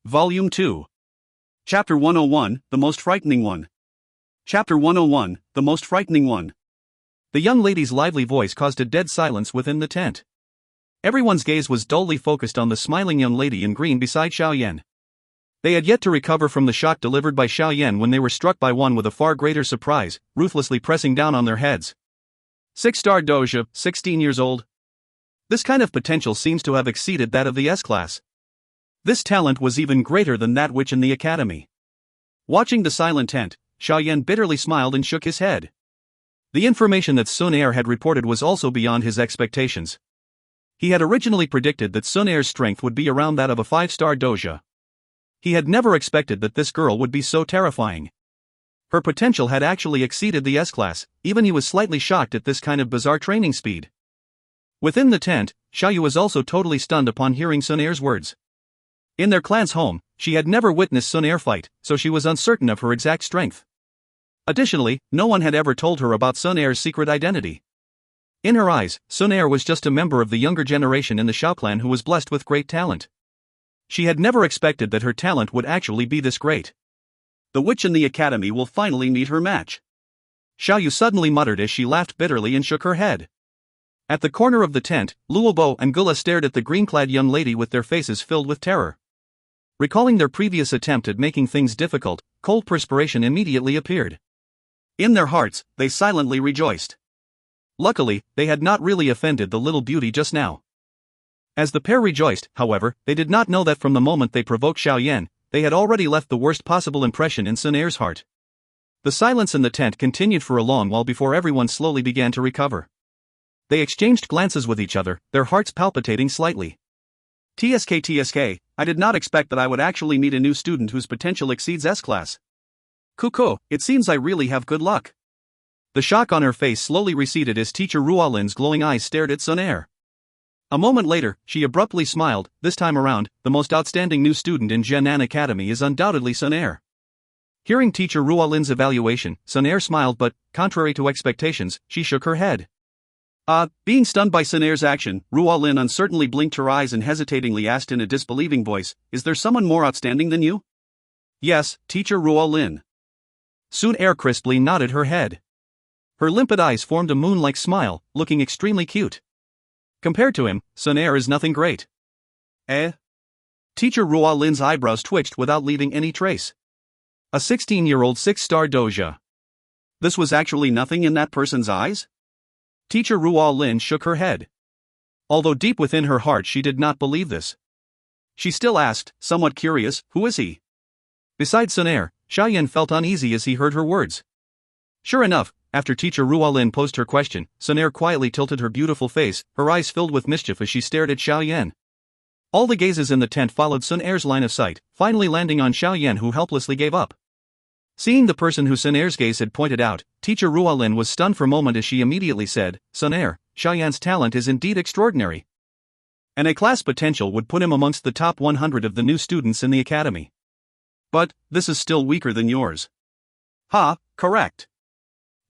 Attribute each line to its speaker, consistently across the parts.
Speaker 1: Volume 2. Chapter 101, The Most Frightening One. Chapter 101, The Most Frightening One. The young lady's lively voice caused a dead silence within the tent. Everyone's gaze was dully focused on the smiling young lady in green beside Xiao Yan. They had yet to recover from the shock delivered by Xiao Yan when they were struck by one with a far greater surprise, ruthlessly pressing down on their heads. 6-star Dou Qi, 16 years old. This kind of potential seems to have exceeded that of the S-class. This talent was even greater than that which in the academy. Watching the silent tent, Xiao Yan bitterly smiled and shook his head. The information that Xun Er had reported was also beyond his expectations. He had originally predicted that Xun Er's strength would be around that of a 5-star Dou Qi. He had never expected that this girl would be so terrifying. Her potential had actually exceeded the S-class, even he was slightly shocked at this kind of bizarre training speed. Within the tent, Xiao Yu was also totally stunned upon hearing Xun Er's words. In their clan's home, she had never witnessed Xun Er fight, so she was uncertain of her exact strength. Additionally, no one had ever told her about Xun Er's secret identity. In her eyes, Xun Er was just a member of the younger generation in the Xiao clan who was blessed with great talent. She had never expected that her talent would actually be this great. The witch in the academy will finally meet her match. Xiao Yu suddenly muttered as she laughed bitterly and shook her head. At the corner of the tent, Luobo and Gula stared at the green-clad young lady with their faces filled with terror. Recalling their previous attempt at making things difficult, cold perspiration immediately appeared. In their hearts, they silently rejoiced. Luckily, they had not really offended the little beauty just now. As the pair rejoiced, however, they did not know that from the moment they provoked Xiao Yan, they had already left the worst possible impression in Xun Er's heart. The silence in the tent continued for a long while before everyone slowly began to recover. They exchanged glances with each other, their hearts palpitating slightly. TSK, I did not expect that I would actually meet a new student whose potential exceeds S-class. Kuko, it seems I really have good luck. The shock on her face slowly receded as teacher Ruolin's glowing eyes stared at Xun Er. A moment later, she abruptly smiled. This time around, the most outstanding new student in Jianan Academy is undoubtedly Xun Er. Hearing teacher Ruolin's evaluation, Xun Er smiled but, contrary to expectations, she shook her head. Being stunned by Xun Er's action, Ruolin uncertainly blinked her eyes and hesitatingly asked in a disbelieving voice, "Is there someone more outstanding than you?" "Yes, teacher Ruolin." Xun Er crisply nodded her head. Her limpid eyes formed a moon-like smile, looking extremely cute. Compared to him, Xun Er is nothing great. Teacher Ruolin's eyebrows twitched without leaving any trace. A 16-year-old 6-star Dou Qi. This was actually nothing in that person's eyes? Teacher Ruolin shook her head. Although deep within her heart she did not believe this. She still asked, somewhat curious, who is he? Besides Xun Er, Xiao Yan felt uneasy as he heard her words. Sure enough, after teacher Ruolin posed her question, Xun Er quietly tilted her beautiful face, her eyes filled with mischief as she stared at Xiao Yan. All the gazes in the tent followed Xun Er's line of sight, finally landing on Xiao Yan, who helplessly gave up. Seeing the person who Xun Er's gaze had pointed out, teacher Ruolin was stunned for a moment as she immediately said, "Xun Er, Xiao Yan's talent is indeed extraordinary. An A-class potential would put him amongst the top 100 of the new students in the academy. But, this is still weaker than yours." Correct.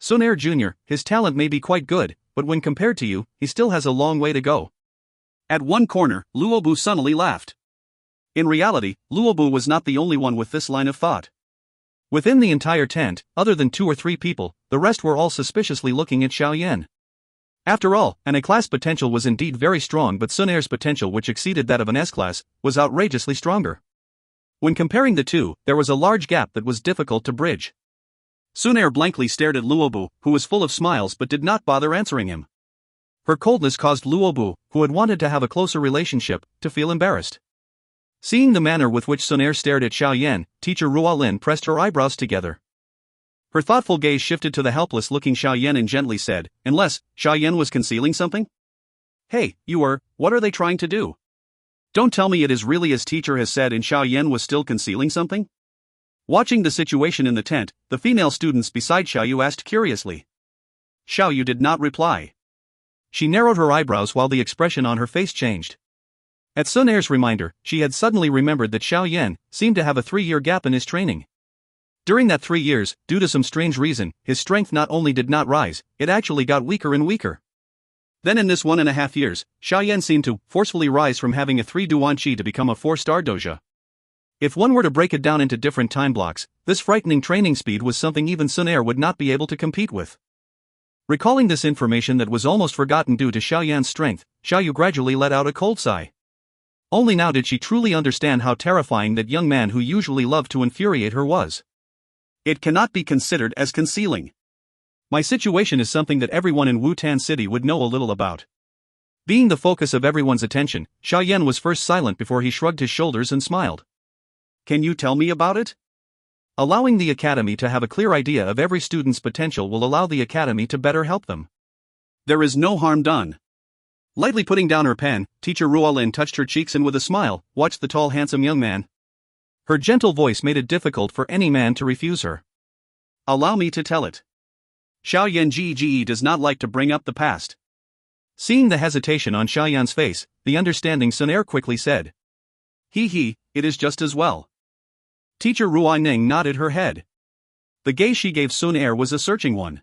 Speaker 1: Xun Er Jr., his talent may be quite good, but when compared to you, he still has a long way to go. At one corner, Luobu sunnily laughed. In reality, Luobu was not the only one with this line of thought. Within the entire tent, other than 2 or 3 people, the rest were all suspiciously looking at Xiao Yan. After all, an A-class potential was indeed very strong, but Xun Er's potential, which exceeded that of an S-class, was outrageously stronger. When comparing the two, there was a large gap that was difficult to bridge. Xun Er blankly stared at Luobu, who was full of smiles but did not bother answering him. Her coldness caused Luobu, who had wanted to have a closer relationship, to feel embarrassed. Seeing the manner with which Xun Er stared at Xiao Yan, teacher Ruolin pressed her eyebrows together. Her thoughtful gaze shifted to the helpless-looking Xiao Yan and gently said, "Unless, Xiao Yan was concealing something? Hey, what are they trying to do? Don't tell me it is really as teacher has said and Xiao Yan was still concealing something?" Watching the situation in the tent, the female students beside Xiao Yu asked curiously. Xiao Yu did not reply. She narrowed her eyebrows while the expression on her face changed. At Xun Er's reminder, she had suddenly remembered that Xiao Yan seemed to have a 3-year gap in his training. During that 3 years, due to some strange reason, his strength not only did not rise, it actually got weaker and weaker. Then in this 1.5 years, Xiao Yan seemed to forcefully rise from having a 3 Dou Qi to become a 4-star Dou Qi. If one were to break it down into different time blocks, this frightening training speed was something even Xun Er would not be able to compete with. Recalling this information that was almost forgotten due to Xiao Yan's strength, Xiao Yu gradually let out a cold sigh. Only now did she truly understand how terrifying that young man who usually loved to infuriate her was. It cannot be considered as concealing. My situation is something that everyone in Wu-Tan City would know a little about. Being the focus of everyone's attention, Xiao Yan was first silent before he shrugged his shoulders and smiled. Can you tell me about it? Allowing the academy to have a clear idea of every student's potential will allow the academy to better help them. There is no harm done. Lightly putting down her pen, teacher Ruolin touched her cheeks and with a smile, watched the tall handsome young man. Her gentle voice made it difficult for any man to refuse her. Allow me to tell it. Xiao Yan Ge does not like to bring up the past. Seeing the hesitation on Xiao Yan's face, the understanding Xun Er quickly said. It is just as well. Teacher Ruoning nodded her head. The gaze she gave Xun Er was a searching one.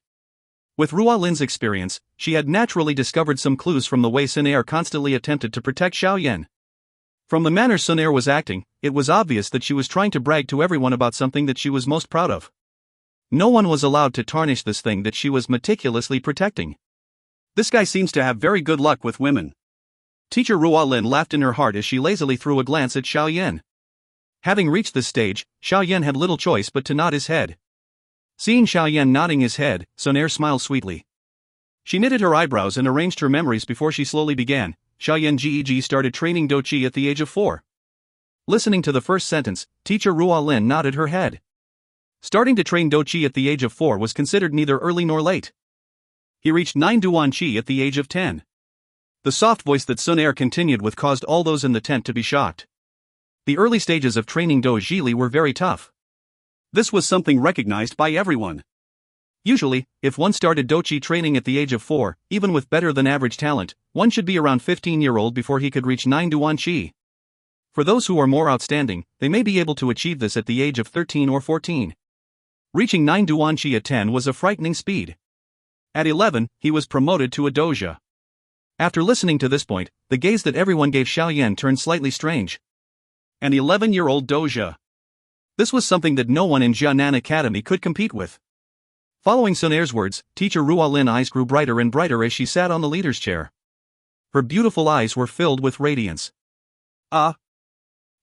Speaker 1: With Ruolin's experience, she had naturally discovered some clues from the way Xun Er constantly attempted to protect Xiao Yan. From the manner Xun Er was acting, it was obvious that she was trying to brag to everyone about something that she was most proud of. No one was allowed to tarnish this thing that she was meticulously protecting. This guy seems to have very good luck with women. Teacher Ruolin laughed in her heart as she lazily threw a glance at Xiao Yan. Having reached this stage, Xiao Yan had little choice but to nod his head. Seeing Xiao Yan nodding his head, Xun Er smiled sweetly. She knitted her eyebrows and arranged her memories before she slowly began. Xiao Yan Ge started training Dou Qi at the age of 4. Listening to the first sentence, teacher Ruolin nodded her head. Starting to train Dou Qi at the age of 4 was considered neither early nor late. He reached 9 Duan Qi at the age of 10. The soft voice that Xun Er continued with caused all those in the tent to be shocked. The early stages of training Dou Qi were very tough. This was something recognized by everyone. Usually, if one started Dou Qi training at the age of 4, even with better than average talent, one should be around 15-year-old before he could reach 9 Duan Qi. For those who are more outstanding, they may be able to achieve this at the age of 13 or 14. Reaching 9 Duan Qi at 10 was a frightening speed. At 11, he was promoted to a doja. After listening to this point, the gaze that everyone gave Xiao Yan turned slightly strange. An 11-year-old doja. This was something that no one in Jianan Academy could compete with. Following Xun Er's words, teacher Ruolin's eyes grew brighter and brighter as she sat on the leader's chair. Her beautiful eyes were filled with radiance.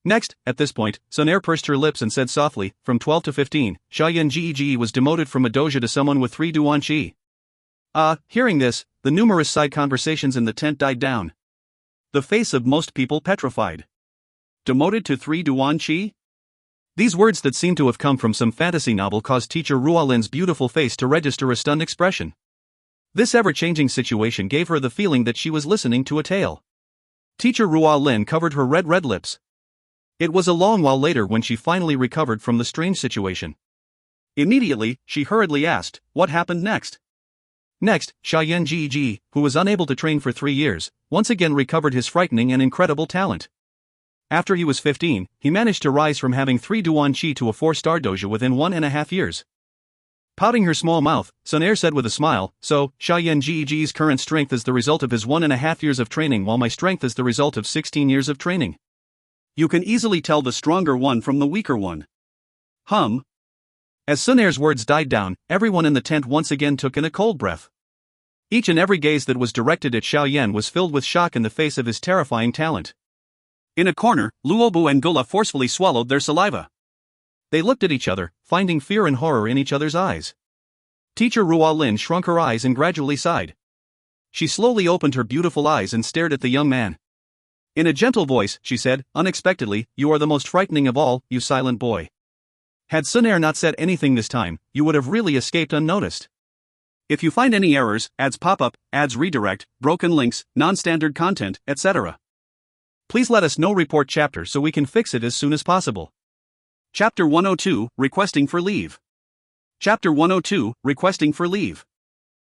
Speaker 1: Next, at this point, Xun Er pursed her lips and said softly, from 12 to 15, Xiao Yan Ge was demoted from a doja to someone with 3 Duan Qi. Hearing this, the numerous side conversations in the tent died down. The face of most people petrified. Demoted to 3 Duan Qi? These words that seemed to have come from some fantasy novel caused teacher Ruolin's beautiful face to register a stunned expression. This ever-changing situation gave her the feeling that she was listening to a tale. Teacher Ruolin covered her red lips. It was a long while later when she finally recovered from the strange situation. Immediately, she hurriedly asked, what happened next? Next, Xiao Yan Ge, who was unable to train for 3 years, once again recovered his frightening and incredible talent. After he was 15, he managed to rise from having 3 Duan Qi to a 4-star doja within 1.5 years. Pouting her small mouth, Xun Er said with a smile, so, Xiao Yan Ge's current strength is the result of his 1.5 years of training while my strength is the result of 16 years of training. You can easily tell the stronger one from the weaker one. As Xun Er's words died down, everyone in the tent once again took in a cold breath. Each and every gaze that was directed at Xiao Yan was filled with shock in the face of his terrifying talent. In a corner, Luobu and Gula forcefully swallowed their saliva. They looked at each other, finding fear and horror in each other's eyes. Teacher Ruolin shrunk her eyes and gradually sighed. She slowly opened her beautiful eyes and stared at the young man. In a gentle voice, she said, unexpectedly, you are the most frightening of all, you silent boy. Had Xun Er not said anything this time, you would have really escaped unnoticed. If you find any errors, ads pop up, ads redirect, broken links, non-standard content, etc. Please let us know report chapter so we can fix it as soon as possible. Chapter 102, Requesting for Leave. Chapter 102, Requesting for Leave.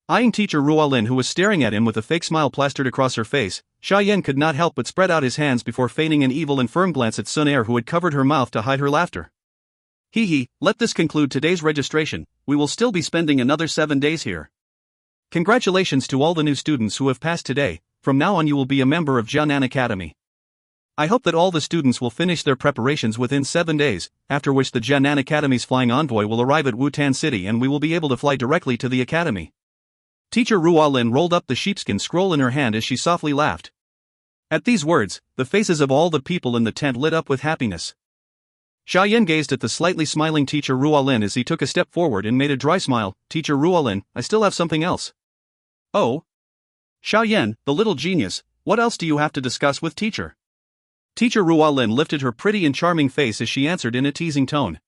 Speaker 1: Eyeing teacher Ruolin who was staring at him with a fake smile plastered across her face, Xiao Yan could not help but spread out his hands before feigning an evil and firm glance at Xun Er who had covered her mouth to hide her laughter. Let this conclude today's registration, we will still be spending another 7 days here. Congratulations to all the new students who have passed today, from now on you will be a member of Jianan Academy. I hope that all the students will finish their preparations within 7 days, after which the Jianan Academy's flying envoy will arrive at Wutan City and we will be able to fly directly to the academy. Teacher Ruolin rolled up the sheepskin scroll in her hand as she softly laughed. At these words, the faces of all the people in the tent lit up with happiness. Xiao Yan gazed at the slightly smiling Teacher Ruolin as he took a step forward and made a dry smile. Teacher Ruolin, I still have something else. Oh? Xiao Yan, the little genius, what else do you have to discuss with teacher? Teacher Ruolin lifted her pretty and charming face as she answered in a teasing tone.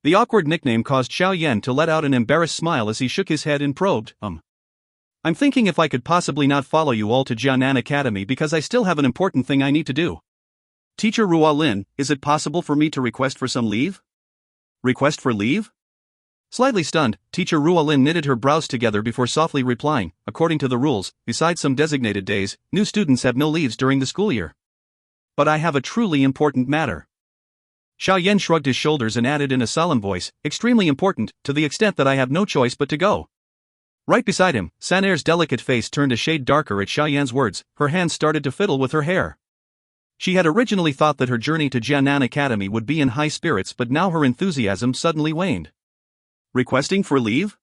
Speaker 1: The awkward nickname caused Xiao Yan to let out an embarrassed smile as he shook his head and probed, I'm thinking if I could possibly not follow you all to Jianan Academy because I still have an important thing I need to do. Teacher Ruolin, is it possible for me to request for some leave? Request for leave? Slightly stunned, Teacher Ruolin knitted her brows together before softly replying, according to the rules, besides some designated days, new students have no leaves during the school year. But I have a truly important matter. Xiao Yan shrugged his shoulders and added in a solemn voice, extremely important, to the extent that I have no choice but to go. Right beside him, Xun Er's delicate face turned a shade darker at Xiao Yan's words, her hands started to fiddle with her hair. She had originally thought that her journey to Jianan Academy would be in high spirits, but now her enthusiasm suddenly waned. Requesting for leave?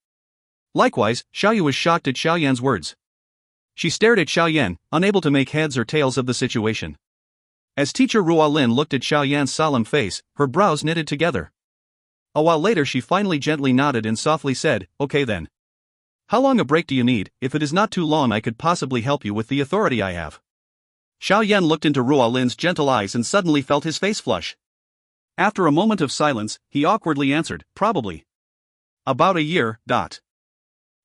Speaker 1: Likewise, Xiaoyu was shocked at Xiao Yan's words. She stared at Xiao Yan, unable to make heads or tails of the situation. As Teacher Ruolin looked at Xiao Yan's solemn face, her brows knitted together. A while later she finally gently nodded and softly said, okay then. How long a break do you need? If it is not too long I could possibly help you with the authority I have. Xiao Yan looked into Ruolin's gentle eyes and suddenly felt his face flush. After a moment of silence, he awkwardly answered, probably. About a year.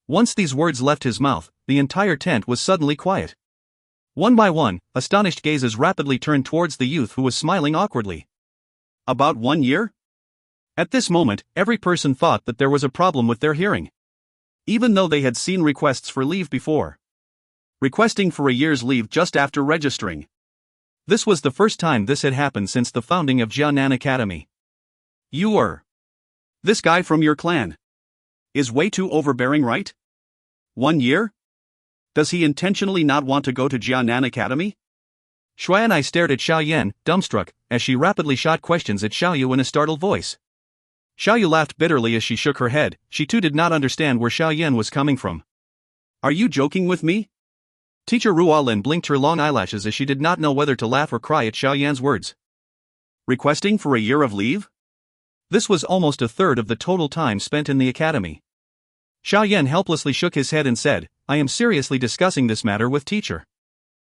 Speaker 1: Once these words left his mouth, the entire tent was suddenly quiet. One by one, astonished gazes rapidly turned towards the youth who was smiling awkwardly. About 1 year? At this moment, every person thought that there was a problem with their hearing. Even though they had seen requests for leave before. Requesting for a year's leave just after registering. This was the first time this had happened since the founding of Jianan Academy. You are. This guy from your clan. Is way too overbearing, right? 1 year? Does he intentionally not want to go to Jianan Academy? Xuanai stared at Xiao Yan, dumbstruck, as she rapidly shot questions at Xiaoyu in a startled voice. Xiaoyu laughed bitterly as she shook her head, she too did not understand where Xiao Yan was coming from. Are you joking with me? Teacher Ruolin blinked her long eyelashes as she did not know whether to laugh or cry at Xiao Yan's words. Requesting for a year of leave? This was almost a third of the total time spent in the academy. Xiao Yan helplessly shook his head and said, I am seriously discussing this matter with teacher.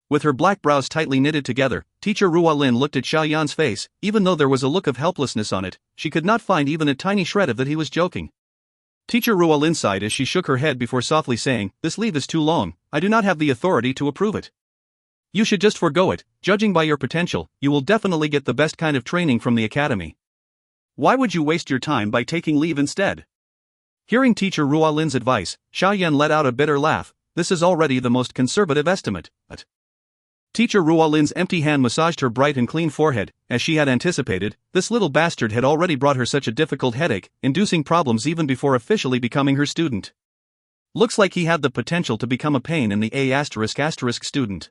Speaker 1: With her black brows tightly knitted together, Teacher Ruolin looked at Xiao Yan's face. Even though there was a look of helplessness on it, she could not find even a tiny shred of that he was joking. Teacher Ruolin sighed as she shook her head before softly saying, this leave is too long, I do not have the authority to approve it. You should just forego it. Judging by your potential, you will definitely get the best kind of training from the academy. Why would you waste your time by taking leave instead? Hearing Teacher Ruolin's advice, Xiao Yan let out a bitter laugh. This is already the most conservative estimate. Teacher Ruolin's empty hand massaged her bright and clean forehead. As she had anticipated, this little bastard had already brought her such a difficult headache, inducing problems even before officially becoming her student. Looks like he had the potential to become a pain in the A** student.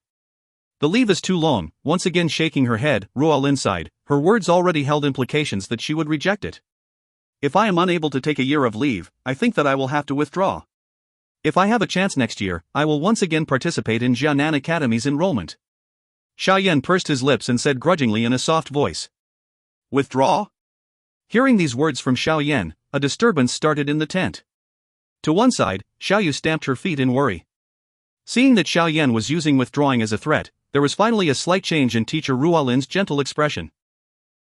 Speaker 1: The leave is too long. Once again shaking her head, Ruolin sighed. Her words already held implications that she would reject it. If I am unable to take a year of leave, I think that I will have to withdraw. If I have a chance next year, I will once again participate in Jianan Academy's enrollment. Xiao Yan pursed his lips and said grudgingly in a soft voice. Withdraw? Hearing these words from Xiao Yan, a disturbance started in the tent. To one side, Xiaoyu stamped her feet in worry. Seeing that Xiao Yan was using withdrawing as a threat, there was finally a slight change in Teacher Ruolin's gentle expression.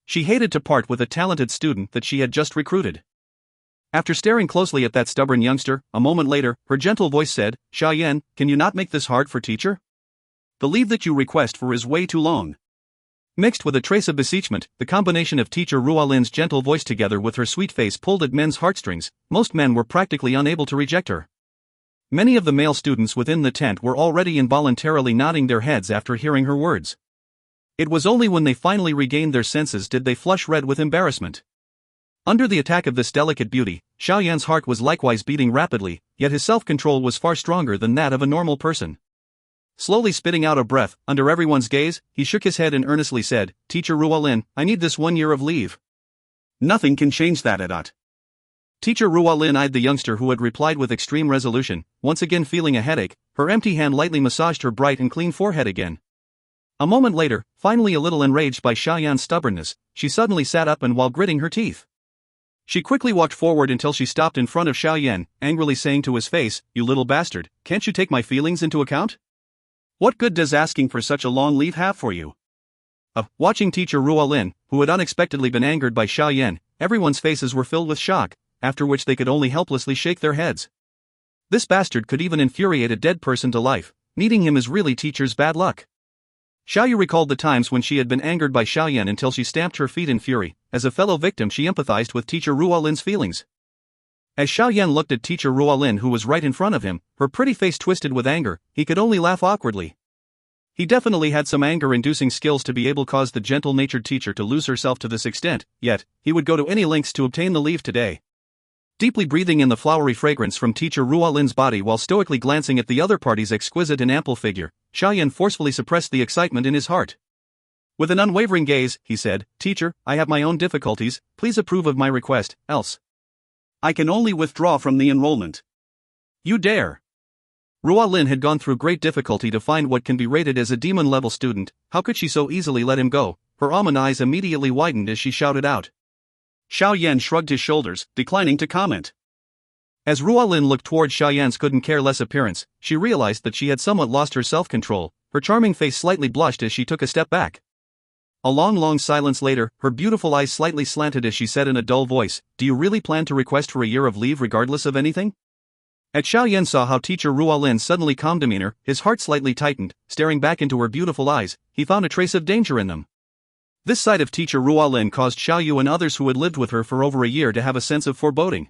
Speaker 1: She hated to part with a talented student that she had just recruited. After staring closely at that stubborn youngster, a moment later, her gentle voice said, Xiao Yan, can you not make this hard for teacher? The leave that you request for is way too long. Mixed with a trace of beseechment, the combination of Teacher Ruolin's gentle voice together with her sweet face pulled at men's heartstrings. Most men were practically unable to reject her. Many of the male students within the tent were already involuntarily nodding their heads after hearing her words. It was only when they finally regained their senses did they flush red with embarrassment. Under the attack of this delicate beauty, Xiao Yan's heart was likewise beating rapidly, yet his self-control was far stronger than that of a normal person. Slowly spitting out a breath, under everyone's gaze, he shook his head and earnestly said, Teacher Ruolin, I need this 1 year of leave. Nothing can change that, Adot. Teacher Ruolin eyed the youngster who had replied with extreme resolution, once again feeling a headache. Her empty hand lightly massaged her bright and clean forehead again. A moment later, finally a little enraged by Xiao Yan's stubbornness, she suddenly sat up and while gritting her teeth, she quickly walked forward until she stopped in front of Xiao Yan, angrily saying to his face, You little bastard, can't you take my feelings into account? What good does asking for such a long leave have for you? Watching Teacher Ruolin, who had unexpectedly been angered by Xiao Yan, everyone's faces were filled with shock, after which they could only helplessly shake their heads. This bastard could even infuriate a dead person to life. Meeting him is really teacher's bad luck. Xiao Yu recalled the times when she had been angered by Xiao Yan until she stamped her feet in fury. As a fellow victim, she empathized with Teacher Ruolin's feelings. As Xiao Yan looked at Teacher Ruolin, who was right in front of him, her pretty face twisted with anger, he could only laugh awkwardly. He definitely had some anger-inducing skills to be able to cause the gentle-natured teacher to lose herself to this extent, yet, he would go to any lengths to obtain the leave today. Deeply breathing in the flowery fragrance from Teacher Ruolin's body while stoically glancing at the other party's exquisite and ample figure, Xiao Yan forcefully suppressed the excitement in his heart. With an unwavering gaze, he said, Teacher, I have my own difficulties, please approve of my request, else I can only withdraw from the enrollment. You dare! Ruolin had gone through great difficulty to find what can be rated as a demon-level student. How could she so easily let him go? Her almond eyes immediately widened as she shouted out. Xiao Yan shrugged his shoulders, declining to comment. As Ruolin looked toward Xiao Yan's couldn't-care-less appearance, she realized that she had somewhat lost her self-control. Her charming face slightly blushed as she took a step back. A long silence later, her beautiful eyes slightly slanted as she said in a dull voice, Do you really plan to request for a year of leave regardless of anything? As Xiao Yan saw how Teacher Ruolin's suddenly calm demeanor, his heart slightly tightened. Staring back into her beautiful eyes, he found a trace of danger in them. This sight of Teacher Ruolin caused Xiao Yu and others who had lived with her for over a year to have a sense of foreboding.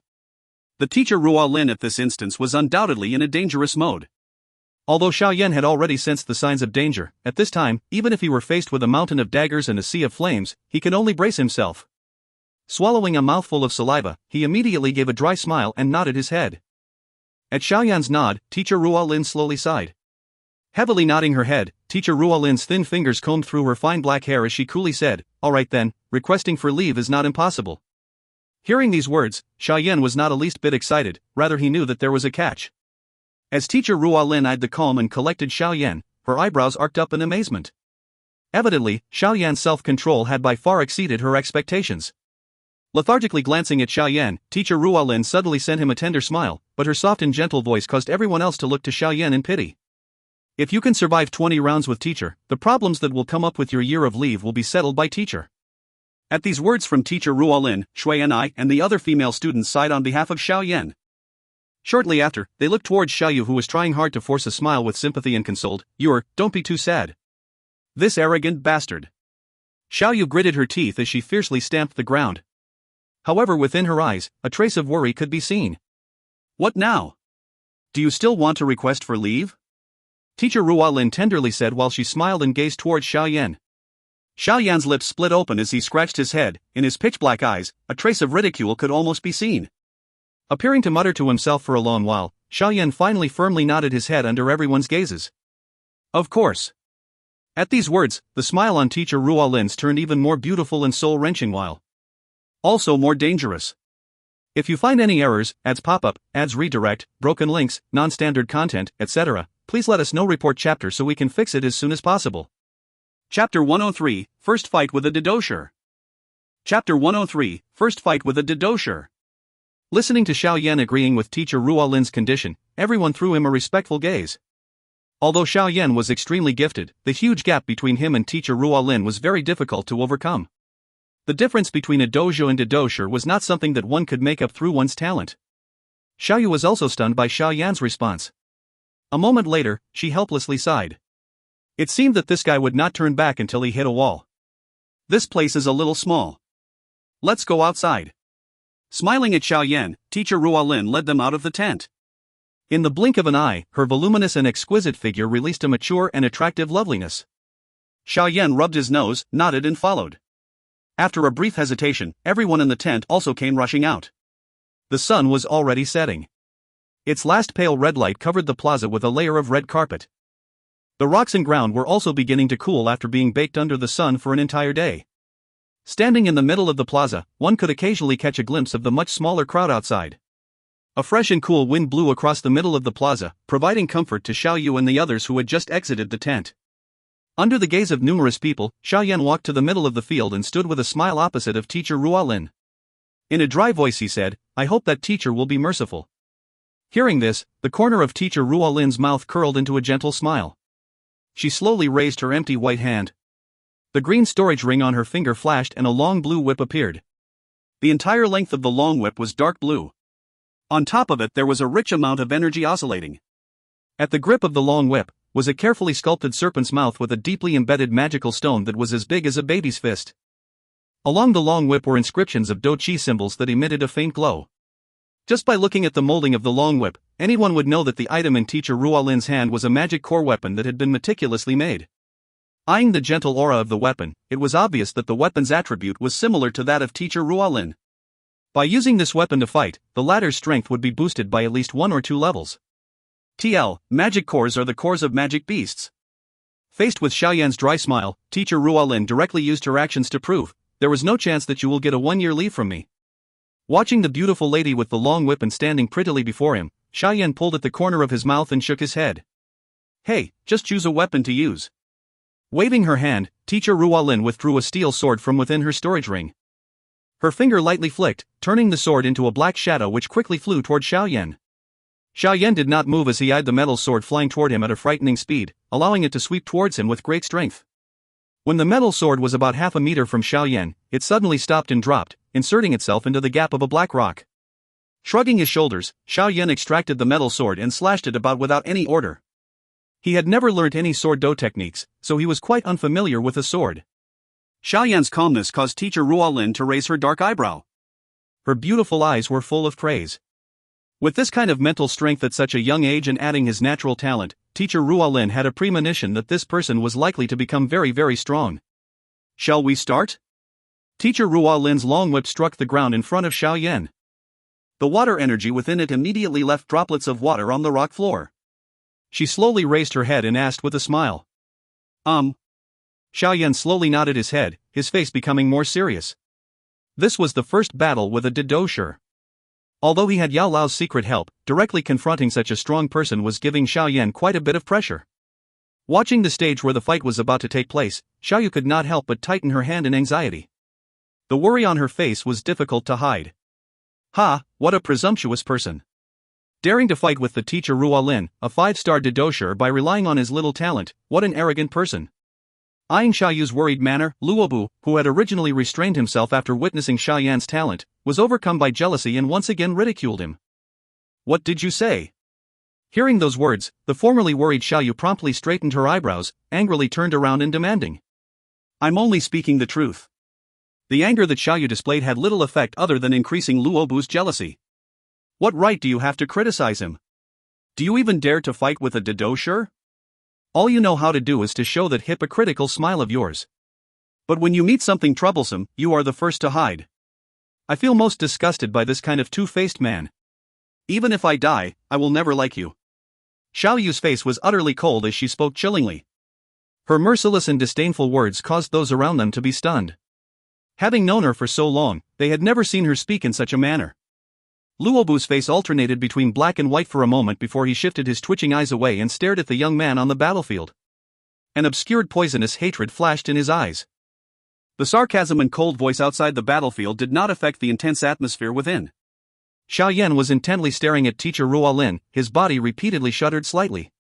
Speaker 1: The Teacher Ruolin at this instance was undoubtedly in a dangerous mode. Although Xiao Yan had already sensed the signs of danger, at this time, even if he were faced with a mountain of daggers and a sea of flames, he could only brace himself. Swallowing a mouthful of saliva, he immediately gave a dry smile and nodded his head. At Xiao Yan's nod, Teacher Ruolin slowly sighed. Heavily nodding her head, Teacher Ruolin's thin fingers combed through her fine black hair as she coolly said, All right then, requesting for leave is not impossible. Hearing these words, Xiao Yan was not a least bit excited, rather he knew that there was a catch. As Teacher Ruolin eyed the calm and collected Xiao Yan, her eyebrows arced up in amazement. Evidently, Xiao Yan's self-control had by far exceeded her expectations. Lethargically glancing at Xiao Yan, Teacher Ruolin suddenly sent him a tender smile, but her soft and gentle voice caused everyone else to look to Xiao Yan in pity. If you can survive 20 rounds with teacher, the problems that will come up with your year of leave will be settled by teacher. At these words from Teacher Ruolin, Shui and I and the other female students sighed on behalf of Xiao Yan. Shortly after, they looked towards Xiao Yu, who was trying hard to force a smile with sympathy and consoled. Don't be too sad. This arrogant bastard. Xiao Yu gritted her teeth as she fiercely stamped the ground. However, within her eyes, a trace of worry could be seen. What now? Do you still want to request for leave? Teacher Ruolin tenderly said while she smiled and gazed towards Xiao Yan. Xiao Yan's lips split open as he scratched his head. In his pitch-black eyes, a trace of ridicule could almost be seen. Appearing to mutter to himself for a long while, Xiao Yan finally firmly nodded his head under everyone's gazes. Of course. At these words, the smile on Teacher Ruolin's turned even more beautiful and soul-wrenching while also more dangerous. If you find any errors, ads pop up, ads redirect, broken links, non-standard content, etc., please let us know. Report chapter so we can fix it as soon as possible. Chapter 103, First Fight with a Didosher. Chapter 103, First Fight with a Didosher. Listening to Xiao Yan agreeing with Teacher Ruolin's condition, everyone threw him a respectful gaze. Although Xiao Yan was extremely gifted, the huge gap between him and Teacher Ruolin was very difficult to overcome. The difference between a dojo and didosher was not something that one could make up through one's talent. Xiao Yu was also stunned by Xiao Yan's response. A moment later, she helplessly sighed. It seemed that this guy would not turn back until he hit a wall. This place is a little small. Let's go outside. Smiling at Xiao Yan, Teacher Ruolin led them out of the tent. In the blink of an eye, her voluminous and exquisite figure released a mature and attractive loveliness. Xiao Yan rubbed his nose, nodded and followed. After a brief hesitation, everyone in the tent also came rushing out. The sun was already setting. Its last pale red light covered the plaza with a layer of red carpet. The rocks and ground were also beginning to cool after being baked under the sun for an entire day. Standing in the middle of the plaza, one could occasionally catch a glimpse of the much smaller crowd outside. A fresh and cool wind blew across the middle of the plaza, providing comfort to Xiao Yu and the others who had just exited the tent. Under the gaze of numerous people, Xiao Yan walked to the middle of the field and stood with a smile opposite of teacher Ruolin. In a dry voice he said, "I hope that teacher will be merciful." Hearing this, the corner of teacher Ruolin's mouth curled into a gentle smile. She slowly raised her empty white hand. The green storage ring on her finger flashed and a long blue whip appeared. The entire length of the long whip was dark blue. On top of it there was a rich amount of energy oscillating. At the grip of the long whip was a carefully sculpted serpent's mouth with a deeply embedded magical stone that was as big as a baby's fist. Along the long whip were inscriptions of Dou Qi symbols that emitted a faint glow. Just by looking at the molding of the long whip, anyone would know that the item in teacher Ruolin's hand was a magic core weapon that had been meticulously made. Eyeing the gentle aura of the weapon, it was obvious that the weapon's attribute was similar to that of teacher Ruolin. By using this weapon to fight, the latter's strength would be boosted by at least 1 or 2 levels. TL, magic cores are the cores of magic beasts. Faced with Xiao Yan's dry smile, teacher Ruolin directly used her actions to prove, "There was no chance that you will get a 1-year leave from me." Watching the beautiful lady with the long whip and standing prettily before him, Xiao Yan pulled at the corner of his mouth and shook his head. "Hey, just choose a weapon to use." Waving her hand, teacher Ruolin withdrew a steel sword from within her storage ring. Her finger lightly flicked, turning the sword into a black shadow which quickly flew toward Xiao Yan. Xiao Yan did not move as he eyed the metal sword flying toward him at a frightening speed, allowing it to sweep towards him with great strength. When the metal sword was about half a meter from Xiao Yan, it suddenly stopped and dropped, inserting itself into the gap of a black rock. Shrugging his shoulders, Xiao Yan extracted the metal sword and slashed it about without any order. He had never learnt any sword do techniques, so he was quite unfamiliar with a sword. Xiao Yan's calmness caused teacher Ruolin to raise her dark eyebrow. Her beautiful eyes were full of praise. With this kind of mental strength at such a young age and adding his natural talent, teacher Ruolin had a premonition that this person was likely to become very, very strong. "Shall we start?" Teacher Ruolin's long whip struck the ground in front of Xiao Yan. The water energy within it immediately left droplets of water on the rock floor. She slowly raised her head and asked with a smile. Xiao Yan slowly nodded his head, his face becoming more serious. This was the first battle with a Dou Qi. Although he had Yao Lao's secret help, directly confronting such a strong person was giving Xiao Yan quite a bit of pressure. Watching the stage where the fight was about to take place, Xiao Yu could not help but tighten her hand in anxiety. The worry on her face was difficult to hide. Ha, what a presumptuous person. Daring to fight with the teacher Ruolin, a 5-star Dou Qi by relying on his little talent, what an arrogant person. Eyeing Xiao Yu's worried manner, Luobu, who had originally restrained himself after witnessing Xiao Yan's talent, was overcome by jealousy and once again ridiculed him. "What did you say?" Hearing those words, the formerly worried Xiao Yu promptly straightened her eyebrows, angrily turned around and demanding. "I'm only speaking the truth." The anger that Xiao Yu displayed had little effect other than increasing Luobu's jealousy. "What right do you have to criticize him? Do you even dare to fight with a Dou Qi? All you know how to do is to show that hypocritical smile of yours. But when you meet something troublesome, you are the first to hide. I feel most disgusted by this kind of two-faced man. Even if I die, I will never like you." Xiao Yu's face was utterly cold as she spoke chillingly. Her merciless and disdainful words caused those around them to be stunned. Having known her for so long, they had never seen her speak in such a manner. Luobu's face alternated between black and white for a moment before he shifted his twitching eyes away and stared at the young man on the battlefield. An obscured poisonous hatred flashed in his eyes. The sarcasm and cold voice outside the battlefield did not affect the intense atmosphere within. Xiao Yan was intently staring at teacher Ruolin, his body repeatedly shuddered slightly.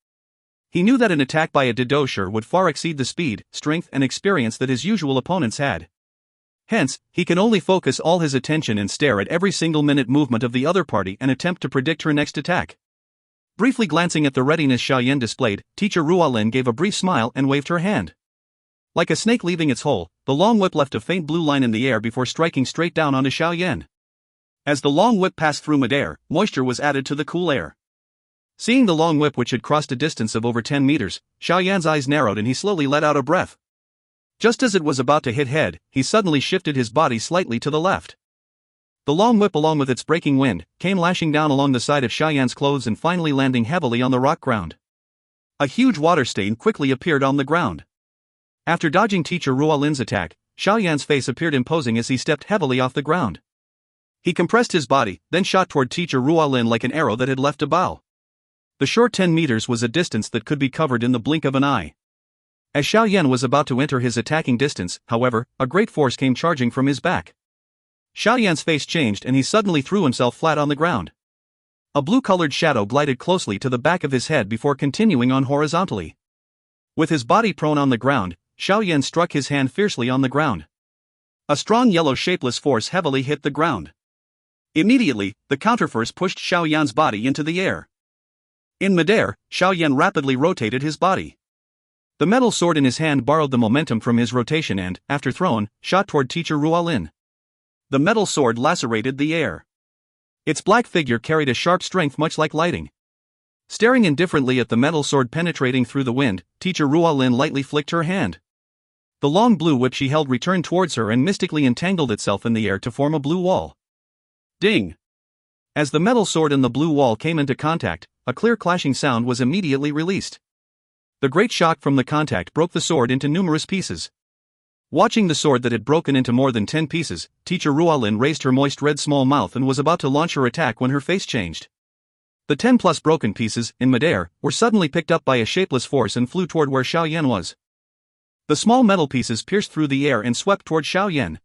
Speaker 1: He knew that an attack by a Dou Qi would far exceed the speed, strength and experience that his usual opponents had. Hence, he can only focus all his attention and stare at every single-minute movement of the other party and attempt to predict her next attack. Briefly glancing at the readiness Xiao Yan displayed, teacher Ruolin gave a brief smile and waved her hand. Like a snake leaving its hole, the long whip left a faint blue line in the air before striking straight down onto Xiao Yan. As the long whip passed through midair, moisture was added to the cool air. Seeing the long whip which had crossed a distance of over 10 meters, Xiao Yan's eyes narrowed and he slowly let out a breath. Just as it was about to hit head, he suddenly shifted his body slightly to the left. The long whip along with its breaking wind, came lashing down along the side of Xiao Yan's clothes and finally landing heavily on the rock ground. A huge water stain quickly appeared on the ground. After dodging Teacher Ruolin's attack, Xiao Yan's face appeared imposing as he stepped heavily off the ground. He compressed his body, then shot toward Teacher Ruolin like an arrow that had left a bow. The short 10 meters was a distance that could be covered in the blink of an eye. As Xiao Yan was about to enter his attacking distance, however, a great force came charging from his back. Xiao Yan's face changed and he suddenly threw himself flat on the ground. A blue-colored shadow glided closely to the back of his head before continuing on horizontally. With his body prone on the ground, Xiao Yan struck his hand fiercely on the ground. A strong yellow shapeless force heavily hit the ground. Immediately, the counterforce pushed Xiao Yan's body into the air. In midair, Xiao Yan rapidly rotated his body. The metal sword in his hand borrowed the momentum from his rotation and, after thrown, shot toward Teacher Ruolin. The metal sword lacerated the air. Its black figure carried a sharp strength much like lightning. Staring indifferently at the metal sword penetrating through the wind, Teacher Ruolin lightly flicked her hand. The long blue whip she held returned towards her and mystically entangled itself in the air to form a blue wall. Ding! As the metal sword and the blue wall came into contact, a clear clashing sound was immediately released. The great shock from the contact broke the sword into numerous pieces. Watching the sword that had broken into more than 10 pieces, Teacher Ruolin raised her moist red small mouth and was about to launch her attack when her face changed. The 10+ broken pieces, in midair, were suddenly picked up by a shapeless force and flew toward where Xiao Yan was. The small metal pieces pierced through the air and swept toward Xiao Yan.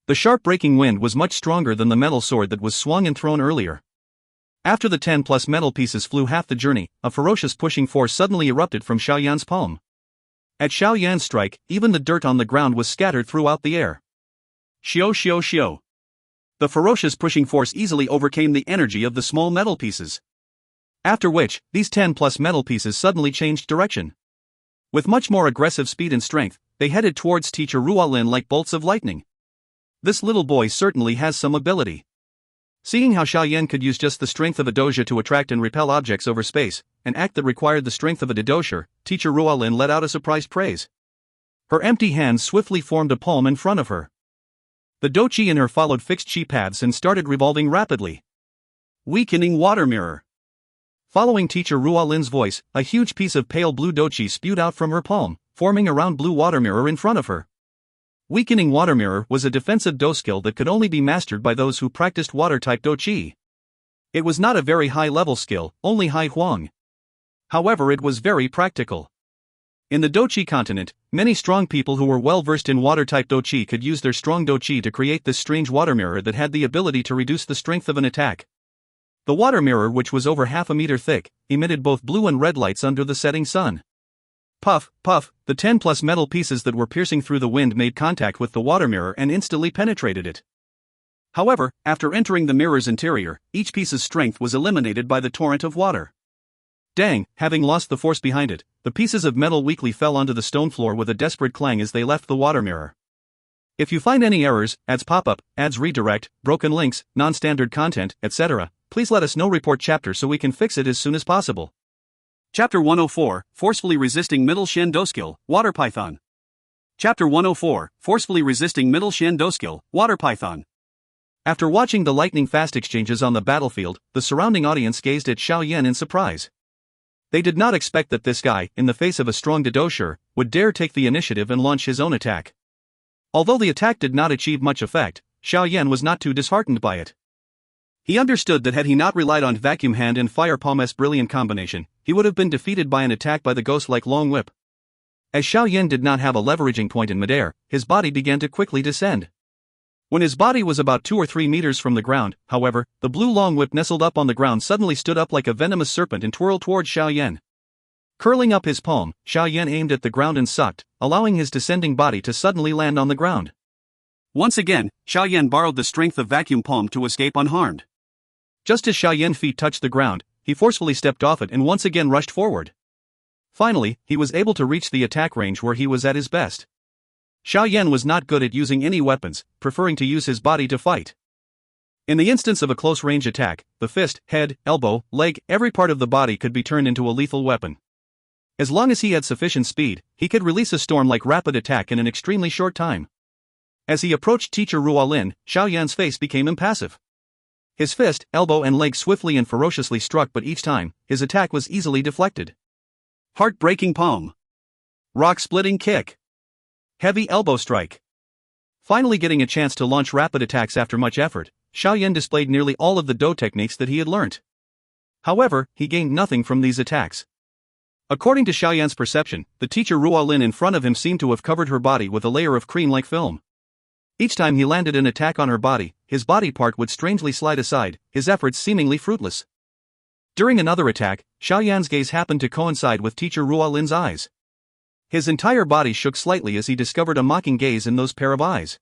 Speaker 1: The sharp breaking wind was much stronger than the metal sword that was swung and thrown earlier. After the 10+ metal pieces flew half the journey, a ferocious pushing force suddenly erupted from Xiao Yan's palm. At Xiao Yan's strike, even the dirt on the ground was scattered throughout the air. Xiao xiao xiao. The ferocious pushing force easily overcame the energy of the small metal pieces. After which, these 10+ metal pieces suddenly changed direction. With much more aggressive speed and strength, they headed towards Teacher Ruolin like bolts of lightning. This little boy certainly has some ability. Seeing how Xiao Yan could use just the strength of a doja to attract and repel objects over space, an act that required the strength of a didosher, Teacher Ruolin let out a surprised praise. Her empty hands swiftly formed a palm in front of her. The Dou Qi in her followed fixed Qi paths and started revolving rapidly. Weakening water mirror. Following Teacher Ruolin's voice, a huge piece of pale blue Dou Qi spewed out from her palm, forming a round blue water mirror in front of her. Weakening water mirror was a defensive Dou skill that could only be mastered by those who practiced water-type Dou Qi. It was not a very high-level skill, only high Huang. However, it was very practical. In the Dou Qi continent, many strong people who were well-versed in water-type Dou Qi could use their strong Dou Qi to create this strange water mirror that had the ability to reduce the strength of an attack. The water mirror, which was over half a meter thick, emitted both blue and red lights under the setting sun. Puff, puff, the 10+ metal pieces that were piercing through the wind made contact with the water mirror and instantly penetrated it. However, after entering the mirror's interior, each piece's strength was eliminated by the torrent of water. Dang, having lost the force behind it, the pieces of metal weakly fell onto the stone floor with a desperate clang as they left the water mirror. If you find any errors, ads pop-up, ads redirect, broken links, non-standard content, etc., please let us know. Report chapter so we can fix it as soon as possible. Chapter 104, Forcefully Resisting Middle Shen Dou Skill, Water Python. Chapter 104, Forcefully Resisting Middle Shen Dou Skill, Water Python. After watching the lightning-fast exchanges on the battlefield, the surrounding audience gazed at Xiao Yan in surprise. They did not expect that this guy, in the face of a strong didosher, would dare take the initiative and launch his own attack. Although the attack did not achieve much effect, Xiao Yan was not too disheartened by it. He understood that had he not relied on Vacuum Hand and Fire Palm's brilliant combination, he would have been defeated by an attack by the ghost-like Long Whip. As Xiao Yan did not have a leveraging point in midair, his body began to quickly descend. When his body was about 2 or 3 meters from the ground, however, the blue Long Whip nestled up on the ground suddenly stood up like a venomous serpent and twirled towards Xiao Yan. Curling up his palm, Xiao Yan aimed at the ground and sucked, allowing his descending body to suddenly land on the ground. Once again, Xiao Yan borrowed the strength of Vacuum Palm to escape unharmed. Just as Xiao Yan's feet touched the ground, he forcefully stepped off it and once again rushed forward. Finally, he was able to reach the attack range where he was at his best. Xiao Yan was not good at using any weapons, preferring to use his body to fight. In the instance of a close-range attack, the fist, head, elbow, leg, every part of the body could be turned into a lethal weapon. As long as he had sufficient speed, he could release a storm-like rapid attack in an extremely short time. As he approached Teacher Ruolin, Xiao Yan's face became impassive. His fist, elbow and leg swiftly and ferociously struck, but each time, his attack was easily deflected. Heart-breaking palm. Rock-splitting kick. Heavy elbow strike. Finally getting a chance to launch rapid attacks after much effort, Xiao Yan displayed nearly all of the Dou techniques that he had learnt. However, he gained nothing from these attacks. According to Xiao Yan's perception, the teacher Ruolin in front of him seemed to have covered her body with a layer of cream-like film. Each time he landed an attack on her body, his body part would strangely slide aside, his efforts seemingly fruitless. During another attack, Xiao Yan's gaze happened to coincide with teacher Ruolin's eyes. His entire body shook slightly as he discovered a mocking gaze in those pair of eyes.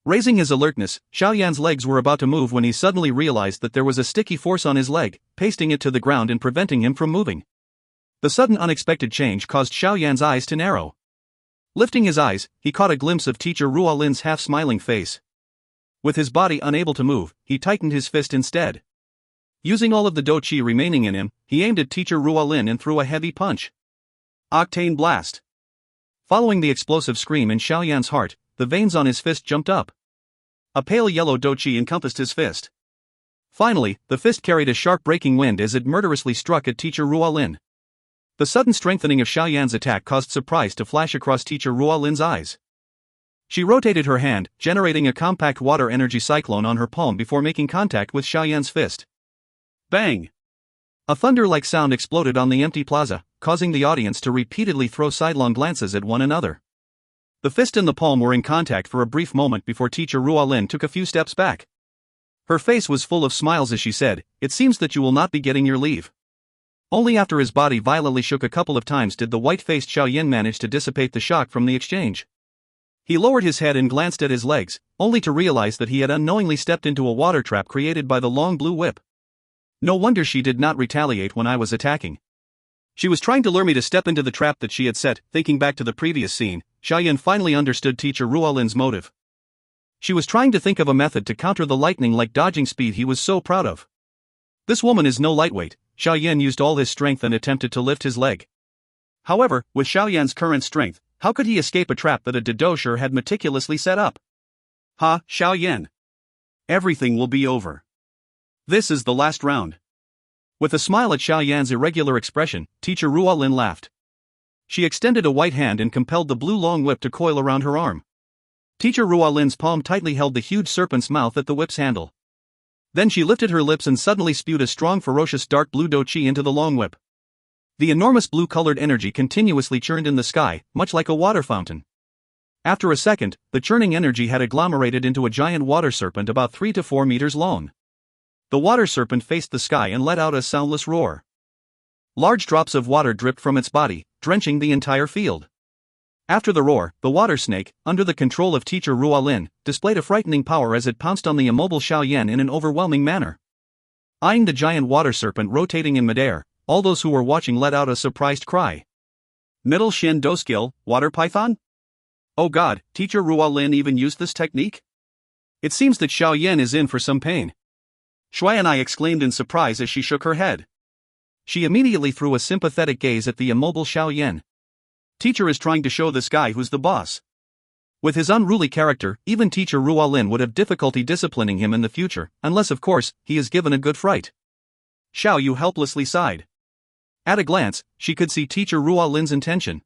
Speaker 1: Raising his alertness, Xiao Yan's legs were about to move when he suddenly realized that there was a sticky force on his leg, pasting it to the ground and preventing him from moving. The sudden unexpected change caused Xiao Yan's eyes to narrow. Lifting his eyes, he caught a glimpse of teacher Ruolin's half-smiling face. With his body unable to move, he tightened his fist instead. Using all of the Dou Qi remaining in him, he aimed at teacher Ruolin and threw a heavy punch. Octane blast. Following the explosive scream in Xiao Yan's heart, the veins on his fist jumped up. A pale yellow Dou Qi encompassed his fist. Finally, the fist carried a sharp breaking wind as it murderously struck at teacher Ruolin. The sudden strengthening of Xiao Yan's attack caused surprise to flash across teacher Ruolin's eyes. She rotated her hand, generating a compact water energy cyclone on her palm before making contact with Xiao Yan's fist. Bang! A thunder-like sound exploded on the empty plaza, causing the audience to repeatedly throw sidelong glances at one another. The fist and the palm were in contact for a brief moment before teacher Ruolin took a few steps back. Her face was full of smiles as she said, "It seems that you will not be getting your leave." Only after his body violently shook a couple of times did the white-faced Xiao Yan manage to dissipate the shock from the exchange. He lowered his head and glanced at his legs, only to realize that he had unknowingly stepped into a water trap created by the long blue whip. No wonder she did not retaliate when I was attacking. She was trying to lure me to step into the trap that she had set. Thinking back to the previous scene, Xiao Yan finally understood teacher Ruolin's motive. She was trying to think of a method to counter the lightning-like dodging speed he was so proud of. This woman is no lightweight. Xiao Yan used all his strength and attempted to lift his leg. However, with Xiao Yan's current strength, how could he escape a trap that a Dou had meticulously set up? Ha, Xiao Yan. Everything will be over. This is the last round. With a smile at Xiao Yan's irregular expression, teacher Ruolin laughed. She extended a white hand and compelled the blue long whip to coil around her arm. Teacher Ruolin's palm tightly held the huge serpent's mouth at the whip's handle. Then she lifted her lips and suddenly spewed a strong ferocious dark blue Dou Qi into the long whip. The enormous blue-colored energy continuously churned in the sky, much like a water fountain. After a second, the churning energy had agglomerated into a giant water serpent about 3 to 4 meters long. The water serpent faced the sky and let out a soundless roar. Large drops of water dripped from its body, drenching the entire field. After the roar, the water snake, under the control of teacher Ruolin, displayed a frightening power as it pounced on the immobile Xiao Yan in an overwhelming manner. Eyeing the giant water serpent rotating in midair, all those who were watching let out a surprised cry. Middle Shin Do skill, water python? Oh god, teacher Ruolin even used this technique? It seems that Xiao Yan is in for some pain. Shuai exclaimed in surprise as she shook her head. She immediately threw a sympathetic gaze at the immobile Xiao Yan. Teacher is trying to show this guy who's the boss. With his unruly character, even teacher Ruolin would have difficulty disciplining him in the future, unless of course, he is given a good fright. Xiao Yu helplessly sighed. At a glance, she could see teacher Ruolin's intention.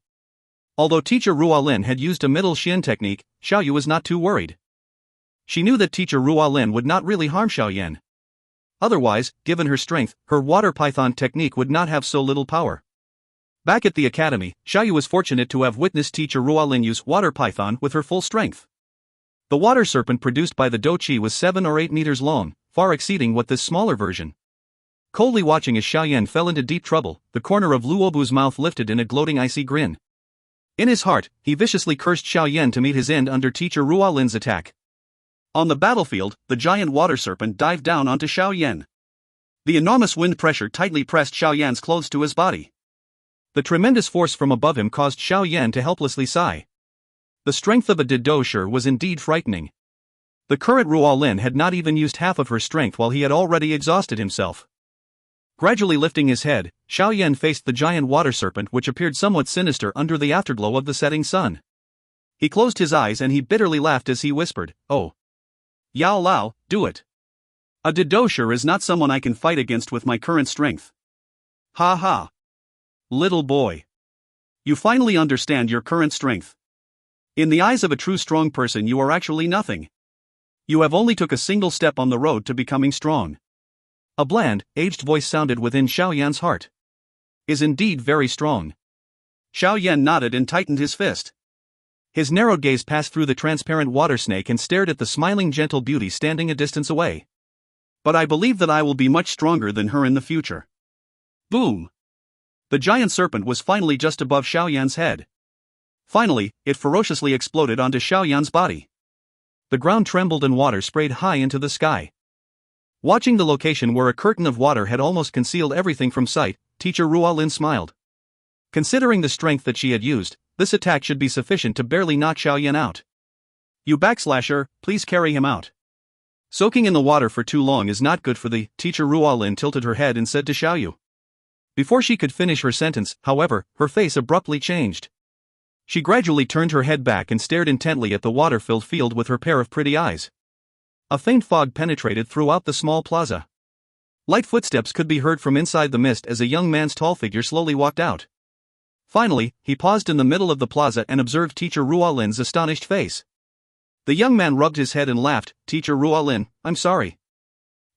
Speaker 1: Although teacher Ruolin had used a middle Shin technique, Xiao Yu was not too worried. She knew that teacher Ruolin would not really harm Xiao Yan. Otherwise, given her strength, her water python technique would not have so little power. Back at the academy, Xiao Yu was fortunate to have witnessed teacher Ruolin use water python with her full strength. The water serpent produced by the Dou Qi was 7 or 8 meters long, far exceeding what this smaller version. Coldly watching as Xiao Yan fell into deep trouble, the corner of Luo Bu's mouth lifted in a gloating icy grin. In his heart, he viciously cursed Xiao Yan to meet his end under teacher Ruolin's attack. On the battlefield, the giant water serpent dived down onto Xiao Yan. The enormous wind pressure tightly pressed Xiao Yan's clothes to his body. The tremendous force from above him caused Xiao Yan to helplessly sigh. The strength of a Dou was indeed frightening. The current Ruolin had not even used half of her strength while he had already exhausted himself. Gradually lifting his head, Xiao Yan faced the giant water serpent which appeared somewhat sinister under the afterglow of the setting sun. He closed his eyes and he bitterly laughed as he whispered, "Oh. Yao Lao, do it. A Dou is not someone I can fight against with my current strength. Ha ha. Little boy. You finally understand your current strength. In the eyes of a true strong person, you are actually nothing. You have only took a single step on the road to becoming strong. A bland, aged voice sounded within Xiao Yan's heart. Is indeed very strong. Xiao Yan nodded and tightened his fist. His narrowed gaze passed through the transparent water snake and stared at the smiling gentle beauty standing a distance away. But I believe that I will be much stronger than her in the future. Boom! The giant serpent was finally just above Xiao Yan's head. Finally, it ferociously exploded onto Xiao Yan's body. The ground trembled and water sprayed high into the sky. Watching the location where a curtain of water had almost concealed everything from sight, teacher Ruolin smiled. Considering the strength that she had used, this attack should be sufficient to barely knock Xiao Yan out. You backslasher, please carry him out. Soaking in the water for too long is not good for the teacher. Ruolin tilted her head and said to Xiao Yu. Before she could finish her sentence, however, her face abruptly changed. She gradually turned her head back and stared intently at the water-filled field with her pair of pretty eyes. A faint fog penetrated throughout the small plaza. Light footsteps could be heard from inside the mist as a young man's tall figure slowly walked out. Finally, he paused in the middle of the plaza and observed teacher Ruolin's astonished face. The young man rubbed his head and laughed. Teacher Ruolin, I'm sorry.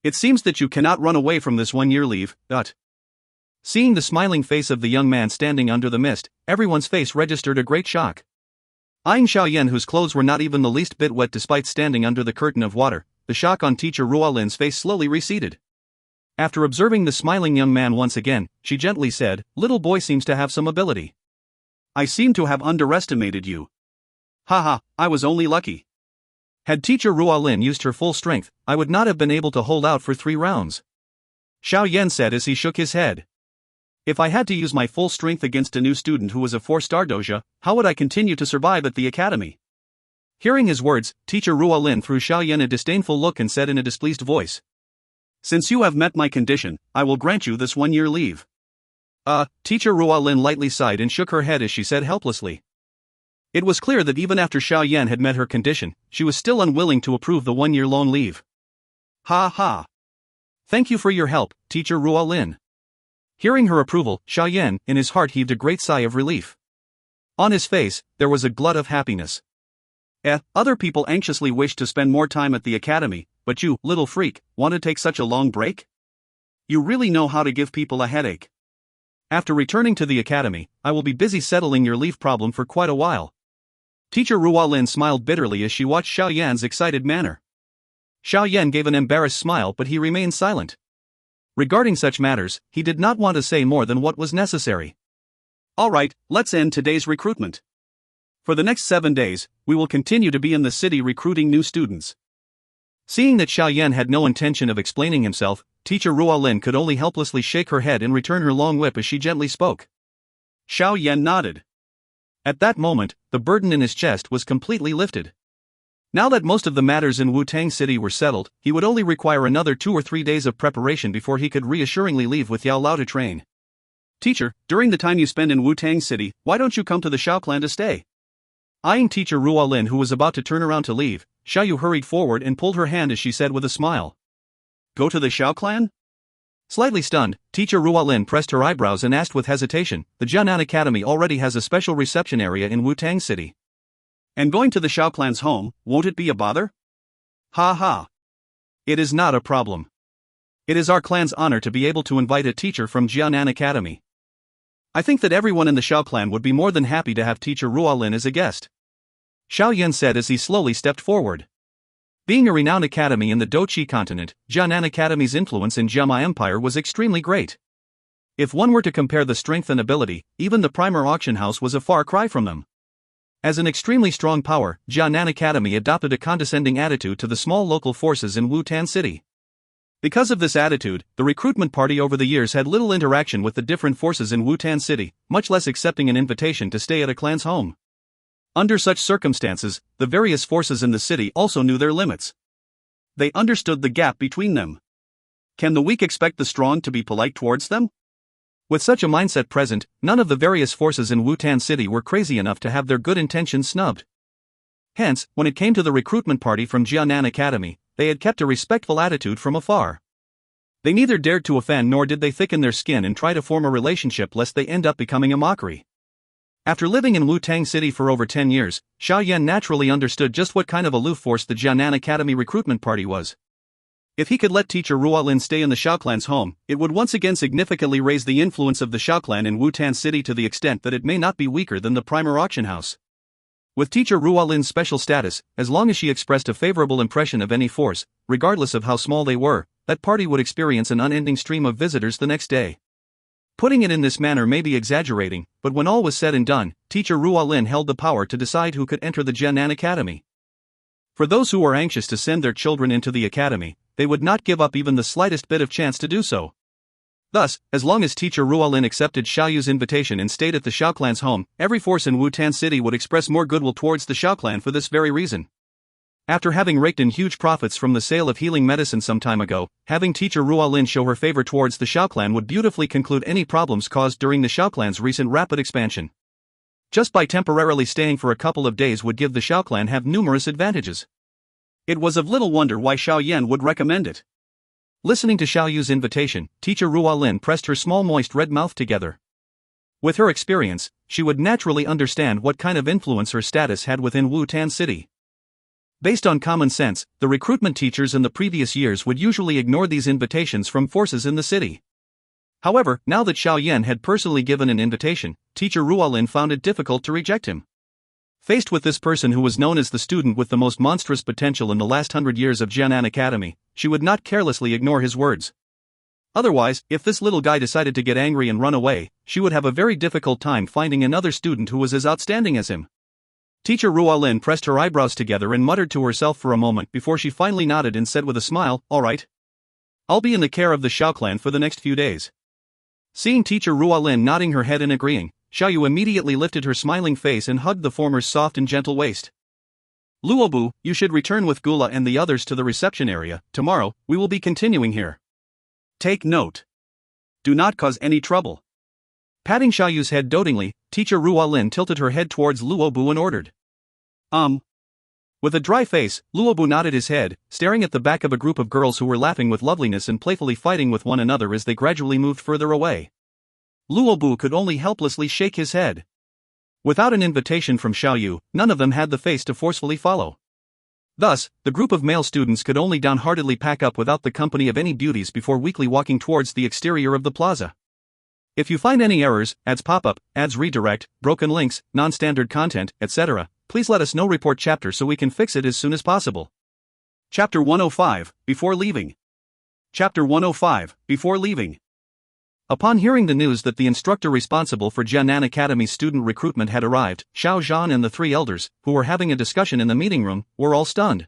Speaker 1: It seems that you cannot run away from this one-year leave, Seeing the smiling face of the young man standing under the mist, everyone's face registered a great shock. Eyeing Xiao Yan, whose clothes were not even the least bit wet despite standing under the curtain of water, the shock on teacher Ruolin's face slowly receded. After observing the smiling young man once again, she gently said, little boy seems to have some ability. I seem to have underestimated you. Haha, I was only lucky. Had teacher Ruolin used her full strength, I would not have been able to hold out for 3 rounds. Xiao Yan said as he shook his head. If I had to use my full strength against a new student who was a 4-star doja, how would I continue to survive at the academy? Hearing his words, teacher Ruolin threw Xiao Yan a disdainful look and said in a displeased voice. Since you have met my condition, I will grant you this 1-year leave. Teacher Ruolin lightly sighed and shook her head as she said helplessly. It was clear that even after Xiao Yan had met her condition, she was still unwilling to approve the 1-year loan leave. Ha ha. Thank you for your help, teacher Ruolin. Hearing her approval, Xiao Yan, in his heart, heaved a great sigh of relief. On his face, there was a glut of happiness. Other people anxiously wished to spend more time at the academy, but you, little freak, want to take such a long break? You really know how to give people a headache. After returning to the academy, I will be busy settling your leave problem for quite a while. Teacher Ruolin smiled bitterly as she watched Xiao Yan's excited manner. Xiao Yan gave an embarrassed smile, but he remained silent. Regarding such matters, he did not want to say more than what was necessary. Alright, let's end today's recruitment. For the next 7 days, we will continue to be in the city recruiting new students. Seeing that Xiao Yan had no intention of explaining himself, teacher Ruolin could only helplessly shake her head and return her long whip as she gently spoke. Xiao Yan nodded. At that moment, the burden in his chest was completely lifted. Now that most of the matters in Wu-Tang City were settled, he would only require another 2 or 3 days of preparation before he could reassuringly leave with Yao Lao to train. Teacher, during the time you spend in Wu-Tang City, why don't you come to the Xiao clan to stay? Eyeing teacher Ruolin, who was about to turn around to leave, Xiao Yu hurried forward and pulled her hand as she said with a smile. Go to the Xiao clan? Slightly stunned, teacher Ruolin pressed her eyebrows and asked with hesitation, the Jianan Academy already has a special reception area in Wu-Tang City. And going to the Xiao clan's home, won't it be a bother? Ha ha. It is not a problem. It is our clan's honor to be able to invite a teacher from Jianan Academy. I think that everyone in the Xiao clan would be more than happy to have teacher Ruolin as a guest. Xiao Yan said as he slowly stepped forward. Being a renowned academy in the Dou Qi continent, Jianan Academy's influence in Jiama Empire was extremely great. If one were to compare the strength and ability, even the Primer Auction House was a far cry from them. As an extremely strong power, Jianan Academy adopted a condescending attitude to the small local forces in Wu-Tang City. Because of this attitude, the recruitment party over the years had little interaction with the different forces in Wu-Tang City, much less accepting an invitation to stay at a clan's home. Under such circumstances, the various forces in the city also knew their limits. They understood the gap between them. Can the weak expect the strong to be polite towards them? With such a mindset present, none of the various forces in Wu-Tang City were crazy enough to have their good intentions snubbed. Hence, when it came to the recruitment party from Jianan Academy, they had kept a respectful attitude from afar. They neither dared to offend nor did they thicken their skin and try to form a relationship lest they end up becoming a mockery. After living in Wu-Tang City for over 10 years, Xiao Yan naturally understood just what kind of aloof force the Jianan Academy recruitment party was. If he could let teacher Ruolin stay in the Xiao clan's home, it would once again significantly raise the influence of the Xiao clan in Wu-Tang City to the extent that it may not be weaker than the primer auction house. With teacher Ruolin's special status, as long as she expressed a favorable impression of any force, regardless of how small they were, that party would experience an unending stream of visitors the next day. Putting it in this manner may be exaggerating, but when all was said and done, teacher Ruolin held the power to decide who could enter the Jianan Academy. For those who were anxious to send their children into the academy, they would not give up even the slightest bit of chance to do so. Thus, as long as teacher Ruolin accepted Xiao Yu's invitation and stayed at the Xiao clan's home, every force in Wu-Tang City would express more goodwill towards the Xiao clan for this very reason. After having raked in huge profits from the sale of healing medicine some time ago, having teacher Ruolin show her favor towards the Xiao clan would beautifully conclude any problems caused during the Xiao clan's recent rapid expansion. Just by temporarily staying for a couple of days would give the Xiao clan have numerous advantages. It was of little wonder why Xiao Yan would recommend it. Listening to Xiao Yu's invitation, teacher Ruolin pressed her small moist red mouth together. With her experience, she would naturally understand what kind of influence her status had within Wu-Tang City. Based on common sense, the recruitment teachers in the previous years would usually ignore these invitations from forces in the city. However, now that Xiao Yan had personally given an invitation, teacher Ruolin found it difficult to reject him. Faced with this person who was known as the student with the most monstrous potential in the last 100 years of Jianan Academy, she would not carelessly ignore his words. Otherwise, if this little guy decided to get angry and run away, she would have a very difficult time finding another student who was as outstanding as him. Teacher Ruolin pressed her eyebrows together and muttered to herself for a moment before she finally nodded and said with a smile, "All right. I'll be in the care of the Xiao clan for the next few days." Seeing teacher Ruolin nodding her head and agreeing, Xiao Yu immediately lifted her smiling face and hugged the former's soft and gentle waist. "Luobu, you should return with Gula and the others to the reception area. Tomorrow, we will be continuing here. Take note. Do not cause any trouble." Patting Xiao Yu's head dotingly, teacher Ruolin tilted her head towards Luobu and ordered. With a dry face, Luobu nodded his head, staring at the back of a group of girls who were laughing with loveliness and playfully fighting with one another as they gradually moved further away. Luobu could only helplessly shake his head. Without an invitation from Xiao Yu, none of them had the face to forcefully follow. Thus, the group of male students could only downheartedly pack up without the company of any beauties before weakly walking towards the exterior of the plaza. If you find any errors, ads pop up, ads redirect, broken links, non-standard content, etc., please let us know. Report chapter so we can fix it as soon as possible. Chapter 105, Before Leaving. Chapter 105, Before Leaving. Upon hearing the news that the instructor responsible for Jianan Academy's student recruitment had arrived, Xiao Zhan and the three elders, who were having a discussion in the meeting room, were all stunned.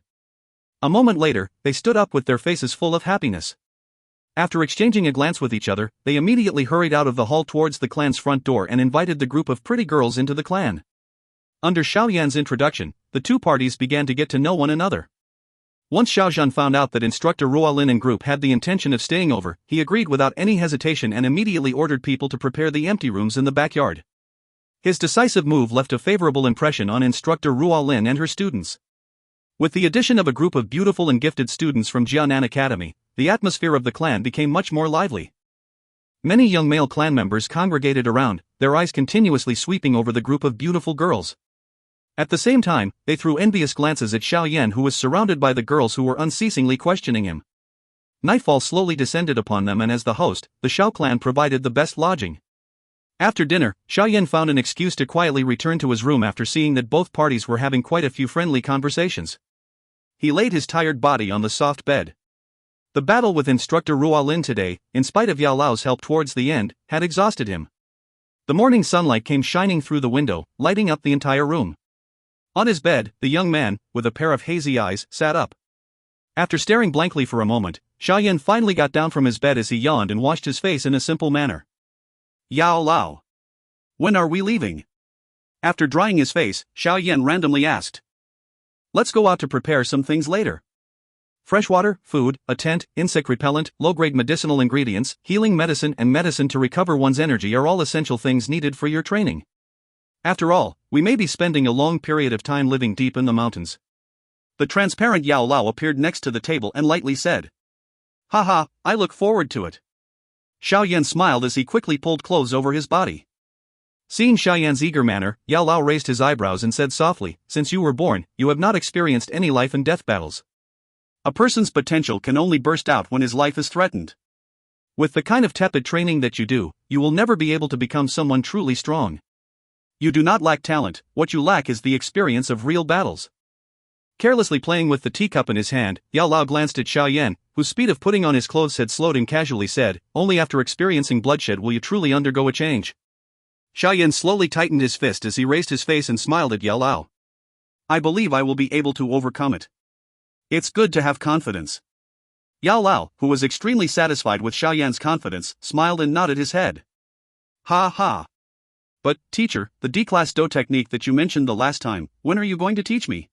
Speaker 1: A moment later, they stood up with their faces full of happiness. After exchanging a glance with each other, they immediately hurried out of the hall towards the clan's front door and invited the group of pretty girls into the clan. Under Xiao Yan's introduction, the two parties began to get to know one another. Once Xiao Zhan found out that instructor Ruolin and group had the intention of staying over, he agreed without any hesitation and immediately ordered people to prepare the empty rooms in the backyard. His decisive move left a favorable impression on instructor Ruolin and her students. With the addition of a group of beautiful and gifted students from Jianan Academy, the atmosphere of the clan became much more lively. Many young male clan members congregated around, their eyes continuously sweeping over the group of beautiful girls. At the same time, they threw envious glances at Xiao Yan, who was surrounded by the girls who were unceasingly questioning him. Nightfall slowly descended upon them, and as the host, the Xiao clan provided the best lodging. After dinner, Xiao Yan found an excuse to quietly return to his room after seeing that both parties were having quite a few friendly conversations. He laid his tired body on the soft bed. The battle with instructor Ruolin today, in spite of Yao Lao's help towards the end, had exhausted him. The morning sunlight came shining through the window, lighting up the entire room. On his bed, the young man, with a pair of hazy eyes, sat up. After staring blankly for a moment, Xiao Yan finally got down from his bed as he yawned and washed his face in a simple manner. "Yao Lao. When are we leaving?" After drying his face, Xiao Yan randomly asked. "Let's go out to prepare some things later. Freshwater, food, a tent, insect repellent, low-grade medicinal ingredients, healing medicine and medicine to recover one's energy are all essential things needed for your training. After all, we may be spending a long period of time living deep in the mountains." The transparent Yao Lao appeared next to the table and lightly said, "Haha, I look forward to it." Xiao Yan smiled as he quickly pulled clothes over his body. Seeing Xiao Yan's eager manner, Yao Lao raised his eyebrows and said softly, "Since you were born, you have not experienced any life and death battles. A person's potential can only burst out when his life is threatened. With the kind of tepid training that you do, you will never be able to become someone truly strong. You do not lack talent, what you lack is the experience of real battles." Carelessly playing with the teacup in his hand, Yao Lao glanced at Xiao Yan, whose speed of putting on his clothes had slowed, and casually said, "Only after experiencing bloodshed will you truly undergo a change." Xiao Yan slowly tightened his fist as he raised his face and smiled at Yao Lao. "I believe I will be able to overcome it. It's good to have confidence." Yao Lao, who was extremely satisfied with Xiao Yan's confidence, smiled and nodded his head. "Ha ha. But, teacher, the D-class Dou technique that you mentioned the last time, when are you going to teach me?"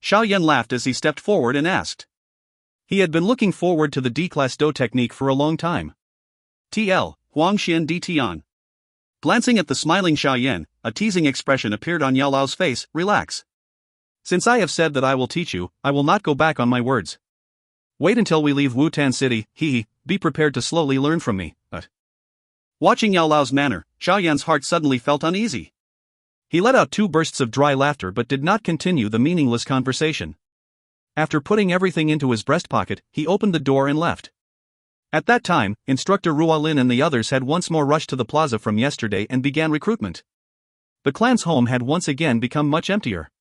Speaker 1: Xiao Yan laughed as he stepped forward and asked. He had been looking forward to the D-class Dou technique for a long time. TL, Huangxian Di Tian. Glancing at the smiling Xiao Yan, a teasing expression appeared on Yao Lao's face. "Relax. Since I have said that I will teach you, I will not go back on my words. Wait until we leave Wutan City, be prepared to slowly learn from me." Watching Yao Lao's manner, Xiao Yan's heart suddenly felt uneasy. He let out 2 bursts of dry laughter but did not continue the meaningless conversation. After putting everything into his breast pocket, he opened the door and left. At that time, Instructor Rualin and the others had once more rushed to the plaza from yesterday and began recruitment. The clan's home had once again become much emptier.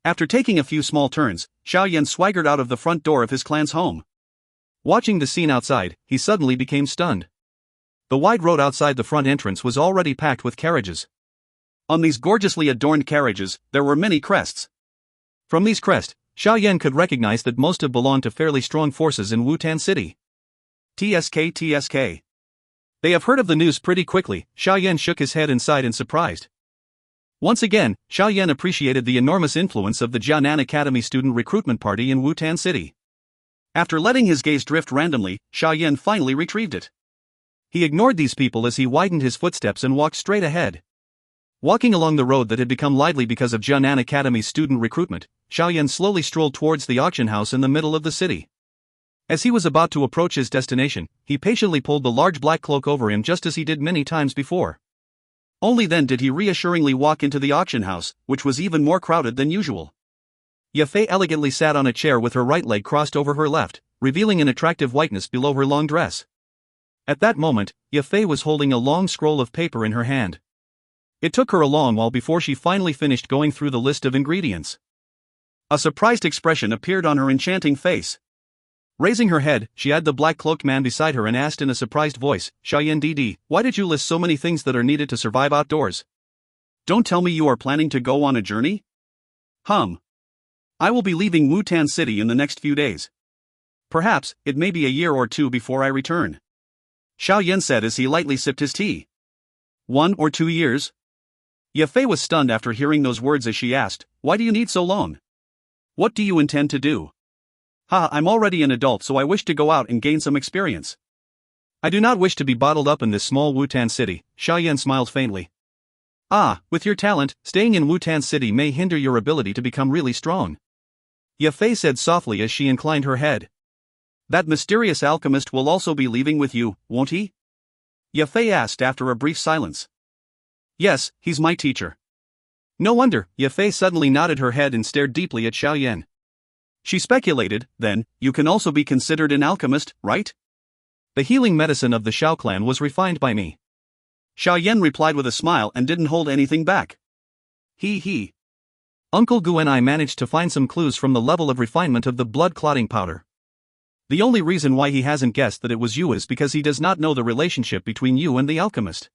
Speaker 1: After taking a few small turns, Xiao Yan swaggered out of the front door of his clan's home. Watching the scene outside, he suddenly became stunned. The wide road outside the front entrance was already packed with carriages. On these gorgeously adorned carriages, there were many crests. From these crests, Xiao Yan could recognize that most of belonged to fairly strong forces in Wutan City. TSK. They have heard of the news pretty quickly. Xiao Yan shook his head and sighed in surprise. Once again, Xiao Yan appreciated the enormous influence of the Jianan Academy student recruitment party in Wutan City. After letting his gaze drift randomly, Xiao Yan finally retrieved it. He ignored these people as he widened his footsteps and walked straight ahead. Walking along the road that had become lively because of Jianan Academy's student recruitment, Xiao Yan slowly strolled towards the auction house in the middle of the city. As he was about to approach his destination, he patiently pulled the large black cloak over him just as he did many times before. Only then did he reassuringly walk into the auction house, which was even more crowded than usual. Yafei elegantly sat on a chair with her right leg crossed over her left, revealing an attractive whiteness below her long dress. At that moment, Yafei was holding a long scroll of paper in her hand. It took her a long while before she finally finished going through the list of ingredients. A surprised expression appeared on her enchanting face. Raising her head, she had the black-cloaked man beside her and asked in a surprised voice, "Xiao Yan Didi, why did you list so many things that are needed to survive outdoors? Don't tell me you are planning to go on a journey?" I will be leaving Wutan City in the next few days. Perhaps, it may be a year or 2 before I return," Xiao Yan said as he lightly sipped his tea. 1 or 2 years? Yafei was stunned after hearing those words as she asked, "Why do you need so long? What do you intend to do?" I'm already an adult, so I wish to go out and gain some experience. I do not wish to be bottled up in this small Wutan City, Xiao Yan smiled faintly. With your talent, staying in Wutan City may hinder your ability to become really strong, Yafei said softly as she inclined her head. That mysterious alchemist will also be leaving with you, won't he? Yafei asked after a brief silence. Yes, he's my teacher. No wonder, Yafei suddenly nodded her head and stared deeply at Xiao Yan. She speculated, then, you can also be considered an alchemist, right? The healing medicine of the Xiao clan was refined by me. Xiao Yan replied with a smile and didn't hold anything back. He. Uncle Gu and I managed to find some clues from the level of refinement of the blood-clotting powder. The only reason why he hasn't guessed that it was you is because he does not know the relationship between you and the alchemist.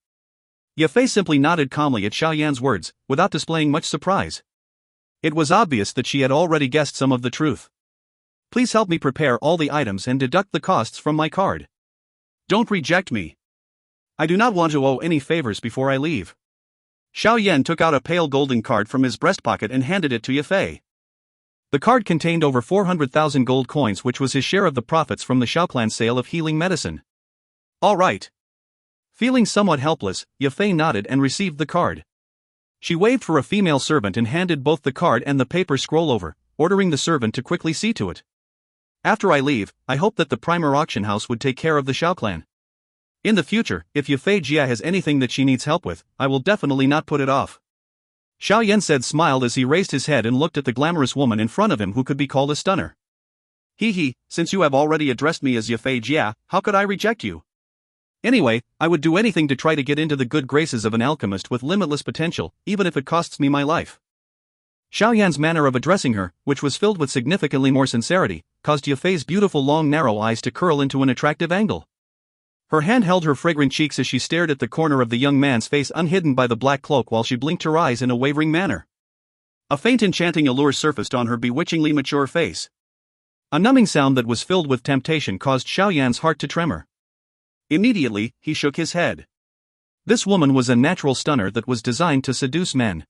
Speaker 1: Yafei simply nodded calmly at Xiao Yan's words, without displaying much surprise. It was obvious that she had already guessed some of the truth. Please help me prepare all the items and deduct the costs from my card. Don't reject me. I do not want to owe any favors before I leave. Xiao Yan took out a pale golden card from his breast pocket and handed it to Yafei. The card contained over 400,000 gold coins, which was his share of the profits from the Xiao clan's sale of healing medicine. All right. Feeling somewhat helpless, Yafei nodded and received the card. She waved for a female servant and handed both the card and the paper scroll over, ordering the servant to quickly see to it. After I leave, I hope that the Primer auction house would take care of the Xiao clan. In the future, if Yafei Jia has anything that she needs help with, I will definitely not put it off. Xiao Yan said, smiled as he raised his head and looked at the glamorous woman in front of him who could be called a stunner. He, since you have already addressed me as Yafei Jia, how could I reject you? Anyway, I would do anything to try to get into the good graces of an alchemist with limitless potential, even if it costs me my life. Xiao Yan's manner of addressing her, which was filled with significantly more sincerity, caused Yafei's beautiful long narrow eyes to curl into an attractive angle. Her hand held her fragrant cheeks as she stared at the corner of the young man's face unhidden by the black cloak while she blinked her eyes in a wavering manner. A faint enchanting allure surfaced on her bewitchingly mature face. A numbing sound that was filled with temptation caused Xiao Yan's heart to tremor. Immediately, he shook his head. This woman was a natural stunner that was designed to seduce men.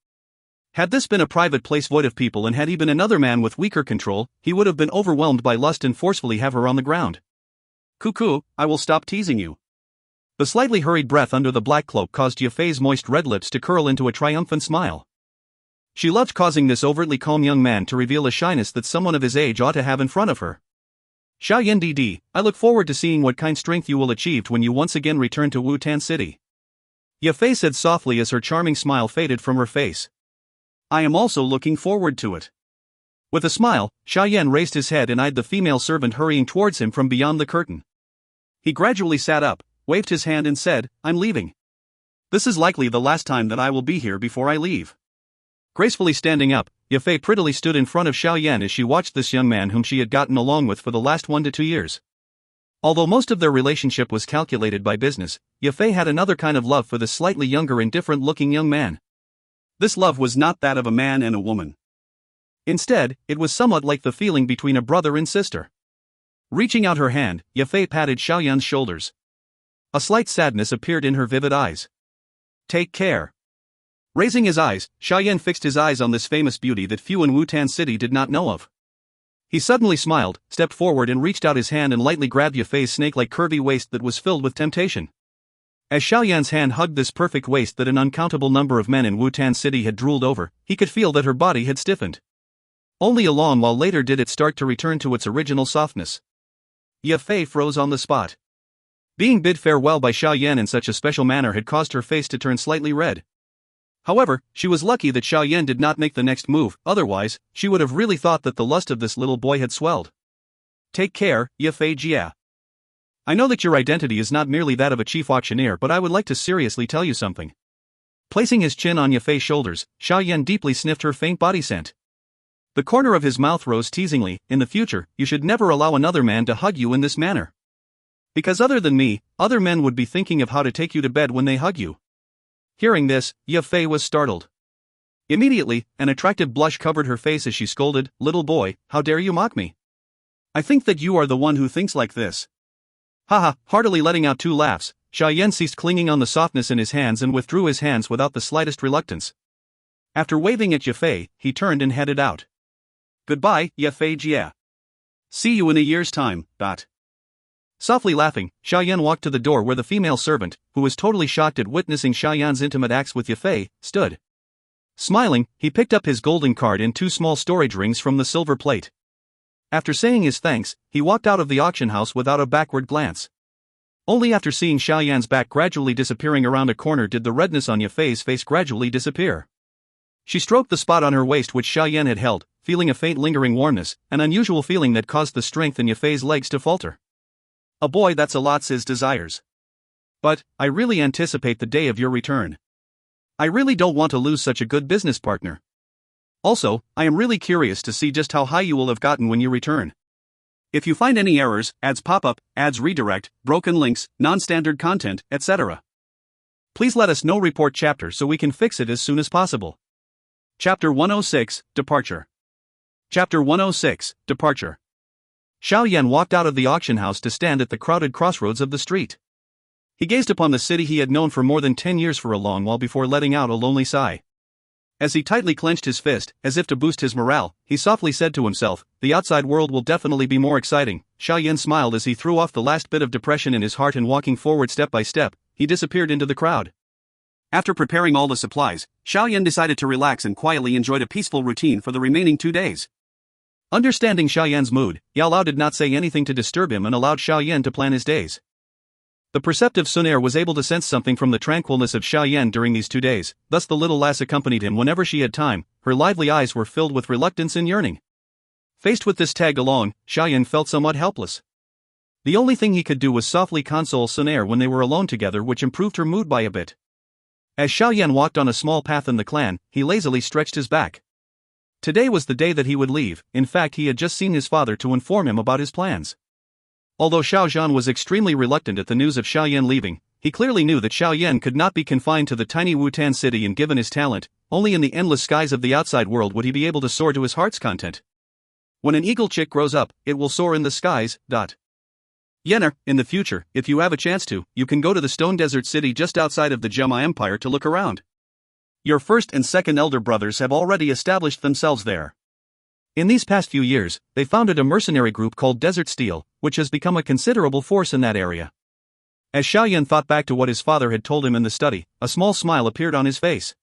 Speaker 1: Had this been a private place void of people and had he been another man with weaker control, he would have been overwhelmed by lust and forcefully have her on the ground. Cuckoo, I will stop teasing you. The slightly hurried breath under the black cloak caused Yafei's moist red lips to curl into a triumphant smile. She loved causing this overtly calm young man to reveal a shyness that someone of his age ought to have in front of her. Xiao Yan DD, I look forward to seeing what kind of strength you will achieve when you once again return to Wutan City. Yafei said softly as her charming smile faded from her face. I am also looking forward to it. With a smile, Xiao Yan raised his head and eyed the female servant hurrying towards him from beyond the curtain. He gradually sat up, waved his hand and said, I'm leaving. This is likely the last time that I will be here before I leave. Gracefully standing up, Yafei prettily stood in front of Xiao Yan as she watched this young man whom she had gotten along with for the last 1 to 2 years. Although most of their relationship was calculated by business, Yafei had another kind of love for this slightly younger and different-looking young man. This love was not that of a man and a woman. Instead, it was somewhat like the feeling between a brother and sister. Reaching out her hand, Yafei patted Xiao Yan's shoulders. A slight sadness appeared in her vivid eyes. Take care. Raising his eyes, Xiao Yan fixed his eyes on this famous beauty that few in Wutan City did not know of. He suddenly smiled, stepped forward and reached out his hand and lightly grabbed Yafei's snake-like curvy waist that was filled with temptation. As Xiao Yan's hand hugged this perfect waist that an uncountable number of men in Wutan City had drooled over, he could feel that her body had stiffened. Only a long while later did it start to return to its original softness. Yafei froze on the spot. Being bid farewell by Xiao Yan in such a special manner had caused her face to turn slightly red. However, she was lucky that Xiao Yan did not make the next move, otherwise, she would have really thought that the lust of this little boy had swelled. Take care, Yafei Jia. I know that your identity is not merely that of a chief auctioneer, but I would like to seriously tell you something. Placing his chin on Yafei's shoulders, Xiao Yan deeply sniffed her faint body scent. The corner of his mouth rose teasingly. In the future, you should never allow another man to hug you in this manner. Because other than me, other men would be thinking of how to take you to bed when they hug you. Hearing this, Yafei was startled. Immediately, an attractive blush covered her face as she scolded, Little boy, how dare you mock me? I think that you are the one who thinks like this. Haha, heartily letting out 2 laughs, Xiao Yan ceased clinging on the softness in his hands and withdrew his hands without the slightest reluctance. After waving at Yafei, he turned and headed out. Goodbye, Yafei Jia. See you in a year's time. Softly laughing, Xiao Yan walked to the door where the female servant, who was totally shocked at witnessing Xiao Yan's intimate acts with Yafei, stood. Smiling, he picked up his golden card and 2 small storage rings from the silver plate. After saying his thanks, he walked out of the auction house without a backward glance. Only after seeing Xiao Yan's back gradually disappearing around a corner did the redness on Yafei's face gradually disappear. She stroked the spot on her waist which Xiao Yan had held, feeling a faint lingering warmness, an unusual feeling that caused the strength in Yafei's legs to falter. A boy that's a lot's his desires. But, I really anticipate the day of your return. I really don't want to lose such a good business partner. Also, I am really curious to see just how high you will have gotten when you return. If you find any errors, ads pop up, ads redirect, broken links, non-standard content, etc. Please let us know. Report chapter so we can fix it as soon as possible. Chapter 106, Departure. Chapter 106, Departure. Xiao Yan walked out of the auction house to stand at the crowded crossroads of the street. He gazed upon the city he had known for more than 10 years for a long while before letting out a lonely sigh. As he tightly clenched his fist, as if to boost his morale, he softly said to himself, the outside world will definitely be more exciting. Xiao Yan smiled as he threw off the last bit of depression in his heart and walking forward step by step, he disappeared into the crowd. After preparing all the supplies, Xiao Yan decided to relax and quietly enjoyed a peaceful routine for the remaining 2 days. Understanding Xiao Yan's mood, Yao Lao did not say anything to disturb him and allowed Xiao Yan to plan his days. The perceptive Xun Er was able to sense something from the tranquilness of Xiao Yan during these 2 days, thus the little lass accompanied him whenever she had time. Her lively eyes were filled with reluctance and yearning. Faced with this tag along, Xiao Yan felt somewhat helpless. The only thing he could do was softly console Xun Er when they were alone together, which improved her mood by a bit. As Xiao Yan walked on a small path in the clan, he lazily stretched his back. Today was the day that he would leave. In fact, he had just seen his father to inform him about his plans. Although Xiao Zhan was extremely reluctant at the news of Xiao Yan leaving, he clearly knew that Xiao Yan could not be confined to the tiny Wutan city, and given his talent, only in the endless skies of the outside world would he be able to soar to his heart's content. When an eagle chick grows up, it will soar in the skies. Yener, in the future, if you have a chance to, you can go to the Stone Desert City just outside of the Gemma Empire to look around. Your first and second elder brothers have already established themselves there. In these past few years, they founded a mercenary group called Desert Steel, which has become a considerable force in that area. As Xiao Yan thought back to what his father had told him in the study, a small smile appeared on his face.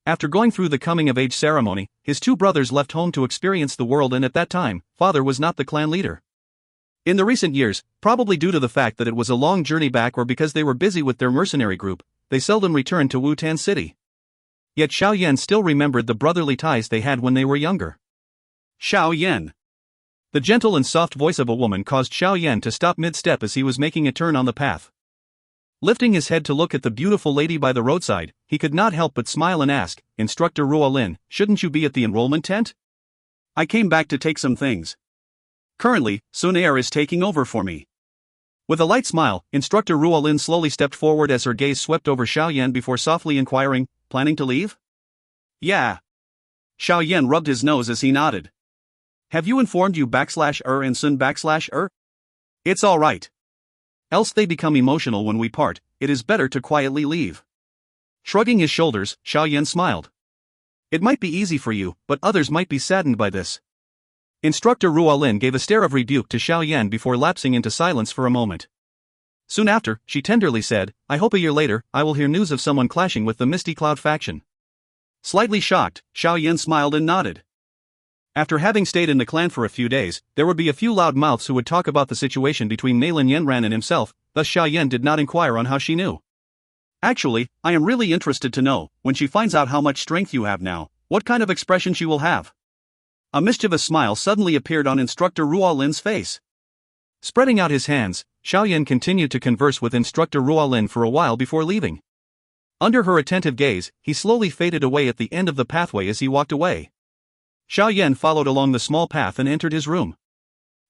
Speaker 1: After going through the coming-of-age ceremony, his 2 brothers left home to experience the world, and at that time, father was not the clan leader. In the recent years, probably due to the fact that it was a long journey back or because they were busy with their mercenary group, they seldom returned to Wutan City. Yet Xiao Yan still remembered the brotherly ties they had when they were younger. Xiao Yan. The gentle and soft voice of a woman caused Xiao Yan to stop mid-step as he was making a turn on the path. Lifting his head to look at the beautiful lady by the roadside, he could not help but smile and ask, "Instructor Ruolin, shouldn't you be at the enrollment tent?" "I came back to take some things. Currently, Xun Er is taking over for me." With a light smile, Instructor Ruolin slowly stepped forward as her gaze swept over Xiao Yan before softly inquiring, "Planning to leave?" "Yeah." Xiao Yan rubbed his nose as he nodded. "Have you informed you /Er and Sun /Er? It's alright. Else they become emotional when we part, it is better to quietly leave." Shrugging his shoulders, Xiao Yan smiled. "It might be easy for you, but others might be saddened by this." Instructor Ruolin gave a stare of rebuke to Xiao Yan before lapsing into silence for a moment. Soon after, she tenderly said, "I hope a year later, I will hear news of someone clashing with the Misty Cloud faction." Slightly shocked, Xiao Yan smiled and nodded. After having stayed in the clan for a few days, there would be a few loud mouths who would talk about the situation between Nailin Yenran and himself, thus Xiao Yan did not inquire on how she knew. "Actually, I am really interested to know, when she finds out how much strength you have now, what kind of expression she will have." A mischievous smile suddenly appeared on Instructor Ruolin's face. Spreading out his hands, Xiao Yan continued to converse with Instructor Ruolin for a while before leaving. Under her attentive gaze, he slowly faded away at the end of the pathway as he walked away. Xiao Yan followed along the small path and entered his room.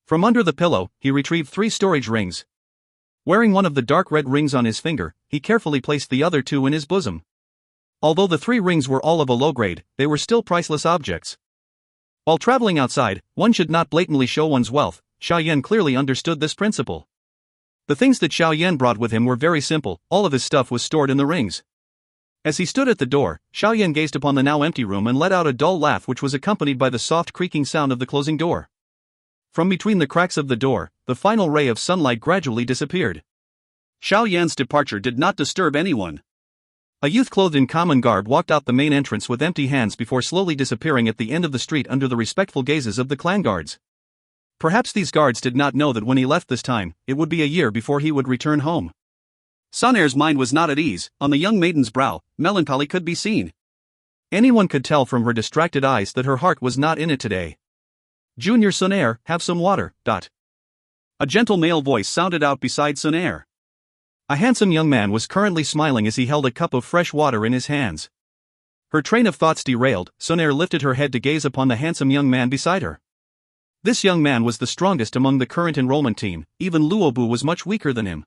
Speaker 1: From under the pillow, he retrieved 3 storage rings. Wearing one of the dark red rings on his finger, he carefully placed the other 2 in his bosom. Although the 3 rings were all of a low grade, they were still priceless objects. While traveling outside, one should not blatantly show one's wealth. Xiao Yan clearly understood this principle. The things that Xiao Yan brought with him were very simple, all of his stuff was stored in the rings. As he stood at the door, Xiao Yan gazed upon the now empty room and let out a dull laugh which was accompanied by the soft creaking sound of the closing door. From between the cracks of the door, the final ray of sunlight gradually disappeared. Xiao Yan's departure did not disturb anyone. A youth clothed in common garb walked out the main entrance with empty hands before slowly disappearing at the end of the street under the respectful gazes of the clan guards. Perhaps these guards did not know that when he left this time, it would be a year before he would return home. Xun Er's mind was not at ease. On the young maiden's brow, melancholy could be seen. Anyone could tell from her distracted eyes that her heart was not in it today. "Junior Xun Er, have some water." A gentle male voice sounded out beside Xun Er. A handsome young man was currently smiling as he held a cup of fresh water in his hands. Her train of thoughts derailed, Xun Er lifted her head to gaze upon the handsome young man beside her. This young man was the strongest among the current enrollment team, even Luobu was much weaker than him.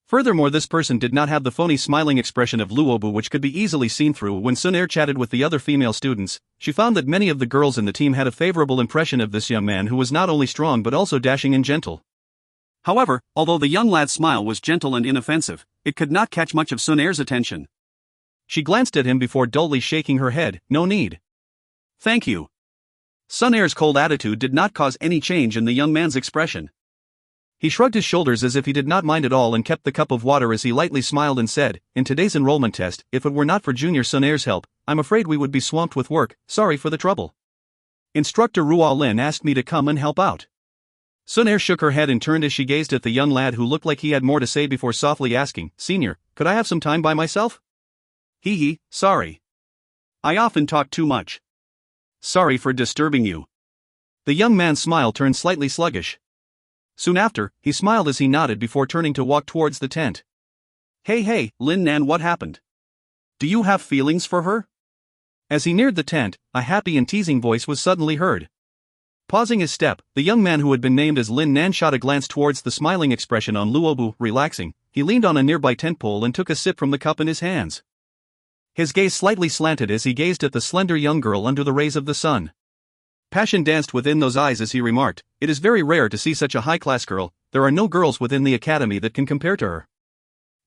Speaker 1: Furthermore, this person did not have the phony smiling expression of Luobu which could be easily seen through. When Xun Er chatted with the other female students, she found that many of the girls in the team had a favorable impression of this young man who was not only strong but also dashing and gentle. However, although the young lad's smile was gentle and inoffensive, it could not catch much of Xun Er's attention. She glanced at him before dully shaking her head. "No need." "Thank you." Xun Er's cold attitude did not cause any change in the young man's expression. He shrugged his shoulders as if he did not mind at all and kept the cup of water as he lightly smiled and said, "In today's enrollment test, if it were not for Junior Xun Er's help, I'm afraid we would be swamped with work. Sorry for the trouble. Instructor Ruolin asked me to come and help out." Xun Er shook her head and turned as she gazed at the young lad who looked like he had more to say before softly asking, "Senior, could I have some time by myself?" "Hee, sorry. I often talk too much. Sorry for disturbing you." The young man's smile turned slightly sluggish. Soon after, he smiled as he nodded before turning to walk towards the tent. Hey, Lin Nan, what happened? Do you have feelings for her?" As he neared the tent, a happy and teasing voice was suddenly heard. Pausing his step, the young man who had been named as Lin Nan shot a glance towards the smiling expression on Luobu. Relaxing, he leaned on a nearby tent pole and took a sip from the cup in his hands. His gaze slightly slanted as he gazed at the slender young girl under the rays of the sun. Passion danced within those eyes as he remarked, "It is very rare to see such a high-class girl. There are no girls within the academy that can compare to her.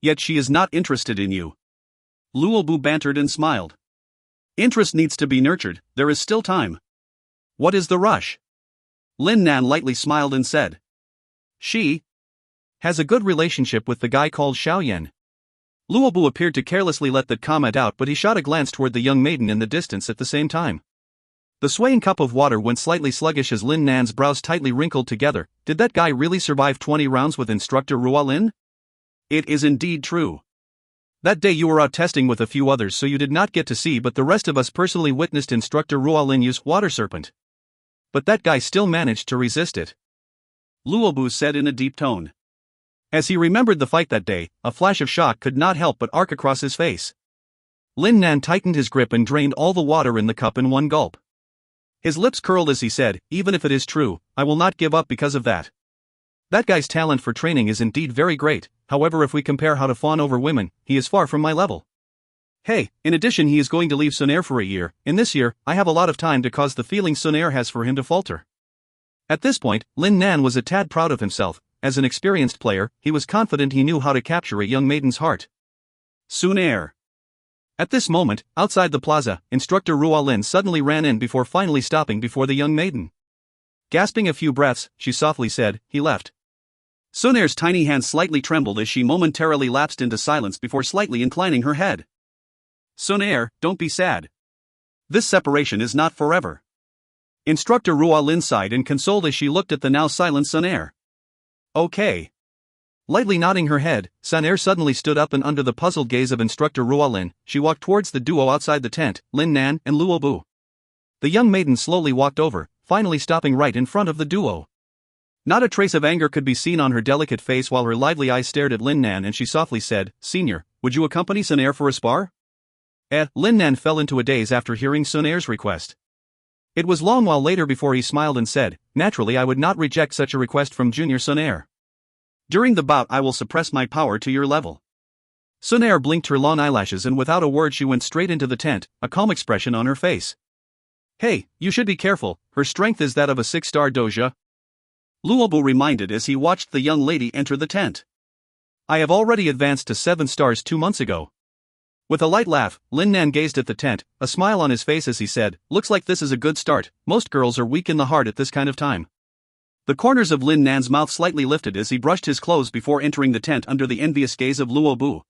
Speaker 1: Yet she is not interested in you." Luobu bantered and smiled. "Interest needs to be nurtured, there is still time. What is the rush?" Lin Nan lightly smiled and said, "She has a good relationship with the guy called Xiao Yan." Luobu appeared to carelessly let that comment out, but he shot a glance toward the young maiden in the distance at the same time. The swaying cup of water went slightly sluggish as Lin Nan's brows tightly wrinkled together. Did that guy really survive 20 rounds with Instructor Ruolin? It is indeed true. That day you were out testing with a few others, so you did not get to see, but the rest of us personally witnessed Instructor Ruolin use Water Serpent. But that guy still managed to resist it," Luobu said in a deep tone. As he remembered the fight that day, a flash of shock could not help but arc across his face. Lin Nan tightened his grip and drained all the water in the cup in one gulp. His lips curled as he said, "Even if it is true, I will not give up because of that. That guy's talent for training is indeed very great, however if we compare how to fawn over women, he is far from my level. Hey, in addition he is going to leave Xun Er for a year. In this year, I have a lot of time to cause the feelings Xun Er has for him to falter." At this point, Lin Nan was a tad proud of himself. As an experienced player, he was confident he knew how to capture a young maiden's heart. Xun Er. At this moment, outside the plaza, Instructor Ruolin suddenly ran in before finally stopping before the young maiden. Gasping a few breaths, she softly said, "He left." Xun Er's tiny hand slightly trembled as she momentarily lapsed into silence before slightly inclining her head. "Xun Er, don't be sad. This separation is not forever." Instructor Ruolin sighed and consoled as she looked at the now silent Xun Er. "Okay." Lightly nodding her head, Xun Er suddenly stood up and under the puzzled gaze of Instructor Ruolin, she walked towards the duo outside the tent, Lin Nan and Luobu. The young maiden slowly walked over, finally stopping right in front of the duo. Not a trace of anger could be seen on her delicate face while her lively eyes stared at Lin Nan, and she softly said, "Senior, would you accompany Xun Er for a spar?" Lin Nan fell into a daze after hearing Xun Er's request. It was long while later before he smiled and said, "Naturally I would not reject such a request from Junior Xun Er. During the bout I will suppress my power to your level." Xun Er blinked her long eyelashes and without a word she went straight into the tent, a calm expression on her face. "Hey, you should be careful, her strength is that of a 6-star doja," Luobu reminded as he watched the young lady enter the tent. "I have already advanced to 7 stars 2 months ago." With a light laugh, Lin Nan gazed at the tent, a smile on his face as he said, "Looks like this is a good start. Most girls are weak in the heart at this kind of time." The corners of Lin Nan's mouth slightly lifted as he brushed his clothes before entering the tent under the envious gaze of Luobu.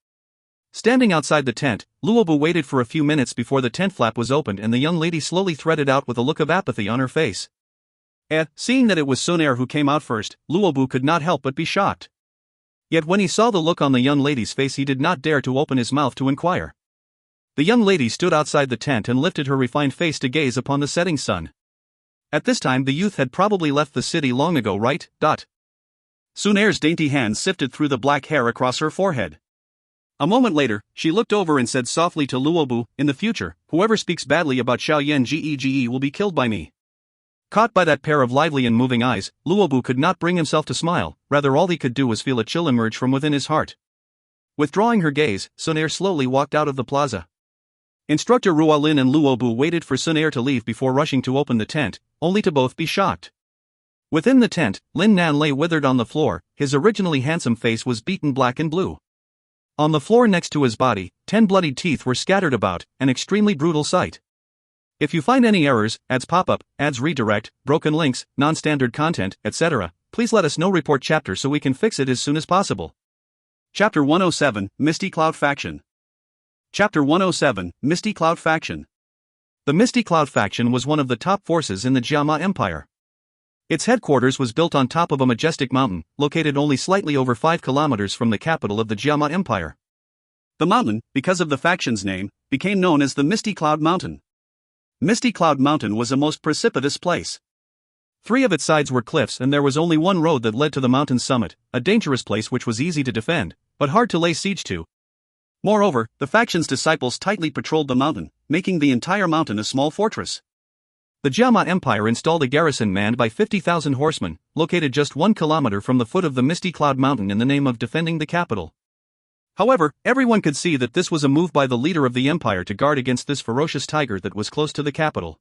Speaker 1: Standing outside the tent, Luobu waited for a few minutes before the tent flap was opened and the young lady slowly threaded out with a look of apathy on her face. Seeing that it was Xun Er who came out first, Luobu could not help but be shocked. Yet when he saw the look on the young lady's face he did not dare to open his mouth to inquire. The young lady stood outside the tent and lifted her refined face to gaze upon the setting sun. At this time the youth had probably left the city long ago, right? Xun Er's dainty hand sifted through the black hair across her forehead. A moment later, she looked over and said softly to Luobu, "In the future, whoever speaks badly about Xiao Yan Gege will be killed by me." Caught by that pair of lively and moving eyes, Luobu could not bring himself to smile, rather all he could do was feel a chill emerge from within his heart. Withdrawing her gaze, Xun Er slowly walked out of the plaza. Instructor Ruolin and Luobu waited for Xun Er to leave before rushing to open the tent, only to both be shocked. Within the tent, Lin Nan lay withered on the floor, his originally handsome face was beaten black and blue. On the floor next to his body, 10 bloodied teeth were scattered about, an extremely brutal sight. If you find any errors, ads pop up, ads redirect, broken links, non-standard content, etc., please let us know. Report chapter so we can fix it as soon as possible. Chapter 107, Misty Cloud Faction. Chapter 107, Misty Cloud Faction. The Misty Cloud faction was one of the top forces in the Jiama Empire. Its headquarters was built on top of a majestic mountain, located only slightly over 5 kilometers from the capital of the Jiama Empire. The mountain, because of the faction's name, became known as the Misty Cloud Mountain. Misty Cloud Mountain was a most precipitous place. 3 of its sides were cliffs and there was only one road that led to the mountain's summit, a dangerous place which was easy to defend, but hard to lay siege to. Moreover, the faction's disciples tightly patrolled the mountain, making the entire mountain a small fortress. The Jiama Empire installed a garrison manned by 50,000 horsemen, located just 1 kilometer from the foot of the Misty Cloud Mountain in the name of defending the capital. However, everyone could see that this was a move by the leader of the empire to guard against this ferocious tiger that was close to the capital.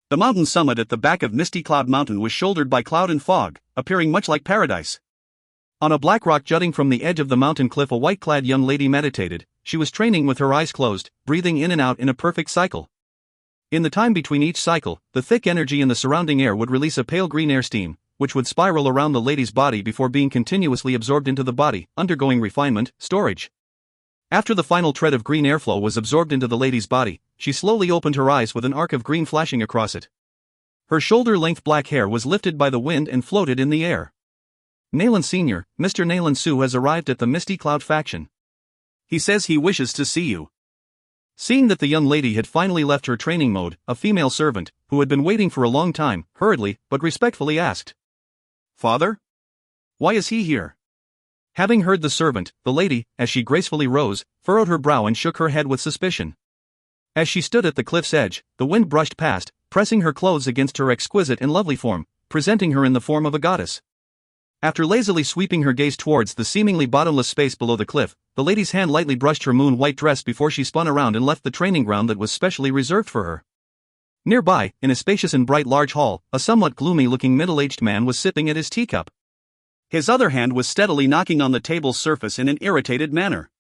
Speaker 1: The mountain summit at the back of Misty Cloud Mountain was shouldered by cloud and fog, appearing much like paradise. On a black rock jutting from the edge of the mountain cliff, a white-clad young lady meditated. She was training with her eyes closed, breathing in and out in a perfect cycle. In the time between each cycle, the thick energy in the surrounding air would release a pale green air steam, which would spiral around the lady's body before being continuously absorbed into the body, undergoing refinement, storage. After the final tread of green airflow was absorbed into the lady's body, she slowly opened her eyes with an arc of green flashing across it. Her shoulder-length black hair was lifted by the wind and floated in the air. Nalan Sr., Mr. Nalan Su has arrived at the Misty Cloud faction. He says he wishes to see you. Seeing that the young lady had finally left her training mode, a female servant, who had been waiting for a long time, hurriedly but respectfully asked, "Father? Why is he here?" Having heard the servant, the lady, as she gracefully rose, furrowed her brow and shook her head with suspicion. As she stood at the cliff's edge, the wind brushed past, pressing her clothes against her exquisite and lovely form, presenting her in the form of a goddess. After lazily sweeping her gaze towards the seemingly bottomless space below the cliff, the lady's hand lightly brushed her moon-white dress before she spun around and left the training ground that was specially reserved for her. Nearby, in a spacious and bright large hall, a somewhat gloomy-looking middle-aged man was sipping at his teacup. His other hand was steadily knocking on the table's surface in an irritated manner.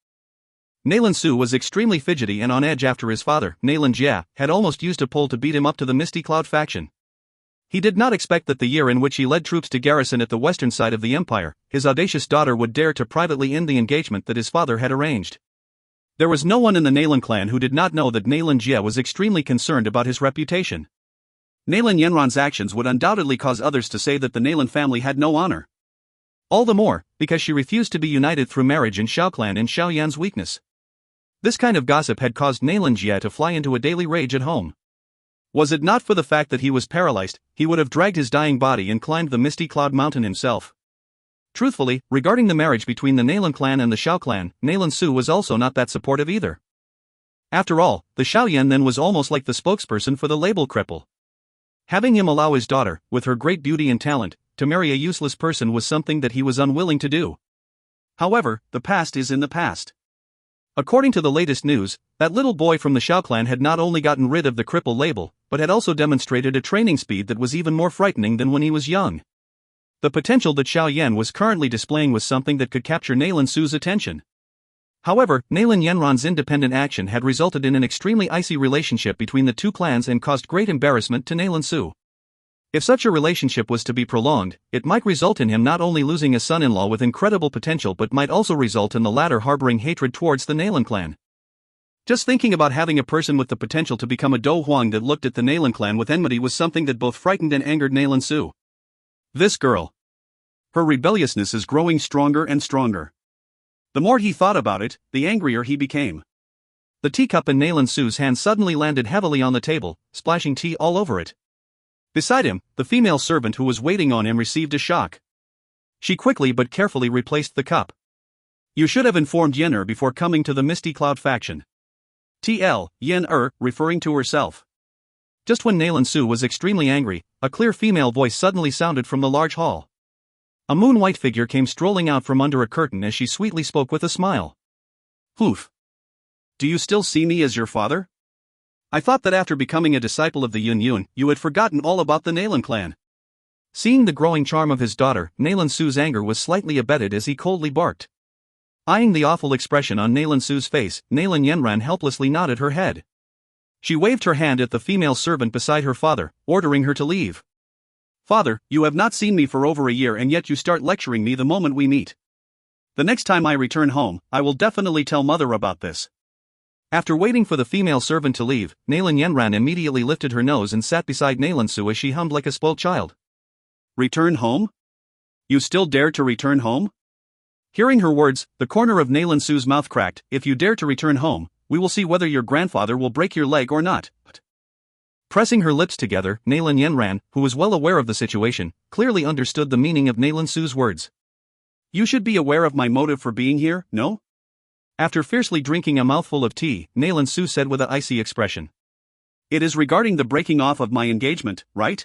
Speaker 1: Nalan Su was extremely fidgety and on edge after his father, Nalan Jia, had almost used a pole to beat him up to the Misty Cloud faction. He did not expect that the year in which he led troops to garrison at the western side of the empire, his audacious daughter would dare to privately end the engagement that his father had arranged. There was no one in the Nalan clan who did not know that Nalan Jia was extremely concerned about his reputation. Nalan Yenron's actions would undoubtedly cause others to say that the Nalan family had no honor. All the more, because she refused to be united through marriage in Xiao clan and Xiao Yan's weakness. This kind of gossip had caused Nalan Jia to fly into a daily rage at home. Was it not for the fact that he was paralyzed, he would have dragged his dying body and climbed the Misty Cloud Mountain himself. Truthfully, regarding the marriage between the Nalan clan and the Xiao clan, Nalan Su was also not that supportive either. After all, the Xiao Yan then was almost like the spokesperson for the label cripple. Having him allow his daughter, with her great beauty and talent, to marry a useless person was something that he was unwilling to do. However, the past is in the past. According to the latest news, that little boy from the Xiao clan had not only gotten rid of the cripple label, but had also demonstrated a training speed that was even more frightening than when he was young. The potential that Xiao Yan was currently displaying was something that could capture Nalan Su's attention. However, Nalan Yenron's independent action had resulted in an extremely icy relationship between the two clans and caused great embarrassment to Nalan Su. If such a relationship was to be prolonged, it might result in him not only losing a son-in-law with incredible potential but might also result in the latter harboring hatred towards the Nalan clan. Just thinking about having a person with the potential to become a Dou Huang that looked at the Nalan clan with enmity was something that both frightened and angered Nalan Su. This girl. Her rebelliousness is growing stronger and stronger. The more he thought about it, the angrier he became. The teacup in Nalan Su's hand suddenly landed heavily on the table, splashing tea all over it. Beside him, the female servant who was waiting on him received a shock. She quickly but carefully replaced the cup. "You should have informed Xun Er before coming to the Misty Cloud faction." TL, Xun Er, referring to herself. Just when Nalan Su was extremely angry, a clear female voice suddenly sounded from the large hall. A moon-white figure came strolling out from under a curtain as she sweetly spoke with a smile. "Hoof. Do you still see me as your father? I thought that after becoming a disciple of the Yun, you had forgotten all about the Nalan clan." Seeing the growing charm of his daughter, Nalan Su's anger was slightly abated as he coldly barked. Eyeing the awful expression on Nalan Su's face, Nalan Yenran helplessly nodded her head. She waved her hand at the female servant beside her father, ordering her to leave. "Father, you have not seen me for over a year and yet you start lecturing me the moment we meet. The next time I return home, I will definitely tell mother about this." After waiting for the female servant to leave, Nalan Yenran immediately lifted her nose and sat beside Nalan Su as she hummed like a spoiled child. Return home? You still dare to return home? Hearing her words, the corner of Nailan Su's mouth cracked. If you dare to return home, we will see whether your grandfather will break your leg or not. Pressing her lips together, Nailan Yanran, who was well aware of the situation, clearly understood the meaning of Nailan Su's words. You should be aware of my motive for being here, no? After fiercely drinking a mouthful of tea, Nailan Su said with an icy expression. It is regarding the breaking off of my engagement, right?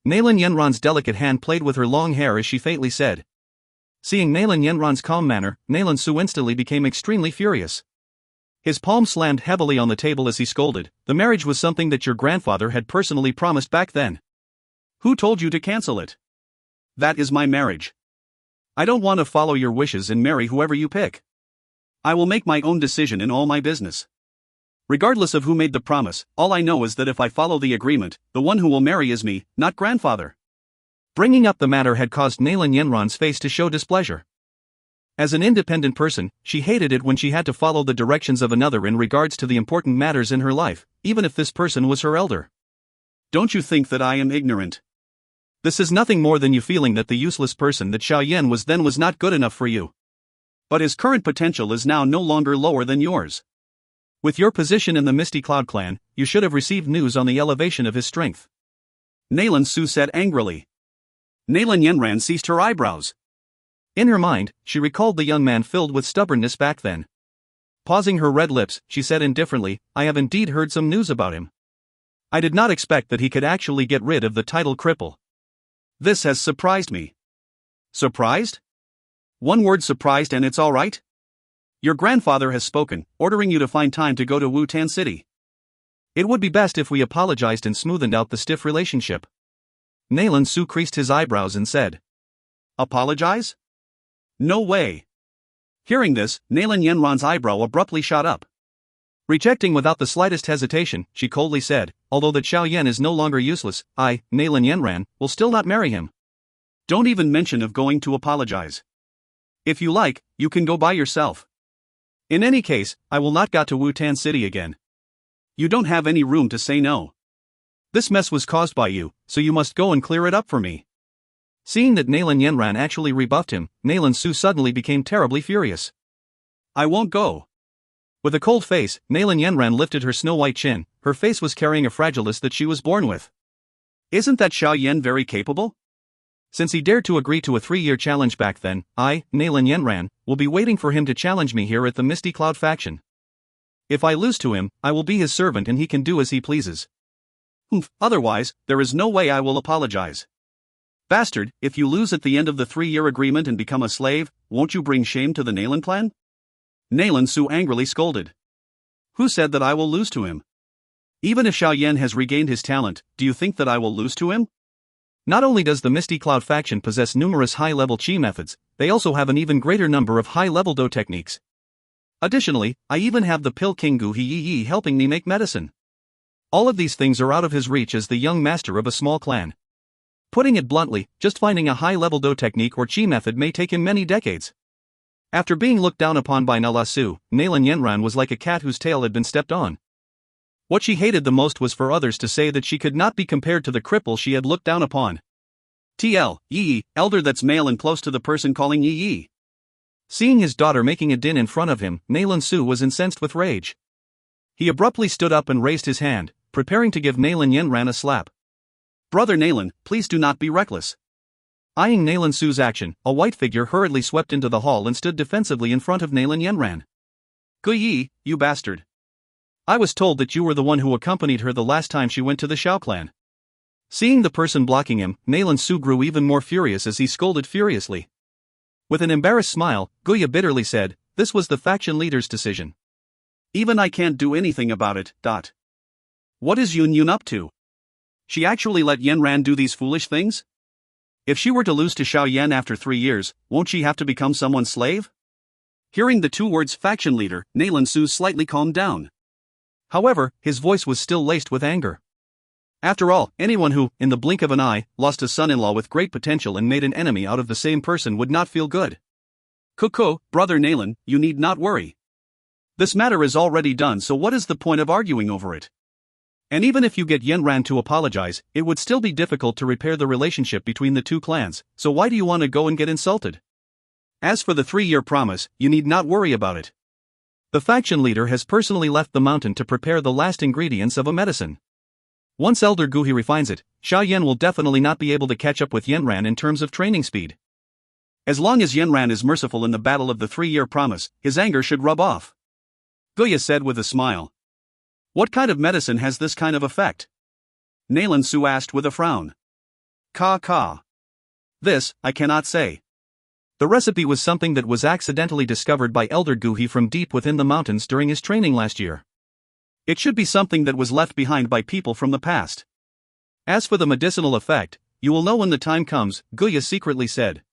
Speaker 1: Nailan Yanran's delicate hand played with her long hair as she faintly said. Seeing Nailan Yanran's calm manner, Nailan Su instantly became extremely furious. His palm slammed heavily on the table as he scolded. The marriage was something that your grandfather had personally promised back then. Who told you to cancel it? That is my marriage. I don't want to follow your wishes and marry whoever you pick. I will make my own decision in all my business. Regardless of who made the promise, all I know is that if I follow the agreement, the one who will marry is me, not grandfather. Bringing up the matter had caused Nailan Yanran's face to show displeasure. As an independent person, she hated it when she had to follow the directions of another in regards to the important matters in her life, even if this person was her elder. Don't you think that I am ignorant? This is nothing more than you feeling that the useless person that Xiao Yan was then was not good enough for you. But his current potential is now no longer lower than yours. With your position in the Misty Cloud clan, you should have received news on the elevation of his strength. Nailan Su said angrily. Nailan Yanran seized her eyebrows. In her mind, she recalled the young man filled with stubbornness back then. Pausing her red lips, she said indifferently, I have indeed heard some news about him. I did not expect that he could actually get rid of the title cripple. This has surprised me. Surprised? One word surprised and it's all right? Your grandfather has spoken, ordering you to find time to go to Wu-Tan City. It would be best if we apologized and smoothed out the stiff relationship. Nailan Su creased his eyebrows and said. Apologize? No way. Hearing this, Nailan Yanran's eyebrow abruptly shot up. Rejecting without the slightest hesitation, she coldly said, although that Xiao Yan is no longer useless, I, Nailan Yanran, will still not marry him. Don't even mention of going to apologize. If you like, you can go by yourself. In any case, I will not go to Wu-Tan City again. You don't have any room to say no. This mess was caused by you, so you must go and clear it up for me. Seeing that Nailan Yanran actually rebuffed him, Nailan Su suddenly became terribly furious. I won't go. With a cold face, Nailan Yanran lifted her snow-white chin. Her face was carrying a fragileness that she was born with. Isn't that Xiao Yan very capable? Since he dared to agree to a 3-year challenge back then, I, Nailan Yanran, will be waiting for him to challenge me here at the Misty Cloud faction. If I lose to him, I will be his servant and he can do as he pleases. Otherwise, there is no way I will apologize. Bastard, if you lose at the end of the 3-year agreement and become a slave, won't you bring shame to the Nailan clan? Nailan Su angrily scolded. Who said that I will lose to him? Even if Xiao Yan has regained his talent, do you think that I will lose to him? Not only does the Misty Cloud faction possess numerous high-level Qi methods, they also have an even greater number of high-level Dou techniques. Additionally, I even have the Pill King Gu He helping me make medicine. All of these things are out of his reach as the young master of a small clan. Putting it bluntly, just finding a high-level Dou technique or Qi method may take him many decades. After being looked down upon by Nailan Su, Nailan Yanran was like a cat whose tail had been stepped on. What she hated the most was for others to say that she could not be compared to the cripple she had looked down upon. TL, Yi, elder that's male and close to the person calling Yi. Seeing his daughter making a din in front of him, Nailan Su was incensed with rage. He abruptly stood up and raised his hand, preparing to give Nailan Yanran a slap. Brother Nailan, please do not be reckless. Eyeing Nailan Su's action, a white figure hurriedly swept into the hall and stood defensively in front of Nailan Yanran. Gu Yi, you bastard. I was told that you were the one who accompanied her the last time she went to the Xiao clan. Seeing the person blocking him, Nailan Su grew even more furious as he scolded furiously. With an embarrassed smile, Guya bitterly said, this was the faction leader's decision. Even I can't do anything about it. What is Yun up to? She actually let Yanran do these foolish things? If she were to lose to Xiao Yan after 3 years, won't she have to become someone's slave? Hearing the 2 words faction leader, Nailan Su slightly calmed down. However, his voice was still laced with anger. After all, anyone who, in the blink of an eye, lost a son-in-law with great potential and made an enemy out of the same person would not feel good. Kuko, brother Nailan, you need not worry. This matter is already done, so what is the point of arguing over it? And even if you get Yanran to apologize, it would still be difficult to repair the relationship between the two clans, so why do you want to go and get insulted? As for the 3-year promise, you need not worry about it. The faction leader has personally left the mountain to prepare the last ingredients of a medicine. Once Elder Dou Qi refines it, Xiao Yan will definitely not be able to catch up with Yanran in terms of training speed. As long as Yanran is merciful in the battle of the 3-year promise, his anger should rub off. Guya said with a smile. What kind of medicine has this kind of effect? Nalan Su asked with a frown. Ka. This, I cannot say. The recipe was something that was accidentally discovered by Elder Dou Qi from deep within the mountains during his training last year. It should be something that was left behind by people from the past. As for the medicinal effect, you will know when the time comes, Guya secretly said.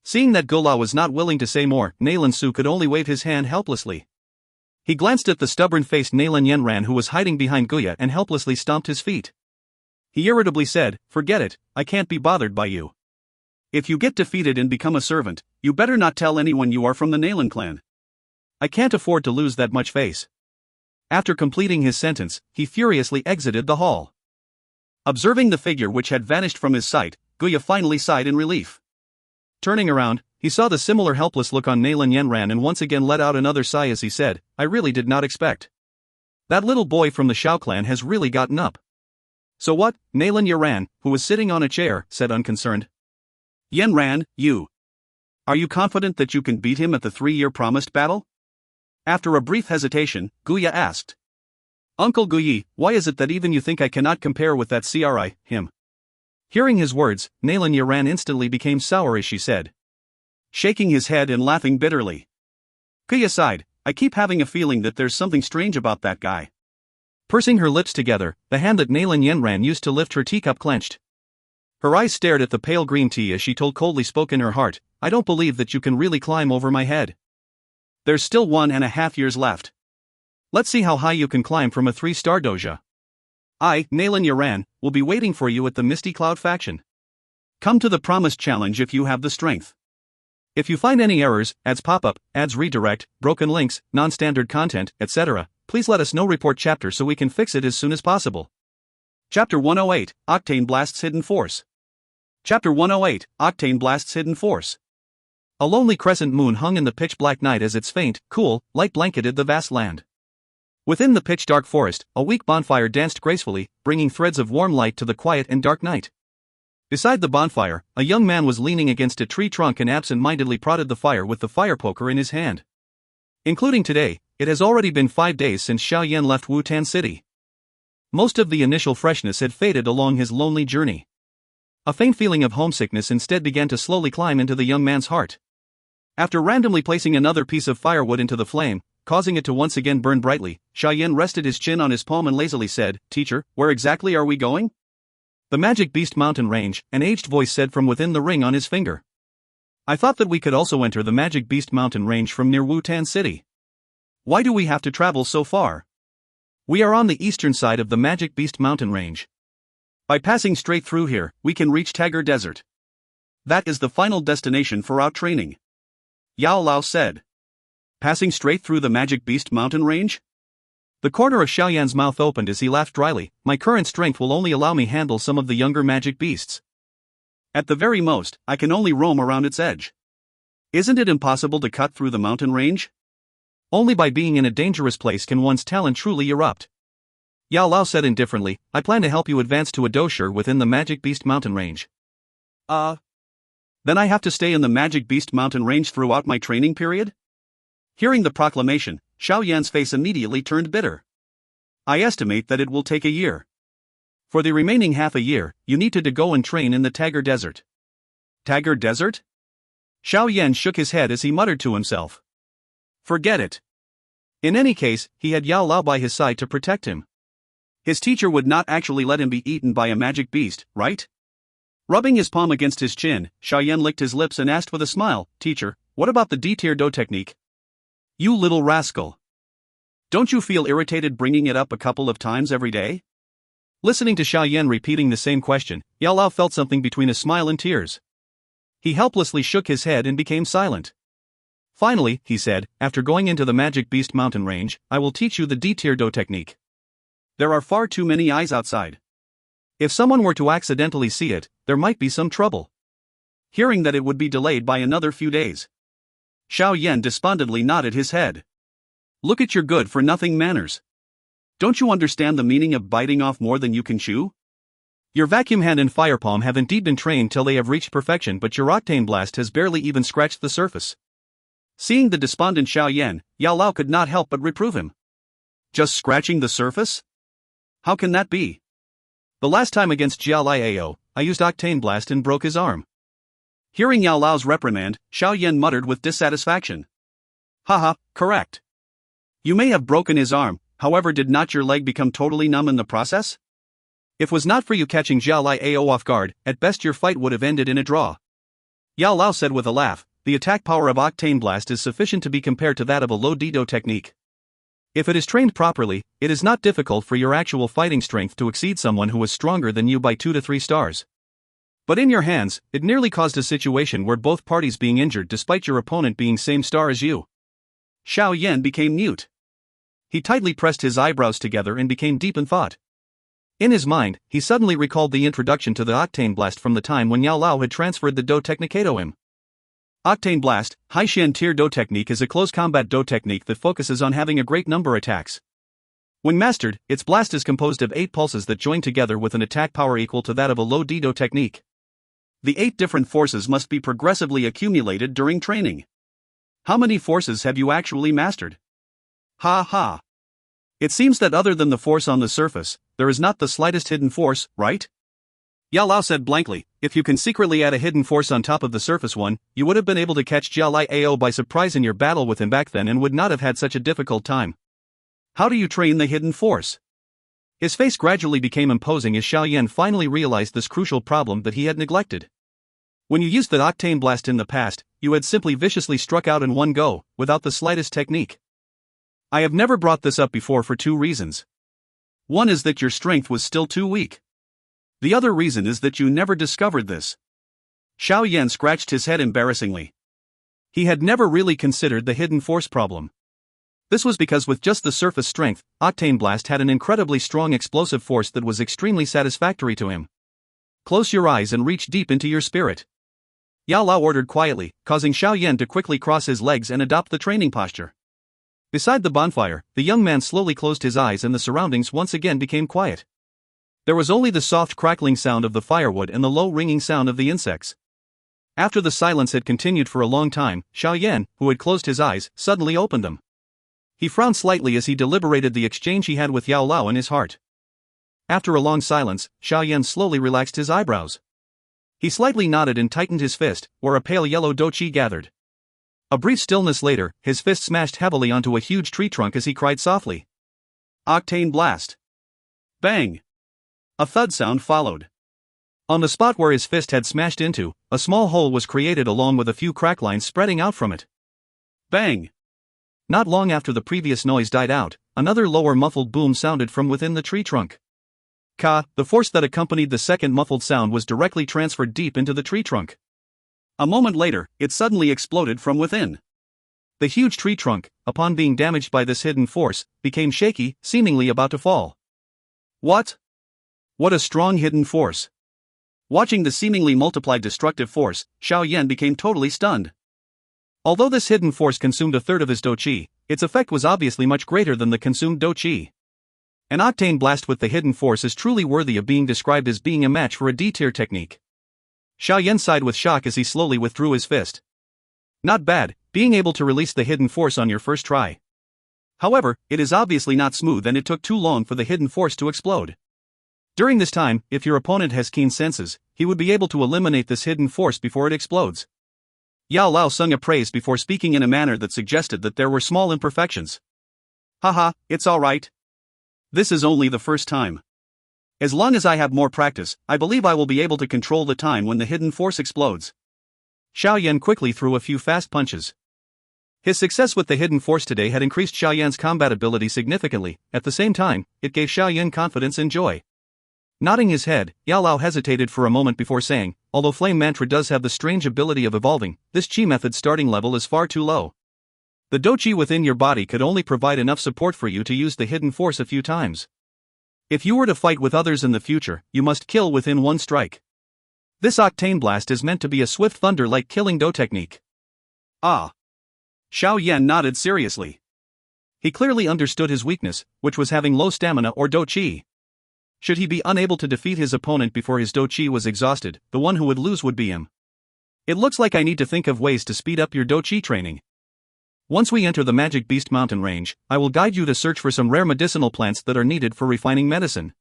Speaker 1: Seeing that Gola was not willing to say more, Nalan Su could only wave his hand helplessly. He glanced at the stubborn-faced Nalan Yanran who was hiding behind Guya and helplessly stomped his feet. He irritably said, Forget it, I can't be bothered by you. If you get defeated and become a servant, you better not tell anyone you are from the Nalan clan. I can't afford to lose that much face. After completing his sentence, he furiously exited the hall. Observing the figure which had vanished from his sight, Guya finally sighed in relief. Turning around, he saw the similar helpless look on Nalan Yanran and once again let out another sigh as he said, I really did not expect. That little boy from the Xiao clan has really gotten up. So what? Nalan Yanran, who was sitting on a chair, said unconcerned. Yanran, you. Are you confident that you can beat him at the 3-year promised battle? After a brief hesitation, Guya asked. Uncle Guyi, why is it that even you think I cannot compare with that CRI, him? Hearing his words, Nalan Yanran instantly became sour as she said. Shaking his head and laughing bitterly. Guya sighed, I keep having a feeling that there's something strange about that guy. Pursing her lips together, the hand that Nalan Yanran used to lift her teacup clenched. Her eyes stared at the pale green tea as she told coldly spoke in her heart, I don't believe that you can really climb over my head. There's still 1.5 years left. Let's see how high you can climb from a 3-star doja. I, Nalan Yanran, will be waiting for you at the Misty Cloud faction. Come to the promised challenge if you have the strength. If you find any errors, ads pop up, ads redirect, broken links, non-standard content, etc., please let us know. Report chapter so we can fix it as soon as possible. Chapter 108, Octane Blast's Hidden Force. Chapter 108, Octane Blast's Hidden Force. A lonely crescent moon hung in the pitch-black night as its faint, cool light blanketed the vast land. Within the pitch-dark forest, a weak bonfire danced gracefully, bringing threads of warm light to the quiet and dark night. Beside the bonfire, a young man was leaning against a tree trunk and absent-mindedly prodded the fire with the fire poker in his hand. Including today, it has already been 5 days since Xiao Yan left Wutan City. Most of the initial freshness had faded along his lonely journey. A faint feeling of homesickness instead began to slowly climb into the young man's heart. After randomly placing another piece of firewood into the flame, causing it to once again burn brightly, Xiao Yan rested his chin on his palm and lazily said, Teacher, where exactly are we going? The Magic Beast Mountain Range, an aged voice said from within the ring on his finger. I thought that we could also enter the Magic Beast Mountain Range from near Wutan City. Why do we have to travel so far? We are on the eastern side of the Magic Beast Mountain Range. By passing straight through here, we can reach Tagar Desert. That is the final destination for our training. Yao Lao said. Passing straight through the Magic Beast Mountain Range? The corner of Xiao Yan's mouth opened as he laughed dryly. My current strength will only allow me handle some of the younger magic beasts. At the very most, I can only roam around its edge. Isn't it impossible to cut through the mountain range? Only by being in a dangerous place can one's talent truly erupt. Yao Lao said indifferently, I plan to help you advance to a doshur within the Magic Beast Mountain Range. Then I have to stay in the Magic Beast Mountain Range throughout my training period? Hearing the proclamation, Xiao Yan's face immediately turned bitter. I estimate that it will take a year. For the remaining half a year, you need to go and train in the Tagar Desert. Tagar Desert? Xiao Yan shook his head as he muttered to himself. Forget it. In any case, he had Yao Lao by his side to protect him. His teacher would not actually let him be eaten by a magic beast, right? Rubbing his palm against his chin, Xiao Yan licked his lips and asked with a smile, Teacher, what about the D-tier Do technique? You little rascal. Don't you feel irritated bringing it up a couple of times every day? Listening to Xiao Yan repeating the same question, Yao Lao felt something between a smile and tears. He helplessly shook his head and became silent. Finally, he said, after going into the Magic Beast Mountain Range, I will teach you the D-tier Do technique. There are far too many eyes outside. If someone were to accidentally see it, there might be some trouble. Hearing that it would be delayed by another few days, Xiao Yan despondently nodded his head. Look at your good-for-nothing manners. Don't you understand the meaning of biting off more than you can chew? Your vacuum hand and fire palm have indeed been trained till they have reached perfection, but your octane blast has barely even scratched the surface. Seeing the despondent Xiao Yan, Yao Lao could not help but reprove him. Just scratching the surface? How can that be? The last time against Jiao Liao, I used octane blast and broke his arm. Hearing Yao Lao's reprimand, Xiao Yan muttered with dissatisfaction. Haha, correct. You may have broken his arm, however, did not your leg become totally numb in the process? If it was not for you catching Jiao Liao off guard, at best your fight would have ended in a draw. Yao Lao said with a laugh, the attack power of octane blast is sufficient to be compared to that of a low Dido technique. If it is trained properly, it is not difficult for your actual fighting strength to exceed someone who is stronger than you by 2 to 3 stars. But in your hands, it nearly caused a situation where both parties being injured despite your opponent being same star as you. Xiao Yan became mute. He tightly pressed his eyebrows together and became deep in thought. In his mind, he suddenly recalled the introduction to the octane blast from the time when Yao Lao had transferred the Dou technique to him. Octane blast, High-Xian tier Dou technique, is a close combat Dou technique that focuses on having a great number of attacks. When mastered, its blast is composed of 8 pulses that join together with an attack power equal to that of a low Dido technique. The 8 different forces must be progressively accumulated during training. How many forces have you actually mastered? Ha ha. It seems that other than the force on the surface, there is not the slightest hidden force, right? Yao Lao said blankly, if you can secretly add a hidden force on top of the surface one, you would have been able to catch Jiao Liao by surprise in your battle with him back then and would not have had such a difficult time. How do you train the hidden force? His face gradually became imposing as Xiao Yan finally realized this crucial problem that he had neglected. When you used the octane blast in the past, you had simply viciously struck out in one go, without the slightest technique. I have never brought this up before for 2 reasons. One is that your strength was still too weak. The other reason is that you never discovered this. Xiao Yan scratched his head embarrassingly. He had never really considered the hidden force problem. This was because with just the surface strength, octane blast had an incredibly strong explosive force that was extremely satisfactory to him. Close your eyes and reach deep into your spirit. Yao Lao ordered quietly, causing Xiao Yan to quickly cross his legs and adopt the training posture. Beside the bonfire, the young man slowly closed his eyes and the surroundings once again became quiet. There was only the soft crackling sound of the firewood and the low ringing sound of the insects. After the silence had continued for a long time, Xiao Yan, who had closed his eyes, suddenly opened them. He frowned slightly as he deliberated the exchange he had with Yao Lao in his heart. After a long silence, Xiao Yan slowly relaxed his eyebrows. He slightly nodded and tightened his fist, where a pale yellow Dou Qi gathered. A brief stillness later, his fist smashed heavily onto a huge tree trunk as he cried softly. Octane blast. Bang! A thud sound followed. On the spot where his fist had smashed into, a small hole was created along with a few crack lines spreading out from it. Bang! Not long after the previous noise died out, another lower muffled boom sounded from within the tree trunk. The force that accompanied the second muffled sound was directly transferred deep into the tree trunk. A moment later, it suddenly exploded from within. The huge tree trunk, upon being damaged by this hidden force, became shaky, seemingly about to fall. What? What a strong hidden force! Watching the seemingly multiplied destructive force, Xiao Yan became totally stunned. Although this hidden force consumed a third of his Dou Qi, its effect was obviously much greater than the consumed Dou Qi. An octane blast with the hidden force is truly worthy of being described as being a match for a D-tier technique. Xiao Yan sighed with shock as he slowly withdrew his fist. Not bad, being able to release the hidden force on your first try. However, it is obviously not smooth and it took too long for the hidden force to explode. During this time, if your opponent has keen senses, he would be able to eliminate this hidden force before it explodes. Yao Lao sung a praise before speaking in a manner that suggested that there were small imperfections. Haha, it's alright. This is only the first time. As long as I have more practice, I believe I will be able to control the time when the hidden force explodes. Xiao Yan quickly threw a few fast punches. His success with the hidden force today had increased Xiao Yan's combat ability significantly. At the same time, it gave Xiao Yan confidence and joy. Nodding his head, Yao Lao hesitated for a moment before saying, although Flame Mantra does have the strange ability of evolving, this Qi method starting level is far too low. The Dou Qi within your body could only provide enough support for you to use the hidden force a few times. If you were to fight with others in the future, you must kill within one strike. This octane blast is meant to be a swift thunder-like killing Dou technique. Ah. Xiao Yan nodded seriously. He clearly understood his weakness, which was having low stamina or Dou Qi. Should he be unable to defeat his opponent before his Dou Qi was exhausted, the one who would lose would be him. It looks like I need to think of ways to speed up your Dou Qi training. Once we enter the Magic Beast Mountain range, I will guide you to search for some rare medicinal plants that are needed for refining medicine.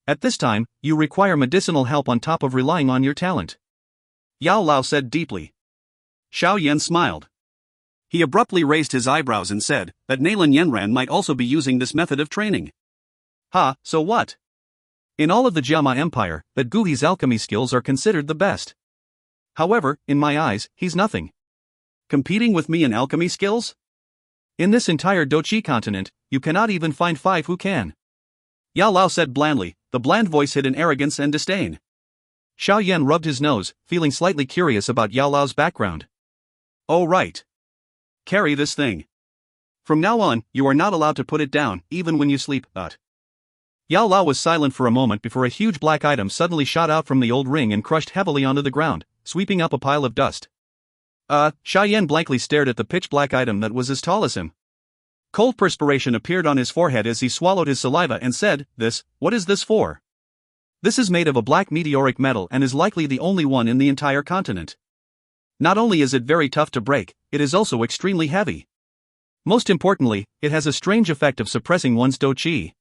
Speaker 1: At this time, you require medicinal help on top of relying on your talent. Yao Lao said deeply. Xiao Yan smiled. He abruptly raised his eyebrows and said that Nalan Yenran might also be using this method of training. Ha, so what? In all of the Jiama Empire, that Guhi's alchemy skills are considered the best. However, in my eyes, he's nothing. Competing with me in alchemy skills? In this entire Dou Qi continent, you cannot even find 5 who can. Yao Lao said blandly, the bland voice hid in arrogance and disdain. Xiao Yan rubbed his nose, feeling slightly curious about Yao Lao's background. Oh right. Carry this thing. From now on, you are not allowed to put it down, even when you sleep. Yao Lao was silent for a moment before a huge black item suddenly shot out from the old ring and crushed heavily onto the ground, sweeping up a pile of dust. Xiao Yan blankly stared at the pitch-black item that was as tall as him. Cold perspiration appeared on his forehead as he swallowed his saliva and said, what is this for? This is made of a black meteoric metal and is likely the only one in the entire continent. Not only is it very tough to break, it is also extremely heavy. Most importantly, it has a strange effect of suppressing one's Dou Qi.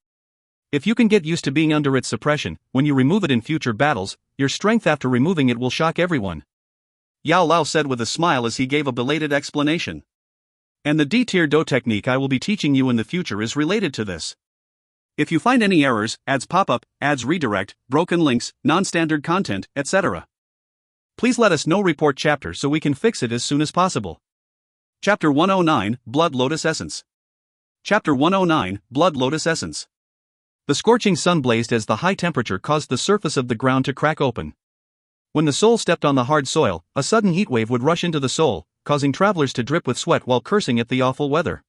Speaker 1: If you can get used to being under its suppression, when you remove it in future battles, your strength after removing it will shock everyone. Yao Lao said with a smile as he gave a belated explanation. And the D-tier Dou technique I will be teaching you in the future is related to this. If you find any errors, ads pop up, ads redirect, broken links, non-standard content, etc., please let us know. Report chapter so we can fix it as soon as possible. Chapter 109, Blood Lotus Essence. Chapter 109, Blood Lotus Essence. The scorching sun blazed as the high temperature caused the surface of the ground to crack open. When the soul stepped on the hard soil, a sudden heat wave would rush into the soul, causing travelers to drip with sweat while cursing at the awful weather.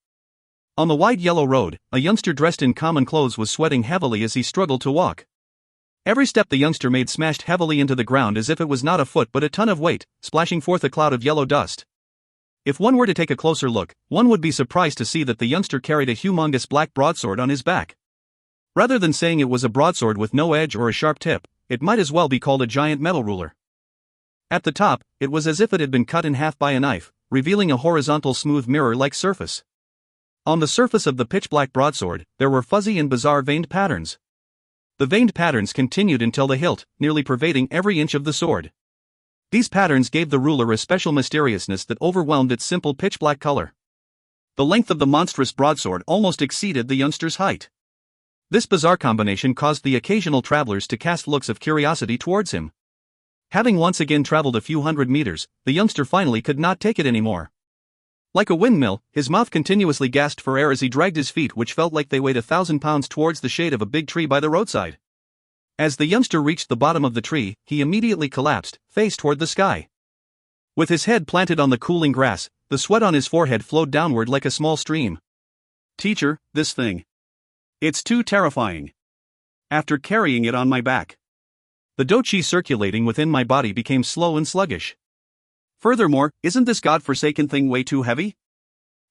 Speaker 1: On the wide yellow road, a youngster dressed in common clothes was sweating heavily as he struggled to walk. Every step the youngster made smashed heavily into the ground as if it was not a foot but a ton of weight, splashing forth a cloud of yellow dust. If one were to take a closer look, one would be surprised to see that the youngster carried a humongous black broadsword on his back. Rather than saying it was a broadsword with no edge or a sharp tip, it might as well be called a giant metal ruler. At the top, it was as if it had been cut in half by a knife, revealing a horizontal smooth mirror-like surface. On the surface of the pitch-black broadsword, there were fuzzy and bizarre veined patterns. The veined patterns continued until the hilt, nearly pervading every inch of the sword. These patterns gave the ruler a special mysteriousness that overwhelmed its simple pitch-black color. The length of the monstrous broadsword almost exceeded the youngster's height. This bizarre combination caused the occasional travelers to cast looks of curiosity towards him. Having once again traveled a few hundred meters, the youngster finally could not take it anymore. Like a windmill, his mouth continuously gasped for air as he dragged his feet, which felt like they weighed 1,000 pounds, towards the shade of a big tree by the roadside. As the youngster reached the bottom of the tree, he immediately collapsed, face toward the sky. With his head planted on the cooling grass, the sweat on his forehead flowed downward like a small stream. Teacher, this thing. It's too terrifying. After carrying it on my back, the Dou Qi circulating within my body became slow and sluggish. Furthermore, isn't this godforsaken thing way too heavy?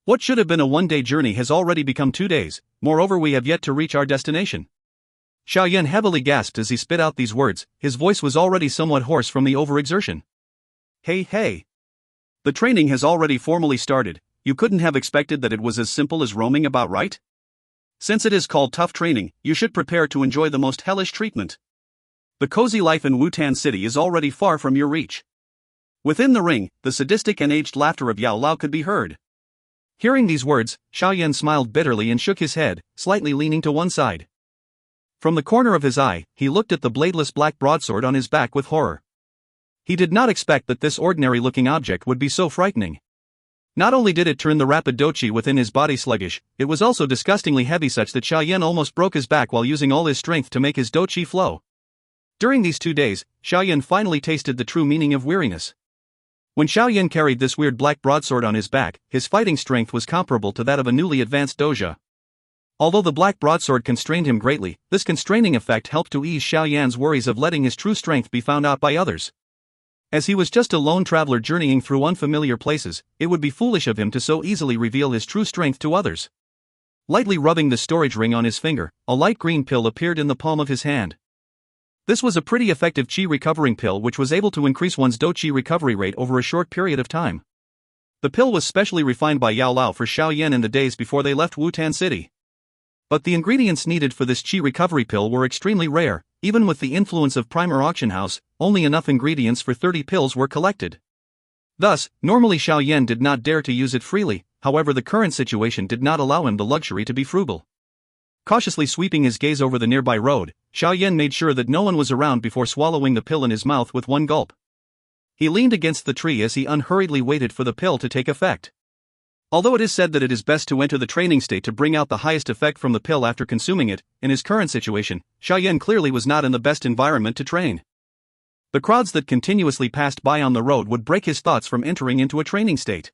Speaker 1: What should have been a one-day journey has already become 2 days, moreover we have yet to reach our destination. Xiao Yan heavily gasped as he spit out these words, his voice was already somewhat hoarse from the overexertion. Hey. The training has already formally started, you couldn't have expected that it was as simple as roaming about, right? Since it is called tough training, you should prepare to enjoy the most hellish treatment. The cozy life in Wutan City is already far from your reach. Within the ring, the sadistic and aged laughter of Yao Lao could be heard. Hearing these words, Xiao Yan smiled bitterly and shook his head, slightly leaning to one side. From the corner of his eye, he looked at the bladeless black broadsword on his back with horror. He did not expect that this ordinary-looking object would be so frightening. Not only did it turn the rapid Dou Qi within his body sluggish, it was also disgustingly heavy, such that Xiao Yan almost broke his back while using all his strength to make his Dou Qi flow. During these 2 days, Xiao Yan finally tasted the true meaning of weariness. When Xiao Yan carried this weird black broadsword on his back, his fighting strength was comparable to that of a newly advanced doja. Although the black broadsword constrained him greatly, this constraining effect helped to ease Xiao Yan's worries of letting his true strength be found out by others. As he was just a lone traveler journeying through unfamiliar places, it would be foolish of him to so easily reveal his true strength to others. Lightly rubbing the storage ring on his finger, a light green pill appeared in the palm of his hand. This was a pretty effective qi recovering pill which was able to increase one's Dou Qi recovery rate over a short period of time. The pill was specially refined by Yao Lao for Xiao Yan in the days before they left Wutan City. But the ingredients needed for this qi recovery pill were extremely rare. Even with the influence of Primer Auction House, only enough ingredients for 30 pills were collected. Thus, normally Xiao Yan did not dare to use it freely, however the current situation did not allow him the luxury to be frugal. Cautiously sweeping his gaze over the nearby road, Xiao Yan made sure that no one was around before swallowing the pill in his mouth with one gulp. He leaned against the tree as he unhurriedly waited for the pill to take effect. Although it is said that it is best to enter the training state to bring out the highest effect from the pill after consuming it, in his current situation, Xiao Yan clearly was not in the best environment to train. The crowds that continuously passed by on the road would break his thoughts from entering into a training state.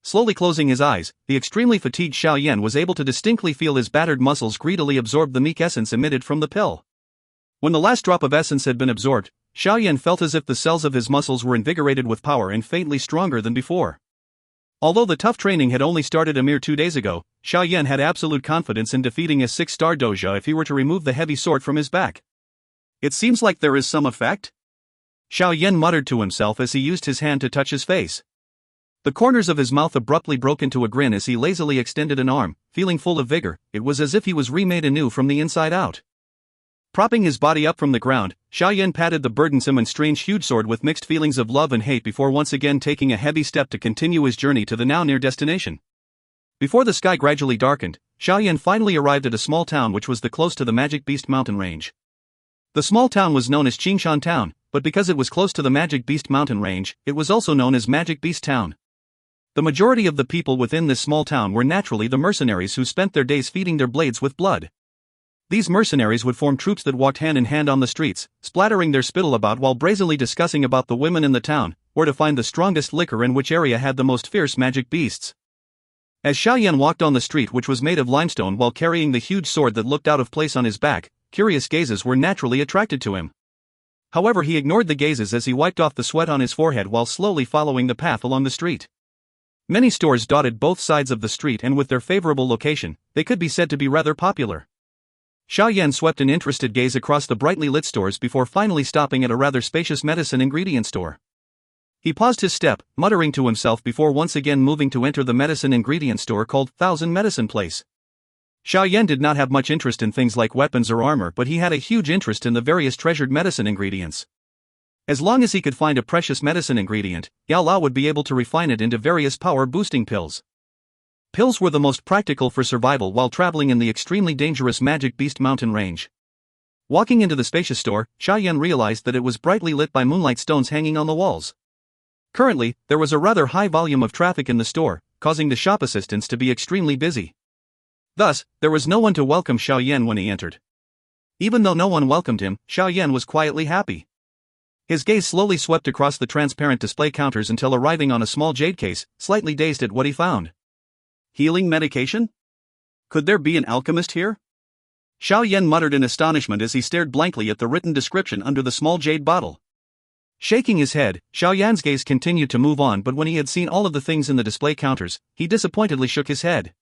Speaker 1: Slowly closing his eyes, the extremely fatigued Xiao Yan was able to distinctly feel his battered muscles greedily absorb the meek essence emitted from the pill. When the last drop of essence had been absorbed, Xiao Yan felt as if the cells of his muscles were invigorated with power and faintly stronger than before. Although the tough training had only started a mere 2 days ago, Xiao Yan had absolute confidence in defeating a 6-star doja if he were to remove the heavy sword from his back. It seems like there is some effect? Xiao Yan muttered to himself as he used his hand to touch his face. The corners of his mouth abruptly broke into a grin as he lazily extended an arm, feeling full of vigor. It was as if he was remade anew from the inside out. Propping his body up from the ground, Xiao Yan patted the burdensome and strange huge sword with mixed feelings of love and hate before once again taking a heavy step to continue his journey to the now near destination. Before the sky gradually darkened, Xiao Yan finally arrived at a small town which was close to the Magic Beast mountain range. The small town was known as Qingshan Town, but because it was close to the Magic Beast mountain range, it was also known as Magic Beast Town. The majority of the people within this small town were naturally the mercenaries who spent their days feeding their blades with blood. These mercenaries would form troops that walked hand in hand on the streets, splattering their spittle about while brazenly discussing about the women in the town, where to find the strongest liquor and which area had the most fierce magic beasts. As Xiao Yan walked on the street which was made of limestone while carrying the huge sword that looked out of place on his back, curious gazes were naturally attracted to him. However, he ignored the gazes as he wiped off the sweat on his forehead while slowly following the path along the street. Many stores dotted both sides of the street, and with their favorable location, they could be said to be rather popular. Xiao Yan swept an interested gaze across the brightly lit stores before finally stopping at a rather spacious medicine ingredient store. He paused his step, muttering to himself before once again moving to enter the medicine ingredient store called Thousand Medicine Place. Xiao Yan did not have much interest in things like weapons or armor, but he had a huge interest in the various treasured medicine ingredients. As long as he could find a precious medicine ingredient, Yao Lao would be able to refine it into various power-boosting pills. Pills were the most practical for survival while traveling in the extremely dangerous Magic Beast mountain range. Walking into the spacious store, Xiao Yan realized that it was brightly lit by moonlight stones hanging on the walls. Currently, there was a rather high volume of traffic in the store, causing the shop assistants to be extremely busy. Thus, there was no one to welcome Xiao Yan when he entered. Even though no one welcomed him, Xiao Yan was quietly happy. His gaze slowly swept across the transparent display counters until arriving on a small jade case, slightly dazed at what he found. Healing medication? Could there be an alchemist here? Xiao Yan muttered in astonishment as he stared blankly at the written description under the small jade bottle. Shaking his head, Xiao Yan's gaze continued to move on, but when he had seen all of the things in the display counters, he disappointedly shook his head.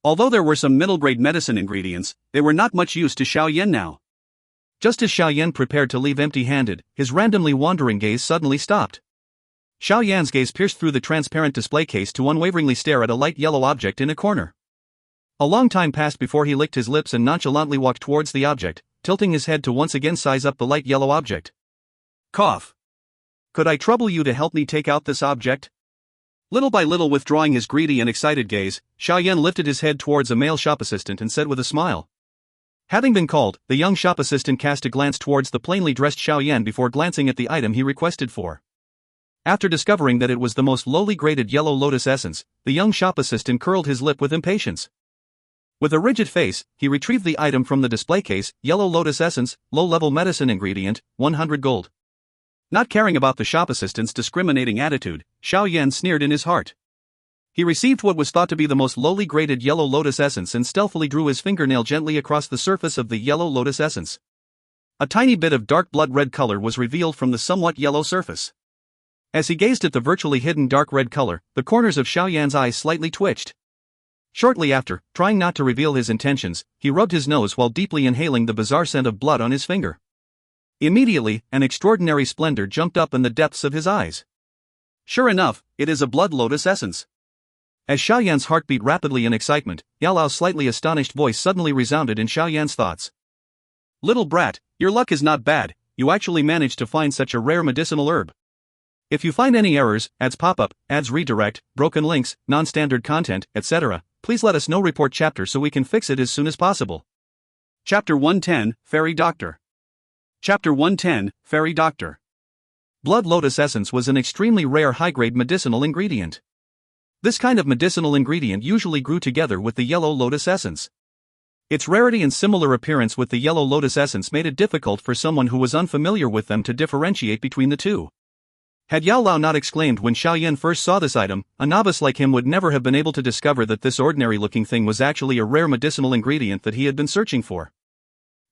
Speaker 1: Although there were some middle-grade medicine ingredients, they were not much use to Xiao Yan now. Just as Xiao Yan prepared to leave empty-handed, his randomly wandering gaze suddenly stopped. Xiao Yan's gaze pierced through the transparent display case to unwaveringly stare at a light yellow object in a corner. A long time passed before he licked his lips and nonchalantly walked towards the object, tilting his head to once again size up the light yellow object. Cough. Could I trouble you to help me take out this object? Little by little withdrawing his greedy and excited gaze, Xiao Yan lifted his head towards a male shop assistant and said with a smile. Having been called, the young shop assistant cast a glance towards the plainly dressed Xiao Yan before glancing at the item he requested for. After discovering that it was the most lowly graded yellow lotus essence, the young shop assistant curled his lip with impatience. With a rigid face, he retrieved the item from the display case. Yellow lotus essence, low-level medicine ingredient, 100 gold. Not caring about the shop assistant's discriminating attitude, Xiao Yan sneered in his heart. He received what was thought to be the most lowly graded yellow lotus essence and stealthily drew his fingernail gently across the surface of the yellow lotus essence. A tiny bit of dark blood red color was revealed from the somewhat yellow surface. As he gazed at the virtually hidden dark red color, the corners of Xiao Yan's eyes slightly twitched. Shortly after, trying not to reveal his intentions, he rubbed his nose while deeply inhaling the bizarre scent of blood on his finger. Immediately, an extraordinary splendor jumped up in the depths of his eyes. Sure enough, it is a blood lotus essence. As Xiao Yan's heart beat rapidly in excitement, Yao Lao's slightly astonished voice suddenly resounded in Xiao Yan's thoughts. Little brat, your luck is not bad, you actually managed to find such a rare medicinal herb. If you find any errors, ads pop up, ads redirect, broken links, non-standard content, etc., please let us know. Report chapter so we can fix it as soon as possible. Chapter 110, Fairy Doctor. Chapter 110, Fairy Doctor. Blood lotus essence was an extremely rare high-grade medicinal ingredient. This kind of medicinal ingredient usually grew together with the yellow lotus essence. Its rarity and similar appearance with the yellow lotus essence made it difficult for someone who was unfamiliar with them to differentiate between the two. Had Yao Lao not exclaimed when Xiao Yan first saw this item, a novice like him would never have been able to discover that this ordinary-looking thing was actually a rare medicinal ingredient that he had been searching for.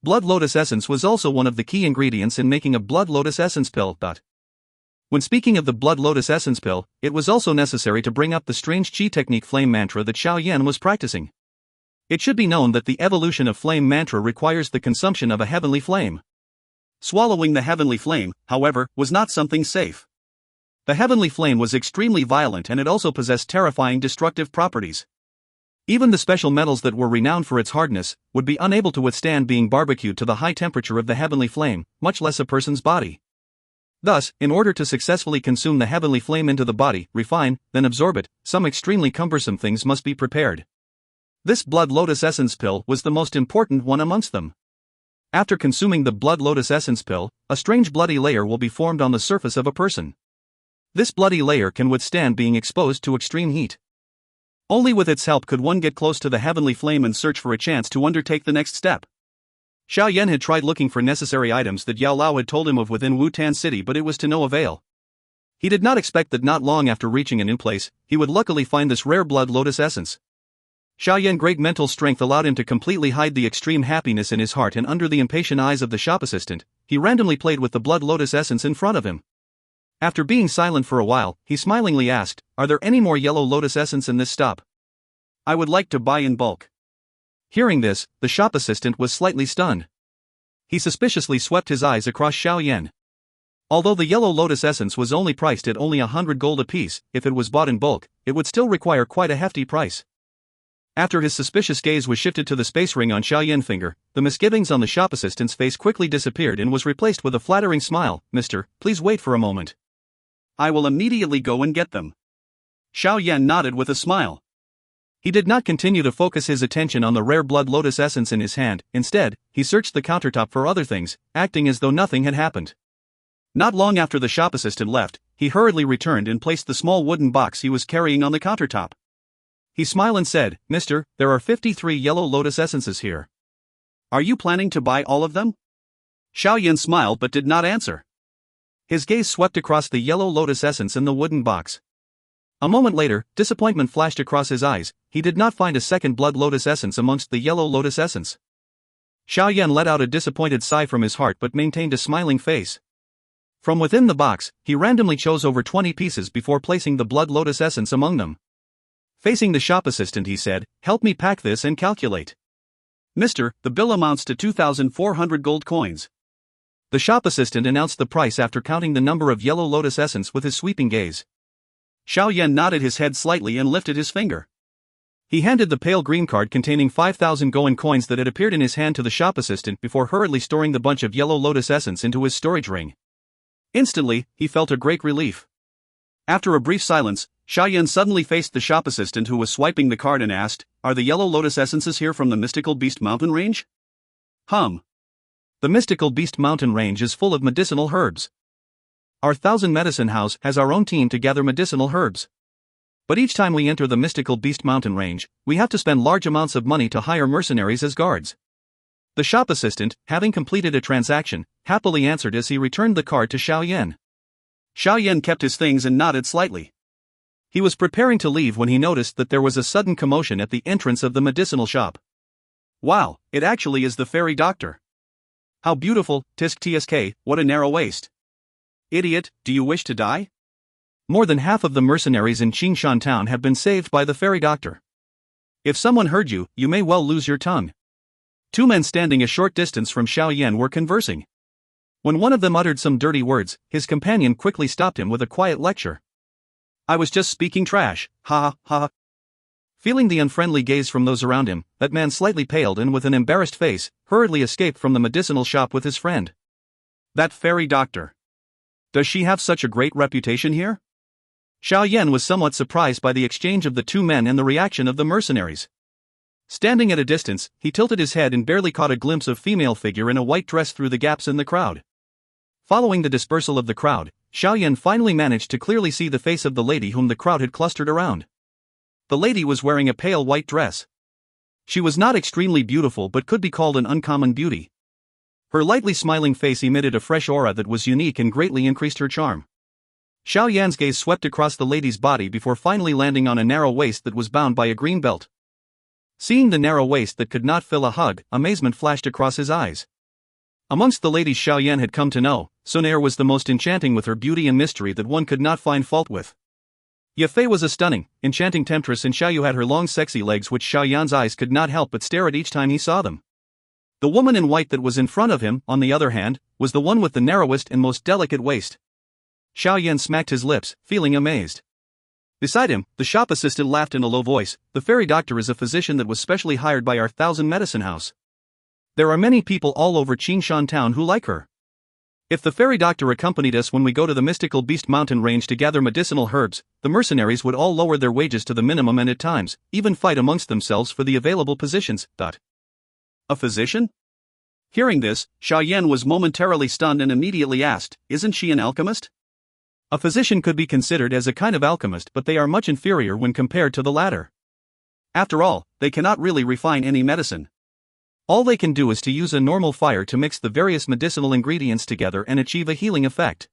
Speaker 1: Blood lotus essence was also one of the key ingredients in making a blood lotus essence pill. When speaking of the blood lotus essence pill, it was also necessary to bring up the strange Qi technique flame mantra that Xiao Yan was practicing. It should be known that the evolution of flame mantra requires the consumption of a heavenly flame. Swallowing the heavenly flame, however, was not something safe. The heavenly flame was extremely violent and it also possessed terrifying destructive properties. Even the special metals that were renowned for its hardness would be unable to withstand being barbecued to the high temperature of the heavenly flame, much less a person's body. Thus, in order to successfully consume the heavenly flame into the body, refine, then absorb it, some extremely cumbersome things must be prepared. This blood lotus essence pill was the most important one amongst them. After consuming the blood lotus essence pill, a strange bloody layer will be formed on the surface of a person. This bloody layer can withstand being exposed to extreme heat. Only with its help could one get close to the heavenly flame and search for a chance to undertake the next step. Xiao Yan had tried looking for necessary items that Yao Lao had told him of within Wutan City, but it was to no avail. He did not expect that not long after reaching a new place, he would luckily find this rare blood lotus essence. Xiao Yan's great mental strength allowed him to completely hide the extreme happiness in his heart, and under the impatient eyes of the shop assistant, he randomly played with the blood lotus essence in front of him. After being silent for a while, he smilingly asked, "Are there any more yellow lotus essence in this stop? I would like to buy in bulk." Hearing this, the shop assistant was slightly stunned. He suspiciously swept his eyes across Xiao Yan. Although the yellow lotus essence was only priced at only 100 gold apiece, if it was bought in bulk, it would still require quite a hefty price. After his suspicious gaze was shifted to the space ring on Xiao Yan's finger, the misgivings on the shop assistant's face quickly disappeared and was replaced with a flattering smile. "Mister, please wait for a moment. I will immediately go and get them." Xiao Yan nodded with a smile. He did not continue to focus his attention on the rare blood lotus essence in his hand. Instead, he searched the countertop for other things, acting as though nothing had happened. Not long after the shop assistant left, he hurriedly returned and placed the small wooden box he was carrying on the countertop. He smiled and said, "Mister, there are 53 yellow lotus essences here. Are you planning to buy all of them?" Xiao Yan smiled but did not answer. His gaze swept across the yellow lotus essence in the wooden box. A moment later, disappointment flashed across his eyes. He did not find a second blood lotus essence amongst the yellow lotus essence. Xiao Yan let out a disappointed sigh from his heart but maintained a smiling face. From within the box, he randomly chose over 20 pieces before placing the blood lotus essence among them. Facing the shop assistant, he said, "Help me pack this and calculate." "Mister, the bill amounts to 2,400 gold coins." The shop assistant announced the price after counting the number of yellow lotus essence with his sweeping gaze. Xiao Yan nodded his head slightly and lifted his finger. He handed the pale green card containing 5,000 goen coins that had appeared in his hand to the shop assistant before hurriedly storing the bunch of yellow lotus essence into his storage ring. Instantly, he felt a great relief. After a brief silence, Xiao Yan suddenly faced the shop assistant who was swiping the card and asked, "Are the yellow lotus essences here from the Mystical Beast Mountain Range?" The Mystical Beast Mountain Range is full of medicinal herbs. Our 1000 Medicine House has our own team to gather medicinal herbs. But each time we enter the Mystical Beast Mountain Range, we have to spend large amounts of money to hire mercenaries as guards. The shop assistant, having completed a transaction, happily answered as he returned the card to Xiao Yan. Xiao Yan kept his things and nodded slightly. He was preparing to leave when he noticed that there was a sudden commotion at the entrance of the medicinal shop. Wow, it actually is the fairy doctor. How beautiful, tisk tsk, what a narrow waist. Idiot, do you wish to die? More than half of the mercenaries in Qingshan town have been saved by the fairy doctor. If someone heard you, you may well lose your tongue. Two men standing a short distance from Xiao Yan were conversing. When one of them uttered some dirty words, his companion quickly stopped him with a quiet lecture. I was just speaking trash, ha ha ha. Feeling the unfriendly gaze from those around him, that man slightly paled and with an embarrassed face, hurriedly escaped from the medicinal shop with his friend. That fairy doctor. Does she have such a great reputation here? Xiao Yan was somewhat surprised by the exchange of the two men and the reaction of the mercenaries. Standing at a distance, he tilted his head and barely caught a glimpse of female figure in a white dress through the gaps in the crowd. Following the dispersal of the crowd, Xiao Yan finally managed to clearly see the face of the lady whom the crowd had clustered around. The lady was wearing a pale white dress. She was not extremely beautiful but could be called an uncommon beauty. Her lightly smiling face emitted a fresh aura that was unique and greatly increased her charm. Xiao Yan's gaze swept across the lady's body before finally landing on a narrow waist that was bound by a green belt. Seeing the narrow waist that could not fill a hug, amazement flashed across his eyes. Amongst the ladies Xiao Yan had come to know, Xun Er was the most enchanting with her beauty and mystery that one could not find fault with. Ye Fei was a stunning, enchanting temptress and Xiao Yu had her long sexy legs which Xiao Yan's eyes could not help but stare at each time he saw them. The woman in white that was in front of him, on the other hand, was the one with the narrowest and most delicate waist. Xiao Yan smacked his lips, feeling amazed. Beside him, the shop assistant laughed in a low voice. The fairy doctor is a physician that was specially hired by our 1000 medicine house. There are many people all over Qingshan town who like her. If the fairy doctor accompanied us when we go to the mystical beast mountain range to gather medicinal herbs, the mercenaries would all lower their wages to the minimum and at times, even fight amongst themselves for the available positions. A physician? Hearing this, Xiao Yan was momentarily stunned and immediately asked, isn't she an alchemist? A physician could be considered as a kind of alchemist but they are much inferior when compared to the latter. After all, they cannot really refine any medicine. All they can do is to use a normal fire to mix the various medicinal ingredients together and achieve a healing effect.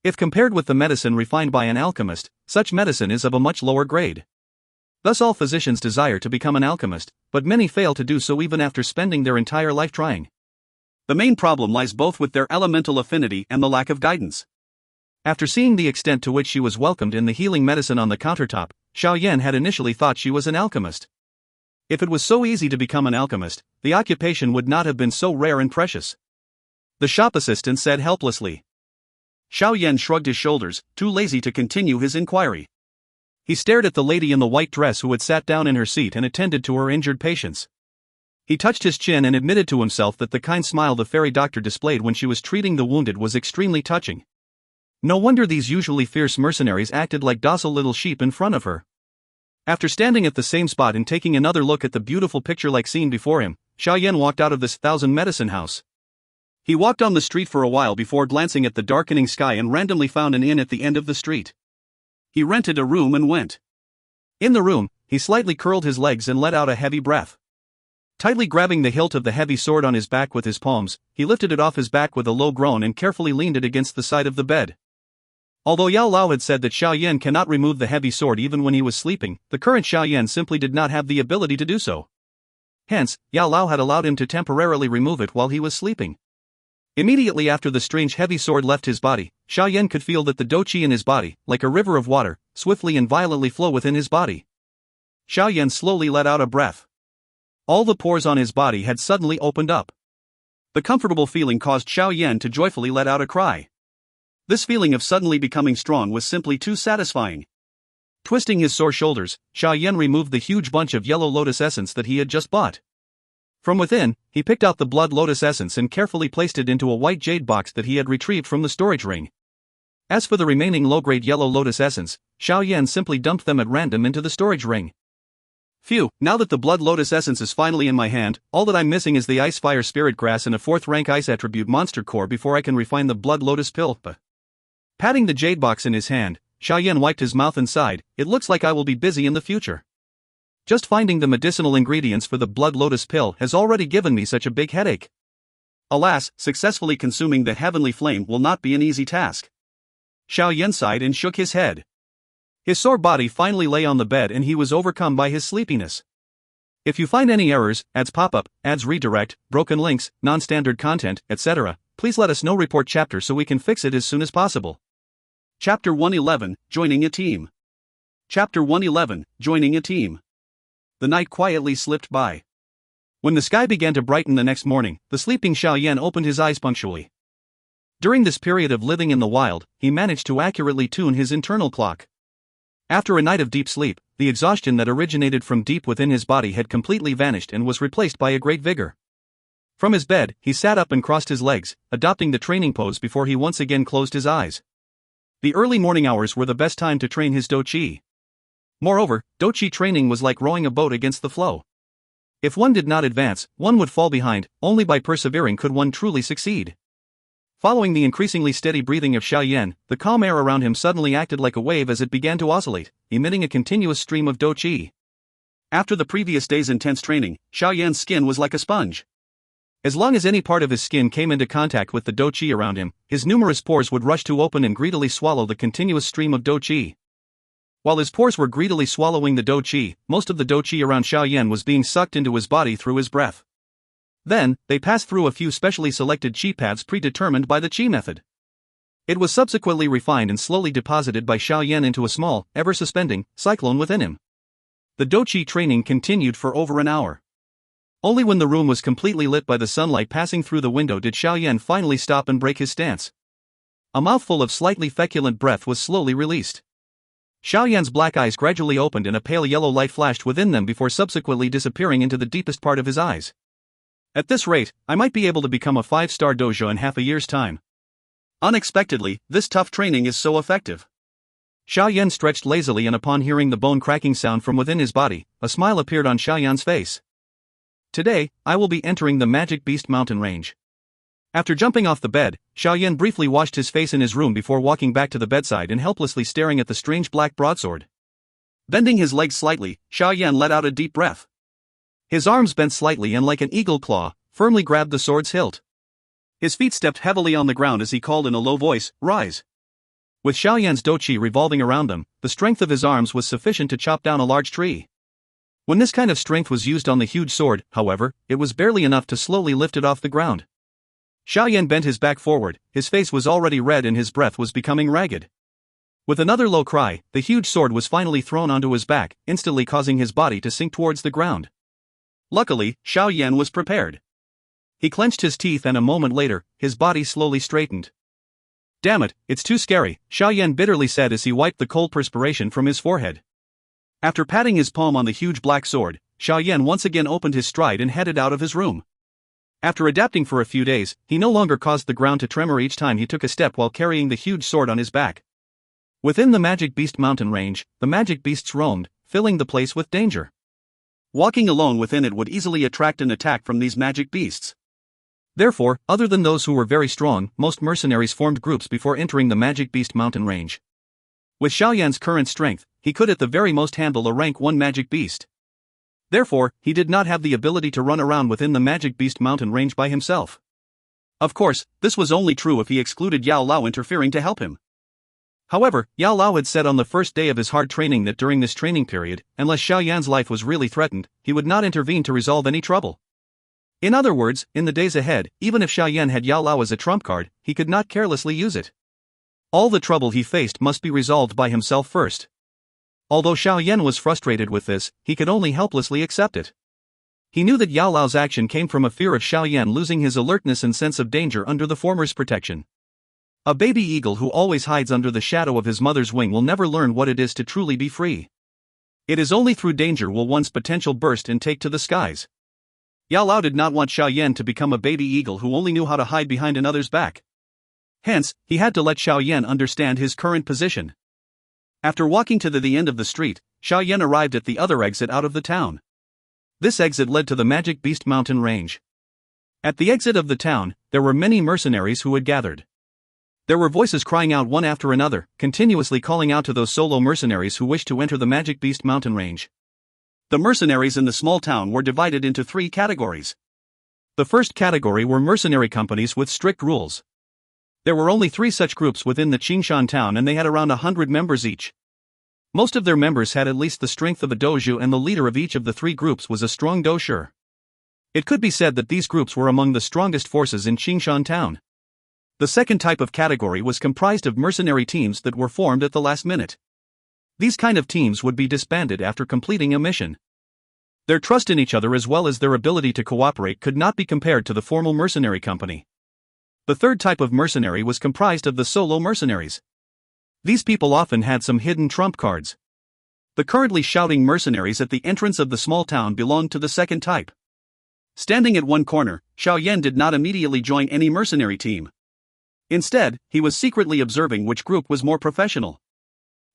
Speaker 1: If compared with the medicine refined by an alchemist, such medicine is of a much lower grade. Thus all physicians desire to become an alchemist, but many fail to do so even after spending their entire life trying. The main problem lies both with their elemental affinity and the lack of guidance. After seeing the extent to which she was welcomed in the healing medicine on the countertop, Xiao Yan had initially thought she was an alchemist. If it was so easy to become an alchemist, the occupation would not have been so rare and precious. The shop assistant said helplessly. Xiao Yan shrugged his shoulders, too lazy to continue his inquiry. He stared at the lady in the white dress who had sat down in her seat and attended to her injured patients. He touched his chin and admitted to himself that the kind smile the fairy doctor displayed when she was treating the wounded was extremely touching. No wonder these usually fierce mercenaries acted like docile little sheep in front of her. After standing at the same spot and taking another look at the beautiful picture-like scene before him, Xiao Yan walked out of this 1000 medicine house. He walked on the street for a while before glancing at the darkening sky and randomly found an inn at the end of the street. He rented a room and went. In the room, he slightly curled his legs and let out a heavy breath. Tightly grabbing the hilt of the heavy sword on his back with his palms, he lifted it off his back with a low groan and carefully leaned it against the side of the bed. Although Yao Lao had said that Xiao Yan cannot remove the heavy sword even when he was sleeping, the current Xiao Yan simply did not have the ability to do so. Hence, Yao Lao had allowed him to temporarily remove it while he was sleeping. Immediately after the strange heavy sword left his body, Xiao Yan could feel that the Dou Qi in his body, like a river of water, swiftly and violently flow within his body. Xiao Yan slowly let out a breath. All the pores on his body had suddenly opened up. The comfortable feeling caused Xiao Yan to joyfully let out a cry. This feeling of suddenly becoming strong was simply too satisfying. Twisting his sore shoulders, Xiao Yan removed the huge bunch of yellow lotus essence that he had just bought. From within, he picked out the blood lotus essence and carefully placed it into a white jade box that he had retrieved from the storage ring. As for the remaining low-grade yellow lotus essence, Xiao Yan simply dumped them at random into the storage ring. Phew, now that the blood lotus essence is finally in my hand, all that I'm missing is the ice fire spirit grass and a 4th rank ice attribute monster core before I can refine the blood lotus pill. Patting the jade box in his hand, Xiao Yan wiped his mouth and sighed, it looks like I will be busy in the future. Just finding the medicinal ingredients for the blood lotus pill has already given me such a big headache. Alas, successfully consuming the heavenly flame will not be an easy task. Xiao Yan sighed and shook his head. His sore body finally lay on the bed and he was overcome by his sleepiness. If you find any errors, ads pop up, ads redirect, broken links, non-standard content, etc., please let us know. Report chapter so we can fix it as soon as possible. Chapter 111, Joining a Team. Chapter 111, Joining a Team. The night quietly slipped by. When the sky began to brighten the next morning, the sleeping Xiao Yan opened his eyes punctually. During this period of living in the wild, he managed to accurately tune his internal clock. After a night of deep sleep, the exhaustion that originated from deep within his body had completely vanished and was replaced by a great vigor. From his bed, he sat up and crossed his legs, adopting the training pose before he once again closed his eyes. The early morning hours were the best time to train his Dou Qi. Moreover, Dou Qi training was like rowing a boat against the flow. If one did not advance, one would fall behind. Only by persevering could one truly succeed. Following the increasingly steady breathing of Xiao Yan, the calm air around him suddenly acted like a wave as it began to oscillate, emitting a continuous stream of Dou Qi. After the previous day's intense training, Xiao Yan's skin was like a sponge. As long as any part of his skin came into contact with the Dou Qi around him, his numerous pores would rush to open and greedily swallow the continuous stream of Dou Qi. While his pores were greedily swallowing the Dou Qi, most of the Dou Qi around Xiao Yan was being sucked into his body through his breath. Then, they passed through a few specially selected Qi paths predetermined by the Qi method. It was subsequently refined and slowly deposited by Xiao Yan into a small, ever-suspending, cyclone within him. The Dou Qi training continued for over an hour. Only when the room was completely lit by the sunlight passing through the window did Xiao Yan finally stop and break his stance. A mouthful of slightly feculent breath was slowly released. Xiao Yan's black eyes gradually opened and a pale yellow light flashed within them before subsequently disappearing into the deepest part of his eyes. At this rate, I might be able to become a 5-star dojo in half a year's time. Unexpectedly, this tough training is so effective. Xiao Yan stretched lazily and upon hearing the bone-cracking sound from within his body, a smile appeared on Xiao Yan's face. Today, I will be entering the Magic Beast mountain range. After jumping off the bed, Xiao Yan briefly washed his face in his room before walking back to the bedside and helplessly staring at the strange black broadsword. Bending his legs slightly, Xiao Yan let out a deep breath. His arms bent slightly and like an eagle claw, firmly grabbed the sword's hilt. His feet stepped heavily on the ground as he called in a low voice, "Rise!" With Xiao Yan's Dou Qi revolving around them, the strength of his arms was sufficient to chop down a large tree. When this kind of strength was used on the huge sword, however, it was barely enough to slowly lift it off the ground. Xiao Yan bent his back forward, his face was already red and his breath was becoming ragged. With another low cry, the huge sword was finally thrown onto his back, instantly causing his body to sink towards the ground. Luckily, Xiao Yan was prepared. He clenched his teeth and a moment later, his body slowly straightened. "Damn it, it's too scary," Xiao Yan bitterly said as he wiped the cold perspiration from his forehead. After patting his palm on the huge black sword, Xiao Yan once again opened his stride and headed out of his room. After adapting for a few days, he no longer caused the ground to tremor each time he took a step while carrying the huge sword on his back. Within the Magic Beast mountain range, the magic beasts roamed, filling the place with danger. Walking alone within it would easily attract an attack from these magic beasts. Therefore, other than those who were very strong, most mercenaries formed groups before entering the Magic Beast mountain range. With Xiao Yan's current strength, he could at the very most handle a rank 1 magic beast. Therefore, he did not have the ability to run around within the Magic Beast mountain range by himself. Of course, this was only true if he excluded Yao Lao interfering to help him. However, Yao Lao had said on the first day of his hard training that during this training period, unless Xiao Yan's life was really threatened, he would not intervene to resolve any trouble. In other words, in the days ahead, even if Xiao Yan had Yao Lao as a trump card, he could not carelessly use it. All the trouble he faced must be resolved by himself first. Although Xiao Yan was frustrated with this, he could only helplessly accept it. He knew that Yao Lao's action came from a fear of Xiao Yan losing his alertness and sense of danger under the former's protection. A baby eagle who always hides under the shadow of his mother's wing will never learn what it is to truly be free. It is only through danger will one's potential burst and take to the skies. Yao Lao did not want Xiao Yan to become a baby eagle who only knew how to hide behind another's back. Hence, he had to let Xiao Yan understand his current position. After walking to the end of the street, Xiao Yan arrived at the other exit out of the town. This exit led to the Magic Beast mountain range. At the exit of the town, there were many mercenaries who had gathered. There were voices crying out one after another, continuously calling out to those solo mercenaries who wished to enter the Magic Beast mountain range. The mercenaries in the small town were divided into 3 categories. The first category were mercenary companies with strict rules. There were only 3 such groups within the Qingshan town and they had around 100 members each. Most of their members had at least the strength of a doju, and the leader of each of the three groups was a strong doshi. It could be said that these groups were among the strongest forces in Qingshan town. The second type of category was comprised of mercenary teams that were formed at the last minute. These kind of teams would be disbanded after completing a mission. Their trust in each other as well as their ability to cooperate could not be compared to the formal mercenary company. The third type of mercenary was comprised of the solo mercenaries. These people often had some hidden trump cards. The currently shouting mercenaries at the entrance of the small town belonged to the second type. Standing at one corner, Xiao Yan did not immediately join any mercenary team. Instead, he was secretly observing which group was more professional.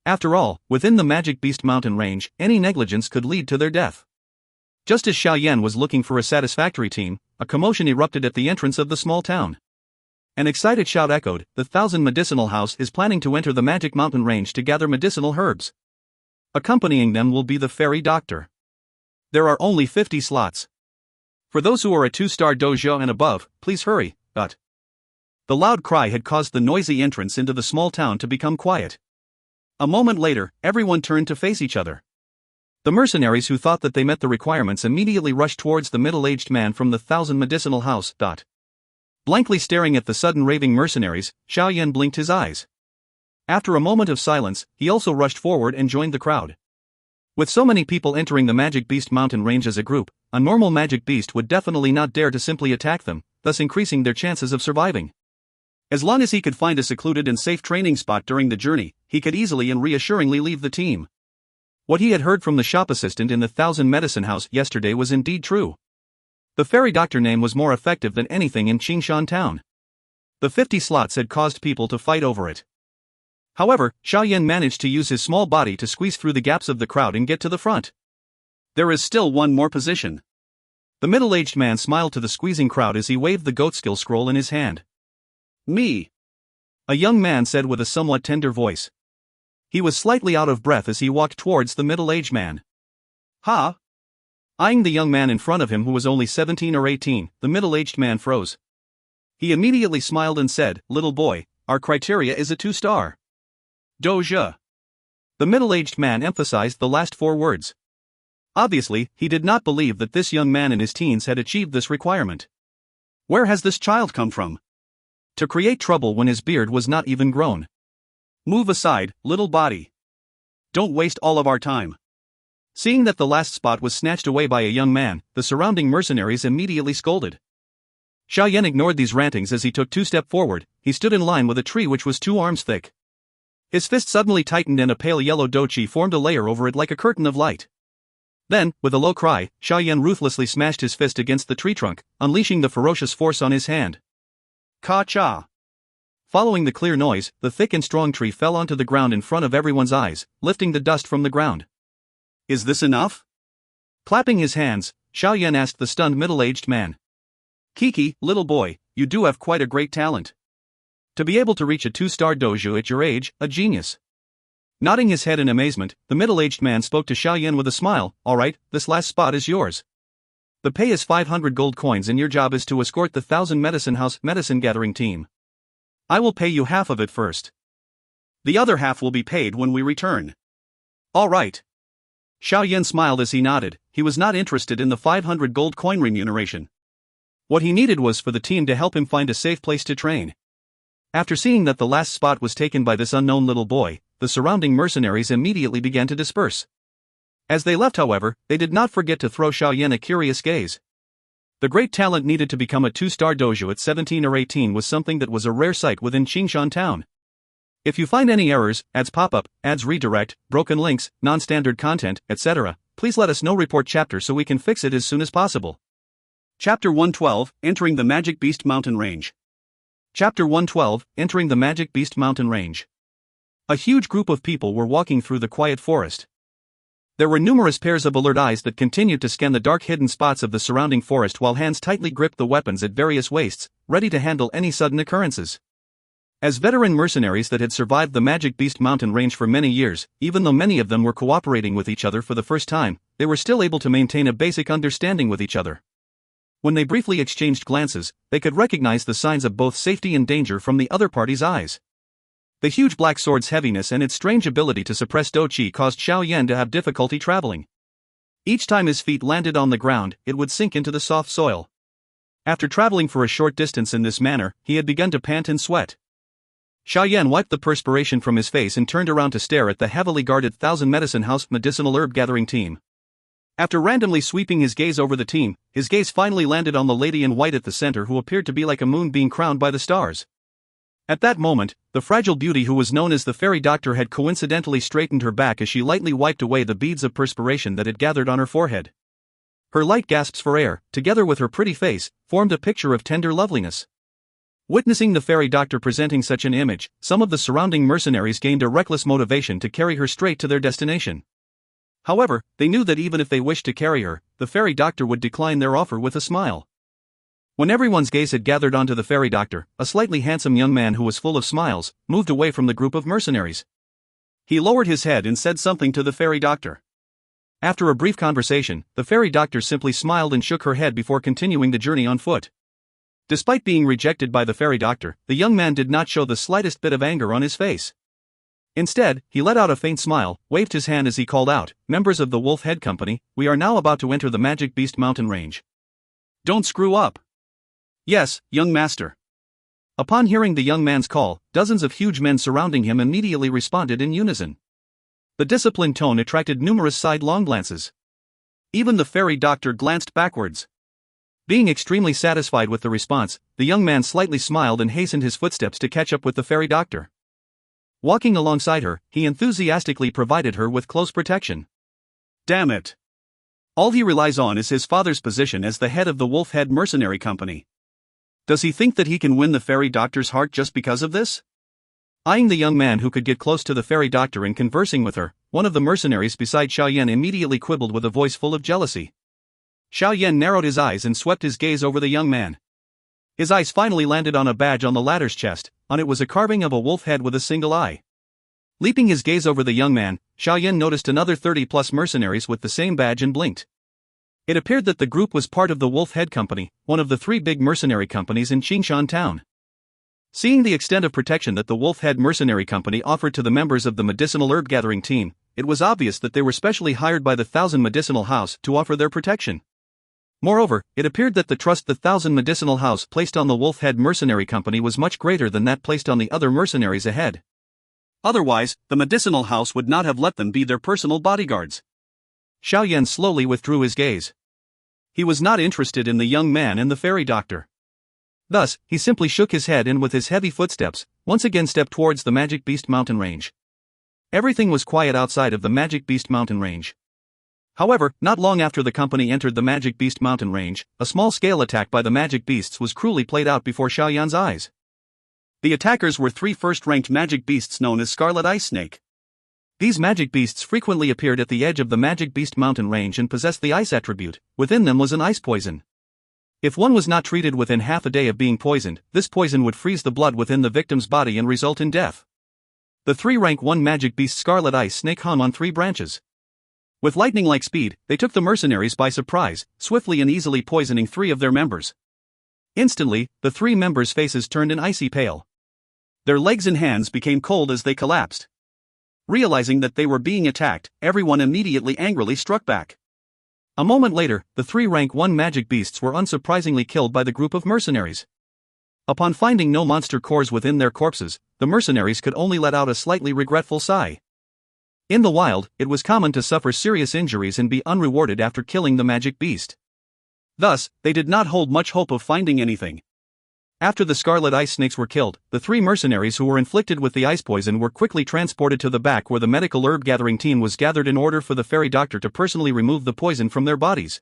Speaker 1: After all, within the Magic Beast Mountain range, any negligence could lead to their death. Just as Xiao Yan was looking for a satisfactory team, a commotion erupted at the entrance of the small town. An excited shout echoed, "The Thousand Medicinal House is planning to enter the Magic Mountain range to gather medicinal herbs. Accompanying them will be the fairy doctor. There are only 50 slots. For those who are a 2-star dojo and above, please hurry." But the loud cry had caused the noisy entrance into the small town to become quiet. A moment later, everyone turned to face each other. The mercenaries who thought that they met the requirements immediately rushed towards the middle-aged man from the Thousand Medicinal House. Blankly staring at the sudden raving mercenaries, Xiao Yan blinked his eyes. After a moment of silence, he also rushed forward and joined the crowd. With so many people entering the Magic Beast Mountain range as a group, a normal magic beast would definitely not dare to simply attack them, thus increasing their chances of surviving. As long as he could find a secluded and safe training spot during the journey, he could easily and reassuringly leave the team. What he had heard from the shop assistant in the Thousand Medicine House yesterday was indeed true. The fairy doctor name was more effective than anything in Qingshan town. The 50 slots had caused people to fight over it. However, Xiao Yan managed to use his small body to squeeze through the gaps of the crowd and get to the front. There is still one more position. The middle-aged man smiled to the squeezing crowd as he waved the goat skill scroll in his hand. "Me," a young man said with a somewhat tender voice. He was slightly out of breath as he walked towards the middle-aged man. "Ha?" Eyeing the young man in front of him who was only 17 or 18, the middle-aged man froze. He immediately smiled and said, "Little boy, our criteria is a 2-star. Doji." The middle-aged man emphasized the last 4 words. Obviously, he did not believe that this young man in his teens had achieved this requirement. Where has this child come from? To create trouble when his beard was not even grown. "Move aside, little body. Don't waste all of our time." Seeing that the last spot was snatched away by a young man, the surrounding mercenaries immediately scolded. Xiao Yan ignored these rantings as he took 2 steps forward. He stood in line with a tree which was 2 arms thick. His fist suddenly tightened and a pale yellow Dou Qi formed a layer over it like a curtain of light. Then, with a low cry, Xiao Yan ruthlessly smashed his fist against the tree trunk, unleashing the ferocious force on his hand. Ka-cha! Following the clear noise, the thick and strong tree fell onto the ground in front of everyone's eyes, lifting the dust from the ground. "Is this enough?" Clapping his hands, Xiao Yan asked the stunned middle-aged man. "Kiki, little boy, you do have quite a great talent. To be able to reach a 2-star dojo at your age, a genius." Nodding his head in amazement, the middle-aged man spoke to Xiao Yan with a smile. "All right, this last spot is yours. The pay is 500 gold coins and your job is to escort the Thousand Medicine House medicine gathering team. I will pay you half of it first. The other half will be paid when we return." "All right." Xiao Yan smiled as he nodded. He was not interested in the 500 gold coin remuneration. What he needed was for the team to help him find a safe place to train. After seeing that the last spot was taken by this unknown little boy, the surrounding mercenaries immediately began to disperse. As they left, however, they did not forget to throw Xiao Yan a curious gaze. The great talent needed to become a 2-star dojo at 17 or 18 was something that was a rare sight within Qingshan town. If you find any errors, ads pop up, ads redirect, broken links, non-standard content, etc., please let us know. Report chapter so we can fix it as soon as possible. Chapter 112, Entering the Magic Beast Mountain Range. Chapter 112, Entering the Magic Beast Mountain Range. A huge group of people were walking through the quiet forest. There were numerous pairs of alert eyes that continued to scan the dark hidden spots of the surrounding forest while hands tightly gripped the weapons at various waists, ready to handle any sudden occurrences. As veteran mercenaries that had survived the Magic Beast Mountain range for many years, even though many of them were cooperating with each other for the first time, they were still able to maintain a basic understanding with each other. When they briefly exchanged glances, they could recognize the signs of both safety and danger from the other party's eyes. The huge black sword's heaviness and its strange ability to suppress Dou Qi caused Xiao Yan to have difficulty traveling. Each time his feet landed on the ground, it would sink into the soft soil. After traveling for a short distance in this manner, he had begun to pant and sweat. Xiao Yan wiped the perspiration from his face and turned around to stare at the heavily guarded Thousand Medicine House medicinal herb gathering team. After randomly sweeping his gaze over the team, his gaze finally landed on the lady in white at the center, who appeared to be like a moon being crowned by the stars. At that moment, the fragile beauty who was known as the fairy doctor had coincidentally straightened her back as she lightly wiped away the beads of perspiration that had gathered on her forehead. Her light gasps for air, together with her pretty face, formed a picture of tender loveliness. Witnessing the fairy doctor presenting such an image, some of the surrounding mercenaries gained a reckless motivation to carry her straight to their destination. However, they knew that even if they wished to carry her, the fairy doctor would decline their offer with a smile. When everyone's gaze had gathered onto the fairy doctor, a slightly handsome young man who was full of smiles moved away from the group of mercenaries. He lowered his head and said something to the fairy doctor. After a brief conversation, the fairy doctor simply smiled and shook her head before continuing the journey on foot. Despite being rejected by the fairy doctor, the young man did not show the slightest bit of anger on his face. Instead, he let out a faint smile, waved his hand as he called out, "Members of the Wolf Head Company, we are now about to enter the Magic Beast Mountain Range. Don't screw up." "Yes, young master." Upon hearing the young man's call, dozens of huge men surrounding him immediately responded in unison. The disciplined tone attracted numerous sidelong glances. Even the fairy doctor glanced backwards. Being extremely satisfied with the response, the young man slightly smiled and hastened his footsteps to catch up with the fairy doctor. Walking alongside her, he enthusiastically provided her with close protection. Damn it! All he relies on is his father's position as the head of the Wolf Head Mercenary Company. Does he think that he can win the fairy doctor's heart just because of this? Eyeing the young man who could get close to the fairy doctor and conversing with her, one of the mercenaries beside Xiao Yan immediately quibbled with a voice full of jealousy. Xiao Yan narrowed his eyes and swept his gaze over the young man. His eyes finally landed on a badge on the latter's chest. On it was a carving of a wolf head with a single eye. Leaping his gaze over the young man, Xiao Yan noticed another 30-plus mercenaries with the same badge and blinked. It appeared that the group was part of the Wolf Head Company, one of the 3 big mercenary companies in Qingshan town. Seeing the extent of protection that the Wolf Head Mercenary Company offered to the members of the medicinal herb gathering team, it was obvious that they were specially hired by the Thousand Medicinal House to offer their protection. Moreover, it appeared that the trust the Thousand Medicinal House placed on the Wolf Head Mercenary Company was much greater than that placed on the other mercenaries ahead. Otherwise, the Medicinal House would not have let them be their personal bodyguards. Xiao Yan slowly withdrew his gaze. He was not interested in the young man and the fairy doctor. Thus, he simply shook his head and with his heavy footsteps, once again stepped towards the Magic Beast Mountain Range. Everything was quiet outside of the Magic Beast Mountain Range. However, not long after the company entered the Magic Beast Mountain Range, a small-scale attack by the Magic Beasts was cruelly played out before Xiao Yan's eyes. The attackers were 3 first-ranked Magic Beasts known as Scarlet Ice Snake. These Magic Beasts frequently appeared at the edge of the Magic Beast Mountain Range and possessed the ice attribute. Within them was an ice poison. If one was not treated within half a day of being poisoned, this poison would freeze the blood within the victim's body and result in death. The 3-rank 1 Magic Beast Scarlet Ice Snake hung on 3 branches. With lightning-like speed, they took the mercenaries by surprise, swiftly and easily poisoning 3 of their members. Instantly, the 3 members' faces turned an icy pale. Their legs and hands became cold as they collapsed. Realizing that they were being attacked, everyone immediately angrily struck back. A moment later, the 3-rank 1 Magic Beasts were unsurprisingly killed by the group of mercenaries. Upon finding no monster cores within their corpses, the mercenaries could only let out a slightly regretful sigh. In the wild, it was common to suffer serious injuries and be unrewarded after killing the Magic Beast. Thus, they did not hold much hope of finding anything. After the Scarlet Ice Snakes were killed, the 3 mercenaries who were inflicted with the ice poison were quickly transported to the back where the medical herb gathering team was gathered in order for the fairy doctor to personally remove the poison from their bodies.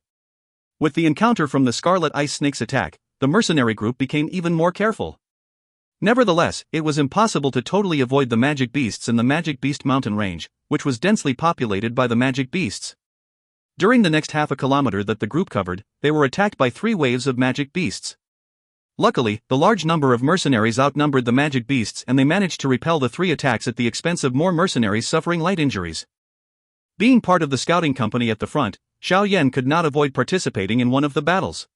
Speaker 1: With the encounter from the Scarlet Ice Snake's attack, the mercenary group became even more careful. Nevertheless, it was impossible to totally avoid the Magic Beasts in the Magic Beast Mountain Range, which was densely populated by the Magic Beasts. During the next half a kilometer that the group covered, they were attacked by 3 waves of Magic Beasts. Luckily, the large number of mercenaries outnumbered the Magic Beasts and they managed to repel the 3 attacks at the expense of more mercenaries suffering light injuries. Being part of the scouting company at the front, Xiao Yan could not avoid participating in one of the battles.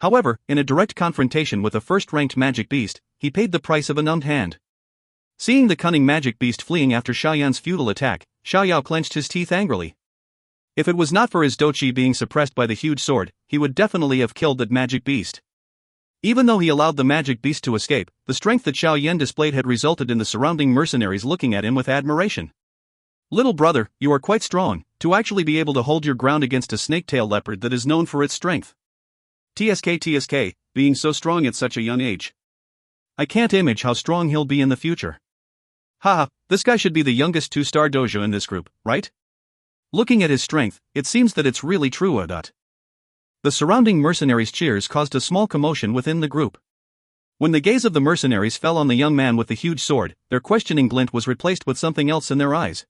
Speaker 1: However, in a direct confrontation with a first-ranked Magic Beast, he paid the price of a numbed hand. Seeing the cunning magic beast fleeing after Xiao Yan's futile attack, Xiao Yao clenched his teeth angrily. If it was not for his Dou Qi being suppressed by the huge sword, he would definitely have killed that magic beast. Even though he allowed the magic beast to escape, the strength that Xiao Yan displayed had resulted in the surrounding mercenaries looking at him with admiration. Little brother, you are quite strong, to actually be able to hold your ground against a snake-tail leopard that is known for its strength. TSK, being so strong at such a young age. I can't imagine how strong he'll be in the future. Haha, this guy should be the youngest 2-star dojo in this group, right? Looking at his strength, it seems that it's really true. The surrounding mercenaries' cheers caused a small commotion within the group. When the gaze of the mercenaries fell on the young man with the huge sword, their questioning glint was replaced with something else in their eyes.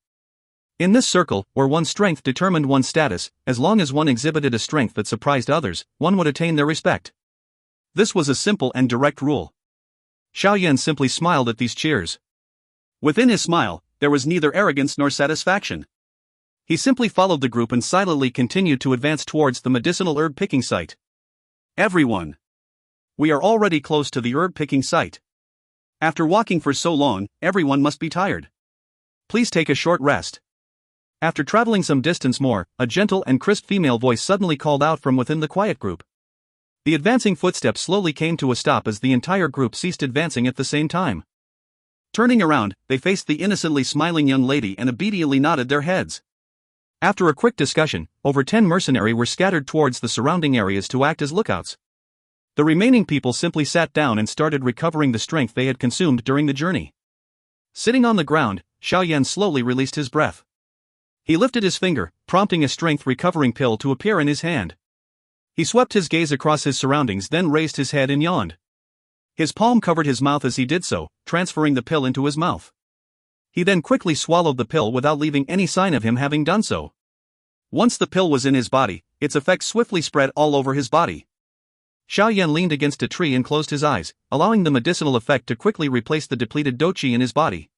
Speaker 1: In this circle, where one's strength determined one's status, as long as one exhibited a strength that surprised others, one would attain their respect. This was a simple and direct rule. Xiao Yan simply smiled at these cheers. Within his smile, there was neither arrogance nor satisfaction. He simply followed the group and silently continued to advance towards the medicinal herb picking site. Everyone! We are already close to the herb picking site. After walking for so long, everyone must be tired. Please take a short rest. After traveling some distance more, a gentle and crisp female voice suddenly called out from within the quiet group. The advancing footsteps slowly came to a stop as the entire group ceased advancing at the same time. Turning around, they faced the innocently smiling young lady and obediently nodded their heads. After a quick discussion, over 10 mercenaries were scattered towards the surrounding areas to act as lookouts. The remaining people simply sat down and started recovering the strength they had consumed during the journey. Sitting on the ground, Xiao Yan slowly released his breath. He lifted his finger, prompting a strength-recovering pill to appear in his hand. He swept his gaze across his surroundings, then raised his head and yawned. His palm covered his mouth as he did so, transferring the pill into his mouth. He then quickly swallowed the pill without leaving any sign of him having done so. Once the pill was in his body, its effects swiftly spread all over his body. Xiao Yan leaned against a tree and closed his eyes, allowing the medicinal effect to quickly replace the depleted Dou Qi in his body.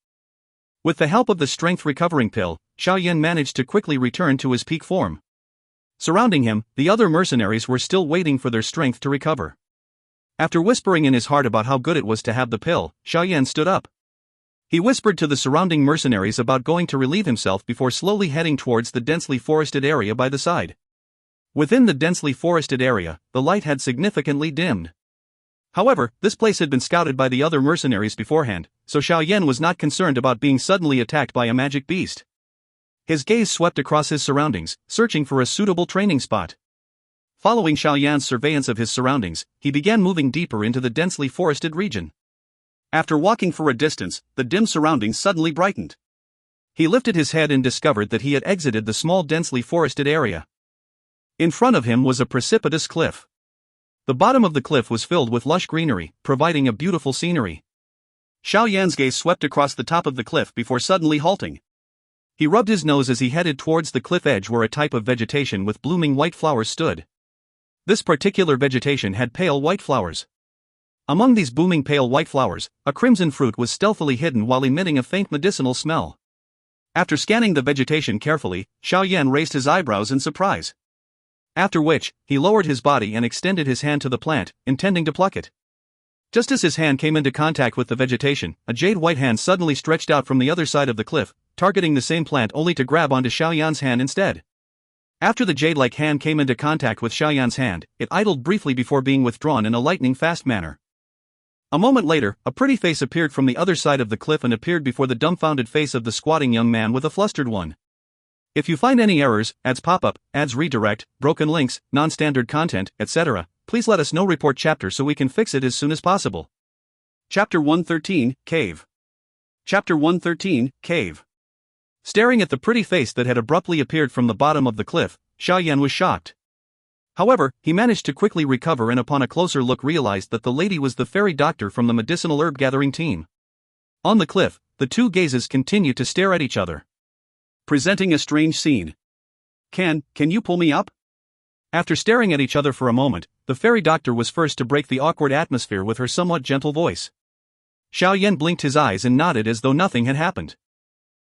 Speaker 1: With the help of the strength-recovering pill, Xiao Yan managed to quickly return to his peak form. Surrounding him, the other mercenaries were still waiting for their strength to recover. After whispering in his heart about how good it was to have the pill, Xiao Yan stood up. He whispered to the surrounding mercenaries about going to relieve himself before slowly heading towards the densely forested area by the side. Within the densely forested area, the light had significantly dimmed. However, this place had been scouted by the other mercenaries beforehand, so Xiao Yan was not concerned about being suddenly attacked by a magic beast. His gaze swept across his surroundings, searching for a suitable training spot. Following Xiao Yan's surveillance of his surroundings, he began moving deeper into the densely forested region. After walking for a distance, the dim surroundings suddenly brightened. He lifted his head and discovered that he had exited the small densely forested area. In front of him was a precipitous cliff. The bottom of the cliff was filled with lush greenery, providing a beautiful scenery. Xiao Yan's gaze swept across the top of the cliff before suddenly halting. He rubbed his nose as he headed towards the cliff edge where a type of vegetation with blooming white flowers stood. This particular vegetation had pale white flowers. Among these booming pale white flowers, a crimson fruit was stealthily hidden while emitting a faint medicinal smell. After scanning the vegetation carefully, Xiao Yan raised his eyebrows in surprise. After which, he lowered his body and extended his hand to the plant, intending to pluck it. Just as his hand came into contact with the vegetation, a jade-white hand suddenly stretched out from the other side of the cliff, targeting the same plant only to grab onto Xiao Yan's hand instead. After the jade-like hand came into contact with Xiao Yan's hand, it idled briefly before being withdrawn in a lightning-fast manner. A moment later, a pretty face appeared from the other side of the cliff and appeared before the dumbfounded face of the squatting young man with a flustered one. If you find any errors, ads pop-up, ads redirect, broken links, non-standard content, etc., please let us know. Report chapter so we can fix it as soon as possible. Chapter 113, Cave. Chapter 113, Cave. Staring at the pretty face that had abruptly appeared from the bottom of the cliff, Xiao Yan was shocked. However, he managed to quickly recover and upon a closer look realized that the lady was the fairy doctor from the medicinal herb gathering team. On the cliff, the two gazes continued to stare at each other. Presenting a strange scene. Can you pull me up? After staring at each other for a moment, the fairy doctor was first to break the awkward atmosphere with her somewhat gentle voice. Xiao Yan blinked his eyes and nodded as though nothing had happened.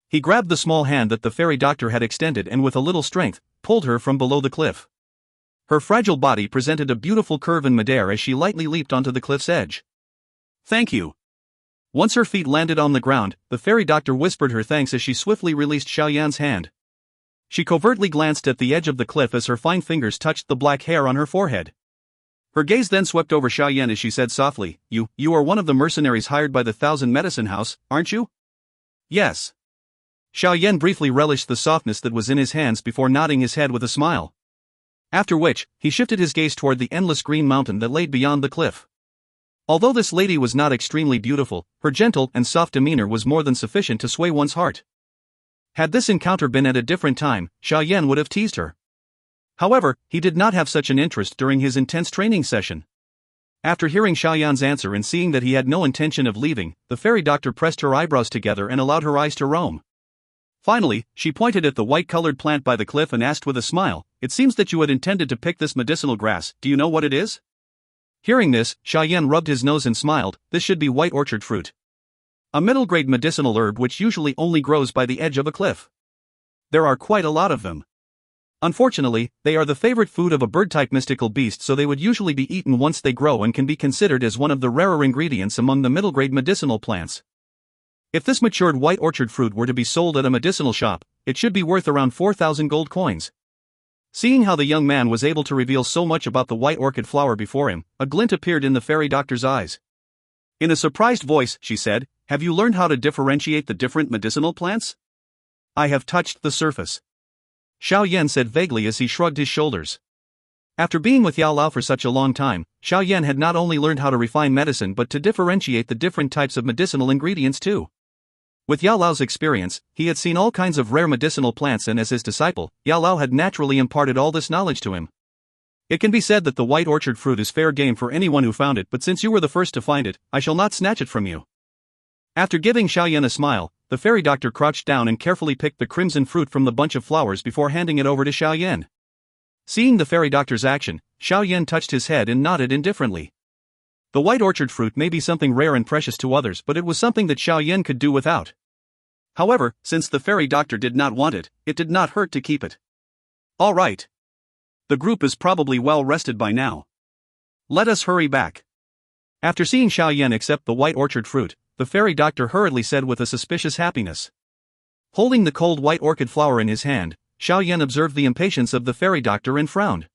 Speaker 1: He grabbed the small hand that the fairy doctor had extended and with a little strength, pulled her from below the cliff. Her fragile body presented a beautiful curve in midair as she lightly leaped onto the cliff's edge. Thank you. Once her feet landed on the ground, the fairy doctor whispered her thanks as she swiftly released Xiao Yan's hand. She covertly glanced at the edge of the cliff as her fine fingers touched the black hair on her forehead. Her gaze then swept over Xiao Yan as she said softly, You are one of the mercenaries hired by the Thousand Medicine House, aren't you? Yes. Xiao Yan briefly relished the softness that was in his hands before nodding his head with a smile. After which, he shifted his gaze toward the endless green mountain that lay beyond the cliff. Although this lady was not extremely beautiful, her gentle and soft demeanor was more than sufficient to sway one's heart. Had this encounter been at a different time, Xiao Yan would have teased her. However, he did not have such an interest during his intense training session. After hearing Xiao Yan's answer and seeing that he had no intention of leaving, the fairy doctor pressed her eyebrows together and allowed her eyes to roam. Finally, she pointed at the white-colored plant by the cliff and asked with a smile, It seems that you had intended to pick this medicinal grass, do you know what it is? Hearing this, Xiao Yan rubbed his nose and smiled, This should be white orchard fruit. A middle-grade medicinal herb which usually only grows by the edge of a cliff. There are quite a lot of them. Unfortunately, they are the favorite food of a bird-type mystical beast, so they would usually be eaten once they grow and can be considered as one of the rarer ingredients among the middle-grade medicinal plants. If this matured white orchard fruit were to be sold at a medicinal shop, it should be worth around 4,000 gold coins. Seeing how the young man was able to reveal so much about the white orchid flower before him, a glint appeared in the fairy doctor's eyes. In a surprised voice, she said, Have you learned how to differentiate the different medicinal plants? I have touched the surface. Xiao Yan said vaguely as he shrugged his shoulders. After being with Yao Lao for such a long time, Xiao Yan had not only learned how to refine medicine but to differentiate the different types of medicinal ingredients too. With Yao Lao's experience, he had seen all kinds of rare medicinal plants, and as his disciple, Yao Lao had naturally imparted all this knowledge to him. It can be said that the white orchard fruit is fair game for anyone who found it, but since you were the first to find it, I shall not snatch it from you. After giving Xiao Yan a smile, the fairy doctor crouched down and carefully picked the crimson fruit from the bunch of flowers before handing it over to Xiao Yan. Seeing the fairy doctor's action, Xiao Yan touched his head and nodded indifferently. The white orchard fruit may be something rare and precious to others, but it was something that Xiao Yan could do without. However, since the fairy doctor did not want it, it did not hurt to keep it. All right. The group is probably well rested by now. Let us hurry back. After seeing Xiao Yan accept the white orchard fruit, the fairy doctor hurriedly said with a suspicious happiness. Holding the cold white orchid flower in his hand, Xiao Yan observed the impatience of the fairy doctor and frowned.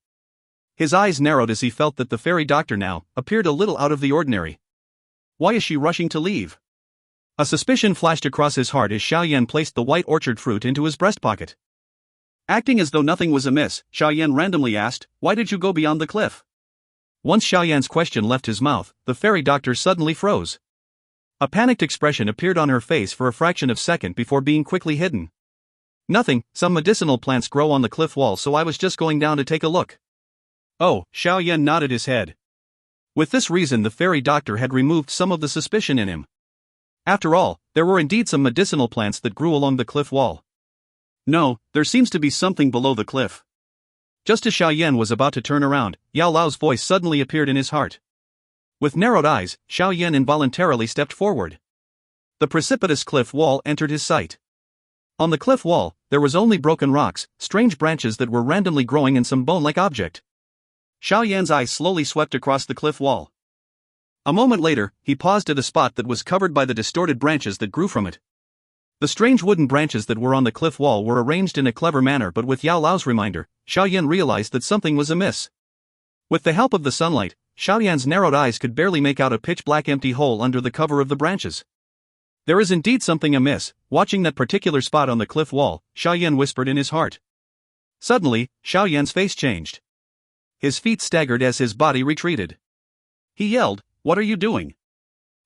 Speaker 1: His eyes narrowed as he felt that the fairy doctor now appeared a little out of the ordinary. Why is she rushing to leave? A suspicion flashed across his heart as Xiao Yan placed the white orchard fruit into his breast pocket. Acting as though nothing was amiss, Xiao Yan randomly asked, Why did you go beyond the cliff? Once Xiao Yan's question left his mouth, the fairy doctor suddenly froze. A panicked expression appeared on her face for a fraction of a second before being quickly hidden. Nothing, some medicinal plants grow on the cliff wall, so I was just going down to take a look. Oh, Xiao Yan nodded his head. With this reason, the fairy doctor had removed some of the suspicion in him. After all, there were indeed some medicinal plants that grew along the cliff wall. No, there seems to be something below the cliff. Just as Xiao Yan was about to turn around, Yao Lao's voice suddenly appeared in his heart. With narrowed eyes, Xiao Yan involuntarily stepped forward. The precipitous cliff wall entered his sight. On the cliff wall, there was only broken rocks, strange branches that were randomly growing in some bone-like object. Xiao Yan's eyes slowly swept across the cliff wall. A moment later, he paused at a spot that was covered by the distorted branches that grew from it. The strange wooden branches that were on the cliff wall were arranged in a clever manner, but with Yao Lao's reminder, Xiao Yan realized that something was amiss. With the help of the sunlight, Xiao Yan's narrowed eyes could barely make out a pitch-black empty hole under the cover of the branches. There is indeed something amiss. Watching that particular spot on the cliff wall, Xiao Yan whispered in his heart. Suddenly, Xiao Yan's face changed. His feet staggered as his body retreated. He yelled, What are you doing?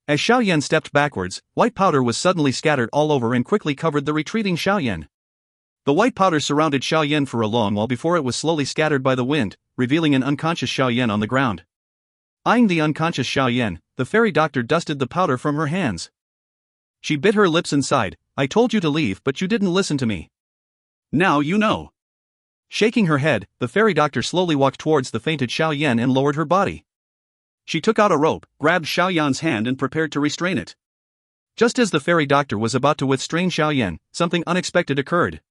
Speaker 1: As Xiao Yan stepped backwards, white powder was suddenly scattered all over and quickly covered the retreating Xiao Yan. The white powder surrounded Xiao Yan for a long while before it was slowly scattered by the wind, revealing an unconscious Xiao Yan on the ground. Eyeing the unconscious Xiao Yan, the fairy doctor dusted the powder from her hands. She bit her lips and sighed, I told you to leave, but you didn't listen to me. Now you know. Shaking her head, the fairy doctor slowly walked towards the fainted Xiao Yan and lowered her body. She took out a rope, grabbed Xiao Yan's hand and prepared to restrain it. Just as the fairy doctor was about to restrain Xiao Yan, something unexpected occurred.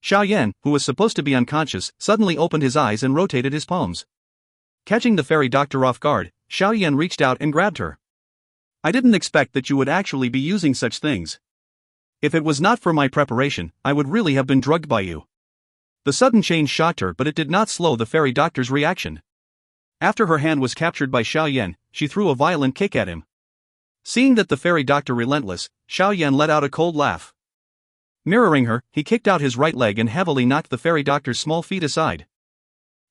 Speaker 1: Xiao Yan, who was supposed to be unconscious, suddenly opened his eyes and rotated his palms. Catching the fairy doctor off guard, Xiao Yan reached out and grabbed her. I didn't expect that you would actually be using such things. If it was not for my preparation, I would really have been drugged by you. The sudden change shocked her, but it did not slow the fairy doctor's reaction. After her hand was captured by Xiao Yan, she threw a violent kick at him. Seeing that the fairy doctor relentless, Xiao Yan let out a cold laugh. Mirroring her, he kicked out his right leg and heavily knocked the fairy doctor's small feet aside.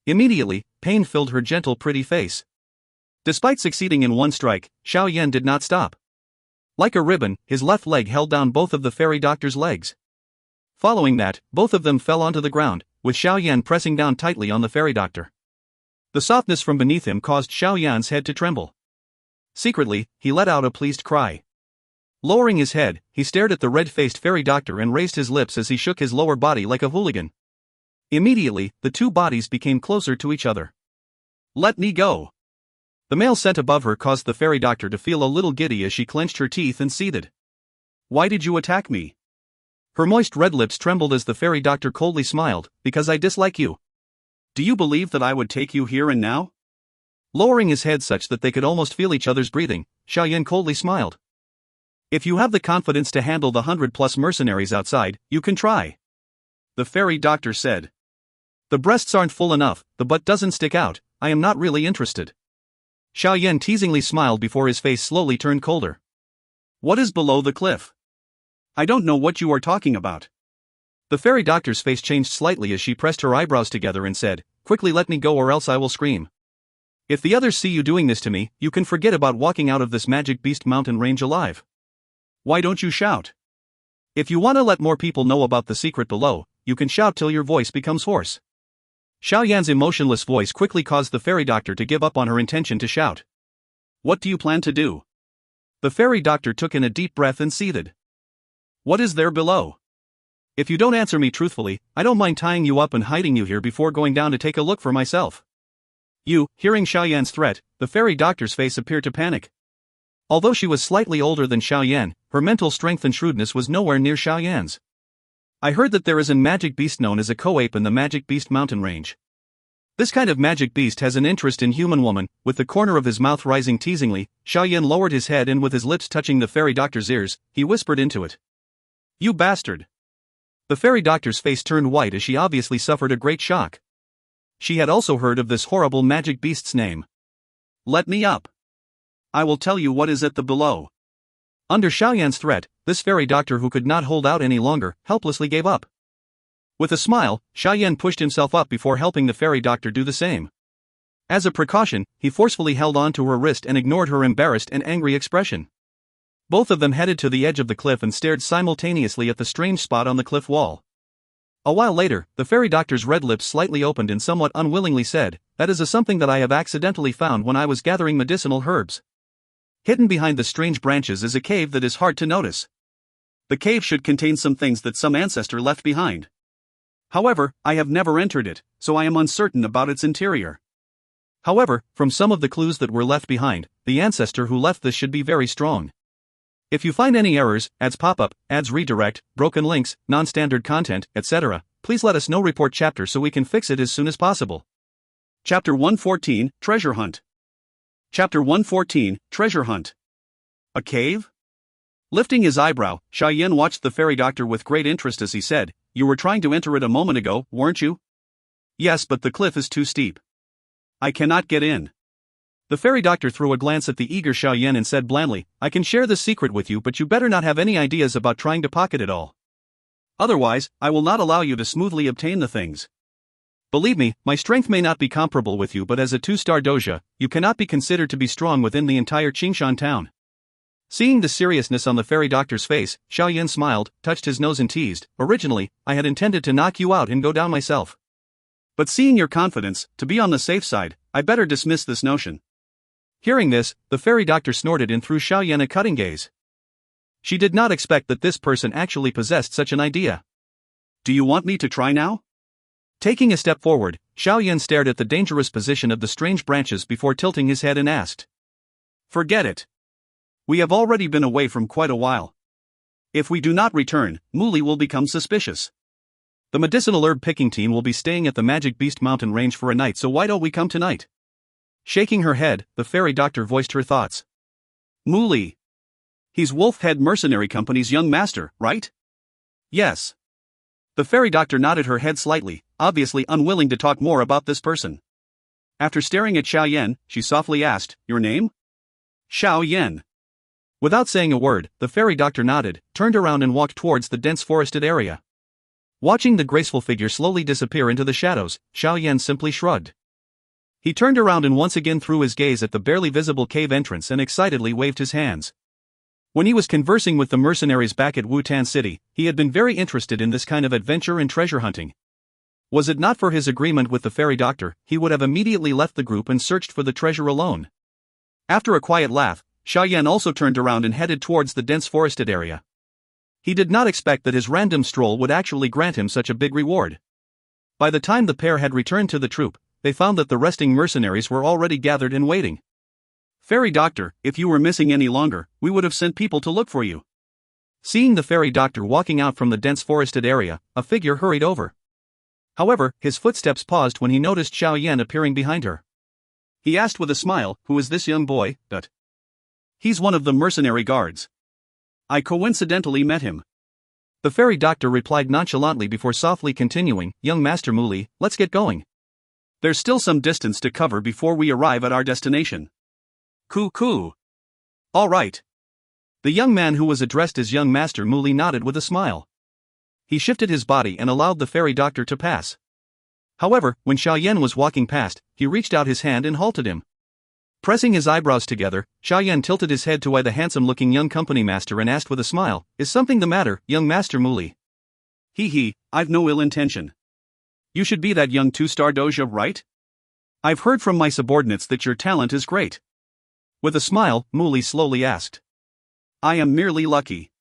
Speaker 1: Immediately, pain filled her gentle pretty face. Despite succeeding in one strike, Xiao Yan did not stop. Like a ribbon, his left leg held down both of the fairy doctor's legs. Following that, both of them fell onto the ground, with Xiao Yan pressing down tightly on the fairy doctor. The softness from beneath him caused Xiao Yan's head to tremble. Secretly, he let out a pleased cry. Lowering his head, he stared at the red-faced fairy doctor and raised his lips as he shook his lower body like a hooligan. Immediately, the two bodies became closer to each other. "Let me go!" The male scent above her caused the fairy doctor to feel a little giddy as she clenched her teeth and seethed. "Why did you attack me?" Her moist red lips trembled as the fairy doctor coldly smiled. "Because I dislike you." "Do you believe that I would take you here and now?" Lowering his head such that they could almost feel each other's breathing, Xiao Yan coldly smiled. "If you have the confidence to handle the 100+ mercenaries outside, you can try," the fairy doctor said. "The breasts aren't full enough, the butt doesn't stick out, I am not really interested." Xiao Yan teasingly smiled before his face slowly turned colder. "What is below the cliff?" "I don't know what you are talking about." The fairy doctor's face changed slightly as she pressed her eyebrows together and said, "Quickly let me go or else I will scream. If the others see you doing this to me, you can forget about walking out of this magic beast mountain range alive. Why don't you shout? If you want to let more people know about the secret below, you can shout till your voice becomes hoarse." Xiao Yan's emotionless voice quickly caused the fairy doctor to give up on her intention to shout. "What do you plan to do?" The fairy doctor took in a deep breath and seethed. "What is there below? If you don't answer me truthfully, I don't mind tying you up and hiding you here before going down to take a look for myself." Hearing Xiao Yan's threat, the fairy doctor's face appeared to panic. Although she was slightly older than Xiao Yan, her mental strength and shrewdness was nowhere near Xiao Yan's. "I heard that there is a magic beast known as a co-ape in the magic beast mountain range. This kind of magic beast has an interest in human woman." With the corner of his mouth rising teasingly, Xiao Yan lowered his head and with his lips touching the fairy doctor's ears, he whispered into it. "You bastard!" The fairy doctor's face turned white as she obviously suffered a great shock. She had also heard of this horrible magic beast's name. "Let me up. I will tell you what is at the below." Under Xiao Yan's threat, this fairy doctor who could not hold out any longer, helplessly gave up. With a smile, Xiao Yan pushed himself up before helping the fairy doctor do the same. As a precaution, he forcefully held on to her wrist and ignored her embarrassed and angry expression. Both of them headed to the edge of the cliff and stared simultaneously at the strange spot on the cliff wall. A while later, the fairy doctor's red lips slightly opened and somewhat unwillingly said, "That is something that I have accidentally found when I was gathering medicinal herbs. Hidden behind the strange branches is a cave that is hard to notice. The cave should contain some things that some ancestor left behind. However, I have never entered it, so I am uncertain about its interior. However, from some of the clues that were left behind, the ancestor who left this should be very strong. If you find any errors, ads pop-up, ads redirect, broken links, non-standard content, etc., please let us know. Report chapter so we can fix it as soon as possible." Chapter 114, Treasure Hunt. Chapter 114, Treasure Hunt. A cave? Lifting his eyebrow, Xiao Yan watched the fairy doctor with great interest as he said, "You were trying to enter it a moment ago, weren't you?" "Yes, but the cliff is too steep. I cannot get in." The fairy doctor threw a glance at the eager Xiao Yan and said blandly, "I can share this secret with you, but you better not have any ideas about trying to pocket it all. Otherwise, I will not allow you to smoothly obtain the things. Believe me, my strength may not be comparable with you, but as a 2-star doja, you cannot be considered to be strong within the entire Qingshan town." Seeing the seriousness on the fairy doctor's face, Xiao Yan smiled, touched his nose and teased, "Originally, I had intended to knock you out and go down myself. But seeing your confidence, to be on the safe side, I better dismiss this notion." Hearing this, the fairy doctor snorted and threw Xiao Yan a cutting gaze. She did not expect that this person actually possessed such an idea. "Do you want me to try now?" Taking a step forward, Xiao Yan stared at the dangerous position of the strange branches before tilting his head and asked. "Forget it. We have already been away from quite a while. If we do not return, Muli will become suspicious. The medicinal herb picking team will be staying at the Magic Beast Mountain range for a night, so why don't we come tonight?" Shaking her head, the fairy doctor voiced her thoughts. "Muli. He's Wolf Head Mercenary Company's young master, right? Yes. The fairy doctor nodded her head slightly, obviously unwilling to talk more about this person. After staring at Xiao Yan, she softly asked, "Your name?" "Xiao Yan." Without saying a word, the fairy doctor nodded, turned around and walked towards the dense forested area. Watching the graceful figure slowly disappear into the shadows, Xiao Yan simply shrugged. He turned around and once again threw his gaze at the barely visible cave entrance and excitedly waved his hands. When he was conversing with the mercenaries back at Wutan City, he had been very interested in this kind of adventure and treasure hunting. Was it not for his agreement with the fairy doctor, he would have immediately left the group and searched for the treasure alone. After a quiet laugh, Xiao Yan also turned around and headed towards the dense forested area. He did not expect that his random stroll would actually grant him such a big reward. By the time the pair had returned to the troop, they found that the resting mercenaries were already gathered and waiting. "Fairy doctor, if you were missing any longer, we would have sent people to look for you." Seeing the fairy doctor walking out from the dense forested area, a figure hurried over. However, his footsteps paused when he noticed Xiao Yan appearing behind her. He asked with a smile, "Who is this young boy?" "He's one of the mercenary guards. I coincidentally met him." The fairy doctor replied nonchalantly before softly continuing, "Young Master Muli, let's get going. There's still some distance to cover before we arrive at our destination." "Coo. All right." The young man who was addressed as young Master Muli nodded with a smile. He shifted his body and allowed the fairy doctor to pass. However, when Xiao Yan was walking past, he reached out his hand and halted him. Pressing his eyebrows together, Xiao Yan tilted his head to eye the handsome-looking young company master and asked with a smile, "Is something the matter, young Master Muli?" He, I've no ill intention. You should be that young two-star doja, right? I've heard from my subordinates that your talent is great." With a smile, Muli slowly asked. "I am merely lucky."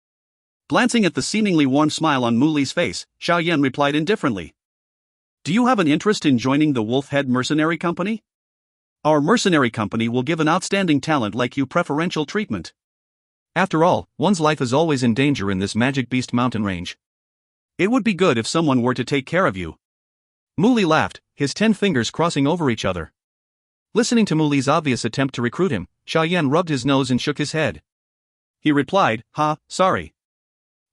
Speaker 1: Glancing at the seemingly warm smile on Muli's face, Xiao Yan replied indifferently. "Do you have an interest in joining the Wolf Head Mercenary Company? Our mercenary company will give an outstanding talent like you preferential treatment. After all, one's life is always in danger in this magic beast mountain range. It would be good if someone were to take care of you." Muli laughed, his 10 fingers crossing over each other. Listening to Muli's obvious attempt to recruit him, Xiao Yan rubbed his nose and shook his head. He replied, "Sorry.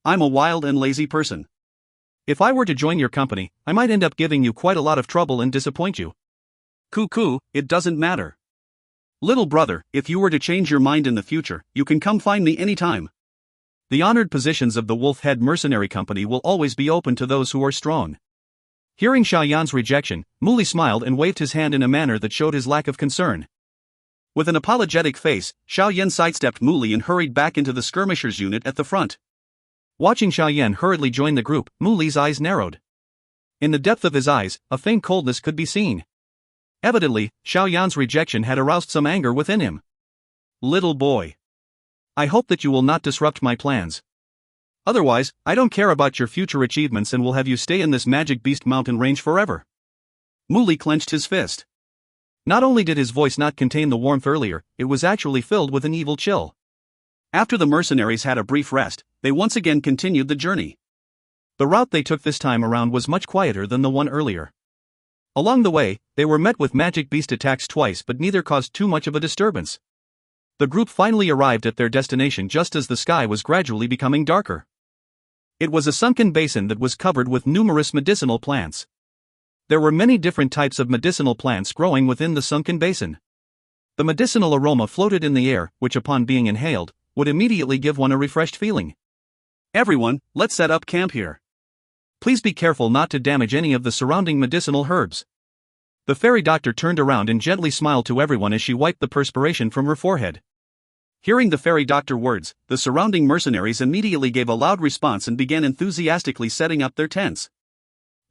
Speaker 1: I'm a wild and lazy person. If I were to join your company, I might end up giving you quite a lot of trouble and disappoint you." "Coo, it doesn't matter. Little brother, if you were to change your mind in the future, you can come find me anytime. The honored positions of the Wolf Head Mercenary Company will always be open to those who are strong." Hearing Xiao Yan's rejection, Muli smiled and waved his hand in a manner that showed his lack of concern. With an apologetic face, Xiao Yan sidestepped Muli and hurried back into the skirmishers unit at the front. Watching Xiao Yan hurriedly join the group, Muli's eyes narrowed. In the depth of his eyes, a faint coldness could be seen. Evidently, Xiao Yan's rejection had aroused some anger within him. "Little boy. I hope that you will not disrupt my plans. Otherwise, I don't care about your future achievements and will have you stay in this magic beast mountain range forever." Muli clenched his fist. Not only did his voice not contain the warmth earlier, it was actually filled with an evil chill. After the mercenaries had a brief rest, they once again continued the journey. The route they took this time around was much quieter than the one earlier. Along the way, they were met with magic beast attacks twice, but neither caused too much of a disturbance. The group finally arrived at their destination just as the sky was gradually becoming darker. It was a sunken basin that was covered with numerous medicinal plants. There were many different types of medicinal plants growing within the sunken basin. The medicinal aroma floated in the air, which upon being inhaled, would immediately give one a refreshed feeling. "Everyone, let's set up camp here. Please be careful not to damage any of the surrounding medicinal herbs." The fairy doctor turned around and gently smiled to everyone as she wiped the perspiration from her forehead. Hearing the fairy doctor words, the surrounding mercenaries immediately gave a loud response and began enthusiastically setting up their tents.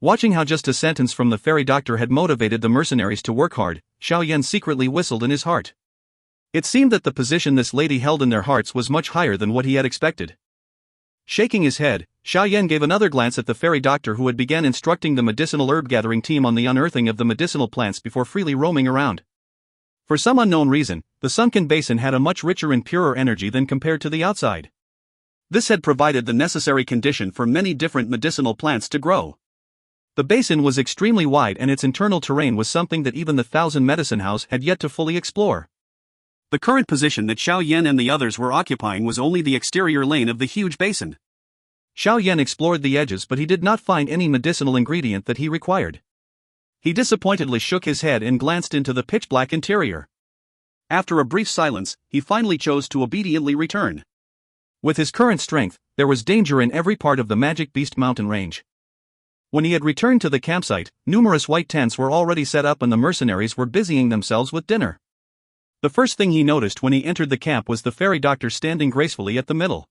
Speaker 1: Watching how just a sentence from the fairy doctor had motivated the mercenaries to work hard, Xiao Yan secretly whistled in his heart. It seemed that the position this lady held in their hearts was much higher than what he had expected. Shaking his head, Xiao Yan gave another glance at the fairy doctor who had begun instructing the medicinal herb gathering team on the unearthing of the medicinal plants before freely roaming around. For some unknown reason, the sunken basin had a much richer and purer energy than compared to the outside. This had provided the necessary condition for many different medicinal plants to grow. The basin was extremely wide and its internal terrain was something that even the 1000 Medicine House had yet to fully explore. The current position that Xiao Yan and the others were occupying was only the exterior lane of the huge basin. Xiao Yan explored the edges, but he did not find any medicinal ingredient that he required. He disappointedly shook his head and glanced into the pitch-black interior. After a brief silence, he finally chose to obediently return. With his current strength, there was danger in every part of the Magic Beast mountain range. When he had returned to the campsite, numerous white tents were already set up and the mercenaries were busying themselves with dinner. The first thing he noticed when he entered the camp was the fairy doctor standing gracefully at the middle.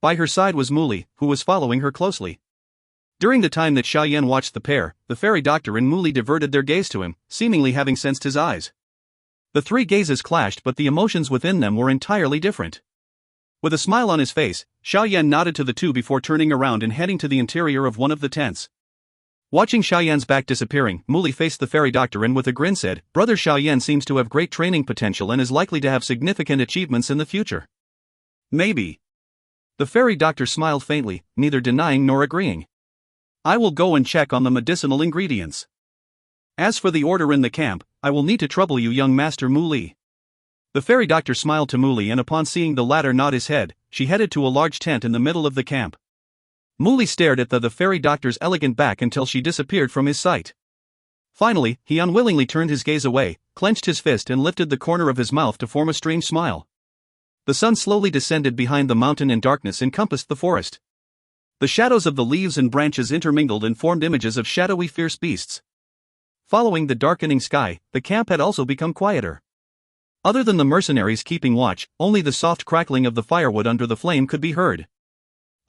Speaker 1: By her side was Muli, who was following her closely. During the time that Xiao Yan watched the pair, the fairy doctor and Muli diverted their gaze to him, seemingly having sensed his eyes. The three gazes clashed, but the emotions within them were entirely different. With a smile on his face, Xiao Yan nodded to the two before turning around and heading to the interior of one of the tents. Watching Xiao Yan's back disappearing, Muli faced the fairy doctor and with a grin said, "Brother Xiao Yan seems to have great training potential and is likely to have significant achievements in the future." "Maybe." The fairy doctor smiled faintly, neither denying nor agreeing. "I will go and check on the medicinal ingredients. As for the order in the camp, I will need to trouble you, young Master Muli." The fairy doctor smiled to Muli, and upon seeing the latter nod his head, she headed to a large tent in the middle of the camp. Muli stared at the fairy doctor's elegant back until she disappeared from his sight. Finally, he unwillingly turned his gaze away, clenched his fist and lifted the corner of his mouth to form a strange smile. The sun slowly descended behind the mountain and darkness encompassed the forest. The shadows of the leaves and branches intermingled and formed images of shadowy fierce beasts. Following the darkening sky, the camp had also become quieter. Other than the mercenaries keeping watch, only the soft crackling of the firewood under the flame could be heard.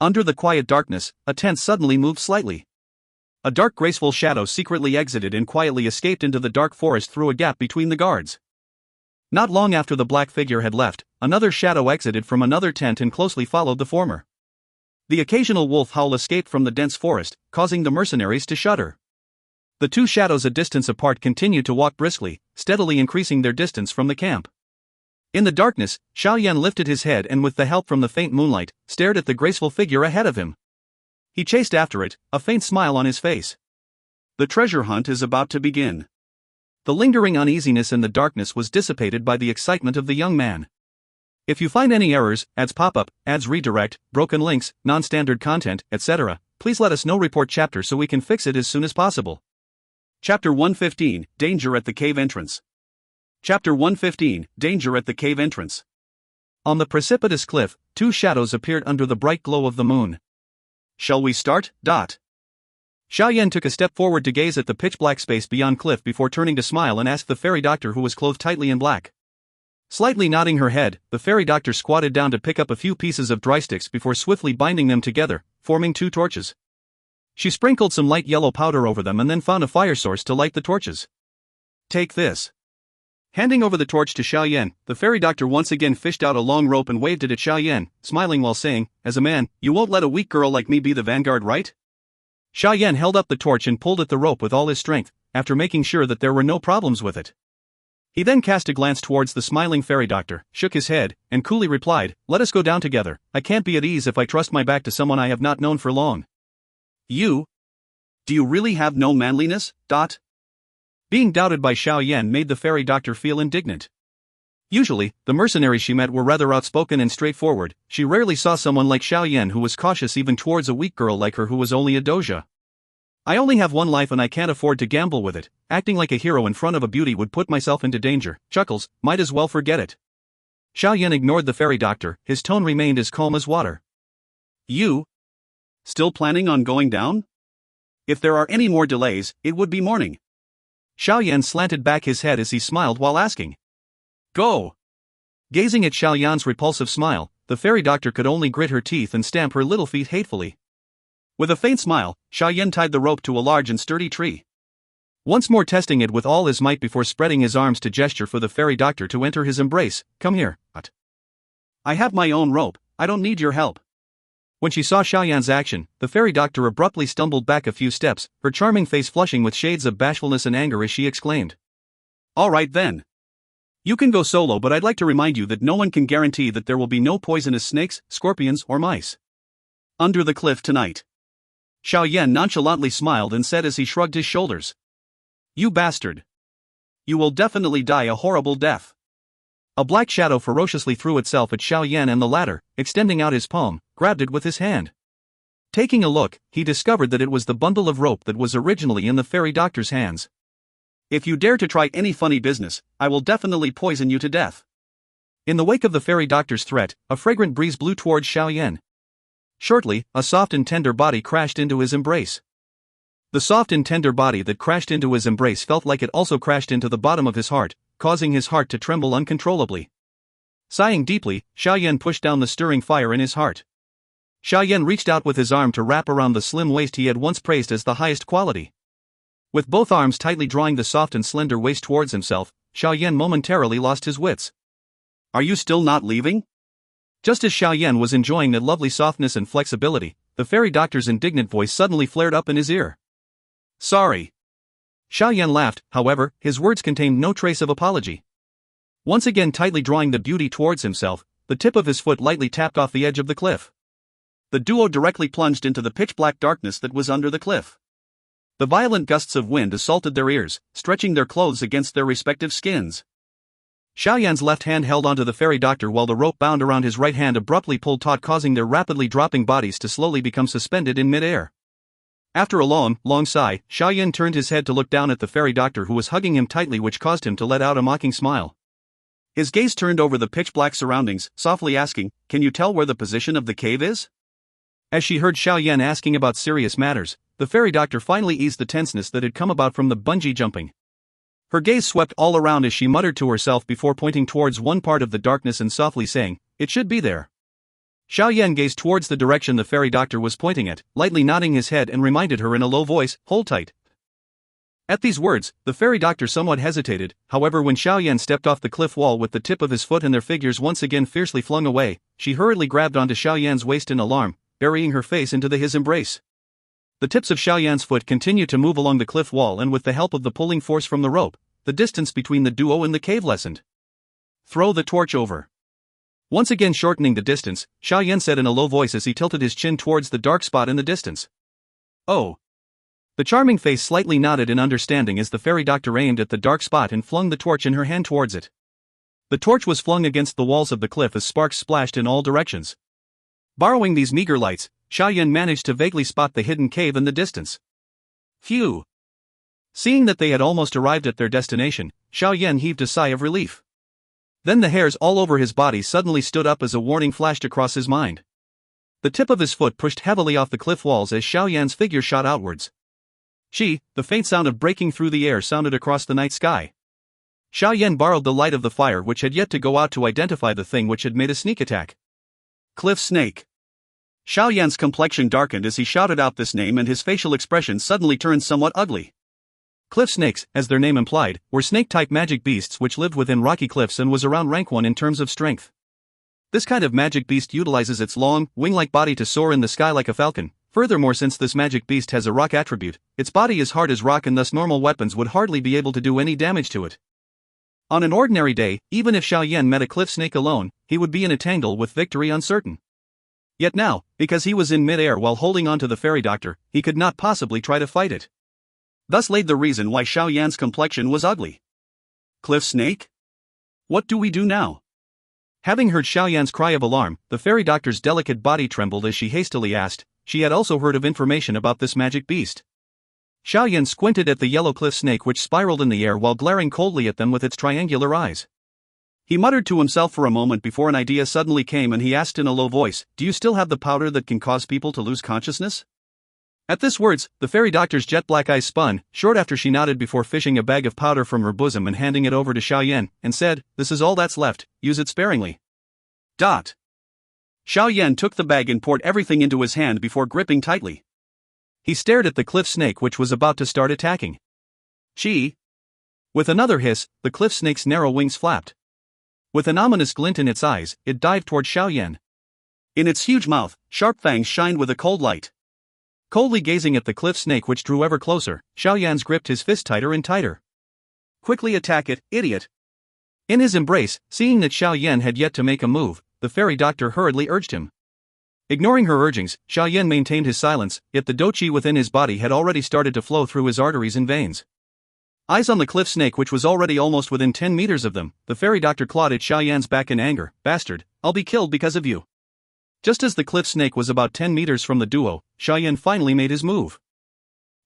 Speaker 1: Under the quiet darkness, a tent suddenly moved slightly. A dark graceful shadow secretly exited and quietly escaped into the dark forest through a gap between the guards. Not long after the black figure had left, another shadow exited from another tent and closely followed the former. The occasional wolf howl escaped from the dense forest, causing the mercenaries to shudder. The two shadows a distance apart continued to walk briskly, steadily increasing their distance from the camp. In the darkness, Xiao Yan lifted his head and with the help from the faint moonlight, stared at the graceful figure ahead of him. He chased after it, a faint smile on his face. The treasure hunt is about to begin. The lingering uneasiness in the darkness was dissipated by the excitement of the young man. If you find any errors, ads pop up, ads redirect, broken links, non-standard content, etc., please let us know. Report chapter so we can fix it as soon as possible. Chapter 115, Danger at the Cave Entrance. Chapter 115, Danger at the Cave Entrance. On the precipitous cliff, two shadows appeared under the bright glow of the moon. "Shall we start?" Xiao Yan took a step forward to gaze at the pitch-black space beyond cliff before turning to smile and ask the fairy doctor, who was clothed tightly in black. Slightly nodding her head, the fairy doctor squatted down to pick up a few pieces of dry sticks before swiftly binding them together, forming two torches. She sprinkled some light yellow powder over them and then found a fire source to light the torches. "Take this." Handing over the torch to Xiao Yan, the fairy doctor once again fished out a long rope and waved it at Xiao Yan, smiling while saying, "As a man, you won't let a weak girl like me be the vanguard, right?" Xiao Yan held up the torch and pulled at the rope with all his strength, after making sure that there were no problems with it. He then cast a glance towards the smiling fairy doctor, shook his head, and coolly replied, "Let us go down together. I can't be at ease if I trust my back to someone I have not known for long." "You? Do you really have no manliness?" Being doubted by Xiao Yan made the fairy doctor feel indignant. Usually, the mercenaries she met were rather outspoken and straightforward. She rarely saw someone like Xiao Yan who was cautious even towards a weak girl like her who was only a doja. "I only have one life and I can't afford to gamble with it. Acting like a hero in front of a beauty would put myself into danger." Chuckles, "Might as well forget it." Xiao Yan ignored the fairy doctor, his tone remained as calm as water. "You? Still planning on going down? If there are any more delays, it would be morning." Xiao Yan slanted back his head as he smiled while asking, "Go." Gazing at Xiao Yan's repulsive smile, the fairy doctor could only grit her teeth and stamp her little feet hatefully. With a faint smile, Xiao Yan tied the rope to a large and sturdy tree. Once more testing it with all his might before spreading his arms to gesture for the fairy doctor to enter his embrace, "Come here." "I have my own rope, I don't need your help." When she saw Xiao Yan's action, the fairy doctor abruptly stumbled back a few steps, her charming face flushing with shades of bashfulness and anger as she exclaimed, "All right then. You can go solo, but I'd like to remind you that no one can guarantee that there will be no poisonous snakes, scorpions, or mice under the cliff tonight." Xiao Yan nonchalantly smiled and said as he shrugged his shoulders, "You bastard. You will definitely die a horrible death." A black shadow ferociously threw itself at Xiao Yan, and the latter, extending out his palm, grabbed it with his hand. Taking a look, he discovered that it was the bundle of rope that was originally in the fairy doctor's hands. "If you dare to try any funny business, I will definitely poison you to death." In the wake of the fairy doctor's threat, a fragrant breeze blew towards Xiao Yan. Shortly, a soft and tender body crashed into his embrace. The soft and tender body that crashed into his embrace felt like it also crashed into the bottom of his heart, causing his heart to tremble uncontrollably. Sighing deeply, Xiao Yan pushed down the stirring fire in his heart. Xiao Yan reached out with his arm to wrap around the slim waist he had once praised as the highest quality. With both arms tightly drawing the soft and slender waist towards himself, Xiao Yan momentarily lost his wits. "Are you still not leaving?" Just as Xiao Yan was enjoying the lovely softness and flexibility, the fairy doctor's indignant voice suddenly flared up in his ear. "Sorry." Xiao Yan laughed, however, his words contained no trace of apology. Once again tightly drawing the beauty towards himself, the tip of his foot lightly tapped off the edge of the cliff. The duo directly plunged into the pitch-black darkness that was under the cliff. The violent gusts of wind assaulted their ears, stretching their clothes against their respective skins. Xiao Yan's left hand held onto the fairy doctor while the rope bound around his right hand abruptly pulled taut, causing their rapidly dropping bodies to slowly become suspended in mid-air. After a long sigh, Xiao Yan turned his head to look down at the fairy doctor, who was hugging him tightly, which caused him to let out a mocking smile. His gaze turned over the pitch-black surroundings, softly asking, "Can you tell where the position of the cave is?" As she heard Xiao Yan asking about serious matters, the fairy doctor finally eased the tenseness that had come about from the bungee jumping. Her gaze swept all around as she muttered to herself before pointing towards one part of the darkness and softly saying, "It should be there." Xiao Yan gazed towards the direction the fairy doctor was pointing at, lightly nodding his head, and reminded her in a low voice, "Hold tight." At these words, the fairy doctor somewhat hesitated. However, when Xiao Yan stepped off the cliff wall with the tip of his foot and their figures once again fiercely flung away, she hurriedly grabbed onto Xiao Yan's waist in alarm, burying her face into his embrace. The tips of Xiao Yan's foot continued to move along the cliff wall, and with the help of the pulling force from the rope, the distance between the duo and the cave lessened. "Throw the torch over." Once again shortening the distance, Xiao Yan said in a low voice as he tilted his chin towards the dark spot in the distance. "Oh." The charming face slightly nodded in understanding as the fairy doctor aimed at the dark spot and flung the torch in her hand towards it. The torch was flung against the walls of the cliff as sparks splashed in all directions. Borrowing these meager lights, Xiao Yan managed to vaguely spot the hidden cave in the distance. Phew! Seeing that they had almost arrived at their destination, Xiao Yan heaved a sigh of relief. Then the hairs all over his body suddenly stood up as a warning flashed across his mind. The tip of his foot pushed heavily off the cliff walls as Xiao Yan's figure shot outwards. The faint sound of breaking through the air sounded across the night sky. Xiao Yan borrowed the light of the fire which had yet to go out to identify the thing which had made a sneak attack. Cliff snake. Xiao Yan's complexion darkened as he shouted out this name, and his facial expression suddenly turned somewhat ugly. Cliff snakes, as their name implied, were snake-type magic beasts which lived within rocky cliffs and was around rank 1 in terms of strength. This kind of magic beast utilizes its long, wing-like body to soar in the sky like a falcon. Furthermore, since this magic beast has a rock attribute, its body is hard as rock, and thus normal weapons would hardly be able to do any damage to it. On an ordinary day, even if Xiao Yan met a cliff snake alone, he would be in a tangle with victory uncertain. Yet now, because he was in mid-air while holding on to the fairy doctor, he could not possibly try to fight it. Thus laid the reason why Xiao Yan's complexion was ugly. Cliff snake? What do we do now? Having heard Xiao Yan's cry of alarm, the fairy doctor's delicate body trembled as she hastily asked. She had also heard of information about this magic beast. Xiao Yan squinted at the yellow cliff snake which spiraled in the air while glaring coldly at them with its triangular eyes. He muttered to himself for a moment before an idea suddenly came, and he asked in a low voice, "Do you still have the powder that can cause people to lose consciousness?" At this words, the fairy doctor's jet black eyes spun short after she nodded before fishing a bag of powder from her bosom and handing it over to Xiao Yan, and said, "This is all that's left, use it sparingly." Xiao Yan took the bag and poured everything into his hand before gripping tightly. He stared at the cliff snake which was about to start attacking. With another hiss, the cliff snake's narrow wings flapped. With an ominous glint in its eyes, it dived toward Xiao Yan. In its huge mouth, sharp fangs shined with a cold light. Coldly gazing at the cliff snake which drew ever closer, Xiao Yan's gripped his fist tighter and tighter. "Quickly attack it, idiot!" In his embrace, seeing that Xiao Yan had yet to make a move, the fairy doctor hurriedly urged him. Ignoring her urgings, Xiao Yan maintained his silence, yet the Dou Qi within his body had already started to flow through his arteries and veins. Eyes on the cliff snake, which was already almost within 10 meters of them, the fairy doctor clawed at Xiao Yan's back in anger. Bastard, I'll be killed because of you. Just as the cliff snake was about 10 meters from the duo, Xiao Yan finally made his move.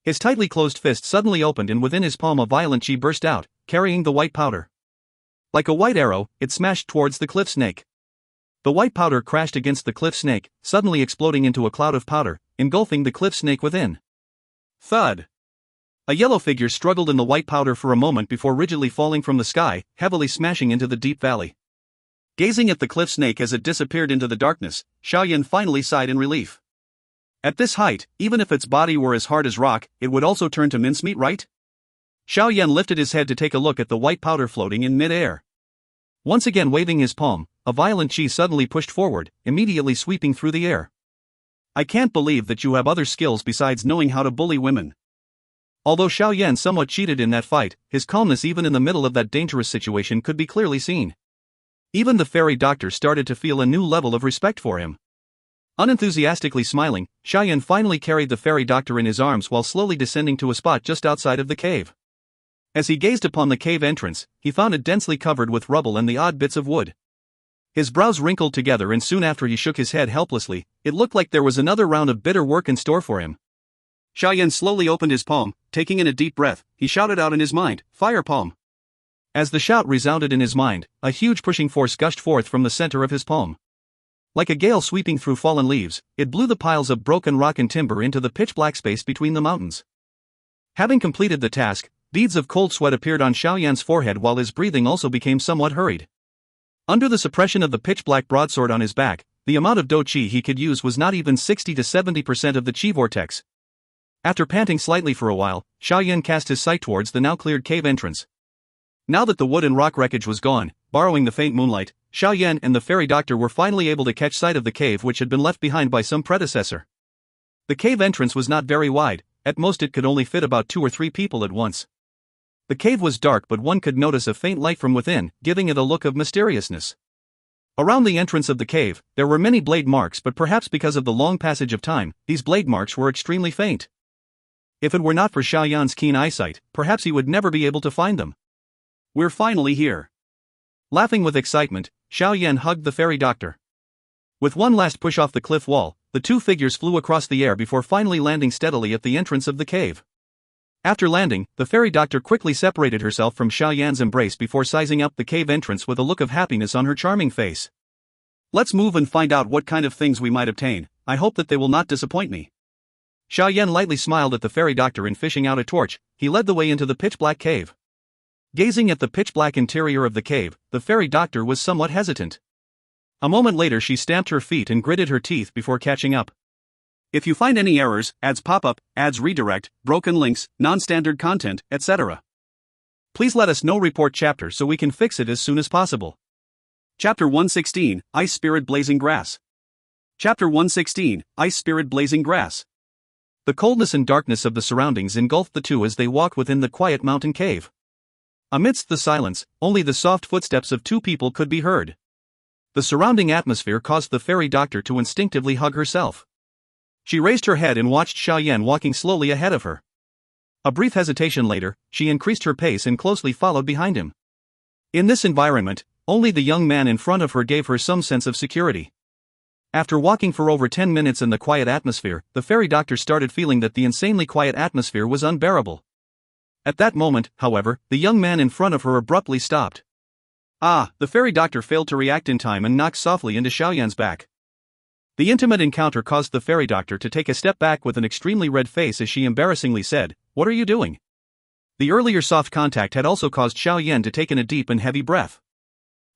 Speaker 1: His tightly closed fist suddenly opened and within his palm a violent chi burst out, carrying the white powder. Like a white arrow, it smashed towards the cliff snake. The white powder crashed against the cliff snake, suddenly exploding into a cloud of powder, engulfing the cliff snake within. Thud. A yellow figure struggled in the white powder for a moment before rigidly falling from the sky, heavily smashing into the deep valley. Gazing at the cliff snake as it disappeared into the darkness, Xiao Yan finally sighed in relief. At this height, even if its body were as hard as rock, it would also turn to mincemeat, right? Xiao Yan lifted his head to take a look at the white powder floating in mid-air. Once again waving his palm, a violent chi suddenly pushed forward, immediately sweeping through the air. I can't believe that you have other skills besides knowing how to bully women. Although Xiao Yan somewhat cheated in that fight, his calmness even in the middle of that dangerous situation could be clearly seen. Even the fairy doctor started to feel a new level of respect for him. Unenthusiastically smiling, Xiao Yan finally carried the fairy doctor in his arms while slowly descending to a spot just outside of the cave. As he gazed upon the cave entrance, he found it densely covered with rubble and the odd bits of wood. His brows wrinkled together and soon after he shook his head helplessly. It looked like there was another round of bitter work in store for him. Xiao Yan slowly opened his palm, taking in a deep breath. He shouted out in his mind, "Fire palm!" As the shout resounded in his mind, a huge pushing force gushed forth from the center of his palm. Like a gale sweeping through fallen leaves, it blew the piles of broken rock and timber into the pitch-black space between the mountains. Having completed the task, beads of cold sweat appeared on Xiao Yan's forehead while his breathing also became somewhat hurried. Under the suppression of the pitch-black broadsword on his back, the amount of Dou Qi he could use was not even 60 to 70% of the Qi vortex. After panting slightly for a while, Xiao Yan cast his sight towards the now cleared cave entrance. Now that the wood and rock wreckage was gone, borrowing the faint moonlight, Xiao Yan and the fairy doctor were finally able to catch sight of the cave which had been left behind by some predecessor. The cave entrance was not very wide, at most it could only fit about 2 or 3 people at once. The cave was dark but one could notice a faint light from within, giving it a look of mysteriousness. Around the entrance of the cave, there were many blade marks but perhaps because of the long passage of time, these blade marks were extremely faint. If it were not for Xiao Yan's keen eyesight, perhaps he would never be able to find them. We're finally here. Laughing with excitement, Xiao Yan hugged the fairy doctor. With one last push off the cliff wall, the two figures flew across the air before finally landing steadily at the entrance of the cave. After landing, the fairy doctor quickly separated herself from Xiao Yan's embrace before sizing up the cave entrance with a look of happiness on her charming face. Let's move and find out what kind of things we might obtain. I hope that they will not disappoint me. Xiao Yan lightly smiled at the fairy doctor and fishing out a torch, he led the way into the pitch-black cave. Gazing at the pitch-black interior of the cave, the fairy doctor was somewhat hesitant. A moment later she stamped her feet and gritted her teeth before catching up. If you find any errors, ads pop up, ads redirect, broken links, non-standard content, etc., please let us know. Report chapter so we can fix it as soon as possible. Chapter 116, Ice Spirit Blazing Grass. Chapter 116, Ice Spirit Blazing Grass. The coldness and darkness of the surroundings engulfed the two as they walked within the quiet mountain cave. Amidst the silence, only the soft footsteps of 2 people could be heard. The surrounding atmosphere caused the fairy doctor to instinctively hug herself. She raised her head and watched Xiao Yan walking slowly ahead of her. A brief hesitation later, she increased her pace and closely followed behind him. In this environment, only the young man in front of her gave her some sense of security. After walking for over 10 minutes in the quiet atmosphere, the fairy doctor started feeling that the insanely quiet atmosphere was unbearable. At that moment, however, the young man in front of her abruptly stopped. The fairy doctor failed to react in time and knocked softly into Xiao Yan's back. The intimate encounter caused the fairy doctor to take a step back with an extremely red face as she embarrassingly said, "What are you doing?" The earlier soft contact had also caused Xiao Yan to take in a deep and heavy breath.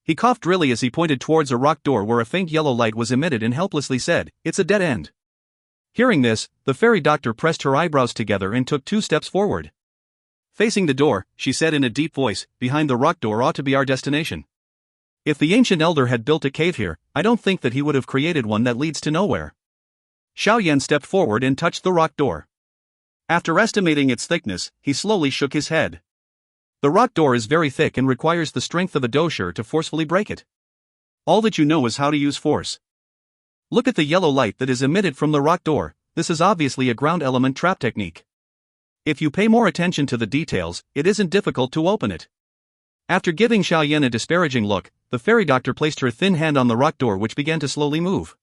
Speaker 1: He coughed drily as he pointed towards a rock door where a faint yellow light was emitted and helplessly said, "It's a dead end." Hearing this, the fairy doctor pressed her eyebrows together and took 2 steps forward. Facing the door, she said in a deep voice, "Behind the rock door ought to be our destination. If the ancient elder had built a cave here, I don't think that he would have created one that leads to nowhere." Xiao Yan stepped forward and touched the rock door. After estimating its thickness, he slowly shook his head. The rock door is very thick and requires the strength of a Dou Qi to forcefully break it. All that you know is how to use force. Look at the yellow light that is emitted from the rock door. This is obviously a ground element trap technique. If you pay more attention to the details, it isn't difficult to open it. After giving Xiao Yan a disparaging look, the fairy doctor placed her thin hand on the rock door, which began to slowly move.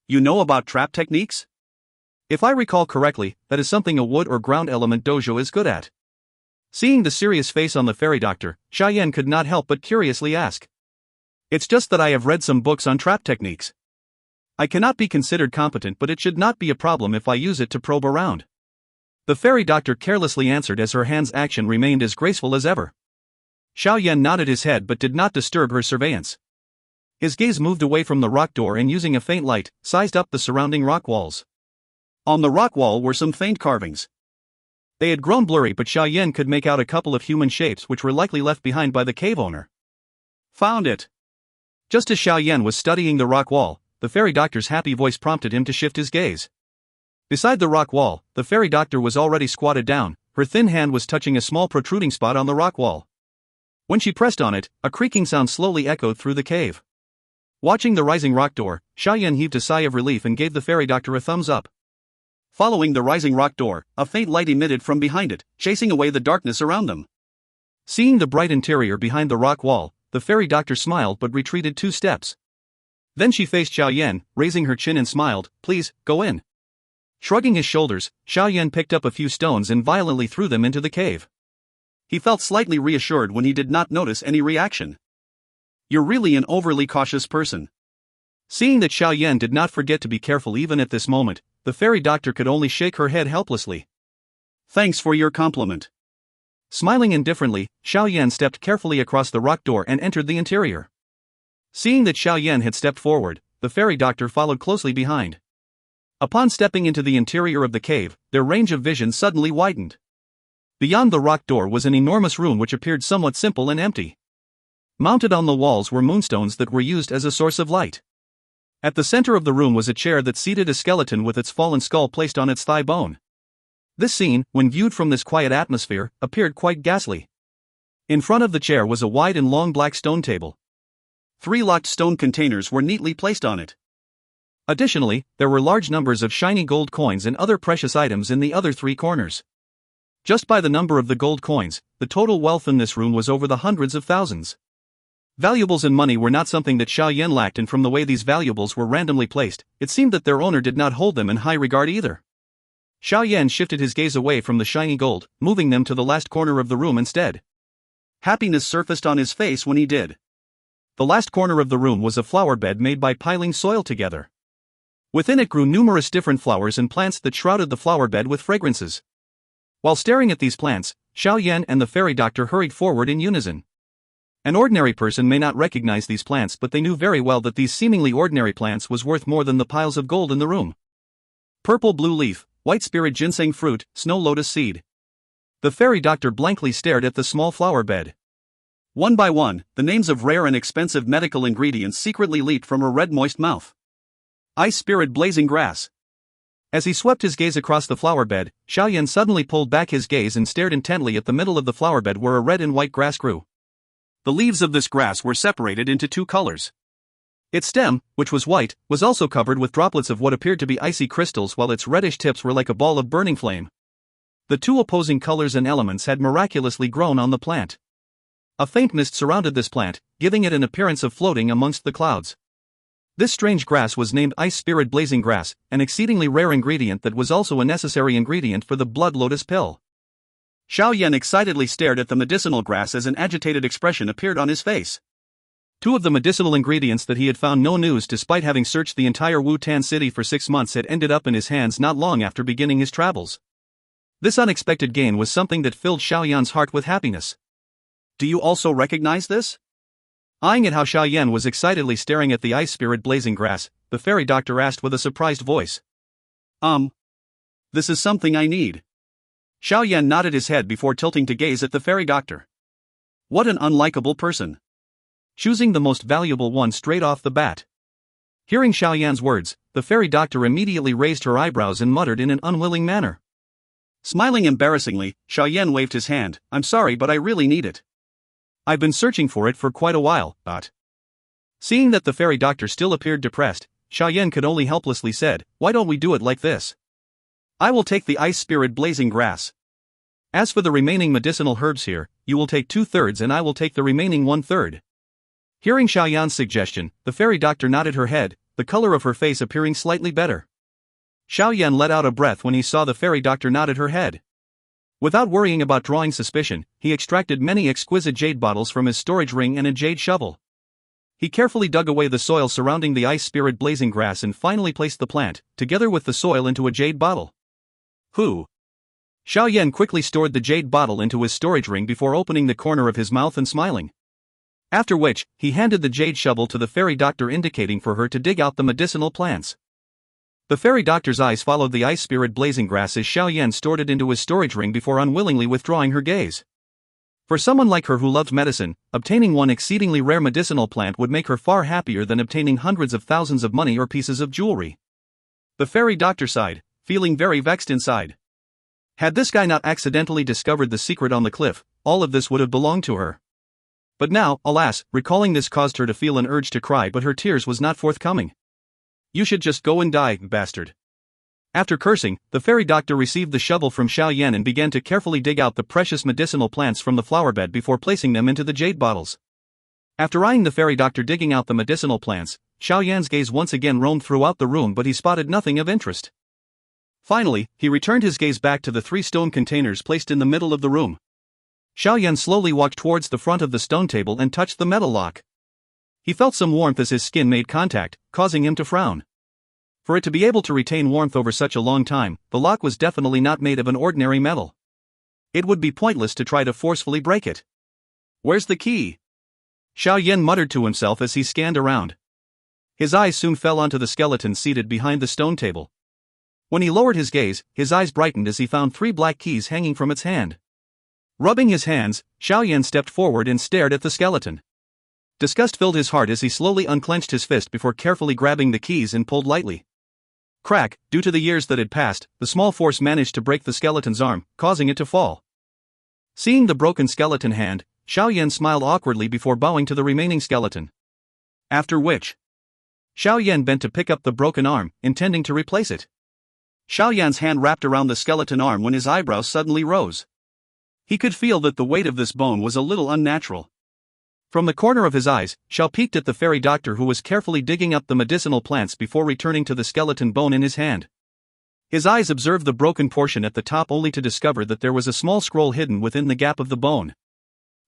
Speaker 1: You know about trap techniques? If I recall correctly, that is something a wood or ground element dojo is good at. Seeing the serious face on the fairy doctor, Xiao Yan could not help but curiously ask. It's just that I have read some books on trap techniques. I cannot be considered competent, but it should not be a problem if I use it to probe around. The fairy doctor carelessly answered as her hand's action remained as graceful as ever. Xiao Yan nodded his head but did not disturb her surveillance. His gaze moved away from the rock door and, using a faint light, sized up the surrounding rock walls. On the rock wall were some faint carvings. They had grown blurry, but Xiao Yan could make out a couple of human shapes which were likely left behind by the cave owner. Found it! Just as Xiao Yan was studying the rock wall, the fairy doctor's happy voice prompted him to shift his gaze. Beside the rock wall, the fairy doctor was already squatted down, her thin hand was touching a small protruding spot on the rock wall. When she pressed on it, a creaking sound slowly echoed through the cave. Watching the rising rock door, Xiao Yan heaved a sigh of relief and gave the fairy doctor a thumbs up. Following the rising rock door, a faint light emitted from behind it, chasing away the darkness around them. Seeing the bright interior behind the rock wall, the fairy doctor smiled but retreated 2 steps. Then she faced Xiao Yan, raising her chin, and smiled. Please, go in. Shrugging his shoulders, Xiao Yan picked up a few stones and violently threw them into the cave. He felt slightly reassured when he did not notice any reaction. You're really an overly cautious person. Seeing that Xiao Yan did not forget to be careful even at this moment, the fairy doctor could only shake her head helplessly. Thanks for your compliment. Smiling indifferently, Xiao Yan stepped carefully across the rock door and entered the interior. Seeing that Xiao Yan had stepped forward, the fairy doctor followed closely behind. Upon stepping into the interior of the cave, their range of vision suddenly widened. Beyond the rock door was an enormous room which appeared somewhat simple and empty. Mounted on the walls were moonstones that were used as a source of light. At the center of the room was a chair that seated a skeleton with its fallen skull placed on its thigh bone. This scene, when viewed from this quiet atmosphere, appeared quite ghastly. In front of the chair was a wide and long black stone table. 3 locked stone containers were neatly placed on it. Additionally, there were large numbers of shiny gold coins and other precious items in the other 3 corners. Just by the number of the gold coins, the total wealth in this room was over the hundreds of thousands. Valuables and money were not something that Xiao Yan lacked, and from the way these valuables were randomly placed, it seemed that their owner did not hold them in high regard either. Xiao Yan shifted his gaze away from the shiny gold, moving them to the last corner of the room instead. Happiness surfaced on his face when he did. The last corner of the room was a flower bed made by piling soil together. Within it grew numerous different flowers and plants that shrouded the flower bed with fragrances. While staring at these plants, Xiao Yan and the fairy doctor hurried forward in unison. An ordinary person may not recognize these plants, but they knew very well that these seemingly ordinary plants was worth more than the piles of gold in the room. Purple blue leaf, white spirit ginseng fruit, snow lotus seed. The fairy doctor blankly stared at the small flower bed. One by one, the names of rare and expensive medical ingredients secretly leaped from her red moist mouth. Ice spirit blazing grass. As he swept his gaze across the flower bed, Xiao Yan suddenly pulled back his gaze and stared intently at the middle of the flower bed where a red and white grass grew. The leaves of this grass were separated into 2 colors. Its stem, which was white, was also covered with droplets of what appeared to be icy crystals, while its reddish tips were like a ball of burning flame. The 2 opposing colors and elements had miraculously grown on the plant. A faint mist surrounded this plant, giving it an appearance of floating amongst the clouds. This strange grass was named Ice Spirit Blazing Grass, an exceedingly rare ingredient that was also a necessary ingredient for the Blood Lotus pill. Xiao Yan excitedly stared at the medicinal grass as an agitated expression appeared on his face. 2 of the medicinal ingredients that he had found no news despite having searched the entire Wu-Tan city for 6 months had ended up in his hands not long after beginning his travels. This unexpected gain was something that filled Xiao Yan's heart with happiness. Do you also recognize this? Eyeing at how Xiao Yan was excitedly staring at the Ice Spirit Blazing Grass, the fairy doctor asked with a surprised voice. This is something I need. Xiao Yan nodded his head before tilting to gaze at the fairy doctor. What an unlikable person. Choosing the most valuable one straight off the bat. Hearing Xiao Yan's words, the fairy doctor immediately raised her eyebrows and muttered in an unwilling manner. Smiling embarrassingly, Xiao Yan waved his hand. I'm sorry, but I really need it. I've been searching for it for quite a while, but... Seeing that the fairy doctor still appeared depressed, Xiao Yan could only helplessly said, why don't we do it like this? I will take the Ice Spirit Blazing Grass. As for the remaining medicinal herbs here, you will take 2/3 and I will take the remaining 1/3. Hearing Xiao Yan's suggestion, the fairy doctor nodded her head, the color of her face appearing slightly better. Xiao Yan let out a breath when he saw the fairy doctor nodded her head. Without worrying about drawing suspicion, he extracted many exquisite jade bottles from his storage ring and a jade shovel. He carefully dug away the soil surrounding the ice spirit blazing grass and finally placed the plant, together with the soil, into a jade bottle. Who? Xiao Yan quickly stored the jade bottle into his storage ring before opening the corner of his mouth and smiling. After which, he handed the jade shovel to the fairy doctor, indicating for her to dig out the medicinal plants. The fairy doctor's eyes followed the ice spirit blazing grass as Xiao Yan stored it into his storage ring before unwillingly withdrawing her gaze. For someone like her who loved medicine, obtaining one exceedingly rare medicinal plant would make her far happier than obtaining hundreds of thousands of money or pieces of jewelry. The fairy doctor sighed, feeling very vexed inside. Had this guy not accidentally discovered the secret on the cliff, all of this would have belonged to her. But now, alas, recalling this caused her to feel an urge to cry, but her tears was not forthcoming. You should just go and die, bastard. After cursing, the fairy doctor received the shovel from Xiao Yan and began to carefully dig out the precious medicinal plants from the flower bed before placing them into the jade bottles. After eyeing the fairy doctor digging out the medicinal plants, Xiao Yan's gaze once again roamed throughout the room, but he spotted nothing of interest. Finally, he returned his gaze back to the 3 stone containers placed in the middle of the room. Xiao Yan slowly walked towards the front of the stone table and touched the metal lock. He felt some warmth as his skin made contact, causing him to frown. For it to be able to retain warmth over such a long time, the lock was definitely not made of an ordinary metal. It would be pointless to try to forcefully break it. Where's the key? Xiao Yan muttered to himself as he scanned around. His eyes soon fell onto the skeleton seated behind the stone table. When he lowered his gaze, his eyes brightened as he found 3 black keys hanging from its hand. Rubbing his hands, Xiao Yan stepped forward and stared at the skeleton. Disgust filled his heart as he slowly unclenched his fist before carefully grabbing the keys and pulled lightly. Crack, due to the years that had passed, the small force managed to break the skeleton's arm, causing it to fall. Seeing the broken skeleton hand, Xiao Yan smiled awkwardly before bowing to the remaining skeleton. After which, Xiao Yan bent to pick up the broken arm, intending to replace it. Xiao Yan's hand wrapped around the skeleton arm when his eyebrows suddenly rose. He could feel that the weight of this bone was a little unnatural. From the corner of his eyes, Xiao peeked at the fairy doctor, who was carefully digging up the medicinal plants before returning to the skeleton bone in his hand. His eyes observed the broken portion at the top only to discover that there was a small scroll hidden within the gap of the bone.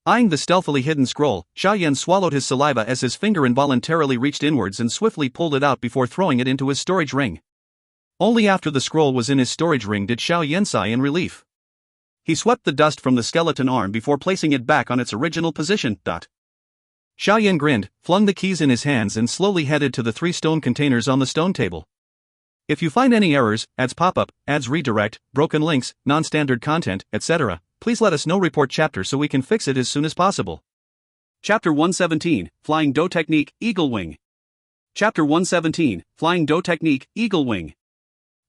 Speaker 1: Eyeing the stealthily hidden scroll, Xiao Yan swallowed his saliva as his finger involuntarily reached inwards and swiftly pulled it out before throwing it into his storage ring. Only after the scroll was in his storage ring did Xiao Yan sigh in relief. He swept the dust from the skeleton arm before placing it back on its original position. Xiao Yan grinned, flung the keys in his hands and slowly headed to the 3 stone containers on the stone table. If you find any errors, ads pop-up, ads redirect, broken links, non-standard content, etc., please let us know. Report chapter so we can fix it as soon as possible. Chapter 117, Flying Dou Technique, Eagle Wing. Chapter 117, Flying Dou Technique, Eagle Wing.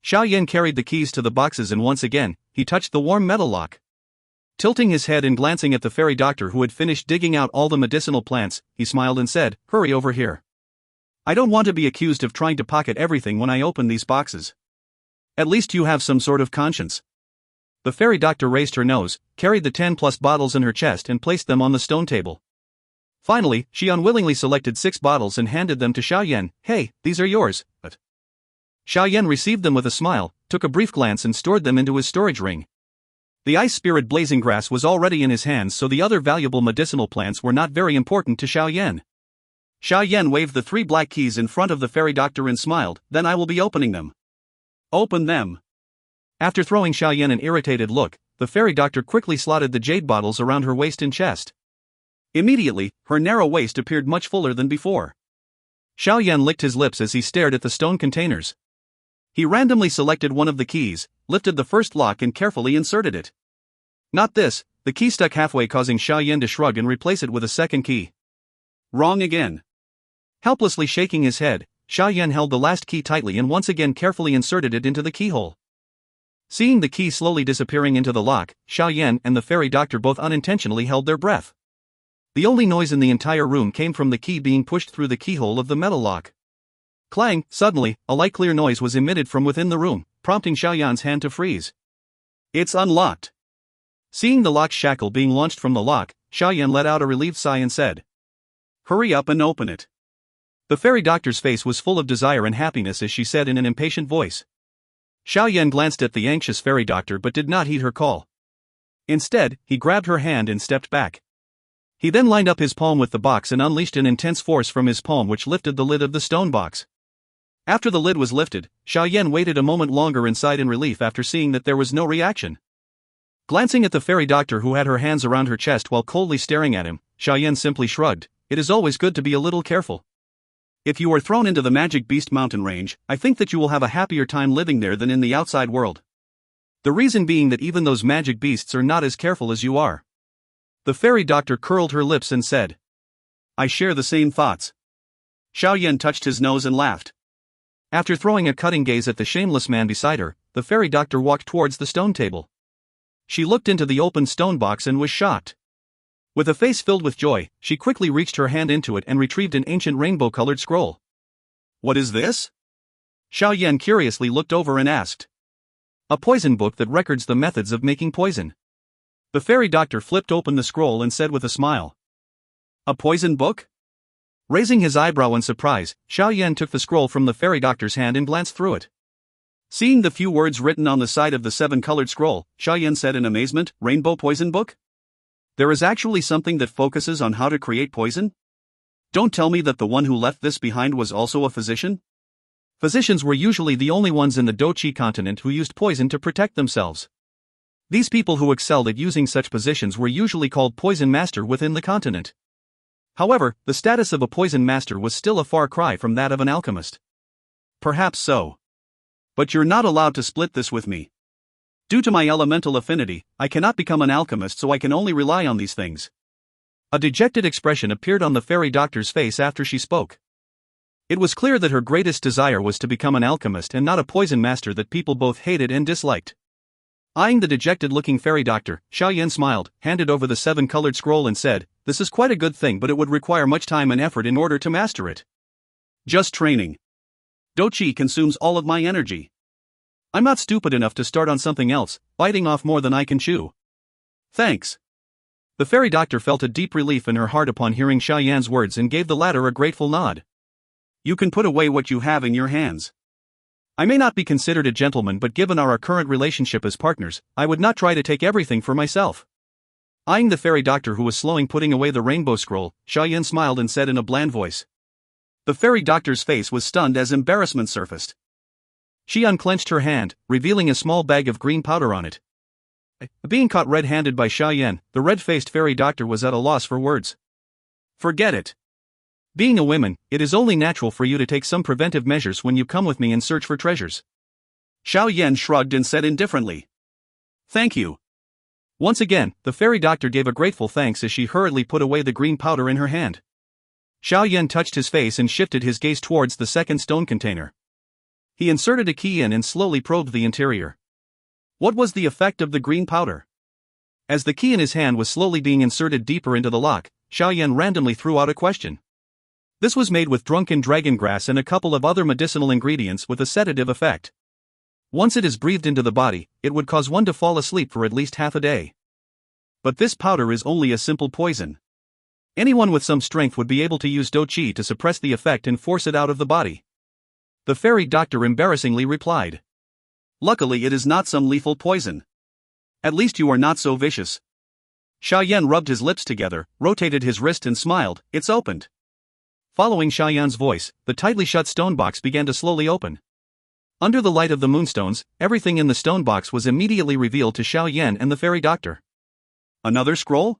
Speaker 1: Xiao Yan carried the keys to the boxes and once again, he touched the warm metal lock. Tilting his head and glancing at the fairy doctor who had finished digging out all the medicinal plants, he smiled and said, "Hurry over here. I don't want to be accused of trying to pocket everything when I open these boxes. At least you have some sort of conscience." The fairy doctor raised her nose, carried the 10+ bottles in her chest and placed them on the stone table. Finally, she unwillingly selected 6 bottles and handed them to Xiao Yan. "Hey, these are yours." But Xiao Yan received them with a smile, took a brief glance and stored them into his storage ring. The ice spirit blazing grass was already in his hands, so the other valuable medicinal plants were not very important to Xiao Yan. Xiao Yan waved the 3 black keys in front of the fairy doctor and smiled, "Then I will be opening them." "Open them." After throwing Xiao Yan an irritated look, the fairy doctor quickly slotted the jade bottles around her waist and chest. Immediately, her narrow waist appeared much fuller than before. Xiao Yan licked his lips as he stared at the stone containers. He randomly selected one of the keys, lifted the first lock and carefully inserted it. Not this, the key stuck halfway, causing Xiao Yan to shrug and replace it with a second key. Wrong again. Helplessly shaking his head, Xiao Yan held the last key tightly and once again carefully inserted it into the keyhole. Seeing the key slowly disappearing into the lock, Xiao Yan and the fairy doctor both unintentionally held their breath. The only noise in the entire room came from the key being pushed through the keyhole of the metal lock. Clang! Suddenly, a light clear noise was emitted from within the room, prompting Xiao Yan's hand to freeze. "It's unlocked." Seeing the lock shackle being launched from the lock, Xiao Yan let out a relieved sigh and said, "Hurry up and open it." The fairy doctor's face was full of desire and happiness as she said in an impatient voice. Xiao Yan glanced at the anxious fairy doctor but did not heed her call. Instead, he grabbed her hand and stepped back. He then lined up his palm with the box and unleashed an intense force from his palm which lifted the lid of the stone box. After the lid was lifted, Xiao Yan waited a moment longer and sighed in relief after seeing that there was no reaction. Glancing at the fairy doctor who had her hands around her chest while coldly staring at him, Xiao Yan simply shrugged. "It is always good to be a little careful. If you are thrown into the Magic Beast Mountain range, I think that you will have a happier time living there than in the outside world. The reason being that even those magic beasts are not as careful as you are." The fairy doctor curled her lips and said, "I share the same thoughts." Xiao Yan touched his nose and laughed. After throwing a cutting gaze at the shameless man beside her, the fairy doctor walked towards the stone table. She looked into the open stone box and was shocked. With a face filled with joy, she quickly reached her hand into it and retrieved an ancient rainbow-colored scroll. "What is this?" Xiao Yan curiously looked over and asked. "A poison book that records the methods of making poison." The fairy doctor flipped open the scroll and said with a smile, "A poison book?" Raising his eyebrow in surprise, Xiao Yan took the scroll from the fairy doctor's hand and glanced through it. Seeing the few words written on the side of the 7-colored scroll, Xiao Yan said in amazement, "Rainbow poison book? There is actually something that focuses on how to create poison? Don't tell me that the one who left this behind was also a physician?" Physicians were usually the only ones in the Dou Qi continent who used poison to protect themselves. These people who excelled at using such positions were usually called poison master within the continent. However, the status of a poison master was still a far cry from that of an alchemist. "Perhaps so. But you're not allowed to split this with me. Due to my elemental affinity, I cannot become an alchemist, so I can only rely on these things." A dejected expression appeared on the fairy doctor's face after she spoke. It was clear that her greatest desire was to become an alchemist and not a poison master that people both hated and disliked. Eyeing the dejected-looking fairy doctor, Xiao Yan smiled, handed over the 7-colored scroll and said, "This is quite a good thing, but it would require much time and effort in order to master it. Just training. Dou Qi consumes all of my energy. I'm not stupid enough to start on something else, biting off more than I can chew. Thanks." The fairy doctor felt a deep relief in her heart upon hearing Xiao Yan's words and gave the latter a grateful nod. "You can put away what you have in your hands. I may not be considered a gentleman, but given our current relationship as partners, I would not try to take everything for myself." Eyeing the fairy doctor who was slowly putting away the rainbow scroll, Xiao Yan smiled and said in a bland voice. The fairy doctor's face was stunned as embarrassment surfaced. She unclenched her hand, revealing a small bag of green powder on it. Being caught red-handed by Xiao Yan, the red-faced fairy doctor was at a loss for words. "Forget it. Being a woman, it is only natural for you to take some preventive measures when you come with me in search for treasures." Xiao Yan shrugged and said indifferently, "Thank you." Once again, the fairy doctor gave a grateful thanks as she hurriedly put away the green powder in her hand. Xiao Yan touched his face and shifted his gaze towards the second stone container. He inserted a key in and slowly probed the interior. What was the effect of the green powder? As the key in his hand was slowly being inserted deeper into the lock, Xiao Yan randomly threw out a question. This was made with drunken dragon grass and a couple of other medicinal ingredients with a sedative effect. Once it is breathed into the body, it would cause one to fall asleep for at least half a day. But this powder is only a simple poison. Anyone with some strength would be able to use Dou Qi to suppress the effect and force it out of the body. The fairy doctor embarrassingly replied. "Luckily it is not some lethal poison. At least you are not so vicious." Xiao Yan rubbed his lips together, rotated his wrist and smiled. "It's opened." Following Xiao Yan's voice, the tightly shut stone box began to slowly open. Under the light of the moonstones, everything in the stone box was immediately revealed to Xiao Yan and the fairy doctor. "Another scroll?"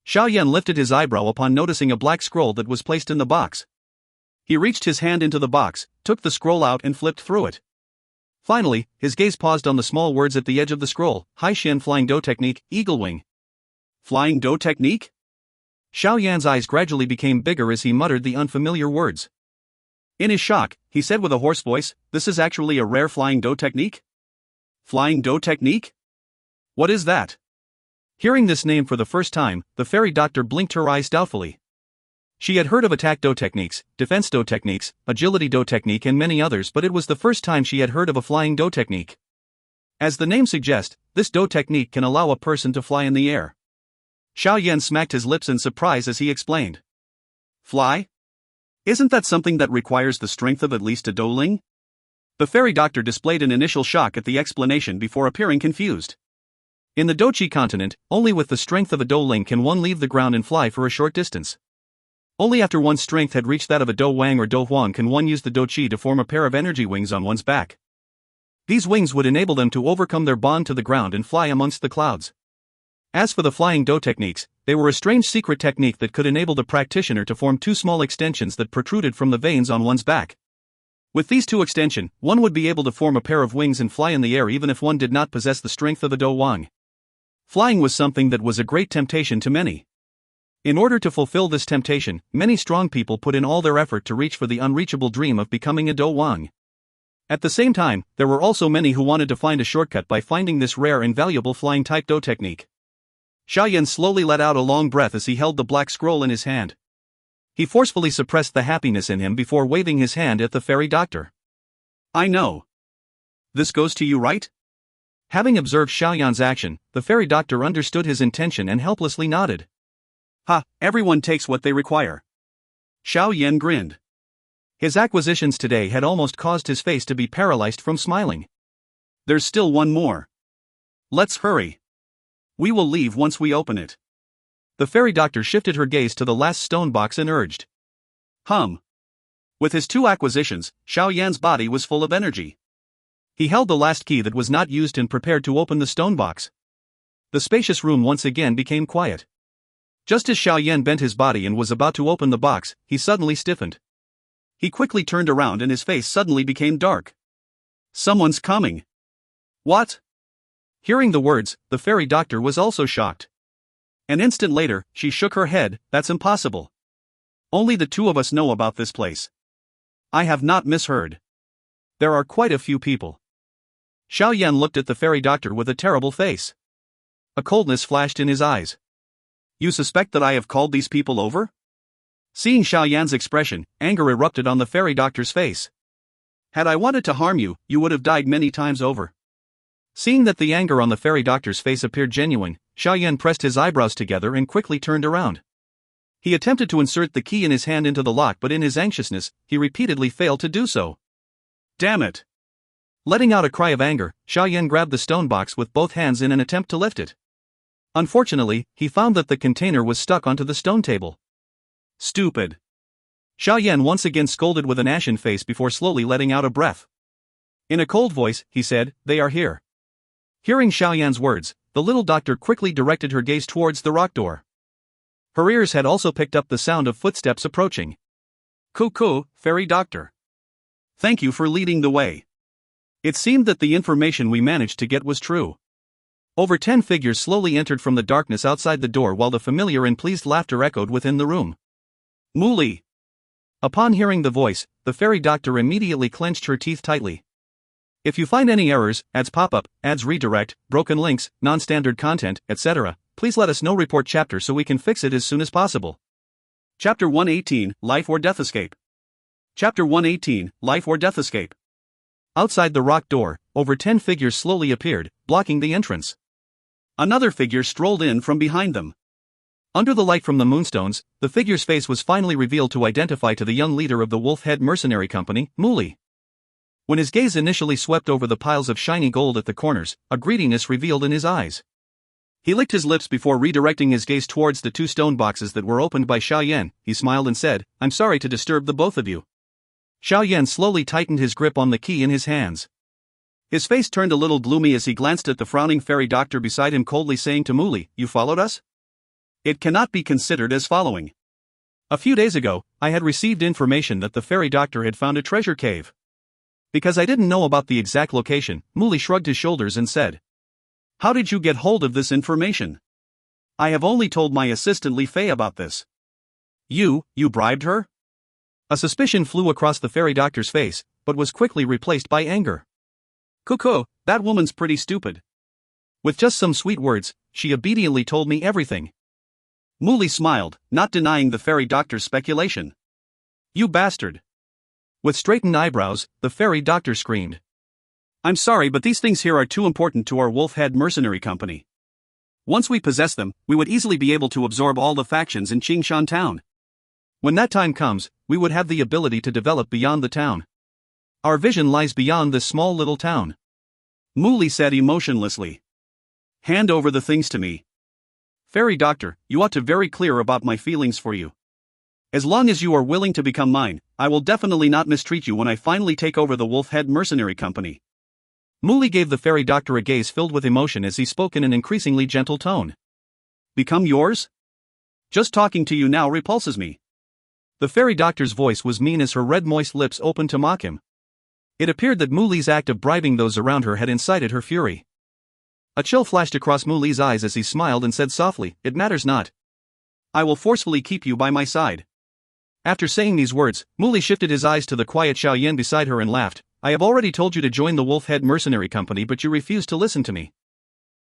Speaker 1: Xiao Yan lifted his eyebrow upon noticing a black scroll that was placed in the box. He reached his hand into the box, took the scroll out and flipped through it. Finally, his gaze paused on the small words at the edge of the scroll, Hai Xian Flying Dou Technique, Eagle Wing. Flying Dou Technique? Xiao Yan's eyes gradually became bigger as he muttered the unfamiliar words. In his shock, he said with a hoarse voice, "This is actually a rare Flying Dou Technique? Flying Dou Technique? What is that?" Hearing this name for the first time, the fairy doctor blinked her eyes doubtfully. She had heard of attack Dou techniques, defense Dou techniques, agility Dou technique and many others, but it was the first time she had heard of a flying Dou technique. As the name suggests, this Dou technique can allow a person to fly in the air. Xiao Yan smacked his lips in surprise as he explained. Fly? Isn't that something that requires the strength of at least a Douling? The fairy doctor displayed an initial shock at the explanation before appearing confused. In the Dou Qi continent, only with the strength of a Douling can one leave the ground and fly for a short distance. Only after one's strength had reached that of a Dou Wang or Dou Huang can one use the Dou Qi to form a pair of energy wings on one's back. These wings would enable them to overcome their bond to the ground and fly amongst the clouds. As for the flying Dou techniques, they were a strange secret technique that could enable the practitioner to form two small extensions that protruded from the veins on one's back. With these two extensions, one would be able to form a pair of wings and fly in the air even if one did not possess the strength of a Dou Wang. Flying was something that was a great temptation to many. In order to fulfill this temptation, many strong people put in all their effort to reach for the unreachable dream of becoming a Dou Wang. At the same time, there were also many who wanted to find a shortcut by finding this rare and valuable flying type Dou technique. Xiao Yan slowly let out a long breath as he held the black scroll in his hand. He forcefully suppressed the happiness in him before waving his hand at the fairy doctor. I know. This goes to you, right? Having observed Xiao Yan's action, the fairy doctor understood his intention and helplessly nodded. Ha, everyone takes what they require. Xiao Yan grinned. His acquisitions today had almost caused his face to be paralyzed from smiling. There's still one more. Let's hurry. We will leave once we open it. The fairy doctor shifted her gaze to the last stone box and urged. With his two acquisitions, Xiao Yan's body was full of energy. He held the last key that was not used and prepared to open the stone box. The spacious room once again became quiet. Just as Xiao Yan bent his body and was about to open the box, he suddenly stiffened. He quickly turned around and his face suddenly became dark. Someone's coming. What? Hearing the words, the fairy doctor was also shocked. An instant later, she shook her head. That's impossible. Only the two of us know about this place. I have not misheard. There are quite a few people. Xiao Yan looked at the fairy doctor with a terrible face. A coldness flashed in his eyes. You suspect that I have called these people over? Seeing Xiao Yan's expression, anger erupted on the fairy doctor's face. Had I wanted to harm you, you would have died many times over. Seeing that the anger on the fairy doctor's face appeared genuine, Xiao Yan pressed his eyebrows together and quickly turned around. He attempted to insert the key in his hand into the lock, but in his anxiousness, he repeatedly failed to do so. Damn it! Letting out a cry of anger, Xiao Yan grabbed the stone box with both hands in an attempt to lift it. Unfortunately, he found that the container was stuck onto the stone table. Stupid! Xiao Yan once again scolded with an ashen face before slowly letting out a breath. In a cold voice, he said, "They are here." Hearing Xiao Yan's words, the little doctor quickly directed her gaze towards the rock door. Her ears had also picked up the sound of footsteps approaching. Cuckoo, fairy doctor. Thank you for leading the way. It seemed that the information we managed to get was true. Over 10 figures slowly entered from the darkness outside the door while the familiar and pleased laughter echoed within the room. Muli. Upon hearing the voice, the fairy doctor immediately clenched her teeth tightly. If you find any errors, ads pop-up, ads redirect, broken links, non-standard content, etc., please let us know. Report chapter so we can fix it as soon as possible. Chapter 118, Life or Death Escape. Chapter 118, Life or Death Escape. Outside the rock door, over 10 figures slowly appeared, blocking the entrance. Another figure strolled in from behind them. Under the light from the moonstones, the figure's face was finally revealed to identify to the young leader of the Wolf-Head Mercenary Company, Muli. When his gaze initially swept over the piles of shiny gold at the corners, a greediness revealed in his eyes. He licked his lips before redirecting his gaze towards the two stone boxes that were opened by Xiao Yan. He smiled and said, "I'm sorry to disturb the both of you." Xiao Yan slowly tightened his grip on the key in his hands. His face turned a little gloomy as he glanced at the frowning fairy doctor beside him, coldly saying to Muli, "You followed us?" It cannot be considered as following. A few days ago, I had received information that the fairy doctor had found a treasure cave. Because I didn't know about the exact location, Muli shrugged his shoulders and said, "How did you get hold of this information? I have only told my assistant Li Fei about this." You bribed her?" A suspicion flew across the fairy doctor's face, but was quickly replaced by anger. "Cuckoo, that woman's pretty stupid. With just some sweet words, she obediently told me everything." Muli smiled, not denying the fairy doctor's speculation. "You bastard." With straightened eyebrows, the fairy doctor screamed. I'm sorry, but these things here are too important to our wolf-head mercenary company. Once we possess them, we would easily be able to absorb all the factions in Qingshan town. When that time comes, we would have the ability to develop beyond the town. Our vision lies beyond this small little town. Muli said emotionlessly. Hand over the things to me. Fairy Doctor, you ought to be very clear about my feelings for you. As long as you are willing to become mine, I will definitely not mistreat you when I finally take over the Wolf-Head Mercenary Company. Muli gave the Fairy Doctor a gaze filled with emotion as he spoke in an increasingly gentle tone. Become yours? Just talking to you now repulses me. The Fairy Doctor's voice was mean as her red moist lips opened to mock him. It appeared that Muli's act of bribing those around her had incited her fury. A chill flashed across Muli's eyes as he smiled and said softly, "It matters not. I will forcefully keep you by my side." After saying these words, Muli shifted his eyes to the quiet Xiao Yan beside her and laughed. "I have already told you to join the Wolf-Head Mercenary Company, but you refused to listen to me.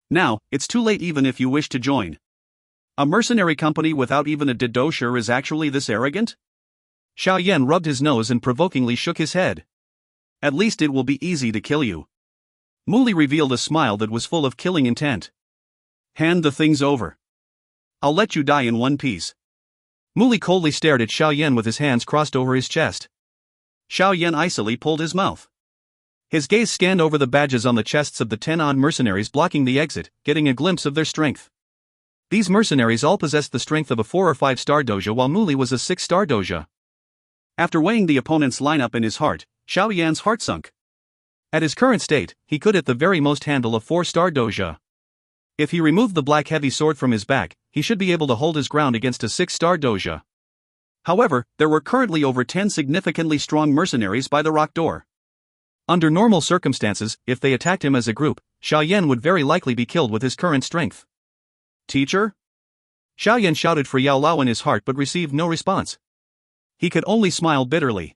Speaker 1: Now, it's too late even if you wish to join. A mercenary company without even a Dou Qi is actually this arrogant?" Xiao Yan rubbed his nose and provokingly shook his head. "At least it will be easy to kill you." Muli revealed a smile that was full of killing intent. "Hand the things over. I'll let you die in one piece." Muli coldly stared at Xiao Yan with his hands crossed over his chest. Xiao Yan icily pulled his mouth. His gaze scanned over the badges on the chests of the 10-odd mercenaries blocking the exit, getting a glimpse of their strength. These mercenaries all possessed the strength of a 4 or 5-star doja while Muli was a 6-star doja. After weighing the opponent's lineup in his heart, Xiao Yan's heart sunk. At his current state, he could at the very most handle a 4-star doja. If he removed the black heavy sword from his back, he should be able to hold his ground against a 6-star doja. However, there were currently over 10 significantly strong mercenaries by the rock door. Under normal circumstances, if they attacked him as a group, Xiao Yan would very likely be killed with his current strength. "Teacher?" Xiao Yan shouted for Yao Lao in his heart but received no response. He could only smile bitterly.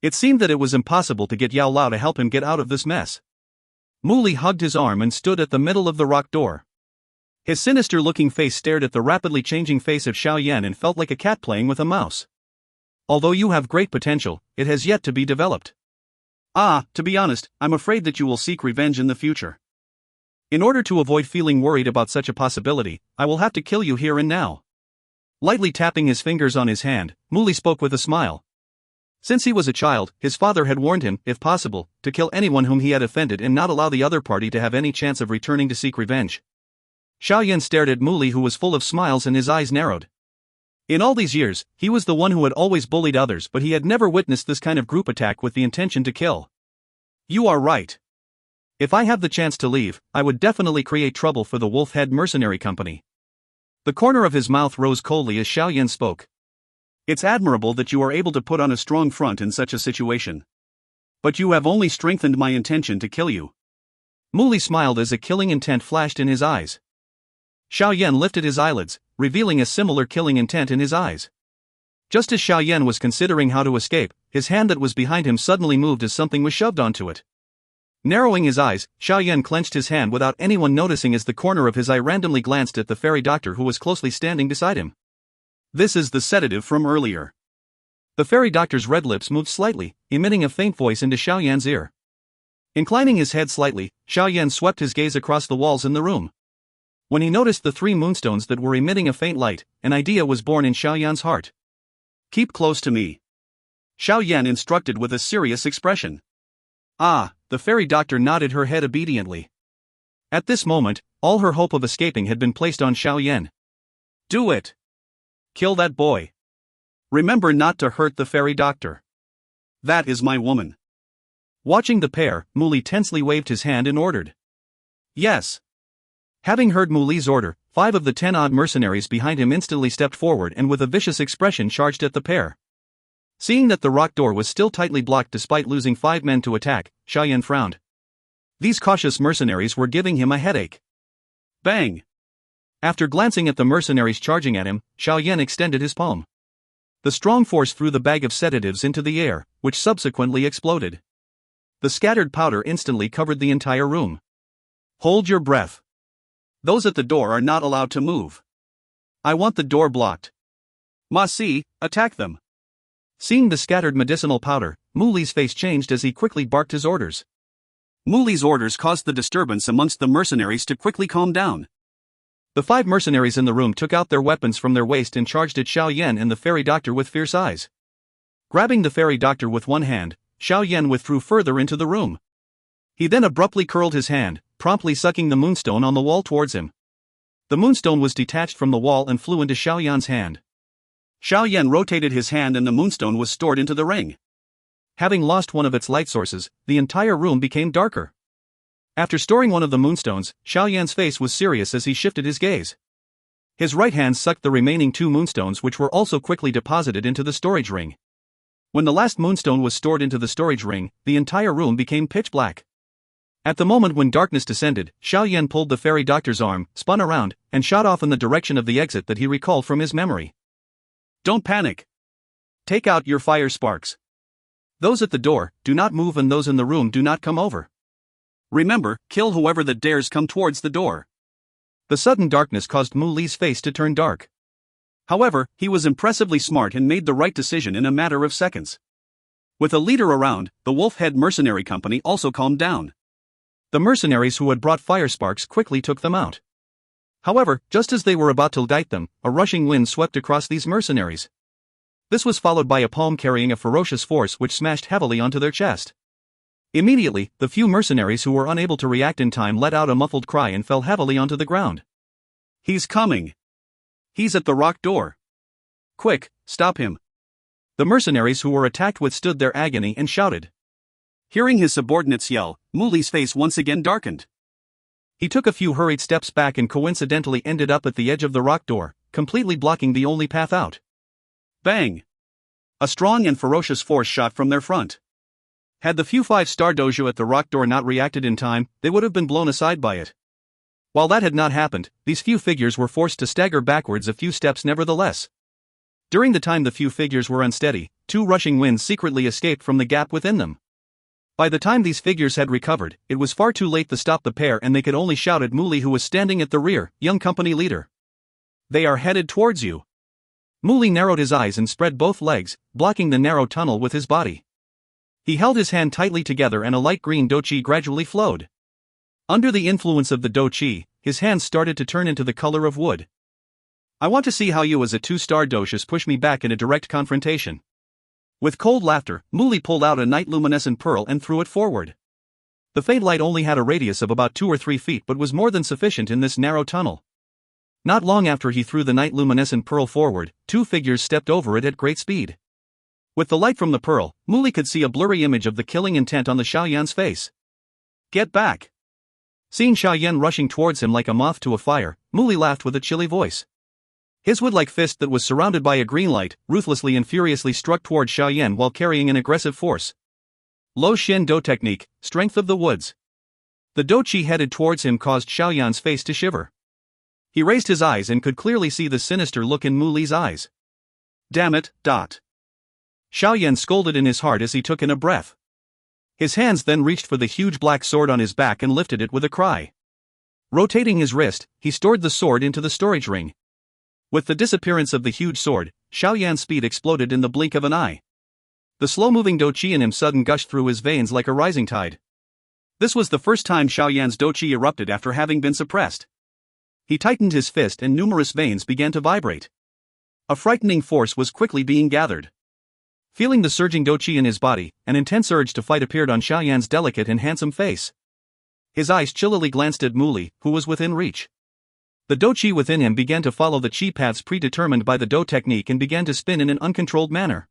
Speaker 1: It seemed that it was impossible to get Yao Lao to help him get out of this mess. Muli hugged his arm and stood at the middle of the rock door. His sinister-looking face stared at the rapidly changing face of Xiao Yan and felt like a cat playing with a mouse. "Although you have great potential, it has yet to be developed. To be honest, I'm afraid that you will seek revenge in the future. In order to avoid feeling worried about such a possibility, I will have to kill you here and now." Lightly tapping his fingers on his hand, Muli spoke with a smile. Since he was a child, his father had warned him, if possible, to kill anyone whom he had offended and not allow the other party to have any chance of returning to seek revenge. Xiao Yan stared at Muli, who was full of smiles, and his eyes narrowed. In all these years, he was the one who had always bullied others, but he had never witnessed this kind of group attack with the intention to kill. "You are right. If I have the chance to leave, I would definitely create trouble for the Wolf-Head Mercenary Company." The corner of his mouth rose coldly as Xiao Yan spoke. "It's admirable that you are able to put on a strong front in such a situation. But you have only strengthened my intention to kill you." Muli smiled as a killing intent flashed in his eyes. Xiao Yan lifted his eyelids, revealing a similar killing intent in his eyes. Just as Xiao Yan was considering how to escape, his hand that was behind him suddenly moved as something was shoved onto it. Narrowing his eyes, Xiao Yan clenched his hand without anyone noticing as the corner of his eye randomly glanced at the Fairy Doctor who was closely standing beside him. "This is the sedative from earlier." The Fairy Doctor's red lips moved slightly, emitting a faint voice into Xiao Yan's ear. Inclining his head slightly, Xiao Yan swept his gaze across the walls in the room. When he noticed the 3 moonstones that were emitting a faint light, an idea was born in Xiao Yan's heart. "Keep close to me," Xiao Yan instructed with a serious expression. The Fairy Doctor nodded her head obediently. At this moment, all her hope of escaping had been placed on Xiao Yan. "Do it. Kill that boy. Remember not to hurt the Fairy Doctor. That is my woman." Watching the pair, Muli tensely waved his hand and ordered. "Yes." Having heard Muli's order, 5 of the 10-odd mercenaries behind him instantly stepped forward and with a vicious expression charged at the pair. Seeing that the rock door was still tightly blocked despite losing 5 men to attack, Xiao Yan frowned. These cautious mercenaries were giving him a headache. Bang! After glancing at the mercenaries charging at him, Xiao Yan extended his palm. The strong force threw the bag of sedatives into the air, which subsequently exploded. The scattered powder instantly covered the entire room. "Hold your breath. Those at the door are not allowed to move. I want the door blocked. Ma Si, attack them." Seeing the scattered medicinal powder, Muli's face changed as he quickly barked his orders. Muli's orders caused the disturbance amongst the mercenaries to quickly calm down. The 5 mercenaries in the room took out their weapons from their waist and charged at Xiao Yan and the fairy doctor with fierce eyes. Grabbing the fairy doctor with one hand, Xiao Yan withdrew further into the room. He then abruptly curled his hand, promptly sucking the moonstone on the wall towards him. The moonstone was detached from the wall and flew into Xiao Yan's hand. Xiao Yan rotated his hand and the moonstone was stored into the ring. Having lost one of its light sources, the entire room became darker. After storing one of the moonstones, Xiao Yan's face was serious as he shifted his gaze. His right hand sucked the remaining 2 moonstones, which were also quickly deposited into the storage ring. When the last moonstone was stored into the storage ring, the entire room became pitch black. At the moment when darkness descended, Xiao Yan pulled the fairy doctor's arm, spun around, and shot off in the direction of the exit that he recalled from his memory. Don't panic. Take out your fire sparks. Those at the door, do not move, and those in the room do not come over. Remember, kill whoever that dares come towards the door. The sudden darkness caused Mu Li's face to turn dark. However, he was impressively smart and made the right decision in a matter of seconds. With a leader around, the Wolfhead Mercenary Company also calmed down. The mercenaries who had brought fire sparks quickly took them out. However, just as they were about to light them, a rushing wind swept across these mercenaries. This was followed by a palm carrying a ferocious force which smashed heavily onto their chest. Immediately, the few mercenaries who were unable to react in time let out a muffled cry and fell heavily onto the ground. He's coming. He's at the rock door. Quick, stop him. The mercenaries who were attacked withstood their agony and shouted. Hearing his subordinates yell, Mu Li's face once again darkened. He took a few hurried steps back and coincidentally ended up at the edge of the rock door, completely blocking the only path out. Bang! A strong and ferocious force shot from their front. Had the few 5-star dojo at the rock door not reacted in time, they would have been blown aside by it. While that had not happened, these few figures were forced to stagger backwards a few steps nevertheless. During the time the few figures were unsteady, 2 rushing winds secretly escaped from the gap within them. By the time these figures had recovered, it was far too late to stop the pair, and they could only shout at Mu Li, who was standing at the rear. Young company leader. They are headed towards you. Mu Li narrowed his eyes and spread both legs, blocking the narrow tunnel with his body. He held his hand tightly together and a light green Dou Qi gradually flowed. Under the influence of the Dou Qi, his hands started to turn into the color of wood. I want to see how you as a 2-star doshas push me back in a direct confrontation. With cold laughter, Mu Li pulled out a night luminescent pearl and threw it forward. The faint light only had a radius of about 2 or 3 feet but was more than sufficient in this narrow tunnel. Not long after he threw the night luminescent pearl forward, 2 figures stepped over it at great speed. With the light from the pearl, Mu Li could see a blurry image of the killing intent on the Xiao Yan's face. Get back! Seeing Xiao Yan rushing towards him like a moth to a fire, Mu Li laughed with a chilly voice. His wood-like fist that was surrounded by a green light, ruthlessly and furiously struck toward Xiao Yan while carrying an aggressive force. Lo Shin Do technique, strength of the woods. The Dou Qi headed towards him caused Xiao Yan's face to shiver. He raised his eyes and could clearly see the sinister look in Mu Li's eyes. Damn it, dot. Xiao Yan scolded in his heart as he took in a breath. His hands then reached for the huge black sword on his back and lifted it with a cry. Rotating his wrist, he stored the sword into the storage ring. With the disappearance of the huge sword, Xiao Yan's speed exploded in the blink of an eye. The slow-moving Dou Qi in him sudden gushed through his veins like a rising tide. This was the first time Xiao Yan's Dou Qi erupted after having been suppressed. He tightened his fist and numerous veins began to vibrate. A frightening force was quickly being gathered. Feeling the surging Dou Qi in his body, an intense urge to fight appeared on Xiao Yan's delicate and handsome face. His eyes chillily glanced at Mu Li, who was within reach. The Dou Qi within him began to follow the Qi paths predetermined by the Dou technique and began to spin in an uncontrolled manner.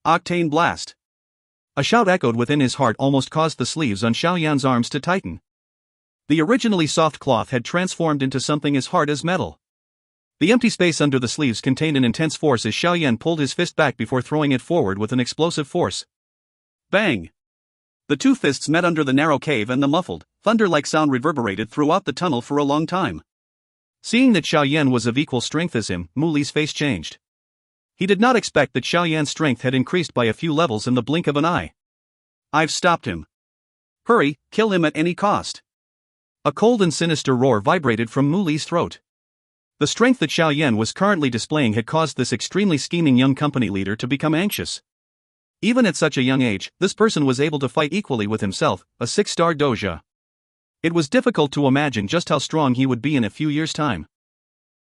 Speaker 1: Octane blast! A shout echoed within his heart, almost caused the sleeves on Xiao Yan's arms to tighten. The originally soft cloth had transformed into something as hard as metal. The empty space under the sleeves contained an intense force as Xiao Yan pulled his fist back before throwing it forward with an explosive force. Bang! The 2 fists met under the narrow cave and the muffled, thunder-like sound reverberated throughout the tunnel for a long time. Seeing that Xiao Yan was of equal strength as him, Mu Li's face changed. He did not expect that Xiao Yan's strength had increased by a few levels in the blink of an eye. I've stopped him. Hurry, kill him at any cost. A cold and sinister roar vibrated from Mu Li's throat. The strength that Xiao Yan was currently displaying had caused this extremely scheming young company leader to become anxious. Even at such a young age, this person was able to fight equally with himself, a 6-star Dou Qi. It was difficult to imagine just how strong he would be in a few years' time.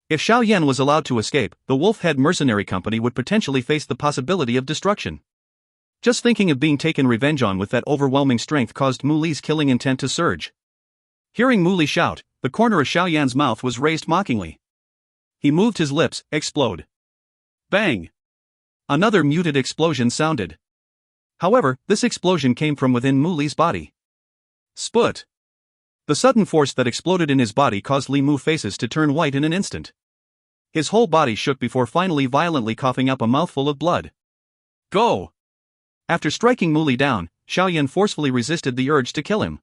Speaker 1: If Xiao Yan was allowed to escape, the Wolf-Head Mercenary Company would potentially face the possibility of destruction. Just thinking of being taken revenge on with that overwhelming strength caused Mu Li's killing intent to surge. Hearing Mu Li shout, the corner of Xiao Yan's mouth was raised mockingly. He moved his lips, explode. Bang! Another muted explosion sounded. However, this explosion came from within Mu Li's body. Sput! The sudden force that exploded in his body caused Li Mu's faces to turn white in an instant. His whole body shook before finally violently coughing up a mouthful of blood. Go! After striking Mu Li down, Xiao Yan forcefully resisted the urge to kill him.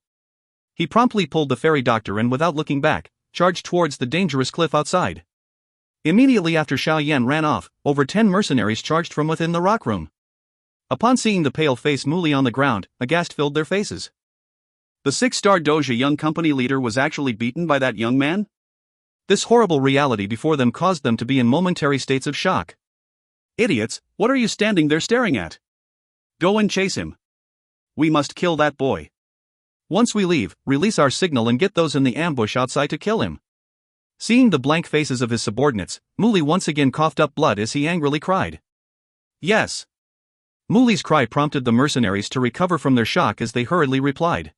Speaker 1: He promptly pulled the fairy doctor and without looking back, charged towards the dangerous cliff outside. Immediately after Xiao Yan ran off, over 10 mercenaries charged from within the rock room. Upon seeing the pale-faced Mu Li on the ground, aghast filled their faces. The 6-star Dou Qi young company leader was actually beaten by that young man? This horrible reality before them caused them to be in momentary states of shock. Idiots, what are you standing there staring at? Go and chase him. We must kill that boy. Once we leave, release our signal and get those in the ambush outside to kill him. Seeing the blank faces of his subordinates, Mu Li once again coughed up blood as he angrily cried. Yes. Mu Li's cry prompted the mercenaries to recover from their shock as they hurriedly replied.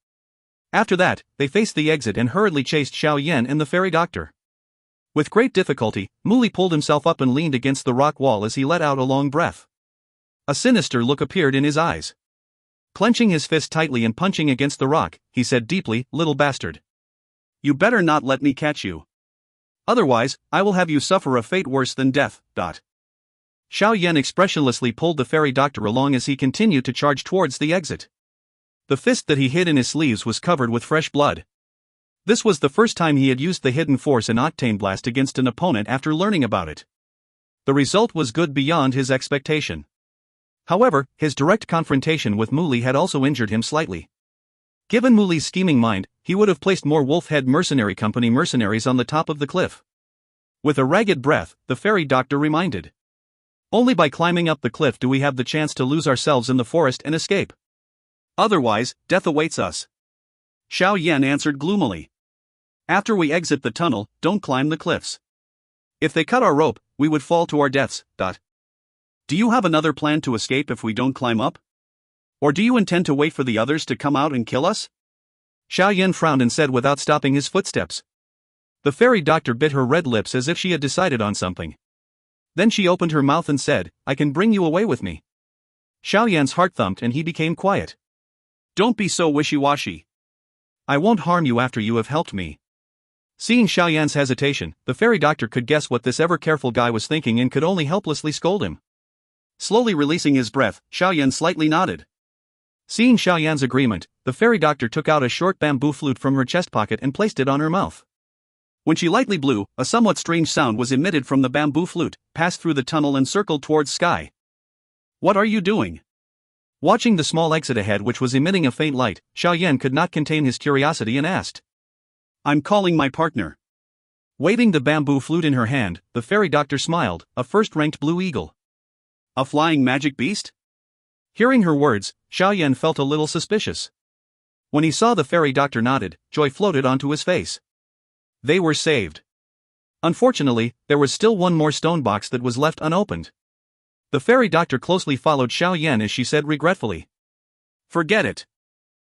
Speaker 1: After that, they faced the exit and hurriedly chased Xiao Yan and the fairy doctor. With great difficulty, Mu Li pulled himself up and leaned against the rock wall as he let out a long breath. A sinister look appeared in his eyes. Clenching his fist tightly and punching against the rock, he said deeply, "Little bastard. You better not let me catch you. Otherwise, I will have you suffer a fate worse than death." Xiao Yan expressionlessly pulled the fairy doctor along as he continued to charge towards the exit. The fist that he hid in his sleeves was covered with fresh blood. This was the first time he had used the hidden force in Octane Blast against an opponent after learning about it. The result was good beyond his expectation. However, his direct confrontation with Mu Li had also injured him slightly. Given Mu Li's scheming mind, he would have placed more Wolf-Head Mercenary Company mercenaries on the top of the cliff. With a ragged breath, the fairy doctor reminded. Only by climbing up the cliff do we have the chance to lose ourselves in the forest and escape. Otherwise, death awaits us. Xiao Yan answered gloomily. After we exit the tunnel, don't climb the cliffs. If they cut our rope, we would fall to our deaths. Do you have another plan to escape if we don't climb up? Or do you intend to wait for the others to come out and kill us? Xiao Yan frowned and said without stopping his footsteps. The fairy doctor bit her red lips as if she had decided on something. Then she opened her mouth and said, "I can bring you away with me." Xiao Yan's heart thumped and he became quiet. Don't be so wishy-washy. I won't harm you after you have helped me. Seeing Xiao Yan's hesitation, the fairy doctor could guess what this ever-careful guy was thinking and could only helplessly scold him. Slowly releasing his breath, Xiao Yan slightly nodded. Seeing Xiao Yan's agreement, the fairy doctor took out a short bamboo flute from her chest pocket and placed it on her mouth. When she lightly blew, a somewhat strange sound was emitted from the bamboo flute, passed through the tunnel and circled towards sky. What are you doing? Watching the small exit ahead which was emitting a faint light, Xiao Yan could not contain his curiosity and asked. I'm calling my partner. Waving the bamboo flute in her hand, the fairy doctor smiled, a first-ranked blue eagle. A flying magic beast? Hearing her words, Xiao Yan felt a little suspicious. When he saw the fairy doctor nodded, joy floated onto his face. They were saved. Unfortunately, there was still one more stone box that was left unopened. The fairy doctor closely followed Xiao Yan as she said regretfully. Forget it.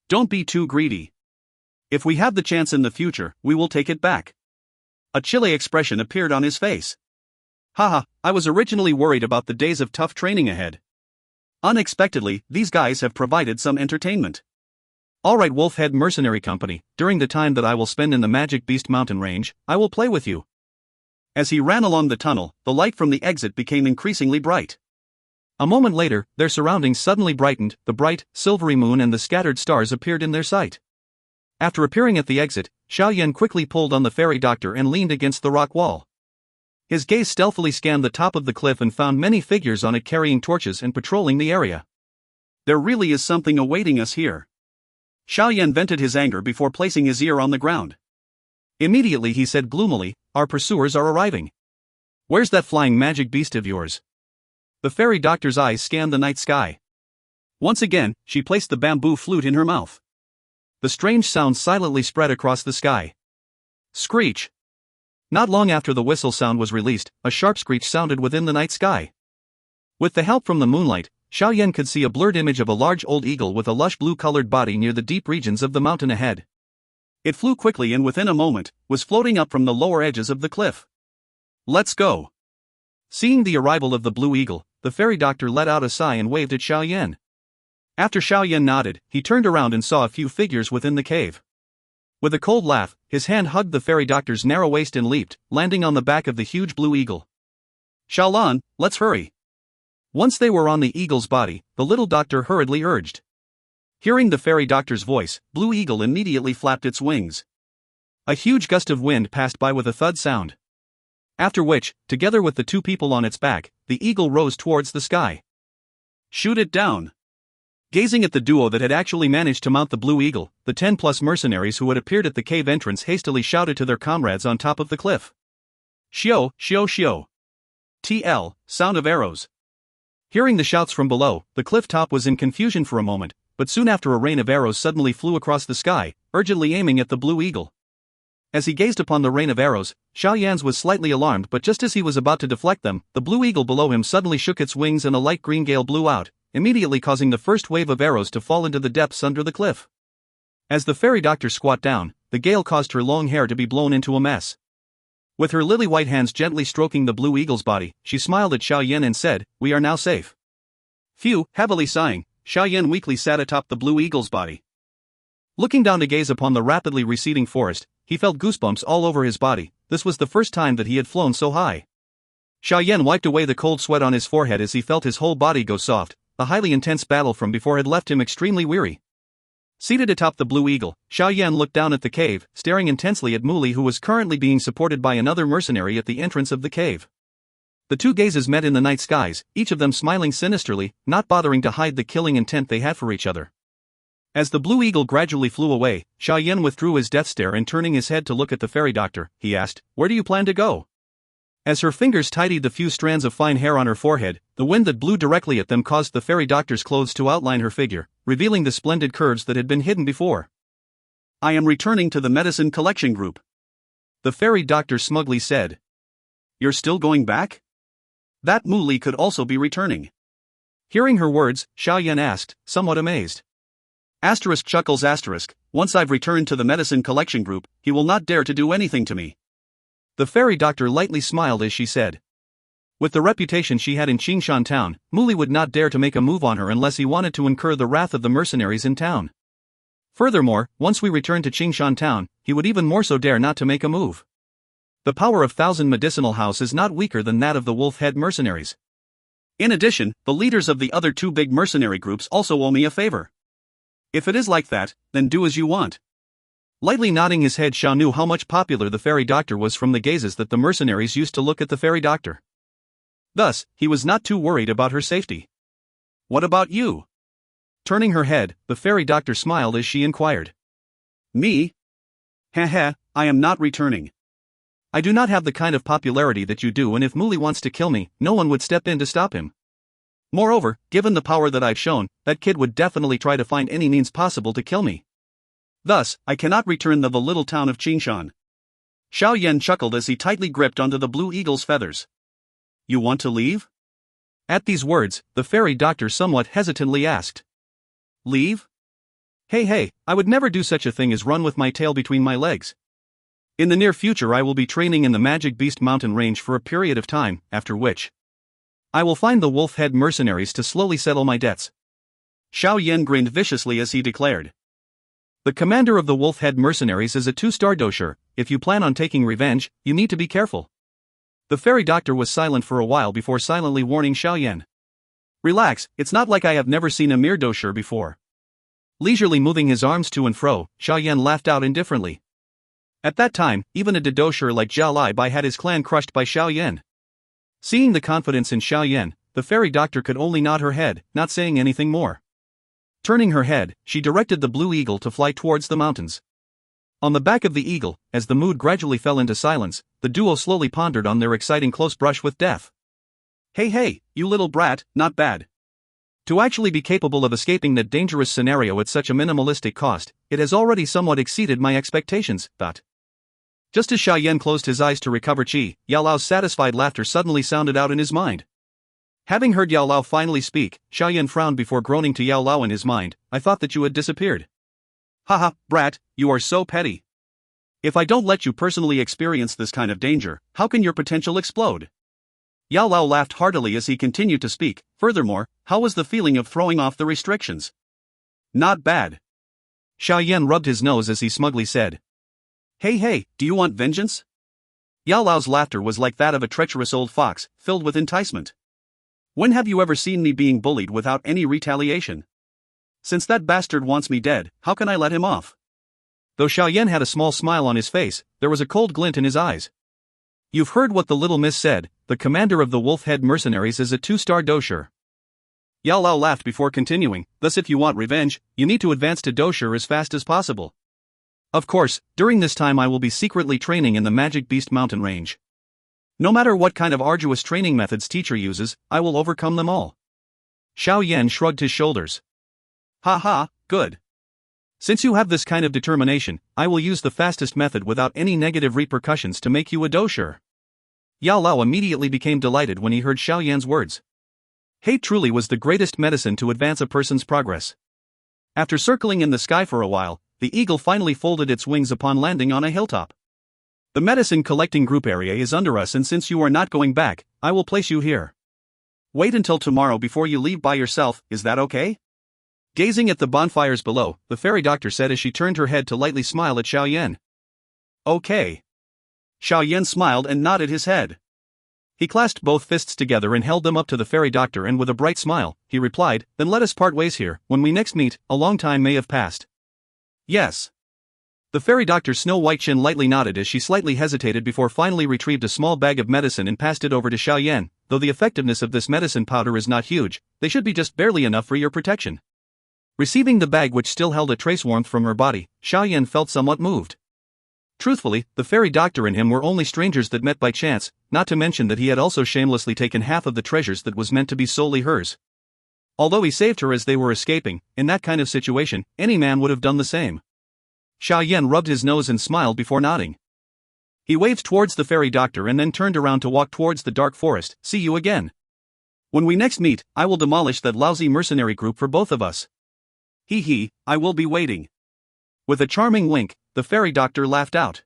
Speaker 1: Don't be too greedy. If we have the chance in the future, we will take it back. A chilly expression appeared on his face. Haha, I was originally worried about the days of tough training ahead. Unexpectedly, these guys have provided some entertainment. Alright, Wolf-Head Mercenary Company, during the time that I will spend in the Magic Beast Mountain Range, I will play with you. As he ran along the tunnel, the light from the exit became increasingly bright. A moment later, their surroundings suddenly brightened, the bright, silvery moon and the scattered stars appeared in their sight. After appearing at the exit, Xiao Yan quickly pulled on the fairy doctor and leaned against the rock wall. His gaze stealthily scanned the top of the cliff and found many figures on it carrying torches and patrolling the area. There really is something awaiting us here. Xiao Yan vented his anger before placing his ear on the ground. Immediately he said gloomily, our pursuers are arriving. Where's that flying magic beast of yours? The fairy doctor's eyes scanned the night sky. Once again, she placed the bamboo flute in her mouth. The strange sound silently spread across the sky. Screech! Not long after the whistle sound was released, a sharp screech sounded within the night sky. With the help from the moonlight, Xiao Yan could see a blurred image of a large old eagle with a lush blue-colored body near the deep regions of the mountain ahead. It flew quickly and within a moment, was floating up from the lower edges of the cliff. Let's go! Seeing the arrival of the blue eagle, the fairy doctor let out a sigh and waved at Xiao Yan. After Xiao Yan nodded, he turned around and saw a few figures within the cave. With a cold laugh, his hand hugged the fairy doctor's narrow waist and leaped, landing on the back of the huge blue eagle. Xiaolan, let's hurry! Once they were on the eagle's body, the little doctor hurriedly urged. Hearing the fairy doctor's voice, Blue Eagle immediately flapped its wings. A huge gust of wind passed by with a thud sound. After which, together with the two people on its back, the eagle rose towards the sky. Shoot it down! Gazing at the duo that had actually managed to mount the Blue Eagle, the 10+ mercenaries who had appeared at the cave entrance hastily shouted to their comrades on top of the cliff. Xiao, Xiao, Xiao! TL, sound of arrows! Hearing the shouts from below, the cliff top was in confusion for a moment, but soon after a rain of arrows suddenly flew across the sky, urgently aiming at the Blue Eagle. As he gazed upon the rain of arrows, Xiao Yan's was slightly alarmed, but just as he was about to deflect them, the Blue Eagle below him suddenly shook its wings and a light green gale blew out, immediately causing the first wave of arrows to fall into the depths under the cliff. As the fairy doctor squat down, the gale caused her long hair to be blown into a mess. With her lily-white hands gently stroking the Blue Eagle's body, she smiled at Xiao Yan and said, "We are now safe." Phew, heavily sighing, Xiao Yan weakly sat atop the Blue Eagle's body. Looking down to gaze upon the rapidly receding forest, he felt goosebumps all over his body. This was the first time that he had flown so high. Xiao Yan wiped away the cold sweat on his forehead as he felt his whole body go soft. The highly intense battle from before had left him extremely weary. Seated atop the Blue Eagle, Xiao Yan looked down at the cave, staring intensely at Muli, who was currently being supported by another mercenary at the entrance of the cave. The two gazes met in the night skies, each of them smiling sinisterly, not bothering to hide the killing intent they had for each other. As the Blue Eagle gradually flew away, Xiao Yan withdrew his death stare and turning his head to look at the fairy doctor, he asked, "Where do you plan to go?" As her fingers tidied the few strands of fine hair on her forehead, the wind that blew directly at them caused the fairy doctor's clothes to outline her figure, revealing the splendid curves that had been hidden before. "I am returning to the medicine collection group," the fairy doctor smugly said. "You're still going back?" That Muli could also be returning. Hearing her words, Xiao Yan asked, somewhat amazed. Asterisk chuckles asterisk, once I've returned to the medicine collection group, he will not dare to do anything to me. The fairy doctor lightly smiled as she said. With the reputation she had in Qingshan town, Muli would not dare to make a move on her unless he wanted to incur the wrath of the mercenaries in town. Furthermore, once we return to Qingshan town, he would even more so dare not to make a move. The power of 1,000 medicinal house is not weaker than that of the wolf head mercenaries. In addition, the leaders of the other two big mercenary groups also owe me a favor. If it is like that, then do as you want. Lightly nodding his head, Xiao knew how much popular the fairy doctor was from the gazes that the mercenaries used to look at the fairy doctor. Thus, he was not too worried about her safety. What about you? Turning her head, the fairy doctor smiled as she inquired. Me? Heh, I am not returning. I do not have the kind of popularity that you do, and if Muli wants to kill me, no one would step in to stop him. Moreover, given the power that I've shown, that kid would definitely try to find any means possible to kill me. Thus, I cannot return to the little town of Qingshan. Xiao Yan chuckled as he tightly gripped onto the Blue Eagle's feathers. You want to leave? At these words, the fairy doctor somewhat hesitantly asked. Leave? Hey, I would never do such a thing as run with my tail between my legs. In the near future I will be training in the Magic Beast Mountain Range for a period of time, after which I will find the wolf head mercenaries to slowly settle my debts. Xiao Yan grinned viciously as he declared. The commander of the wolf head mercenaries is a 2-star dosher. If you plan on taking revenge, you need to be careful. The fairy doctor was silent for a while before silently warning Xiao Yan. Relax, it's not like I have never seen a mere dosher before. Leisurely moving his arms to and fro, Xiao Yan laughed out indifferently. At that time, even a dosher like Zhao Lai Bai had his clan crushed by Xiao Yan. Seeing the confidence in Xiao Yan, the fairy doctor could only nod her head, not saying anything more. Turning her head, she directed the Blue Eagle to fly towards the mountains. On the back of the eagle, as the mood gradually fell into silence, the duo slowly pondered on their exciting close brush with death. Hey, you little brat, not bad. To actually be capable of escaping that dangerous scenario at such a minimalistic cost, it has already somewhat exceeded my expectations, thought. Just as Xiao Yan closed his eyes to recover qi, Yao Lao's satisfied laughter suddenly sounded out in his mind. Having heard Yao Lao finally speak, Xiao Yan frowned before groaning to Yao Lao in his mind, I thought that you had disappeared. Haha, brat, you are so petty. If I don't let you personally experience this kind of danger, how can your potential explode? Yao Lao laughed heartily as he continued to speak. Furthermore, how was the feeling of throwing off the restrictions? Not bad. Xiao Yan rubbed his nose as he smugly said. Hey, do you want vengeance? Yao Lao's laughter was like that of a treacherous old fox, filled with enticement. When have you ever seen me being bullied without any retaliation? Since that bastard wants me dead, how can I let him off? Though Xiao Yan had a small smile on his face, there was a cold glint in his eyes. You've heard what the little miss said, the commander of the Wolf-Head mercenaries is a 2-star Dou Qi. Yao Lao laughed before continuing, thus if you want revenge, you need to advance to Dou Qi as fast as possible. Of course, during this time I will be secretly training in the Magic Beast mountain range. No matter what kind of arduous training methods teacher uses, I will overcome them all. Xiao Yan shrugged his shoulders. Ha, good. Since you have this kind of determination, I will use the fastest method without any negative repercussions to make you a Dou Qi. Yao Lao immediately became delighted when he heard Xiao Yan's words. Hate truly was the greatest medicine to advance a person's progress. After circling in the sky for a while, the eagle finally folded its wings upon landing on a hilltop. The medicine collecting group area is under us, and since you are not going back, I will place you here. Wait until tomorrow before you leave by yourself, is that okay? Gazing at the bonfires below, the fairy doctor said as she turned her head to lightly smile at Xiao Yan. Okay. Xiao Yan smiled and nodded his head. He clasped both fists together and held them up to the fairy doctor, and with a bright smile, he replied, then let us part ways here. When we next meet, a long time may have passed. Yes. The fairy doctor's snow-white chin lightly nodded as she slightly hesitated before finally retrieved a small bag of medicine and passed it over to Xiao Yan. Though the effectiveness of this medicine powder is not huge, they should be just barely enough for your protection. Receiving the bag, which still held a trace warmth from her body, Xiao Yan felt somewhat moved. Truthfully, the fairy doctor and him were only strangers that met by chance, not to mention that he had also shamelessly taken half of the treasures that was meant to be solely hers. Although he saved her as they were escaping, in that kind of situation, any man would have done the same. Xiao Yan rubbed his nose and smiled before nodding. He waved towards the fairy doctor and then turned around to walk towards the dark forest. See you again. When we next meet, I will demolish that lousy mercenary group for both of us. I will be waiting. With a charming wink, the fairy doctor laughed out.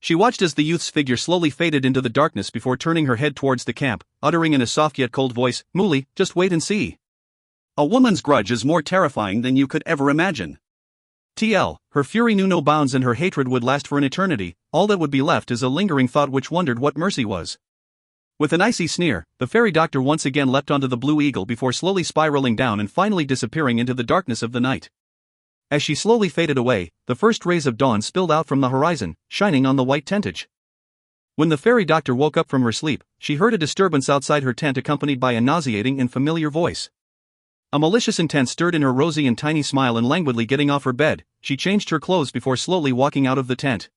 Speaker 1: She watched as the youth's figure slowly faded into the darkness before turning her head towards the camp, uttering in a soft yet cold voice, Muli, just wait and see. A woman's grudge is more terrifying than you could ever imagine. Her fury knew no bounds and her hatred would last for an eternity. All that would be left is a lingering thought which wondered what mercy was. With an icy sneer, the fairy doctor once again leapt onto the blue eagle before slowly spiraling down and finally disappearing into the darkness of the night. As she slowly faded away, the first rays of dawn spilled out from the horizon, shining on the white tentage. When the fairy doctor woke up from her sleep, she heard a disturbance outside her tent accompanied by a nauseating and familiar voice. A malicious intent stirred in her rosy and tiny smile, and languidly getting off her bed, she changed her clothes before slowly walking out of the tent.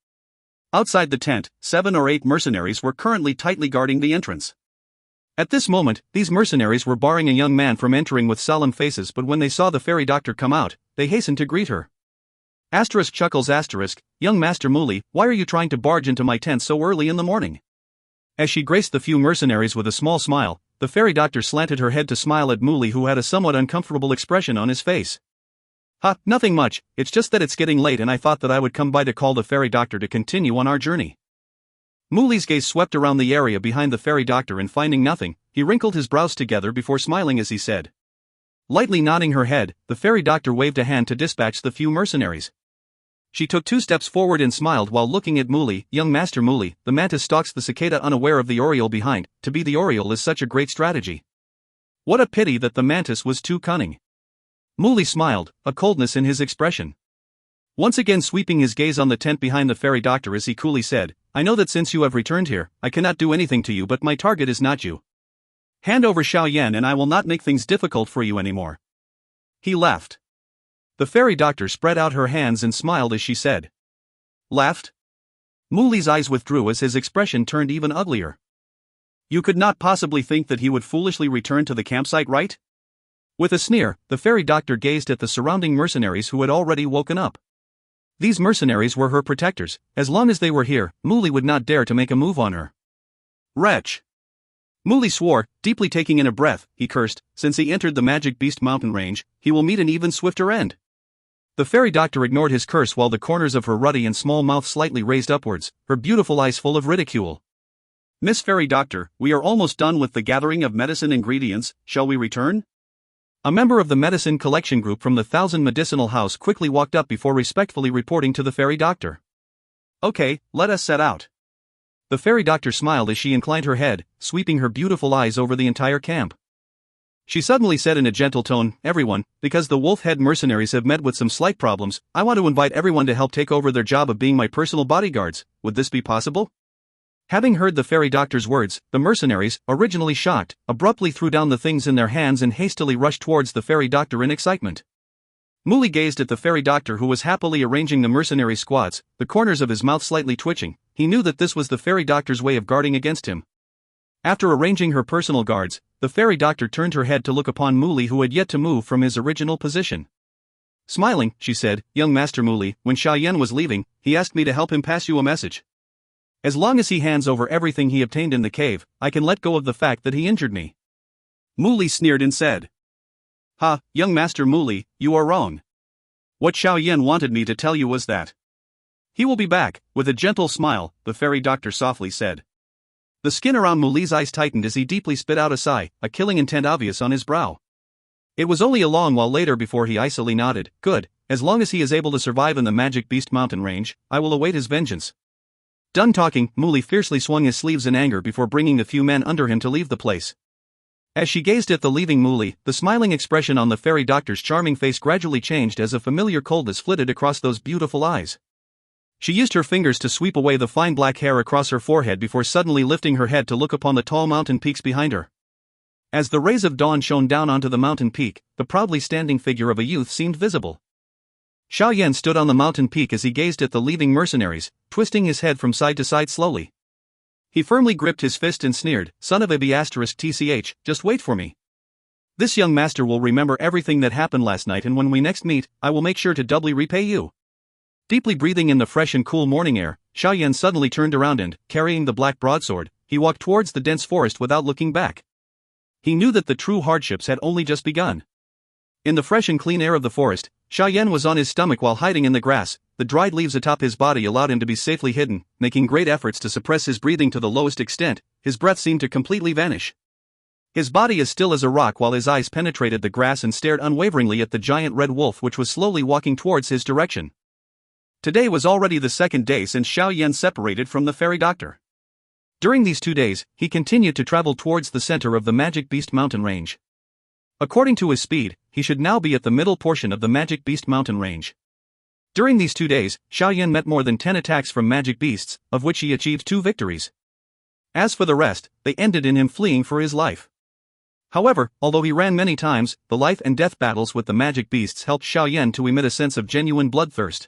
Speaker 1: Outside the tent, 7 or 8 mercenaries were currently tightly guarding the entrance. At this moment, these mercenaries were barring a young man from entering with solemn faces, but when they saw the fairy doctor come out, they hastened to greet her. Chuckles young Master Muli, why are you trying to barge into my tent so early in the morning? As she graced the few mercenaries with a small smile, the fairy doctor slanted her head to smile at Muli, who had a somewhat uncomfortable expression on his face. Nothing much, it's just that it's getting late and I thought that I would come by to call the fairy doctor to continue on our journey. Muli's gaze swept around the area behind the fairy doctor, and finding nothing, he wrinkled his brows together before smiling as he said. Lightly nodding her head, the fairy doctor waved a hand to dispatch the few mercenaries. She took 2 steps forward and smiled while looking at Muli. Young Master Muli, the mantis stalks the cicada unaware of the oriole behind. To be the oriole is such a great strategy. What a pity that the mantis was too cunning. Muli smiled, a coldness in his expression. Once again sweeping his gaze on the tent behind the fairy doctor as he coolly said, I know that since you have returned here, I cannot do anything to you, but my target is not you. Hand over Xiao Yan and I will not make things difficult for you anymore. He laughed. The fairy doctor spread out her hands and smiled as she said. Laughed? Muli's eyes withdrew as his expression turned even uglier. You could not possibly think that he would foolishly return to the campsite, right? With a sneer, the fairy doctor gazed at the surrounding mercenaries who had already woken up. These mercenaries were her protectors. As long as they were here, Muli would not dare to make a move on her. Wretch! Muli swore, deeply taking in a breath. He cursed, since he entered the Magic Beast mountain range, he will meet an even swifter end. The fairy doctor ignored his curse while the corners of her ruddy and small mouth slightly raised upwards, her beautiful eyes full of ridicule. Miss Fairy Doctor, we are almost done with the gathering of medicine ingredients, shall we return? A member of the medicine collection group from the Thousand Medicinal House quickly walked up before respectfully reporting to the fairy doctor. Okay, let us set out. The fairy doctor smiled as she inclined her head, sweeping her beautiful eyes over the entire camp. She suddenly said in a gentle tone, everyone, because the wolf-head mercenaries have met with some slight problems, I want to invite everyone to help take over their job of being my personal bodyguards. Would this be possible? Having heard the fairy doctor's words, the mercenaries, originally shocked, abruptly threw down the things in their hands and hastily rushed towards the fairy doctor in excitement. Muli gazed at the fairy doctor who was happily arranging the mercenary squads, the corners of his mouth slightly twitching. He knew that this was the fairy doctor's way of guarding against him. After arranging her personal guards, the fairy doctor turned her head to look upon Muli, who had yet to move from his original position. Smiling, she said, young Master Muli, when Xiao Yan was leaving, he asked me to help him pass you a message. As long as he hands over everything he obtained in the cave, I can let go of the fact that he injured me. Muli sneered and said, Ha, young Master Muli, you are wrong. What Xiao Yan wanted me to tell you was that he will be back. With a gentle smile, the fairy doctor softly said. The skin around Muli's eyes tightened as he deeply spit out a sigh, a killing intent obvious on his brow. It was only a long while later before he icily nodded. Good, as long as he is able to survive in the Magic Beast mountain range, I will await his vengeance. Done talking, Muli fiercely swung his sleeves in anger before bringing the few men under him to leave the place. As she gazed at the leaving Muli, the smiling expression on the fairy doctor's charming face gradually changed as a familiar coldness flitted across those beautiful eyes. She used her fingers to sweep away the fine black hair across her forehead before suddenly lifting her head to look upon the tall mountain peaks behind her. As the rays of dawn shone down onto the mountain peak, the proudly standing figure of a youth seemed visible. Xiao Yan stood on the mountain peak as he gazed at the leaving mercenaries, twisting his head from side to side slowly. He firmly gripped his fist and sneered, son of a b*tch, just wait for me. This young master will remember everything that happened last night, and when we next meet, I will make sure to doubly repay you. Deeply breathing in the fresh and cool morning air, Xiao Yan suddenly turned around and, carrying the black broadsword, he walked towards the dense forest without looking back. He knew that the true hardships had only just begun. In the fresh and clean air of the forest, Xiao Yan was on his stomach while hiding in the grass. The dried leaves atop his body allowed him to be safely hidden. Making great efforts to suppress his breathing to the lowest extent, his breath seemed to completely vanish. His body as still as a rock while his eyes penetrated the grass and stared unwaveringly at the giant red wolf which was slowly walking towards his direction. Today was already the second day since Xiao Yan separated from the fairy doctor. During these 2 days, he continued to travel towards the center of the Magic Beast mountain range. According to his speed, he should now be at the middle portion of the Magic Beast mountain range. During these 2 days, Xiao Yan met more than 10 attacks from magic beasts, of which he achieved 2 victories. As for the rest, they ended in him fleeing for his life. However, although he ran many times, the life and death battles with the magic beasts helped Xiao Yan to emit a sense of genuine bloodthirst.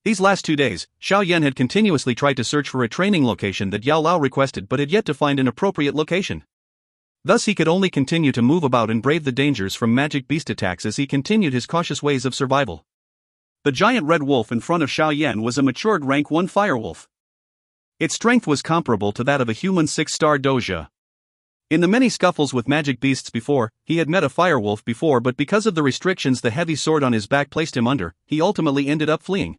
Speaker 1: These last 2 days, Xiao Yan had continuously tried to search for a training location that Yao Lao requested but had yet to find an appropriate location. Thus he could only continue to move about and brave the dangers from magic beast attacks as he continued his cautious ways of survival. The giant red wolf in front of Xiao Yan was a matured rank 1 firewolf. Its strength was comparable to that of a human 6-star Dou Qi. In the many scuffles with magic beasts before, he had met a firewolf before, but because of the restrictions the heavy sword on his back placed him under, he ultimately ended up fleeing.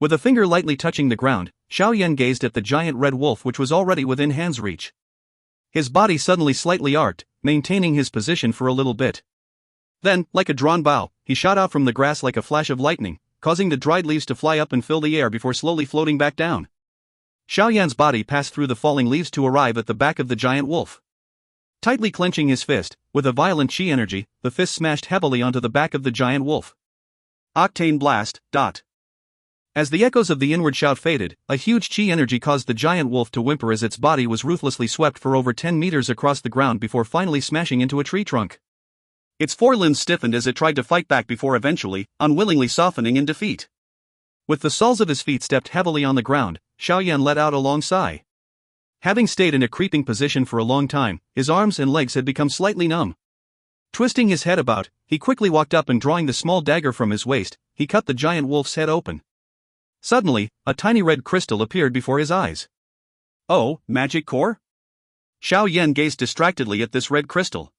Speaker 1: With a finger lightly touching the ground, Xiao Yan gazed at the giant red wolf which was already within hand's reach. His body suddenly slightly arced, maintaining his position for a little bit. Then, like a drawn bow, he shot out from the grass like a flash of lightning, causing the dried leaves to fly up and fill the air before slowly floating back down. Xiao Yan's body passed through the falling leaves to arrive at the back of the giant wolf. Tightly clenching his fist, with a violent chi energy, the fist smashed heavily onto the back of the giant wolf. Octane blast. As the echoes of the inward shout faded, a huge chi energy caused the giant wolf to whimper as its body was ruthlessly swept for over 10 meters across the ground before finally smashing into a tree trunk. Its forelimbs stiffened as it tried to fight back before eventually, unwillingly softening in defeat. With the soles of his feet stepped heavily on the ground, Xiao Yan let out a long sigh. Having stayed in a creeping position for a long time, his arms and legs had become slightly numb. Twisting his head about, he quickly walked up and drawing the small dagger from his waist, he cut the giant wolf's head open. Suddenly, a tiny red crystal appeared before his eyes. Oh, magic core? Xiao Yan gazed distractedly at this red crystal.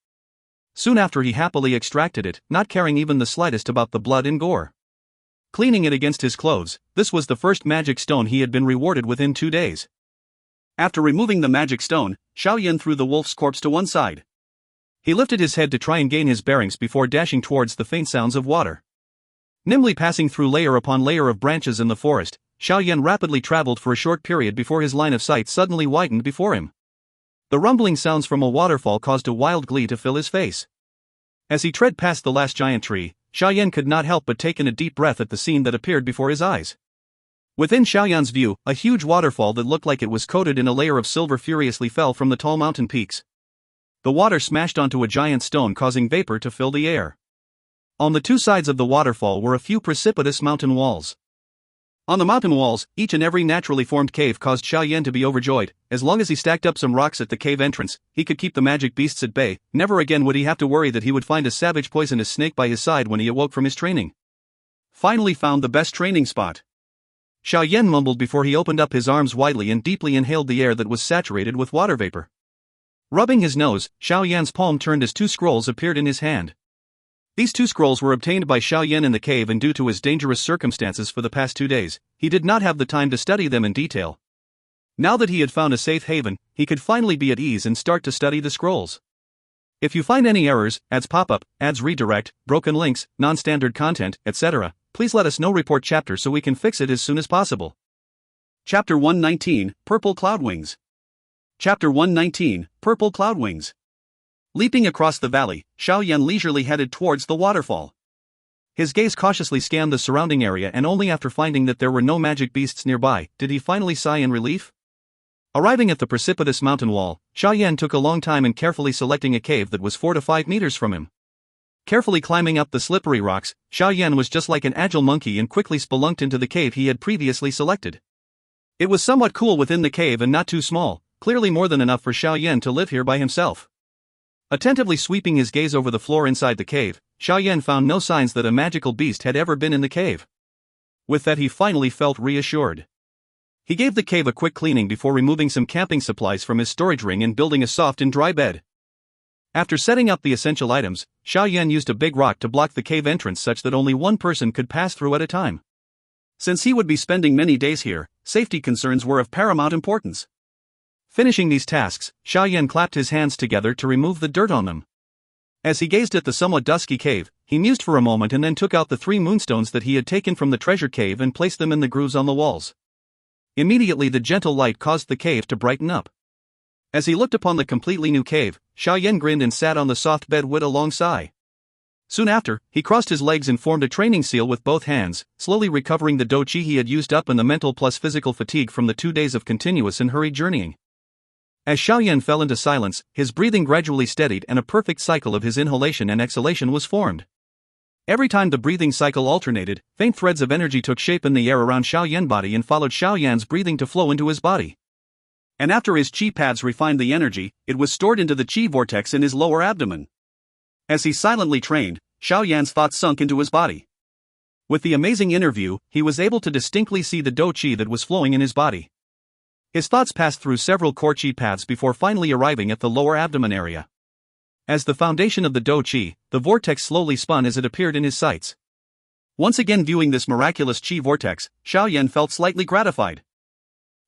Speaker 1: Soon after he happily extracted it, not caring even the slightest about the blood and gore. Cleaning it against his clothes, this was the first magic stone he had been rewarded within 2 days. After removing the magic stone, Xiao Yan threw the wolf's corpse to one side. He lifted his head to try and gain his bearings before dashing towards the faint sounds of water. Nimbly passing through layer upon layer of branches in the forest, Xiao Yan rapidly traveled for a short period before his line of sight suddenly widened before him. The rumbling sounds from a waterfall caused a wild glee to fill his face. As he tread past the last giant tree, Xiao Yan could not help but take in a deep breath at the scene that appeared before his eyes. Within Xiao Yan's view, a huge waterfall that looked like it was coated in a layer of silver furiously fell from the tall mountain peaks. The water smashed onto a giant stone, causing vapor to fill the air. On the two sides of the waterfall were a few precipitous mountain walls. On the mountain walls, each and every naturally formed cave caused Xiao Yan to be overjoyed. As long as he stacked up some rocks at the cave entrance, he could keep the magic beasts at bay. Never again would he have to worry that he would find a savage poisonous snake by his side when he awoke from his training. Finally found the best training spot. Xiao Yan mumbled before he opened up his arms widely and deeply inhaled the air that was saturated with water vapor. Rubbing his nose, Xiao Yan's palm turned as 2 scrolls appeared in his hand. These 2 scrolls were obtained by Xiao Yan in the cave, and due to his dangerous circumstances for the past 2 days, he did not have the time to study them in detail. Now that he had found a safe haven, he could finally be at ease and start to study the scrolls. If you find any errors, ads pop up, ads redirect, broken links, non-standard content, etc., please let us know. Report chapter so we can fix it as soon as possible. Chapter 119, Purple Cloud Wings. Chapter 119, Purple Cloud Wings. Leaping across the valley, Xiao Yan leisurely headed towards the waterfall. His gaze cautiously scanned the surrounding area, and only after finding that there were no magic beasts nearby, did he finally sigh in relief. Arriving at the precipitous mountain wall, Xiao Yan took a long time in carefully selecting a cave that was 4 to 5 meters from him. Carefully climbing up the slippery rocks, Xiao Yan was just like an agile monkey and quickly spelunked into the cave he had previously selected. It was somewhat cool within the cave and not too small, clearly more than enough for Xiao Yan to live here by himself. Attentively sweeping his gaze over the floor inside the cave, Xiao Yan found no signs that a magical beast had ever been in the cave. With that, he finally felt reassured. He gave the cave a quick cleaning before removing some camping supplies from his storage ring and building a soft and dry bed. After setting up the essential items, Xiao Yan used a big rock to block the cave entrance such that only one person could pass through at a time. Since he would be spending many days here, safety concerns were of paramount importance. Finishing these tasks, Xiao Yan clapped his hands together to remove the dirt on them. As he gazed at the somewhat dusky cave, he mused for a moment and then took out the 3 moonstones that he had taken from the treasure cave and placed them in the grooves on the walls. Immediately the gentle light caused the cave to brighten up. As he looked upon the completely new cave, Xiao Yan grinned and sat on the soft bed with a long sigh. Soon after, he crossed his legs and formed a training seal with both hands, slowly recovering the Dou Qi he had used up and the mental plus physical fatigue from the 2 days of continuous and hurried journeying. As Xiao Yan fell into silence, his breathing gradually steadied and a perfect cycle of his inhalation and exhalation was formed. Every time the breathing cycle alternated, faint threads of energy took shape in the air around Xiao Yan's body and followed Xiao Yan's breathing to flow into his body. And after his qi pads refined the energy, it was stored into the qi vortex in his lower abdomen. As he silently trained, Xiao Yan's thoughts sunk into his body. With the amazing inner view, he was able to distinctly see the Dou Qi that was flowing in his body. His thoughts passed through several core qi paths before finally arriving at the lower abdomen area. As the foundation of the Dou Qi, the vortex slowly spun as it appeared in his sights. Once again viewing this miraculous qi vortex, Xiao Yan felt slightly gratified.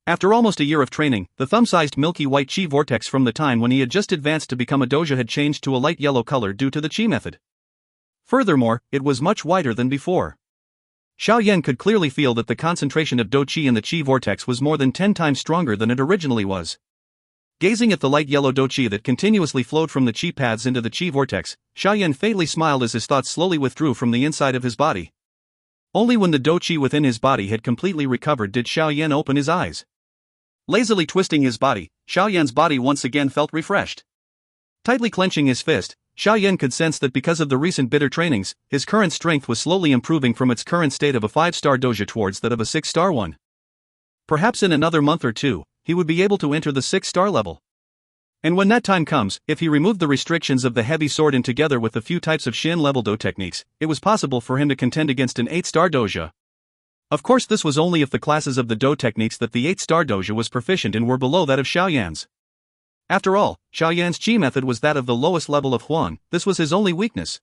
Speaker 1: After almost a year of training, the thumb-sized milky white qi vortex from the time when he had just advanced to become a doja had changed to a light yellow color due to the qi method. Furthermore, it was much wider than before. Xiao Yan could clearly feel that the concentration of Dou Qi in the qi vortex was more than 10 times stronger than it originally was. Gazing at the light yellow Dou Qi that continuously flowed from the qi paths into the qi vortex, Xiao Yan faintly smiled as his thoughts slowly withdrew from the inside of his body. Only when the Dou Qi within his body had completely recovered did Xiao Yan open his eyes. Lazily twisting his body, Xiao Yan's body once again felt refreshed. Tightly clenching his fist, Xiao Yan could sense that because of the recent bitter trainings, his current strength was slowly improving from its current state of a 5-star doja towards that of a 6-star one. Perhaps in another month or two, he would be able to enter the 6-star level. And when that time comes, if he removed the restrictions of the heavy sword and together with a few types of Shin-level Dou techniques, it was possible for him to contend against an 8-star doja. Of course, this was only if the classes of the Dou techniques that the 8-star doja was proficient in were below that of Xiao Yan's. After all, Xiao Yan's Qi method was that of the lowest level of Huan. This was his only weakness.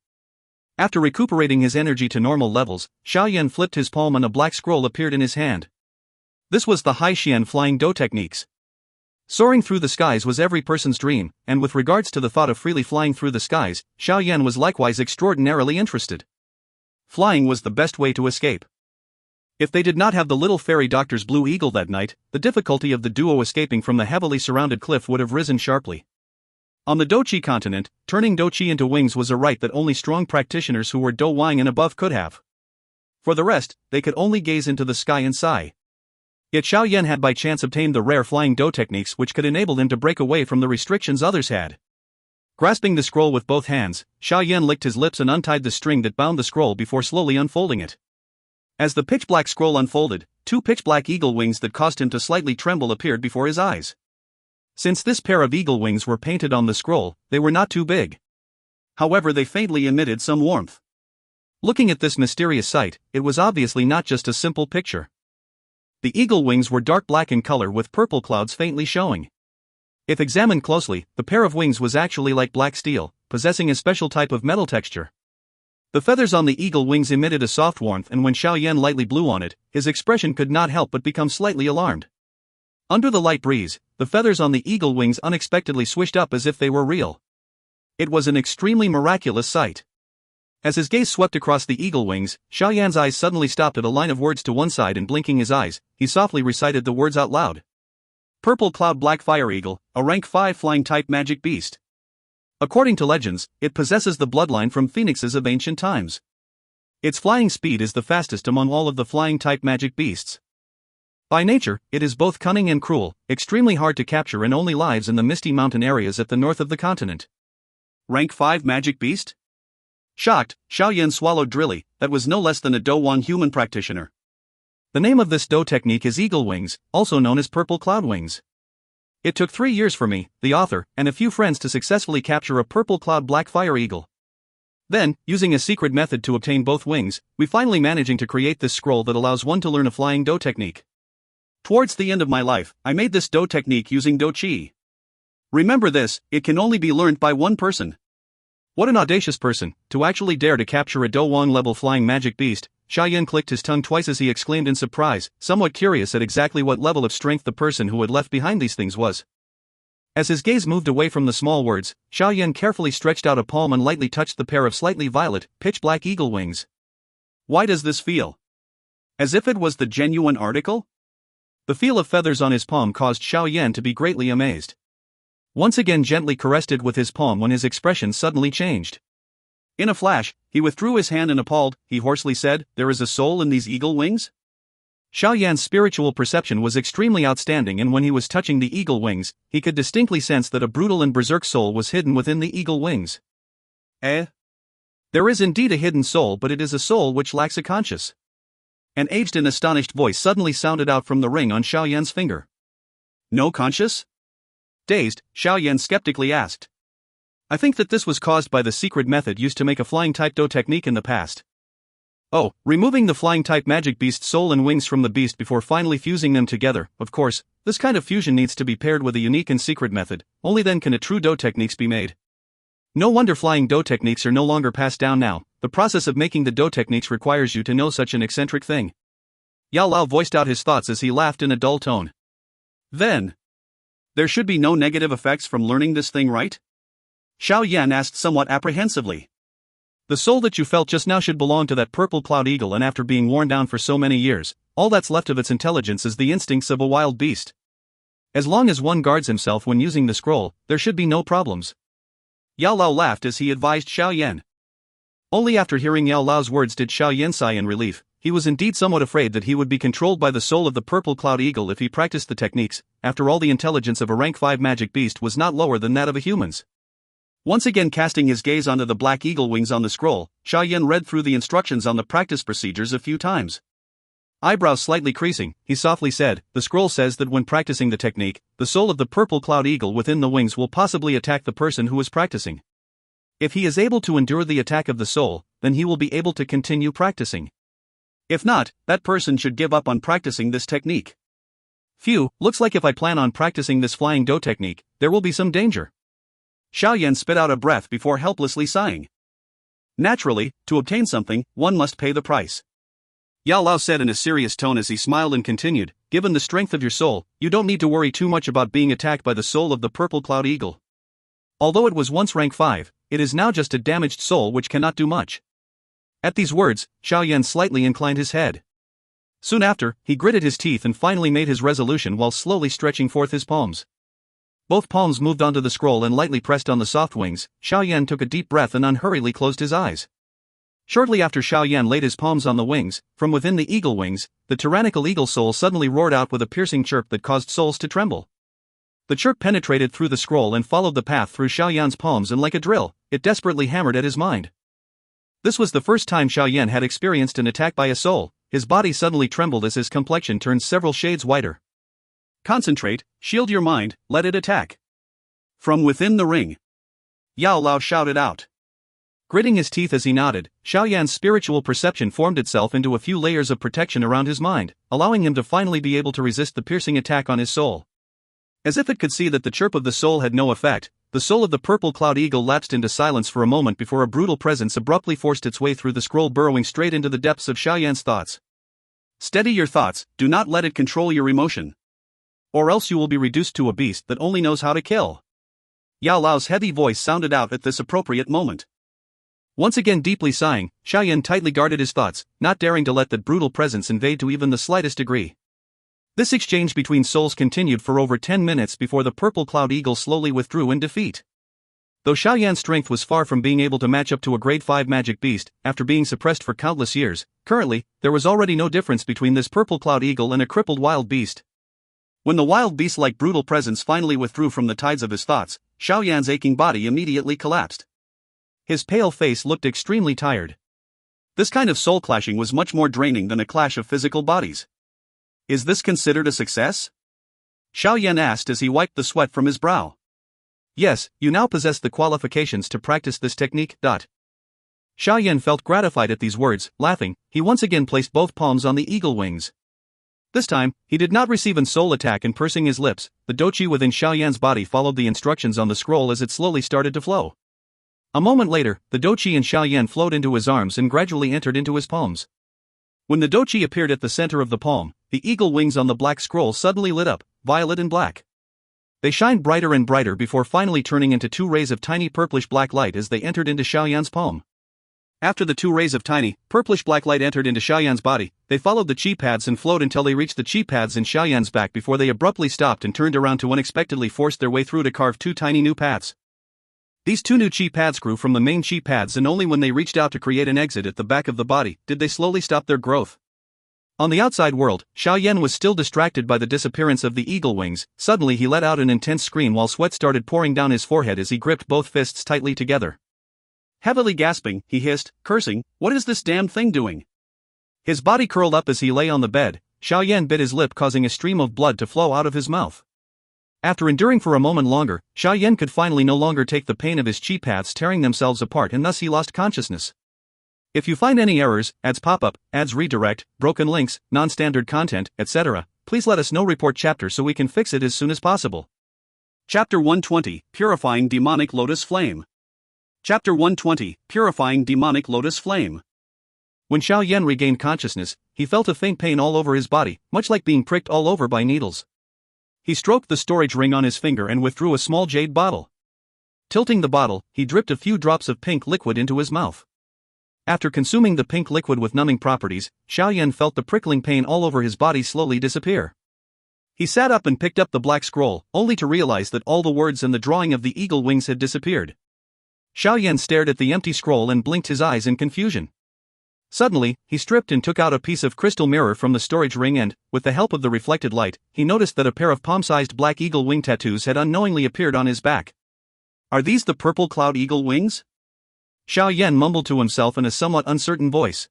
Speaker 1: After recuperating his energy to normal levels, Xiao Yan flipped his palm and a black scroll appeared in his hand. This was the Hai Xian flying Dou techniques. Soaring through the skies was every person's dream, and with regards to the thought of freely flying through the skies, Xiao Yan was likewise extraordinarily interested. Flying was the best way to escape. If they did not have the little fairy doctor's blue eagle that night, the difficulty of the duo escaping from the heavily surrounded cliff would have risen sharply. On the Dou Qi continent, turning Dou Qi into wings was a right that only strong practitioners who were Dou Wang and above could have. For the rest, they could only gaze into the sky and sigh. Yet Xiao Yan had by chance obtained the rare flying Dou techniques which could enable him to break away from the restrictions others had. Grasping the scroll with both hands, Xiao Yan licked his lips and untied the string that bound the scroll before slowly unfolding it. As the pitch-black scroll unfolded, 2 pitch-black eagle wings that caused him to slightly tremble appeared before his eyes. Since this pair of eagle wings were painted on the scroll, they were not too big. However, they faintly emitted some warmth. Looking at this mysterious sight, it was obviously not just a simple picture. The eagle wings were dark black in color with purple clouds faintly showing. If examined closely, the pair of wings was actually like black steel, possessing a special type of metal texture. The feathers on the eagle wings emitted a soft warmth, and when Xiao Yan lightly blew on it, his expression could not help but become slightly alarmed. Under the light breeze, the feathers on the eagle wings unexpectedly swished up as if they were real. It was an extremely miraculous sight. As his gaze swept across the eagle wings, Xiao Yan's eyes suddenly stopped at a line of words to one side, and blinking his eyes, he softly recited the words out loud. Purple Cloud Black Fire Eagle, a rank 5 flying type magic beast. According to legends, it possesses the bloodline from phoenixes of ancient times. Its flying speed is the fastest among all of the flying type magic beasts. By nature, it is both cunning and cruel, extremely hard to capture, and only lives in the misty mountain areas at the north of the continent. Rank 5 magic beast? Shocked, Xiao Yan swallowed drilly. That was no less than a Dou Wang human practitioner. The name of this Dou technique is eagle wings, also known as purple cloud wings. It took 3 years for me, the author, and a few friends to successfully capture a purple cloud black fire eagle. Then, using a secret method to obtain both wings, we finally managing to create this scroll that allows one to learn a flying Dou technique. Towards the end of my life, I made this Dou technique using Dou Qi. Remember this, it can only be learned by one person. What an audacious person, to actually dare to capture a Dou Wang level flying magic beast. Xiao Yan clicked his tongue twice as he exclaimed in surprise, somewhat curious at exactly what level of strength the person who had left behind these things was. As his gaze moved away from the small words, Xiao Yan carefully stretched out a palm and lightly touched the pair of slightly violet, pitch-black eagle wings. Why does this feel? As if it was the genuine article? The feel of feathers on his palm caused Xiao Yan to be greatly amazed. Once again gently caressed it with his palm when his expression suddenly changed. In a flash, he withdrew his hand and appalled, he hoarsely said, "There is a soul in these eagle wings?" Xiao Yan's spiritual perception was extremely outstanding, and when he was touching the eagle wings, he could distinctly sense that a brutal and berserk soul was hidden within the eagle wings. Eh? There is indeed a hidden soul, but it is a soul which lacks a conscience. An aged and astonished voice suddenly sounded out from the ring on Xiao Yan's finger. No conscience? Dazed, Xiao Yan skeptically asked. I think that this was caused by the secret method used to make a flying type Dou technique in the past. Oh, removing the flying type magic beast's soul and wings from the beast before finally fusing them together. Of course, this kind of fusion needs to be paired with a unique and secret method, only then can a true Dou techniques be made. No wonder flying Dou techniques are no longer passed down now. The process of making the Dou techniques requires you to know such an eccentric thing. Yao Lao voiced out his thoughts as he laughed in a dull tone. Then, there should be no negative effects from learning this thing, right? Xiao Yan asked somewhat apprehensively. The soul that you felt just now should belong to that purple cloud eagle, and after being worn down for so many years, all that's left of its intelligence is the instincts of a wild beast. As long as one guards himself when using the scroll, there should be no problems. Yao Lao laughed as he advised Xiao Yan. Only after hearing Yao Lao's words did Xiao Yan sigh in relief. He was indeed somewhat afraid that he would be controlled by the soul of the purple cloud eagle if he practiced the techniques. After all, the intelligence of a rank 5 magic beast was not lower than that of a human's. Once again casting his gaze onto the black eagle wings on the scroll, Xiao Yan read through the instructions on the practice procedures a few times. Eyebrows slightly creasing, he softly said, "The scroll says that when practicing the technique, the soul of the purple cloud eagle within the wings will possibly attack the person who is practicing. If he is able to endure the attack of the soul, then he will be able to continue practicing. If not, that person should give up on practicing this technique. Phew, looks like if I plan on practicing this flying Dou technique, there will be some danger." Xiao Yan spit out a breath before helplessly sighing. Naturally, to obtain something, one must pay the price. Yao Lao said in a serious tone as he smiled and continued, "Given the strength of your soul, you don't need to worry too much about being attacked by the soul of the purple cloud eagle. Although it was once rank 5, it is now just a damaged soul which cannot do much." At these words, Xiao Yan slightly inclined his head. Soon after, he gritted his teeth and finally made his resolution while slowly stretching forth his palms. Both palms moved onto the scroll and lightly pressed on the soft wings. Xiao Yan took a deep breath and unhurriedly closed his eyes. Shortly after Xiao Yan laid his palms on the wings, from within the eagle wings, the tyrannical eagle soul suddenly roared out with a piercing chirp that caused souls to tremble. The chirp penetrated through the scroll and followed the path through Xiao Yan's palms, and like a drill, it desperately hammered at his mind. This was the first time Xiao Yan had experienced an attack by a soul. His body suddenly trembled as his complexion turned several shades whiter. "Concentrate, shield your mind, let it attack." From within the ring, Yao Lao shouted out. Gritting his teeth as he nodded, Xiao Yan's spiritual perception formed itself into a few layers of protection around his mind, allowing him to finally be able to resist the piercing attack on his soul. As if it could see that the chirp of the soul had no effect, the soul of the purple cloud eagle lapsed into silence for a moment before a brutal presence abruptly forced its way through the scroll, burrowing straight into the depths of Xiao Yan's thoughts. "Steady your thoughts, do not let it control your emotion. Or else you will be reduced to a beast that only knows how to kill." Yao Lao's heavy voice sounded out at this appropriate moment. Once again deeply sighing, Xiao Yan tightly guarded his thoughts, not daring to let that brutal presence invade to even the slightest degree. This exchange between souls continued for over 10 minutes before the purple cloud eagle slowly withdrew in defeat. Though Xiao Yan's strength was far from being able to match up to a grade 5 magic beast, after being suppressed for countless years, currently, there was already no difference between this purple cloud eagle and a crippled wild beast. When the wild beast-like brutal presence finally withdrew from the tides of his thoughts, Xiao Yan's aching body immediately collapsed. His pale face looked extremely tired. This kind of soul clashing was much more draining than a clash of physical bodies. "Is this considered a success?" Xiao Yan asked as he wiped the sweat from his brow. "Yes, you now possess the qualifications to practice this technique." Xiao Yan felt gratified at these words. Laughing, he once again placed both palms on the eagle wings. This time, he did not receive an soul attack, and pursing his lips, the Dou Qi within Xiao Yan's body followed the instructions on the scroll as it slowly started to flow. A moment later, the Dou Qi and Xiao Yan flowed into his arms and gradually entered into his palms. When the Dou Qi appeared at the center of the palm, the eagle wings on the black scroll suddenly lit up, violet and black. They shined brighter and brighter before finally turning into 2 rays of tiny purplish black light as they entered into Xiao Yan's palm. After the 2 rays of tiny, purplish black light entered into Xiao Yan's body, they followed the chi paths and flowed until they reached the chi paths in Xiao Yan's back before they abruptly stopped and turned around to unexpectedly force their way through to carve 2 tiny new paths. These 2 new chi paths grew from the main chi paths, and only when they reached out to create an exit at the back of the body did they slowly stop their growth. On the outside world, Xiao Yan was still distracted by the disappearance of the eagle wings. Suddenly he let out an intense scream while sweat started pouring down his forehead as he gripped both fists tightly together. Heavily gasping, he hissed, cursing, "What is this damn thing doing?" His body curled up as he lay on the bed. Xiao Yan bit his lip, causing a stream of blood to flow out of his mouth. After enduring for a moment longer, Xiao Yan could finally no longer take the pain of his chi paths tearing themselves apart, and thus he lost consciousness. If you find any errors, ads pop up, ads redirect, broken links, non-standard content, etc., please let us know. Report chapter so we can fix it as soon as possible. Chapter 120, Purifying Demonic Lotus Flame. Chapter 120, Purifying Demonic Lotus Flame. When Xiao Yan regained consciousness, he felt a faint pain all over his body, much like being pricked all over by needles. He stroked the storage ring on his finger and withdrew a small jade bottle. Tilting the bottle, he dripped a few drops of pink liquid into his mouth. After consuming the pink liquid with numbing properties, Xiao Yan felt the prickling pain all over his body slowly disappear. He sat up and picked up the black scroll, only to realize that all the words and the drawing of the eagle wings had disappeared. Xiao Yan stared at the empty scroll and blinked his eyes in confusion. Suddenly, he stripped and took out a piece of crystal mirror from the storage ring and, with the help of the reflected light, he noticed that a pair of palm-sized black eagle wing tattoos had unknowingly appeared on his back. "Are these the purple cloud eagle wings?" Xiao Yan mumbled to himself in a somewhat uncertain voice.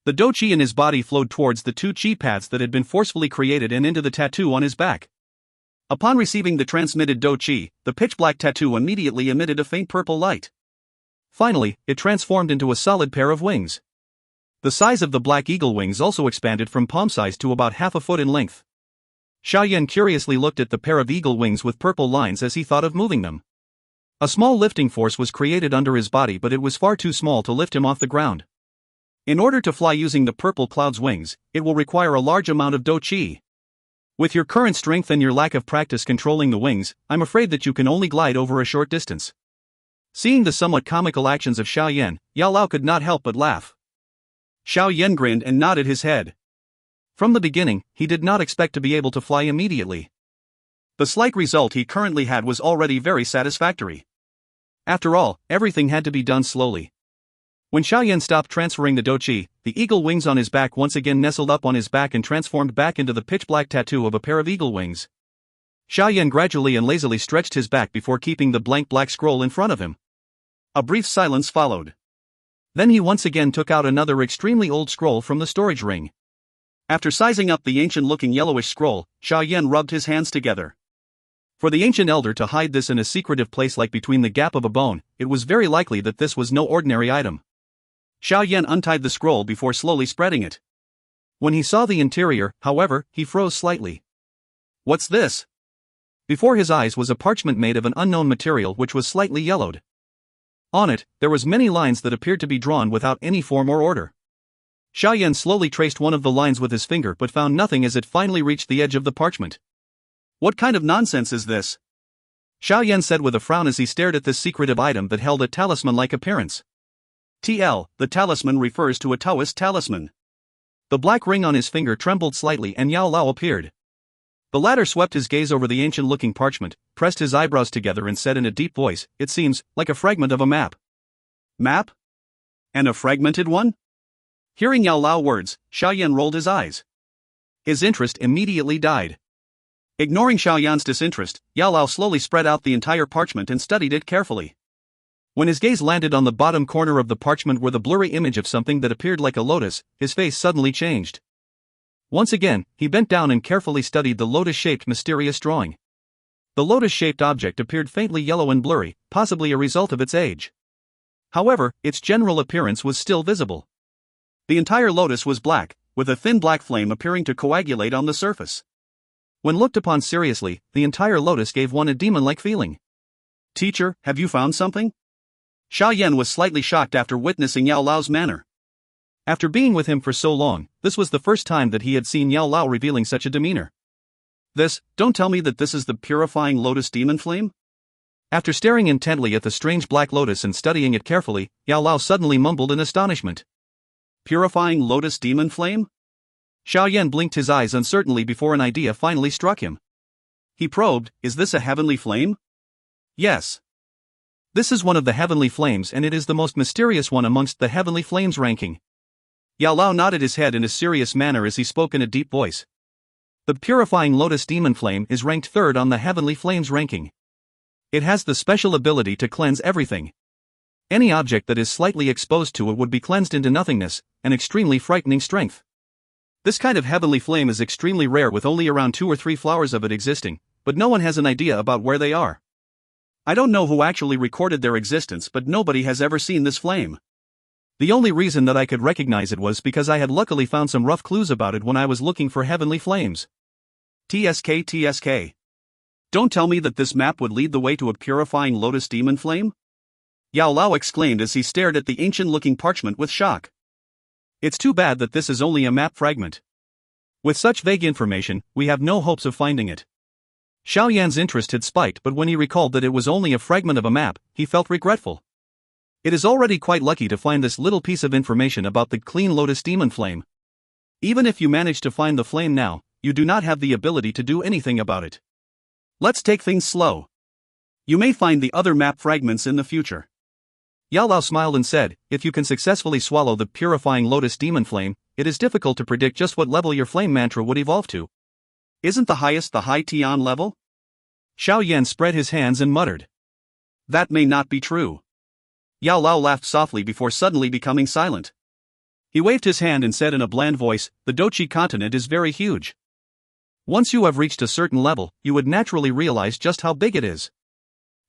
Speaker 1: The Dou Qi in his body flowed towards the 2 Qi paths that had been forcefully created and into the tattoo on his back. Upon receiving the transmitted Dou Qi, the pitch-black tattoo immediately emitted a faint purple light. Finally, it transformed into a solid pair of wings. The size of the black eagle wings also expanded from palm size to about half a foot in length. Xiao Yan curiously looked at the pair of eagle wings with purple lines as he thought of moving them. A small lifting force was created under his body, but it was far too small to lift him off the ground. In order to fly using the purple cloud's wings, it will require a large amount of Dou Qi. With your current strength and your lack of practice controlling the wings, I'm afraid that you can only glide over a short distance. Seeing the somewhat comical actions of Xiao Yan, Yao Lao could not help but laugh. Xiao Yan grinned and nodded his head. From the beginning, he did not expect to be able to fly immediately. The slight result he currently had was already very satisfactory. After all, everything had to be done slowly. When Xiao Yan stopped transferring the Dou Qi, the eagle wings on his back once again nestled up on his back and transformed back into the pitch-black tattoo of a pair of eagle wings. Xiao Yan gradually and lazily stretched his back before keeping the blank black scroll in front of him. A brief silence followed. Then he once again took out another extremely old scroll from the storage ring. After sizing up the ancient-looking yellowish scroll, Xiao Yan rubbed his hands together. For the ancient elder to hide this in a secretive place like between the gap of a bone, it was very likely that this was no ordinary item. Xiao Yan untied the scroll before slowly spreading it. When he saw the interior, however, he froze slightly. What's this? Before his eyes was a parchment made of an unknown material which was slightly yellowed. On it, there was many lines that appeared to be drawn without any form or order. Xiao Yan slowly traced one of the lines with his finger but found nothing as it finally reached the edge of the parchment. What kind of nonsense is this? Xiao Yan said with a frown as he stared at this secretive item that held a talisman-like appearance. TL, the talisman refers to a Taoist talisman. The black ring on his finger trembled slightly and Yao Lao appeared. The latter swept his gaze over the ancient-looking parchment, pressed his eyebrows together and said in a deep voice, "It seems like a fragment of a map." Map? And a fragmented one? Hearing Yao Lao words, Xiao Yan rolled his eyes. His interest immediately died. Ignoring Xiao Yan's disinterest, Yao Lao slowly spread out the entire parchment and studied it carefully. When his gaze landed on the bottom corner of the parchment where the blurry image of something that appeared like a lotus, his face suddenly changed. Once again, he bent down and carefully studied the lotus-shaped mysterious drawing. The lotus-shaped object appeared faintly yellow and blurry, possibly a result of its age. However, its general appearance was still visible. The entire lotus was black, with a thin black flame appearing to coagulate on the surface. When looked upon seriously, the entire lotus gave one a demon-like feeling. "Teacher, have you found something?" Xiao Yan was slightly shocked after witnessing Yao Lao's manner. After being with him for so long, this was the first time that he had seen Yao Lao revealing such a demeanor. Don't tell me that this is the purifying lotus demon flame? After staring intently at the strange black lotus and studying it carefully, Yao Lao suddenly mumbled in astonishment. Purifying lotus demon flame? Xiao Yan blinked his eyes uncertainly before an idea finally struck him. He probed, "Is this a heavenly flame?" "Yes. This is one of the heavenly flames and it is the most mysterious one amongst the heavenly flames ranking." Yao Lao nodded his head in a serious manner as he spoke in a deep voice. The purifying lotus demon flame is ranked third on the heavenly flames ranking. It has the special ability to cleanse everything. Any object that is slightly exposed to it would be cleansed into nothingness, an extremely frightening strength. This kind of heavenly flame is extremely rare with only around 2 or 3 flowers of it existing, but no one has an idea about where they are. I don't know who actually recorded their existence, but nobody has ever seen this flame. The only reason that I could recognize it was because I had luckily found some rough clues about it when I was looking for heavenly flames. TSK. Don't tell me that this map would lead the way to a purifying lotus demon flame? Yao Lao exclaimed as he stared at the ancient-looking parchment with shock. It's too bad that this is only a map fragment. With such vague information, we have no hopes of finding it. Xiao Yan's interest had spiked, but when he recalled that it was only a fragment of a map, he felt regretful. It is already quite lucky to find this little piece of information about the clean lotus demon flame. Even if you manage to find the flame now, you do not have the ability to do anything about it. Let's take things slow. You may find the other map fragments in the future. Yao Lao smiled and said, "If you can successfully swallow the purifying lotus demon flame, it is difficult to predict just what level your flame mantra would evolve to. Isn't the highest the high Tian level?" Xiao Yan spread his hands and muttered. "That may not be true." Yao Lao laughed softly before suddenly becoming silent. He waved his hand and said in a bland voice, "The Dou Qi continent is very huge. Once you have reached a certain level, you would naturally realize just how big it is.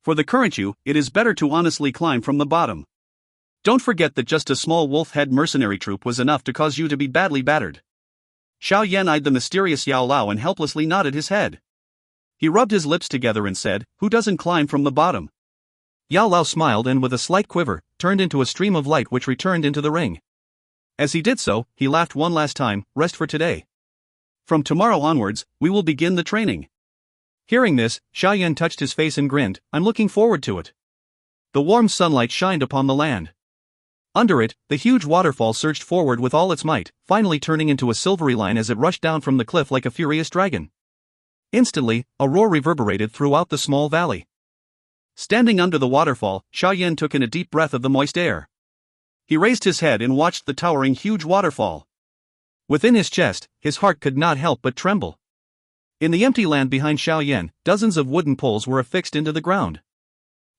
Speaker 1: For the current you, it is better to honestly climb from the bottom. Don't forget that just a small wolf-head mercenary troop was enough to cause you to be badly battered." Xiao Yan eyed the mysterious Yao Lao and helplessly nodded his head. He rubbed his lips together and said, "Who doesn't climb from the bottom?" Yao Lao smiled and with a slight quiver, turned into a stream of light which returned into the ring. As he did so, he laughed one last time, "Rest for today. From tomorrow onwards, we will begin the training." Hearing this, Xiao Yan touched his face and grinned, "I'm looking forward to it." The warm sunlight shined upon the land. Under it, the huge waterfall surged forward with all its might, finally turning into a silvery line as it rushed down from the cliff like a furious dragon. Instantly, a roar reverberated throughout the small valley. Standing under the waterfall, Xiao Yan took in a deep breath of the moist air. He raised his head and watched the towering huge waterfall. Within his chest, his heart could not help but tremble. In the empty land behind Xiao Yan, dozens of wooden poles were affixed into the ground.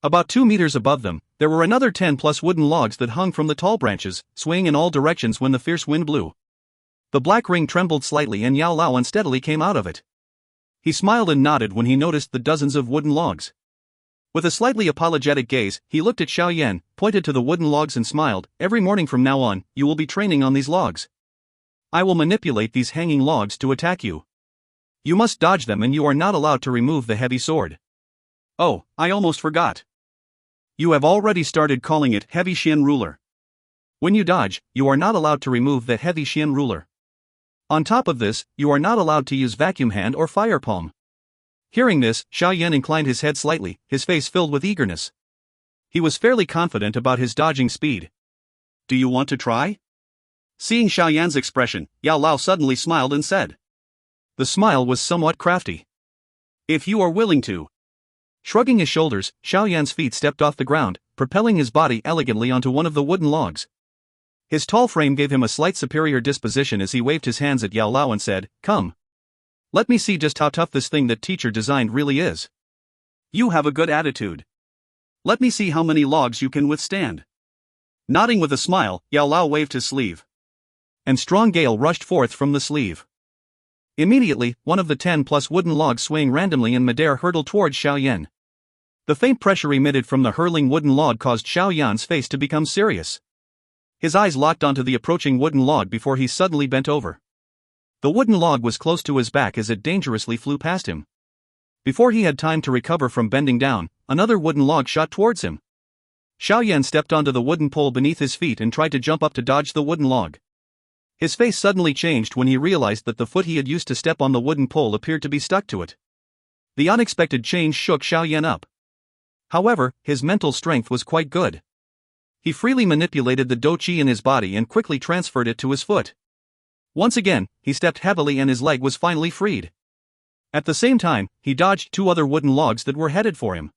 Speaker 1: About 2 meters above them, there were another 10+ wooden logs that hung from the tall branches, swaying in all directions when the fierce wind blew. The black ring trembled slightly and Yao Lao unsteadily came out of it. He smiled and nodded when he noticed the dozens of wooden logs. With a slightly apologetic gaze, he looked at Xiao Yan, pointed to the wooden logs and smiled, "Every morning from now on, you will be training on these logs. I will manipulate these hanging logs to attack you. You must dodge them and you are not allowed to remove the heavy sword. Oh, I almost forgot. You have already started calling it Heavy Xian Ruler. When you dodge, you are not allowed to remove the Heavy Xian Ruler. On top of this, you are not allowed to use vacuum hand or fire palm." Hearing this, Xiao Yan inclined his head slightly, his face filled with eagerness. He was fairly confident about his dodging speed. "Do you want to try?" Seeing Xiao Yan's expression, Yao Lao suddenly smiled and said. The smile was somewhat crafty. "If you are willing to." Shrugging his shoulders, Xiao Yan's feet stepped off the ground, propelling his body elegantly onto one of the wooden logs. His tall frame gave him a slight superior disposition as he waved his hands at Yao Lao and said, "Come. Let me see just how tough this thing that teacher designed really is. You have a good attitude. Let me see how many logs you can withstand." Nodding with a smile, Yao Lao waved his sleeve. And strong gale rushed forth from the sleeve. Immediately, one of the 10+ wooden logs swaying randomly in midair hurtled towards Xiao Yan. The faint pressure emitted from the hurling wooden log caused Xiao Yan's face to become serious. His eyes locked onto the approaching wooden log before he suddenly bent over. The wooden log was close to his back as it dangerously flew past him. Before he had time to recover from bending down, another wooden log shot towards him. Xiao Yan stepped onto the wooden pole beneath his feet and tried to jump up to dodge the wooden log. His face suddenly changed when he realized that the foot he had used to step on the wooden pole appeared to be stuck to it. The unexpected change shook Xiao Yan up. However, his mental strength was quite good. He freely manipulated the Dou Qi in his body and quickly transferred it to his foot. Once again, he stepped heavily and his leg was finally freed. At the same time, he dodged 2 other wooden logs that were headed for him.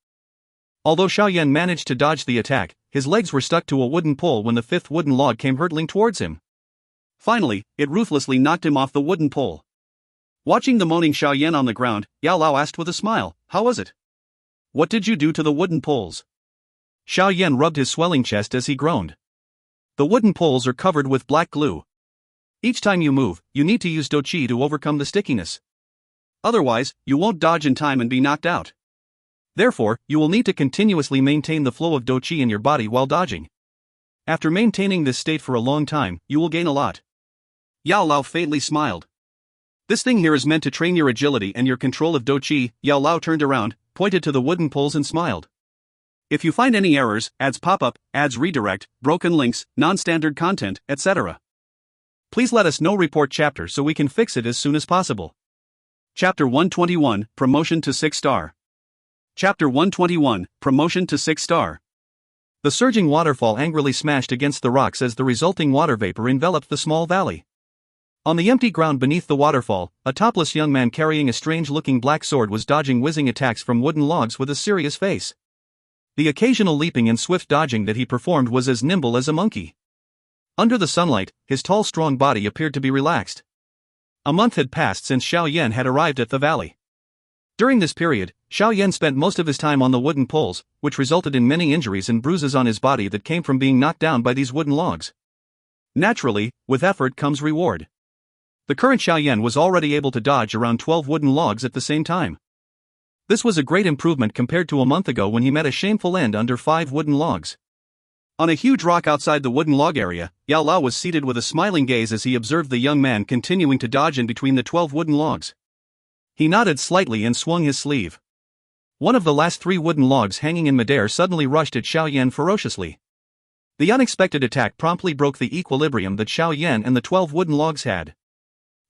Speaker 1: Although Xiao Yan managed to dodge the attack, his legs were stuck to a wooden pole when the 5th wooden log came hurtling towards him. Finally, it ruthlessly knocked him off the wooden pole. Watching the moaning Xiao Yan on the ground, Yao Lao asked with a smile, "How was it? What did you do to the wooden poles?" Xiao Yan rubbed his swelling chest as he groaned. "The wooden poles are covered with black glue. Each time you move, you need to use Dou Qi to overcome the stickiness. Otherwise, you won't dodge in time and be knocked out. Therefore, you will need to continuously maintain the flow of Dou Qi in your body while dodging. After maintaining this state for a long time, you will gain a lot." Yao Lao faintly smiled. "This thing here is meant to train your agility and your control of Dou Qi." Yao Lao turned around, pointed to the wooden poles and smiled. "If you find any errors, ads pop up, ads redirect, broken links, non-standard content, etc. please let us know. Report chapter so we can fix it as soon as possible." Chapter 121, Promotion to 6 star. Chapter 121, Promotion to 6 star. The surging waterfall angrily smashed against the rocks as the resulting water vapor enveloped the small valley. On the empty ground beneath the waterfall, a topless young man carrying a strange-looking black sword was dodging whizzing attacks from wooden logs with a serious face. The occasional leaping and swift dodging that he performed was as nimble as a monkey. Under the sunlight, his tall strong body appeared to be relaxed. A month had passed since Xiao Yan had arrived at the valley. During this period, Xiao Yan spent most of his time on the wooden poles, which resulted in many injuries and bruises on his body that came from being knocked down by these wooden logs. Naturally, with effort comes reward. The current Xiao Yan was already able to dodge around 12 wooden logs at the same time. This was a great improvement compared to a month ago when he met a shameful end under 5 wooden logs. On a huge rock outside the wooden log area, Yao Lao was seated with a smiling gaze as he observed the young man continuing to dodge in between the 12 wooden logs. He nodded slightly and swung his sleeve. One of the last 3 wooden logs hanging in midair suddenly rushed at Xiao Yan ferociously. The unexpected attack promptly broke the equilibrium that Xiao Yan and the 12 wooden logs had.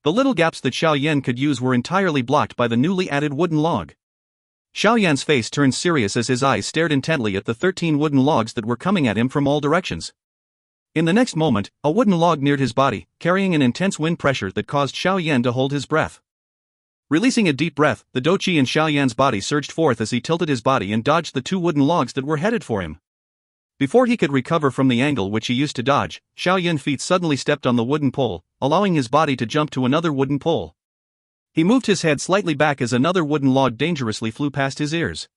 Speaker 1: The little gaps that Xiao Yan could use were entirely blocked by the newly added wooden log. Xiao Yan's face turned serious as his eyes stared intently at the 13 wooden logs that were coming at him from all directions. In the next moment, a wooden log neared his body, carrying an intense wind pressure that caused Xiao Yan to hold his breath. Releasing a deep breath, the Dou Qi in Xiao Yan's body surged forth as he tilted his body and dodged the 2 wooden logs that were headed for him. Before he could recover from the angle which he used to dodge, Xiao Yan's feet suddenly stepped on the wooden pole, allowing his body to jump to another wooden pole. He moved his head slightly back as another wooden log dangerously flew past his ears.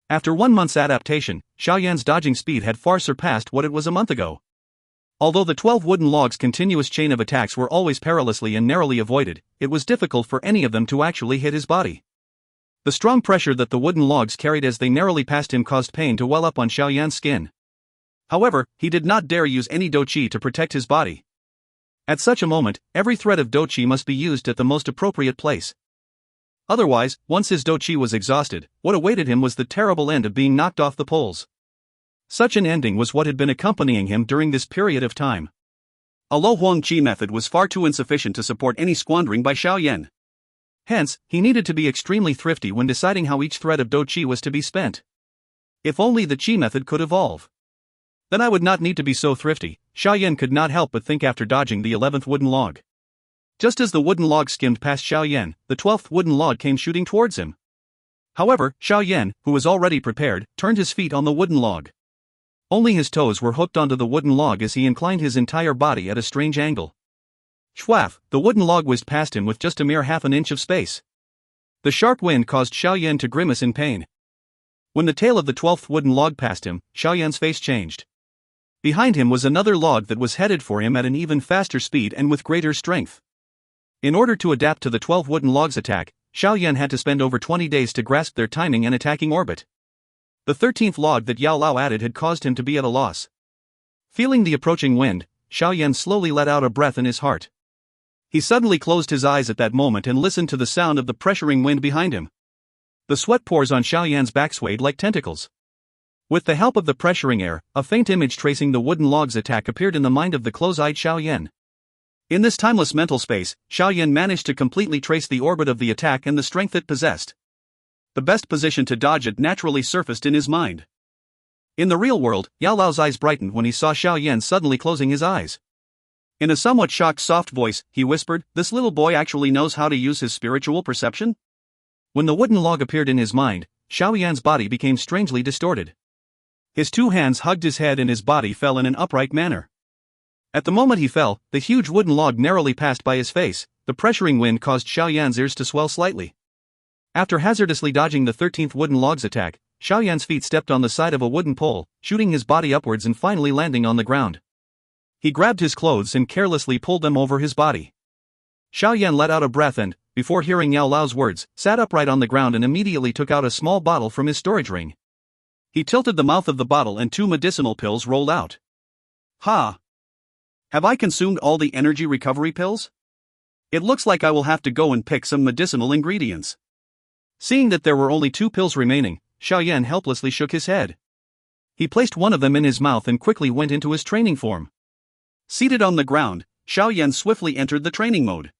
Speaker 1: After 1 month's adaptation, Xiao Yan's dodging speed had far surpassed what it was a month ago. Although the 12 wooden logs' continuous chain of attacks were always perilously and narrowly avoided, it was difficult for any of them to actually hit his body. The strong pressure that the wooden logs carried as they narrowly passed him caused pain to well up on Xiao Yan's skin. However, he did not dare use any Dou Qi to protect his body. At such a moment, every thread of Dou Qi must be used at the most appropriate place. Otherwise, once his Dou Qi was exhausted, what awaited him was the terrible end of being knocked off the poles. Such an ending was what had been accompanying him during this period of time. A low Huang Qi method was far too insufficient to support any squandering by Xiao Yan. Hence, he needed to be extremely thrifty when deciding how each thread of Dou Qi was to be spent. If only the Qi method could evolve. Then I would not need to be so thrifty, Xiao Yan could not help but think after dodging the 11th wooden log. Just as the wooden log skimmed past Xiao Yan, the 12th wooden log came shooting towards him. However, Xiao Yan, who was already prepared, turned his feet on the wooden log. Only his toes were hooked onto the wooden log as he inclined his entire body at a strange angle. Schwaff, the wooden log whizzed past him with just a mere half an inch of space. The sharp wind caused Xiao Yan to grimace in pain. When the tail of the 12th wooden log passed him, Xiao Yan's face changed. Behind him was another log that was headed for him at an even faster speed and with greater strength. In order to adapt to the 12 wooden logs' attack, Xiao Yan had to spend over 20 days to grasp their timing and attacking orbit. The 13th log that Yao Lao added had caused him to be at a loss. Feeling the approaching wind, Xiao Yan slowly let out a breath in his heart. He suddenly closed his eyes at that moment and listened to the sound of the pressuring wind behind him. The sweat pores on Xiao Yan's back swayed like tentacles. With the help of the pressuring air, a faint image tracing the wooden log's attack appeared in the mind of the close-eyed Xiao Yan. In this timeless mental space, Xiao Yan managed to completely trace the orbit of the attack and the strength it possessed. The best position to dodge it naturally surfaced in his mind. In the real world, Yao Lao's eyes brightened when he saw Xiao Yan suddenly closing his eyes. In a somewhat shocked soft voice, he whispered, "This little boy actually knows how to use his spiritual perception?" When the wooden log appeared in his mind, Xiao Yan's body became strangely distorted. His 2 hands hugged his head and his body fell in an upright manner. At the moment he fell, the huge wooden log narrowly passed by his face. The pressuring wind caused Xiao Yan's ears to swell slightly. After hazardously dodging the 13th wooden log's attack, Xiao Yan's feet stepped on the side of a wooden pole, shooting his body upwards and finally landing on the ground. He grabbed his clothes and carelessly pulled them over his body. Xiao Yan let out a breath and, before hearing Yao Lao's words, sat upright on the ground and immediately took out a small bottle from his storage ring. He tilted the mouth of the bottle and 2 medicinal pills rolled out. Ha! Have I consumed all the energy recovery pills? It looks like I will have to go and pick some medicinal ingredients. Seeing that there were only 2 pills remaining, Xiao Yan helplessly shook his head. He placed one of them in his mouth and quickly went into his training form. Seated on the ground, Xiao Yan swiftly entered the training mode.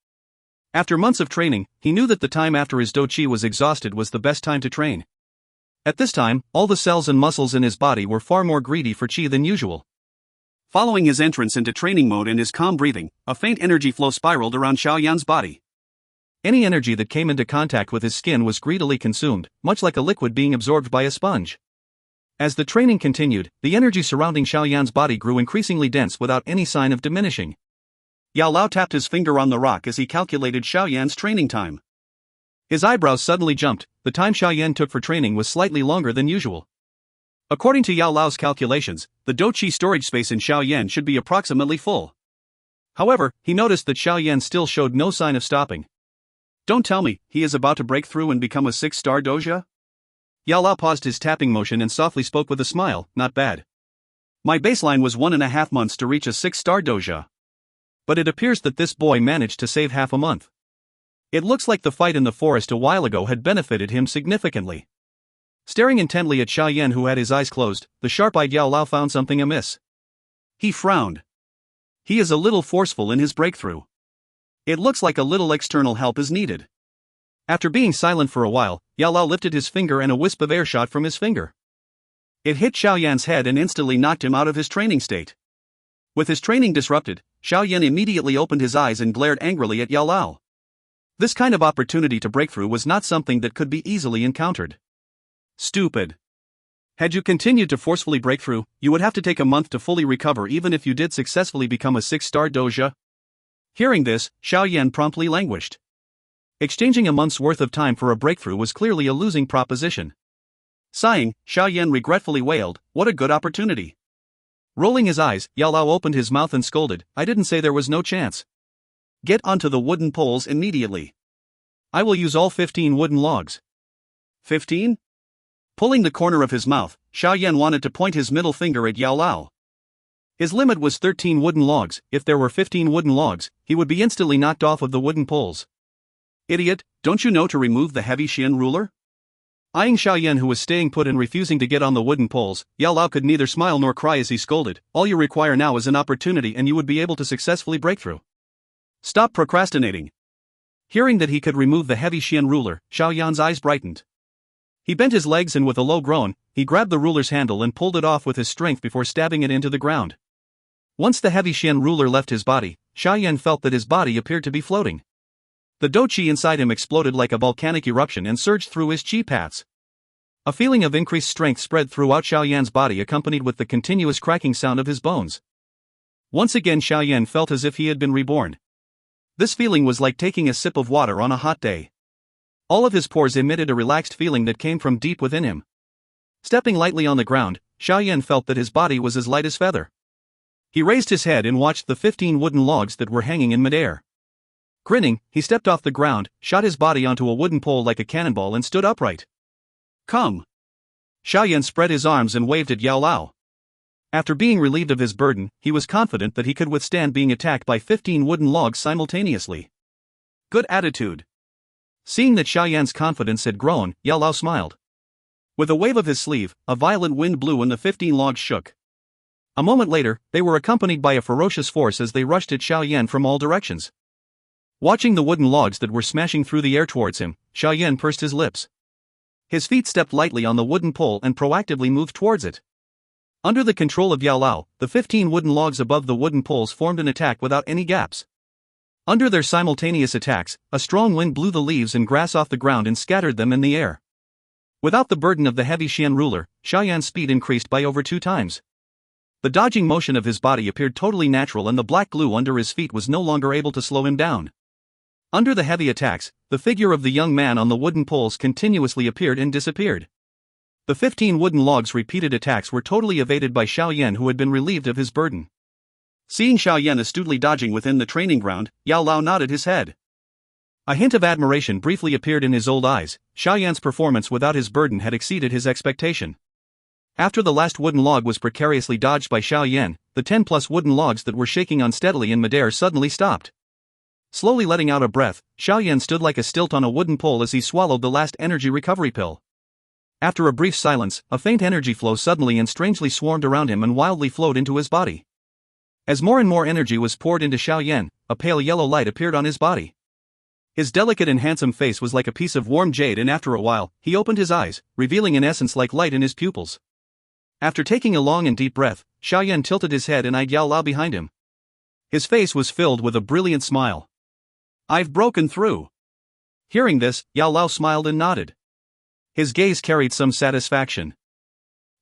Speaker 1: After months of training, he knew that the time after his Dou Qi was exhausted was the best time to train. At this time, all the cells and muscles in his body were far more greedy for qi than usual. Following his entrance into training mode and his calm breathing, a faint energy flow spiraled around Xiao Yan's body. Any energy that came into contact with his skin was greedily consumed, much like a liquid being absorbed by a sponge. As the training continued, the energy surrounding Xiao Yan's body grew increasingly dense without any sign of diminishing. Yao Lao tapped his finger on the rock as he calculated Xiao Yan's training time. His eyebrows suddenly jumped. The time Xiao Yan took for training was slightly longer than usual. According to Yao Lao's calculations, the Dou Qi storage space in Xiao Yan should be approximately full. However, he noticed that Xiao Yan still showed no sign of stopping. Don't tell me, he is about to break through and become a 6-star doja? Yao Lao paused his tapping motion and softly spoke with a smile, not bad. My baseline was 1.5 months to reach a 6-star doja. But it appears that this boy managed to save half a month. It looks like the fight in the forest a while ago had benefited him significantly. Staring intently at Xiao Yan, who had his eyes closed, the sharp-eyed Yao Lao found something amiss. He frowned. He is a little forceful in his breakthrough. It looks like a little external help is needed. After being silent for a while, Yao Lao lifted his finger and a wisp of air shot from his finger. It hit Xiao Yan's head and instantly knocked him out of his training state. With his training disrupted, Xiao Yan immediately opened his eyes and glared angrily at Yao Lao. This kind of opportunity to break through was not something that could be easily encountered. Stupid. Had you continued to forcefully break through, you would have to take a month to fully recover even if you did successfully become a 6-star doja. Hearing this, Xiao Yan promptly languished. Exchanging a month's worth of time for a breakthrough was clearly a losing proposition. Sighing, Xiao Yan regretfully wailed, "What a good opportunity." Rolling his eyes, Yao Lao opened his mouth and scolded, "I didn't say there was no chance. Get onto the wooden poles immediately. I will use all 15 wooden logs." 15? Pulling the corner of his mouth, Xiao Yan wanted to point his middle finger at Yao Lao. His limit was 13 wooden logs. If there were 15 wooden logs, he would be instantly knocked off of the wooden poles. Idiot, don't you know to remove the heavy Xian ruler? Eyeing Xiao Yan, who was staying put and refusing to get on the wooden poles, Yao Lao could neither smile nor cry as he scolded, "All you require now is an opportunity and you would be able to successfully break through. Stop procrastinating." Hearing that he could remove the heavy Xian ruler, Xiao Yan's eyes brightened. He bent his legs and with a low groan, he grabbed the ruler's handle and pulled it off with his strength before stabbing it into the ground. Once the heavy Xian ruler left his body, Xiao Yan felt that his body appeared to be floating. The Dou Qi inside him exploded like a volcanic eruption and surged through his qi paths. A feeling of increased strength spread throughout Xiao Yan's body, accompanied with the continuous cracking sound of his bones. Once again Xiao Yan felt as if he had been reborn. This feeling was like taking a sip of water on a hot day. All of his pores emitted a relaxed feeling that came from deep within him. Stepping lightly on the ground, Xiao Yan felt that his body was as light as feather. He raised his head and watched the 15 wooden logs that were hanging in midair. Grinning, he stepped off the ground, shot his body onto a wooden pole like a cannonball and stood upright. "Come." Xiao Yan spread his arms and waved at Yao Lao. After being relieved of his burden, he was confident that he could withstand being attacked by 15 wooden logs simultaneously. Good attitude. Seeing that Xiao Yan's confidence had grown, Yao Lao smiled. With a wave of his sleeve, a violent wind blew and the 15 logs shook. A moment later, they were accompanied by a ferocious force as they rushed at Xiao Yan from all directions. Watching the wooden logs that were smashing through the air towards him, Xiao Yan pursed his lips. His feet stepped lightly on the wooden pole and proactively moved towards it. Under the control of Yao Lao, the 15 wooden logs above the wooden poles formed an attack without any gaps. Under their simultaneous attacks, a strong wind blew the leaves and grass off the ground and scattered them in the air. Without the burden of the heavy Xian ruler, Xiao Yan's speed increased by over 2 times. The dodging motion of his body appeared totally natural and the black glue under his feet was no longer able to slow him down. Under the heavy attacks, the figure of the young man on the wooden poles continuously appeared and disappeared. The 15 wooden logs' repeated attacks were totally evaded by Xiao Yan, who had been relieved of his burden. Seeing Xiao Yan astutely dodging within the training ground, Yao Lao nodded his head. A hint of admiration briefly appeared in his old eyes. Xiao Yan's performance without his burden had exceeded his expectation. After the last wooden log was precariously dodged by Xiao Yan, the 10+ wooden logs that were shaking unsteadily in midair suddenly stopped. Slowly letting out a breath, Xiao Yan stood like a stilt on a wooden pole as he swallowed the last energy recovery pill. After a brief silence, a faint energy flow suddenly and strangely swarmed around him and wildly flowed into his body. As more and more energy was poured into Xiao Yan, a pale yellow light appeared on his body. His delicate and handsome face was like a piece of warm jade, and after a while, he opened his eyes, revealing an essence like light in his pupils. After taking a long and deep breath, Xiao Yan tilted his head and eyed Yao Lao behind him. His face was filled with a brilliant smile. "I've broken through." Hearing this, Yao Lao smiled and nodded. His gaze carried some satisfaction.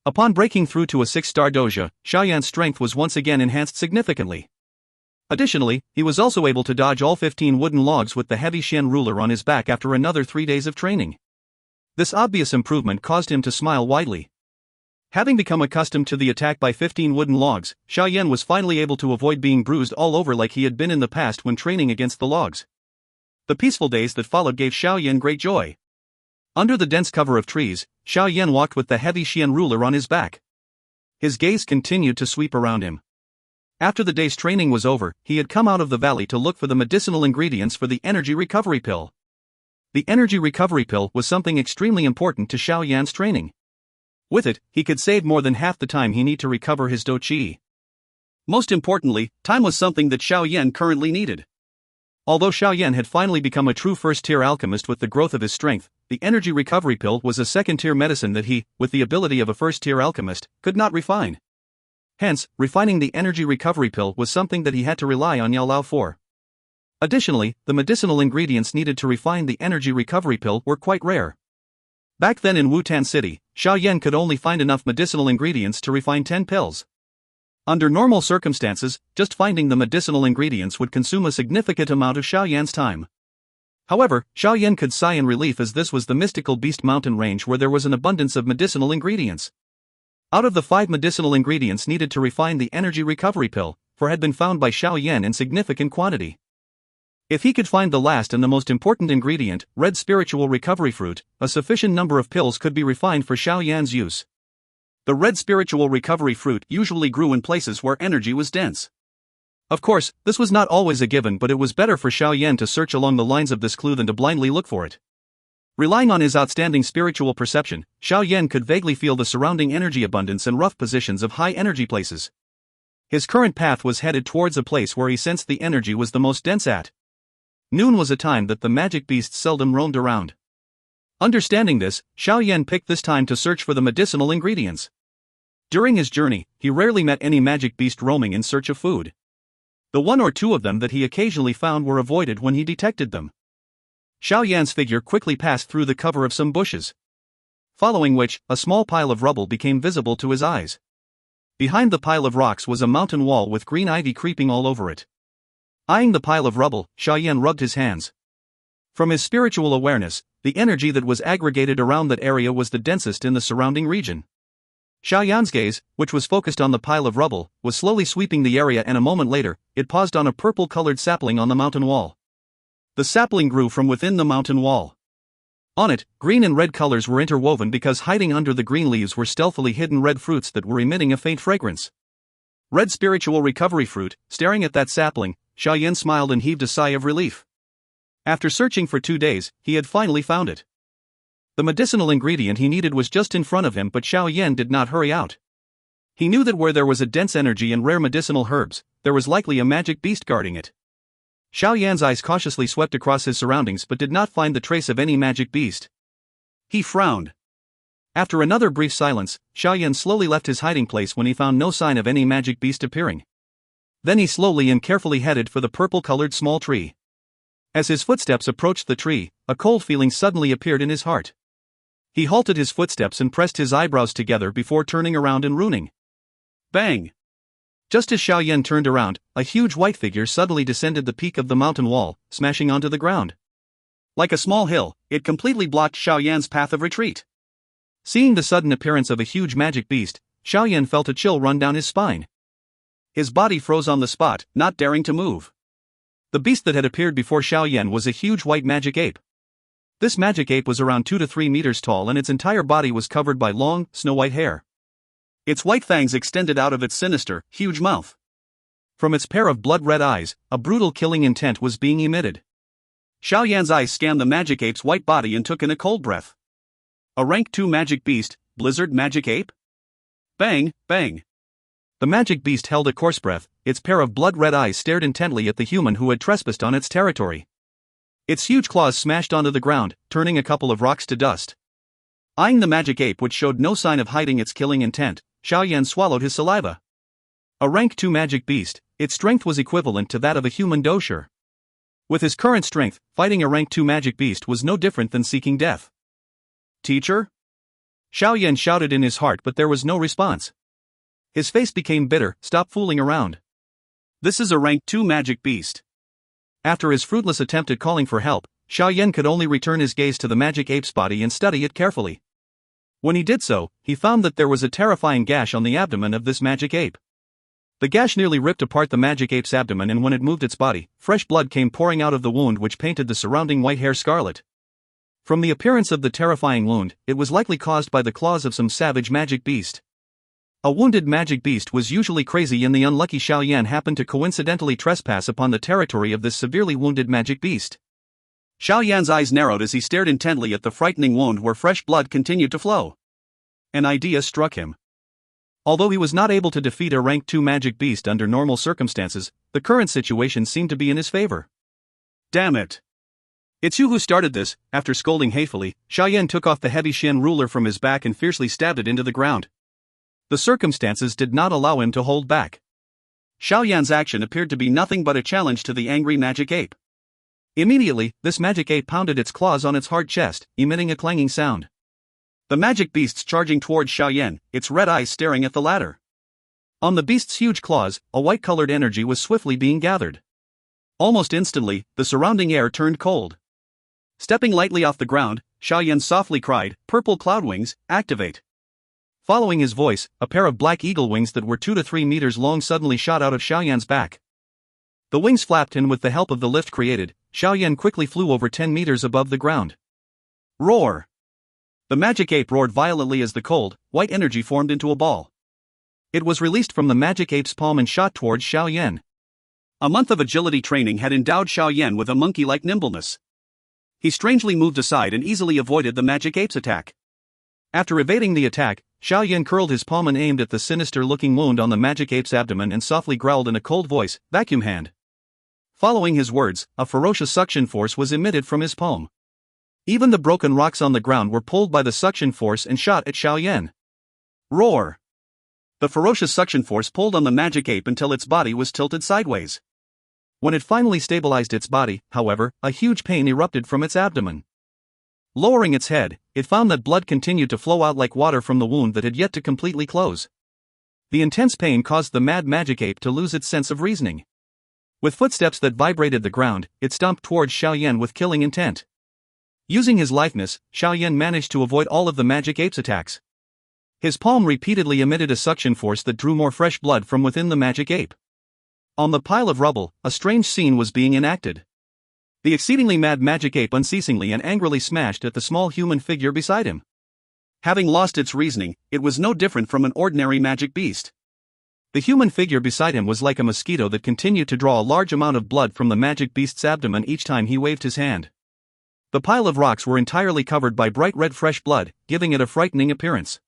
Speaker 1: Upon breaking through to a 6-star doja, Xiao Yan's strength was once again enhanced significantly. Additionally, he was also able to dodge all 15 wooden logs with the heavy Xian ruler on his back after another 3 days of training. This obvious improvement caused him to smile widely. Having become accustomed to the attack by 15 wooden logs, Xiao Yan was finally able to avoid being bruised all over like he had been in the past when training against the logs. The peaceful days that followed gave Xiao Yan great joy. Under the dense cover of trees, Xiao Yan walked with the heavy Xian ruler on his back. His gaze continued to sweep around him. After the day's training was over, he had come out of the valley to look for the medicinal ingredients for the energy recovery pill. The energy recovery pill was something extremely important to Xiao Yan's training. With it, he could save more than half the time he needed to recover his Dou Qi. Most importantly, time was something that Xiao Yan currently needed. Although Xiao Yan had finally become a true first-tier alchemist with the growth of his strength, the energy recovery pill was a second-tier medicine that he, with the ability of a first-tier alchemist, could not refine. Hence, refining the energy recovery pill was something that he had to rely on Yao Lao for. Additionally, the medicinal ingredients needed to refine the energy recovery pill were quite rare. Back then in Wutan City, Xiao Yan could only find enough medicinal ingredients to refine 10 pills. Under normal circumstances, just finding the medicinal ingredients would consume a significant amount of Xiao Yan's time. However, Xiao Yan could sigh in relief as this was the mystical beast mountain range where there was an abundance of medicinal ingredients. Out of the 5 medicinal ingredients needed to refine the energy recovery pill, 4 had been found by Xiao Yan in significant quantity. If he could find the last and the most important ingredient, red spiritual recovery fruit, a sufficient number of pills could be refined for Xiao Yan's use. The red spiritual recovery fruit usually grew in places where energy was dense. Of course, this was not always a given, but it was better for Xiao Yan to search along the lines of this clue than to blindly look for it. Relying on his outstanding spiritual perception, Xiao Yan could vaguely feel the surrounding energy abundance and rough positions of high energy places. His current path was headed towards a place where he sensed the energy was the most dense at. Noon was a time that the magic beasts seldom roamed around. Understanding this, Xiao Yan picked this time to search for the medicinal ingredients. During his journey, he rarely met any magic beast roaming in search of food. The 1 or 2 of them that he occasionally found were avoided when he detected them. Xiao Yan's figure quickly passed through the cover of some bushes. Following which, a small pile of rubble became visible to his eyes. Behind the pile of rocks was a mountain wall with green ivy creeping all over it. Eyeing the pile of rubble, Xiao Yan rubbed his hands. From his spiritual awareness, the energy that was aggregated around that area was the densest in the surrounding region. Xiao Yan's gaze, which was focused on the pile of rubble, was slowly sweeping the area, and a moment later, it paused on a purple-colored sapling on the mountain wall. The sapling grew from within the mountain wall. On it, green and red colors were interwoven because hiding under the green leaves were stealthily hidden red fruits that were emitting a faint fragrance. Red spiritual recovery fruit. Staring at that sapling, Xiao Yan smiled and heaved a sigh of relief. After searching for 2 days, he had finally found it. The medicinal ingredient he needed was just in front of him, but Xiao Yan did not hurry out. He knew that where there was a dense energy and rare medicinal herbs, there was likely a magic beast guarding it. Xiao Yan's eyes cautiously swept across his surroundings but did not find the trace of any magic beast. He frowned. After another brief silence, Xiao Yan slowly left his hiding place when he found no sign of any magic beast appearing. Then he slowly and carefully headed for the purple-colored small tree. As his footsteps approached the tree, a cold feeling suddenly appeared in his heart. He halted his footsteps and pressed his eyebrows together before turning around and runing. Bang! Just as Xiao Yan turned around, a huge white figure suddenly descended the peak of the mountain wall, smashing onto the ground. Like a small hill, it completely blocked Xiao Yan's path of retreat. Seeing the sudden appearance of a huge magic beast, Xiao Yan felt a chill run down his spine. His body froze on the spot, not daring to move. The beast that had appeared before Xiao Yan was a huge white magic ape. This magic ape was around 2 to 3 meters tall and its entire body was covered by long, snow-white hair. Its white fangs extended out of its sinister, huge mouth. From its pair of blood-red eyes, a brutal killing intent was being emitted. Xiao Yan's eyes scanned the magic ape's white body and took in a cold breath. A rank 2 magic beast, blizzard magic ape? Bang, bang. The magic beast held a coarse breath, its pair of blood-red eyes stared intently at the human who had trespassed on its territory. Its huge claws smashed onto the ground, turning a couple of rocks to dust. Eyeing the magic ape, which showed no sign of hiding its killing intent, Xiao Yan swallowed his saliva. A rank 2 magic beast, its strength was equivalent to that of a human Dou Qi. With his current strength, fighting a rank 2 magic beast was no different than seeking death. Teacher? Xiao Yan shouted in his heart, but there was no response. His face became bitter. Stop fooling around. This is a rank 2 magic beast. After his fruitless attempt at calling for help, Xiao Yan could only return his gaze to the magic ape's body and study it carefully. When he did so, he found that there was a terrifying gash on the abdomen of this magic ape. The gash nearly ripped apart the magic ape's abdomen, and when it moved its body, fresh blood came pouring out of the wound, which painted the surrounding white hair scarlet. From the appearance of the terrifying wound, it was likely caused by the claws of some savage magic beast. A wounded magic beast was usually crazy, and the unlucky Xiao Yan happened to coincidentally trespass upon the territory of this severely wounded magic beast. Xiao Yan's eyes narrowed as he stared intently at the frightening wound where fresh blood continued to flow. An idea struck him. Although he was not able to defeat a rank 2 magic beast under normal circumstances, the current situation seemed to be in his favor. Damn it! It's you who started this. After scolding hatefully, Xiao Yan took off the heavy shin ruler from his back and fiercely stabbed it into the ground. The circumstances did not allow him to hold back. Xiao Yan's action appeared to be nothing but a challenge to the angry magic ape. Immediately, this magic ape pounded its claws on its hard chest, emitting a clanging sound. The magic beast's charging towards Xiao Yan, its red eyes staring at the latter. On the beast's huge claws, a white-colored energy was swiftly being gathered. Almost instantly, the surrounding air turned cold. Stepping lightly off the ground, Xiao Yan softly cried, "Purple cloud wings, activate." Following his voice, a pair of black eagle wings that were 2 to 3 meters long suddenly shot out of Xiao Yan's back. The wings flapped, and with the help of the lift created, Xiao Yan quickly flew over 10 meters above the ground. Roar! The magic ape roared violently as the cold, white energy formed into a ball. It was released from the magic ape's palm and shot towards Xiao Yan. A month of agility training had endowed Xiao Yan with a monkey-like nimbleness. He strangely moved aside and easily avoided the magic ape's attack. After evading the attack, Xiao Yan curled his palm and aimed at the sinister-looking wound on the magic ape's abdomen and softly growled in a cold voice, "Vacuum hand." Following his words, a ferocious suction force was emitted from his palm. Even the broken rocks on the ground were pulled by the suction force and shot at Xiao Yan. Roar! The ferocious suction force pulled on the magic ape until its body was tilted sideways. When it finally stabilized its body, however, a huge pain erupted from its abdomen. Lowering its head, it found that blood continued to flow out like water from the wound that had yet to completely close. The intense pain caused the mad magic ape to lose its sense of reasoning. With footsteps that vibrated the ground, it stomped towards Xiao Yan with killing intent. Using his litheness, Xiao Yan managed to avoid all of the magic ape's attacks. His palm repeatedly emitted a suction force that drew more fresh blood from within the magic ape. On the pile of rubble, a strange scene was being enacted. The exceedingly mad magic ape unceasingly and angrily smashed at the small human figure beside him. Having lost its reasoning, it was no different from an ordinary magic beast. The human figure beside him was like a mosquito that continued to draw a large amount of blood from the magic beast's abdomen each time he waved his hand. The pile of rocks were entirely covered by bright red fresh blood, giving it a frightening appearance.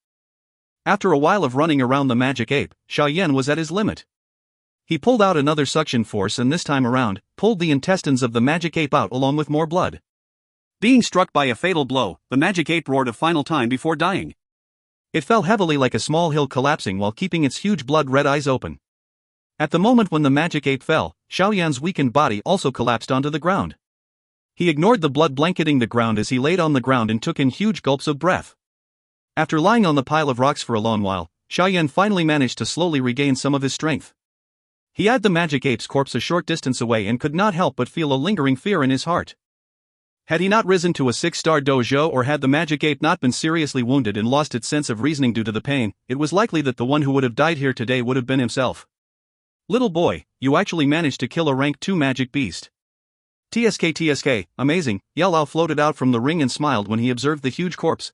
Speaker 1: After a while of running around the magic ape, Xiao Yan was at his limit. He pulled out another suction force and this time around, pulled the intestines of the magic ape out along with more blood. Being struck by a fatal blow, the magic ape roared a final time before dying. It fell heavily like a small hill, collapsing while keeping its huge blood-red eyes open. At the moment when the magic ape fell, Xiao Yan's weakened body also collapsed onto the ground. He ignored the blood blanketing the ground as he laid on the ground and took in huge gulps of breath. After lying on the pile of rocks for a long while, Xiao Yan finally managed to slowly regain some of his strength. He had the magic ape's corpse a short distance away and could not help but feel a lingering fear in his heart. Had he not risen to a 6-star dojo, or had the magic ape not been seriously wounded and lost its sense of reasoning due to the pain, it was likely that the one who would have died here today would have been himself. Little boy, you actually managed to kill a rank 2 magic beast. TSK, amazing. Yao Lao floated out from the ring and smiled when he observed the huge corpse.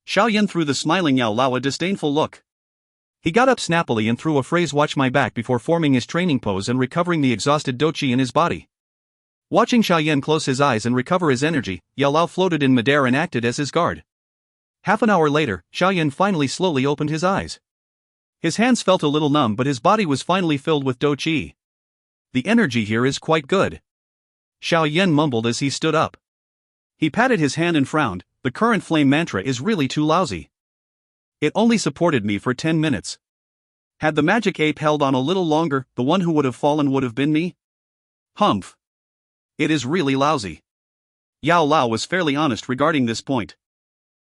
Speaker 1: Xiao Yan threw the smiling Yao Lao a disdainful look. He got up snappily and threw a phrase, "Watch my back," before forming his training pose and recovering the exhausted Dou Qi in his body. Watching Xiao Yan close his eyes and recover his energy, Yao Lao floated in midair and acted as his guard. Half an hour later, Xiao Yan finally slowly opened his eyes. His hands felt a little numb, but his body was finally filled with Dou Qi. The energy here is quite good, Xiao Yan mumbled as he stood up. He patted his hand and frowned. The current flame mantra is really too lousy. It only supported me for 10 minutes. Had the magic ape held on a little longer, the one who would have fallen would have been me? Humph. It is really lousy. Yao Lao was fairly honest regarding this point.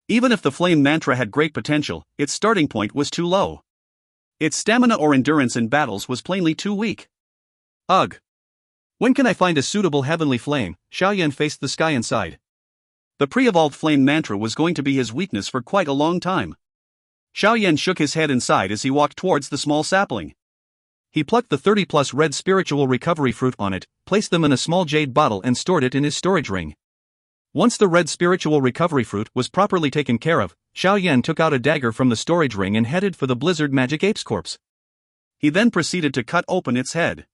Speaker 1: Even if the flame mantra had great potential, its starting point was too low. Its stamina or endurance in battles was plainly too weak. Ugh. When can I find a suitable heavenly flame? Xiao Yan faced the sky and sighed. The pre-evolved flame mantra was going to be his weakness for quite a long time. Xiao Yan shook his head inside as he walked towards the small sapling. He plucked the 30+ red spiritual recovery fruit on it, placed them in a small jade bottle and stored it in his storage ring. Once the red spiritual recovery fruit was properly taken care of, Xiao Yan took out a dagger from the storage ring and headed for the Blizzard Magic Ape's corpse. He then proceeded to cut open its head.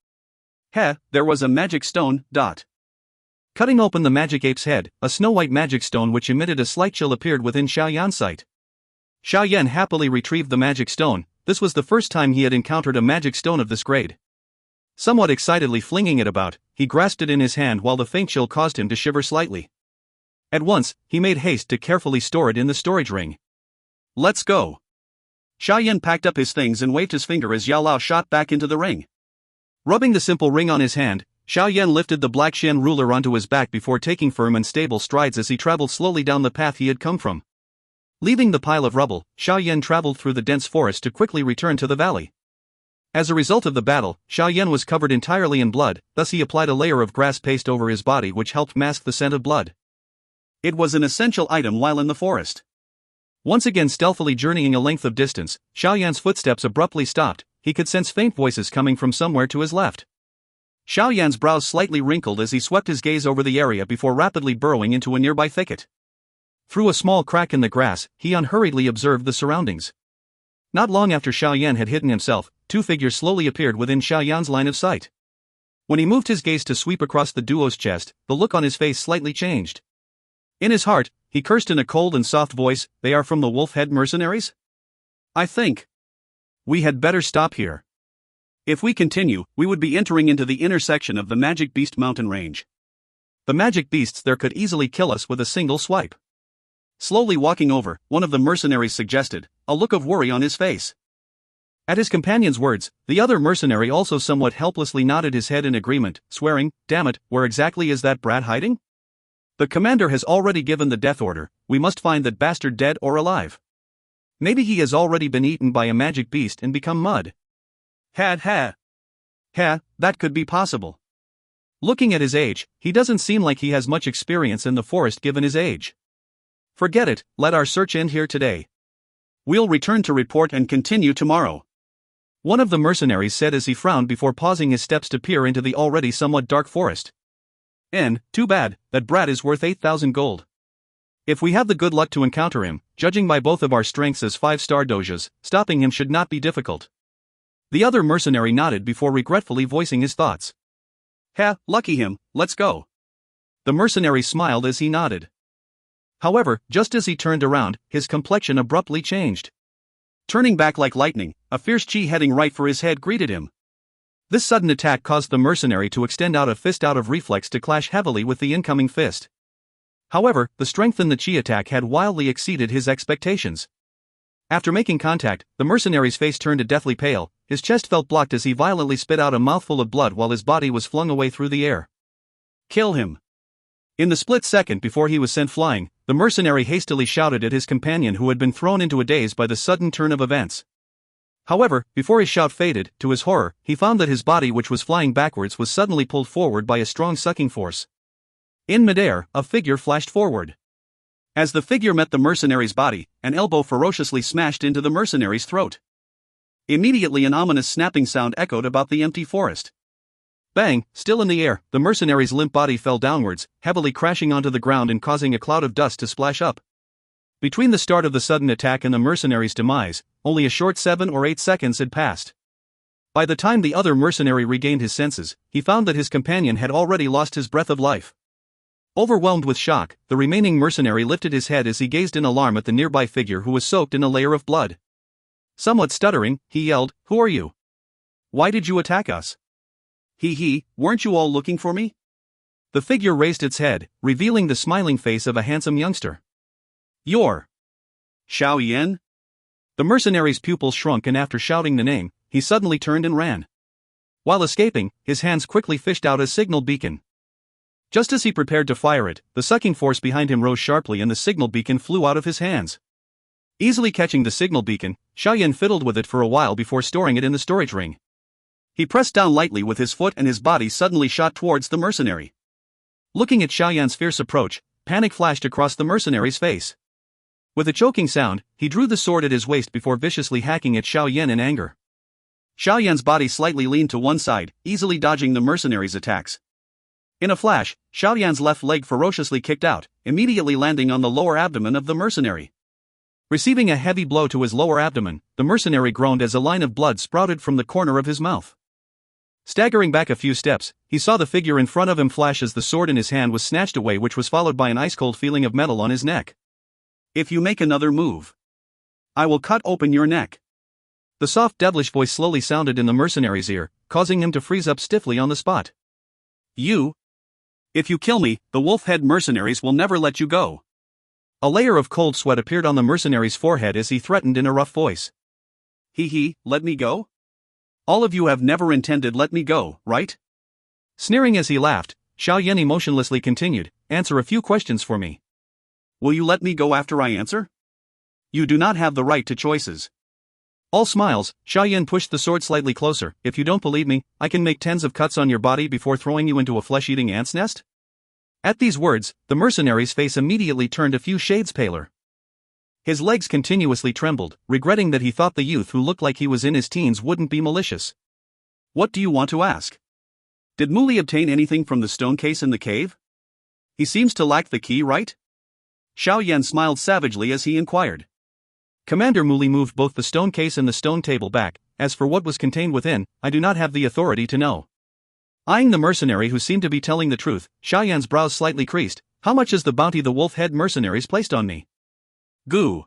Speaker 1: There was a magic stone. Cutting open the magic ape's head, a snow-white magic stone which emitted a slight chill appeared within Xiao Yan's sight. Xiao Yan happily retrieved the magic stone. This was the first time he had encountered a magic stone of this grade. Somewhat excitedly flinging it about, he grasped it in his hand while the faint chill caused him to shiver slightly. At once, he made haste to carefully store it in the storage ring. Let's go. Xiao Yan packed up his things and waved his finger as Yao Lao shot back into the ring. Rubbing the simple ring on his hand, Xiao Yan lifted the black Xian ruler onto his back before taking firm and stable strides as he traveled slowly down the path he had come from. Leaving the pile of rubble, Xiao Yan traveled through the dense forest to quickly return to the valley. As a result of the battle, Xiao Yan was covered entirely in blood, thus he applied a layer of grass paste over his body which helped mask the scent of blood. It was an essential item while in the forest. Once again stealthily journeying a length of distance, Xiao Yan's footsteps abruptly stopped. He could sense faint voices coming from somewhere to his left. Xiao Yan's brows slightly wrinkled as he swept his gaze over the area before rapidly burrowing into a nearby thicket. Through a small crack in the grass, he unhurriedly observed the surroundings. Not long after Xiao Yan had hidden himself, two figures slowly appeared within Xiao Yan's line of sight. When he moved his gaze to sweep across the duo's chest, the look on his face slightly changed. In his heart, he cursed in a cold and soft voice, "They are from the Wolf Head mercenaries? I think we had better stop here. If we continue, we would be entering into the intersection of the Magic Beast mountain range. The magic beasts there could easily kill us with a single swipe." Slowly walking over, one of the mercenaries suggested, a look of worry on his face. At his companion's words, the other mercenary also somewhat helplessly nodded his head in agreement, swearing, "Damn it, where exactly is that brat hiding? The commander has already given the death order. We must find that bastard dead or alive. Maybe he has already been eaten by a magic beast and become mud." That could be possible. Looking at his age, he doesn't seem like he has much experience in the forest given his age. Forget it, let our search end here today. We'll return to report and continue tomorrow. One of the mercenaries said as he frowned before pausing his steps to peer into the already somewhat dark forest. Too bad, that brat is worth 8,000 gold. If we have the good luck to encounter him, judging by both of our strengths as 5-star dojas, stopping him should not be difficult. The other mercenary nodded before regretfully voicing his thoughts. Lucky him, let's go. The mercenary smiled as he nodded. However, just as he turned around, his complexion abruptly changed. Turning back like lightning, a fierce chi heading right for his head greeted him. This sudden attack caused the mercenary to extend out a fist out of reflex to clash heavily with the incoming fist. However, the strength in the chi attack had wildly exceeded his expectations. After making contact, the mercenary's face turned a deathly pale, his chest felt blocked as he violently spit out a mouthful of blood while his body was flung away through the air. Kill him. In the split second before he was sent flying, the mercenary hastily shouted at his companion who had been thrown into a daze by the sudden turn of events. However, before his shout faded, to his horror, he found that his body which was flying backwards was suddenly pulled forward by a strong sucking force. In midair, a figure flashed forward. As the figure met the mercenary's body, an elbow ferociously smashed into the mercenary's throat. Immediately an ominous snapping sound echoed about the empty forest. Bang, still in the air, the mercenary's limp body fell downwards, heavily crashing onto the ground and causing a cloud of dust to splash up. Between the start of the sudden attack and the mercenary's demise, only a short 7 or 8 seconds had passed. By the time the other mercenary regained his senses, he found that his companion had already lost his breath of life. Overwhelmed with shock, the remaining mercenary lifted his head as he gazed in alarm at the nearby figure who was soaked in a layer of blood. Somewhat stuttering, he yelled, "Who are you? Why did you attack us? Weren't you all looking for me?" The figure raised its head, revealing the smiling face of a handsome youngster. "You're Xiao Yan?" The mercenary's pupils shrunk and after shouting the name, he suddenly turned and ran. While escaping, his hands quickly fished out a signal beacon. Just as he prepared to fire it, the sucking force behind him rose sharply and the signal beacon flew out of his hands. Easily catching the signal beacon, Xiao Yan fiddled with it for a while before storing it in the storage ring. He pressed down lightly with his foot and his body suddenly shot towards the mercenary. Looking at Xiao Yan's fierce approach, panic flashed across the mercenary's face. With a choking sound, he drew the sword at his waist before viciously hacking at Xiao Yan in anger. Xiao Yan's body slightly leaned to one side, easily dodging the mercenary's attacks. In a flash, Xiao Yan's left leg ferociously kicked out, immediately landing on the lower abdomen of the mercenary. Receiving a heavy blow to his lower abdomen, the mercenary groaned as a line of blood sprouted from the corner of his mouth. Staggering back a few steps, he saw the figure in front of him flash as the sword in his hand was snatched away, which was followed by an ice-cold feeling of metal on his neck. "If you make another move, I will cut open your neck." The soft devilish voice slowly sounded in the mercenary's ear, causing him to freeze up stiffly on the spot. If you kill me, the wolf-head mercenaries will never let you go." A layer of cold sweat appeared on the mercenary's forehead as he threatened in a rough voice. Let me go? All of you have never intended let me go, right?" Sneering as he laughed, Xiao Yan emotionlessly continued, "Answer a few questions for me." "Will you let me go after I answer?" "You do not have the right to choices." All smiles, Xiao Yan pushed the sword slightly closer. "If you don't believe me, I can make tens of cuts on your body before throwing you into a flesh-eating ant's nest?" At these words, the mercenary's face immediately turned a few shades paler. His legs continuously trembled, regretting that he thought the youth who looked like he was in his teens wouldn't be malicious. "What do you want to ask? Did Muli obtain anything from the stone case in the cave? He seems to lack the key, right?" Xiao Yan smiled savagely as he inquired. Commander Muli moved both the stone case and the stone table back. "As for what was contained within, I do not have the authority to know." Eyeing the mercenary who seemed to be telling the truth, Xiao Yan's brows slightly creased. "How much is the bounty the wolf-head mercenaries placed on me?" "Goo."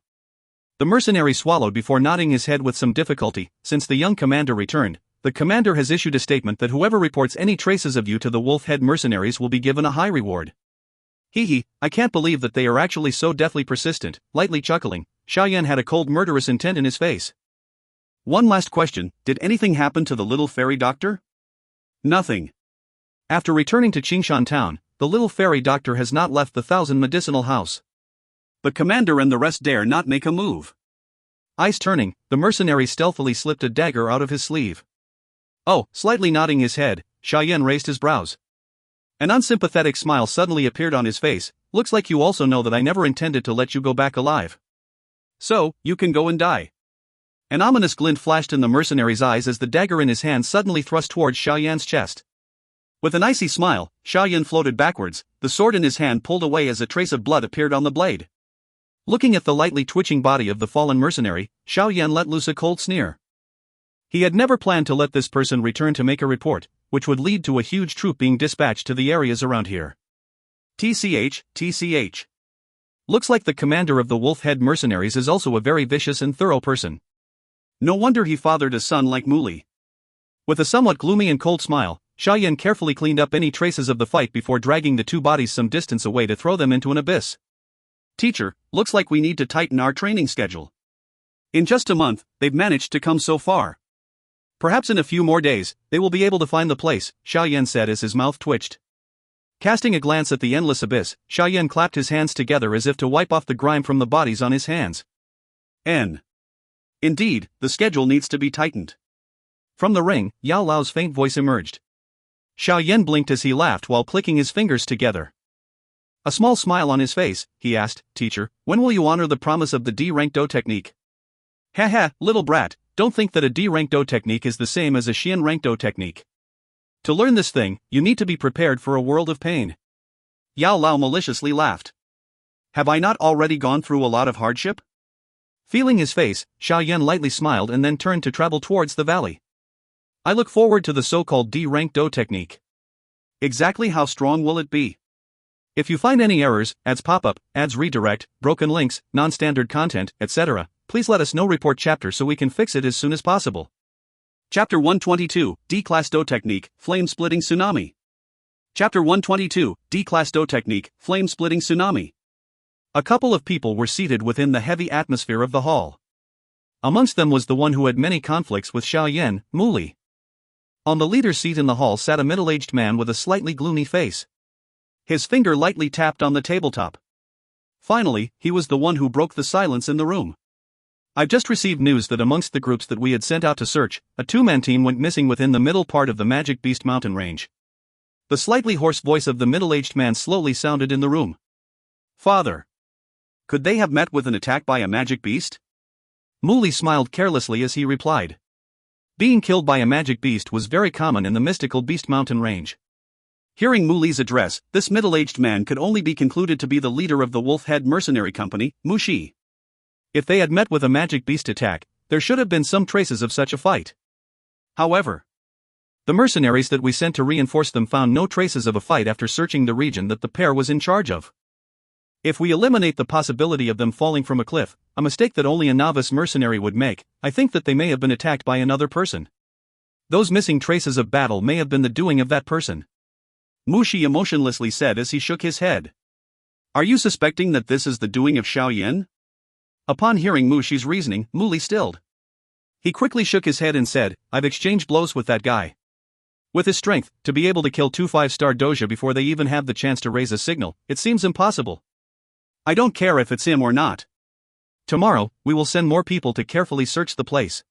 Speaker 1: The mercenary swallowed before nodding his head with some difficulty. "Since the young commander returned, the commander has issued a statement that whoever reports any traces of you to the wolf-head mercenaries will be given a high reward." I can't believe that they are actually so deathly persistent." Lightly chuckling, Xiao Yan had a cold murderous intent in his face. "One last question, did anything happen to the little fairy doctor?" "Nothing. After returning to Qingshan town, the little fairy doctor has not left the Thousand Medicinal House. The commander and the rest dare not make a move." Eyes turning, the mercenary stealthily slipped a dagger out of his sleeve. "Oh," slightly nodding his head, Xiao Yan raised his brows. An unsympathetic smile suddenly appeared on his face. "Looks like you also know that I never intended to let you go back alive. So, you can go and die." An ominous glint flashed in the mercenary's eyes as the dagger in his hand suddenly thrust towards Xiao Yan's chest. With an icy smile, Xiao Yan floated backwards, the sword in his hand pulled away as a trace of blood appeared on the blade. Looking at the lightly twitching body of the fallen mercenary, Xiao Yan let loose a cold sneer. He had never planned to let this person return to make a report, which would lead to a huge troop being dispatched to the areas around here. TCH. Looks like the commander of the wolf-head mercenaries is also a very vicious and thorough person. No wonder he fathered a son like Muli. With a somewhat gloomy and cold smile, Xiao Yan carefully cleaned up any traces of the fight before dragging the two bodies some distance away to throw them into an abyss. "Teacher, looks like we need to tighten our training schedule. In just a month, they've managed to come so far. Perhaps in a few more days, they will be able to find the place," Xiao Yan said as his mouth twitched. Casting a glance at the endless abyss, Xiao Yan clapped his hands together as if to wipe off the grime from the bodies on his hands. Indeed, the schedule needs to be tightened." From the ring, Yao Lao's faint voice emerged. Xiao Yan blinked as he laughed while clicking his fingers together. A small smile on his face, he asked, "Teacher, when will you honor the promise of the D-rank Dou technique?" "Ha, little brat, don't think that a D-rank Dou technique is the same as a Xian-rank Dou technique. To learn this thing, you need to be prepared for a world of pain." Yao Lao maliciously laughed. "Have I not already gone through a lot of hardship?" Feeling his face, Xiao Yan lightly smiled and then turned to travel towards the valley. "I look forward to the so-called D-rank Dou technique. Exactly how strong will it be? If you find any errors, ads pop up, ads redirect, broken links, non-standard content, etc., please let us know. Report chapter so we can fix it as soon as possible." Chapter 122, D-Class Dou Technique, Flame-Splitting Tsunami. Chapter 122, D-Class Dou Technique, Flame-Splitting Tsunami. A couple of people were seated within the heavy atmosphere of the hall. Amongst them was the one who had many conflicts with Xiao Yan, Muli. On the leader's seat in the hall sat a middle-aged man with a slightly gloomy face. His finger lightly tapped on the tabletop. Finally, he was the one who broke the silence in the room. "I've just received news that amongst the groups that we had sent out to search, a two-man team went missing within the middle part of the Magic Beast mountain range." The slightly hoarse voice of the middle-aged man slowly sounded in the room. Father. Could they have met with an attack by a magic beast? Muli smiled carelessly as he replied. Being killed by a magic beast was very common in the mystical Beast Mountain range. Hearing Muli's address, this middle-aged man could only be concluded to be the leader of the Wolf-Head Mercenary Company, Dou Qi. If they had met with a magic beast attack, there should have been some traces of such a fight. However, the mercenaries that we sent to reinforce them found no traces of a fight after searching the region that the pair was in charge of. If we eliminate the possibility of them falling from a cliff, a mistake that only a novice mercenary would make, I think that they may have been attacked by another person. Those missing traces of battle may have been the doing of that person. Dou Qi emotionlessly said as he shook his head. Are you suspecting that this is the doing of Xiao Yan? Upon hearing Dou Qi's reasoning, Muli stilled. He quickly shook his head and said, I've exchanged blows with that guy. With his strength, to be able to kill 2 5-star doja before they even have the chance to raise a signal, it seems impossible. I don't care if it's him or not. Tomorrow, we will send more people to carefully search the place.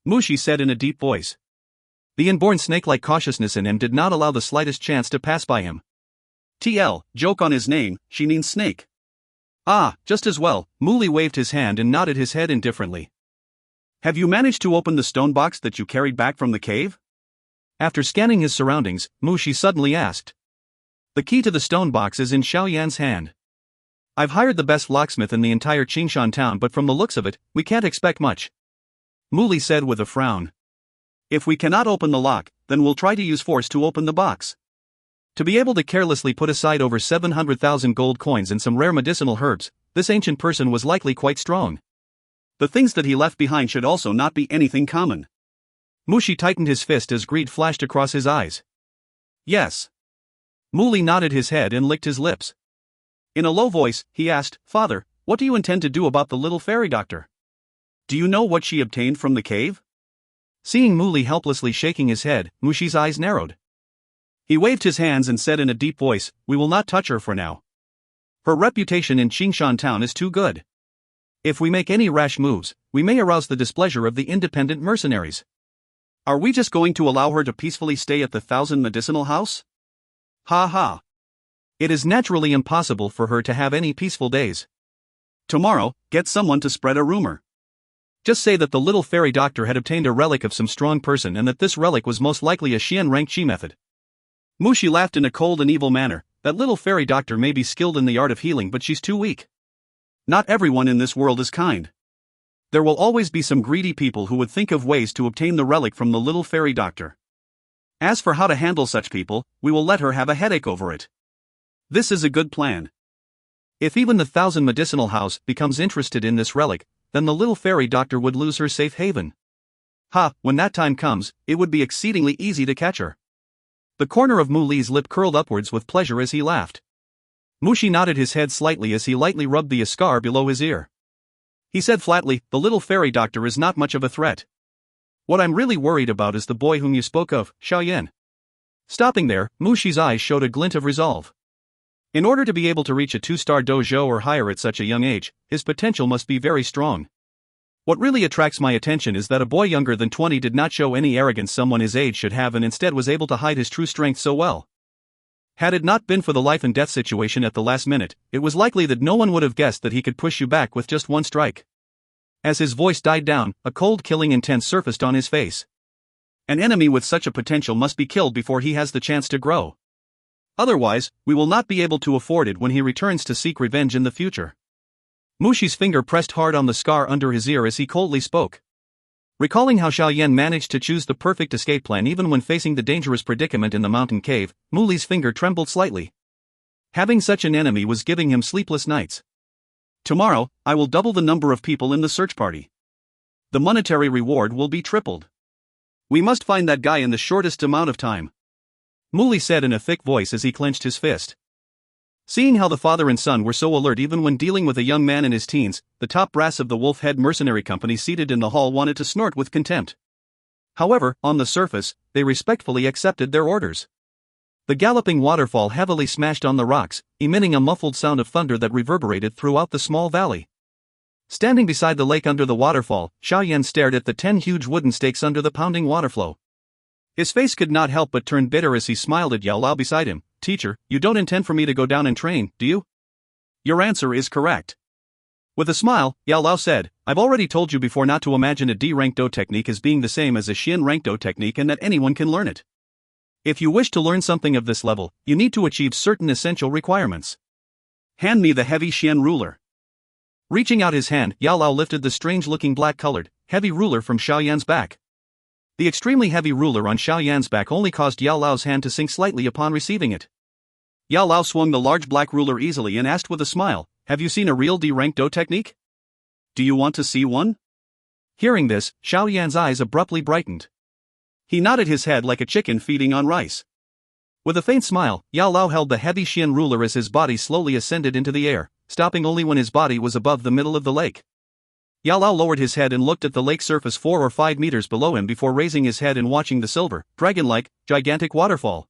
Speaker 1: Dou Qi said in a deep voice. The inborn snake-like cautiousness in him did not allow the slightest chance to pass by him. TL, joke on his name, she means snake. Ah, just as well, Muli waved his hand and nodded his head indifferently. Have you managed to open the stone box that you carried back from the cave? After scanning his surroundings, Dou Qi suddenly asked. The key to the stone box is in Xiao Yan's hand. I've hired the best locksmith in the entire Qingshan town, but from the looks of it, we can't expect much. Muli said with a frown. If we cannot open the lock, then we'll try to use force to open the box. To be able to carelessly put aside over 700,000 gold coins and some rare medicinal herbs, this ancient person was likely quite strong. The things that he left behind should also not be anything common. Dou Qi tightened his fist as greed flashed across his eyes. Yes. Muli nodded his head and licked his lips. In a low voice, he asked, Father, what do you intend to do about the little fairy doctor? Do you know what she obtained from the cave? Seeing Muli helplessly shaking his head, Dou Qi's eyes narrowed. He waved his hands and said in a deep voice, we will not touch her for now. Her reputation in Qingshan town is too good. If we make any rash moves, we may arouse the displeasure of the independent mercenaries. Are we just going to allow her to peacefully stay at the 1,000 medicinal house? Ha ha. It is naturally impossible for her to have any peaceful days. Tomorrow, get someone to spread a rumor. Just say that the little fairy doctor had obtained a relic of some strong person and that this relic was most likely a Xian rank Qi method. Dou Qi laughed in a cold and evil manner. That little fairy doctor may be skilled in the art of healing, but she's too weak. Not everyone in this world is kind. There will always be some greedy people who would think of ways to obtain the relic from the little fairy doctor. As for how to handle such people, we will let her have a headache over it. This is a good plan. If even the 1,000 medicinal house becomes interested in this relic, then the little fairy doctor would lose her safe haven. When that time comes, it would be exceedingly easy to catch her. The corner of Muli's lip curled upwards with pleasure as he laughed. Dou Qi nodded his head slightly as he lightly rubbed the scar below his ear. He said flatly, the little fairy doctor is not much of a threat. What I'm really worried about is the boy whom you spoke of, Xiao Yan. Stopping there, Dou Qi's eyes showed a glint of resolve. In order to be able to reach a 2-star dojo or higher at such a young age, his potential must be very strong. What really attracts my attention is that a boy younger than 20 did not show any arrogance someone his age should have and instead was able to hide his true strength so well. Had it not been for the life and death situation at the last minute, it was likely that no one would have guessed that he could push you back with just one strike. As his voice died down, a cold killing intent surfaced on his face. An enemy with such a potential must be killed before he has the chance to grow. Otherwise, we will not be able to afford it when he returns to seek revenge in the future. Dou Qi's finger pressed hard on the scar under his ear as he coldly spoke. Recalling how Xiao Yan managed to choose the perfect escape plan even when facing the dangerous predicament in the mountain cave, Muli's finger trembled slightly. Having such an enemy was giving him sleepless nights. Tomorrow, I will double the number of people in the search party. The monetary reward will be tripled. We must find that guy in the shortest amount of time. Muli said in a thick voice as he clenched his fist. Seeing how the father and son were so alert even when dealing with a young man in his teens, the top brass of the Wolf-Head Mercenary Company seated in the hall wanted to snort with contempt. However, on the surface, they respectfully accepted their orders. The galloping waterfall heavily smashed on the rocks, emitting a muffled sound of thunder that reverberated throughout the small valley. Standing beside the lake under the waterfall, Xiao Yan stared at the 10 huge wooden stakes under the pounding waterflow. His face could not help but turn bitter as he smiled at Yao Lao beside him. Teacher, you don't intend for me to go down and train, do you? Your answer is correct. With a smile, Yao Lao said, I've already told you before not to imagine a D-rank Dou technique as being the same as a Xian rank Dou technique and that anyone can learn it. If you wish to learn something of this level, you need to achieve certain essential requirements. Hand me the heavy Xian ruler. Reaching out his hand, Yao Lao lifted the strange-looking black-colored, heavy ruler from Xiao Yan's back. The extremely heavy ruler on Xiao Yan's back only caused Yao Lao's hand to sink slightly upon receiving it. Yao Lao swung the large black ruler easily and asked with a smile, have you seen a real D-rank Dou technique? Do you want to see one? Hearing this, Xiao Yan's eyes abruptly brightened. He nodded his head like a chicken feeding on rice. With a faint smile, Yao Lao held the heavy Xian ruler as his body slowly ascended into the air, stopping only when his body was above the middle of the lake. Yao Lao lowered his head and looked at the lake surface 4 or 5 meters below him before raising his head and watching the silver, dragon-like, gigantic waterfall.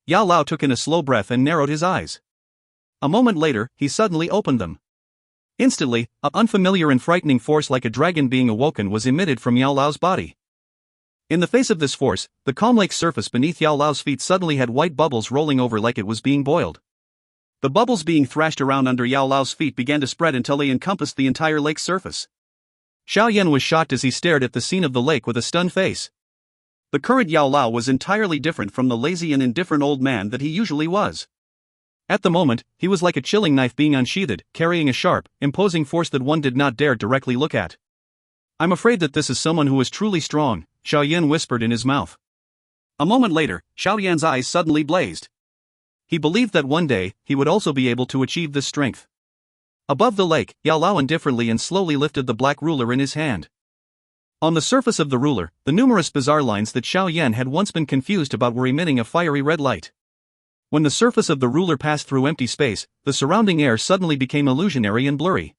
Speaker 1: Yao Lao took in a slow breath and narrowed his eyes. A moment later, he suddenly opened them. Instantly, an unfamiliar and frightening force like a dragon being awoken was emitted from Yao Lao's body. In the face of this force, the calm lake surface beneath Yao Lao's feet suddenly had white bubbles rolling over like it was being boiled. The bubbles being thrashed around under Yao Lao's feet began to spread until they encompassed the entire lake surface. Xiao Yan was shocked as he stared at the scene of the lake with a stunned face. The current Yao Lao was entirely different from the lazy and indifferent old man that he usually was. At the moment, he was like a chilling knife being unsheathed, carrying a sharp, imposing force that one did not dare directly look at. I'm afraid that this is someone who is truly strong, Xiao Yan whispered in his mouth. A moment later, Xiao Yan's eyes suddenly blazed. He believed that one day, he would also be able to achieve this strength. Above the lake, Yao Lao indifferently and slowly lifted the black ruler in his hand. On the surface of the ruler, the numerous bizarre lines that Xiao Yan had once been confused about were emitting a fiery red light. When the surface of the ruler passed through empty space, the surrounding air suddenly became illusionary and blurry.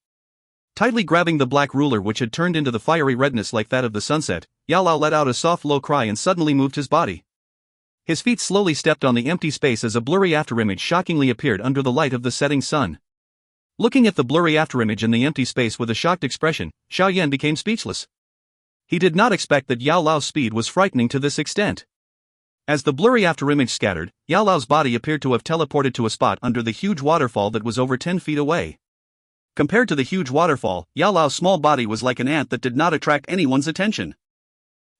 Speaker 1: Tightly grabbing the black ruler which had turned into the fiery redness like that of the sunset, Yao Lao let out a soft low cry and suddenly moved his body. His feet slowly stepped on the empty space as a blurry afterimage shockingly appeared under the light of the setting sun. Looking at the blurry afterimage in the empty space with a shocked expression, Xiao Yan became speechless. He did not expect that Yao Lao's speed was frightening to this extent. As the blurry afterimage scattered, Yao Lao's body appeared to have teleported to a spot under the huge waterfall that was over 10 feet away. Compared to the huge waterfall, Yao Lao's small body was like an ant that did not attract anyone's attention.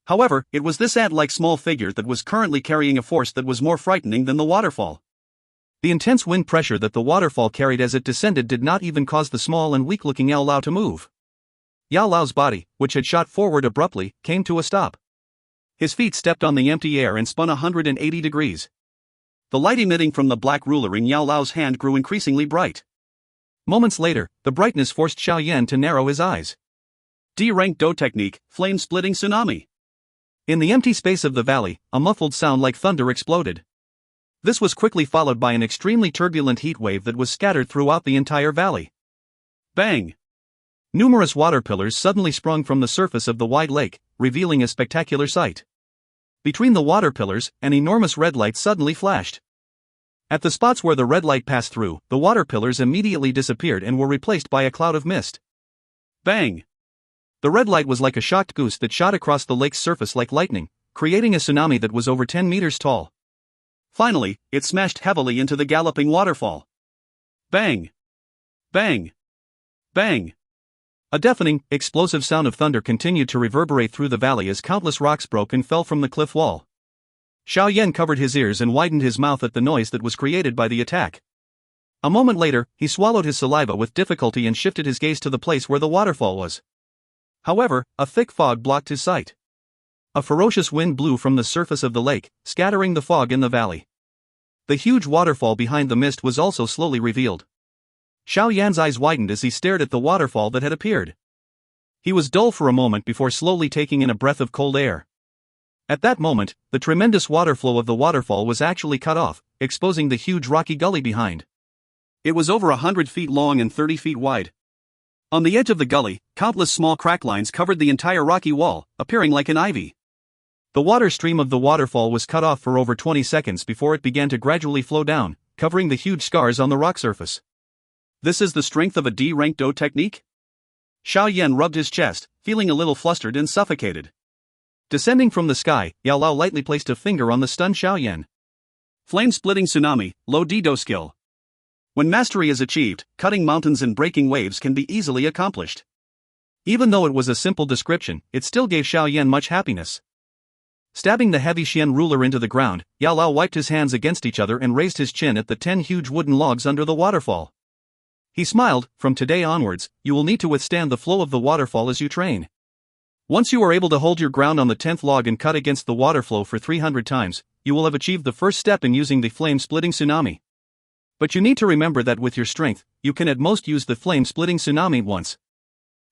Speaker 1: However, it was this ant-like small figure that was currently carrying a force that was more frightening than the waterfall. The intense wind pressure that the waterfall carried as it descended did not even cause the small and weak-looking Yao Lao to move. Yao Lao's body, which had shot forward abruptly, came to a stop. His feet stepped on the empty air and spun 180 degrees. The light emitting from the black ruler in Yao Lao's hand grew increasingly bright. Moments later, the brightness forced Xiao Yan to narrow his eyes. D-rank Dou technique, flame-splitting tsunami. In the empty space of the valley, a muffled sound like thunder exploded. This was quickly followed by an extremely turbulent heat wave that was scattered throughout the entire valley. Bang! Numerous water pillars suddenly sprung from the surface of the wide lake, revealing a spectacular sight. Between the water pillars, an enormous red light suddenly flashed. At the spots where the red light passed through, the water pillars immediately disappeared and were replaced by a cloud of mist. Bang! The red light was like a shocked goose that shot across the lake's surface like lightning, creating a tsunami that was over 10 meters tall. Finally, it smashed heavily into the galloping waterfall. Bang! Bang! Bang! A deafening, explosive sound of thunder continued to reverberate through the valley as countless rocks broke and fell from the cliff wall. Xiao Yan covered his ears and widened his mouth at the noise that was created by the attack. A moment later, he swallowed his saliva with difficulty and shifted his gaze to the place where the waterfall was. However, a thick fog blocked his sight. A ferocious wind blew from the surface of the lake, scattering the fog in the valley. The huge waterfall behind the mist was also slowly revealed. Xiao Yan's eyes widened as he stared at the waterfall that had appeared. He was dull for a moment before slowly taking in a breath of cold air. At that moment, the tremendous water flow of the waterfall was actually cut off, exposing the huge rocky gully behind. It was over 100 feet long and 30 feet wide. On the edge of the gully, countless small crack lines covered the entire rocky wall, appearing like an ivy. The water stream of the waterfall was cut off for over 20 seconds before it began to gradually flow down, covering the huge scars on the rock surface. This is the strength of a D-rank Dou technique? Xiao Yan rubbed his chest, feeling a little flustered and suffocated. Descending from the sky, Yao Lao lightly placed a finger on the stunned Xiao Yan. Flame-splitting tsunami, low D-Dou skill. When mastery is achieved, cutting mountains and breaking waves can be easily accomplished. Even though it was a simple description, it still gave Xiao Yan much happiness. Stabbing the heavy Xian ruler into the ground, Yao Lao wiped his hands against each other and raised his chin at the 10 huge wooden logs under the waterfall. He smiled. From today onwards, you will need to withstand the flow of the waterfall as you train. Once you are able to hold your ground on the 10th log and cut against the water flow for 300 times, you will have achieved the first step in using the flame-splitting tsunami. But you need to remember that with your strength, you can at most use the flame-splitting tsunami once.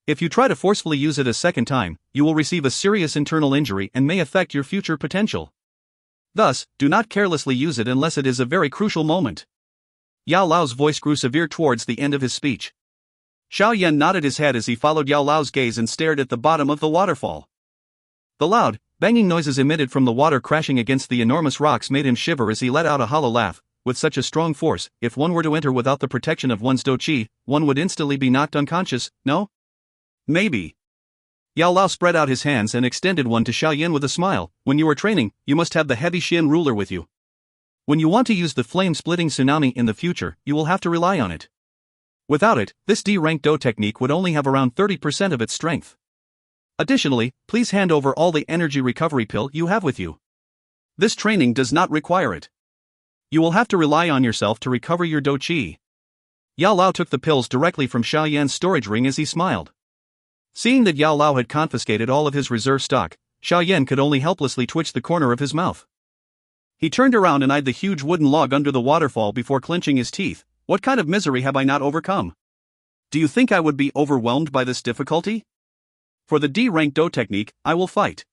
Speaker 1: If you try to forcefully use it a second time, you will receive a serious internal injury and may affect your future potential. Thus, do not carelessly use it unless it is a very crucial moment. Yao Lao's voice grew severe towards the end of his speech. Xiao Yan nodded his head as he followed Yao Lao's gaze and stared at the bottom of the waterfall. The loud, banging noises emitted from the water crashing against the enormous rocks made him shiver as he let out a hollow laugh. With such a strong force, if one were to enter without the protection of one's Dou Qi, one would instantly be knocked unconscious, no? Maybe. Yao Lao spread out his hands and extended one to Xiao Yan with a smile. When you are training, you must have the heavy Xian ruler with you. When you want to use the flame-splitting tsunami in the future, you will have to rely on it. Without it, this D-rank Dou technique would only have around 30% of its strength. Additionally, please hand over all the energy recovery pill you have with you. This training does not require it. You will have to rely on yourself to recover your Dou Qi. Yao Lao took the pills directly from Xiao Yan's storage ring as he smiled. Seeing that Yao Lao had confiscated all of his reserve stock, Xiao Yan could only helplessly twitch the corner of his mouth. He turned around and eyed the huge wooden log under the waterfall before clenching his teeth. What kind of misery have I not overcome? Do you think I would be overwhelmed by this difficulty? For the D-rank Dou technique, I will fight.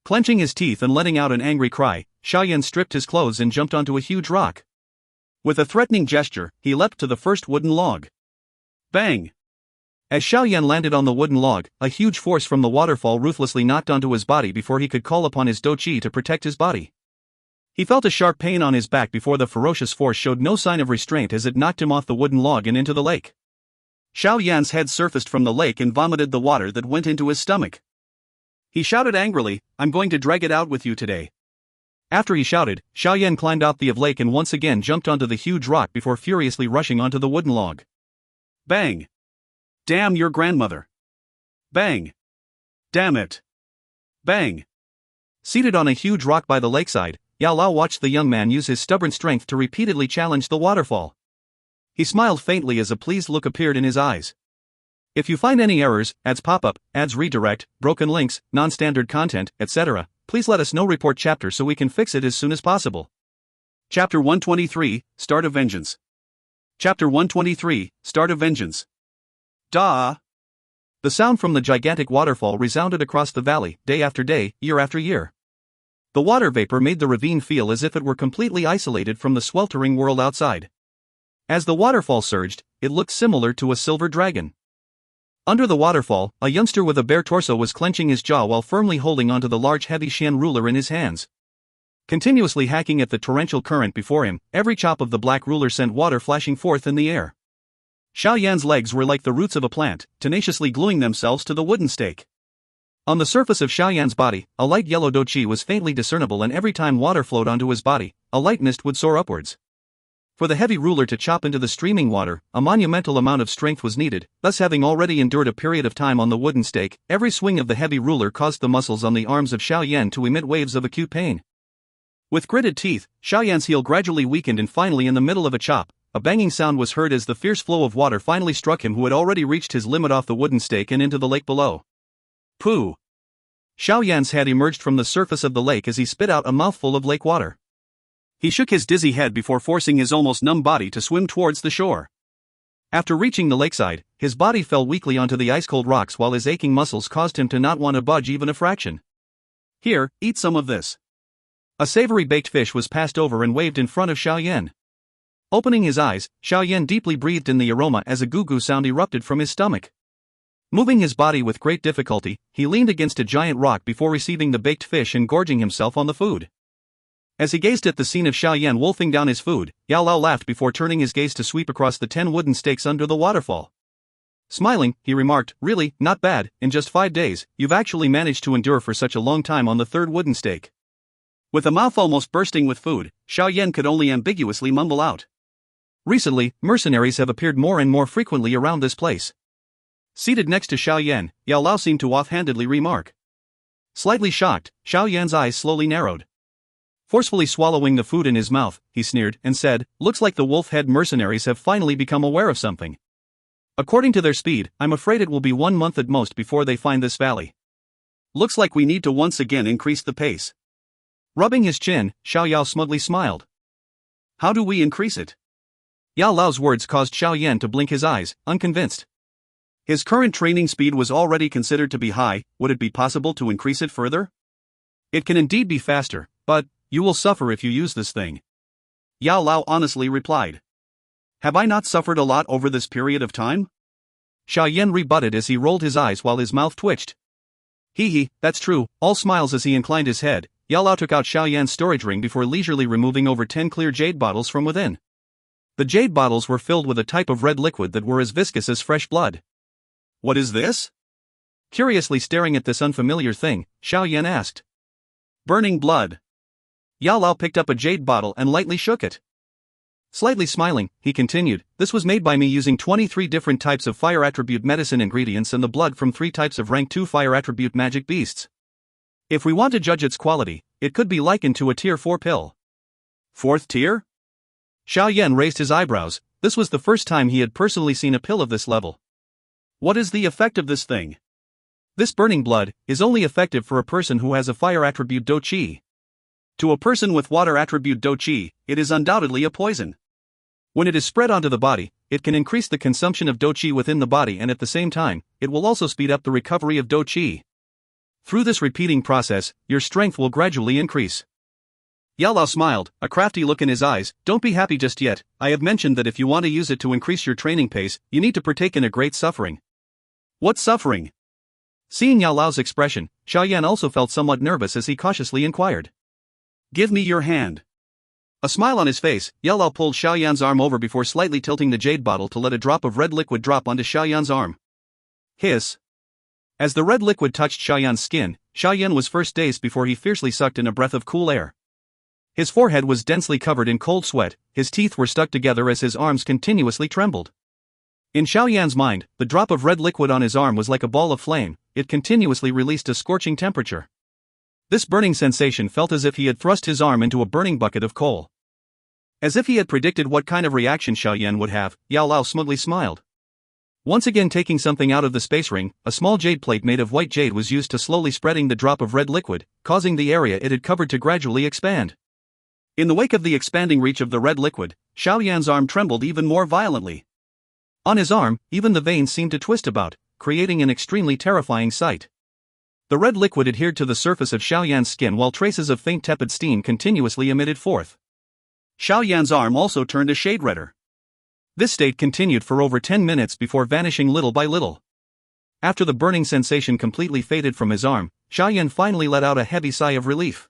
Speaker 1: Clenching his teeth and letting out an angry cry, Xiao Yan stripped his clothes and jumped onto a huge rock. With a threatening gesture, he leapt to the first wooden log. Bang! As Xiao Yan landed on the wooden log, a huge force from the waterfall ruthlessly knocked onto his body before he could call upon his Dou Qi to protect his body. He felt a sharp pain on his back before the ferocious force showed no sign of restraint as it knocked him off the wooden log and into the lake. Xiao Yan's head surfaced from the lake and vomited the water that went into his stomach. He shouted angrily, "I'm going to drag it out with you today." After he shouted, Xiao Yan climbed out the lake and once again jumped onto the huge rock before furiously rushing onto the wooden log. Bang! Damn your grandmother! Bang! Damn it! Bang! Seated on a huge rock by the lakeside, Yao Lao watched the young man use his stubborn strength to repeatedly challenge the waterfall. He smiled faintly as a pleased look appeared in his eyes. If you find any errors, ads pop up, ads redirect, broken links, non-standard content, etc., please let us know. Report chapter so we can fix it as soon as possible. Chapter 123, Start of Vengeance. Chapter 123, Start of Vengeance. Da! The sound from the gigantic waterfall resounded across the valley, day after day, year after year. The water vapor made the ravine feel as if it were completely isolated from the sweltering world outside. As the waterfall surged, it looked similar to a silver dragon. Under the waterfall, a youngster with a bare torso was clenching his jaw while firmly holding onto the large heavy Xian ruler in his hands. Continuously hacking at the torrential current before him, every chop of the black ruler sent water flashing forth in the air. Xiao Yan's legs were like the roots of a plant, tenaciously gluing themselves to the wooden stake. On the surface of Xiao Yan's body, a light yellow Dou Qi was faintly discernible, and every time water flowed onto his body, a light mist would soar upwards. For the heavy ruler to chop into the streaming water, a monumental amount of strength was needed. Thus, having already endured a period of time on the wooden stake, every swing of the heavy ruler caused the muscles on the arms of Xiao Yan to emit waves of acute pain. With gritted teeth, Xiao Yan's heel gradually weakened, and finally, in the middle of a chop, a banging sound was heard as the fierce flow of water finally struck him, who had already reached his limit off the wooden stake and into the lake below. Pooh! Xiao Yan's head emerged from the surface of the lake as he spit out a mouthful of lake water. He shook his dizzy head before forcing his almost numb body to swim towards the shore. After reaching the lakeside, his body fell weakly onto the ice-cold rocks while his aching muscles caused him to not want to budge even a fraction. Here, eat some of this. A savory baked fish was passed over and waved in front of Xiao Yan. Opening his eyes, Xiao Yan deeply breathed in the aroma as a goo-goo sound erupted from his stomach. Moving his body with great difficulty, he leaned against a giant rock before receiving the baked fish and gorging himself on the food. As he gazed at the scene of Xiao Yan wolfing down his food, Yao Lao laughed before turning his gaze to sweep across the 10 wooden stakes under the waterfall. Smiling, he remarked, "Really, not bad. In just 5 days, you've actually managed to endure for such a long time on the 3rd wooden stake." With a mouth almost bursting with food, Xiao Yan could only ambiguously mumble out, Recently, mercenaries have appeared more and more frequently around this place. Seated next to Xiao Yan, Yao Lao seemed to offhandedly remark. Slightly shocked, Xiao Yan's eyes slowly narrowed. Forcefully swallowing the food in his mouth, he sneered and said, "Looks like the wolf-head mercenaries have finally become aware of something. According to their speed, I'm afraid it will be 1 month at most before they find this valley. Looks like we need to once again increase the pace." Rubbing his chin, Xiao Yao smugly smiled. "How do we increase it?" Yao Lao's words caused Xiao Yan to blink his eyes, unconvinced. His current training speed was already considered to be high. Would it be possible to increase it further? "It can indeed be faster, but you will suffer if you use this thing," Yao Lao honestly replied. "Have I not suffered a lot over this period of time?" Xiao Yan rebutted as he rolled his eyes while his mouth twitched. "Hee, that's true," all smiles as he inclined his head. Yao Lao took out Xiao Yan's storage ring before leisurely removing over 10 clear jade bottles from within. The jade bottles were filled with a type of red liquid that were as viscous as fresh blood. "What is this?" Curiously staring at this unfamiliar thing, Xiao Yan asked. "Burning blood." Yao Lao picked up a jade bottle and lightly shook it. Slightly smiling, he continued, "This was made by me using 23 different types of fire attribute medicine ingredients and the blood from 3 types of rank 2 fire attribute magic beasts. If we want to judge its quality, it could be likened to a tier 4 pill." "4th tier?" Xiao Yan raised his eyebrows. This was the first time he had personally seen a pill of this level. "What is the effect of this thing?" "This burning blood is only effective for a person who has a fire attribute Dou Qi. To a person with water attribute Dou Qi, it is undoubtedly a poison. When it is spread onto the body, it can increase the consumption of Dou Qi within the body, and at the same time, it will also speed up the recovery of Dou Qi. Through this repeating process, your strength will gradually increase." Yao Lao smiled, a crafty look in his eyes. "Don't be happy just yet. I have mentioned that if you want to use it to increase your training pace, you need to partake in a great suffering." "What suffering?" Seeing Yao Lao's expression, Xiao Yan also felt somewhat nervous as he cautiously inquired. "Give me your hand." A smile on his face, Yao Lao pulled Xiao Yan's arm over before slightly tilting the jade bottle to let a drop of red liquid drop onto Xiao Yan's arm. Hiss. As the red liquid touched Xiao Yan's skin, Xiao Yan was first dazed before he fiercely sucked in a breath of cool air. His forehead was densely covered in cold sweat, his teeth were stuck together as his arms continuously trembled. In Xiao Yan's mind, the drop of red liquid on his arm was like a ball of flame. It continuously released a scorching temperature. This burning sensation felt as if he had thrust his arm into a burning bucket of coal. As if he had predicted what kind of reaction Xiao Yan would have, Yao Lao smugly smiled. Once again taking something out of the space ring, a small jade plate made of white jade was used to slowly spreading the drop of red liquid, causing the area it had covered to gradually expand. In the wake of the expanding reach of the red liquid, Xiao Yan's arm trembled even more violently. On his arm, even the veins seemed to twist about, creating an extremely terrifying sight. The red liquid adhered to the surface of Xiao Yan's skin while traces of faint tepid steam continuously emitted forth. Xiao Yan's arm also turned a shade redder. This state continued for over 10 minutes before vanishing little by little. After the burning sensation completely faded from his arm, Xiao Yan finally let out a heavy sigh of relief.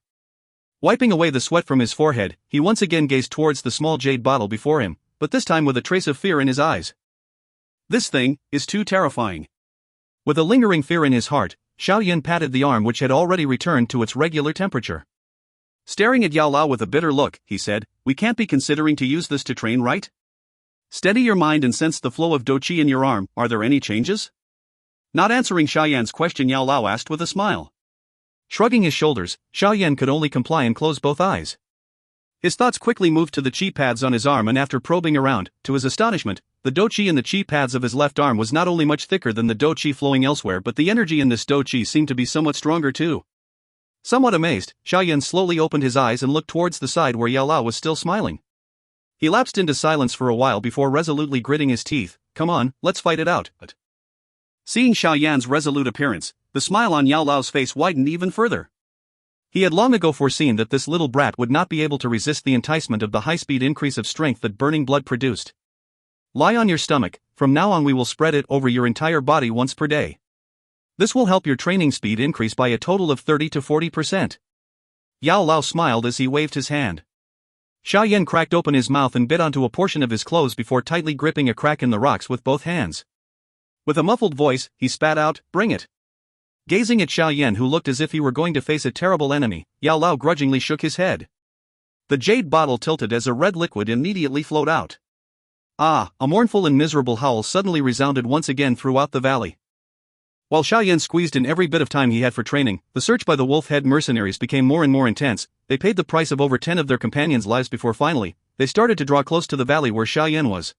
Speaker 1: Wiping away the sweat from his forehead, he once again gazed towards the small jade bottle before him, but this time with a trace of fear in his eyes. "This thing is too terrifying." With a lingering fear in his heart, Xiao Yan patted the arm which had already returned to its regular temperature. Staring at Yao Lao with a bitter look, he said, "We can't be considering to use this to train, right? Steady your mind and sense the flow of Dou Qi in your arm. Are there any changes?" Not answering Xiao Yan's question, Yao Lao asked with a smile. Shrugging his shoulders, Xiao Yan could only comply and close both eyes. His thoughts quickly moved to the qi pads on his arm, and after probing around, to his astonishment, the Dou Qi in the qi pads of his left arm was not only much thicker than the Dou Qi flowing elsewhere, but the energy in this Dou Qi seemed to be somewhat stronger too. Somewhat amazed, Xiao Yan slowly opened his eyes and looked towards the side where Yao Lao was still smiling. He lapsed into silence for a while before resolutely gritting his teeth. "Come on, let's fight it out." Seeing Xiao Yan's resolute appearance, the smile on Yao Lao's face widened even further. He had long ago foreseen that this little brat would not be able to resist the enticement of the high-speed increase of strength that burning blood produced. "Lie on your stomach, from now on we will spread it over your entire body once per day. This will help your training speed increase by a total of 30 to 40%. Yao Lao smiled as he waved his hand. Xiao Yan cracked open his mouth and bit onto a portion of his clothes before tightly gripping a crack in the rocks with both hands. With a muffled voice, he spat out, "Bring it." Gazing at Xiao Yan, who looked as if he were going to face a terrible enemy, Yao Lao grudgingly shook his head. The jade bottle tilted as a red liquid immediately flowed out. Ah! A mournful and miserable howl suddenly resounded once again throughout the valley. While Xiao Yan squeezed in every bit of time he had for training, the search by the wolf-head mercenaries became more and more intense. They paid the price of over 10 of their companions' lives before finally, they started to draw close to the valley where Xiao Yan was.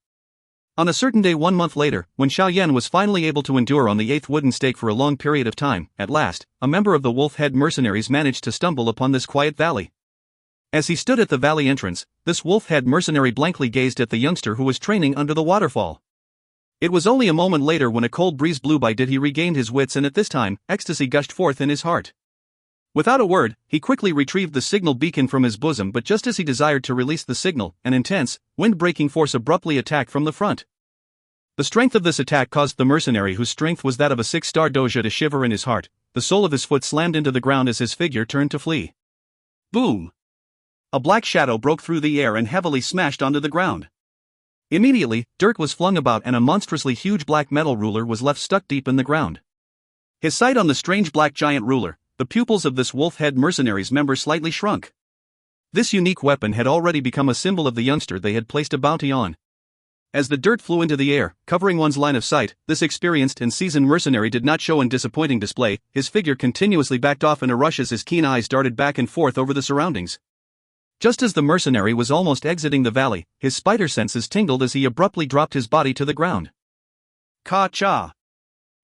Speaker 1: On a certain day 1 month later, when Xiao Yan was finally able to endure on the 8th wooden stake for a long period of time, at last, a member of the wolf-head mercenaries managed to stumble upon this quiet valley. As he stood at the valley entrance, this wolf-head mercenary blankly gazed at the youngster who was training under the waterfall. It was only a moment later when a cold breeze blew by did he regain his wits, and at this time, ecstasy gushed forth in his heart. Without a word, he quickly retrieved the signal beacon from his bosom, but just as he desired to release the signal, an intense, wind-breaking force abruptly attacked from the front. The strength of this attack caused the mercenary, whose strength was that of a 6-star doja, to shiver in his heart. The sole of his foot slammed into the ground as his figure turned to flee. Boom! A black shadow broke through the air and heavily smashed onto the ground. Immediately, dirt was flung about and a monstrously huge black metal ruler was left stuck deep in the ground. His sight on the strange black giant ruler, the pupils of this wolf-head mercenaries member slightly shrunk. This unique weapon had already become a symbol of the youngster they had placed a bounty on. As the dirt flew into the air, covering one's line of sight, this experienced and seasoned mercenary did not show in disappointing display. His figure continuously backed off in a rush as his keen eyes darted back and forth over the surroundings. Just as the mercenary was almost exiting the valley, his spider senses tingled as he abruptly dropped his body to the ground. Ka-cha!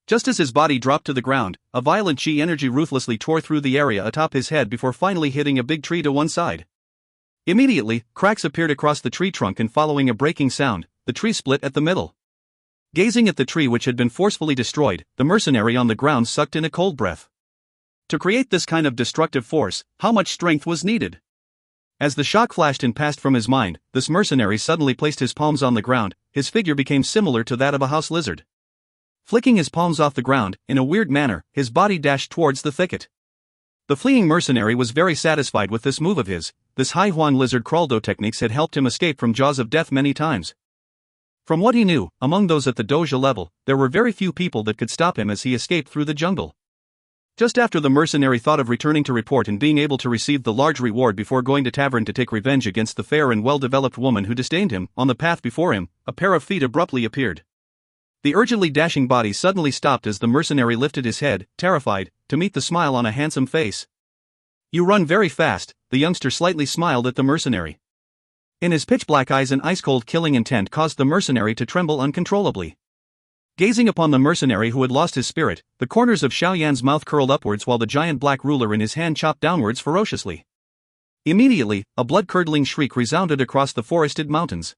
Speaker 1: Just as his body dropped to the ground, a violent chi energy ruthlessly tore through the area atop his head before finally hitting a big tree to one side. Immediately, cracks appeared across the tree trunk, and following a breaking sound, the tree split at the middle. Gazing at the tree which had been forcefully destroyed, the mercenary on the ground sucked in a cold breath. To create this kind of destructive force, how much strength was needed? As the shock flashed and passed from his mind, this mercenary suddenly placed his palms on the ground. His figure became similar to that of a house lizard. Flicking his palms off the ground, in a weird manner, his body dashed towards the thicket. The fleeing mercenary was very satisfied with this move of his. This Haihuan lizard crawldo techniques had helped him escape from jaws of death many times. From what he knew, among those at the doja level, there were very few people that could stop him as he escaped through the jungle. Just after the mercenary thought of returning to report and being able to receive the large reward before going to tavern to take revenge against the fair and well-developed woman who disdained him, on the path before him, a pair of feet abruptly appeared. The urgently dashing body suddenly stopped as the mercenary lifted his head, terrified, to meet the smile on a handsome face. "You run very fast," the youngster slightly smiled at the mercenary. In his pitch-black eyes an ice-cold killing intent caused the mercenary to tremble uncontrollably. Gazing upon the mercenary who had lost his spirit, the corners of Xiao Yan's mouth curled upwards while the giant black ruler in his hand chopped downwards ferociously. Immediately, a blood-curdling shriek resounded across the forested mountains.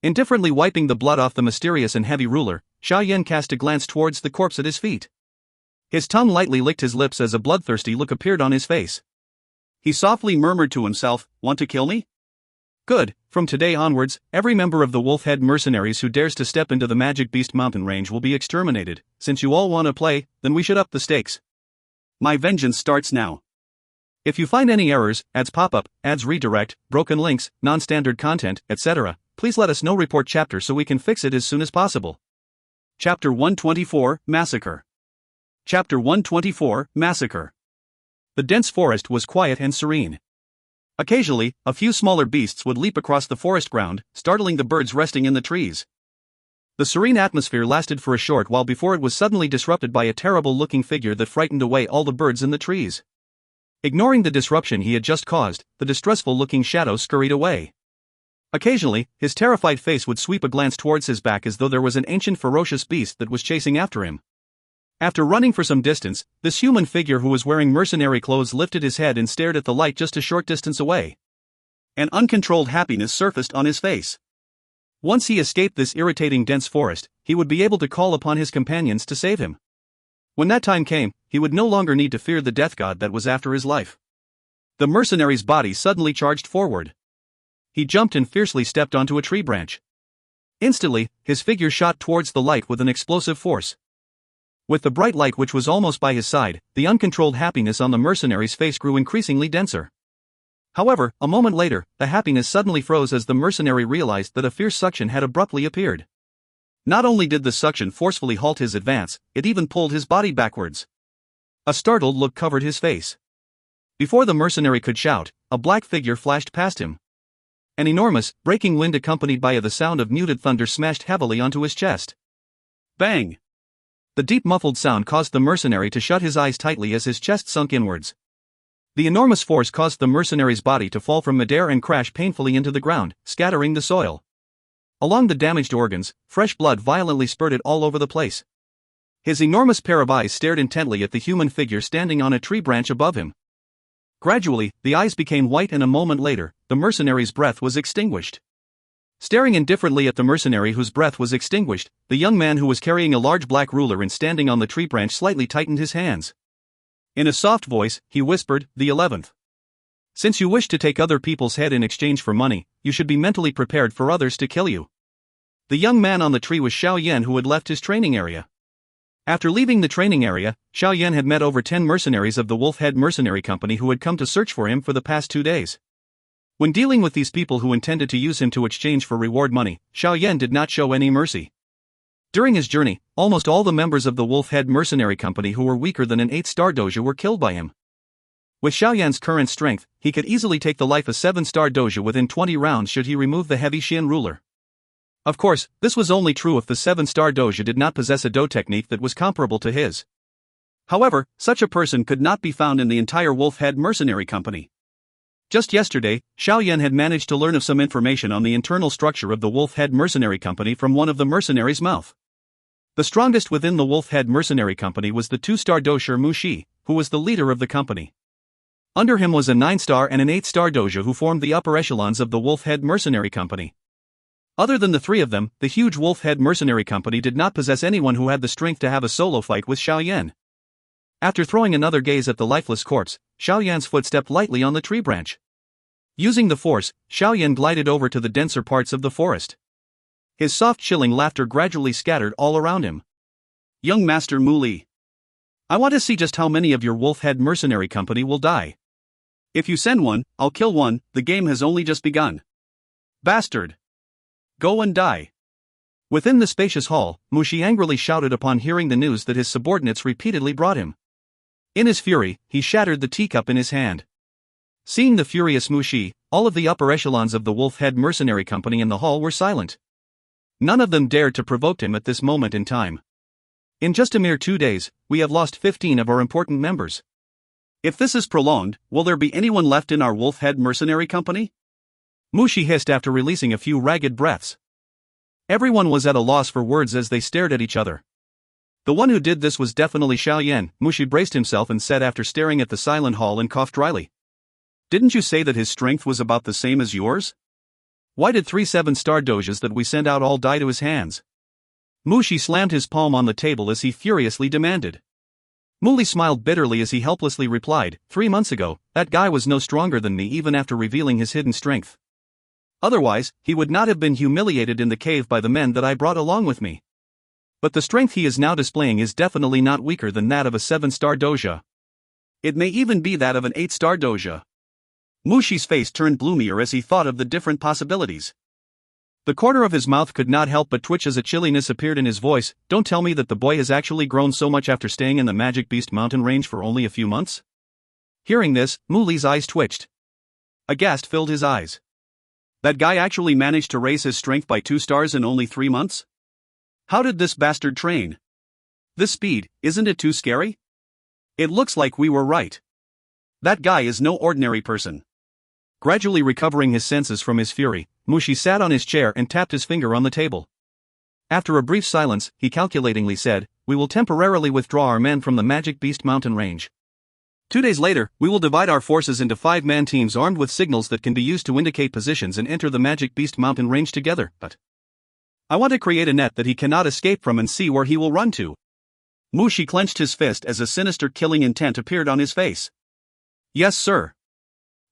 Speaker 1: Indifferently wiping the blood off the mysterious and heavy ruler, Xiao Yan cast a glance towards the corpse at his feet. His tongue lightly licked his lips as a bloodthirsty look appeared on his face. He softly murmured to himself, "Want to kill me? Good, from today onwards, every member of the wolf-head mercenaries who dares to step into the Magic Beast mountain range will be exterminated. Since you all want to play, then we should up the stakes. My vengeance starts now. If you find any errors, ads pop up, ads redirect, broken links, non-standard content, etc., please let us know. Report chapter so we can fix it as soon as possible." Chapter 124, Massacre. Chapter 124, Massacre. The dense forest was quiet and serene. Occasionally, a few smaller beasts would leap across the forest ground, startling the birds resting in the trees. The serene atmosphere lasted for a short while before it was suddenly disrupted by a terrible-looking figure that frightened away all the birds in the trees. Ignoring the disruption he had just caused, the distressful-looking shadow scurried away. Occasionally, his terrified face would sweep a glance towards his back as though there was an ancient ferocious beast that was chasing after him. After running for some distance, this human figure who was wearing mercenary clothes lifted his head and stared at the light just a short distance away. An uncontrolled happiness surfaced on his face. Once he escaped this irritating dense forest, he would be able to call upon his companions to save him. When that time came, he would no longer need to fear the death god that was after his life. The mercenary's body suddenly charged forward. He jumped and fiercely stepped onto a tree branch. Instantly, his figure shot towards the light with an explosive force. With the bright light which was almost by his side, the uncontrolled happiness on the mercenary's face grew increasingly denser. However, a moment later, the happiness suddenly froze as the mercenary realized that a fierce suction had abruptly appeared. Not only did the suction forcefully halt his advance, it even pulled his body backwards. A startled look covered his face. Before the mercenary could shout, a black figure flashed past him. An enormous, breaking wind accompanied by the sound of muted thunder smashed heavily onto his chest. Bang! The deep muffled sound caused the mercenary to shut his eyes tightly as his chest sunk inwards. The enormous force caused the mercenary's body to fall from midair and crash painfully into the ground, scattering the soil. Along the damaged organs, fresh blood violently spurted all over the place. His enormous pair of eyes stared intently at the human figure standing on a tree branch above him. Gradually, the eyes became white and a moment later, the mercenary's breath was extinguished. Staring indifferently at the mercenary whose breath was extinguished, the young man who was carrying a large black ruler and standing on the tree branch slightly tightened his hands. In a soft voice, he whispered, "The 11th. Since you wish to take other people's head in exchange for money, you should be mentally prepared for others to kill you." The young man on the tree was Xiao Yan, who had left his training area. After leaving the training area, Xiao Yan had met over 10 mercenaries of the Wolf Head Mercenary Company who had come to search for him for the past 2 days. When dealing with these people who intended to use him to exchange for reward money, Xiao Yan did not show any mercy. During his journey, almost all the members of the Wolf Head Mercenary Company who were weaker than an 8-star doja were killed by him. With Xiao Yan's current strength, he could easily take the life of 7-star doja within 20 rounds should he remove the heavy Xian ruler. Of course, this was only true if the 7-star doja did not possess a do technique that was comparable to his. However, such a person could not be found in the entire Wolf Head Mercenary Company. Just yesterday, Xiao Yan had managed to learn of some information on the internal structure of the Wolf Head Mercenary Company from one of the mercenaries' mouth. The strongest within the Wolf Head Mercenary Company was the 2-star doja Dou Qi, who was the leader of the company. Under him was a 9-star and an 8-star doja who formed the upper echelons of the Wolf Head Mercenary Company. Other than the three of them, the huge Wolf Head Mercenary Company did not possess anyone who had the strength to have a solo fight with Xiao Yan. After throwing another gaze at the lifeless corpse, Xiao Yan's foot stepped lightly on the tree branch. Using the force, Xiao Yan glided over to the denser parts of the forest. His soft chilling laughter gradually scattered all around him. "Young Master Mu Li, I want to see just how many of your Wolf Head Mercenary Company will die. If you send one, I'll kill one. The game has only just begun. Bastard! Go and die." Within the spacious hall, Mu Xi angrily shouted upon hearing the news that his subordinates repeatedly brought him. In his fury, he shattered the teacup in his hand. Seeing the furious Mu Xi, all of the upper echelons of the Wolf Head Mercenary Company in the hall were silent. None of them dared to provoke him at this moment in time. In just a mere 2 days, we have lost 15 of our important members. If this is prolonged, will there be anyone left in our Wolf Head Mercenary Company? Mu Xi hissed after releasing a few ragged breaths. Everyone was at a loss for words as they stared at each other. The one who did this was definitely Xiao Yan. Mu Xi braced himself and said after staring at the silent hall and coughed dryly. "Didn't you say that his strength was about the same as yours? Why did 3 7-star dojas that we sent out all die to his hands?" Mu Xi slammed his palm on the table as he furiously demanded. Mu Li smiled bitterly as he helplessly replied, 3 months ago, that guy was no stronger than me even after revealing his hidden strength. Otherwise, he would not have been humiliated in the cave by the men that I brought along with me. But the strength he is now displaying is definitely not weaker than that of a 7-star doja. It may even be that of an 8-star doja. Mu Xi's face turned gloomier as he thought of the different possibilities. The corner of his mouth could not help but twitch as a chilliness appeared in his voice. "Don't tell me that the boy has actually grown so much after staying in the Magic Beast mountain range for only a few months?" Hearing this, Mu Li's eyes twitched. A ghast filled his eyes. That guy actually managed to raise his strength by 2 stars in only 3 months? How did this bastard train? This speed, isn't it too scary? It looks like we were right. That guy is no ordinary person. Gradually recovering his senses from his fury, Mu Xi sat on his chair and tapped his finger on the table. After a brief silence, he calculatingly said, "We will temporarily withdraw our men from the Magic Beast mountain range. 2 days later, we will divide our forces into 5-man teams armed with signals that can be used to indicate positions and enter the Magic Beast mountain range together, but I want to create a net that he cannot escape from and see where he will run to." Mu Xi clenched his fist as a sinister killing intent appeared on his face. "Yes, sir."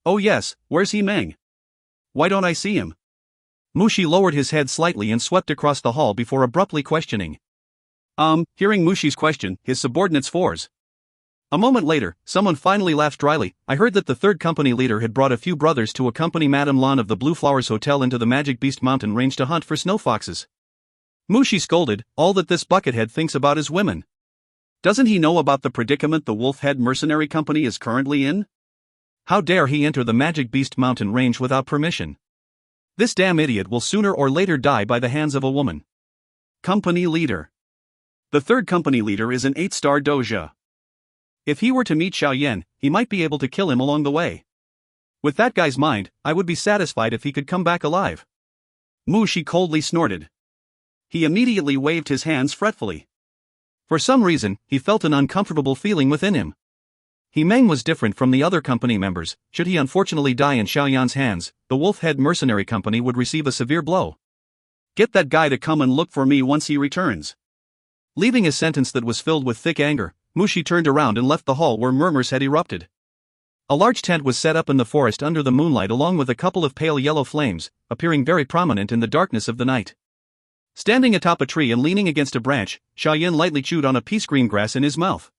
Speaker 1: "Oh yes, where's he Meng? Why don't I see him?" Mu Xi lowered his head slightly and swept across the hall before abruptly questioning. Hearing Mu Xi's question, his subordinates froze. A moment later, someone finally laughed dryly. "I heard that the 3rd company leader had brought a few brothers to accompany Madame Lan of the Blue Flowers Hotel into the Magic Beast mountain range to hunt for snow foxes." Mu Xi scolded, "All that this buckethead thinks about is women. Doesn't he know about the predicament the Wolf Head Mercenary Company is currently in? How dare he enter the Magic Beast mountain range without permission? This damn idiot will sooner or later die by the hands of a woman. Company leader. The third company leader is an 8-star Dou Qi. If he were to meet Xiao Yan, he might be able to kill him along the way. With that guy's mind, I would be satisfied if he could come back alive. Mu Shi coldly snorted. He immediately waved his hands fretfully. For some reason, he felt an uncomfortable feeling within him. He Meng was different from the other company members. Should he unfortunately die in Xiao Yan's hands, the Wolf-Head Mercenary Company would receive a severe blow. Get that guy to come and look for me once he returns. Leaving a sentence that was filled with thick anger, Mu Shi turned around and left the hall where murmurs had erupted. A large tent was set up in the forest under the moonlight along with a couple of pale yellow flames, appearing very prominent in the darkness of the night. Standing atop a tree and leaning against a branch, Xiao Yan lightly chewed on a piece green grass in his mouth.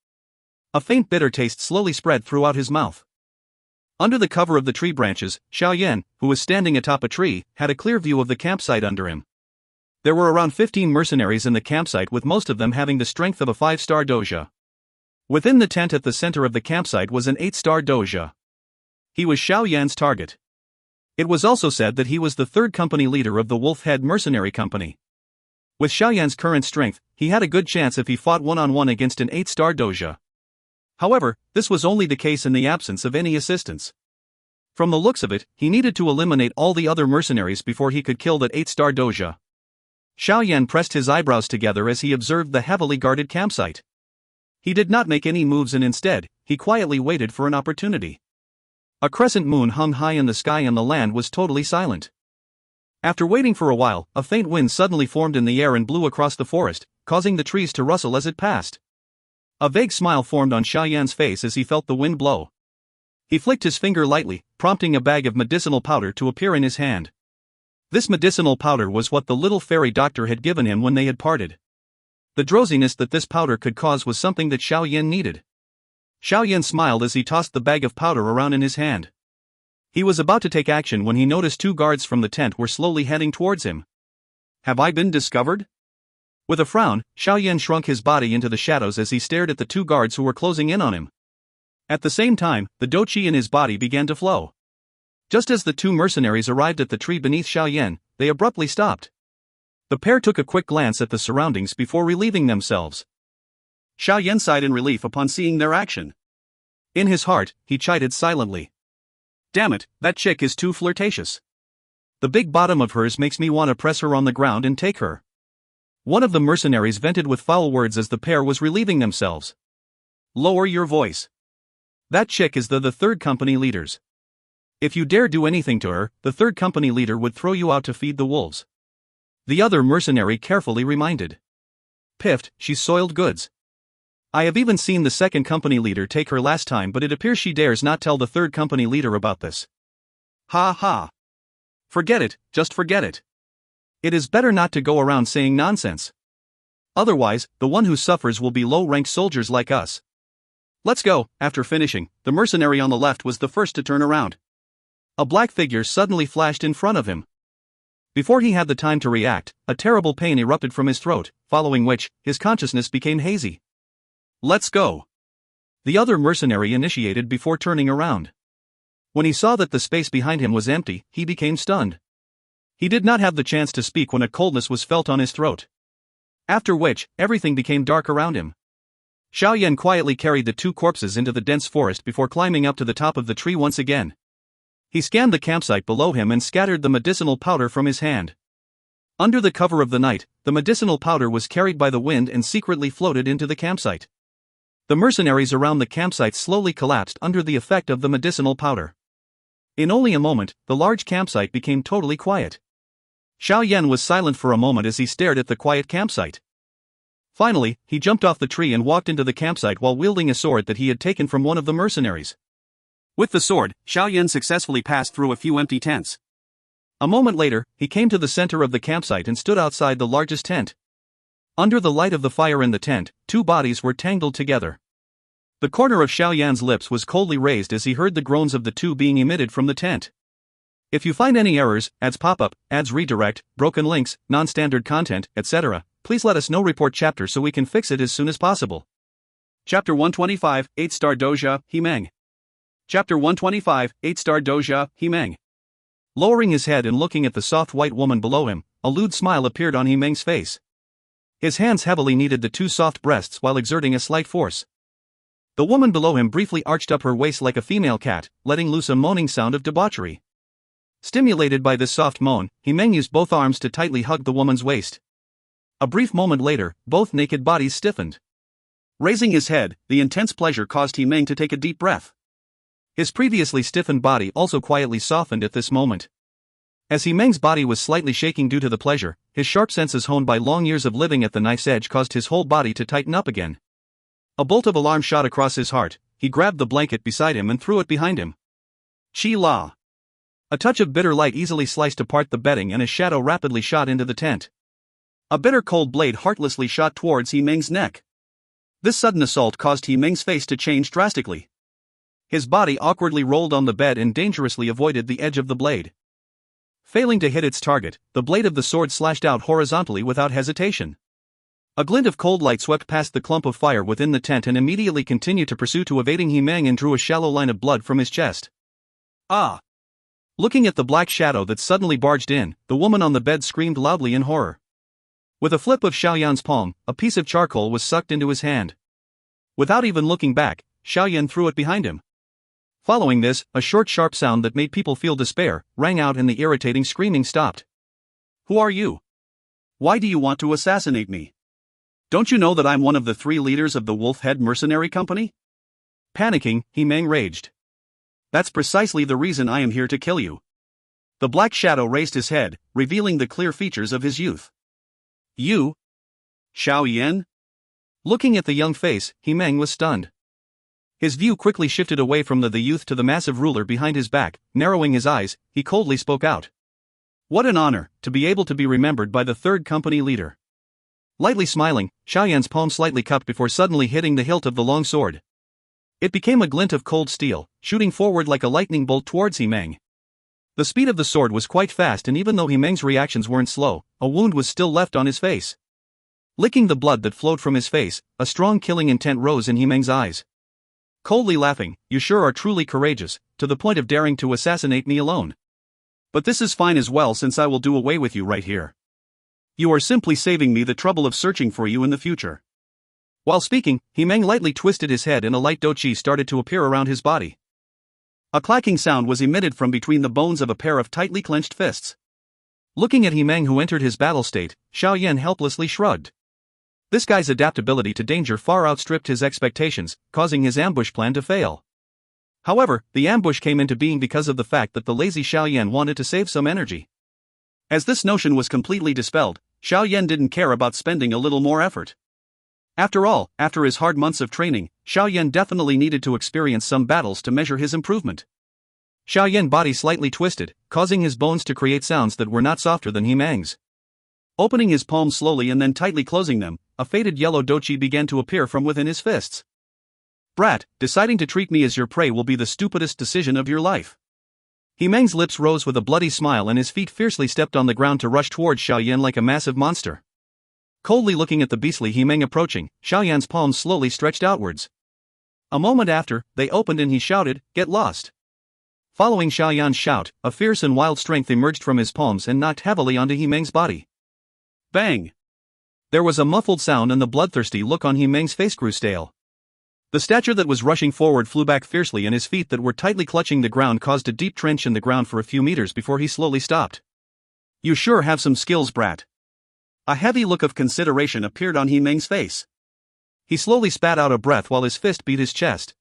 Speaker 1: A faint bitter taste slowly spread throughout his mouth. Under the cover of the tree branches, Xiao Yan, who was standing atop a tree, had a clear view of the campsite under him. There were around 15 mercenaries in the campsite, with most of them having the strength of a 5-star Dou Qi. Within the tent at the center of the campsite was an 8-star Dou Qi. He was Xiao Yan's target. It was also said that he was the third company leader of the Wolf-Head Mercenary Company. With Xiao Yan's current strength, he had a good chance if he fought one-on-one against an 8-star Dou Qi. However, this was only the case in the absence of any assistance. From the looks of it, he needed to eliminate all the other mercenaries before he could kill that 8-star Dou Qi. Xiao Yan pressed his eyebrows together as he observed the heavily guarded campsite. He did not make any moves and instead, he quietly waited for an opportunity. A crescent moon hung high in the sky and the land was totally silent. After waiting for a while, a faint wind suddenly formed in the air and blew across the forest, causing the trees to rustle as it passed. A vague smile formed on Xiao Yan's face as he felt the wind blow. He flicked his finger lightly, prompting a bag of medicinal powder to appear in his hand. This medicinal powder was what the little fairy doctor had given him when they had parted. The drowsiness that this powder could cause was something that Xiao Yan needed. Xiao Yan smiled as he tossed the bag of powder around in his hand. He was about to take action when he noticed 2 guards from the tent were slowly heading towards him. Have I been discovered? With a frown, Xiao Yan shrunk his body into the shadows as he stared at the 2 guards who were closing in on him. At the same time, the Dou Qi in his body began to flow. Just as the 2 mercenaries arrived at the tree beneath Xiao Yan, they abruptly stopped. The pair took a quick glance at the surroundings before relieving themselves. Xiao Yan sighed in relief upon seeing their action. In his heart, he chided silently. Damn it, that chick is too flirtatious. The big bottom of hers makes me want to press her on the ground and take her. One of the mercenaries vented with foul words as the pair was relieving themselves. Lower your voice. That chick is the third company leader's. If you dare do anything to her, the third company leader would throw you out to feed the wolves. The other mercenary carefully reminded. Piffed, she's soiled goods. I have even seen the second company leader take her last time, but it appears she dares not tell the third company leader about this. Ha ha. Forget it, just forget it. It is better not to go around saying nonsense. Otherwise, the one who suffers will be low-ranked soldiers like us. Let's go. After finishing, the mercenary on the left was the first to turn around. A black figure suddenly flashed in front of him. Before he had the time to react, a terrible pain erupted from his throat, following which, his consciousness became hazy. Let's go. The other mercenary initiated before turning around. When he saw that the space behind him was empty, he became stunned. He did not have the chance to speak when a coldness was felt on his throat. After which, everything became dark around him. Xiao Yan quietly carried the 2 corpses into the dense forest before climbing up to the top of the tree once again. He scanned the campsite below him and scattered the medicinal powder from his hand. Under the cover of the night, the medicinal powder was carried by the wind and secretly floated into the campsite. The mercenaries around the campsite slowly collapsed under the effect of the medicinal powder. In only a moment, the large campsite became totally quiet. Xiao Yan was silent for a moment as he stared at the quiet campsite. Finally, he jumped off the tree and walked into the campsite while wielding a sword that he had taken from one of the mercenaries. With the sword, Xiao Yan successfully passed through a few empty tents. A moment later, he came to the center of the campsite and stood outside the largest tent. Under the light of the fire in the tent, 2 bodies were tangled together. The corner of Xiao Yan's lips was coldly raised as he heard the groans of the 2 being emitted from the tent. If you find any errors, ads pop-up, ads redirect, broken links, non-standard content, etc., please let us know. Report chapter so we can fix it as soon as possible. Chapter 125, 8-star Dou Qi, He Meng. Chapter 125, 8-star Dou Qi, He Meng. Lowering his head and looking at the soft white woman below him, a lewd smile appeared on He Meng's face. His hands heavily kneaded the two soft breasts while exerting a slight force. The woman below him briefly arched up her waist like a female cat, letting loose a moaning sound of debauchery. Stimulated by this soft moan, He Meng used both arms to tightly hug the woman's waist. A brief moment later, both naked bodies stiffened. Raising his head, the intense pleasure caused He Meng to take a deep breath. His previously stiffened body also quietly softened at this moment. As He Meng's body was slightly shaking due to the pleasure, his sharp senses honed by long years of living at the knife's edge caused his whole body to tighten up again. A bolt of alarm shot across his heart. He grabbed the blanket beside him and threw it behind him. Chi la. A touch of bitter light easily sliced apart the bedding and a shadow rapidly shot into the tent. A bitter cold blade heartlessly shot towards He Meng's neck. This sudden assault caused He Meng's face to change drastically. His body awkwardly rolled on the bed and dangerously avoided the edge of the blade. Failing to hit its target, the blade of the sword slashed out horizontally without hesitation. A glint of cold light swept past the clump of fire within the tent and immediately continued to pursue to evading He Meng and drew a shallow line of blood from his chest. Ah! Looking at the black shadow that suddenly barged in, the woman on the bed screamed loudly in horror. With a flip of Xiao Yan's palm, a piece of charcoal was sucked into his hand. Without even looking back, Xiao Yan threw it behind him. Following this, a short sharp sound that made people feel despair rang out and the irritating screaming stopped. Who are you? Why do you want to assassinate me? Don't you know that I'm one of the 3 leaders of the Wolf Head Mercenary Company? Panicking, He Meng raged. That's precisely the reason I am here to kill you. The black shadow raised his head, revealing the clear features of his youth. You? Xiao Yan? Looking at the young face, He Meng was stunned. His view quickly shifted away from the youth to the massive ruler behind his back. Narrowing his eyes, he coldly spoke out. What an honor, to be able to be remembered by the 3rd company leader. Lightly smiling, Xiao Yan's palm slightly cupped before suddenly hitting the hilt of the long sword. It became a glint of cold steel, shooting forward like a lightning bolt towards He Meng. The speed of the sword was quite fast, and even though He Meng's reactions weren't slow, a wound was still left on his face. Licking the blood that flowed from his face, a strong killing intent rose in He Meng's eyes. Coldly laughing, you sure are truly courageous, to the point of daring to assassinate me alone. But this is fine as well, since I will do away with you right here. You are simply saving me the trouble of searching for you in the future. While speaking, He Meng lightly twisted his head and a light Dou Qi started to appear around his body. A clacking sound was emitted from between the bones of a pair of tightly clenched fists. Looking at He Meng, who entered his battle state, Xiao Yan helplessly shrugged. This guy's adaptability to danger far outstripped his expectations, causing his ambush plan to fail. However, the ambush came into being because of the fact that the lazy Xiao Yan wanted to save some energy. As this notion was completely dispelled, Xiao Yan didn't care about spending a little more effort. After all, after his hard months of training, Xiao Yan definitely needed to experience some battles to measure his improvement. Xiao Yan's body slightly twisted, causing his bones to create sounds that were not softer than He Meng's. Opening his palms slowly and then tightly closing them, a faded yellow Dou Qi began to appear from within his fists. Brat, deciding to treat me as your prey will be the stupidest decision of your life. He Meng's lips rose with a bloody smile and his feet fiercely stepped on the ground to rush towards Xiao Yan like a massive monster. Coldly looking at the beastly He Meng approaching, Xiao Yan's palms slowly stretched outwards. A moment after, they opened and he shouted, "Get lost!" Following Xiao Yan's shout, a fierce and wild strength emerged from his palms and knocked heavily onto He Meng's body. Bang! There was a muffled sound and the bloodthirsty look on He Meng's face grew stale. The statue that was rushing forward flew back fiercely and his feet that were tightly clutching the ground caused a deep trench in the ground for a few meters before he slowly stopped. You sure have some skills, brat. A heavy look of consideration appeared on He Meng's face. He slowly spat out a breath while his fist beat his chest.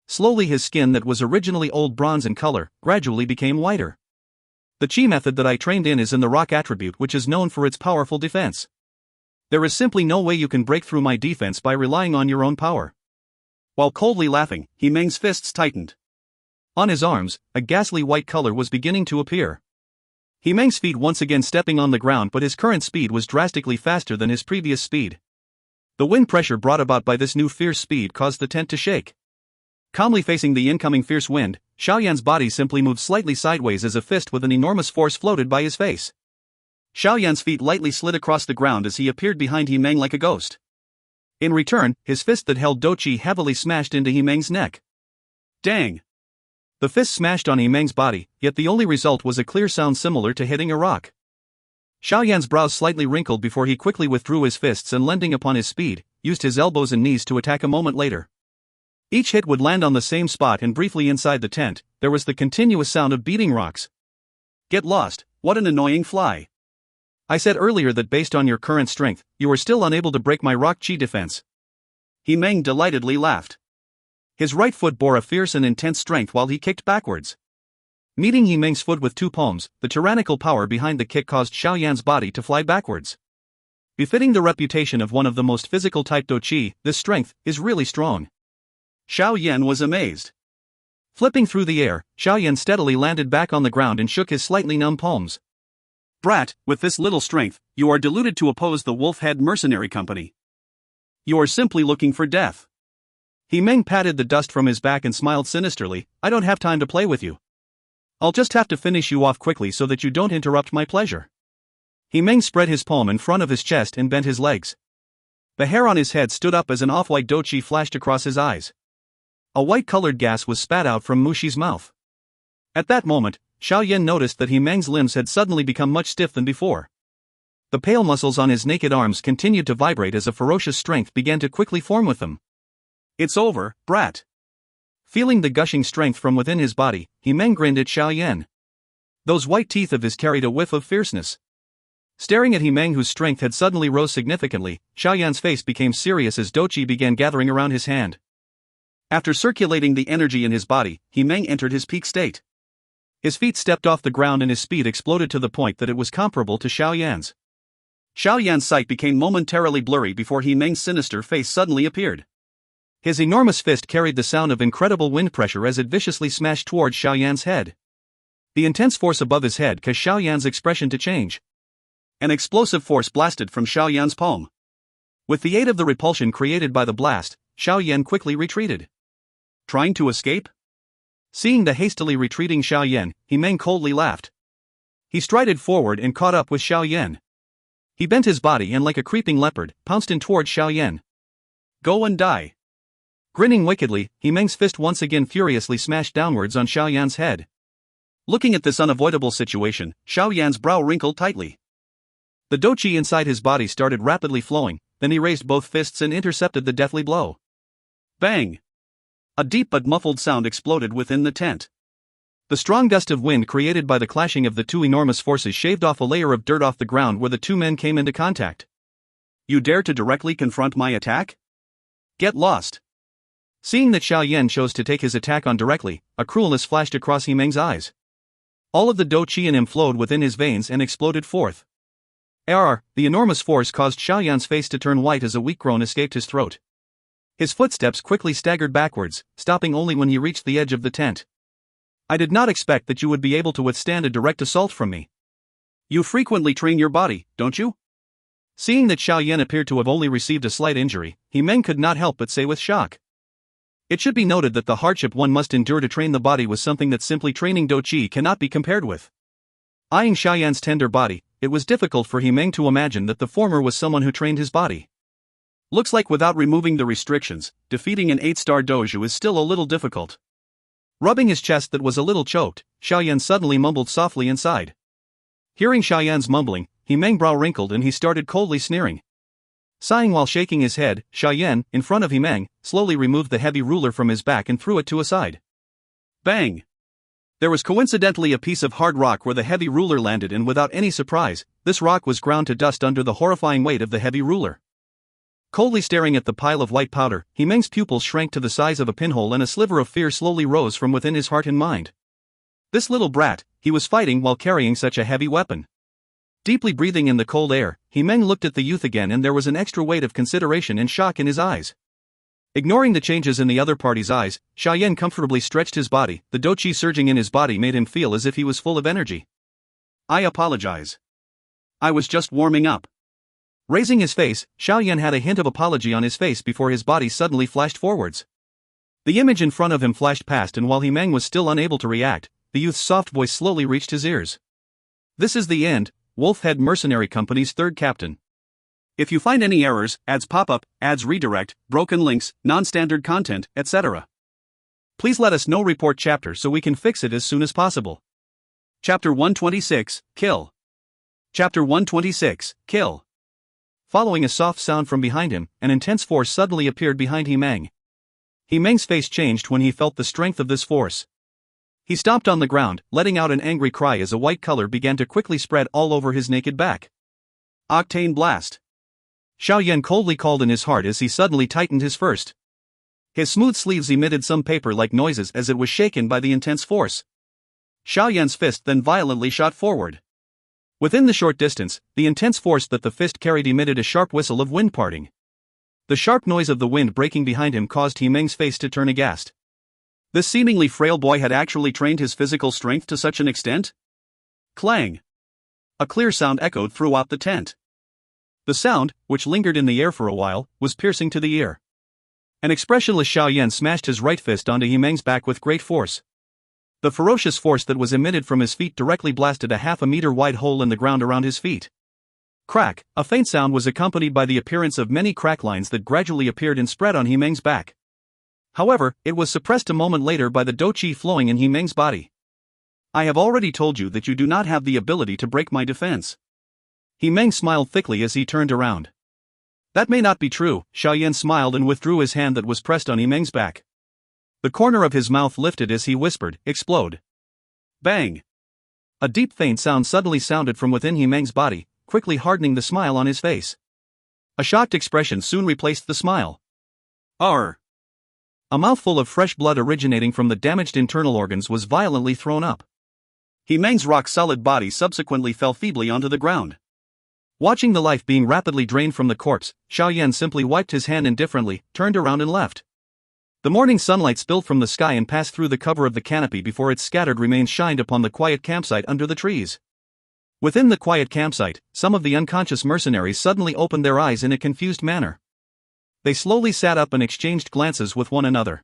Speaker 1: Slowly his skin that was originally old bronze in color, gradually became whiter. The Qi method that I trained in is in the rock attribute, which is known for its powerful defense. There is simply no way you can break through my defense by relying on your own power. While coldly laughing, He Meng's fists tightened. On his arms, a ghastly white color was beginning to appear. He Meng's feet once again stepping on the ground, but his current speed was drastically faster than his previous speed. The wind pressure brought about by this new fierce speed caused the tent to shake. Calmly facing the incoming fierce wind, Xiao Yan's body simply moved slightly sideways as a fist with an enormous force floated by his face. Xiao Yan's feet lightly slid across the ground as he appeared behind He Meng like a ghost. In return, his fist that held Dou Qi heavily smashed into He Meng's neck. Dang! The fist smashed on Yimeng's body, yet the only result was a clear sound similar to hitting a rock. Xiao Yan's brows slightly wrinkled before he quickly withdrew his fists and, lending upon his speed, used his elbows and knees to attack a moment later. Each hit would land on the same spot, and briefly inside the tent, there was the continuous sound of beating rocks. Get lost, what an annoying fly. I said earlier that based on your current strength, you are still unable to break my rock chi defense. Yimeng delightedly laughed. His right foot bore a fierce and intense strength while he kicked backwards. Meeting Yimeng's foot with two palms, the tyrannical power behind the kick caused Xiao Yan's body to fly backwards. Befitting the reputation of one of the most physical type Dou Qi, this strength is really strong. Xiao Yan was amazed. Flipping through the air, Xiao Yan steadily landed back on the ground and shook his slightly numb palms. Brat, with this little strength, you are deluded to oppose the Wolf-Head Mercenary Company. You are simply looking for death. Yimeng patted the dust from his back and smiled sinisterly. I don't have time to play with you. I'll just have to finish you off quickly so that you don't interrupt my pleasure. Yimeng spread his palm in front of his chest and bent his legs. The hair on his head stood up as an off-white Dou Qi flashed across his eyes. A white-colored gas was spat out from Mushi's mouth. At that moment, Xiao Yan noticed that Yimeng's limbs had suddenly become much stiff than before. The pale muscles on his naked arms continued to vibrate as a ferocious strength began to quickly form with them. It's over, brat. Feeling the gushing strength from within his body, Yimeng grinned at Xiao Yan. Those white teeth of his carried a whiff of fierceness. Staring at Yimeng, whose strength had suddenly rose significantly, Xiao Yan's face became serious as Dou Qi began gathering around his hand. After circulating the energy in his body, Yimeng entered his peak state. His feet stepped off the ground and his speed exploded to the point that it was comparable to Xiao Yan's. Xiao Yan's sight became momentarily blurry before Yimeng's sinister face suddenly appeared. His enormous fist carried the sound of incredible wind pressure as it viciously smashed towards Xiao Yan's head. The intense force above his head caused Xiao Yan's expression to change. An explosive force blasted from Xiao Yan's palm. With the aid of the repulsion created by the blast, Xiao Yan quickly retreated. Trying to escape? Seeing the hastily retreating Xiao Yan, Yimeng coldly laughed. He strided forward and caught up with Xiao Yan. He bent his body and, like a creeping leopard, pounced in towards Xiao Yan. Go and die. Grinning wickedly, Yimeng's fist once again furiously smashed downwards on Xiao Yan's head. Looking at this unavoidable situation, Xiao Yan's brow wrinkled tightly. The Dou Qi inside his body started rapidly flowing, then he raised both fists and intercepted the deathly blow. Bang! A deep but muffled sound exploded within the tent. The strong gust of wind created by the clashing of the two enormous forces shaved off a layer of dirt off the ground where the two men came into contact. You dare to directly confront my attack? Get lost! Seeing that Xiao Yan chose to take his attack on directly, a cruelness flashed across Yimeng's eyes. All of the Dou Qi in him flowed within his veins and exploded forth. The enormous force caused Xiao Yan's face to turn white as a weak groan escaped his throat. His footsteps quickly staggered backwards, stopping only when he reached the edge of the tent. I did not expect that you would be able to withstand a direct assault from me. You frequently train your body, don't you? Seeing that Xiao Yan appeared to have only received a slight injury, Yimeng could not help but say with shock. It should be noted that the hardship one must endure to train the body was something that simply training Dou Qi cannot be compared with. Eyeing Xiao Yan's tender body, it was difficult for Yimeng to imagine that the former was someone who trained his body. Looks like without removing the restrictions, defeating an 8-star dojo is still a little difficult. Rubbing his chest that was a little choked, Xiao Yan suddenly mumbled softly inside. Hearing Xiao Yan's mumbling, Yimeng's brow wrinkled and he started coldly sneering. Sighing while shaking his head, Xiao Yan, in front of Yimeng, slowly removed the heavy ruler from his back and threw it to a side. Bang! There was coincidentally a piece of hard rock where the heavy ruler landed, and without any surprise, this rock was ground to dust under the horrifying weight of the heavy ruler. Coldly staring at the pile of white powder, Yimeng's pupils shrank to the size of a pinhole and a sliver of fear slowly rose from within his heart and mind. This little brat, he was fighting while carrying such a heavy weapon. Deeply breathing in the cold air, Yimeng looked at the youth again and there was an extra weight of consideration and shock in his eyes. Ignoring the changes in the other party's eyes, Xiao Yan comfortably stretched his body. The Dou Qi surging in his body made him feel as if he was full of energy. I apologize. I was just warming up. Raising his face, Xiao Yan had a hint of apology on his face before his body suddenly flashed forwards. The image in front of him flashed past, and while Yimeng was still unable to react, the youth's soft voice slowly reached his ears. This is the end, Wolf-Head Mercenary Company's third captain. If you find any errors, ads pop up, ads redirect, broken links, non-standard content, etc., Please let us know report chapter so we can fix it as soon as possible. Chapter 126, Kill. Chapter 126, Kill. Following a soft sound from behind him, an intense force suddenly appeared behind Himeng. Himeng's face changed when he felt the strength of this force. He stomped on the ground, letting out an angry cry as a white color began to quickly spread all over his naked back. Octane Blast. Xiao Yan coldly called in his heart as he suddenly tightened his fist. His smooth sleeves emitted some paper-like noises as it was shaken by the intense force. Xiao Yan's fist then violently shot forward. Within the short distance, the intense force that the fist carried emitted a sharp whistle of wind parting. The sharp noise of the wind breaking behind him caused Himeng's face to turn aghast. This seemingly frail boy had actually trained his physical strength to such an extent? Clang! A clear sound echoed throughout the tent. The sound, which lingered in the air for a while, was piercing to the ear. An expressionless Xiao Yan smashed his right fist onto Himeng's back with great force. The ferocious force that was emitted from his feet directly blasted a half-a-meter wide hole in the ground around his feet. Crack! A faint sound was accompanied by the appearance of many crack lines that gradually appeared and spread on Himeng's back. However, it was suppressed a moment later by the Dou Qi flowing in Himeng's body. I have already told you that you do not have the ability to break my defense. Himeng smiled thickly as he turned around. That may not be true, Xiao Yan smiled and withdrew his hand that was pressed on Himeng's back. The corner of his mouth lifted as he whispered, "Explode." Bang! A deep faint sound suddenly sounded from within Himeng's body, quickly hardening the smile on his face. A shocked expression soon replaced the smile. Arr! A mouthful of fresh blood originating from the damaged internal organs was violently thrown up. Himeng's rock-solid body subsequently fell feebly onto the ground. Watching the life being rapidly drained from the corpse, Xiao Yan simply wiped his hand indifferently, turned around and left. The morning sunlight spilled from the sky and passed through the cover of the canopy before its scattered remains shined upon the quiet campsite under the trees. Within the quiet campsite, some of the unconscious mercenaries suddenly opened their eyes in a confused manner. They slowly sat up and exchanged glances with one another.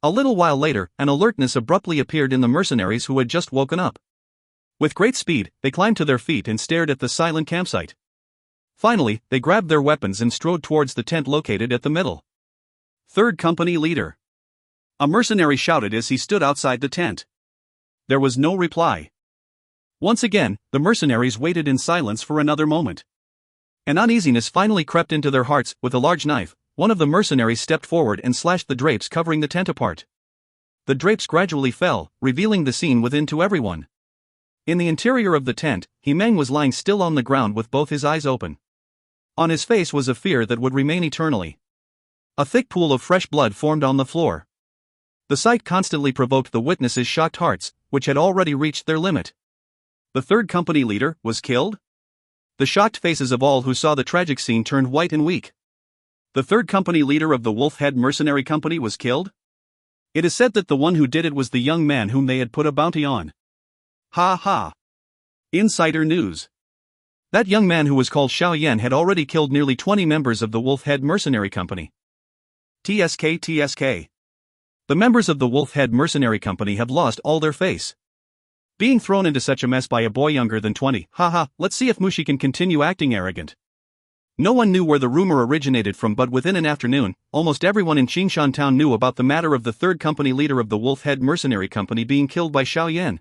Speaker 1: A little while later, an alertness abruptly appeared in the mercenaries who had just woken up. With great speed, they climbed to their feet and stared at the silent campsite. Finally, they grabbed their weapons and strode towards the tent located at the middle. Third Company Leader. A mercenary shouted as he stood outside the tent. There was no reply. Once again, the mercenaries waited in silence for another moment. An uneasiness finally crept into their hearts. With a large knife, one of the mercenaries stepped forward and slashed the drapes covering the tent apart. The drapes gradually fell, revealing the scene within to everyone. In the interior of the tent, Himeng was lying still on the ground with both his eyes open. On his face was a fear that would remain eternally. A thick pool of fresh blood formed on the floor. The sight constantly provoked the witnesses' shocked hearts, which had already reached their limit. The third company leader was killed? The shocked faces of all who saw the tragic scene turned white and weak. The third company leader of the Wolf Head Mercenary Company was killed? It is said that the one who did it was the young man whom they had put a bounty on. Ha ha! Insider news. That young man who was called Xiao Yan had already killed nearly 20 members of the Wolf Head Mercenary Company. TSK. The members of the Wolf Head Mercenary Company have lost all their face. Being thrown into such a mess by a boy younger than 20, haha, let's see if Mushi can continue acting arrogant. No one knew where the rumor originated from, but within an afternoon, almost everyone in Qingshan town knew about the matter of the third company leader of the Wolf Head Mercenary Company being killed by Xiao Yan.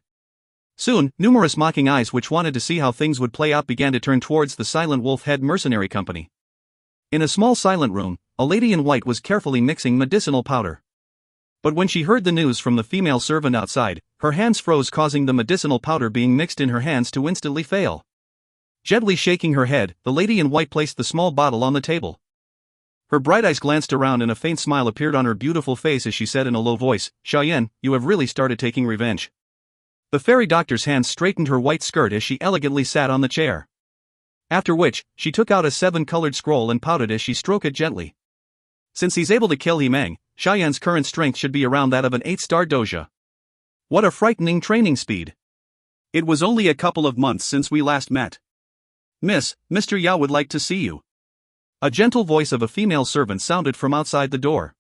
Speaker 1: Soon, numerous mocking eyes which wanted to see how things would play out began to turn towards the silent Wolf Head Mercenary Company. In a small silent room, a lady in white was carefully mixing medicinal powder. But when she heard the news from the female servant outside, her hands froze, causing the medicinal powder being mixed in her hands to instantly fail. Gently shaking her head, the lady in white placed the small bottle on the table. Her bright eyes glanced around and a faint smile appeared on her beautiful face as she said in a low voice, "Xiao Yan, you have really started taking revenge." The fairy doctor's hands straightened her white skirt as she elegantly sat on the chair. After which, she took out a 7-colored scroll and pouted as she stroked it gently. Since he's able to kill Himeng, Xiao Yan's current strength should be around that of an 8-star doja. What a frightening training speed. It was only a couple of months since we last met. Mr. Yao would like to see you. A gentle voice of a female servant sounded from outside the door.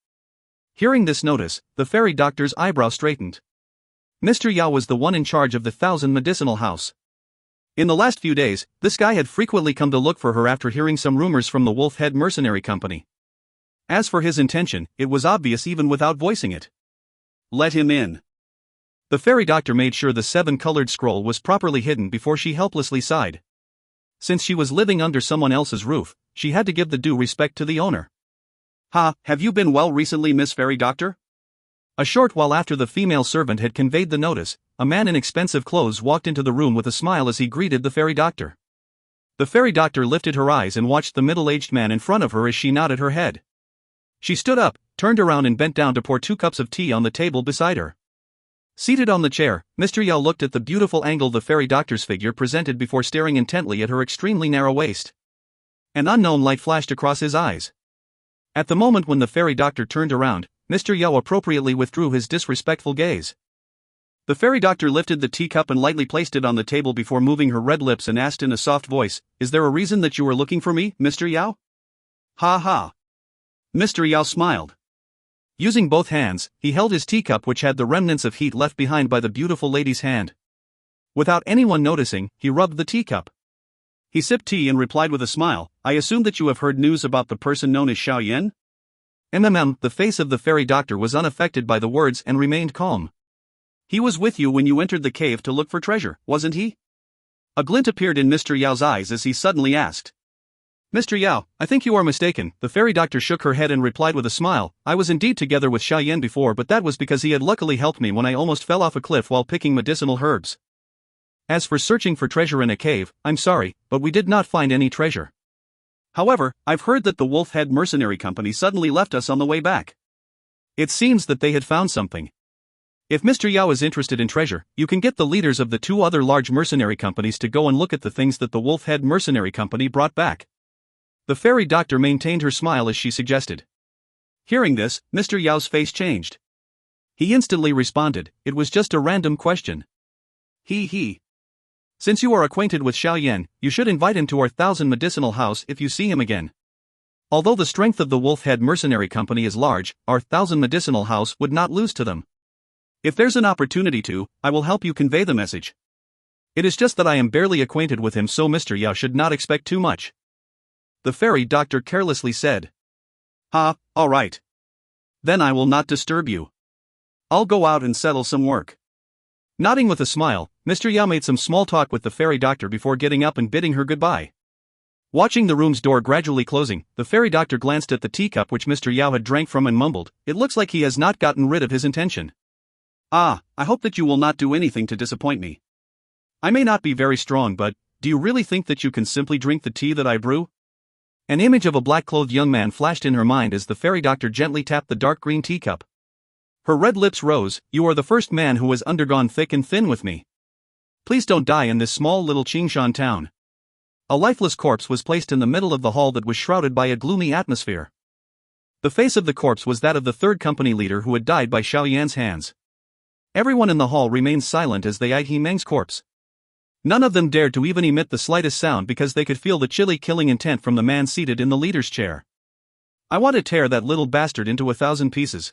Speaker 1: Hearing this notice, the fairy doctor's eyebrow straightened. Mr. Yao was the one in charge of the 1,000 medicinal house. In the last few days, this guy had frequently come to look for her after hearing some rumors from the Wolf Head Mercenary Company. As for his intention, it was obvious even without voicing it. Let him in. The fairy doctor made sure the 7-colored scroll was properly hidden before she helplessly sighed. Since she was living under someone else's roof, she had to give the due respect to the owner. Have you been well recently, Miss Fairy Doctor? A short while after the female servant had conveyed the notice, a man in expensive clothes walked into the room with a smile as he greeted the fairy doctor. The fairy doctor lifted her eyes and watched the middle-aged man in front of her as she nodded her head. She stood up, turned around and bent down to pour 2 cups of tea on the table beside her. Seated on the chair, Mr. Yao looked at the beautiful angle the fairy doctor's figure presented before staring intently at her extremely narrow waist. An unknown light flashed across his eyes. At the moment when the fairy doctor turned around, Mr. Yao appropriately withdrew his disrespectful gaze. The fairy doctor lifted the teacup and lightly placed it on the table before moving her red lips and asked in a soft voice, "Is there a reason that you are looking for me, Mr. Yao?" Ha ha. Mr. Yao smiled. Using both hands, he held his teacup which had the remnants of heat left behind by the beautiful lady's hand. Without anyone noticing, he rubbed the teacup. He sipped tea and replied with a smile, "I assume that you have heard news about the person known as Xiao Yan?" The face of the fairy doctor was unaffected by the words and remained calm. "He was with you when you entered the cave to look for treasure, wasn't he?" A glint appeared in Mr. Yao's eyes as he suddenly asked. "Mr. Yao, I think you are mistaken." The fairy doctor shook her head and replied with a smile, "I was indeed together with Xiao Yan before, but that was because he had luckily helped me when I almost fell off a cliff while picking medicinal herbs. As for searching for treasure in a cave, I'm sorry, but we did not find any treasure. However, I've heard that the Wolf-Head Mercenary Company suddenly left us on the way back. It seems that they had found something. If Mr. Yao is interested in treasure, you can get the leaders of the 2 other large mercenary companies to go and look at the things that the Wolf-Head Mercenary Company brought back." The fairy doctor maintained her smile as she suggested. Hearing this, Mr. Yao's face changed. He instantly responded, "It was just a random question." He. "Since you are acquainted with Xiao Yan, you should invite him to our 1000 medicinal house if you see him again. Although the strength of the Wolf-Head Mercenary Company is large, our 1000 medicinal house would not lose to them. If there's an opportunity to, I will help you convey the message. It is just that I am barely acquainted with him, so Mr. Yao should not expect too much." The fairy doctor carelessly said. "All right. Then I will not disturb you. I'll go out and settle some work." Nodding with a smile, Mr. Yao made some small talk with the fairy doctor before getting up and bidding her goodbye. Watching the room's door gradually closing, the fairy doctor glanced at the teacup which Mr. Yao had drank from and mumbled, "It looks like he has not gotten rid of his intention. I hope that you will not do anything to disappoint me. I may not be very strong, but do you really think that you can simply drink the tea that I brew?" An image of a black-clothed young man flashed in her mind as the fairy doctor gently tapped the dark green teacup. Her red lips rose. "You are the first man who has undergone thick and thin with me. Please don't die in this small little Qingshan town." A lifeless corpse was placed in the middle of the hall that was shrouded by a gloomy atmosphere. The face of the corpse was that of the 3rd company leader who had died by Xiao Yan's hands. Everyone in the hall remained silent as they eyed He Meng's corpse. None of them dared to even emit the slightest sound because they could feel the chilly killing intent from the man seated in the leader's chair. "I want to tear that little bastard into 1,000 pieces."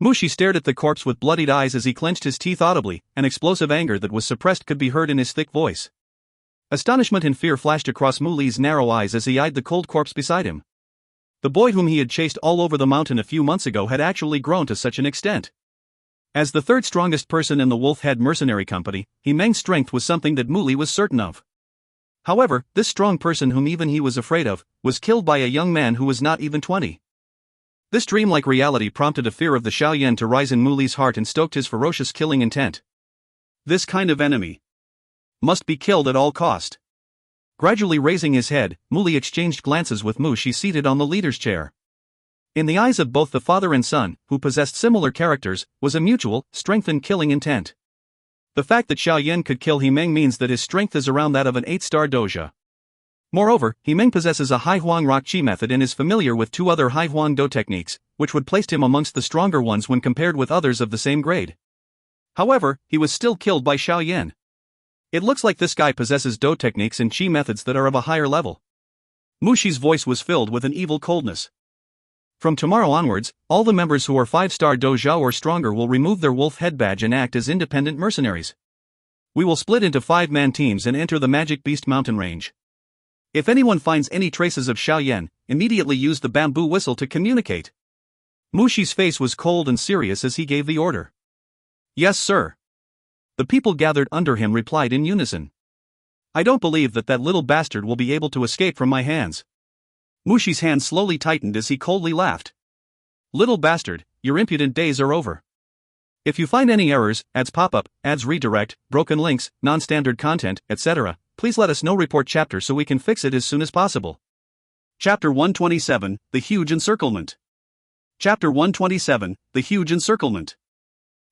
Speaker 1: Mushi stared at the corpse with bloodied eyes as he clenched his teeth audibly, an explosive anger that was suppressed could be heard in his thick voice. Astonishment and fear flashed across Muli's narrow eyes as he eyed the cold corpse beside him. The boy whom he had chased all over the mountain a few months ago had actually grown to such an extent. As the 3rd strongest person in the Wolf-Head Mercenary Company, He Meng's strength was something that Muli was certain of. However, this strong person whom even he was afraid of, was killed by a young man who was not even 20. This dreamlike reality prompted a fear of the Xiao Yan to rise in Muli's heart and stoked his ferocious killing intent. This kind of enemy must be killed at all cost. Gradually raising his head, Muli exchanged glances with Mushi seated on the leader's chair. In the eyes of both the father and son, who possessed similar characters, was a mutual, strengthened killing intent. The fact that Xiao Yan could kill He Meng means that his strength is around that of an 8-star doja. Moreover, He Meng possesses a Hai Huang Rock Qi method and is familiar with 2 other Hai Huang Do techniques, which would place him amongst the stronger ones when compared with others of the same grade. However, he was still killed by Xiao Yan. It looks like this guy possesses Do techniques and Qi methods that are of a higher level. Mushi's voice was filled with an evil coldness. From tomorrow onwards, all the members who are 5-star doja or stronger will remove their wolf head badge and act as independent mercenaries. We will split into 5-man teams and enter the Magic Beast mountain range. If anyone finds any traces of Xiao Yan, immediately use the bamboo whistle to communicate. Mushi's face was cold and serious as he gave the order. Yes, sir. The people gathered under him replied in unison. I don't believe that little bastard will be able to escape from my hands. Mushi's hand slowly tightened as he coldly laughed. Little bastard, your impudent days are over. If you find any errors, ads pop up, ads redirect, broken links, non-standard content, etc., please let us know. Report chapter so we can fix it as soon as possible. Chapter 127, The Huge Encirclement. Chapter 127, The Huge Encirclement.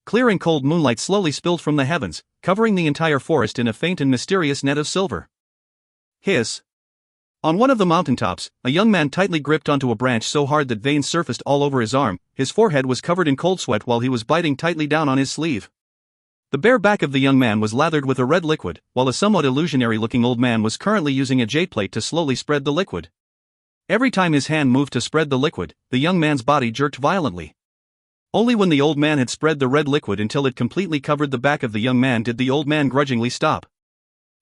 Speaker 1: Clear and cold moonlight slowly spilled from the heavens, covering the entire forest in a faint and mysterious net of silver. Hiss. On one of the mountaintops, a young man tightly gripped onto a branch so hard that veins surfaced all over his arm. His forehead was covered in cold sweat while he was biting tightly down on his sleeve. The bare back of the young man was lathered with a red liquid, while a somewhat illusionary-looking old man was currently using a jade plate to slowly spread the liquid. Every time his hand moved to spread the liquid, the young man's body jerked violently. Only when the old man had spread the red liquid until it completely covered the back of the young man did the old man grudgingly stop.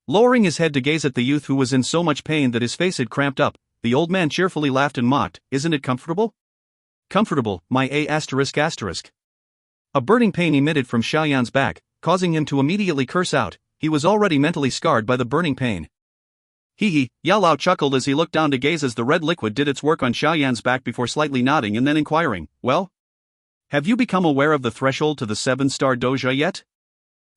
Speaker 1: Lowering his head to gaze at the youth who was in so much pain that his face had cramped up, the old man cheerfully laughed and mocked, "Isn't it comfortable?" "Comfortable, my A***." A burning pain emitted from Xiao Yan's back, causing him to immediately curse out. He was already mentally scarred by the burning pain. Hee hee, Yao Lao chuckled as he looked down to gaze as the red liquid did its work on Xiao Yan's back before slightly nodding and then inquiring, "Well? Have you become aware of the threshold to the 7-star doja yet?"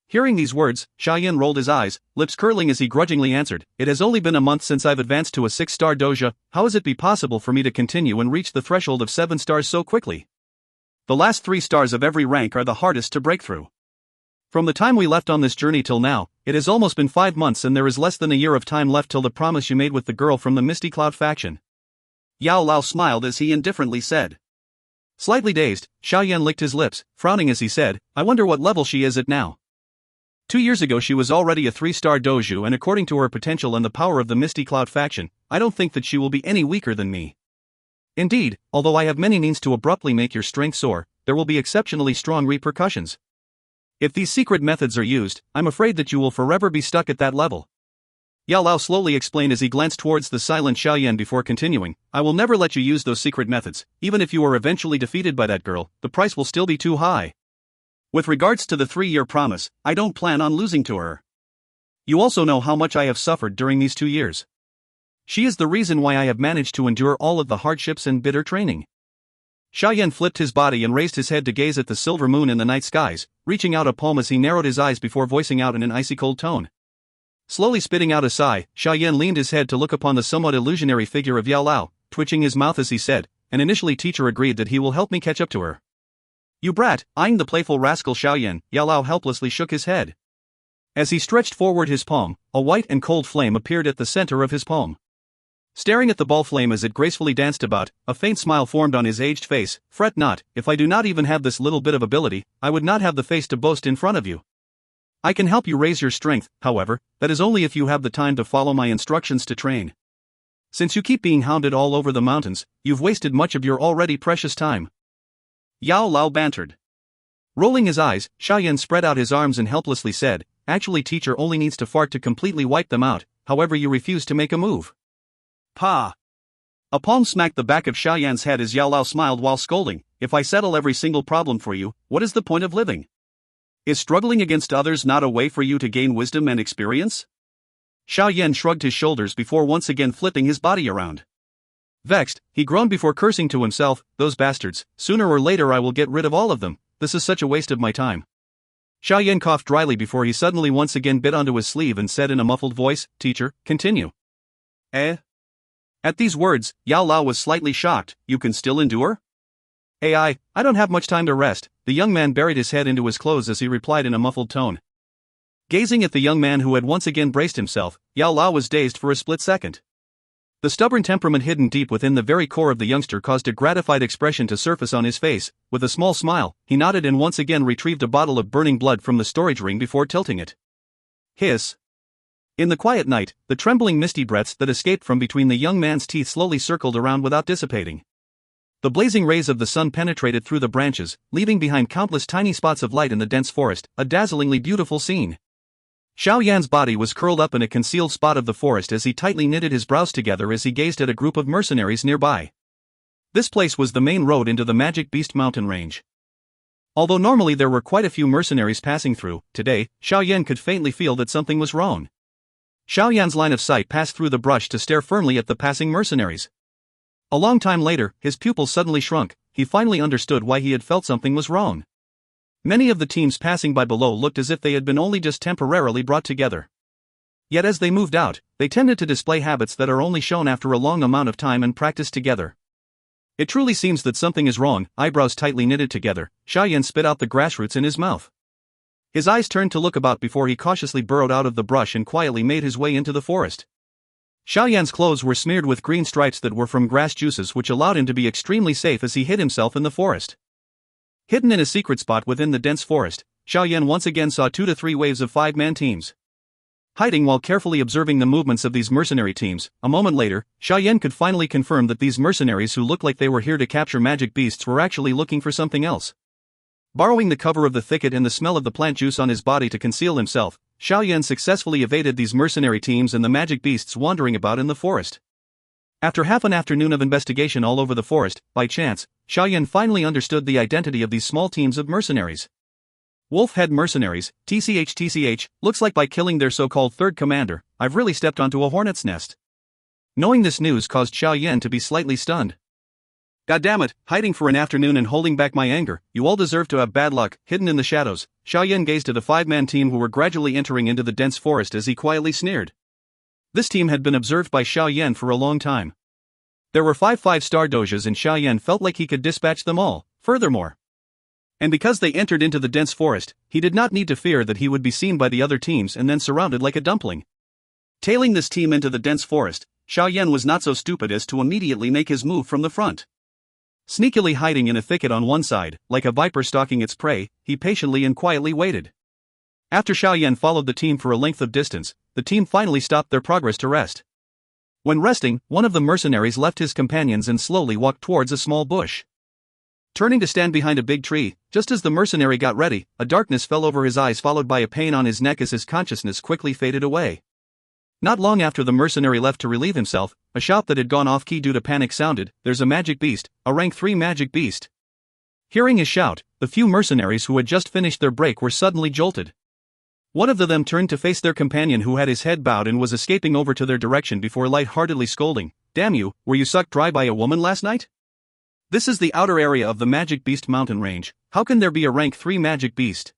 Speaker 1: Hearing these words, Xiao Yan rolled his eyes, lips curling as he grudgingly answered, "It has only been a month since I've advanced to a 6-star doja. How is it be possible for me to continue and reach the threshold of 7 stars so quickly? The last 3 stars of every rank are the hardest to break through. From the time we left on this journey till now, it has almost been 5 months and there is less than a year of time left till the promise you made with the girl from the Misty Cloud faction." Yao Lao smiled as he indifferently said. Slightly dazed, Xiao Yan licked his lips, frowning as he said, "I wonder what level she is at now. 2 years ago she was already a 3-star doju and according to her potential and the power of the Misty Cloud faction, I don't think that she will be any weaker than me. Indeed, although I have many means to abruptly make your strength soar, there will be exceptionally strong repercussions. If these secret methods are used, I'm afraid that you will forever be stuck at that level." Yao Lao slowly explained as he glanced towards the silent Xiao Yan before continuing, "I will never let you use those secret methods. Even if you are eventually defeated by that girl, the price will still be too high. With regards to the 3-year promise, I don't plan on losing to her. You also know how much I have suffered during these 2 years. She is the reason why I have managed to endure all of the hardships and bitter training." Xiao Yan flipped his body and raised his head to gaze at the silver moon in the night skies, reaching out a palm as he narrowed his eyes before voicing out in an icy cold tone. Slowly spitting out a sigh, Xiao Yan leaned his head to look upon the somewhat illusionary figure of Yao Lao, twitching his mouth as he said, "And initially teacher agreed that he will help me catch up to her." "You brat," eyeing the playful rascal Xiao Yan, Yao Lao helplessly shook his head. As he stretched forward his palm, a white and cold flame appeared at the center of his palm. Staring at the ball flame as it gracefully danced about, a faint smile formed on his aged face. "Fret not, if I do not even have this little bit of ability, I would not have the face to boast in front of you. I can help you raise your strength, however, that is only if you have the time to follow my instructions to train. Since you keep being hounded all over the mountains, you've wasted much of your already precious time." Yao Lao bantered. Rolling his eyes, Xiao Yan spread out his arms and helplessly said, "Actually teacher only needs to fart to completely wipe them out, however you refuse to make a move." "Pa!" A palm smacked the back of Xiao Yan's head as Yao Lao smiled while scolding, "If I settle every single problem for you, what is the point of living? Is struggling against others not a way for you to gain wisdom and experience?" Xiao Yan shrugged his shoulders before once again flipping his body around. Vexed, he groaned before cursing to himself, "Those bastards, sooner or later I will get rid of all of them, this is such a waste of my time." Xiao Yan coughed dryly before he suddenly once again bit onto his sleeve and said in a muffled voice, "Teacher, continue." "Eh?" At these words, Yao Lao was slightly shocked. "You can still endure?" I don't have much time to rest." The young man buried his head into his clothes as he replied in a muffled tone. Gazing at the young man who had once again braced himself, Yao Lao was dazed for a split second. The stubborn temperament hidden deep within the very core of the youngster caused a gratified expression to surface on his face. With a small smile, he nodded and once again retrieved a bottle of burning blood from the storage ring before tilting it. Hiss. In the quiet night, the trembling misty breaths that escaped from between the young man's teeth slowly circled around without dissipating. The blazing rays of the sun penetrated through the branches, leaving behind countless tiny spots of light in the dense forest, a dazzlingly beautiful scene. Xiao Yan's body was curled up in a concealed spot of the forest as he tightly knitted his brows together as he gazed at a group of mercenaries nearby. This place was the main road into the Magic Beast mountain range. Although normally there were quite a few mercenaries passing through, today, Xiao Yan could faintly feel that something was wrong. Xiao Yan's line of sight passed through the brush to stare firmly at the passing mercenaries. A long time later, his pupils suddenly shrunk. He finally understood why he had felt something was wrong. Many of the teams passing by below looked as if they had been only just temporarily brought together. Yet as they moved out, they tended to display habits that are only shown after a long amount of time and practice together. It truly seems that something is wrong. Eyebrows tightly knitted together, Xiao Yan spit out the grassroots in his mouth. His eyes turned to look about before he cautiously burrowed out of the brush and quietly made his way into the forest. Xiao Yan's clothes were smeared with green stripes that were from grass juices, which allowed him to be extremely safe as he hid himself in the forest. Hidden in a secret spot within the dense forest, Xiao Yan once again saw 2 to 3 waves of 5-man teams. Hiding while carefully observing the movements of these mercenary teams, a moment later, Xiao Yan could finally confirm that these mercenaries who looked like they were here to capture magic beasts were actually looking for something else. Borrowing the cover of the thicket and the smell of the plant juice on his body to conceal himself, Xiao Yan successfully evaded these mercenary teams and the magic beasts wandering about in the forest. After half an afternoon of investigation all over the forest, by chance, Xiao Yan finally understood the identity of these small teams of mercenaries. Wolf-head mercenaries, TCH, looks like by killing their so-called third commander, I've really stepped onto a hornet's nest. Knowing this news caused Xiao Yan to be slightly stunned. Goddammit, hiding for an afternoon and holding back my anger, you all deserve to have bad luck. Hidden in the shadows, Xiao Yan gazed at a 5-man team who were gradually entering into the dense forest as he quietly sneered. This team had been observed by Xiao Yan for a long time. There were 5 5-star doges and Xiao Yan felt like he could dispatch them all, furthermore. And because they entered into the dense forest, he did not need to fear that he would be seen by the other teams and then surrounded like a dumpling. Tailing this team into the dense forest, Xiao Yan was not so stupid as to immediately make his move from the front. Sneakily hiding in a thicket on one side, like a viper stalking its prey, he patiently and quietly waited. After Xiao Yan followed the team for a length of distance, the team finally stopped their progress to rest. When resting, one of the mercenaries left his companions and slowly walked towards a small bush. Turning to stand behind a big tree, just as the mercenary got ready, a darkness fell over his eyes followed by a pain on his neck as his consciousness quickly faded away. Not long after the mercenary left to relieve himself, a shout that had gone off-key due to panic sounded, "There's a magic beast, a rank 3 magic beast." Hearing his shout, the few mercenaries who had just finished their break were suddenly jolted. One of them turned to face their companion who had his head bowed and was escaping over to their direction before light-heartedly scolding, "Damn you, were you sucked dry by a woman last night? This is the outer area of the Magic Beast mountain range, how can there be a rank 3 magic beast?"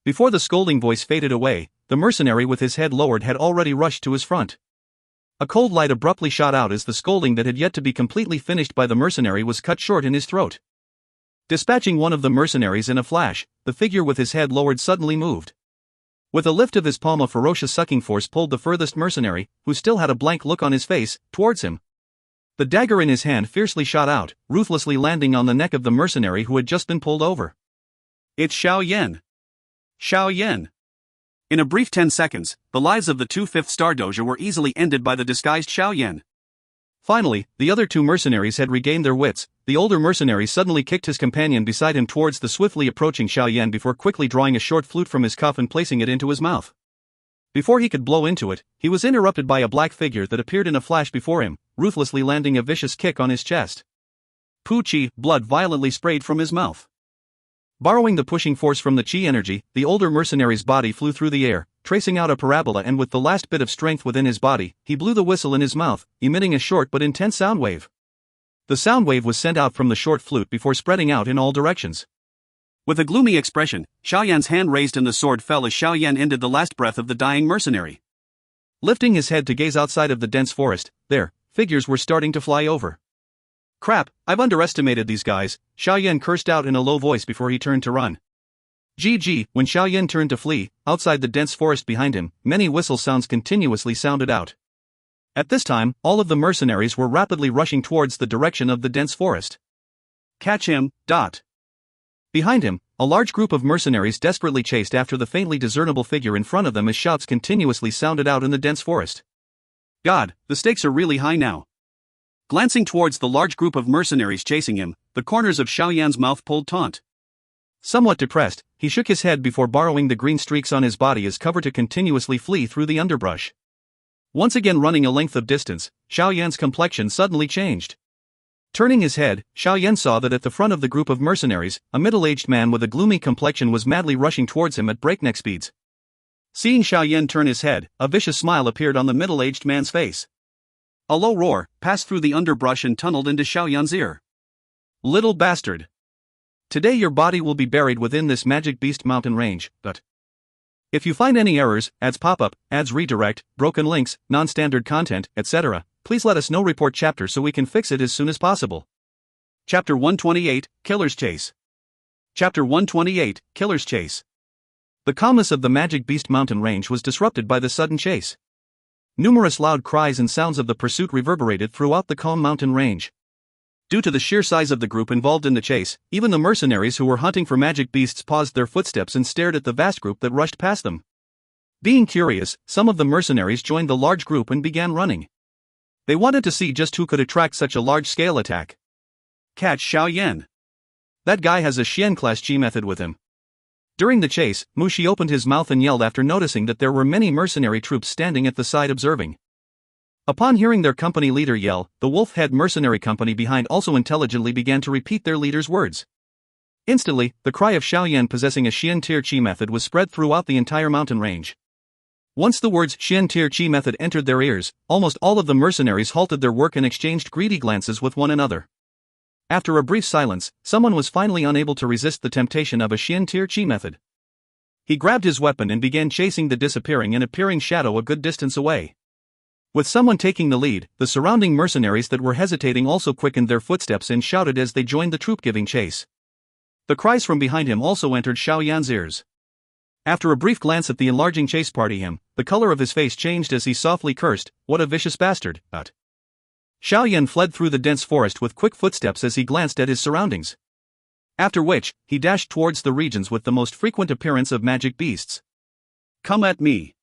Speaker 1: Before the scolding voice faded away, the mercenary with his head lowered had already rushed to his front. A cold light abruptly shot out as the scolding that had yet to be completely finished by the mercenary was cut short in his throat. Dispatching one of the mercenaries in a flash, the figure with his head lowered suddenly moved. With a lift of his palm, a ferocious sucking force pulled the furthest mercenary, who still had a blank look on his face, towards him. The dagger in his hand fiercely shot out, ruthlessly landing on the neck of the mercenary who had just been pulled over. It's Xiao Yan. Xiao Yan. In a brief 10 seconds, the lives of the 2 5-star doja were easily ended by the disguised Xiao Yan. Finally, the other 2 mercenaries had regained their wits. The older mercenary suddenly kicked his companion beside him towards the swiftly approaching Xiao Yan before quickly drawing a short flute from his cuff and placing it into his mouth. Before he could blow into it, he was interrupted by a black figure that appeared in a flash before him, ruthlessly landing a vicious kick on his chest. Dou Qi, blood violently sprayed from his mouth. Borrowing the pushing force from the Qi energy, the older mercenary's body flew through the air, tracing out a parabola, and with the last bit of strength within his body, he blew the whistle in his mouth, emitting a short but intense sound wave. The sound wave was sent out from the short flute before spreading out in all directions. With a gloomy expression, Xiao Yan's hand raised and the sword fell as Xiao Yan ended the last breath of the dying mercenary. Lifting his head to gaze outside of the dense forest, there, figures were starting to fly over. Crap, I've underestimated these guys, Xiao Yan cursed out in a low voice before he turned to run. GG, when Xiao Yan turned to flee, outside the dense forest behind him, many whistle sounds continuously sounded out. At this time, all of the mercenaries were rapidly rushing towards the direction of the dense forest. Catch him, dot. Behind him, a large group of mercenaries desperately chased after the faintly discernible figure in front of them as shouts continuously sounded out in the dense forest. God, the stakes are really high now. Glancing towards the large group of mercenaries chasing him, the corners of Xiao Yan's mouth pulled taut. Somewhat depressed, he shook his head before borrowing the green streaks on his body as cover to continuously flee through the underbrush. Once again running a length of distance, Xiao Yan's complexion suddenly changed. Turning his head, Xiao Yan saw that at the front of the group of mercenaries, a middle-aged man with a gloomy complexion was madly rushing towards him at breakneck speeds. Seeing Xiao Yan turn his head, a vicious smile appeared on the middle-aged man's face. A low roar passed through the underbrush and tunneled into Xiao Yan's ear. "Little bastard! Today your body will be buried within this magic beast mountain range, but if you find any errors, ads pop up, ads redirect, broken links, non-standard content, etc., please let us know. Report chapter so we can fix it as soon as possible." Chapter 128, Killer's Chase. Chapter 128, Killer's Chase. The calmness of the Magic Beast mountain range was disrupted by the sudden chase. Numerous loud cries and sounds of the pursuit reverberated throughout the calm mountain range. Due to the sheer size of the group involved in the chase, even the mercenaries who were hunting for magic beasts paused their footsteps and stared at the vast group that rushed past them. Being curious, some of the mercenaries joined the large group and began running. They wanted to see just who could attract such a large-scale attack. Catch Xiao Yan. That guy has a Xian class Qi method with him. During the chase, Mu Xi opened his mouth and yelled after noticing that there were many mercenary troops standing at the side observing. Upon hearing their company leader yell, the wolf-head mercenary company behind also intelligently began to repeat their leader's words. Instantly, the cry of Xiao Yan possessing a Xian tier Qi method was spread throughout the entire mountain range. Once the words Xian tier Qi method entered their ears, almost all of the mercenaries halted their work and exchanged greedy glances with one another. After a brief silence, someone was finally unable to resist the temptation of a Xian tier Qi method. He grabbed his weapon and began chasing the disappearing and appearing shadow a good distance away. With someone taking the lead, the surrounding mercenaries that were hesitating also quickened their footsteps and shouted as they joined the troop-giving chase. The cries from behind him also entered Xiao Yan's ears. After a brief glance at the enlarging chase party the color of his face changed as he softly cursed, "What a vicious bastard!" Xiao Yan fled through the dense forest with quick footsteps as he glanced at his surroundings. After which, he dashed towards the regions with the most frequent appearance of magic beasts. "Come at me.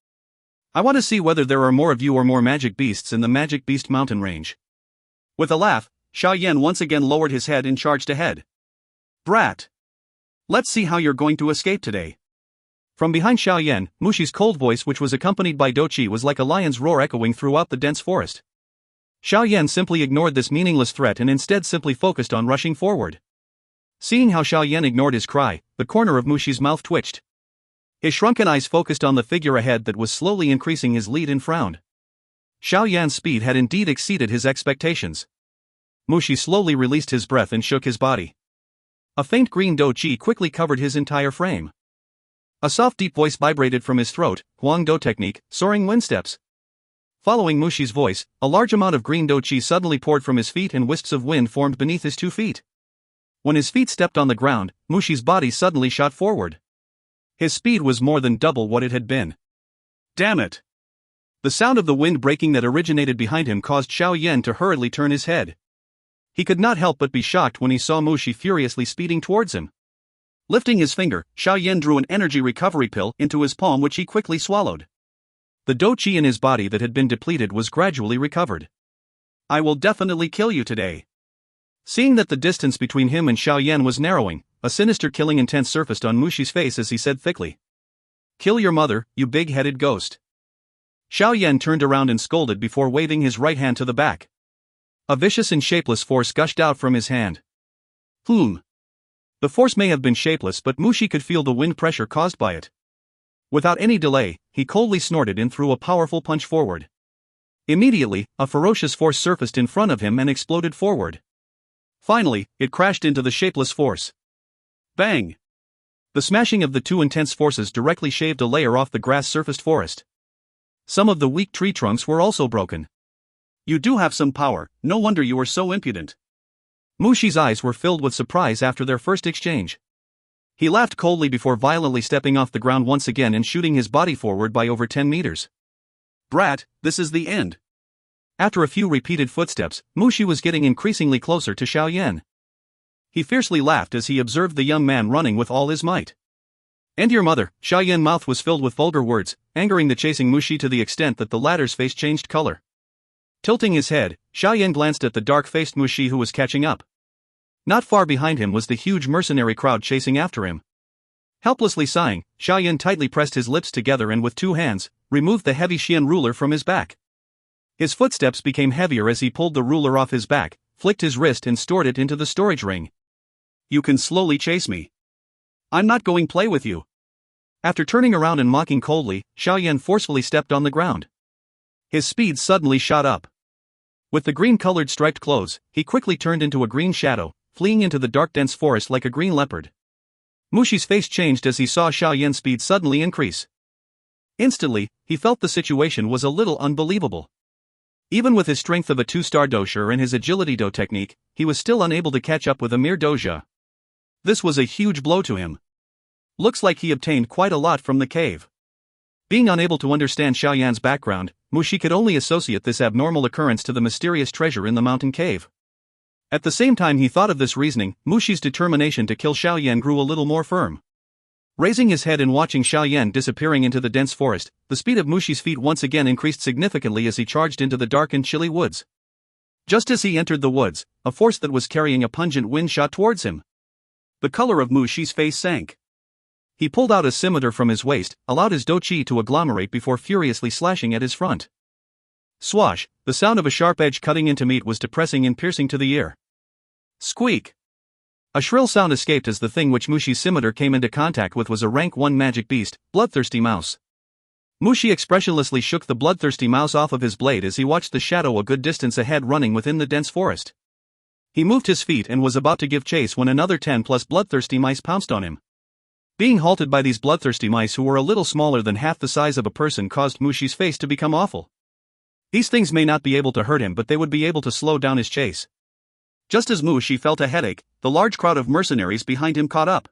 Speaker 1: I want to see whether there are more of you or more magic beasts in the Magic Beast mountain range." With a laugh, Xiao Yan once again lowered his head and charged ahead. "Brat! Let's see how you're going to escape today." From behind Xiao Yan, Mu Xi's cold voice, which was accompanied by Dou Qi, was like a lion's roar echoing throughout the dense forest. Xiao Yan simply ignored this meaningless threat and instead simply focused on rushing forward. Seeing how Xiao Yan ignored his cry, the corner of Mu Xi's mouth twitched. His shrunken eyes focused on the figure ahead that was slowly increasing his lead and frowned. Xiao Yan's speed had indeed exceeded his expectations. Mu Xi slowly released his breath and shook his body. A faint green Dou Qi quickly covered his entire frame. A soft deep voice vibrated from his throat, Huang Dou technique, soaring wind steps. Following Mu Xi's voice, a large amount of green Dou Qi suddenly poured from his feet and wisps of wind formed beneath his 2 feet. When his feet stepped on the ground, Mu Xi's body suddenly shot forward. His speed was more than double what it had been. Damn it! The sound of the wind breaking that originated behind him caused Xiao Yan to hurriedly turn his head. He could not help but be shocked when he saw Mu Xi furiously speeding towards him. Lifting his finger, Xiao Yan drew an energy recovery pill into his palm, which he quickly swallowed. The Dou Qi in his body that had been depleted was gradually recovered. "I will definitely kill you today." Seeing that the distance between him and Xiao Yan was narrowing, a sinister killing intent surfaced on Mu Xi's face as he said thickly, "Kill your mother, you big-headed ghost." Xiao Yan turned around and scolded before waving his right hand to the back. A vicious and shapeless force gushed out from his hand. The force may have been shapeless, but Mu Xi could feel the wind pressure caused by it. Without any delay, he coldly snorted and threw a powerful punch forward. Immediately, a ferocious force surfaced in front of him and exploded forward. Finally, it crashed into the shapeless force. Bang! The smashing of the two intense forces directly shaved a layer off the grass-surfaced forest. Some of the weak tree trunks were also broken. "You do have some power, no wonder you are so impudent." Mu Xi's eyes were filled with surprise after their first exchange. He laughed coldly before violently stepping off the ground once again and shooting his body forward by over 10 meters. "Brat, this is the end." After a few repeated footsteps, Mu Xi was getting increasingly closer to Xiao Yan. He fiercely laughed as he observed the young man running with all his might. "And your mother," Xiao Yan's mouth was filled with vulgar words, angering the chasing Mu Xi to the extent that the latter's face changed color. Tilting his head, Xiao Yan glanced at the dark-faced Mu Xi who was catching up. Not far behind him was the huge mercenary crowd chasing after him. Helplessly sighing, Xiao Yan tightly pressed his lips together and with 2 hands, removed the heavy Xian ruler from his back. His footsteps became heavier as he pulled the ruler off his back, flicked his wrist and stored it into the storage ring. You can slowly chase me. I'm not going play with you. After turning around and mocking coldly, Xiao Yan forcefully stepped on the ground. His speed suddenly shot up. With the green-colored striped clothes, he quickly turned into a green shadow, fleeing into the dark dense forest like a green leopard. Mushi's face changed as he saw Xiao Yan's speed suddenly increase. Instantly, he felt the situation was a little unbelievable. Even with his strength of a 2-star Dou Qi and his agility Dou technique, he was still unable to catch up with a mere Dou Qi. This was a huge blow to him. Looks like he obtained quite a lot from the cave. Being unable to understand Xiao Yan's background, Mushi could only associate this abnormal occurrence to the mysterious treasure in the mountain cave. At the same time he thought of this reasoning, Mushi's determination to kill Xiao Yan grew a little more firm. Raising his head and watching Xiao Yan disappearing into the dense forest, the speed of Mushi's feet once again increased significantly as he charged into the dark and chilly woods. Just as he entered the woods, a force that was carrying a pungent wind shot towards him. The color of Mushi's face sank. He pulled out a scimitar from his waist, allowed his Dou Qi to agglomerate before furiously slashing at his front. Swash, the sound of a sharp edge cutting into meat was depressing and piercing to the ear. Squeak! A shrill sound escaped as the thing which Mushi's scimitar came into contact with was a rank 1 magic beast, bloodthirsty mouse. Mushi expressionlessly shook the bloodthirsty mouse off of his blade as he watched the shadow a good distance ahead running within the dense forest. He moved his feet and was about to give chase when another 10+ bloodthirsty mice pounced on him. Being halted by these bloodthirsty mice who were a little smaller than half the size of a person caused Mushi's face to become awful. These things may not be able to hurt him, but they would be able to slow down his chase. Just as Mushi felt a headache, the large crowd of mercenaries behind him caught up.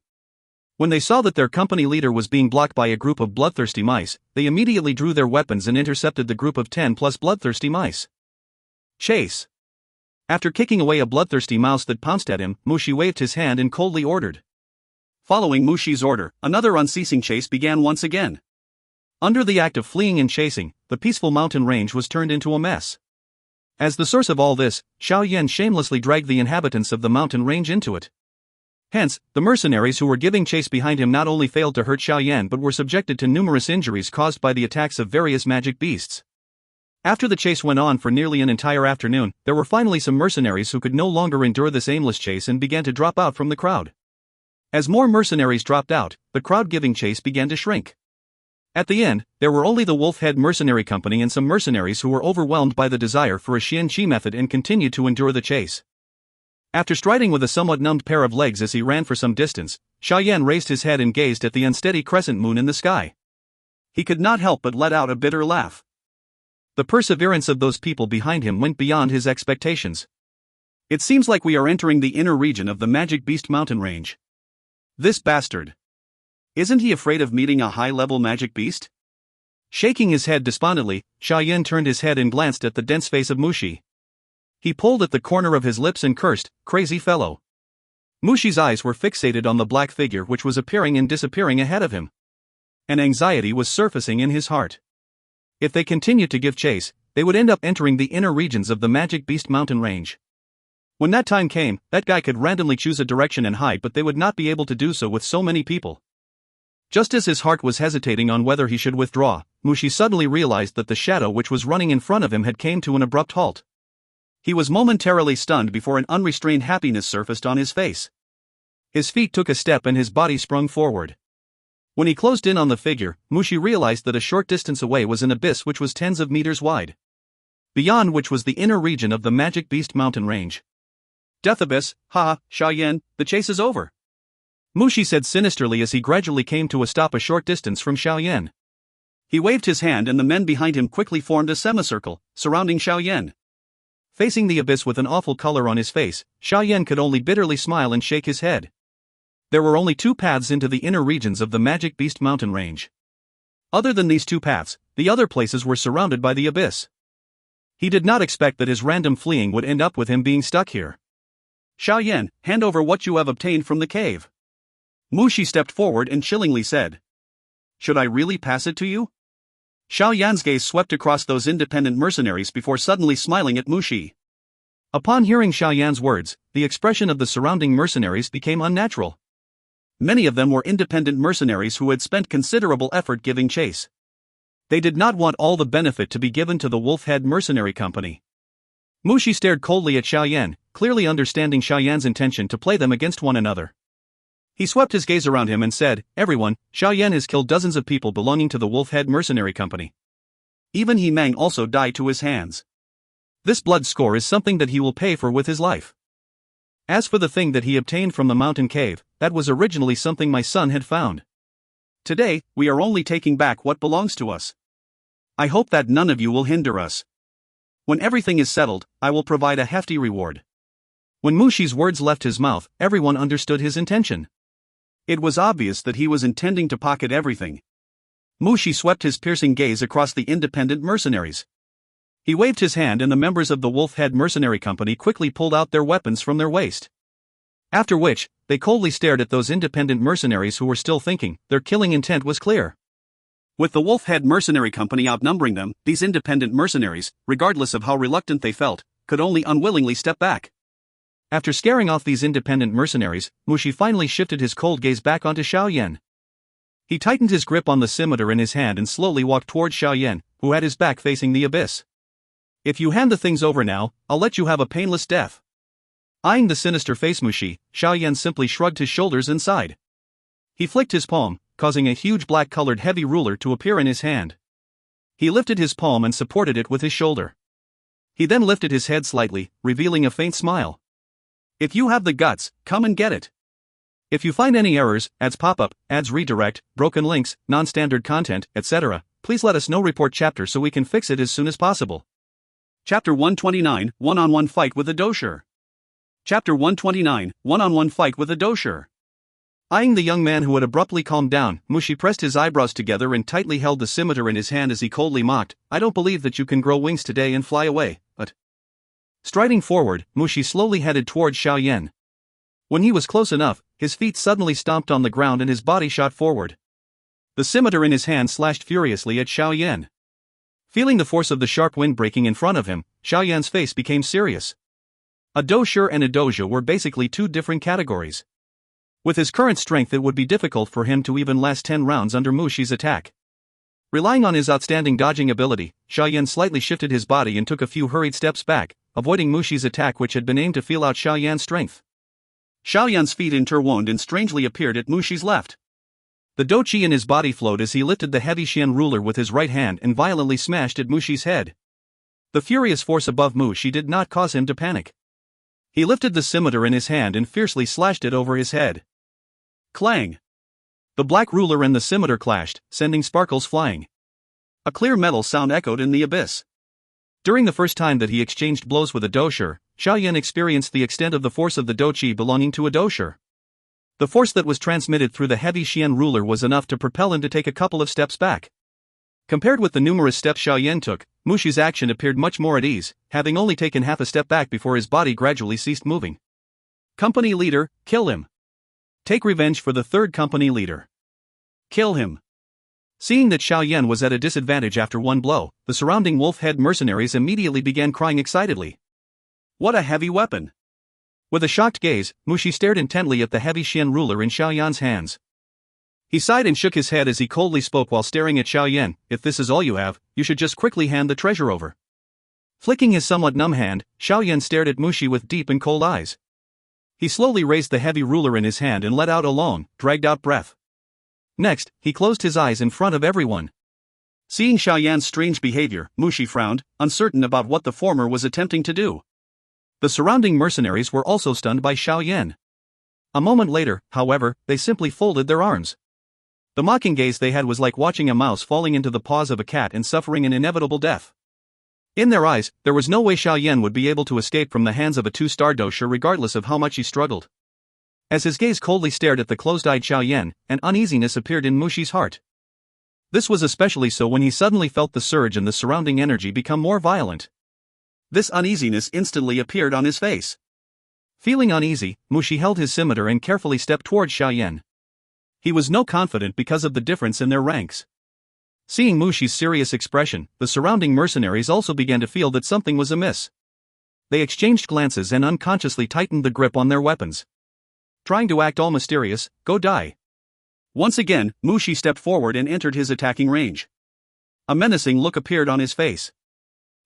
Speaker 1: When they saw that their company leader was being blocked by a group of bloodthirsty mice, they immediately drew their weapons and intercepted the group of 10+ bloodthirsty mice. Chase! After kicking away a bloodthirsty mouse that pounced at him, Mushi waved his hand and coldly ordered. Following Mushi's order, another unceasing chase began once again. Under the act of fleeing and chasing, the peaceful mountain range was turned into a mess. As the source of all this, Xiao Yan shamelessly dragged the inhabitants of the mountain range into it. Hence, the mercenaries who were giving chase behind him not only failed to hurt Xiao Yan but were subjected to numerous injuries caused by the attacks of various magic beasts. After the chase went on for nearly an entire afternoon, there were finally some mercenaries who could no longer endure this aimless chase and began to drop out from the crowd. As more mercenaries dropped out, the crowd giving chase began to shrink. At the end, there were only the Wolf Head Mercenary Company and some mercenaries who were overwhelmed by the desire for a Xian Qi method and continued to endure the chase. After striding with a somewhat numbed pair of legs as he ran for some distance, Xiao Yan raised his head and gazed at the unsteady crescent moon in the sky. He could not help but let out a bitter laugh. The perseverance of those people behind him went beyond his expectations. It seems like we are entering the inner region of the Magic Beast mountain range. This bastard. Isn't he afraid of meeting a high-level magic beast? Shaking his head despondently, Xiao Yan turned his head and glanced at the dense face of Mushi. He pulled at the corner of his lips and cursed, "Crazy fellow." Mushi's eyes were fixated on the black figure which was appearing and disappearing ahead of him. An anxiety was surfacing in his heart. If they continued to give chase, they would end up entering the inner regions of the Magic Beast mountain range. When that time came, that guy could randomly choose a direction and hide, but they would not be able to do so with so many people. Just as his heart was hesitating on whether he should withdraw, Mushi suddenly realized that the shadow which was running in front of him had came to an abrupt halt. He was momentarily stunned before an unrestrained happiness surfaced on his face. His feet took a step and his body sprung forward. When he closed in on the figure, Mushi realized that a short distance away was an abyss which was tens of meters wide. Beyond which was the inner region of the Magic Beast mountain range. Death Abyss, ha, Xiao Yan, the chase is over. Mushi said sinisterly as he gradually came to a stop a short distance from Xiao Yan. He waved his hand and the men behind him quickly formed a semicircle, surrounding Xiao Yan. Facing the abyss with an awful color on his face, Xiao Yan could only bitterly smile and shake his head. There were only two paths into the inner regions of the Magic Beast mountain range. Other than these two paths, the other places were surrounded by the abyss. He did not expect that his random fleeing would end up with him being stuck here. Xiao Yan, hand over what you have obtained from the cave. Mushi stepped forward and chillingly said. Should I really pass it to you? Xiao Yan's gaze swept across those independent mercenaries before suddenly smiling at Mushi. Upon hearing Xiao Yan's words, the expression of the surrounding mercenaries became unnatural. Many of them were independent mercenaries who had spent considerable effort giving chase. They did not want all the benefit to be given to the Wolf Head Mercenary Company. Mushi stared coldly at Xiao Yan, clearly understanding Xiao Yan's intention to play them against one another. He swept his gaze around him and said, "Everyone, Xiao Yan has killed dozens of people belonging to the Wolf Head Mercenary Company. Even He Mang also died to his hands. This blood score is something that he will pay for with his life. As for the thing that he obtained from the mountain cave, that was originally something my son had found. Today, we are only taking back what belongs to us. I hope that none of you will hinder us. When everything is settled, I will provide a hefty reward." When Mu Shi's words left his mouth, everyone understood his intention. It was obvious that he was intending to pocket everything. Mu Shi swept his piercing gaze across the independent mercenaries. He waved his hand and the members of the Wolf Head Mercenary Company quickly pulled out their weapons from their waist. After which, they coldly stared at those independent mercenaries who were still thinking. Their killing intent was clear. With the Wolf Head Mercenary Company outnumbering them, these independent mercenaries, regardless of how reluctant they felt, could only unwillingly step back. After scaring off these independent mercenaries, Mu Shi finally shifted his cold gaze back onto Xiao Yan. He tightened his grip on the scimitar in his hand and slowly walked toward Xiao Yan, who had his back facing the abyss. "If you hand the things over now, I'll let you have a painless death." Eyeing the sinister face Mu Shi, Xiao Yan simply shrugged his shoulders and sighed. He flicked his palm, causing a huge black-colored heavy ruler to appear in his hand. He lifted his palm and supported it with his shoulder. He then lifted his head slightly, revealing a faint smile. "If you have the guts, come and get it. If you find any errors, ads pop up, ads redirect, broken links, non-standard content, etc., please let us know. Report chapter so we can fix it as soon as possible." Chapter 129, One-on-One Fight with a Dou Qi. Chapter 129, One-on-One Fight with a Dou Qi. Eyeing the young man who had abruptly calmed down, Mu Shi pressed his eyebrows together and tightly held the scimitar in his hand as he coldly mocked, "I don't believe that you can grow wings today and fly away, but..." Striding forward, Mu Shi slowly headed towards Xiao Yan. When he was close enough, his feet suddenly stomped on the ground and his body shot forward. The scimitar in his hand slashed furiously at Xiao Yan. Feeling the force of the sharp wind breaking in front of him, Xiao Yan's face became serious. A Dou Qi and a Dou Qi were basically two different categories. With his current strength it would be difficult for him to even last 10 rounds under Mu Shi's attack. Relying on his outstanding dodging ability, Xiao Yan slightly shifted his body and took a few hurried steps back, avoiding Mu Shi's attack which had been aimed to feel out Xiao Yan's strength. Xiao Yan's feet interwound and strangely appeared at Mu Shi's left. The Dou Qi in his body flowed as he lifted the heavy Xian ruler with his right hand and violently smashed at Mu Shi's head. The furious force above Mu Shi did not cause him to panic. He lifted the scimitar in his hand and fiercely slashed it over his head. Clang! The black ruler and the scimitar clashed, sending sparkles flying. A clear metal sound echoed in the abyss. During the first time that he exchanged blows with a Dou Qi, Xiao Yan experienced the extent of the force of the Dou Qi belonging to a Dou Qi. The force that was transmitted through the heavy Xian ruler was enough to propel him to take a couple of steps back. Compared with the numerous steps Xiao Yan took, Mu Shi's action appeared much more at ease, having only taken half a step back before his body gradually ceased moving. "Company leader, kill him. Take revenge for the third company leader. Kill him." Seeing that Xiao Yan was at a disadvantage after one blow, the surrounding Wolf Head mercenaries immediately began crying excitedly. "What a heavy weapon!" With a shocked gaze, Mu Shi stared intently at the heavy Xian ruler in Xiao Yan's hands. He sighed and shook his head as he coldly spoke while staring at Xiao Yan, "If this is all you have, you should just quickly hand the treasure over." Flicking his somewhat numb hand, Xiao Yan stared at Mu Shi with deep and cold eyes. He slowly raised the heavy ruler in his hand and let out a long, dragged-out breath. Next, he closed his eyes in front of everyone. Seeing Xiao Yan's strange behavior, Mu Shi frowned, uncertain about what the former was attempting to do. The surrounding mercenaries were also stunned by Xiao Yan. A moment later, however, they simply folded their arms. The mocking gaze they had was like watching a mouse falling into the paws of a cat and suffering an inevitable death. In their eyes, there was no way Xiao Yan would be able to escape from the hands of a two-star Dou Qi regardless of how much he struggled. As his gaze coldly stared at the closed-eyed Xiao Yan, an uneasiness appeared in Mu Shi's heart. This was especially so when he suddenly felt the surge and the surrounding energy become more violent. This uneasiness instantly appeared on his face. Feeling uneasy, Mu Shi held his scimitar and carefully stepped towards Xiao Yan. He was no confident because of the difference in their ranks. Seeing Mu Shi's serious expression, the surrounding mercenaries also began to feel that something was amiss. They exchanged glances and unconsciously tightened the grip on their weapons. Trying to act all mysterious, go die. Once again, Mu Shi stepped forward and entered his attacking range. A menacing look appeared on his face.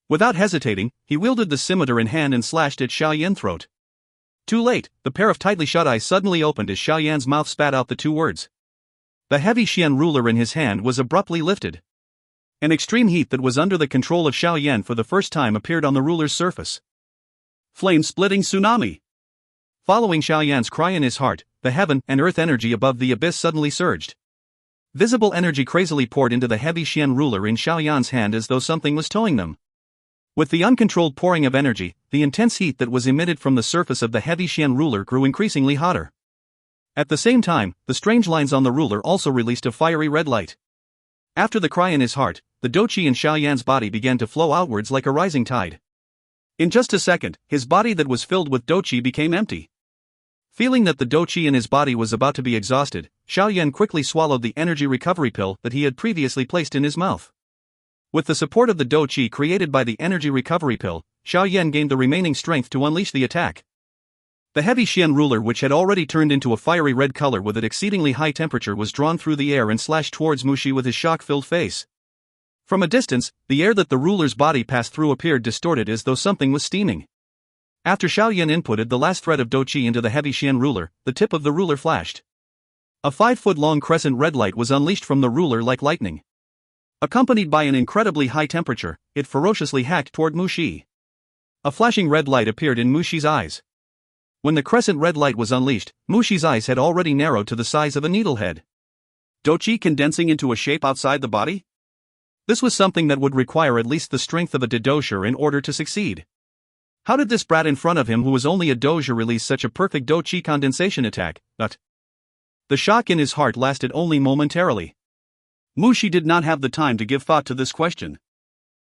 Speaker 1: Without hesitating, he wielded the scimitar in hand and slashed at Xiao Yan's throat. Too late, the pair of tightly shut eyes suddenly opened as Xiao Yan's mouth spat out the two words. The heavy Xian ruler in his hand was abruptly lifted. An extreme heat that was under the control of Xiao Yan for the first time appeared on the ruler's surface. Flame-splitting tsunami! Following Xiao Yan's cry in his heart, the heaven and earth energy above the abyss suddenly surged. Visible energy crazily poured into the heavy Xian ruler in Xiao Yan's hand as though something was towing them. With the uncontrolled pouring of energy, the intense heat that was emitted from the surface of the heavy Xian ruler grew increasingly hotter. At the same time, the strange lines on the ruler also released a fiery red light. After the cry in his heart, the Dou Qi in Xiao Yan's body began to flow outwards like a rising tide. In just a second, his body that was filled with Dou Qi became empty. Feeling that the Dou Qi in his body was about to be exhausted, Xiao Yan quickly swallowed the energy recovery pill that he had previously placed in his mouth. With the support of the Dou Qi created by the energy recovery pill, Xiao Yan gained the remaining strength to unleash the attack. The heavy Xian ruler, which had already turned into a fiery red color with an exceedingly high temperature, was drawn through the air and slashed towards Mu Xi with his shock-filled face. From a distance, the air that the ruler's body passed through appeared distorted as though something was steaming. After Xiao Yan inputted the last thread of Dou Qi into the heavy Xian ruler, the tip of the ruler flashed. A 5-foot-long crescent red light was unleashed from the ruler like lightning. Accompanied by an incredibly high temperature, it ferociously hacked toward Mu Xi. A flashing red light appeared in Mu Xi's eyes. When the crescent red light was unleashed, Mu Xi's eyes had already narrowed to the size of a needlehead. Dou Qi condensing into a shape outside the body? This was something that would require at least the strength of a Dou in order to succeed. How did this brat in front of him, who was only a Dou release such a perfect Dou Qi condensation attack? But the shock in his heart lasted only momentarily. Mu Xi did not have the time to give thought to this question.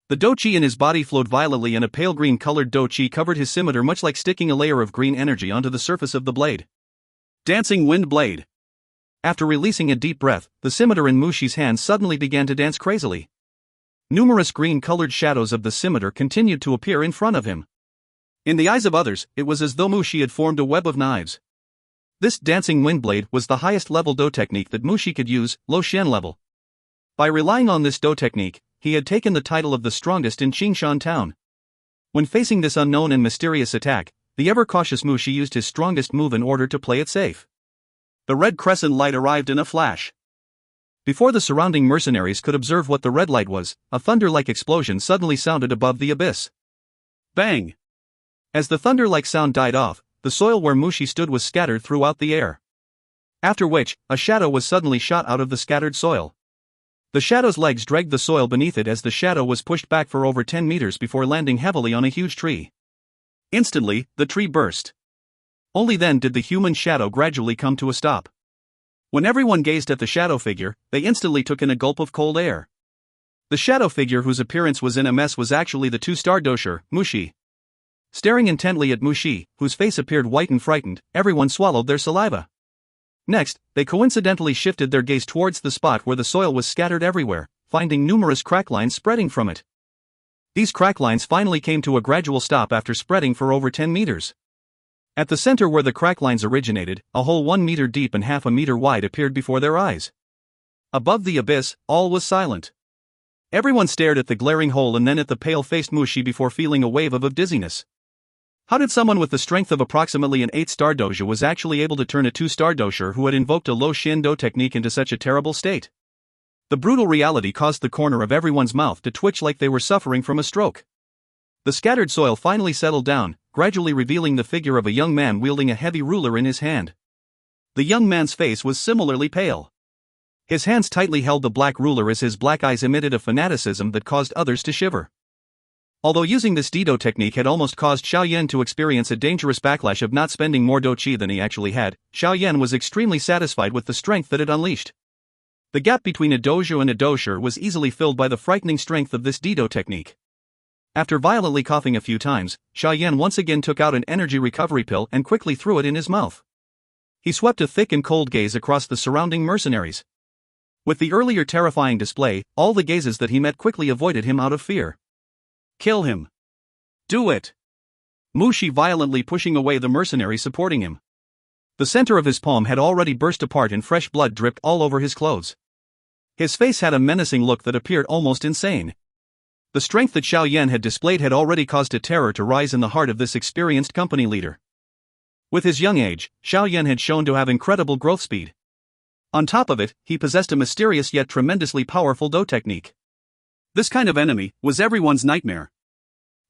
Speaker 1: The Dou Qi in his body flowed violently, and a pale green-colored Dou Qi covered his scimitar, much like sticking a layer of green energy onto the surface of the blade. Dancing wind blade. After releasing a deep breath, the scimitar in Mu Xi's hand suddenly began to dance crazily. Numerous green-colored shadows of the scimitar continued to appear in front of him. In the eyes of others, it was as though Mu Xi had formed a web of knives. This dancing wind blade was the highest level Dou technique that Mu Xi could use, low Xian level. By relying on this Dou technique, he had taken the title of the strongest in Qingshan town. When facing this unknown and mysterious attack, the ever-cautious Mu Xi used his strongest move in order to play it safe. The red crescent light arrived in a flash. Before the surrounding mercenaries could observe what the red light was, a thunder-like explosion suddenly sounded above the abyss. Bang! As the thunder-like sound died off, the soil where Mu Xi stood was scattered throughout the air. After which, a shadow was suddenly shot out of the scattered soil. The shadow's legs dragged the soil beneath it as the shadow was pushed back for over 10 meters before landing heavily on a huge tree. Instantly, the tree burst. Only then did the human shadow gradually come to a stop. When everyone gazed at the shadow figure, they instantly took in a gulp of cold air. The shadow figure, whose appearance was in a mess, was actually the 2-star Dou, Mu Xi. Staring intently at Mu Xi, whose face appeared white and frightened, everyone swallowed their saliva. Next, they coincidentally shifted their gaze towards the spot where the soil was scattered everywhere, finding numerous crack lines spreading from it. These crack lines finally came to a gradual stop after spreading for over 10 meters. At the center where the crack lines originated, a hole 1 meter deep and half a meter wide appeared before their eyes. Above the abyss, all was silent. Everyone stared at the glaring hole and then at the pale-faced Mu Xi before feeling a wave of dizziness. How did someone with the strength of approximately an 8-star Dou was actually able to turn a 2-star Dou who had invoked a low Xian Dou technique into such a terrible state? The brutal reality caused the corner of everyone's mouth to twitch like they were suffering from a stroke. The scattered soil finally settled down, gradually revealing the figure of a young man wielding a heavy ruler in his hand. The young man's face was similarly pale. His hands tightly held the black ruler as his black eyes emitted a fanaticism that caused others to shiver. Although using this Dou technique had almost caused Xiao Yan to experience a dangerous backlash of not spending more Dou Qi than he actually had, Xiao Yan was extremely satisfied with the strength that it unleashed. The gap between a Dou and a Dou was easily filled by the frightening strength of this Dou technique. After violently coughing a few times, Xiao Yan once again took out an energy recovery pill and quickly threw it in his mouth. He swept a thick and cold gaze across the surrounding mercenaries. With the earlier terrifying display, all the gazes that he met quickly avoided him out of fear. Kill him. Do it. Mu Xi violently pushing away the mercenary supporting him. The center of his palm had already burst apart and fresh blood dripped all over his clothes. His face had a menacing look that appeared almost insane. The strength that Xiao Yan had displayed had already caused a terror to rise in the heart of this experienced company leader. With his young age, Xiao Yan had shown to have incredible growth speed. On top of it, he possessed a mysterious yet tremendously powerful Dou technique. This kind of enemy was everyone's nightmare.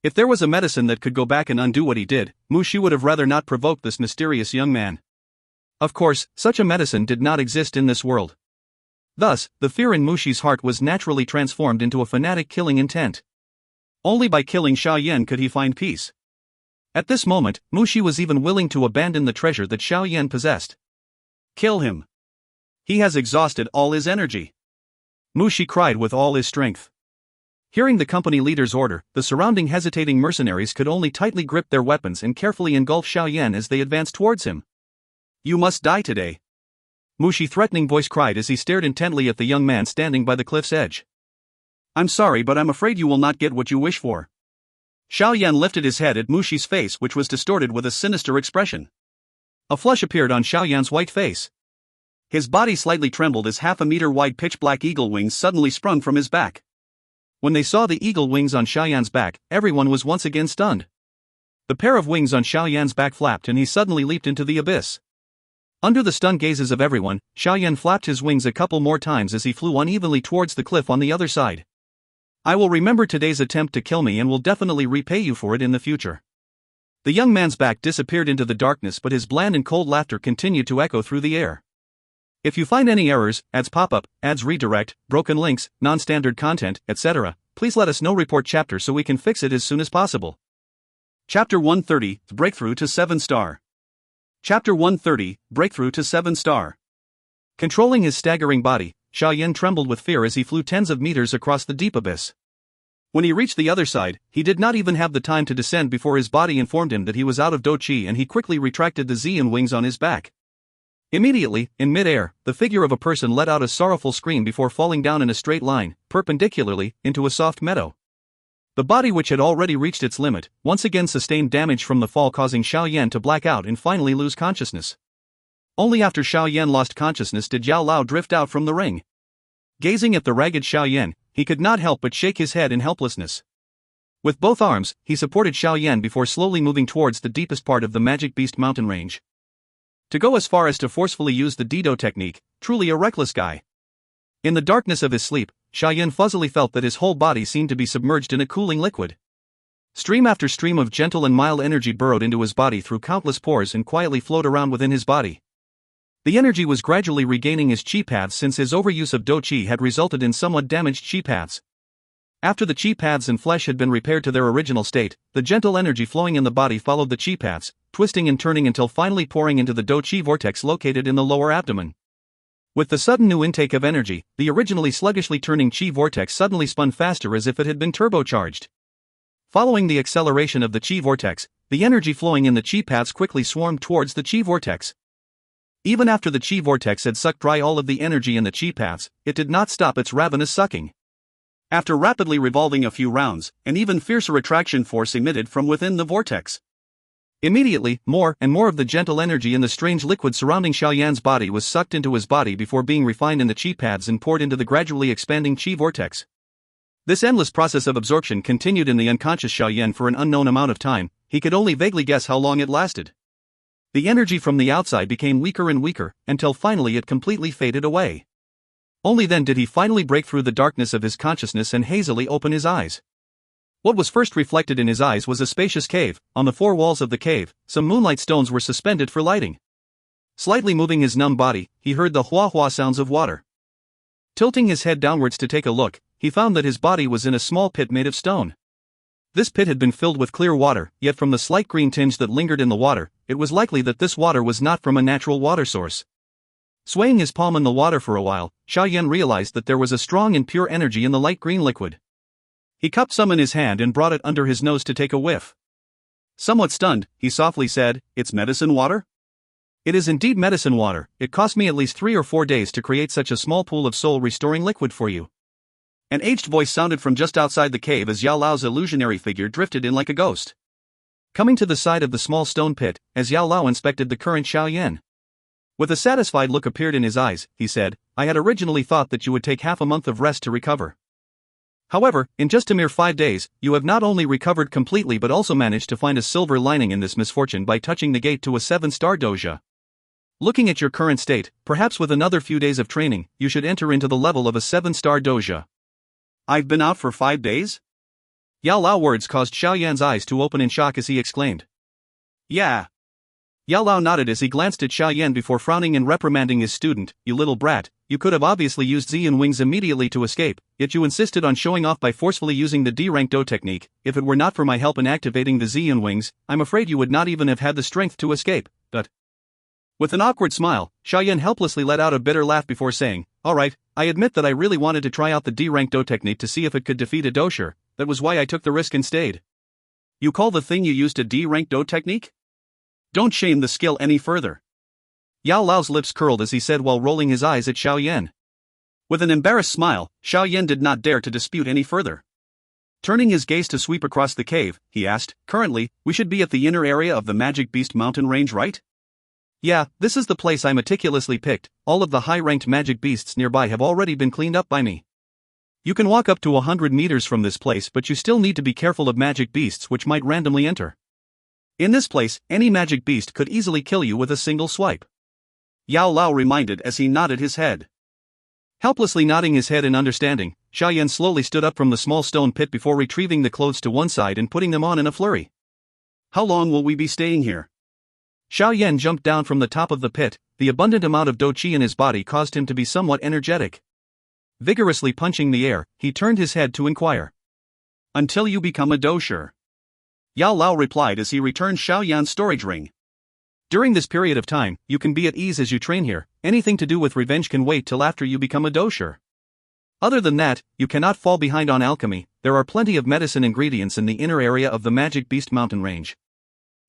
Speaker 1: If there was a medicine that could go back and undo what he did, Mu Xi would have rather not provoked this mysterious young man. Of course, such a medicine did not exist in this world. Thus, the fear in Mu Xi's heart was naturally transformed into a fanatic killing intent. Only by killing Xiao Yan could he find peace. At this moment, Mu Xi was even willing to abandon the treasure that Xiao Yan possessed. Kill him. He has exhausted all his energy. Mu Xi cried with all his strength. Hearing the company leader's order, the surrounding hesitating mercenaries could only tightly grip their weapons and carefully engulf Xiao Yan as they advanced towards him. You must die today. Mu Xi's threatening voice cried as he stared intently at the young man standing by the cliff's edge. I'm sorry, but I'm afraid you will not get what you wish for. Xiao Yan lifted his head at Mu Xi's face, which was distorted with a sinister expression. A flush appeared on Xiao Yan's white face. His body slightly trembled as half-a-meter-wide pitch-black eagle wings suddenly sprung from his back. When they saw the eagle wings on Xiao Yan's back, everyone was once again stunned. The pair of wings on Xiao Yan's back flapped and he suddenly leaped into the abyss. Under the stunned gazes of everyone, Xiao Yan flapped his wings a couple more times as he flew unevenly towards the cliff on the other side. I will remember today's attempt to kill me and will definitely repay you for it in the future. The young man's back disappeared into the darkness, but his bland and cold laughter continued to echo through the air. If you find any errors, ads pop up, ads redirect, broken links, non-standard content, etc., please let us know. Report chapter so we can fix it as soon as possible. Chapter 130, Breakthrough to 7-star. Chapter 130, Breakthrough to 7-star. Controlling his staggering body, Xiao Yan trembled with fear as he flew tens of meters across the deep abyss. When he reached the other side, he did not even have the time to descend before his body informed him that he was out of Dou Qi, and he quickly retracted the Xian wings on his back. Immediately, in mid-air, the figure of a person let out a sorrowful scream before falling down in a straight line, perpendicularly, into a soft meadow. The body, which had already reached its limit, once again sustained damage from the fall, causing Xiao Yan to black out and finally lose consciousness. Only after Xiao Yan lost consciousness did Yao Lao drift out from the ring. Gazing at the ragged Xiao Yan, he could not help but shake his head in helplessness. With both arms, he supported Xiao Yan before slowly moving towards the deepest part of the Magic Beast mountain range. To go as far as to forcefully use the Dou technique, truly a reckless guy. In the darkness of his sleep, Xiao Yan fuzzily felt that his whole body seemed to be submerged in a cooling liquid. Stream after stream of gentle and mild energy burrowed into his body through countless pores and quietly flowed around within his body. The energy was gradually regaining his chi paths since his overuse of Dou Qi had resulted in somewhat damaged chi paths. After the chi paths and flesh had been repaired to their original state, the gentle energy flowing in the body followed the chi paths, twisting and turning until finally pouring into the Dou Qi vortex located in the lower abdomen. With the sudden new intake of energy, the originally sluggishly turning chi vortex suddenly spun faster as if it had been turbocharged. Following the acceleration of the chi vortex, the energy flowing in the chi paths quickly swarmed towards the chi vortex. Even after the chi vortex had sucked dry all of the energy in the chi paths, it did not stop its ravenous sucking. After rapidly revolving a few rounds, an even fiercer attraction force emitted from within the vortex. Immediately, more and more of the gentle energy in the strange liquid surrounding Xiao Yan's body was sucked into his body before being refined in the chi paths and poured into the gradually expanding chi vortex. This endless process of absorption continued in the unconscious Xiao Yan for an unknown amount of time. He could only vaguely guess how long it lasted. The energy from the outside became weaker and weaker, until finally it completely faded away. Only then did he finally break through the darkness of his consciousness and hazily open his eyes. What was first reflected in his eyes was a spacious cave. On the four walls of the cave, some moonlight stones were suspended for lighting. Slightly moving his numb body, he heard the hua-hua sounds of water. Tilting his head downwards to take a look, he found that his body was in a small pit made of stone. This pit had been filled with clear water, yet from the slight green tinge that lingered in the water, it was likely that this water was not from a natural water source. Swaying his palm in the water for a while, Xiao Yan realized that there was a strong and pure energy in the light green liquid. He cupped some in his hand and brought it under his nose to take a whiff. Somewhat stunned, he softly said, "It's medicine water?" "It is indeed medicine water. It cost me at least 3 or 4 days to create such a small pool of soul-restoring liquid for you." An aged voice sounded from just outside the cave as Yao Lao's illusionary figure drifted in like a ghost. Coming to the side of the small stone pit, as Yao Lao inspected the current Xiao Yan. With a satisfied look appeared in his eyes, he said, "I had originally thought that you would take half a month of rest to recover." However, in just a mere 5 days, you have not only recovered completely but also managed to find a silver lining in this misfortune by touching the gate to a 7-star doja. Looking at your current state, perhaps with another few days of training, you should enter into the level of a 7-star doja.
Speaker 2: I've been out for 5 days?
Speaker 1: Yao Lao words caused Xiao Yan's eyes to open in shock as he exclaimed.
Speaker 2: Yeah.
Speaker 1: Yao Lao nodded as he glanced at Xiao Yan before frowning and reprimanding his student. You little brat, you could have obviously used Xian wings immediately to escape, yet you insisted on showing off by forcefully using the D-rank Dou technique. If it were not for my help in activating the Xian wings, I'm afraid you would not even have had the strength to escape. But with an awkward smile, Xiao Yan helplessly let out a bitter laugh before saying, alright, I admit that I really wanted to try out the D-rank Dou technique to see if it could defeat a dousher. That was why I took the risk and stayed.
Speaker 2: You call the thing you used a D-rank Dou technique? Don't shame the skill any further.
Speaker 1: Yao Lao's lips curled as he said while rolling his eyes at Xiao Yan.
Speaker 2: With an embarrassed smile, Xiao Yan did not dare to dispute any further. Turning his gaze to sweep across the cave, he asked, currently, we should be at the inner area of the Magic Beast mountain range, right?
Speaker 1: Yeah, this is the place I meticulously picked. All of the high-ranked magic beasts nearby have already been cleaned up by me. You can walk up to 100 meters from this place, but you still need to be careful of magic beasts which might randomly enter. In this place, any magic beast could easily kill you with a single swipe.
Speaker 2: Yao Lao reminded as he nodded his head.
Speaker 1: Helplessly nodding his head in understanding, Xiao Yan slowly stood up from the small stone pit before retrieving the clothes to one side and putting them on in a flurry.
Speaker 2: How long will we be staying here?
Speaker 1: Xiao Yan jumped down from the top of the pit. The abundant amount of Dou Qi in his body caused him to be somewhat energetic. Vigorously punching the air, he turned his head to inquire.
Speaker 2: Until you become a dousher. Yao Lao replied as he returned Xiao Yan's storage ring.
Speaker 1: During this period of time, you can be at ease as you train here. Anything to do with revenge can wait till after you become a dousher. Other than that, you cannot fall behind on alchemy. There are plenty of medicine ingredients in the inner area of the Magic Beast mountain range.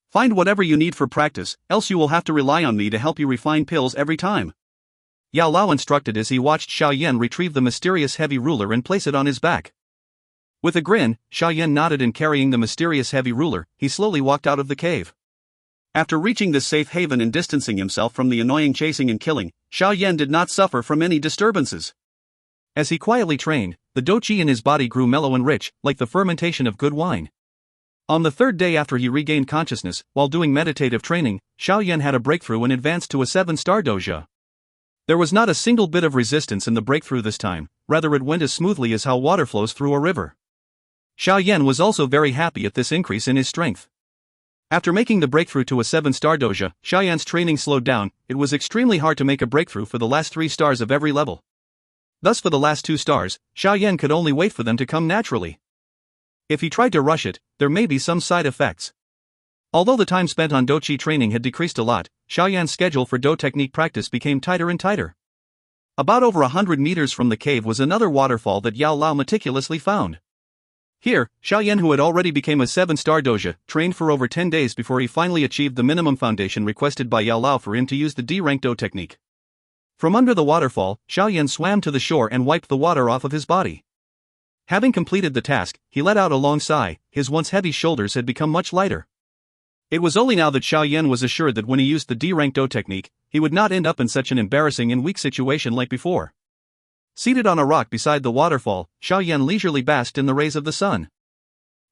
Speaker 2: Find whatever you need for practice, else you will have to rely on me to help you refine pills every time.
Speaker 1: Yao Lao instructed as he watched Xiao Yan retrieve the mysterious heavy ruler and place it on his back. With a grin, Xiao Yan nodded and carrying the mysterious heavy ruler, he slowly walked out of the cave.
Speaker 2: After reaching this safe haven and distancing himself from the annoying chasing and killing, Xiao Yan did not suffer from any disturbances.
Speaker 1: As he quietly trained, the Dou Qi in his body grew mellow and rich, like the fermentation of good wine. On the 3rd day after he regained consciousness, while doing meditative training, Xiao Yan had a breakthrough and advanced to a 7-star doja. There was not a single bit of resistance in the breakthrough this time, rather it went as smoothly as how water flows through a river. Xiao Yan was also very happy at this increase in his strength. After making the breakthrough to a 7-star doja, Xiao Yan's training slowed down. It was extremely hard to make a breakthrough for the last 3 stars of every level. Thus for the last 2 stars, Xiao Yan could only wait for them to come naturally. If he tried to rush it, there may be some side effects. Although the time spent on Dou Qi training had decreased a lot, Xiao Yan's schedule for Dou technique practice became tighter and tighter. About over 100 meters from the cave was another waterfall that Yao Lao meticulously found. Here, Xiao Yan, who had already become a 7-star doja, trained for over 10 days before he finally achieved the minimum foundation requested by Yao Lao for him to use the D-rank Dou technique. From under the waterfall, Xiao Yan swam to the shore and wiped the water off of his body. Having completed the task, he let out a long sigh. His once heavy shoulders had become much lighter. It was only now that Xiao Yan was assured that when he used the D-rank Dou technique, he would not end up in such an embarrassing and weak situation like before. Seated on a rock beside the waterfall, Xiao Yan leisurely basked in the rays of the sun.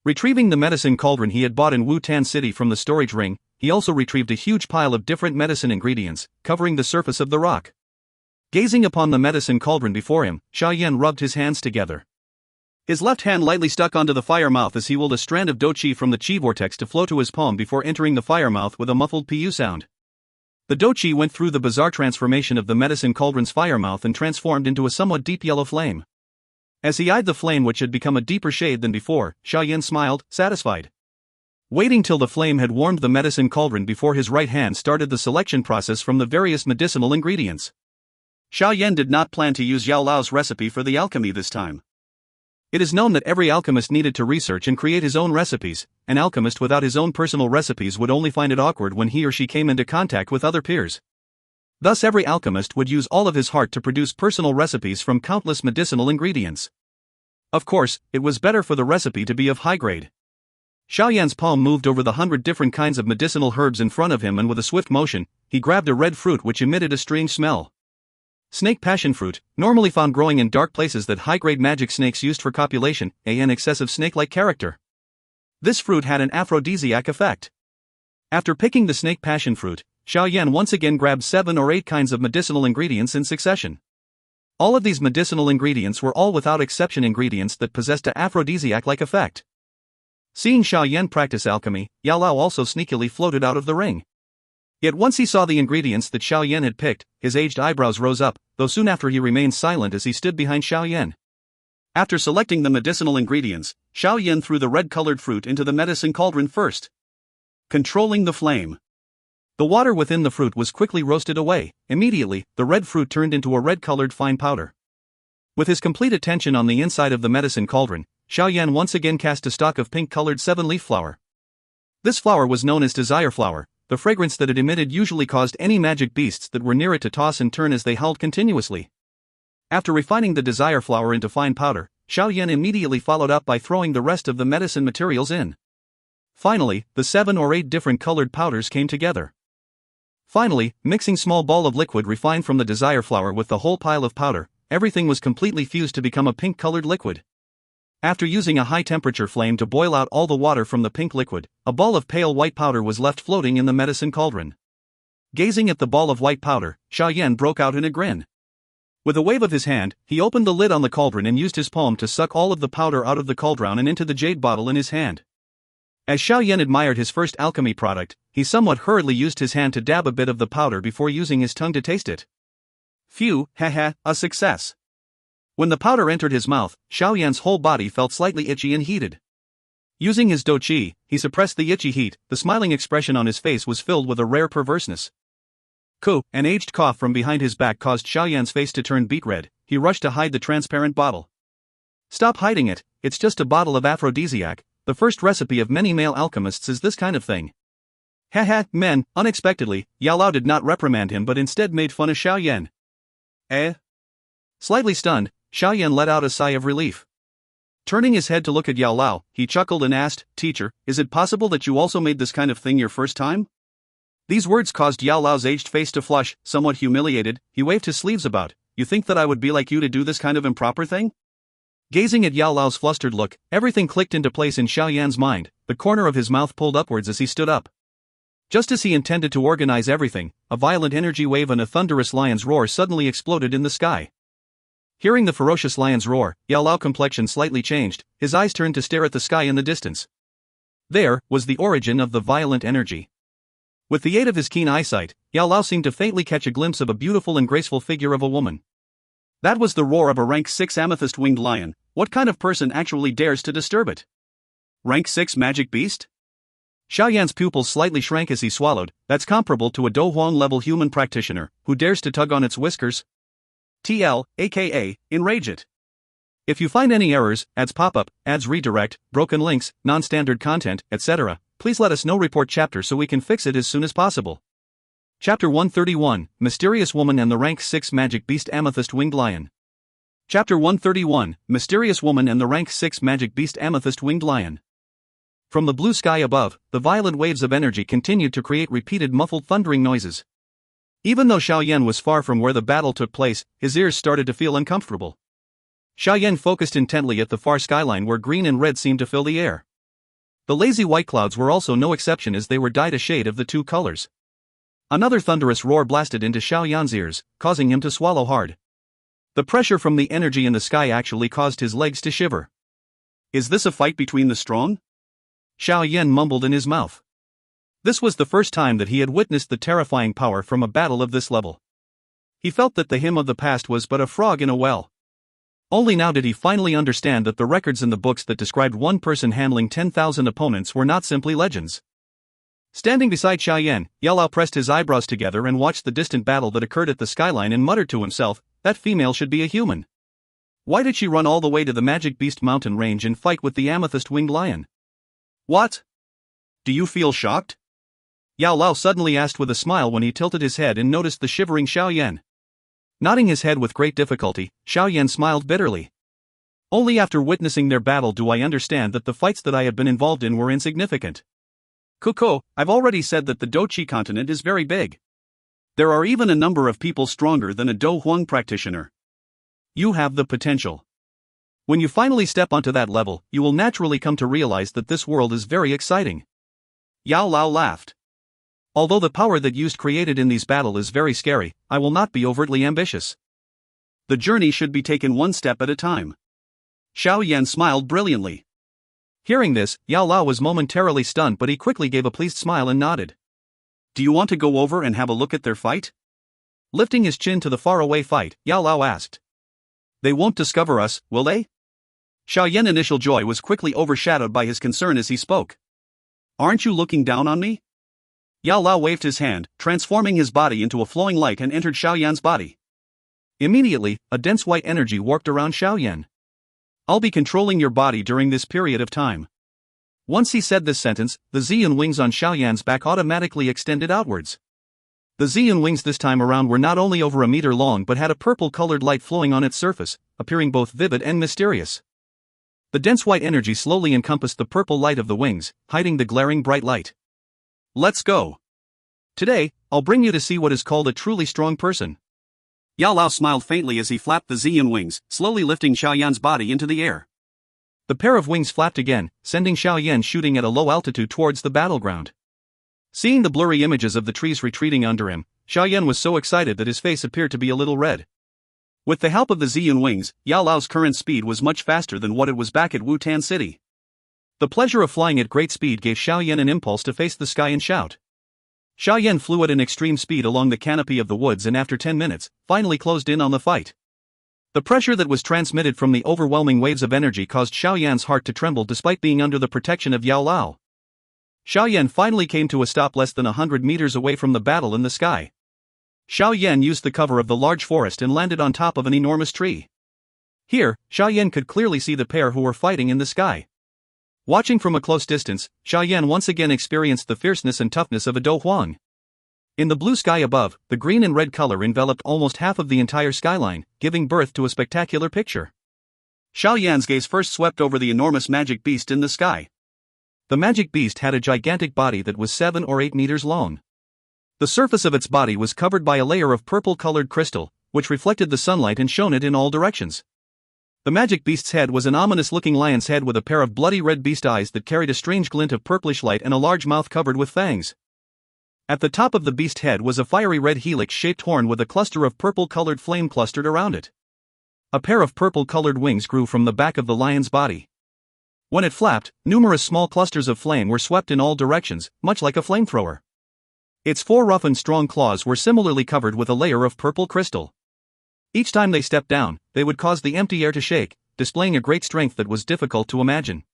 Speaker 1: Retrieving the medicine cauldron he had bought in Wu-Tan City from the storage ring, he also retrieved a huge pile of different medicine ingredients, covering the surface of the rock. Gazing upon the medicine cauldron before him, Xiao Yan rubbed his hands together. His left hand lightly stuck onto the fire mouth as he willed a strand of Dou Qi from the Qi vortex to flow to his palm before entering the fire mouth with a muffled pu sound. The Dou Qi went through the bizarre transformation of the medicine cauldron's fire mouth and transformed into a somewhat deep yellow flame. As he eyed the flame, which had become a deeper shade than before, Xiao Yan smiled, satisfied. Waiting till the flame had warmed the medicine cauldron before his right hand started the selection process from the various medicinal ingredients.
Speaker 2: Xiao Yan did not plan to use Yao Lao's recipe for the alchemy this time.
Speaker 1: It is known that every alchemist needed to research and create his own recipes. An alchemist without his own personal recipes would only find it awkward when he or she came into contact with other peers. Thus every alchemist would use all of his heart to produce personal recipes from countless medicinal ingredients. Of course, it was better for the recipe to be of high grade. Xiao Yan's palm moved over the 100 different kinds of medicinal herbs in front of him, and with a swift motion, he grabbed a red fruit which emitted a strange smell. Snake passion fruit, normally found growing in dark places that high-grade magic snakes used for copulation, an excessive snake-like character. This fruit had an aphrodisiac effect. After picking the snake passion fruit, Xiao Yan once again grabbed 7 or 8 kinds of medicinal ingredients in succession. All of these medicinal ingredients were all without exception ingredients that possessed an aphrodisiac-like effect. Seeing Xiao Yan practice alchemy, Yao Lao also sneakily floated out of the ring. Yet once he saw the ingredients that Xiao Yan had picked, his aged eyebrows rose up, though soon after he remained silent as he stood behind Xiao Yan. After selecting the medicinal ingredients, Xiao Yan threw the red-colored fruit into the medicine cauldron first. Controlling the flame. The water within the fruit was quickly roasted away. Immediately, the red fruit turned into a red-colored fine powder. With his complete attention on the inside of the medicine cauldron, Xiao Yan once again cast a stalk of pink-colored 7-leaf flower. This flower was known as desire flower. The fragrance that it emitted usually caused any magic beasts that were near it to toss and turn as they howled continuously. After refining the desire flower into fine powder, Xiao Yan immediately followed up by throwing the rest of the medicine materials in. Finally, the 7 or 8 different colored powders came together. Finally, mixing small ball of liquid refined from the desire flower with the whole pile of powder, everything was completely fused to become a pink-colored liquid. After using a high-temperature flame to boil out all the water from the pink liquid, a ball of pale white powder was left floating in the medicine cauldron. Gazing at the ball of white powder, Xiao Yan broke out in a grin. With a wave of his hand, he opened the lid on the cauldron and used his palm to suck all of the powder out of the cauldron and into the jade bottle in his hand. As Xiao Yan admired his first alchemy product, he somewhat hurriedly used his hand to dab a bit of the powder before using his tongue to taste it. Phew, haha, a success. When the powder entered his mouth, Xiao Yan's whole body felt slightly itchy and heated. Using his Dou Qi, he suppressed the itchy heat. The smiling expression on his face was filled with a rare perverseness. An aged cough from behind his back caused Xiao Yan's face to turn beet red. He rushed to hide the transparent bottle. Stop hiding it, it's just a bottle of aphrodisiac. The first recipe of many male alchemists is this kind of thing. Haha, men. Unexpectedly, Yao Lao did not reprimand him but instead made fun of Xiao Yan. Slightly stunned, Xiao Yan let out a sigh of relief. Turning his head to look at Yao Lao, he chuckled and asked, "Teacher, is it possible that you also made this kind of thing your first time?" These words caused Yao Lao's aged face to flush. Somewhat humiliated, he waved his sleeves about. "You think that I would be like you to do this kind of improper thing?" Gazing at Yao Lao's flustered look, everything clicked into place in Xiao Yan's mind. The corner of his mouth pulled upwards as he stood up. Just as he intended to organize everything, a violent energy wave and a thunderous lion's roar suddenly exploded in the sky. Hearing the ferocious lion's roar, Yao Lao's complexion slightly changed. His eyes turned to stare at the sky in the distance. There was the origin of the violent energy. With the aid of his keen eyesight, Yao Lao seemed to faintly catch a glimpse of a beautiful and graceful figure of a woman. That was the roar of a rank 6 amethyst-winged lion. What kind of person actually dares to disturb it? Rank 6 magic beast? Xiao Yan's pupils slightly shrank as he swallowed. That's comparable to a Do Huang-level human practitioner, who dares to tug on its whiskers. TL, aka, enrage it. If you find any errors, ads pop-up, ads redirect, broken links, non-standard content, etc., please let us know. Report chapter so we can fix it as soon as possible. Chapter 131, Mysterious Woman and the Rank 6 Magic Beast Amethyst-Winged Lion. Chapter 131, Mysterious Woman and the Rank 6 Magic Beast Amethyst-Winged Lion. From the blue sky above, the violent waves of energy continued to create repeated muffled thundering noises. Even though Xiao Yan was far from where the battle took place, his ears started to feel uncomfortable. Xiao Yan focused intently at the far skyline where green and red seemed to fill the air. The lazy white clouds were also no exception as they were dyed a shade of the two colors. Another thunderous roar blasted into Xiao Yan's ears, causing him to swallow hard. The pressure from the energy in the sky actually caused his legs to shiver. Is this a fight between the strong? Xiao Yan mumbled in his mouth. This was the first time that he had witnessed the terrifying power from a battle of this level. He felt that the him of the past was but a frog in a well. Only now did he finally understand that the records in the books that described one person handling 10,000 opponents were not simply legends. Standing beside Xiao Yan, Yao Lao pressed his eyebrows together and watched the distant battle that occurred at the skyline and muttered to himself, "That female should be a human. Why did she run all the way to the Magic Beast mountain range and fight with the amethyst-winged lion?" "What? Do you feel shocked?" Yao Lao suddenly asked with a smile when he tilted his head and noticed the shivering Xiao Yan. Nodding his head with great difficulty, Xiao Yan smiled bitterly. "Only after witnessing their battle do I understand that the fights that I have been involved in were insignificant. Kuko, I've already said that the Dou Qi continent is very big.
Speaker 2: There are even a number of people stronger than a Dou Huang practitioner. You have the potential. When you finally step onto that level, you will naturally come to realize that this world is very exciting. Yao Lao laughed. Although the power that used created in these battle is very scary, I will not be overtly ambitious. The journey should be taken one step at a time. Xiao Yan smiled brilliantly. Hearing this, Yao Lao was momentarily stunned, but he quickly gave a pleased smile and nodded. Do you want to go over and have a look at their fight? Lifting his chin to the faraway fight, Yao Lao asked. They won't discover us, will they? Xiao Yan's initial joy was quickly overshadowed by his concern as he spoke. Aren't you looking down on me? Yao Lao waved his hand, transforming his body into a flowing light, and entered Xiao Yan's body. Immediately, a dense white energy warped around Xiao Yan. I'll be controlling your body during this period of time. Once he said this sentence, the Xiyun wings on Xiao Yan's back automatically extended outwards. The Xiyun wings this time around were not only over a meter long but had a purple-colored light flowing on its surface, appearing both vivid and mysterious. The dense white energy slowly encompassed the purple light of the wings, hiding the glaring bright light. Let's go. Today, I'll bring you to see what is called a truly strong person. Yao Lao smiled faintly as he flapped the Xiyun wings, slowly lifting Xiao Yan's body into the air. The pair of wings flapped again, sending Xiao Yan shooting at a low altitude towards the battleground. Seeing the blurry images of the trees retreating under him, Xiao Yan was so excited that his face appeared to be a little red. With the help of the Xiyun wings, Yao Lao's current speed was much faster than what it was back at Wutan City. The pleasure of flying at great speed gave Xiao Yan an impulse to face the sky and shout. Xiao Yan flew at an extreme speed along the canopy of the woods and after 10 minutes, finally closed in on the fight. The pressure that was transmitted from the overwhelming waves of energy caused Xiao Yan's heart to tremble despite being under the protection of Yao Lao. Xiao Yan finally came to a stop less than 100 meters away from the battle in the sky. Xiao Yan used the cover of the large forest and landed on top of an enormous tree. Here, Xiao Yan could clearly see the pair who were fighting in the sky. Watching from a close distance, Xiao Yan once again experienced the fierceness and toughness of a Dou Huang. In the blue sky above, the green and red color enveloped almost half of the entire skyline, giving birth to a spectacular picture. Xiao Yan's gaze first swept over the enormous magic beast in the sky. The magic beast had a gigantic body that was 7 or 8 meters long. The surface of its body was covered by a layer of purple-colored crystal, which reflected the sunlight and shone it in all directions. The magic beast's head was an ominous-looking lion's head with a pair of bloody red beast eyes that carried a strange glint of purplish light and a large mouth covered with fangs. At the top of the beast head was a fiery red helix-shaped horn with a cluster of purple-colored flame clustered around it. A pair of purple-colored wings grew from the back of the lion's body. When it flapped, numerous small clusters of flame were swept in all directions, much like a flamethrower. Its 4 rough and strong claws were similarly covered with a layer of purple crystal. Each time they stepped down, they would cause the empty air to shake, displaying a great strength that was difficult to imagine.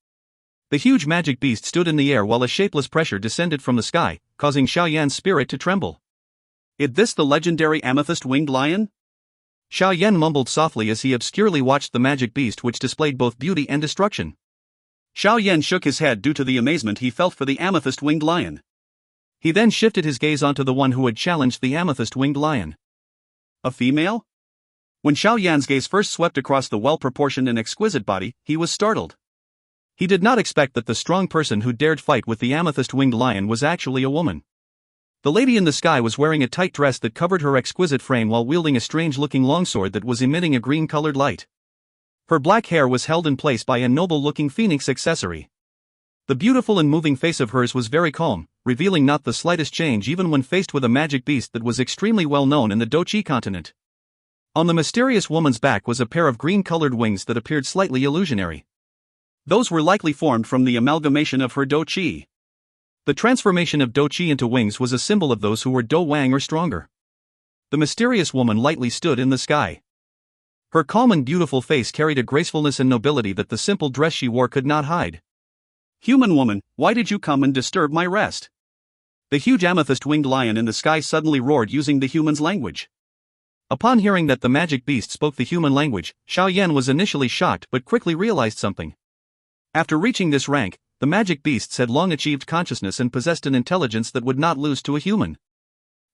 Speaker 2: The huge magic beast stood in the air while a shapeless pressure descended from the sky, causing Xiao Yan's spirit to tremble. Is this the legendary amethyst-winged lion? Xiao Yan mumbled softly as he obscurely watched the magic beast, which displayed both beauty and destruction. Xiao Yan shook his head due to the amazement he felt for the amethyst-winged lion. He then shifted his gaze onto the one who had challenged the amethyst-winged lion. A female? When Xiao Yan's gaze first swept across the well-proportioned and exquisite body, he was startled. He did not expect that the strong person who dared fight with the amethyst-winged lion was actually a woman. The lady in the sky was wearing a tight dress that covered her exquisite frame while wielding a strange-looking longsword that was emitting a green-colored light. Her black hair was held in place by a noble-looking phoenix accessory. The beautiful and moving face of hers was very calm, revealing not the slightest change even when faced with a magic beast that was extremely well known in the Dou Qi continent. On the mysterious woman's back was a pair of green-colored wings that appeared slightly illusionary. Those were likely formed from the amalgamation of her Dou Qi. The transformation of Dou Qi into wings was a symbol of those who were Dou Wang or stronger. The mysterious woman lightly stood in the sky. Her calm and beautiful face carried a gracefulness and nobility that the simple dress she wore could not hide. Human woman, why did you come and disturb my rest? The huge amethyst-winged lion in the sky suddenly roared using the human's language. Upon hearing that the magic beast spoke the human language, Xiao Yan was initially shocked but quickly realized something. After reaching this rank, the magic beasts had long achieved consciousness and possessed an intelligence that would not lose to a human.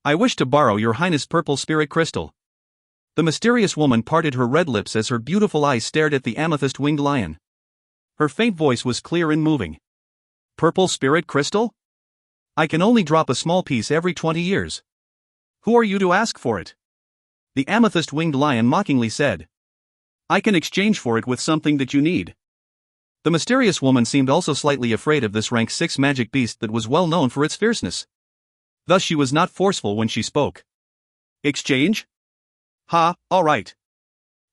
Speaker 2: I wish to borrow your highness' purple spirit crystal. The mysterious woman parted her red lips as her beautiful eyes stared at the amethyst-winged lion. Her faint voice was clear and moving. Purple spirit crystal? I can only drop a small piece every 20 years. Who are you to ask for it? The amethyst-winged lion mockingly said. I can exchange for it with something that you need. The mysterious woman seemed also slightly afraid of this rank 6 magic beast that was well known for its fierceness. Thus she was not forceful when she spoke. Exchange? Ha, alright.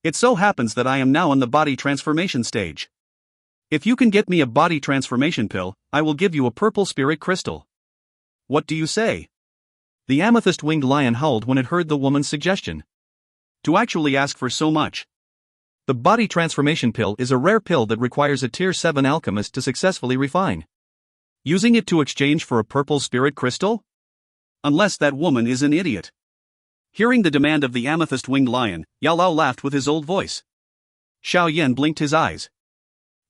Speaker 2: It so happens that I am now on the body transformation stage. If you can get me a body transformation pill, I will give you a purple spirit crystal. What do you say? The amethyst-winged lion howled when it heard the woman's suggestion. To actually ask for so much. The body transformation pill is a rare pill that requires a tier 7 alchemist to successfully refine. Using it to exchange for a purple spirit crystal? Unless that woman is an idiot. Hearing the demand of the amethyst-winged lion, Yao Lao laughed with his old voice. Xiao Yan blinked his eyes.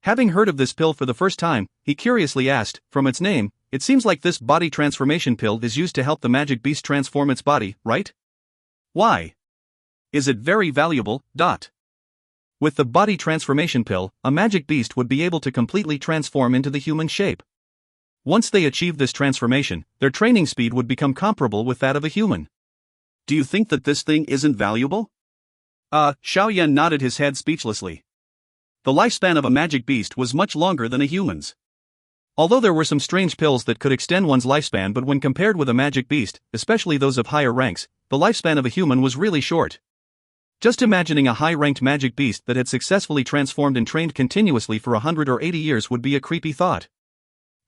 Speaker 2: Having heard of this pill for the first time, he curiously asked, from its name, it seems like this body transformation pill is used to help the magic beast transform its body, right? Why? Is it very valuable? With the body transformation pill, a magic beast would be able to completely transform into the human shape. Once they achieve this transformation, their training speed would become comparable with that of a human. Do you think that this thing isn't valuable? Xiao Yan nodded his head speechlessly. The lifespan of a magic beast was much longer than a human's. Although there were some strange pills that could extend one's lifespan, but when compared with a magic beast, especially those of higher ranks, the lifespan of a human was really short. Just imagining a high-ranked magic beast that had successfully transformed and trained continuously for 100 or 80 years would be a creepy thought.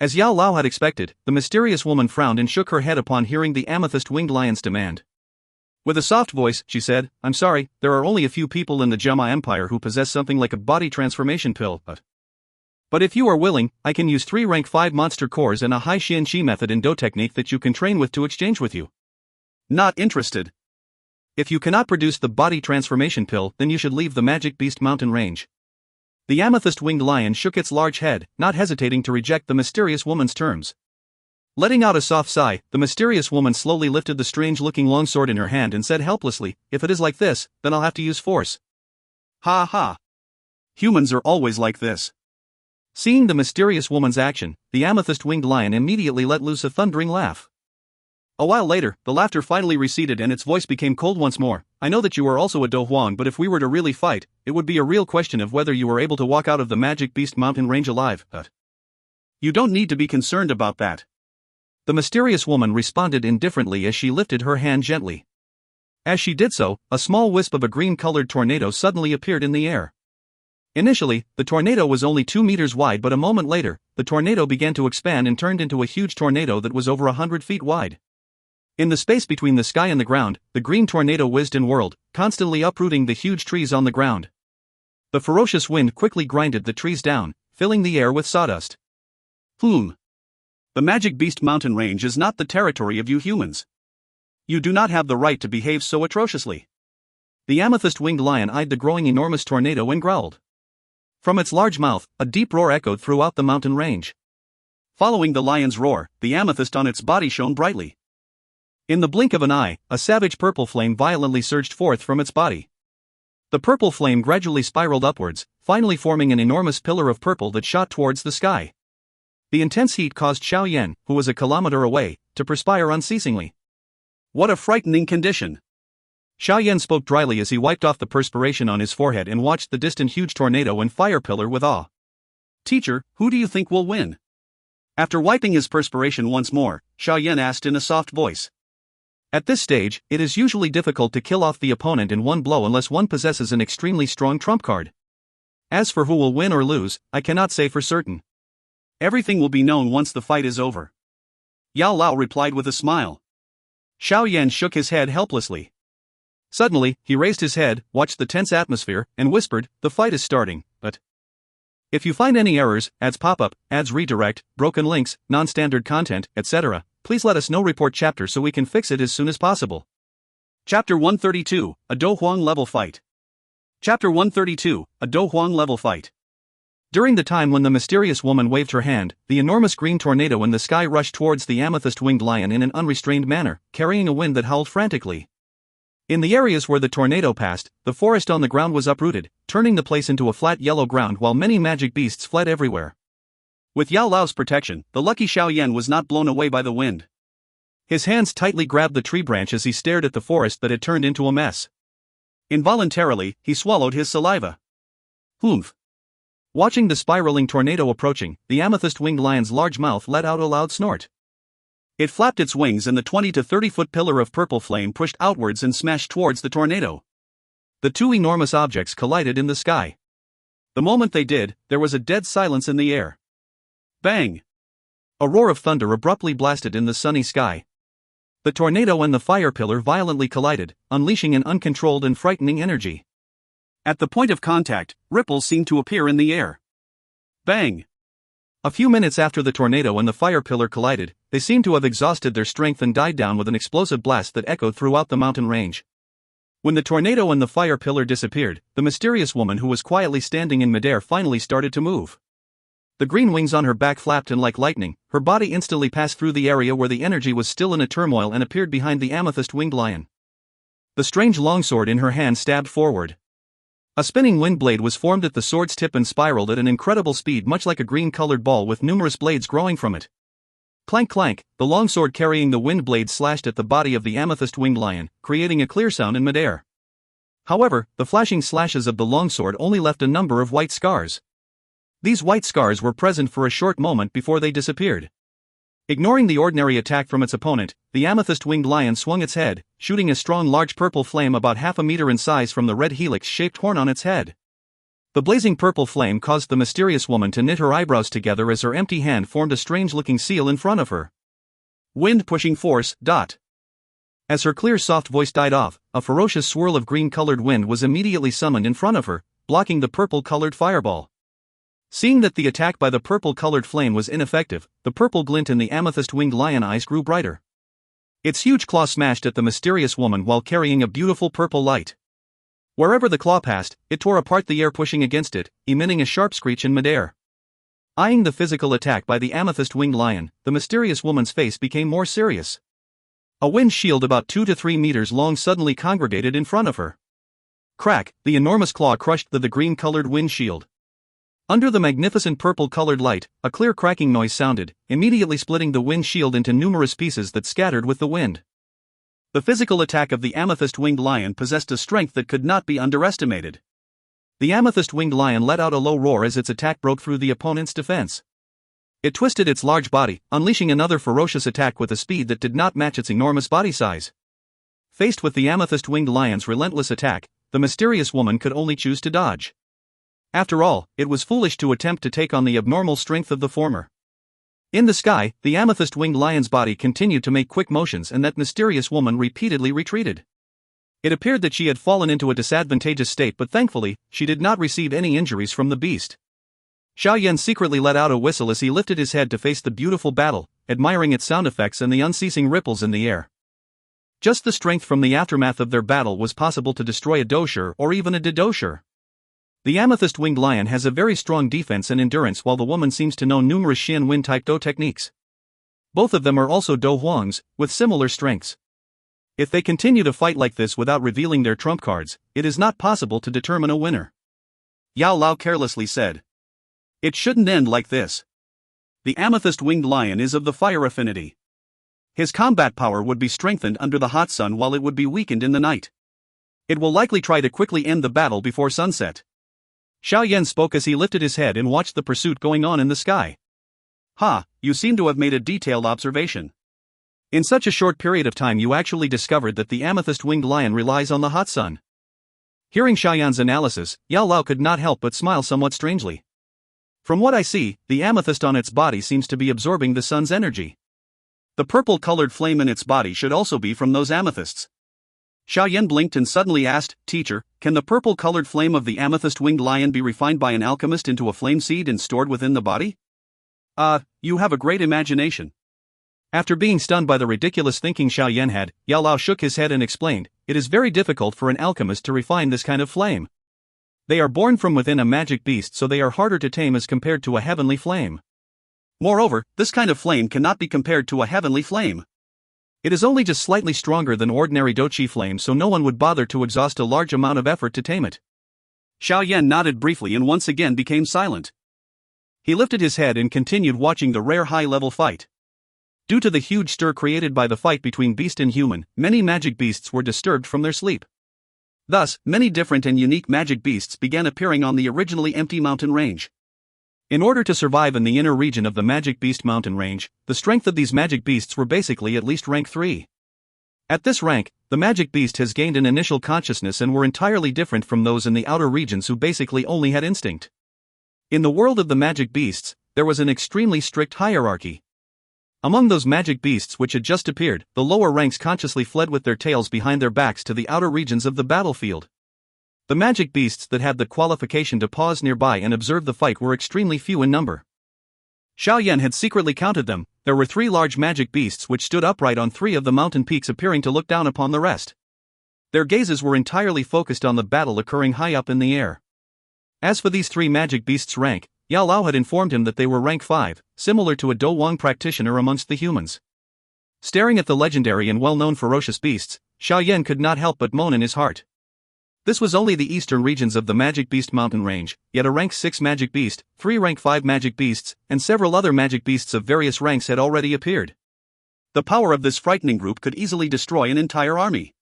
Speaker 2: As Yao Lao had expected, the mysterious woman frowned and shook her head upon hearing the amethyst-winged lion's demand. With a soft voice, she said, I'm sorry, there are only a few people in the Jama Empire who possess something like a body transformation pill, But if you are willing, I can use 3 rank 5 monster cores and a high Xian Qi method in Dou technique that you can train with to exchange with you. Not interested. If you cannot produce the body transformation pill, then you should leave the Magic Beast mountain range. The amethyst-winged lion shook its large head, not hesitating to reject the mysterious woman's terms. Letting out a soft sigh, the mysterious woman slowly lifted the strange-looking longsword in her hand and said helplessly, if it is like this, then I'll have to use force. Ha ha. Humans are always like this. Seeing the mysterious woman's action, the amethyst-winged lion immediately let loose a thundering laugh. A while later, the laughter finally receded and its voice became cold once more. I know that you are also a Dou Huang, but if we were to really fight, it would be a real question of whether you were able to walk out of the Magic Beast mountain range alive. You don't need to be concerned about that. The mysterious woman responded indifferently as she lifted her hand gently. As she did so, a small wisp of a green-colored tornado suddenly appeared in the air. Initially, the tornado was only 2 meters wide, but a moment later, the tornado began to expand and turned into a huge tornado that was over 100 feet wide. In the space between the sky and the ground, the green tornado whizzed and whirled, constantly uprooting the huge trees on the ground. The ferocious wind quickly grinded the trees down, filling the air with sawdust. The Magic Beast mountain range is not the territory of you humans. You do not have the right to behave so atrociously. The amethyst-winged lion eyed the growing enormous tornado and growled. From its large mouth, a deep roar echoed throughout the mountain range. Following the lion's roar, the amethyst on its body shone brightly. In the blink of an eye, a savage purple flame violently surged forth from its body. The purple flame gradually spiraled upwards, finally forming an enormous pillar of purple that shot towards the sky. The intense heat caused Xiao Yan, who was a kilometer away, to perspire unceasingly. What a frightening condition! Xiao Yan spoke dryly as he wiped off the perspiration on his forehead and watched the distant huge tornado and fire pillar with awe. Teacher, who do you think will win? After wiping his perspiration once more, Xiao Yan asked in a soft voice. At this stage, it is usually difficult to kill off the opponent in one blow unless one possesses an extremely strong trump card. As for who will win or lose, I cannot say for certain. Everything will be known once the fight is over. Yao Lao replied with a smile. Xiao Yan shook his head helplessly. Suddenly, he raised his head, watched the tense atmosphere, and whispered, the fight is starting, but if you find any errors, ads pop-up, ads redirect, broken links, non-standard content, etc., please let us know. Report chapter so we can fix it as soon as possible. Chapter 132, a Dou Huang level fight. Chapter 132, a Dou Huang level fight. During the time when the mysterious woman waved her hand, the enormous green tornado in the sky rushed towards the amethyst-winged lion in an unrestrained manner, carrying a wind that howled frantically. In the areas where the tornado passed, the forest on the ground was uprooted, turning the place into a flat yellow ground while many magic beasts fled everywhere. With Yao Lao's protection, the lucky Xiao Yan was not blown away by the wind. His hands tightly grabbed the tree branch as he stared at the forest that had turned into a mess. Involuntarily, he swallowed his saliva. Humph. Watching the spiraling tornado approaching, the amethyst-winged lion's large mouth let out a loud snort. It flapped its wings and the 20 to 30-foot pillar of purple flame pushed outwards and smashed towards the tornado. The two enormous objects collided in the sky. The moment they did, there was a dead silence in the air. Bang! A roar of thunder abruptly blasted in the sunny sky. The tornado and the fire pillar violently collided, unleashing an uncontrolled and frightening energy. At the point of contact, ripples seemed to appear in the air. Bang! A few minutes after the tornado and the fire pillar collided, they seemed to have exhausted their strength and died down with an explosive blast that echoed throughout the mountain range. When the tornado and the fire pillar disappeared, the mysterious woman who was quietly standing in midair finally started to move. The green wings on her back flapped and like lightning, her body instantly passed through the area where the energy was still in a turmoil and appeared behind the amethyst-winged lion. The strange longsword in her hand stabbed forward. A spinning wind blade was formed at the sword's tip and spiraled at an incredible speed, much like a green-colored ball with numerous blades growing from it. Clank clank, the longsword carrying the wind blade slashed at the body of the amethyst-winged lion, creating a clear sound in midair. However, the flashing slashes of the longsword only left a number of white scars. These white scars were present for a short moment before they disappeared. Ignoring the ordinary attack from its opponent, the amethyst-winged lion swung its head, shooting a strong large purple flame about half a meter in size from the red helix-shaped horn on its head. The blazing purple flame caused the mysterious woman to knit her eyebrows together as her empty hand formed a strange-looking seal in front of her. Wind-pushing force. As her clear soft voice died off, a ferocious swirl of green-colored wind was immediately summoned in front of her, blocking the purple-colored fireball. Seeing that the attack by the purple-colored flame was ineffective, the purple glint in the amethyst-winged lion eyes grew brighter. Its huge claw smashed at the mysterious woman while carrying a beautiful purple light. Wherever the claw passed, it tore apart the air pushing against it, emitting a sharp screech in midair. Eyeing the physical attack by the amethyst-winged lion, the mysterious woman's face became more serious. A wind shield about 2 to 3 meters long suddenly congregated in front of her. Crack, the enormous claw crushed the green-colored wind shield. Under the magnificent purple-colored light, a clear cracking noise sounded, immediately splitting the wind shield into numerous pieces that scattered with the wind. The physical attack of the amethyst-winged lion possessed a strength that could not be underestimated. The amethyst-winged lion let out a low roar as its attack broke through the opponent's defense. It twisted its large body, unleashing another ferocious attack with a speed that did not match its enormous body size. Faced with the amethyst-winged lion's relentless attack, the mysterious woman could only choose to dodge. After all, it was foolish to attempt to take on the abnormal strength of the former. In the sky, the amethyst-winged lion's body continued to make quick motions and that mysterious woman repeatedly retreated. It appeared that she had fallen into a disadvantageous state, but thankfully, she did not receive any injuries from the beast. Xiao Yan secretly let out a whistle as he lifted his head to face the beautiful battle, admiring its sound effects and the unceasing ripples in the air. Just the strength from the aftermath of their battle was possible to destroy a Dou Qi or even a Dou Qi. The amethyst-winged lion has a very strong defense and endurance, while the woman seems to know numerous Xian wind-type Dou techniques. Both of them are also Dou Huangs, with similar strengths. If they continue to fight like this without revealing their trump cards, it is not possible to determine a winner. Yao Lao carelessly said. It shouldn't end like this. The amethyst-winged lion is of the fire affinity. His combat power would be strengthened under the hot sun while it would be weakened in the night. It will likely try to quickly end the battle before sunset. Xiao Yan spoke as he lifted his head and watched the pursuit going on in the sky. Ha, you seem to have made a detailed observation. In such a short period of time you actually discovered that the amethyst-winged lion relies on the hot sun. Hearing Xiao Yan's analysis, Yao Lao could not help but smile somewhat strangely. From what I see, the amethyst on its body seems to be absorbing the sun's energy. The purple-colored flame in its body should also be from those amethysts. Xiao Yan blinked and suddenly asked, Teacher, can the purple-colored flame of the amethyst-winged lion be refined by an alchemist into a flame seed and stored within the body? You have a great imagination. After being stunned by the ridiculous thinking Xiao Yan had, Yao Lao shook his head and explained, it is very difficult for an alchemist to refine this kind of flame. They are born from within a magic beast, so they are harder to tame as compared to a heavenly flame. Moreover, this kind of flame cannot be compared to a heavenly flame. It is only just slightly stronger than ordinary Dou Qi flame, so no one would bother to exhaust a large amount of effort to tame it. Xiao Yan nodded briefly and once again became silent. He lifted his head and continued watching the rare high-level fight. Due to the huge stir created by the fight between beast and human, many magic beasts were disturbed from their sleep. Thus, many different and unique magic beasts began appearing on the originally empty mountain range. In order to survive in the inner region of the Magic Beast mountain range, the strength of these magic beasts were basically at least rank 3. At this rank, the magic beast has gained an initial consciousness and were entirely different from those in the outer regions who basically only had instinct. In the world of the magic beasts, there was an extremely strict hierarchy. Among those magic beasts which had just appeared, the lower ranks consciously fled with their tails behind their backs to the outer regions of the battlefield. The magic beasts that had the qualification to pause nearby and observe the fight were extremely few in number. Xiao Yan had secretly counted them. There were 3 large magic beasts which stood upright on 3 of the mountain peaks, appearing to look down upon the rest. Their gazes were entirely focused on the battle occurring high up in the air. As for these 3 magic beasts' rank, Yao Lao had informed him that they were rank 5, similar to a Dou Qi practitioner amongst the humans. Staring at the legendary and well-known ferocious beasts, Xiao Yan could not help but moan in his heart. This was only the eastern regions of the Magic Beast mountain range, yet a rank 6 magic beast, 3 rank 5 magic beasts, and several other magic beasts of various ranks had already appeared. The power of this frightening group could easily destroy an entire army.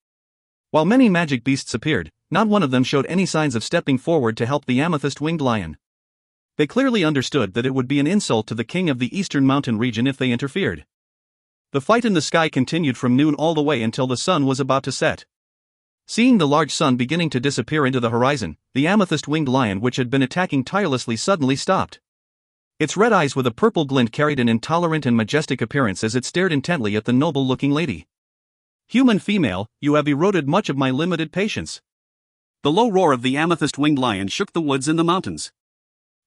Speaker 2: While many magic beasts appeared, not one of them showed any signs of stepping forward to help the amethyst-winged lion. They clearly understood that it would be an insult to the king of the eastern mountain region if they interfered. The fight in the sky continued from noon all the way until the sun was about to set. Seeing the large sun beginning to disappear into the horizon, the amethyst-winged lion which had been attacking tirelessly suddenly stopped. Its red eyes with a purple glint carried an intolerant and majestic appearance as it stared intently at the noble-looking lady. "Human female, you have eroded much of my limited patience." The low roar of the amethyst-winged lion shook the woods and the mountains.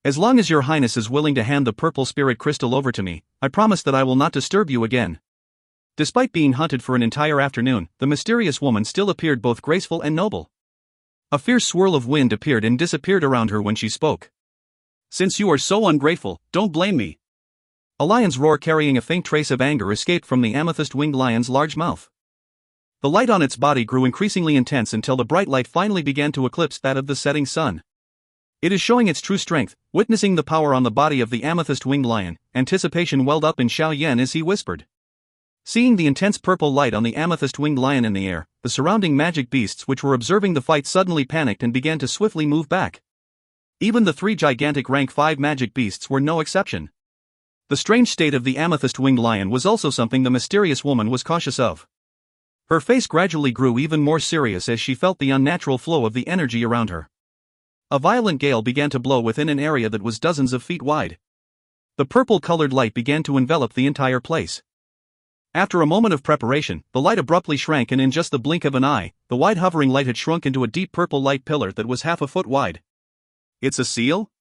Speaker 2: "As long as your highness is willing to hand the purple spirit crystal over to me, I promise that I will not disturb you again." Despite being hunted for an entire afternoon, the mysterious woman still appeared both graceful and noble. A fierce swirl of wind appeared and disappeared around her when she spoke. "Since you are so ungrateful, don't blame me." A lion's roar carrying a faint trace of anger escaped from the amethyst-winged lion's large mouth. The light on its body grew increasingly intense until the bright light finally began to eclipse that of the setting sun. "It is showing its true strength." Witnessing the power on the body of the amethyst-winged lion, anticipation welled up in Xiao Yan as he whispered. Seeing the intense purple light on the amethyst-winged lion in the air, the surrounding magic beasts which were observing the fight suddenly panicked and began to swiftly move back. Even the 3 gigantic rank 5 magic beasts were no exception. The strange state of the amethyst-winged lion was also something the mysterious woman was cautious of. Her face gradually grew even more serious as she felt the unnatural flow of the energy around her. A violent gale began to blow within an area that was dozens of feet wide. The purple-colored light began to envelop the entire place. After a moment of preparation, the light abruptly shrank, and in just the blink of an eye, the wide hovering light had shrunk into a deep purple light pillar that was half a foot wide. "It's a seal?"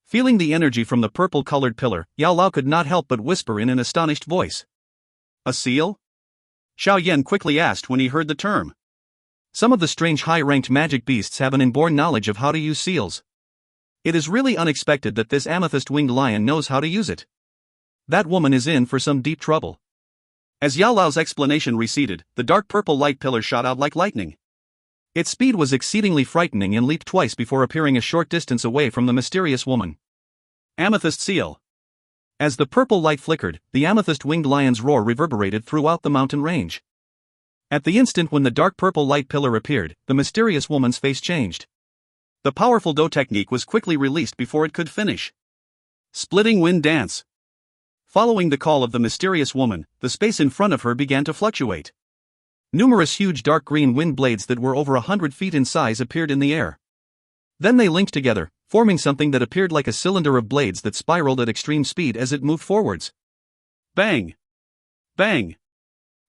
Speaker 2: Feeling the energy from the purple-colored pillar, Yao Lao could not help but whisper in an astonished voice. "A seal?" Xiao Yan quickly asked when he heard the term. Some of the strange high-ranked magic beasts have an inborn knowledge of how to use seals. It is really unexpected that this amethyst-winged lion knows how to use it. That woman is in for some deep trouble. As Yao Lao's explanation receded, the dark purple light pillar shot out like lightning. Its speed was exceedingly frightening and leaped twice before appearing a short distance away from the mysterious woman. Amethyst seal. As the purple light flickered, the amethyst-winged lion's roar reverberated throughout the mountain range. At the instant when the dark purple light pillar appeared, the mysterious woman's face changed. The powerful Dou technique was quickly released before it could finish. Splitting wind dance. Following the call of the mysterious woman, the space in front of her began to fluctuate. Numerous huge dark green wind blades that were over 100 feet in size appeared in the air. Then they linked together, forming something that appeared like a cylinder of blades that spiraled at extreme speed as it moved forwards. Bang! Bang!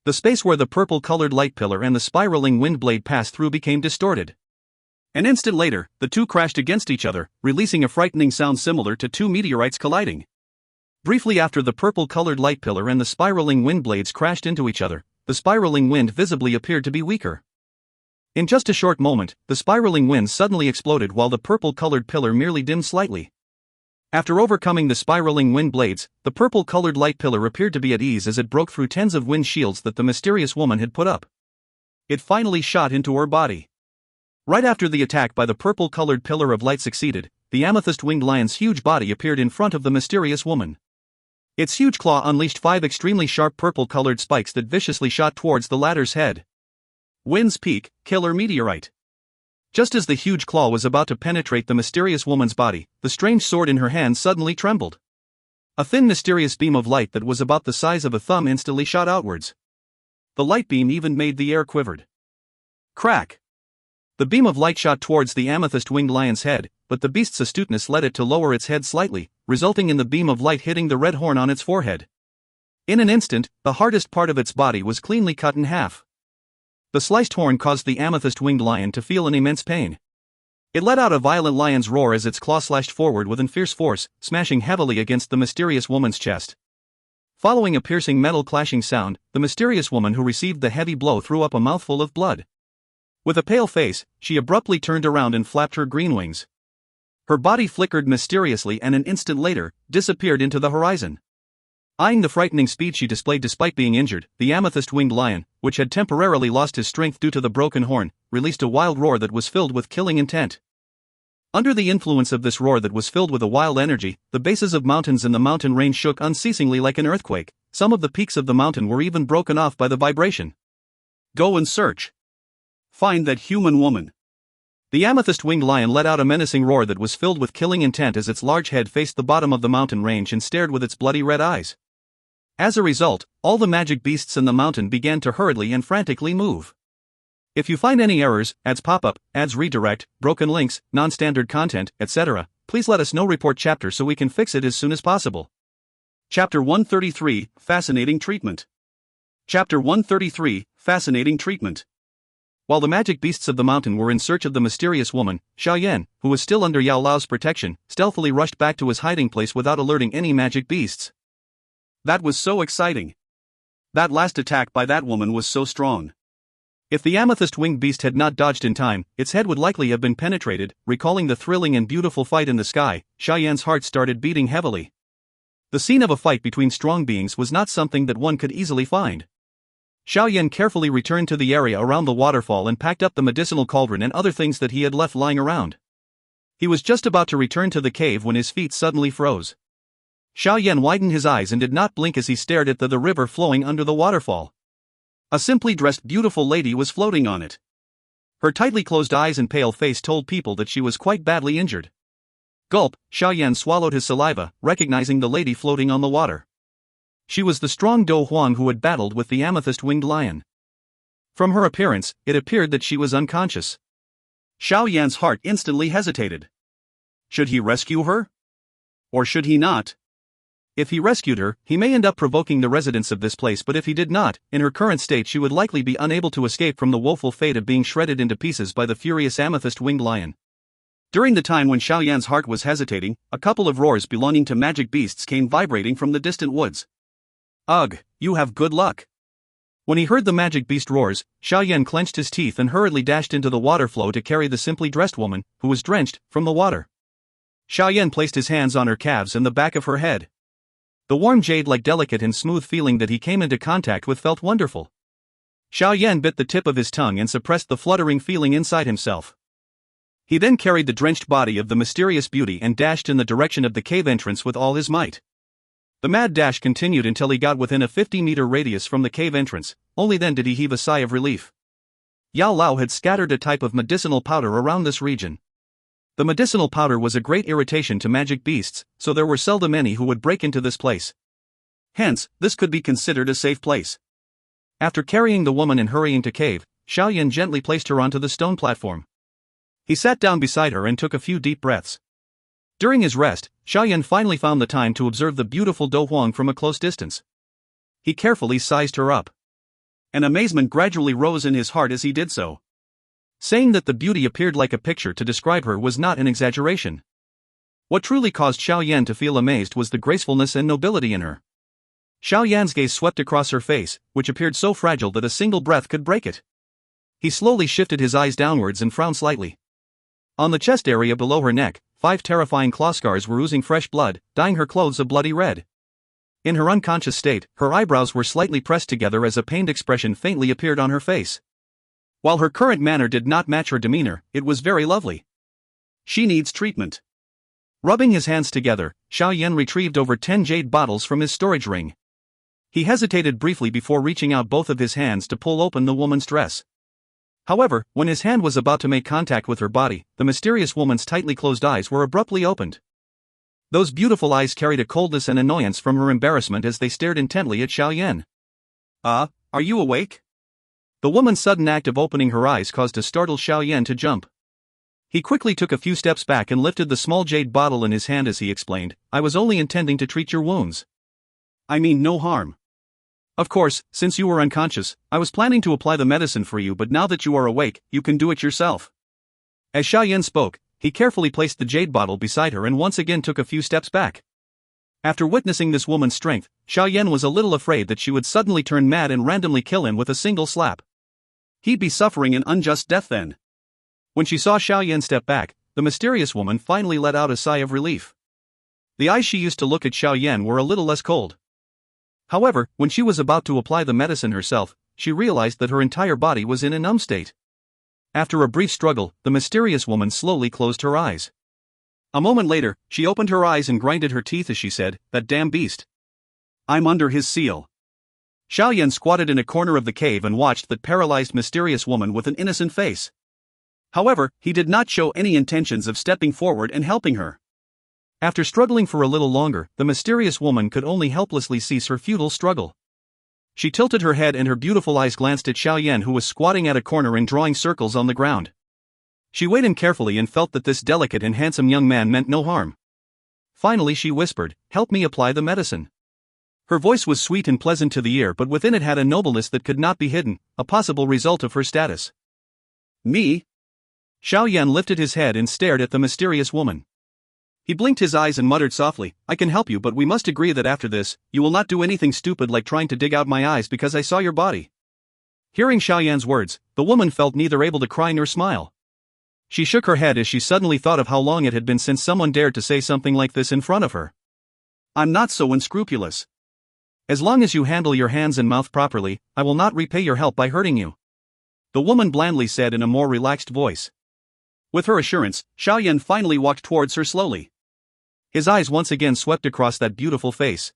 Speaker 2: The space where the purple-colored light pillar and the spiraling wind blade passed through became distorted. An instant later, the two crashed against each other, releasing a frightening sound similar to 2 meteorites colliding. Briefly after the purple-colored light pillar and the spiraling wind blades crashed into each other, the spiraling wind visibly appeared to be weaker. In just a short moment, the spiraling wind suddenly exploded while the purple-colored pillar merely dimmed slightly. After overcoming the spiraling wind blades, the purple-colored light pillar appeared to be at ease as it broke through tens of wind shields that the mysterious woman had put up. It finally shot into her body. Right after the attack by the purple-colored pillar of light succeeded, the amethyst-winged lion's huge body appeared in front of the mysterious woman. Its huge claw unleashed 5 extremely sharp purple-colored spikes that viciously shot towards the latter's head. Wind's Peak, Killer Meteorite. Just as the huge claw was about to penetrate the mysterious woman's body, the strange sword in her hand suddenly trembled. A thin mysterious beam of light that was about the size of a thumb instantly shot outwards. The light beam even made the air quivered. Crack! The beam of light shot towards the amethyst-winged lion's head, but the beast's astuteness led it to lower its head slightly, resulting in the beam of light hitting the red horn on its forehead. In an instant, the hardest part of its body was cleanly cut in half. The sliced horn caused the amethyst-winged lion to feel an immense pain. It let out a violent lion's roar as its claw slashed forward with fierce force, smashing heavily against the mysterious woman's chest. Following a piercing metal clashing sound, the mysterious woman who received the heavy blow threw up a mouthful of blood. With a pale face, she abruptly turned around and flapped her green wings. Her body flickered mysteriously and an instant later, disappeared into the horizon. Eyeing the frightening speed she displayed despite being injured, the amethyst-winged lion, which had temporarily lost his strength due to the broken horn, released a wild roar that was filled with killing intent. Under the influence of this roar that was filled with a wild energy, the bases of mountains in the mountain range shook unceasingly like an earthquake. Some of the peaks of the mountain were even broken off by the vibration.
Speaker 1: Go and search. Find that human woman.
Speaker 2: The amethyst-winged lion let out a menacing roar that was filled with killing intent as its large head faced the bottom of the mountain range and stared with its bloody red eyes. As a result, all the magic beasts in the mountain began to hurriedly and frantically move. If you find any errors, ads pop up, ads redirect, broken links, non-standard content, etc., please let us know. Report chapter so we can fix it as soon as possible.
Speaker 1: Chapter 133, Fascinating Treatment. Chapter 133, Fascinating Treatment.
Speaker 2: While the magic beasts of the mountain were in search of the mysterious woman, Xiao Yan, who was still under Yao Lao's protection, stealthily rushed back to his hiding place without alerting any magic beasts.
Speaker 1: That was so exciting. That last attack by that woman was so strong.
Speaker 2: If the amethyst-winged beast had not dodged in time, its head would likely have been penetrated. Recalling the thrilling and beautiful fight in the sky, Xiao Yan's heart started beating heavily. The scene of a fight between strong beings was not something that one could easily find. Xiao Yan carefully returned to the area around the waterfall and packed up the medicinal cauldron and other things that he had left lying around. He was just about to return to the cave when his feet suddenly froze. Xiao Yan widened his eyes and did not blink as he stared at the river flowing under the waterfall. A simply dressed beautiful lady was floating on it. Her tightly closed eyes and pale face told people that she was quite badly injured. Gulp, Xiao Yan swallowed his saliva, recognizing the lady floating on the water. She was the strong Dou Huang who had battled with the amethyst-winged lion. From her appearance, it appeared that she was unconscious.
Speaker 1: Xiao Yan's heart instantly hesitated. Should he rescue her? Or should he not?
Speaker 2: If he rescued her, he may end up provoking the residents of this place, but if he did not, in her current state she would likely be unable to escape from the woeful fate of being shredded into pieces by the furious amethyst-winged lion.
Speaker 1: During the time when Xiao Yan's heart was hesitating, a couple of roars belonging to magic beasts came vibrating from the distant woods.
Speaker 2: Ugh, you have good luck. When he heard the magic beast roars, Xiao Yan clenched his teeth and hurriedly dashed into the water flow to carry the simply dressed woman, who was drenched, from the water. Xiao Yan placed his hands on her calves and the back of her head. The warm jade-like delicate and smooth feeling that he came into contact with felt wonderful. Xiao Yan bit the tip of his tongue and suppressed the fluttering feeling inside himself. He then carried the drenched body of the mysterious beauty and dashed in the direction of the cave entrance with all his might. The mad dash continued until he got within a 50-meter radius from the cave entrance. Only then did he heave a sigh of relief. Yao Lao had scattered a type of medicinal powder around this region. The medicinal powder was a great irritation to magic beasts, so there were seldom any who would break into this place.
Speaker 1: Hence, this could be considered a safe place.
Speaker 2: After carrying the woman and hurrying to cave, Xiao Yan gently placed her onto the stone platform. He sat down beside her and took a few deep breaths. During his rest, Xiao Yan finally found the time to observe the beautiful Dou Huang from a close distance. He carefully sized her up.
Speaker 1: An amazement gradually rose in his heart as he did so.
Speaker 2: Saying that the beauty appeared like a picture to describe her was not an exaggeration. What truly caused Xiao Yan to feel amazed was the gracefulness and nobility in her. Xiao Yan's gaze swept across her face, which appeared so fragile that a single breath could break it. He slowly shifted his eyes downwards and frowned slightly. On the chest area below her neck, 5 terrifying claw scars were oozing fresh blood, dyeing her clothes a bloody red. In her unconscious state, her eyebrows were slightly pressed together as a pained expression faintly appeared on her face. While her current manner did not match her demeanor, it was very lovely.
Speaker 1: She needs treatment.
Speaker 2: Rubbing his hands together, Xiao Yan retrieved over 10 jade bottles from his storage ring. He hesitated briefly before reaching out both of his hands to pull open the woman's dress. However, when his hand was about to make contact with her body, the mysterious woman's tightly closed eyes were abruptly opened. Those beautiful eyes carried a coldness and annoyance from her embarrassment as they stared intently at Xiao Yan.
Speaker 1: Are you awake?
Speaker 2: The woman's sudden act of opening her eyes caused to startle Xiao Yan to jump. He quickly took a few steps back and lifted the small jade bottle in his hand as he explained, "I was only intending to treat your wounds.
Speaker 1: I mean no harm.
Speaker 2: Of course, since you were unconscious, I was planning to apply the medicine for you, but now that you are awake, you can do it yourself." As Xiao Yan spoke, he carefully placed the jade bottle beside her and once again took a few steps back. After witnessing this woman's strength, Xiao Yan was a little afraid that she would suddenly turn mad and randomly kill him with a single slap.
Speaker 1: He'd be suffering an unjust death then.
Speaker 2: When she saw Xiao Yan step back, the mysterious woman finally let out a sigh of relief. The eyes she used to look at Xiao Yan were a little less cold. However, when she was about to apply the medicine herself, she realized that her entire body was in a numb state. After a brief struggle, the mysterious woman slowly closed her eyes. A moment later, she opened her eyes and grinded her teeth as she said, "That damn beast.
Speaker 1: I'm under his seal."
Speaker 2: Xiao Yan squatted in a corner of the cave and watched that paralyzed mysterious woman with an innocent face.
Speaker 1: However, he did not show any intentions of stepping forward and helping her.
Speaker 2: After struggling for a little longer, the mysterious woman could only helplessly cease her futile struggle. She tilted her head and her beautiful eyes glanced at Xiao Yan, who was squatting at a corner and drawing circles on the ground. She weighed him carefully and felt that this delicate and handsome young man meant no harm. Finally she whispered, "Help me apply the medicine." Her voice was sweet and pleasant to the ear, but within it had a nobleness that could not be hidden, a possible result of her status.
Speaker 1: "Me?"
Speaker 2: Xiao Yan lifted his head and stared at the mysterious woman. He blinked his eyes and muttered softly, "I can help you, but we must agree that after this, you will not do anything stupid like trying to dig out my eyes because I saw your body." Hearing Xiao Yan's words, the woman felt neither able to cry nor smile. She shook her head as she suddenly thought of how long it had been since someone dared to say something like this in front of her.
Speaker 1: "I'm not so unscrupulous.
Speaker 2: As long as you handle your hands and mouth properly, I will not repay your help by hurting you," the woman blandly said in a more relaxed voice.
Speaker 1: With her assurance, Xiao Yan finally walked towards her slowly.
Speaker 2: His eyes once again swept across that beautiful face.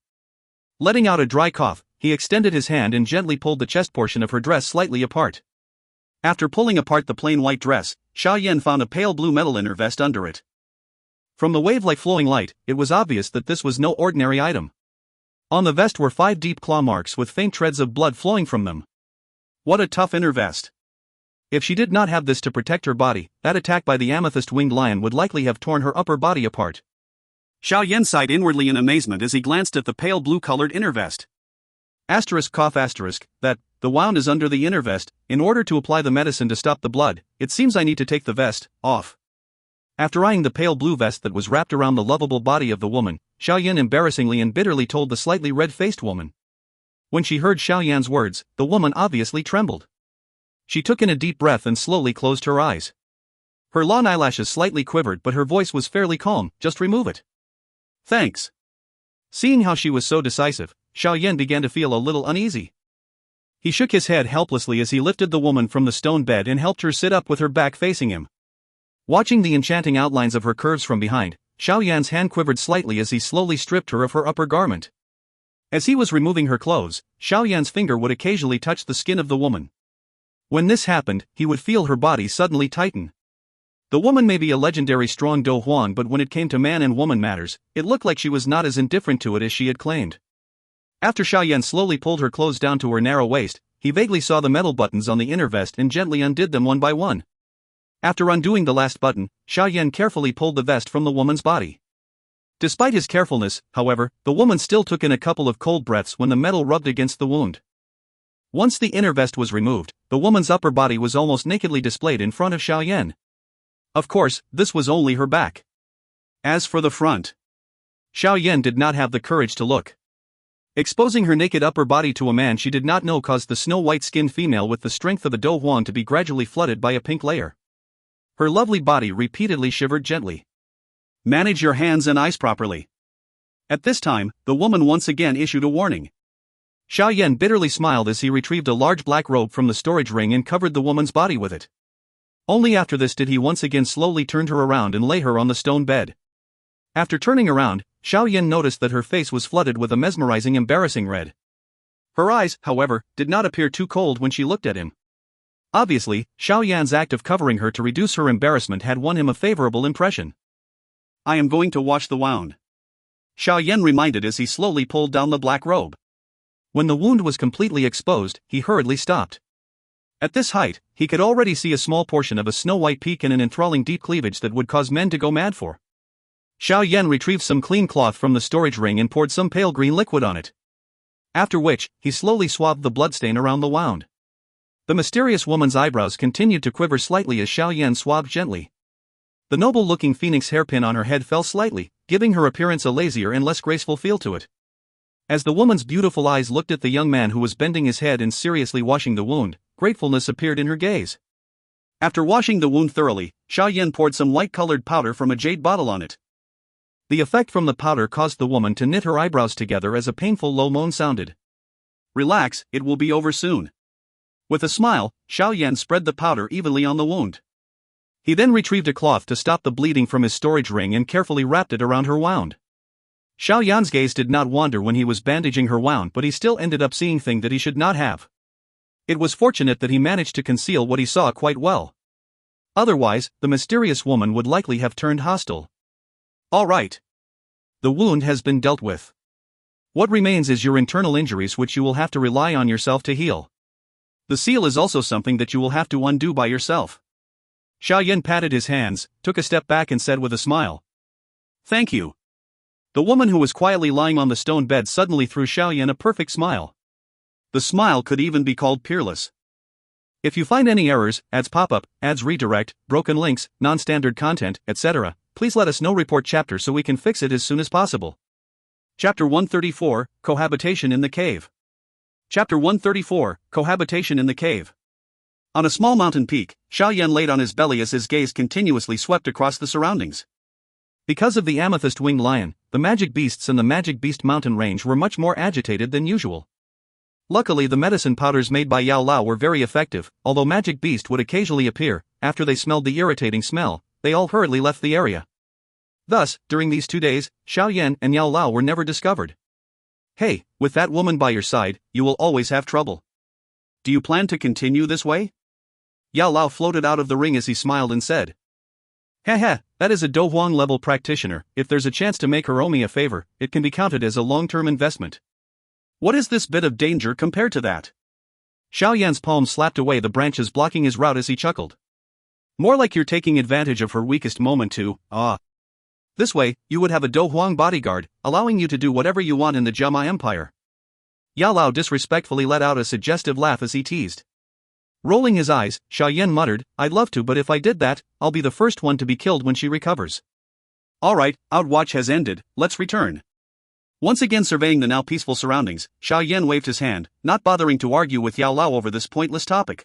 Speaker 2: Letting out a dry cough, he extended his hand and gently pulled the chest portion of her dress slightly apart.
Speaker 1: After pulling apart the plain white dress, Xiao Yan found a pale blue metal inner vest under it.
Speaker 2: From the wave-like flowing light, it was obvious that this was no ordinary item. On the vest were 5 deep claw marks with faint treads of blood flowing from them.
Speaker 1: What a tough inner vest.
Speaker 2: If she did not have this to protect her body, that attack by the amethyst-winged lion would likely have torn her upper body apart.
Speaker 1: Xiao Yan sighed inwardly in amazement as he glanced at the pale blue-colored inner vest.
Speaker 2: That, the wound is under the inner vest. In order to apply the medicine to stop the blood, it seems I need to take the vest off. After eyeing the pale blue vest that was wrapped around the lovable body of the woman, Xiao Yan embarrassingly and bitterly told the slightly red-faced woman. When she heard Xiao Yan's words, the woman obviously trembled. She took in a deep breath and slowly closed her eyes. Her long eyelashes slightly quivered, but her voice was fairly calm. "Just remove it."
Speaker 1: "Thanks."
Speaker 2: Seeing how she was so decisive, Xiao Yan began to feel a little uneasy. He shook his head helplessly as he lifted the woman from the stone bed and helped her sit up with her back facing him. Watching the enchanting outlines of her curves from behind, Xiao Yan's hand quivered slightly as he slowly stripped her of her upper garment. As he was removing her clothes, Xiao Yan's finger would occasionally touch the skin of the woman. When this happened, he would feel her body suddenly tighten. The woman may be a legendary strong Dou Huang, but when it came to man and woman matters, it looked like she was not as indifferent to it as she had claimed. After Xiao Yan slowly pulled her clothes down to her narrow waist, he vaguely saw the metal buttons on the inner vest and gently undid them one by one. After undoing the last button, Xiao Yan carefully pulled the vest from the woman's body. Despite his carefulness, however, the woman still took in a couple of cold breaths when the metal rubbed against the wound. Once the inner vest was removed, the woman's upper body was almost nakedly displayed in front of Xiao Yan. Of course, this was only her back. As for the front, Xiao Yan did not have the courage to look. Exposing her naked upper body to a man she did not know caused the snow-white-skinned female with the strength of a Dou Huang to be gradually flooded by a pink layer. Her lovely body repeatedly shivered gently.
Speaker 1: "Manage your hands and eyes properly." At this time, the woman once again issued a warning.
Speaker 2: Xiao Yan bitterly smiled as he retrieved a large black robe from the storage ring and covered the woman's body with it. Only after this did he once again slowly turn her around and lay her on the stone bed. After turning around, Xiao Yan noticed that her face was flooded with a mesmerizing, embarrassing red. Her eyes, however, did not appear too cold when she looked at him. Obviously, Xiao Yan's act of covering her to reduce her embarrassment had won him a favorable impression.
Speaker 1: I am going to wash the wound, Xiao Yan reminded as he slowly pulled down the black robe.
Speaker 2: When the wound was completely exposed, he hurriedly stopped. At this height, he could already see a small portion of a snow-white peak and an enthralling deep cleavage that would cause men to go mad for. Xiao Yan retrieved some clean cloth from the storage ring and poured some pale green liquid on it. After which, he slowly swabbed the bloodstain around the wound. The mysterious woman's eyebrows continued to quiver slightly as Xiao Yan swabbed gently. The noble-looking phoenix hairpin on her head fell slightly, giving her appearance a lazier and less graceful feel to it. As the woman's beautiful eyes looked at the young man who was bending his head and seriously washing the wound, gratefulness appeared in her gaze.
Speaker 1: After washing the wound thoroughly, Xiao Yan poured some white-colored powder from a jade bottle on it.
Speaker 2: The effect from the powder caused the woman to knit her eyebrows together as a painful low moan sounded.
Speaker 1: Relax, it will be over soon. With a smile, Xiao Yan spread the powder evenly on the wound.
Speaker 2: He then retrieved a cloth to stop the bleeding from his storage ring and carefully wrapped it around her wound. Xiao Yan's gaze did not wander when he was bandaging her wound, but he still ended up seeing things that he should not have. It was fortunate that he managed to conceal what he saw quite well. Otherwise, the mysterious woman would likely have turned hostile.
Speaker 1: All right.
Speaker 2: The wound has been dealt with. What remains is your internal injuries, which you will have to rely on yourself to heal.
Speaker 1: The seal is also something that you will have to undo by yourself.
Speaker 2: Xiao Yan patted his hands, took a step back and said with a smile.
Speaker 1: Thank you. The woman who was quietly lying on the stone bed suddenly threw Xiao Yan a perfect smile. The smile could even be called peerless.
Speaker 2: If you find any errors, ads pop-up, ads redirect, broken links, non-standard content, etc., please let us know. Report chapter so we can fix it as soon as possible.
Speaker 1: Chapter 134, Cohabitation in the Cave. Chapter 134, Cohabitation in the Cave. On a small mountain peak, Xiao Yan laid on his belly as his gaze continuously swept across the surroundings.
Speaker 2: Because of the amethyst-winged lion, the magic beasts in the Magic Beast Mountain range were much more agitated than usual. Luckily, the medicine powders made by Yao Lao were very effective, although Magic Beast would occasionally appear. After they smelled the irritating smell, they all hurriedly left the area. Thus, during these 2 days, Xiao Yan and Yao Lao were never discovered.
Speaker 1: Hey, with that woman by your side, you will always have trouble. Do you plan to continue this way?
Speaker 2: Yao Lao floated out of the ring as he smiled and said. Haha, that is a Dou Huang level practitioner. If there's a chance to make her owe me a favor, it can be counted as a long-term investment.
Speaker 1: What is this bit of danger compared to that?
Speaker 2: Xiao Yan's palm slapped away the branches blocking his route as he chuckled.
Speaker 1: More like you're taking advantage of her weakest moment to, This way, you would have a Dou Huang bodyguard, allowing you to do whatever you want in the Jama Empire.
Speaker 2: Yao Lao disrespectfully let out a suggestive laugh as he teased. Rolling his eyes, Xiao Yan muttered, I'd love to, but if I did that, I'll be the first one to be killed when she recovers.
Speaker 1: Alright, Outwatch has ended, let's return. Once again surveying the now peaceful surroundings, Xiao Yan waved his hand, not bothering to argue with Yao Lao over this pointless topic.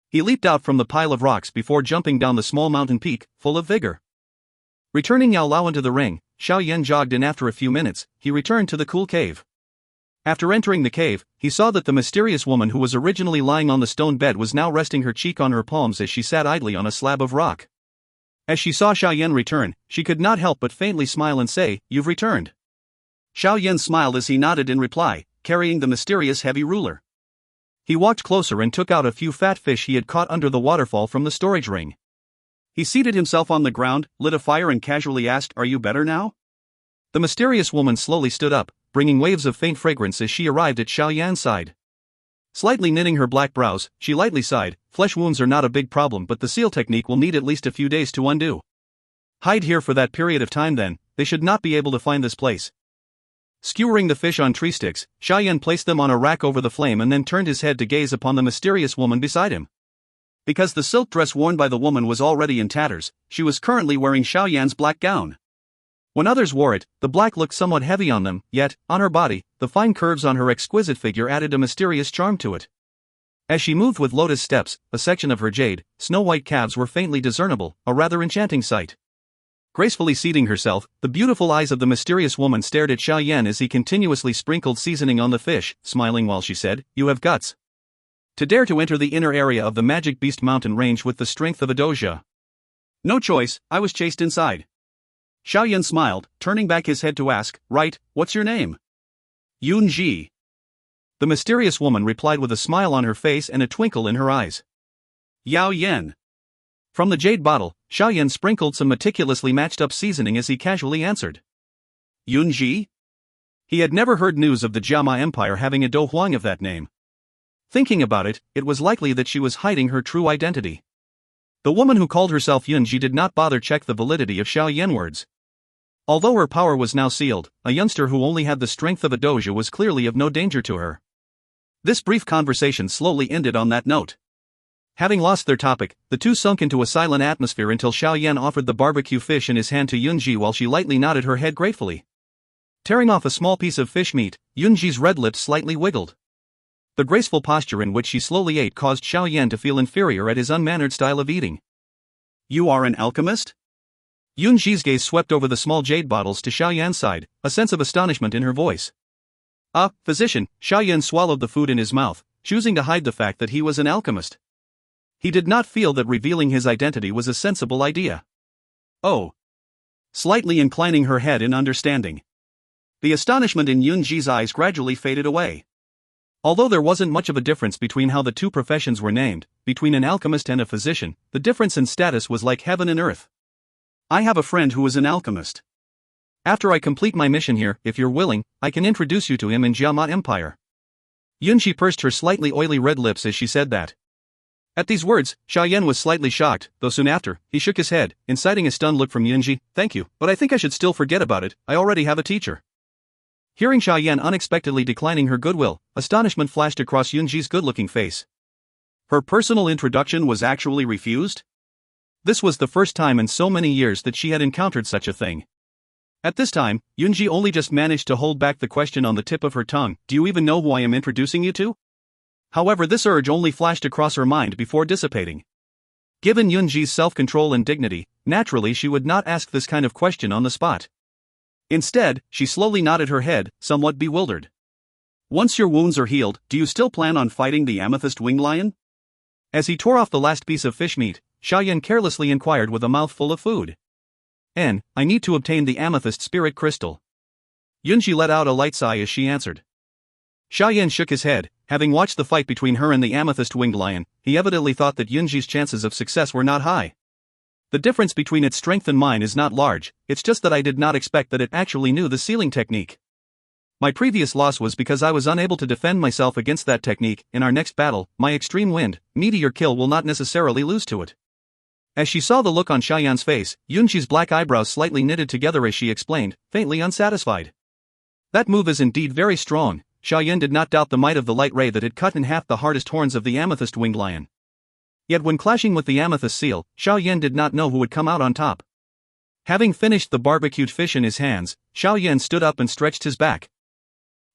Speaker 1: He leaped out from the pile of rocks before jumping down the small mountain peak, full of vigor. Returning Yao Lao into the ring, Xiao Yan jogged in. After a few minutes, he returned to the cool cave. After entering the cave, he saw that the mysterious woman who was originally lying on the stone bed was now resting her cheek on her palms as she sat idly on a slab of rock. As she saw Xiao Yan return, she could not help but faintly smile and say, You've returned. Xiao Yan smiled as he nodded in reply, carrying the mysterious heavy ruler.
Speaker 2: He walked closer and took out a few fat fish he had caught under the waterfall from the storage ring.
Speaker 1: He seated himself on the ground, lit a fire and casually asked, Are you better now?
Speaker 2: The mysterious woman slowly stood up, bringing waves of faint fragrance as she arrived at Xiao Yan's side. Slightly knitting her black brows, she lightly sighed, Flesh wounds are not a big problem, but the seal technique will need at least a few days to undo. Hide here for that period of time then, they should not be able to find this place. Skewering the fish on tree sticks, Xiao Yan placed them on a rack over the flame and then turned his head to gaze upon the mysterious woman beside him. Because the silk dress worn by the woman was already in tatters, she was currently wearing Xiao Yan's black gown. When others wore it, the black looked somewhat heavy on them, yet, on her body, the fine curves on her exquisite figure added a mysterious charm to it. As she moved with lotus steps, a section of her jade, snow-white calves were faintly discernible, a rather enchanting sight. Gracefully seating herself, the beautiful eyes of the mysterious woman stared at Xiao Yan as he continuously sprinkled seasoning on the fish, smiling while she said, You have guts. To dare to enter the inner area of the Magic Beast Mountain range with the strength of a doja.
Speaker 1: No choice, I was chased inside. Xiao Yan smiled, turning back his head to ask, "Right, what's your name?" "Yunji." The mysterious woman replied with a smile on her face and a twinkle in her eyes. "Yao Yan." From the jade bottle, Xiao Yan sprinkled some meticulously matched up seasoning as he casually answered. "Yunji?" He had never heard news of the Jiama Empire having a Dou Huang of that name. Thinking about it, it was likely that she was hiding her true identity. The woman who called herself Yunji did not bother check the validity of Xiao Yan words. Although her power was now sealed, a youngster who only had the strength of a doja was clearly of no danger to her. This brief conversation slowly ended on that note. Having lost their topic, the two sunk into a silent atmosphere until Xiao Yan offered the barbecue fish in his hand to Yunji while she lightly nodded her head gratefully. Tearing off a small piece of fish meat, Yunji's red lips slightly wiggled. The graceful posture in which she slowly ate caused Xiao Yan to feel inferior at his unmannered style of eating. "You are an alchemist?" Yunji's gaze swept over the small jade bottles to Xiao Yan's side, a sense of astonishment in her voice. Physician." Xiao Yan swallowed the food in his mouth, choosing to hide the fact that he was an alchemist. He did not feel that revealing his identity was a sensible idea. "Oh." Slightly inclining her head in understanding. The astonishment in Yunji's eyes gradually faded away. Although there wasn't much of a difference between how the two professions were named, between an alchemist and a physician, the difference in status was like heaven and earth. "I have a friend who is an alchemist. After I complete my mission here, if you're willing, I can introduce you to him in Jiama Empire." Yunji pursed her slightly oily red lips as she said that. At these words, Xiao Yan was slightly shocked, though soon after, he shook his head, inciting a stunned look from Yunji. "Thank you, but I think I should still forget about it, I already have a teacher." Hearing Xiao Yan unexpectedly declining her goodwill, astonishment flashed across Yunji's good-looking face. Her personal introduction was actually refused? This was the first time in so many years that she had encountered such a thing. At this time, Yunji only just managed to hold back the question on the tip of her tongue. "Do you even know who I am introducing you to?" However, this urge only flashed across her mind before dissipating. Given Yunji's self-control and dignity, naturally she would not ask this kind of question on the spot. Instead, she slowly nodded her head, somewhat bewildered. "Once your wounds are healed, do you still plan on fighting the amethyst winged lion?" As he tore off the last piece of fish meat, Xiao Yan carelessly inquired with a mouthful of food. I need to obtain the amethyst spirit crystal." Yunji let out a light sigh as she answered. Xiao Yan shook his head. Having watched the fight between her and the amethyst winged lion, he evidently thought that Yunji's chances of success were not high. "The difference between its strength and mine is not large, it's just that I did not expect that it actually knew the sealing technique. My previous loss was because I was unable to defend myself against that technique. In our next battle, my extreme wind, meteor kill will not necessarily lose to it." As she saw the look on Xiao Yan's face, Yunji's black eyebrows slightly knitted together as she explained, faintly unsatisfied. "That move is indeed very strong." Xiao Yan did not doubt the might of the light ray that had cut in half the hardest horns of the amethyst winged lion. Yet when clashing with the amethyst seal, Xiao Yan did not know who would come out on top. Having finished the barbecued fish in his hands, Xiao Yan stood up and stretched his back.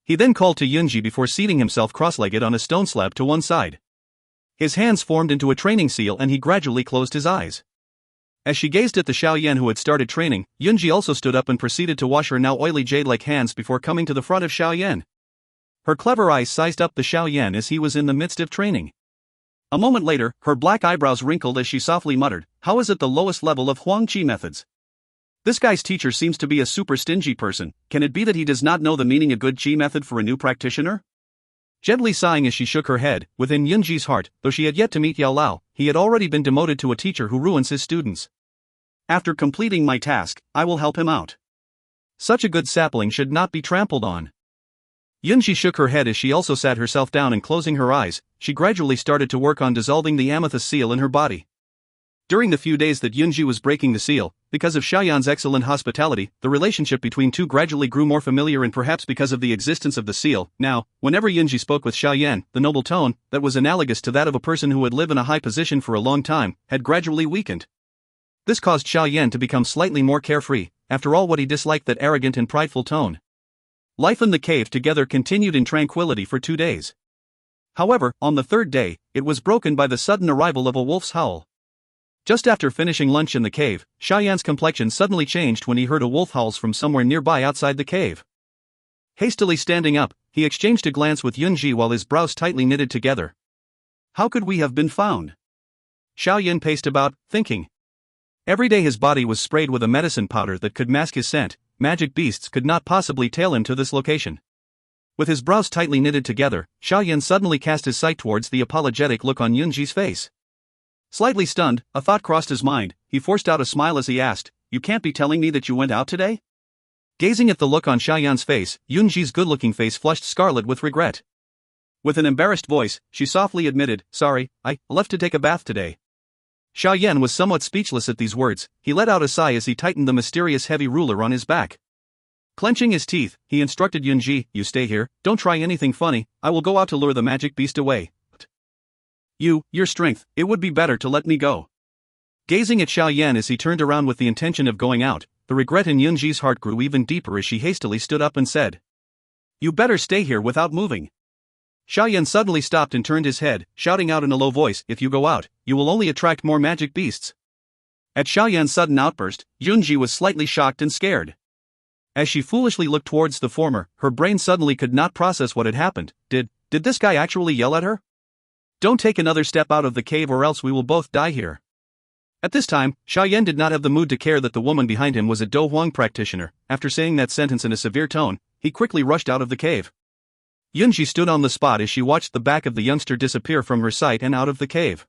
Speaker 1: He then called to Yunji before seating himself cross-legged on a stone slab to one side. His hands formed into a training seal and he gradually closed his eyes. As she gazed at the Xiao Yan who had started training, Yunji also stood up and proceeded to wash her now oily jade-like hands before coming to the front of Xiao Yan. Her clever eyes sized up the Xiao Yan as he was in the midst of training. A moment later, her black eyebrows wrinkled as she softly muttered, "How is it the lowest level of Huang Qi methods? This guy's teacher seems to be a super stingy person. Can it be that he does not know the meaning of good Qi method for a new practitioner?" Gently sighing as she shook her head, within Yunji's heart, though she had yet to meet Yao Lao, he had already been demoted to a teacher who ruins his students. "After completing my task, I will help him out. Such a good sapling should not be trampled on." Yunji shook her head as she also sat herself down and closing her eyes, she gradually started to work on dissolving the amethyst seal in her body. During the few days that Yunji was breaking the seal, because of Xiao Yan's excellent hospitality, the relationship between two gradually grew more familiar and perhaps because of the existence of the seal. Now, whenever Yunji spoke with Xiao Yan, the noble tone, that was analogous to that of a person who would live in a high position for a long time, had gradually weakened. This caused Xiao Yan to become slightly more carefree. After all, what he disliked that arrogant and prideful tone. Life in the cave together continued in tranquility for 2 days. However, on the third day, it was broken by the sudden arrival of a wolf's howl. Just after finishing lunch in the cave, Xiao Yan's complexion suddenly changed when he heard a wolf howls from somewhere nearby outside the cave. Hastily standing up, he exchanged a glance with Yunji while his brows tightly knitted together. "How could we have been found?" Xiao Yan paced about, thinking.
Speaker 2: Every day his body was sprayed with a medicine powder that could mask his scent. Magic beasts could not possibly tail him to this location. With his brows tightly knitted together, Xiao Yan suddenly cast his sight towards the apologetic look on Yunji's face. Slightly stunned, a thought crossed his mind. He forced out a smile as he asked, "You can't be telling me that you went out today?" Gazing at the look on Xiao Yan's face, Yunji's good-looking face flushed scarlet with regret. With an embarrassed voice, she softly admitted, "Sorry, I left to take a bath today." Xiao Yan was somewhat speechless at these words. He let out a sigh as he tightened the mysterious heavy ruler on his back. Clenching his teeth, he instructed Yunji, "You stay here, don't try anything funny, I will go out to lure the magic beast away. Your strength, it would be better to let me go." Gazing at Xiao Yan as he turned around with the intention of going out, the regret in Yunji's heart grew even deeper as she hastily stood up and said, "You better stay here without moving." Xiao Yan suddenly stopped and turned his head, shouting out in a low voice, "If you go out, you will only attract more magic beasts." At Xiao Yan's sudden outburst, Yunji was slightly shocked and scared. As she foolishly looked towards the former, her brain suddenly could not process what had happened. Did this guy actually yell at her? "Don't take another step out of the cave or else we will both die here." At this time, Xiao Yan did not have the mood to care that the woman behind him was a Dou Qi practitioner. After saying that sentence in a severe tone, he quickly rushed out of the cave. Yunji stood on the spot as she watched the back of the youngster disappear from her sight and out of the cave.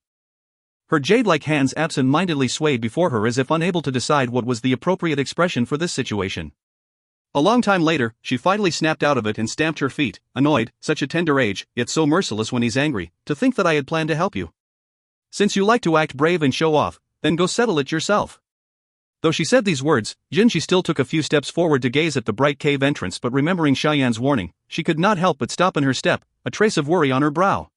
Speaker 2: Her jade-like hands absent-mindedly swayed before her as if unable to decide what was the appropriate expression for this situation. A long time later, she finally snapped out of it and stamped her feet, annoyed. "Such a tender age, yet so merciless when he's angry. To think that I had planned to help you. Since you like to act brave and show off, then go settle it yourself." Though she said these words, Yunji still took a few steps forward to gaze at the bright cave entrance, but remembering Xiao Yan's warning, she could not help but stop in her step, a trace of worry on her brow.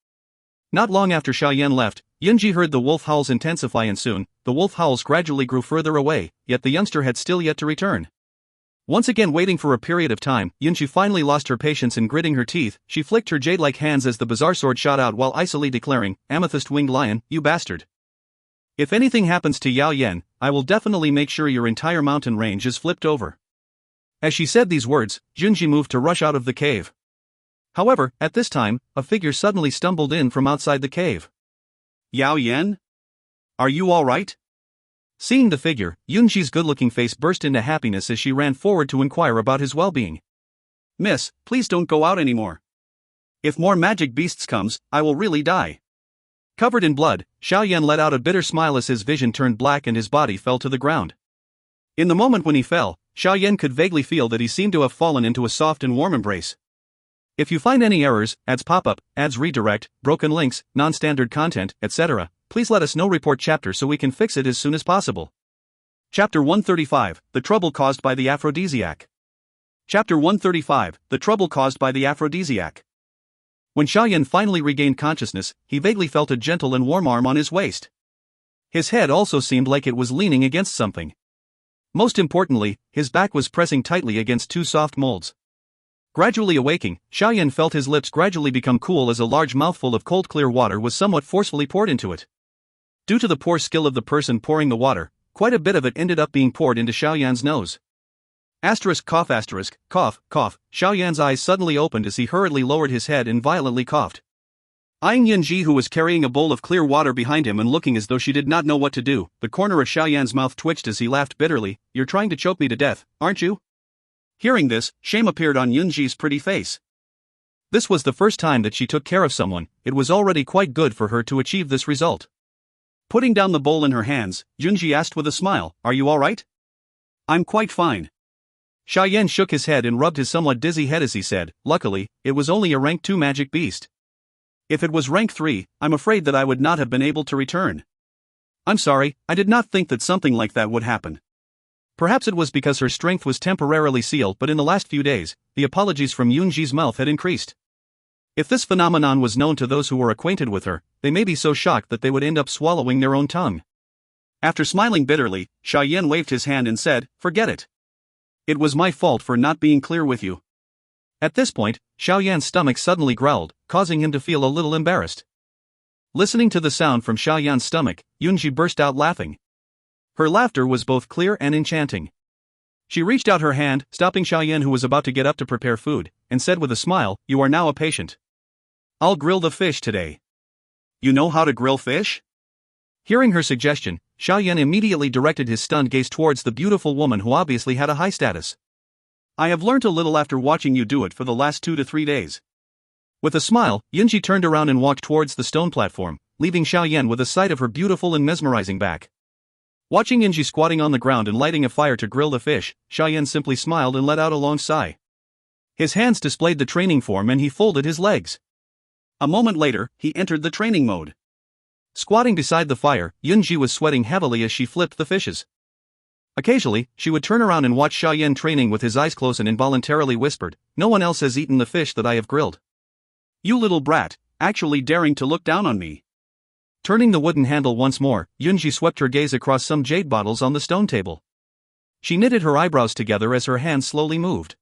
Speaker 2: Not long after Xiao Yan left, Yunji heard the wolf howls intensify, and soon, the wolf howls gradually grew further away, yet the youngster had still yet to return. Once again waiting for a period of time, Yunji finally lost her patience and gritting her teeth, she flicked her jade-like hands as the bizarre sword shot out while icily declaring, "Amethyst-winged lion, you bastard. If anything happens to Xiao Yan, I will definitely make sure your entire mountain range is flipped over." As she said these words, Yunji moved to rush out of the cave. However, at this time, a figure suddenly stumbled in from outside the cave. "Xiao Yan? Are you alright?" Seeing the figure, Yunji's good-looking face burst into happiness as she ran forward to inquire about his well-being. "Miss, please don't go out anymore. If more magic beasts comes, I will really die." Covered in blood, Xiao Yan let out a bitter smile as his vision turned black and his body fell to the ground. In the moment when he fell, Xiao Yan could vaguely feel that he seemed to have fallen into a soft and warm embrace. If you find any errors, ads pop-up, ads redirect, broken links, non-standard content, etc., please let us know. Report chapter so we can fix it as soon as possible. Chapter 135, The Trouble Caused by the Aphrodisiac. Chapter 135, The Trouble Caused by the Aphrodisiac. When Xiao Yan finally regained consciousness, he vaguely felt a gentle and warm arm on his waist. His head also seemed like it was leaning against something. Most importantly, his back was pressing tightly against two soft molds. Gradually awaking, Xiao Yan felt his lips gradually become cool as a large mouthful of cold clear water was somewhat forcefully poured into it. Due to the poor skill of the person pouring the water, quite a bit of it ended up being poured into Xiao Yan's nose. Cough, cough. Xiao Yan's eyes suddenly opened as he hurriedly lowered his head and violently coughed. Eyeing Yunji, who was carrying a bowl of clear water behind him and looking as though she did not know what to do, the corner of Xiao Yan's mouth twitched as he laughed bitterly. "You're trying to choke me to death, aren't you?" Hearing this, shame appeared on Yunji's pretty face. This was the first time that she took care of someone. It was already quite good for her to achieve this result. Putting down the bowl in her hands, Yunji asked with a smile, "Are you alright?" "I'm quite fine." Xiao Yan shook his head and rubbed his somewhat dizzy head as he said, "Luckily, it was only a rank 2 magic beast. If it was rank 3, I'm afraid that I would not have been able to return. I'm sorry, I did not think that something like that would happen." Perhaps it was because her strength was temporarily sealed, but in the last few days, the apologies from Yunji's mouth had increased. If this phenomenon was known to those who were acquainted with her, they may be so shocked that they would end up swallowing their own tongue. After smiling bitterly, Xiao Yan waved his hand and said, "Forget it. It was my fault for not being clear with you." At this point, Xiao Yan's stomach suddenly growled, causing him to feel a little embarrassed. Listening to the sound from Xiao Yan's stomach, Yunji burst out laughing. Her laughter was both clear and enchanting. She reached out her hand, stopping Xiao Yan, who was about to get up to prepare food, and said with a smile, "You are now a patient. I'll grill the fish today." "You know how to grill fish?" Hearing her suggestion, Xiao Yan immediately directed his stunned gaze towards the beautiful woman who obviously had a high status.
Speaker 1: I have learnt a little after watching you do it for the last 2 to 3 days.
Speaker 2: With a smile, Yunji turned around and walked towards the stone platform, leaving Xiao Yan with a sight of her beautiful and mesmerizing back. Watching Yunji squatting on the ground and lighting a fire to grill the fish, Xiao Yan simply smiled and let out a long sigh. His hands displayed the training form and he folded his legs.
Speaker 1: A moment later, he entered the training mode.
Speaker 2: Squatting beside the fire, Yunji was sweating heavily as she flipped the fishes. Occasionally, she would turn around and watch Xiao Yan training with his eyes closed and involuntarily whispered, "No one else has eaten the fish that I have grilled."
Speaker 1: You little brat, actually daring to look down on me.
Speaker 2: Turning the wooden handle once more, Yunji swept her gaze across some jade bottles on the stone table. She knitted her eyebrows together as her hands slowly moved.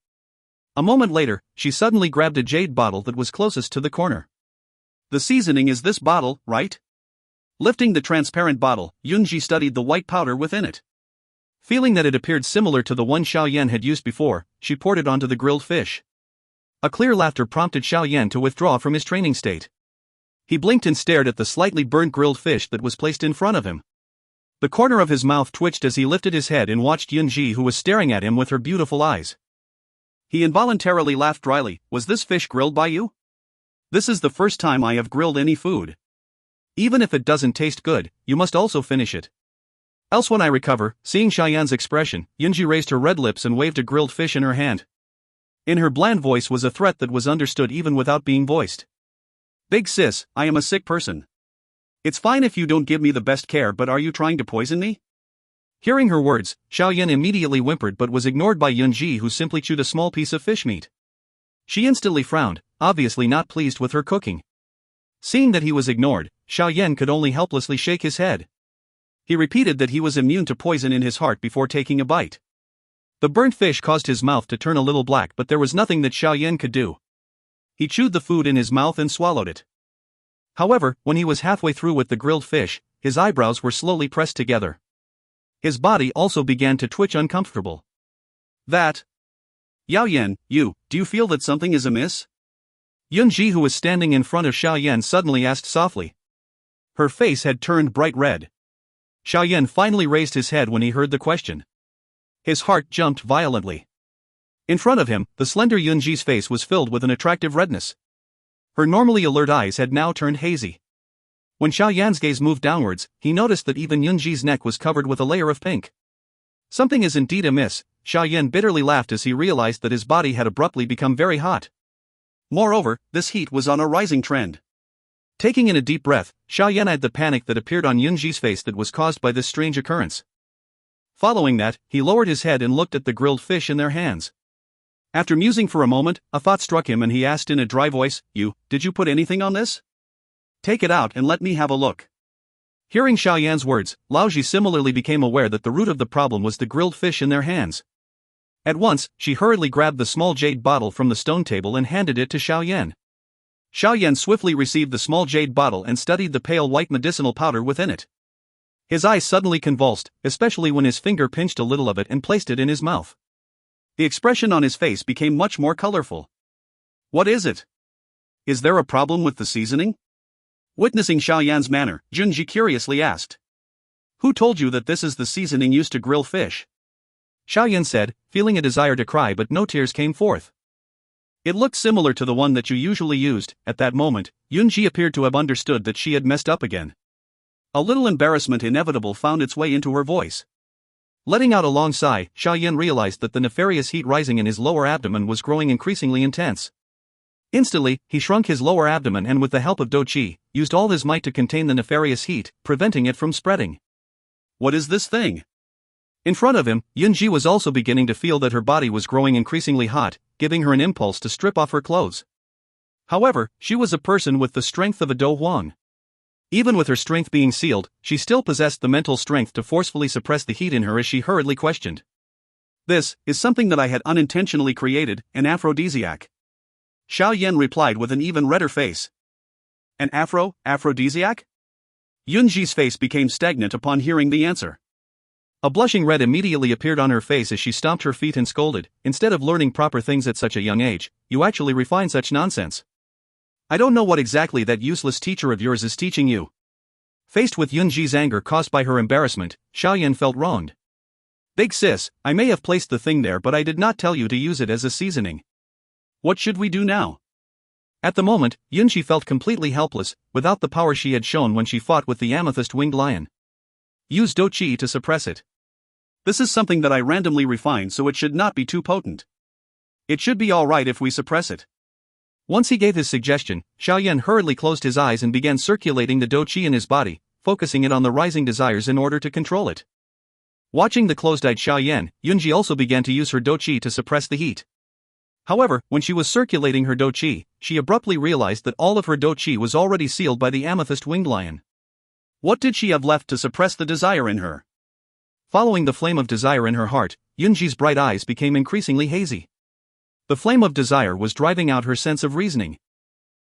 Speaker 2: A moment later, she suddenly grabbed a jade bottle that was closest to the corner.
Speaker 1: The seasoning is this bottle, right? Lifting the transparent bottle, Yunji studied the white powder within it.
Speaker 2: Feeling that it appeared similar to the one Xiao Yan had used before, she poured it onto the grilled fish. A clear laughter prompted Xiao Yan to withdraw from his training state. He blinked and stared at the slightly burnt grilled fish that was placed in front of him. The corner of his mouth twitched as he lifted his head and watched Yunji, who was staring at him with her beautiful eyes.
Speaker 1: He involuntarily laughed dryly. Was this fish grilled by you? This is the first time I have grilled any food.
Speaker 2: Even if it doesn't taste good, you must also finish it. Else when I recover. Seeing Xiao Yan's expression, Yunji raised her red lips and waved a grilled fish in her hand. In her bland voice was a threat that was understood even without being voiced.
Speaker 1: Big sis, I am a sick person. It's fine if you don't give me the best care, but are you trying to poison me?
Speaker 2: Hearing her words, Xiao Yan immediately whimpered but was ignored by Yunji, who simply chewed a small piece of fish meat. She instantly frowned, obviously not pleased with her cooking. Seeing that he was ignored, Xiao Yan could only helplessly shake his head. He repeated that he was immune to poison in his heart before taking a bite. The burnt fish caused his mouth to turn a little black, but there was nothing that Xiao Yan could do. He chewed the food in his mouth and swallowed it. However, when he was halfway through with the grilled fish, his eyebrows were slowly pressed together. His body also began to twitch uncomfortable.
Speaker 1: That. Xiao Yan, do you feel that something is amiss?
Speaker 2: Yunji, who was standing in front of Xiao Yan, suddenly asked softly. Her face had turned bright red. Xiao Yan finally raised his head when he heard the question. His heart jumped violently. In front of him, the slender Yunji's face was filled with an attractive redness. Her normally alert eyes had now turned hazy. When Xiao Yan's gaze moved downwards, he noticed that even Yunji's neck was covered with a layer of pink. Something is indeed amiss. Xiao Yan bitterly laughed as he realized that his body had abruptly become very hot.
Speaker 1: Moreover, this heat was on a rising trend.
Speaker 2: Taking in a deep breath, Xiao Yan eyed the panic that appeared on Yunji's face that was caused by this strange occurrence. Following that, he lowered his head and looked at the grilled fish in their hands. After musing for a moment, a thought struck him and he asked in a dry voice, Did you put anything on this? Take it out and let me have a look. Hearing Xiao Yan's words, Laoji similarly became aware that the root of the problem was the grilled fish in their hands. At once, she hurriedly grabbed the small jade bottle from the stone table and handed it to Xiao Yan. Xiao Yan swiftly received the small jade bottle and studied the pale white medicinal powder within it. His eyes suddenly convulsed, especially when his finger pinched a little of it and placed it in his mouth.
Speaker 1: The expression on his face became much more colorful. What is it? Is there a problem with the seasoning? Witnessing Xiao Yan's manner, Junji curiously asked. Who told you that this is the seasoning used to grill fish?
Speaker 2: Xiao Yan said, feeling a desire to cry, but no tears came forth.
Speaker 1: It looked similar to the one that you usually used. At that moment, Junji appeared to have understood that she had messed up again. A little embarrassment inevitable found its way into her voice.
Speaker 2: Letting out a long sigh, Xiao Yan realized that the nefarious heat rising in his lower abdomen was growing increasingly intense. Instantly, he shrunk his lower abdomen and with the help of Dou Qi, used all his might to contain the nefarious heat, preventing it from spreading.
Speaker 1: What is this thing?
Speaker 2: In front of him, Yunji was also beginning to feel that her body was growing increasingly hot, giving her an impulse to strip off her clothes. However, she was a person with the strength of a Dou Huang. Even with her strength being sealed, she still possessed the mental strength to forcefully suppress the heat in her as she hurriedly questioned.
Speaker 1: This is something that I had unintentionally created, an aphrodisiac. Xiao Yan replied with an even redder face. An aphrodisiac? Yunji's face became stagnant upon hearing the answer.
Speaker 2: A blushing red immediately appeared on her face as she stomped her feet and scolded, instead of learning proper things at such a young age, you actually refine such nonsense. I don't know what exactly that useless teacher of yours is teaching you. Faced with Yunji's anger caused by her embarrassment, Xiao Yan felt wronged. Big sis, I may have placed the thing there, but I did not tell you to use it as a seasoning. What should we do now? At the moment, Yunji felt completely helpless, without the power she had shown when she fought with the amethyst-winged lion. Use Dou Qi to suppress it. This is something that I randomly refined, so it should not be too potent. It should be alright if we suppress it. Once he gave his suggestion, Xiao Yan hurriedly closed his eyes and began circulating the Dou Qi in his body, focusing it on the rising desires in order to control it. Watching the closed-eyed Xiao Yan, Yunji also began to use her Dou Qi to suppress the heat. However, when she was circulating her Dou Qi, she abruptly realized that all of her Dou Qi was already sealed by the amethyst-winged lion. What did she have left to suppress the desire in her? Following the flame of desire in her heart, Yunji's bright eyes became increasingly hazy. The flame of desire was driving out her sense of reasoning.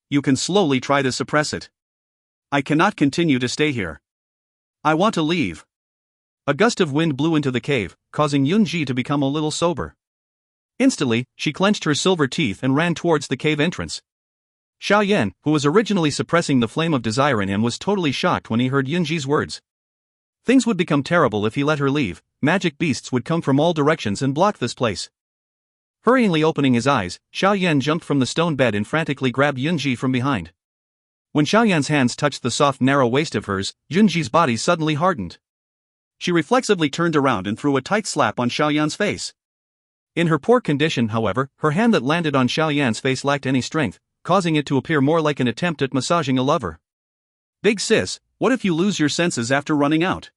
Speaker 2: You can slowly try to suppress it. I cannot continue to stay here. I want to leave. A gust of wind blew into the cave, causing Yunji to become a little sober. Instantly, she clenched her silver teeth and ran towards the cave entrance. Xiao Yan, who was originally suppressing the flame of desire in him, was totally shocked when he heard Yunji's words. Things would become terrible if he let her leave. Magic beasts would come from all directions and block this place. Hurriedly opening his eyes, Xiao Yan jumped from the stone bed and frantically grabbed Yunji from behind. When Xiao Yan's hands touched the soft, narrow waist of hers, Yunji's body suddenly hardened. She reflexively turned around and threw a tight slap on Xiao Yan's face. In her poor condition, however, her hand that landed on Xiao Yan's face lacked any strength, causing it to appear more like an attempt at massaging a lover. Big sis, what if you lose your senses after running out?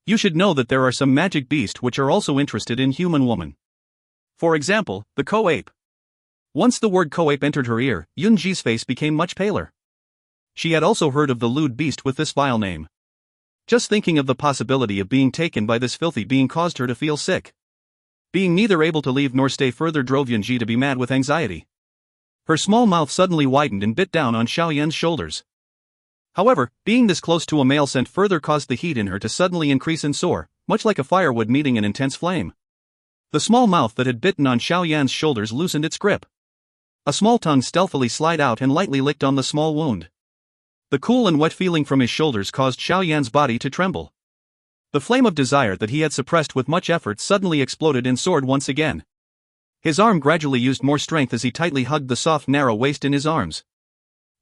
Speaker 2: You should know that there are some magic beasts which are also interested in human woman. For example, the co-ape. Once the word co-ape entered her ear, Yunji's face became much paler. She had also heard of the lewd beast with this vile name. Just thinking of the possibility of being taken by this filthy being caused her to feel sick. Being neither able to leave nor stay further drove Yunji to be mad with anxiety. Her small mouth suddenly widened and bit down on Xiao Yan's shoulders. However, being this close to a male scent further caused the heat in her to suddenly increase and soar, much like a firewood meeting an intense flame. The small mouth that had bitten on Xiao Yan's shoulders loosened its grip. A small tongue stealthily slid out and lightly licked on the small wound. The cool and wet feeling from his shoulders caused Xiao Yan's body to tremble. The flame of desire that he had suppressed with much effort suddenly exploded and soared once again. His arm gradually used more strength as he tightly hugged the soft, narrow waist in his arms.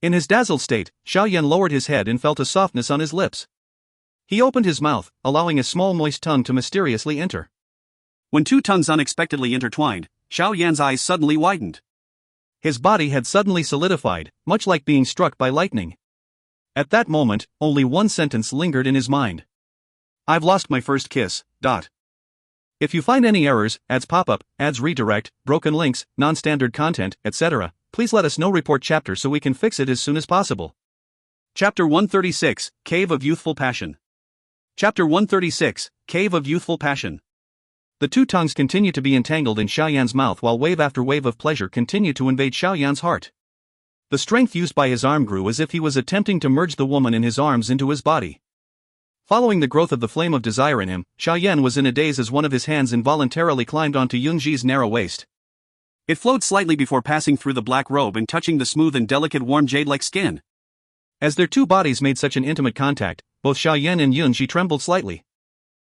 Speaker 2: In his dazzled state, Xiao Yan lowered his head and felt a softness on his lips. He opened his mouth, allowing a small moist tongue to mysteriously enter. When two tongues unexpectedly intertwined, Xiao Yan's eyes suddenly widened. His body had suddenly solidified, much like being struck by lightning. At that moment, only one sentence lingered in his mind. I've lost my first kiss. If you find any errors, ads pop-up, ads redirect, broken links, non-standard content, etc., please let us know. Report chapter so we can fix it as soon as possible. Chapter 136, Cave of Youthful Passion. Chapter 136, Cave of Youthful Passion. The two tongues continue to be entangled in Xiao Yan's mouth while wave after wave of pleasure continued to invade Xiao Yan's heart. The strength used by his arm grew as if he was attempting to merge the woman in his arms into his body. Following the growth of the flame of desire in him, Xiao Yan was in a daze as one of his hands involuntarily climbed onto Yunji's narrow waist. It flowed slightly before passing through the black robe and touching the smooth and delicate warm jade-like skin. As their two bodies made such an intimate contact, both Xiao Yan and Yunji trembled slightly.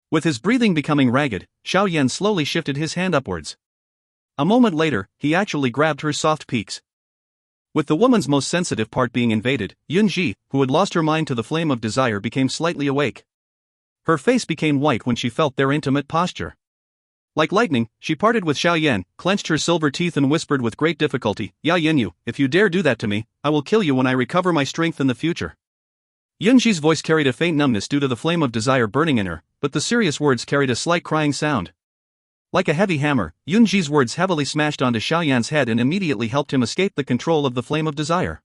Speaker 2: With his breathing becoming ragged, Xiao Yan slowly shifted his hand upwards. A moment later, he actually grabbed her soft peaks. With the woman's most sensitive part being invaded, Yunji, who had lost her mind to the flame of desire, became slightly awake. Her face became white when she felt their intimate posture. Like lightning, she parted with Xiao Yan, clenched her silver teeth and whispered with great difficulty, "Ya Yanyu, if you dare do that to me, I will kill you when I recover my strength in the future." Yunji's voice carried a faint numbness due to the flame of desire burning in her, but the serious words carried a slight crying sound. Like a heavy hammer, Yunji's words heavily smashed onto Xiao Yan's head and immediately helped him escape the control of the flame of desire.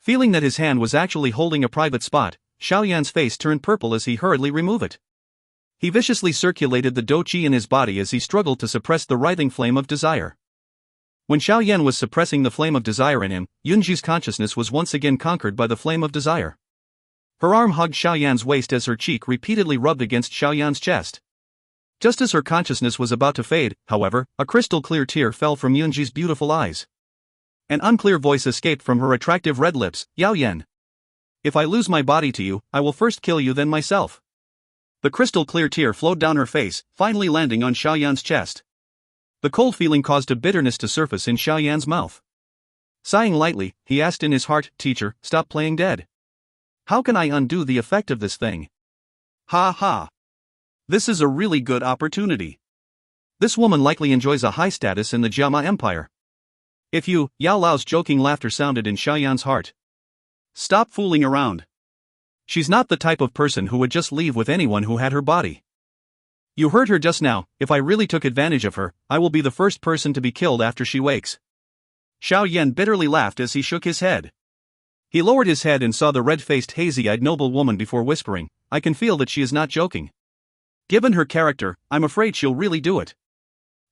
Speaker 2: Feeling that his hand was actually holding a private spot, Xiao Yan's face turned purple as he hurriedly removed it. He viciously circulated the Dou Qi in his body as he struggled to suppress the writhing flame of desire. When Xiao Yan was suppressing the flame of desire in him, Yunji's consciousness was once again conquered by the flame of desire. Her arm hugged Xiao Yan's waist as her cheek repeatedly rubbed against Xiao Yan's chest. Just as her consciousness was about to fade, however, a crystal-clear tear fell from Yunji's beautiful eyes. An unclear voice escaped from her attractive red lips, "Yao Yan." If I lose my body to you, I will first kill you then myself. The crystal clear tear flowed down her face, finally landing on Xiao Yan's chest. The cold feeling caused a bitterness to surface in Xiao Yan's mouth. Sighing lightly, he asked in his heart, "Teacher, stop playing dead. How can I undo the effect of this thing?"
Speaker 1: Ha ha. This is a really good opportunity.
Speaker 2: This woman likely enjoys a high status in the Jiama Empire. If you, Yao Lao's joking laughter sounded in Xiao Yan's heart.
Speaker 1: Stop fooling around.
Speaker 2: She's not the type of person who would just leave with anyone who had her body. You heard her just now. If I really took advantage of her, I will be the first person to be killed after she wakes.
Speaker 1: Xiao Yan bitterly laughed as he shook his head.
Speaker 2: He lowered his head and saw the red-faced, hazy-eyed noble woman before whispering, "I can feel that she is not joking.
Speaker 1: Given her character, I'm afraid she'll really do it."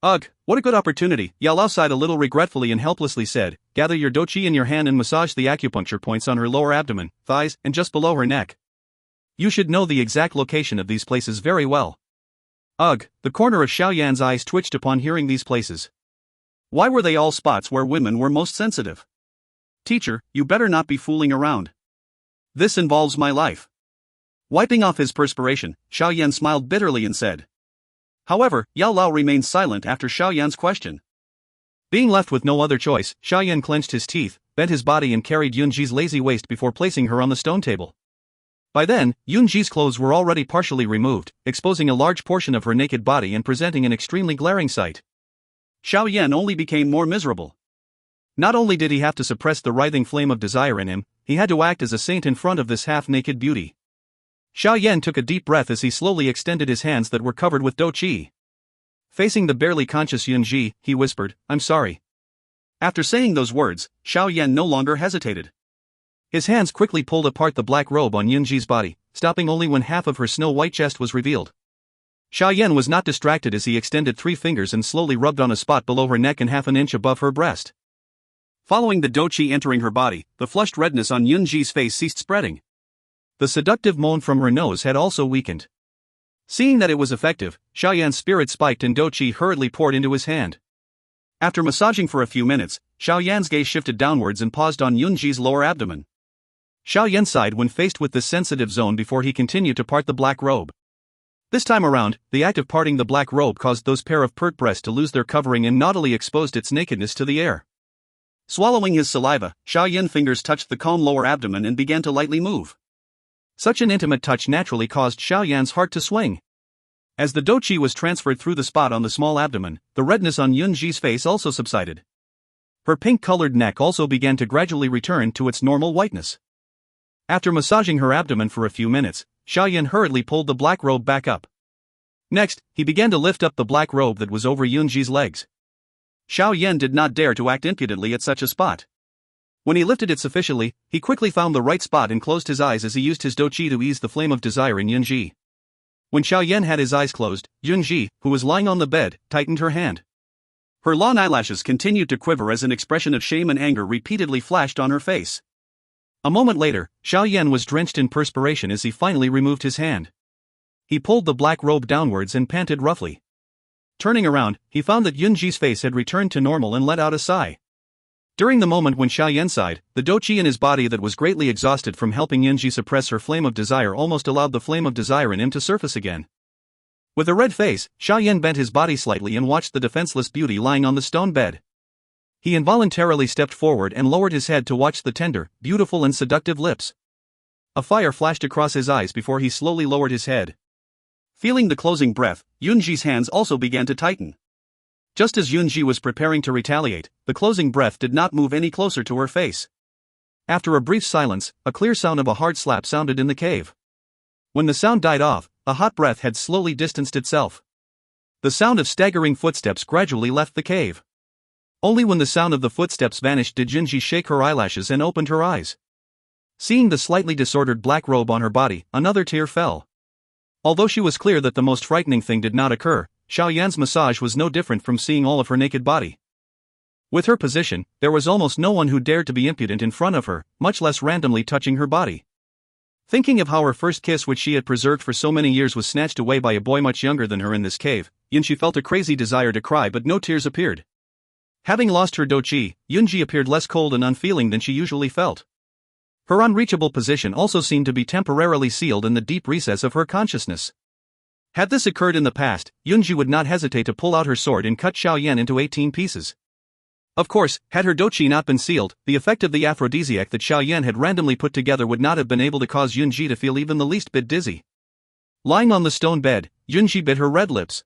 Speaker 2: Ugh, what a good opportunity, Yao Lao sighed a little regretfully and helplessly said, "Gather your Dou Qi in your hand and massage the acupuncture points on her lower abdomen, thighs, and just below her neck. You should know the exact location of these places very well." Ugh, the corner of Xiao Yan's eyes twitched upon hearing these places.
Speaker 1: Why were they all spots where women were most sensitive? Teacher, you better not be fooling around. This involves my life. Wiping off his perspiration, Xiao Yan smiled bitterly and said. However, Yao Lao remained silent after Xiao Yan's question.
Speaker 2: Being left with no other choice, Xiao Yan clenched his teeth, bent his body and carried Yunji's lazy waist before placing her on the stone table. By then, Yunji's clothes were already partially removed, exposing a large portion of her naked body and presenting an extremely glaring sight.
Speaker 1: Xiao Yan only became more miserable.
Speaker 2: Not only did he have to suppress the writhing flame of desire in him, he had to act as a saint in front of this half-naked beauty. Xiao Yan took a deep breath as he slowly extended his hands that were covered with Dou Qi. Facing the barely conscious Yunji, he whispered, "I'm sorry."
Speaker 1: After saying those words, Xiao Yan no longer hesitated.
Speaker 2: His hands quickly pulled apart the black robe on Yunji's body, stopping only when half of her snow-white chest was revealed. Xiao Yan was not distracted as he extended 3 fingers and slowly rubbed on a spot below her neck and half an inch above her breast.
Speaker 1: Following the Dou Qi entering her body, the flushed redness on Yunji's face ceased spreading.
Speaker 2: The seductive moan from her nose had also weakened. Seeing that it was effective, Xiao Yan's spirit spiked and Dou Qi hurriedly poured into his hand.
Speaker 1: After massaging for a few minutes, Xiao Yan's gaze shifted downwards and paused on Yunji's lower abdomen.
Speaker 2: Xiao Yan sighed when faced with this sensitive zone before he continued to part the black robe. This time around, the act of parting the black robe caused those pair of pert breasts to lose their covering and naughtily exposed its nakedness to the air.
Speaker 1: Swallowing his saliva, Xiao Yan's fingers touched the calm lower abdomen and began to lightly move.
Speaker 2: Such an intimate touch naturally caused Xiao Yan's heart to swing. As the Dou Qi was transferred through the spot on the small abdomen, the redness on Yunji's face also subsided. Her pink-colored neck also began to gradually return to its normal whiteness. After massaging her abdomen for a few minutes, Xiao Yan hurriedly pulled the black robe back up. Next, he began to lift up the black robe that was over Yunji's legs.
Speaker 1: Xiao Yan did not dare to act impudently at such a spot.
Speaker 2: When he lifted it sufficiently, he quickly found the right spot and closed his eyes as he used his Dou Qi to ease the flame of desire in Yunji. When Xiao Yan had his eyes closed, Yunji, who was lying on the bed, tightened her hand.
Speaker 1: Her long eyelashes continued to quiver as an expression of shame and anger repeatedly flashed on her face.
Speaker 2: A moment later, Xiao Yan was drenched in perspiration as he finally removed his hand. He pulled the black robe downwards and panted roughly. Turning around, he found that Yunji's face had returned to normal and let out a sigh. During the moment when Xiao Yan sighed, the Dou Qi in his body that was greatly exhausted from helping Yunji suppress her flame of desire almost allowed the flame of desire in him to surface again. With a red face, Xiao Yan bent his body slightly and watched the defenseless beauty lying on the stone bed. He involuntarily stepped forward and lowered his head to watch the tender, beautiful and seductive lips. A fire flashed across his eyes before he slowly lowered his head.
Speaker 1: Feeling the closing breath, Yunji's hands also began to tighten. Just as Yunji was preparing to retaliate, the closing breath did not move any closer to her face.
Speaker 2: After a brief silence, a clear sound of a hard slap sounded in the cave. When the sound died off, a hot breath had slowly distanced itself. The sound of staggering footsteps gradually left the cave. Only when the sound of the footsteps vanished did Yunji shake her eyelashes and opened her eyes. Seeing the slightly disordered black robe on her body, another tear fell. Although she was clear that the most frightening thing did not occur, Xiao Yan's massage was no different from seeing all of her naked body. With her position, there was almost no one who dared to be impudent in front of her, much less randomly touching her body. Thinking of how her first kiss which she had preserved for so many years was snatched away by a boy much younger than her in this cave, Yunji felt a crazy desire to cry but no tears appeared. Having lost her Dou Qi, Yunji appeared less cold and unfeeling than she usually felt. Her unreachable position also seemed to be temporarily sealed in the deep recess of her consciousness. Had this occurred in the past, Yunji would not hesitate to pull out her sword and cut Xiao Yan into 18 pieces. Of course, had her Dou Qi not been sealed, the effect of the aphrodisiac that Xiao Yan had randomly put together would not have been able to cause Yunji to feel even the least bit dizzy. Lying on the stone bed, Yunji bit her red lips.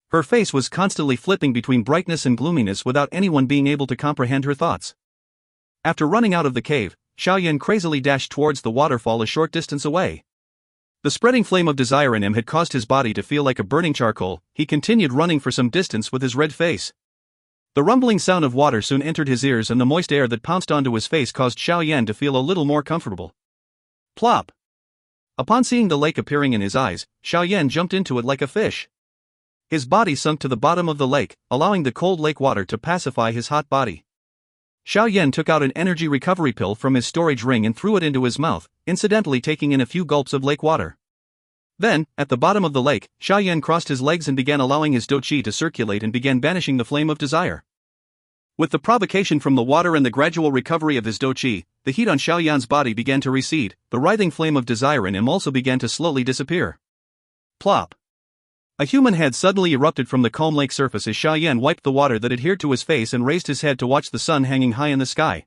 Speaker 2: Her face was constantly flipping between brightness and gloominess without anyone being able to comprehend her thoughts. After running out of the cave, Xiao Yan crazily dashed towards the waterfall a short distance away. The spreading flame of desire in him had caused his body to feel like a burning charcoal. He continued running for some distance with his red face. The rumbling sound of water soon entered his ears, and the moist air that pounced onto his face caused Xiao Yan to feel a little more comfortable. Plop! Upon seeing the lake appearing in his eyes, Xiao Yan jumped into it like a fish. His body sunk to the bottom of the lake, allowing the cold lake water to pacify his hot body. Xiao Yan took out an energy recovery pill from his storage ring and threw it into his mouth, incidentally taking in a few gulps of lake water. Then, at the bottom of the lake, Xiao Yan crossed his legs and began allowing his Dou Qi to circulate and began banishing the flame of desire. With the provocation from the water and the gradual recovery of his Dou Qi, the heat on Xiao Yan's body began to recede. The writhing flame of desire in him also began to slowly disappear. Plop! A human head suddenly erupted from the calm lake surface as Xiao Yan wiped the water that adhered to his face and raised his head to watch the sun hanging high in the sky.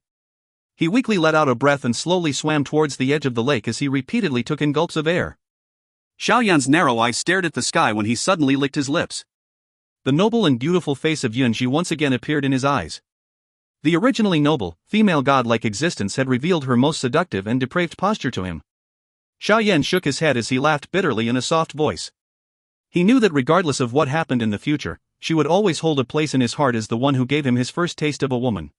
Speaker 2: He weakly let out a breath and slowly swam towards the edge of the lake as he repeatedly took in gulps of air.
Speaker 1: Xiao Yan's narrow eyes stared at the sky when he suddenly licked his lips.
Speaker 2: The noble and beautiful face of Yunji once again appeared in his eyes. The originally noble, female god-like existence had revealed her most seductive and depraved posture to him. Xiao Yan shook his head as he laughed bitterly in a soft voice. He knew that regardless of what happened in the future, she would always hold a place in his heart as the one who gave him his first taste of a woman.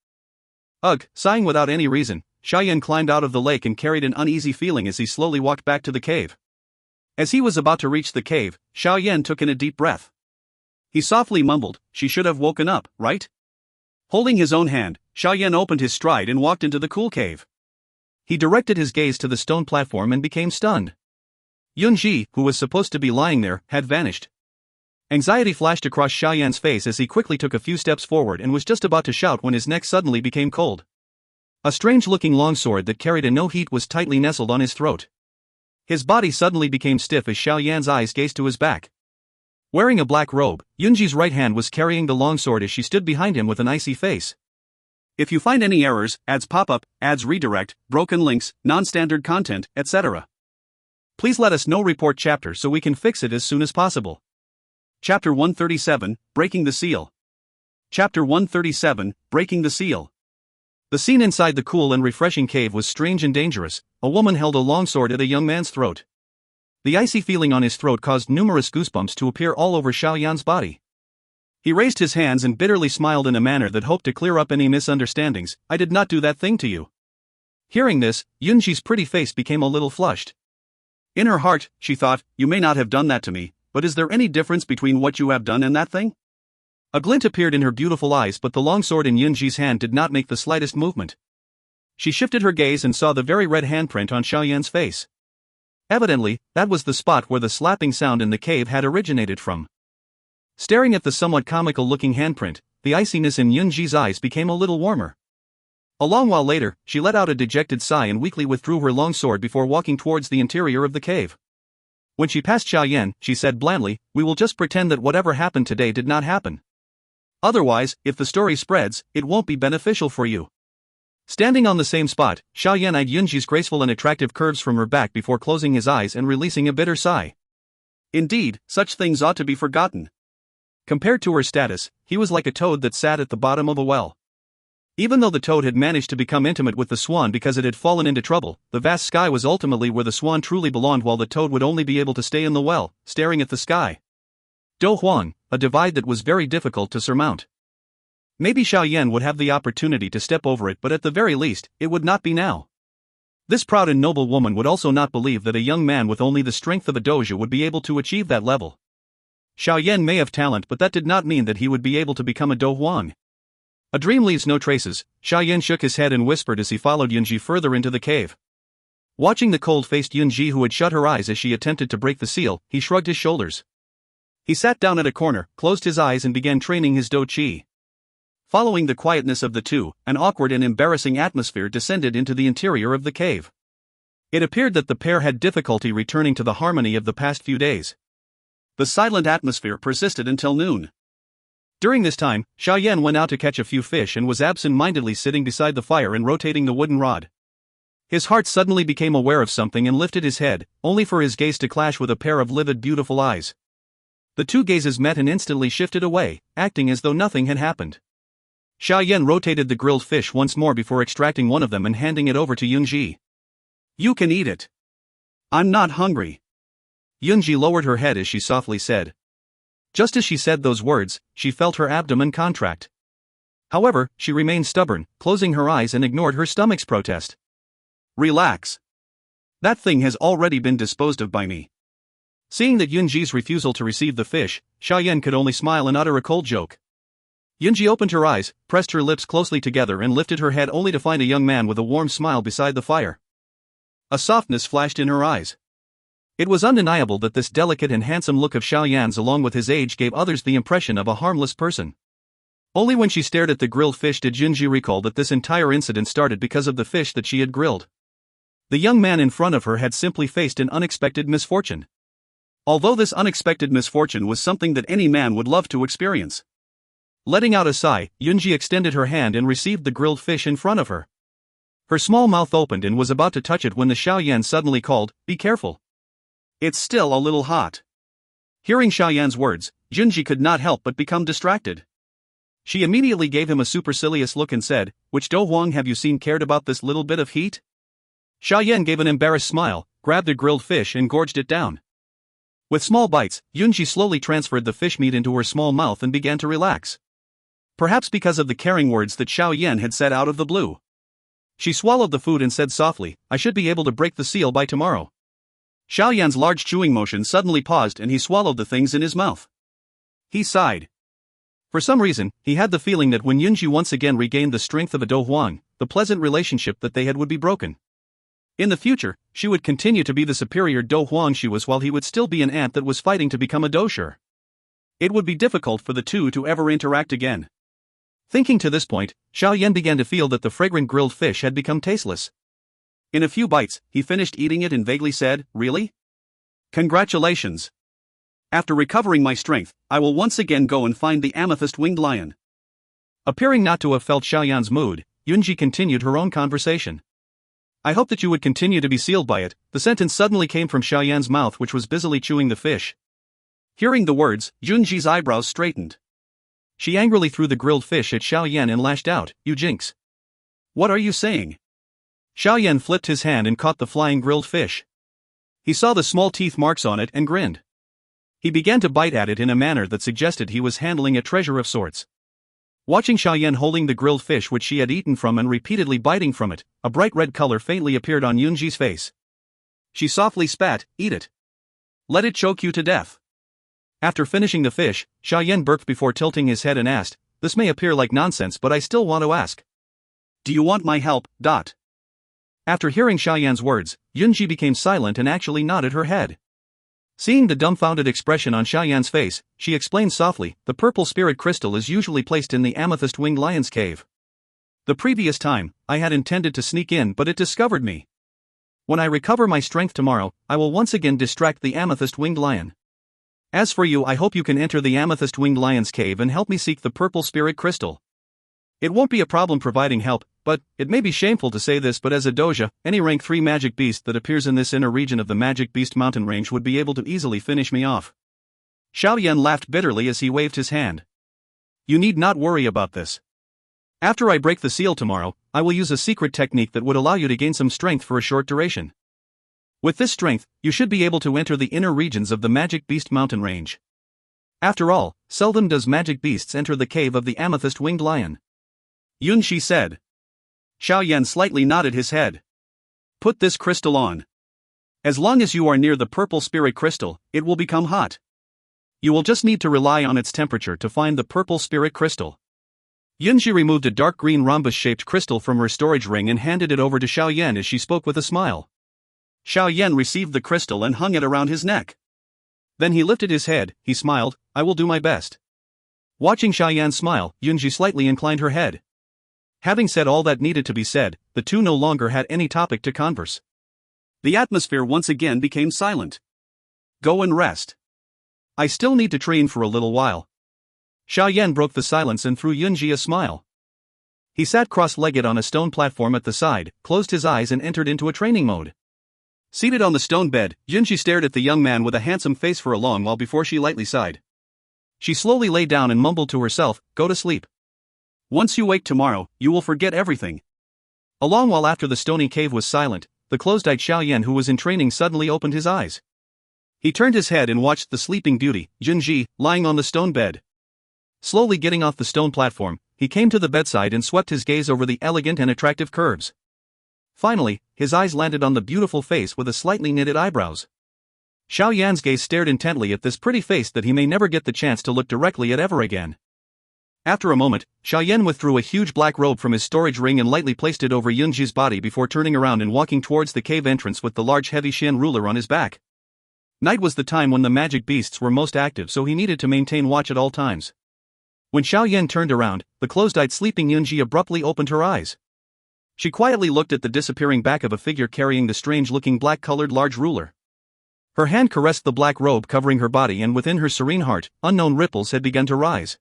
Speaker 2: Ugh, sighing without any reason, Xiao Yan climbed out of the lake and carried an uneasy feeling as he slowly walked back to the cave. As he was about to reach the cave, Xiao Yan took in a deep breath. He softly mumbled, "She should have woken up, right?" Holding his own hand, Xiao Yan opened his stride and walked into the cool cave. He directed his gaze to the stone platform and became stunned. Yunji, who was supposed to be lying there, had vanished. Anxiety flashed across Xiao Yan's face as he quickly took a few steps forward and was just about to shout when his neck suddenly became cold. A strange-looking longsword that carried a no heat was tightly nestled on his throat. His body suddenly became stiff as Xiao Yan's eyes gazed to his back. Wearing a black robe, Yunji's right hand was carrying the longsword as she stood behind him with an icy face.
Speaker 1: If you find any errors, ads pop up, ads redirect, broken links, non-standard content, etc., please let us know. Report chapter so we can fix it as soon as possible. Chapter 137, Breaking the Seal. Chapter 137, Breaking the Seal. The scene inside the cool and refreshing cave was strange and dangerous. A woman held a longsword at a young man's throat. The icy feeling on his throat caused numerous goosebumps to appear all over Xiao Yan's body. He raised his hands and bitterly smiled in a manner that hoped to clear up any misunderstandings. "I did not do that thing to you." Hearing this, Yunji's pretty face became a little flushed. In her heart, she thought, "You may not have done that to me, but is there any difference between what you have done and that thing?" A glint appeared in her beautiful eyes, but the longsword in Yunji's hand did not make the slightest movement. She shifted her gaze and saw the very red handprint on Xiao Yan's face. Evidently, that was the spot where the slapping sound in the cave had originated from. Staring at the somewhat comical-looking handprint, the iciness in Yunji's eyes became a little warmer. A long while later, she let out a dejected sigh and weakly withdrew her longsword before walking towards the interior of the cave. When she passed Xiao Yan, she said blandly, "We will just pretend that whatever happened today did not happen. Otherwise, if the story spreads, it won't be beneficial for you." Standing on the same spot, Xiao Yan eyed Yunji's graceful and attractive curves from her back before closing his eyes and releasing a bitter sigh. Indeed, such things ought to be forgotten. Compared to her status, he was like a toad that sat at the bottom of a well. Even though the toad had managed to become intimate with the swan because it had fallen into trouble, the vast sky was ultimately where the swan truly belonged, while the toad would only be able to stay in the well, staring at the sky. Dou Huang, a divide that was very difficult to surmount. Maybe Xiao Yan would have the opportunity to step over it, but at the very least, it would not be now. This proud and noble woman would also not believe that a young man with only the strength of a dojo would be able to achieve that level. Xiao Yan may have talent, but that did not mean that he would be able to become a Dou Huang. A dream leaves no traces. Xiao Yan shook his head and whispered as he followed Yunji further into the cave. Watching the cold-faced Yunji who had shut her eyes as she attempted to break the seal, he shrugged his shoulders. He sat down at a corner, closed his eyes and began training his Dou Qi.
Speaker 2: Following the quietness of the two, an awkward and embarrassing atmosphere descended into the interior of the cave. It appeared that the pair had difficulty returning to the harmony of the past few days. The silent atmosphere persisted until noon. During this time, Xiao Yan went out to catch a few fish and was absent-mindedly sitting beside the fire and rotating the wooden rod. His heart suddenly became aware of something and lifted his head, only for his gaze to clash with a pair of livid, beautiful eyes. The two gazes met and instantly shifted away, acting as though nothing had happened. Xiao Yan rotated the grilled fish once more before extracting one of them and handing it over to Yunji. "You can eat it. I'm not hungry." Yunji lowered her head as she softly said. Just as she said those words, she felt her abdomen contract. However, she remained stubborn, closing her eyes and ignored her stomach's protest. "Relax. That thing has already been disposed of by me." Seeing that Yunji's refusal to receive the fish, Xiao Yan could only smile and utter a cold joke. Yunji opened her eyes, pressed her lips closely together and lifted her head only to find a young man with a warm smile beside the fire. A softness flashed in her eyes. It was undeniable that this delicate and handsome look of Xiao Yan's along with his age gave others the impression of a harmless person. Only when she stared at the grilled fish did Yunji recall that this entire incident started because of the fish that she had grilled. The young man in front of her had simply faced an unexpected misfortune. Although this unexpected misfortune was something that any man would love to experience. Letting out a sigh, Yunji extended her hand and received the grilled fish in front of her. Her small mouth opened and was about to touch it when the Xiao Yan suddenly called, "Be careful. It's still a little hot." Hearing Xiao Yan's words, Yunji could not help but become distracted. She immediately gave him a supercilious look and said, "Which Dou Huang have you seen cared about this little bit of heat?" Xiao Yan gave an embarrassed smile, grabbed the grilled fish and gorged it down. With small bites, Yunji slowly transferred the fish meat into her small mouth and began to relax. Perhaps because of the caring words that Xiao Yan had said out of the blue. She swallowed the food and said softly, "I should be able to break the seal by tomorrow." Xiao Yan's large chewing motion suddenly paused and he swallowed the things in his mouth. He sighed. For some reason, he had the feeling that when Yunji once again regained the strength of a Dou Huang, the pleasant relationship that they had would be broken. In the future, she would continue to be the superior Dou Huang she was while he would still be an ant that was fighting to become a Dou Shi. It would be difficult for the two to ever interact again. Thinking to this point, Xiao Yan began to feel that the fragrant grilled fish had become tasteless. In a few bites, he finished eating it and vaguely said, "Really? Congratulations. After recovering my strength, I will once again go and find the amethyst-winged lion." Appearing not to have felt Xiao Yan's mood, Yunji continued her own conversation. "I hope that you would continue to be sealed by it." The sentence suddenly came from Xiao Yan's mouth, which was busily chewing the fish. Hearing the words, Yunji's eyebrows straightened. She angrily threw the grilled fish at Xiao Yan and lashed out, "You jinx. What are you saying?" Xiao Yan flipped his hand and caught the flying grilled fish. He saw the small teeth marks on it and grinned. He began to bite at it in a manner that suggested he was handling a treasure of sorts. Watching Xiao Yan holding the grilled fish which she had eaten from and repeatedly biting from it, a bright red color faintly appeared on Yunji's face. She softly spat, "Eat it. Let it choke you to death." After finishing the fish, Xiao Yan burped before tilting his head and asked, "This may appear like nonsense but I still want to ask. Do you want my help?" After hearing Xiao Yan's words, Yunji became silent and actually nodded her head. Seeing the dumbfounded expression on Xiao Yan's face, she explained softly, "The purple spirit crystal is usually placed in the amethyst-winged lion's cave. The previous time, I had intended to sneak in but it discovered me. When I recover my strength tomorrow, I will once again distract the amethyst-winged lion. As for you, I hope you can enter the amethyst-winged lion's cave and help me seek the purple spirit crystal. It won't be a problem providing help, but it may be shameful to say this, but as a doja, any rank 3 magic beast that appears in this inner region of the magic beast mountain range would be able to easily finish me off." Xiao Yan laughed bitterly as he waved his hand. "You need not worry about this. After I break the seal tomorrow, I will use a secret technique that would allow you to gain some strength for a short duration. With this strength, you should be able to enter the inner regions of the magic beast mountain range. After all, seldom does magic beasts enter the cave of the amethyst-winged lion." Yunji said. Xiao Yan slightly nodded his head. "Put this crystal on. As long as you are near the purple spirit crystal, it will become hot. You will just need to rely on its temperature to find the purple spirit crystal." Yunji removed a dark green rhombus-shaped crystal from her storage ring and handed it over to Xiao Yan as she spoke with a smile. Xiao Yan received the crystal and hung it around his neck. Then he lifted his head, he smiled, "I will do my best." Watching Xiao Yan smile, Yunji slightly inclined her head. Having said all that needed to be said, the two no longer had any topic to converse.
Speaker 1: The atmosphere once again became silent.
Speaker 2: Go and rest. I still need to train for a little while. Xiao Yan broke the silence and threw Yunji a smile. He sat cross-legged on a stone platform at the side, closed his eyes and entered into a training mode.
Speaker 1: Seated on the stone bed, Yunji stared at the young man with a handsome face for a long while before she lightly sighed.
Speaker 2: She slowly lay down and mumbled to herself, "Go to sleep.
Speaker 1: Once you wake tomorrow, you will forget everything."
Speaker 2: A long while after the stony cave was silent, the closed-eyed Xiao Yan who was in training suddenly opened his eyes. He turned his head and watched the sleeping beauty, Yunji, lying on the stone bed. Slowly getting off the stone platform, he came to the bedside and swept his gaze over the elegant and attractive curves. Finally, his eyes landed on the beautiful face with the slightly knitted eyebrows. Xiao Yan's gaze stared intently at this pretty face that he may never get the chance to look directly at ever again. After a moment, Xiao Yan withdrew a huge black robe from his storage ring and lightly placed it over Yunji's body before turning around and walking towards the cave entrance with the large heavy Xian ruler on his back. Night was the time when the magic beasts were most active, so he needed to maintain watch at all times. When Xiao Yan turned around, the closed-eyed sleeping Yunji abruptly opened her eyes. She quietly looked at the disappearing back of a figure carrying the strange-looking black-colored large ruler. Her hand caressed the black robe covering her body, and within her serene heart, unknown ripples had begun to rise.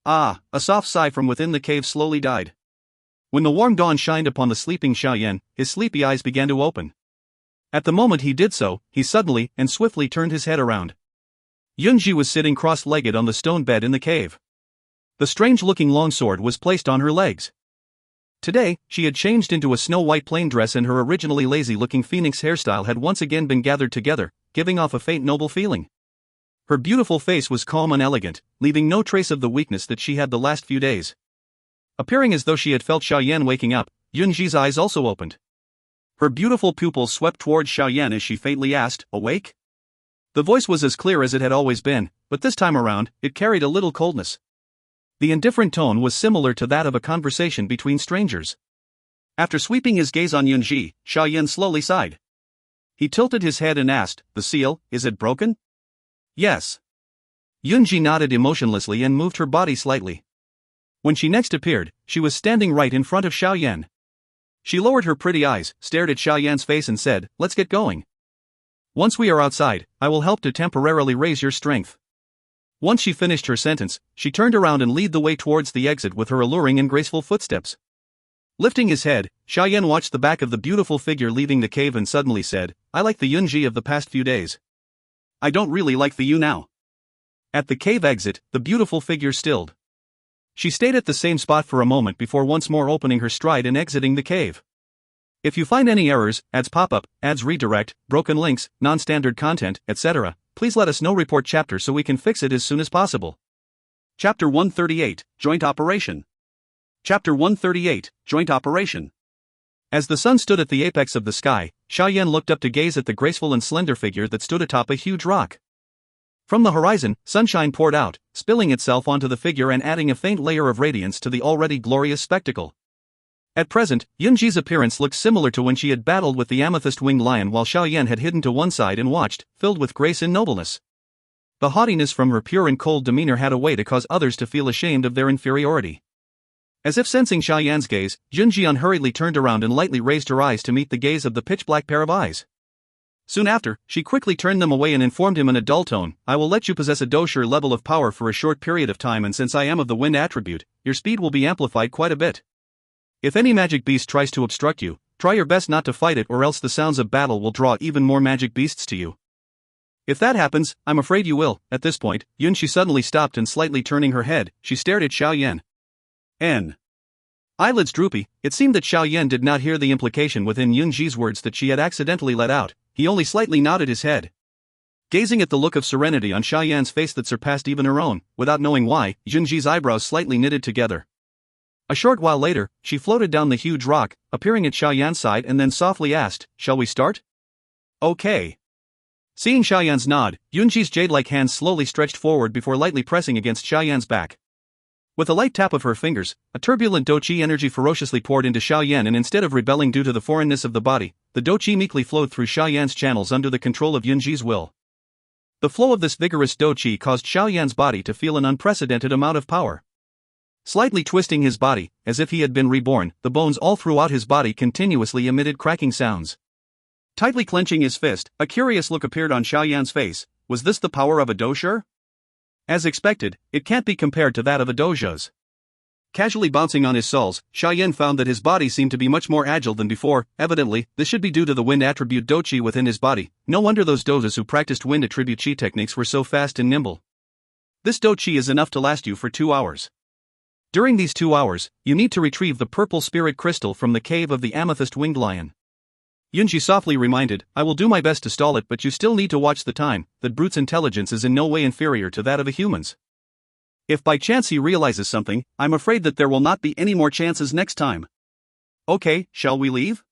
Speaker 1: Ah, a soft sigh from within the cave slowly died.
Speaker 2: When the warm dawn shined upon the sleeping Xiao Yan, his sleepy eyes began to open. At the moment he did so, he suddenly and swiftly turned his head around. Yunji was sitting cross-legged on the stone bed in the cave. The strange-looking longsword was placed on her legs. Today, she had changed into a snow-white plain dress, and her originally lazy-looking phoenix hairstyle had once again been gathered together, giving off a faint noble feeling. Her beautiful face was calm and elegant, leaving no trace of the weakness that she had the last few days. Appearing as though she had felt Xiao Yan waking up, Yunji's eyes also opened. Her beautiful pupils swept towards Xiao Yan as she faintly asked, "Awake?" The voice was as clear as it had always been, but this time around, it carried a little coldness. The indifferent tone was similar to that of a conversation between strangers.
Speaker 1: After sweeping his gaze on Yunji, Xiao Yan slowly sighed. He tilted his head and asked, "The seal, is it broken?"
Speaker 2: "Yes." Yunji nodded emotionlessly and moved her body slightly. When she next appeared, she was standing right in front of Xiao Yan. She lowered her pretty eyes, stared at Xiao Yan's face and said, "Let's get going. Once we are outside, I will help to temporarily raise your strength." Once she finished her sentence, she turned around and led the way towards the exit with her alluring and graceful footsteps. Lifting his head, Xiao Yan watched the back of the beautiful figure leaving the cave and suddenly said, "I like the Yunji of the past few days.
Speaker 1: I don't really like the you now."
Speaker 2: At the cave exit, the beautiful figure stilled. She stayed at the same spot for a moment before once more opening her stride and exiting the cave. If you find any errors, ads pop up, ads redirect, broken links, non-standard content, etc., please let us know. Report chapter so we can fix it as soon as possible.
Speaker 1: Chapter 138, Joint Operation. Chapter 138, Joint Operation.
Speaker 2: As the sun stood at the apex of the sky, Xiao Yan looked up to gaze at the graceful and slender figure that stood atop a huge rock. From the horizon, sunshine poured out, spilling itself onto the figure and adding a faint layer of radiance to the already glorious spectacle. At present, Yunji's appearance looked similar to when she had battled with the amethyst-winged lion, while Xiao Yan had hidden to one side and watched, filled with grace and nobleness. The haughtiness from her pure and cold demeanor had a way to cause others to feel ashamed of their inferiority. As if sensing Xiao Yan's gaze, Yunji unhurriedly turned around and lightly raised her eyes to meet the gaze of the pitch-black pair of eyes. Soon after, she quickly turned them away and informed him in a dull tone, "I will let you possess a Dou Qi level of power for a short period of time, and since I am of the wind attribute, your speed will be amplified quite a bit. If any magic beast tries to obstruct you, try your best not to fight it, or else the sounds of battle will draw even more magic beasts to you. If that happens, I'm afraid you will." At this point, Yunji suddenly stopped and slightly turning her head, she stared at Xiao Yan. Eyelids droopy, it seemed that Xiao Yan did not hear the implication within Yunji's words that she had accidentally let out. He only slightly nodded his head. Gazing at the look of serenity on Xiao Yan's face that surpassed even her own, without knowing why, Yunji's eyebrows slightly knitted together. A short while later, she floated down the huge rock, appearing at Xiao Yan's side, and then softly asked, "Shall we start?" "Okay." Seeing Xiao Yan's nod, Yunji's jade-like hands slowly stretched forward before lightly pressing against Xiao Yan's back. With a light tap of her fingers, a turbulent Dou Qi energy ferociously poured into Xiao Yan, and instead of rebelling due to the foreignness of the body, the Dou Qi meekly flowed through Xiao Yan's channels under the control of Yunji's will.
Speaker 1: The flow of this vigorous Dou Qi caused Xiao Yan's body to feel an unprecedented amount of power. Slightly twisting his body, as if he had been reborn, the bones all throughout his body continuously emitted cracking sounds. Tightly clenching his fist, a curious look appeared on Xiao Yan's face. Was this the power of a doujia? As expected, it can't be compared to that of a doujia's. Casually bouncing on his soles, Xiao Yan found that his body seemed to be much more agile than before. Evidently, this should be due to the wind attribute Dou Qi within his body. No wonder those doujas who practiced wind attribute Qi techniques were so fast and nimble. This Dou Qi is enough to last you for 2 hours. During these 2 hours, you need to retrieve the purple spirit crystal from the cave of the amethyst winged lion. Yunji softly reminded, I will do my best to stall it, but you still need to watch the time. That brute's intelligence is in no way inferior to that of a human's. If by chance he realizes something, I'm afraid that there will not be any more chances next time. Okay, shall we leave?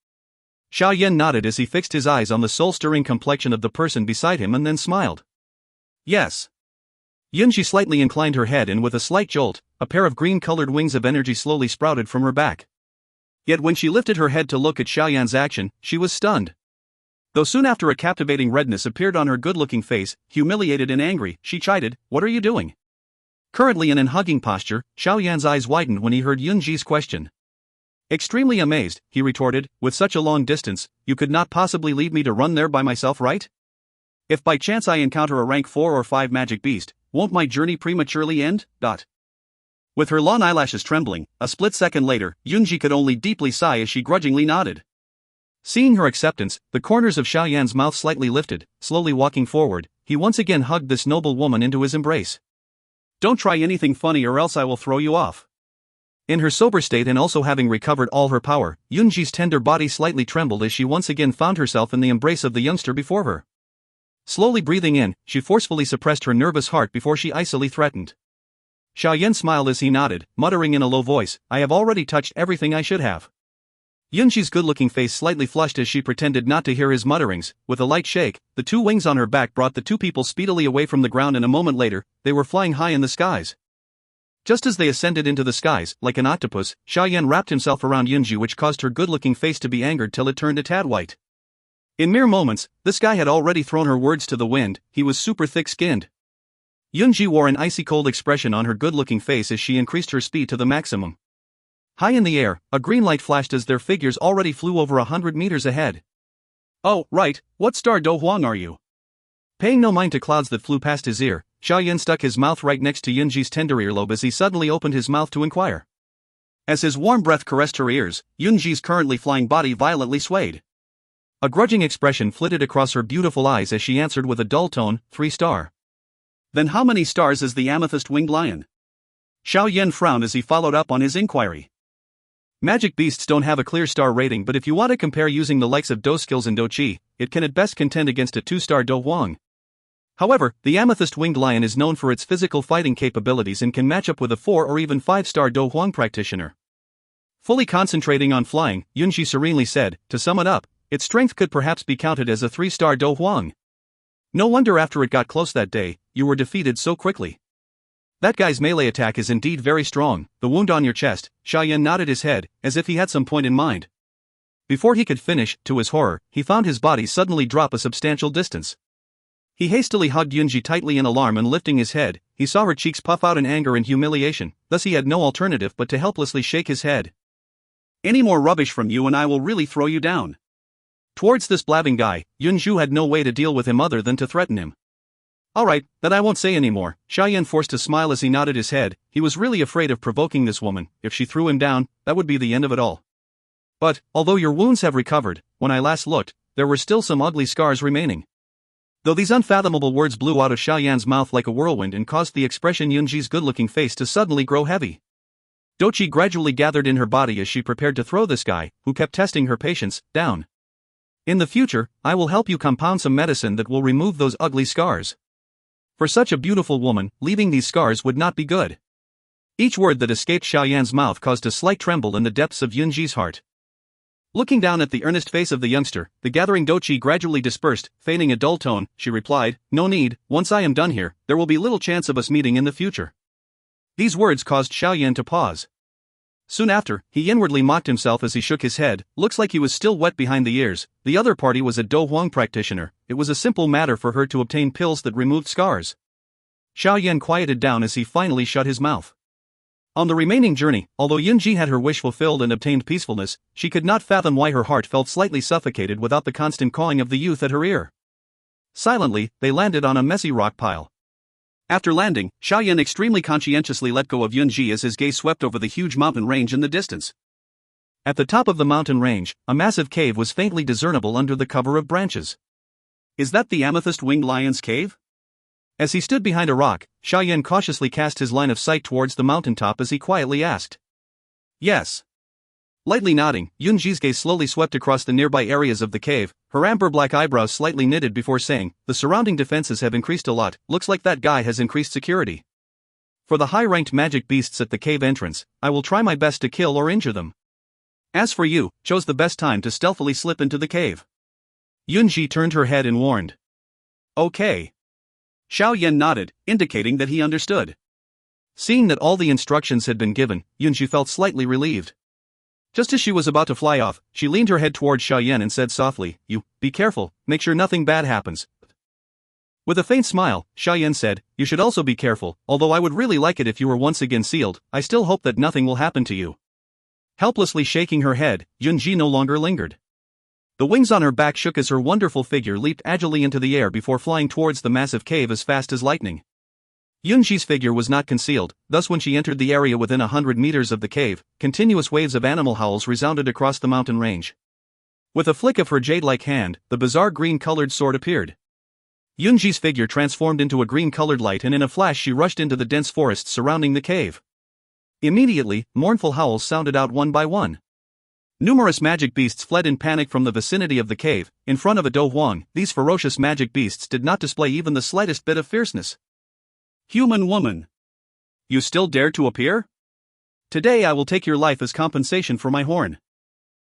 Speaker 1: Xiao Yan nodded as he fixed his eyes on the soul-stirring complexion of the person beside him and then smiled. Yes. Yunji slightly inclined her head, and with a slight jolt, a pair of green-colored wings of energy slowly sprouted from her back. Yet when she lifted her head to look at Xiao Yan's action, she was stunned. Though soon after a captivating redness appeared on her good-looking face, humiliated and angry, she chided, What are you doing? Currently in an hugging posture, Xiao Yan's eyes widened when he heard Yunji's question. Extremely amazed, he retorted, with such a long distance, you could not possibly leave me to run there by myself, right? If by chance I encounter a rank 4 or 5 magic beast, won't my journey prematurely end? With her long eyelashes trembling, a split second later, Yunji could only deeply sigh as she grudgingly nodded. Seeing her acceptance, the corners of Xiao Yan's mouth slightly lifted. Slowly walking forward, he once again hugged this noble woman into his embrace. Don't try anything funny or else I will throw you off. In her sober state and also having recovered all her power, Yunji's tender body slightly trembled as she once again found herself in the embrace of the youngster before her. Slowly breathing in, she forcefully suppressed her nervous heart before she icily threatened. Xiao Yan smiled as he nodded, muttering in a low voice, I have already touched everything I should have. Yunji's good-looking face slightly flushed as she pretended not to hear his mutterings. With a light shake, the 2 wings on her back brought the 2 people speedily away from the ground, and a moment later, they were flying high in the skies. Just as they ascended into the skies, like an octopus, Xiao Yan wrapped himself around Yunji, which caused her good-looking face to be angered till it turned a tad white. In mere moments, this guy had already thrown her words to the wind. He was super thick-skinned. Yunji wore an icy-cold expression on her good-looking face as she increased her speed to the maximum. High in the air, a green light flashed as their figures already flew over 100 meters ahead. Oh, right, what star Do Huang are you? Paying no mind to clouds that flew past his ear, Xiao Yan stuck his mouth right next to Yunji's tender earlobe as he suddenly opened his mouth to inquire. As his warm breath caressed her ears, Yunji's currently flying body violently swayed. A grudging expression flitted across her beautiful eyes as she answered with a dull tone, 3 star. Then how many stars is the amethyst-winged lion? Xiao Yan frowned as he followed up on his inquiry. Magic beasts don't have a clear star rating, but if you want to compare using the likes of Dou skills and Dou Qi, it can at best contend against a 2-star Dou Huang. However, the amethyst-winged lion is known for its physical fighting capabilities and can match up with a 4 or even 5-star Dou Huang practitioner. Fully concentrating on flying, Yunji serenely said, to sum it up, its strength could perhaps be counted as a 3-star Dou Huang. No wonder after it got close that day, you were defeated so quickly. That guy's melee attack is indeed very strong. The wound on your chest, Xiao Yan nodded his head, as if he had some point in mind. Before he could finish, to his horror, he found his body suddenly drop a substantial distance. He hastily hugged Yunji tightly in alarm, and lifting his head, he saw her cheeks puff out in anger and humiliation. Thus he had no alternative but to helplessly shake his head. Any more rubbish from you and I will really throw you down. Towards this blabbing guy, Yunju had no way to deal with him other than to threaten him. Alright, that I won't say anymore. Xiao Yan forced a smile as he nodded his head. He was really afraid of provoking this woman. If she threw him down, that would be the end of it all. But, although your wounds have recovered, when I last looked, there were still some ugly scars remaining. Though these unfathomable words blew out of Xiao Yan's mouth like a whirlwind and caused the expression Yunji's good-looking face to suddenly grow heavy. Dou Qi gradually gathered in her body as she prepared to throw this guy, who kept testing her patience, down. In the future, I will help you compound some medicine that will remove those ugly scars. For such a beautiful woman, leaving these scars would not be good. Each word that escaped Xiao Yan's mouth caused a slight tremble in the depths of Yunji's heart. Looking down at the earnest face of the youngster, the gathering Dou Qi gradually dispersed. Feigning a dull tone, she replied, No need, once I am done here, there will be little chance of us meeting in the future. These words caused Xiao Yan to pause. Soon after, he inwardly mocked himself as he shook his head. Looks like he was still wet behind the ears. The other party was a Dou Huang practitioner.
Speaker 2: it was a simple matter for her to obtain pills that removed scars. Xiao Yan quieted down as he finally shut his mouth. On the remaining journey, although Yunji had her wish fulfilled and obtained peacefulness, she could not fathom why her heart felt slightly suffocated without the constant cawing of the youth at her ear. Silently, they landed on a messy rock pile. After landing, Xiao Yan extremely conscientiously let go of Yunji as his gaze swept over the huge mountain range in the distance. At the top of the mountain range, a massive cave was faintly discernible under the cover of branches. Is that the amethyst-winged lion's cave? As he stood behind a rock, Xiao Yan cautiously cast his line of sight towards the mountaintop as he quietly asked. Yes. Lightly nodding, Yunji's gaze slowly swept across the nearby areas of the cave, her amber-black eyebrows slightly knitted before saying, the surrounding defenses have increased a lot, looks like that guy has increased security. For the high-ranked magic beasts at the cave entrance, I will try my best to kill or injure them. As for you, chose the best time to stealthily slip into the cave. Yunji turned her head and warned. Okay. Xiao Yan nodded, indicating that he understood. Seeing that all the instructions had been given, Yunji felt slightly relieved. Just as she was about to fly off, she leaned her head towards Xiao Yan and said softly, "You, be careful, make sure nothing bad happens." With a faint smile, Xiao Yan said, "You should also be careful, although I would really like it if you were once again sealed, I still hope that nothing will happen to you." Helplessly shaking her head, Yunji no longer lingered. The wings on her back shook as her wonderful figure leaped agilely into the air before flying towards the massive cave as fast as lightning. Yunji's figure was not concealed, thus when she entered the area within 100 meters of the cave, continuous waves of animal howls resounded across the mountain range. With a flick of her jade-like hand, the bizarre green-colored sword appeared. Yunji's figure transformed into a green-colored light and in a flash she rushed into the dense forest surrounding the cave. Immediately, mournful howls sounded out one by one. Numerous magic beasts fled in panic from the vicinity of the cave. In front of a Dou Huang, these ferocious magic beasts did not display even the slightest bit of fierceness. Human woman. You still dare to appear? Today I will take your life as compensation for my horn.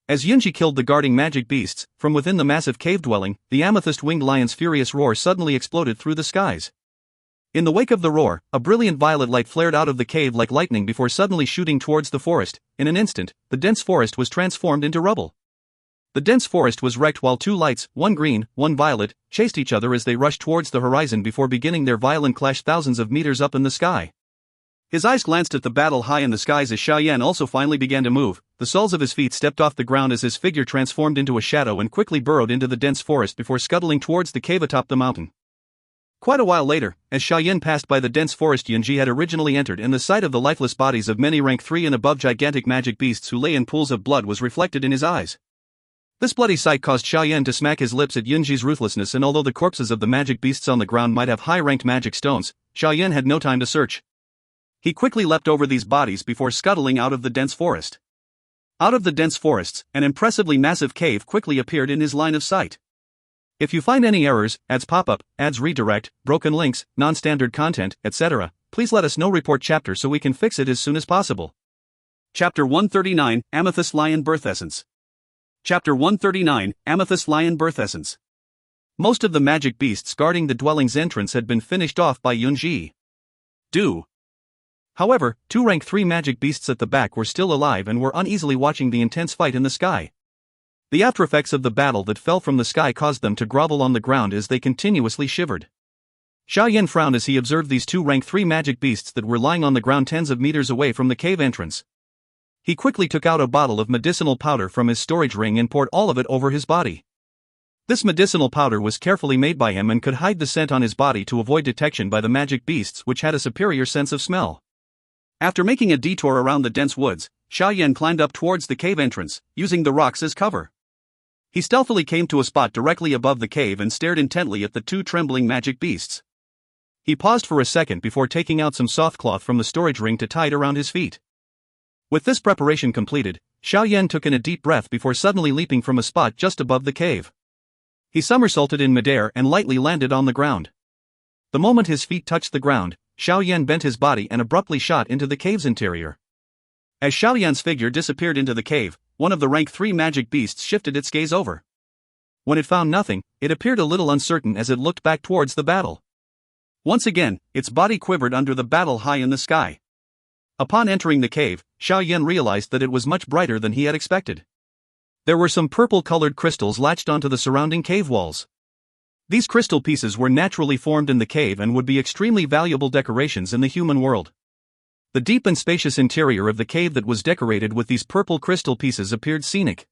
Speaker 2: As Yunji killed the guarding magic beasts, from within the massive cave dwelling, the amethyst-winged lion's furious roar suddenly exploded through the skies. In the wake of the roar, a brilliant violet light flared out of the cave like lightning before suddenly shooting towards the forest. In an instant, the dense forest was transformed into rubble. The dense forest was wrecked while two lights, one green, one violet, chased each other as they rushed towards the horizon before beginning their violent clash thousands of meters up in the sky. His eyes glanced at the battle high in the skies as Xiao Yan also finally began to move. The soles of his feet stepped off the ground as his figure transformed into a shadow and quickly burrowed into the dense forest before scuttling towards the cave atop the mountain. Quite a while later, as Xiao Yan passed by the dense forest Yunji had originally entered and the sight of the lifeless bodies of many rank 3 and above gigantic magic beasts who lay in pools of blood was reflected in his eyes. This bloody sight caused Xiao Yan to smack his lips at Yunji's ruthlessness, and although the corpses of the magic beasts on the ground might have high-ranked magic stones, Xiao Yan had no time to search. He quickly leapt over these bodies before scuttling out of the dense forest. Out of the dense forests, an impressively massive cave quickly appeared in his line of sight. If you find any errors, ads pop-up, ads redirect, broken links, non-standard content, etc., please let us know. Report chapter so we can fix it as soon as possible. Chapter 139, Amethyst Lion Birth Essence. Chapter 139, Amethyst Lion Birth Essence. Most of the magic beasts guarding the dwelling's entrance had been finished off by Yunji. Dou. However, two rank 3 magic beasts at the back were still alive and were uneasily watching the intense fight in the sky. The aftereffects of the battle that fell from the sky caused them to grovel on the ground as they continuously shivered. Xiao Yan frowned as he observed these two rank 3 magic beasts that were lying on the ground tens of meters away from the cave entrance. He quickly took out a bottle of medicinal powder from his storage ring and poured all of it over his body. This medicinal powder was carefully made by him and could hide the scent on his body to avoid detection by the magic beasts, which had a superior sense of smell. After making a detour around the dense woods, Xiao Yan climbed up towards the cave entrance, using the rocks as cover. He stealthily came to a spot directly above the cave and stared intently at the two trembling magic beasts. He paused for a second before taking out some soft cloth from the storage ring to tie it around his feet. With this preparation completed, Xiao Yan took in a deep breath before suddenly leaping from a spot just above the cave. He somersaulted in midair and lightly landed on the ground. The moment his feet touched the ground, Xiao Yan bent his body and abruptly shot into the cave's interior. As Xiao Yan's figure disappeared into the cave, one of the rank 3 magic beasts shifted its gaze over. When it found nothing, it appeared a little uncertain as it looked back towards the battle. Once again, its body quivered under the battle high in the sky. Upon entering the cave, Xiao Yan realized that it was much brighter than he had expected. There were some purple-colored crystals latched onto the surrounding cave walls. These crystal pieces were naturally formed in the cave and would be extremely valuable decorations in the human world. The deep and spacious interior of the cave that was decorated with these purple crystal pieces appeared scenic.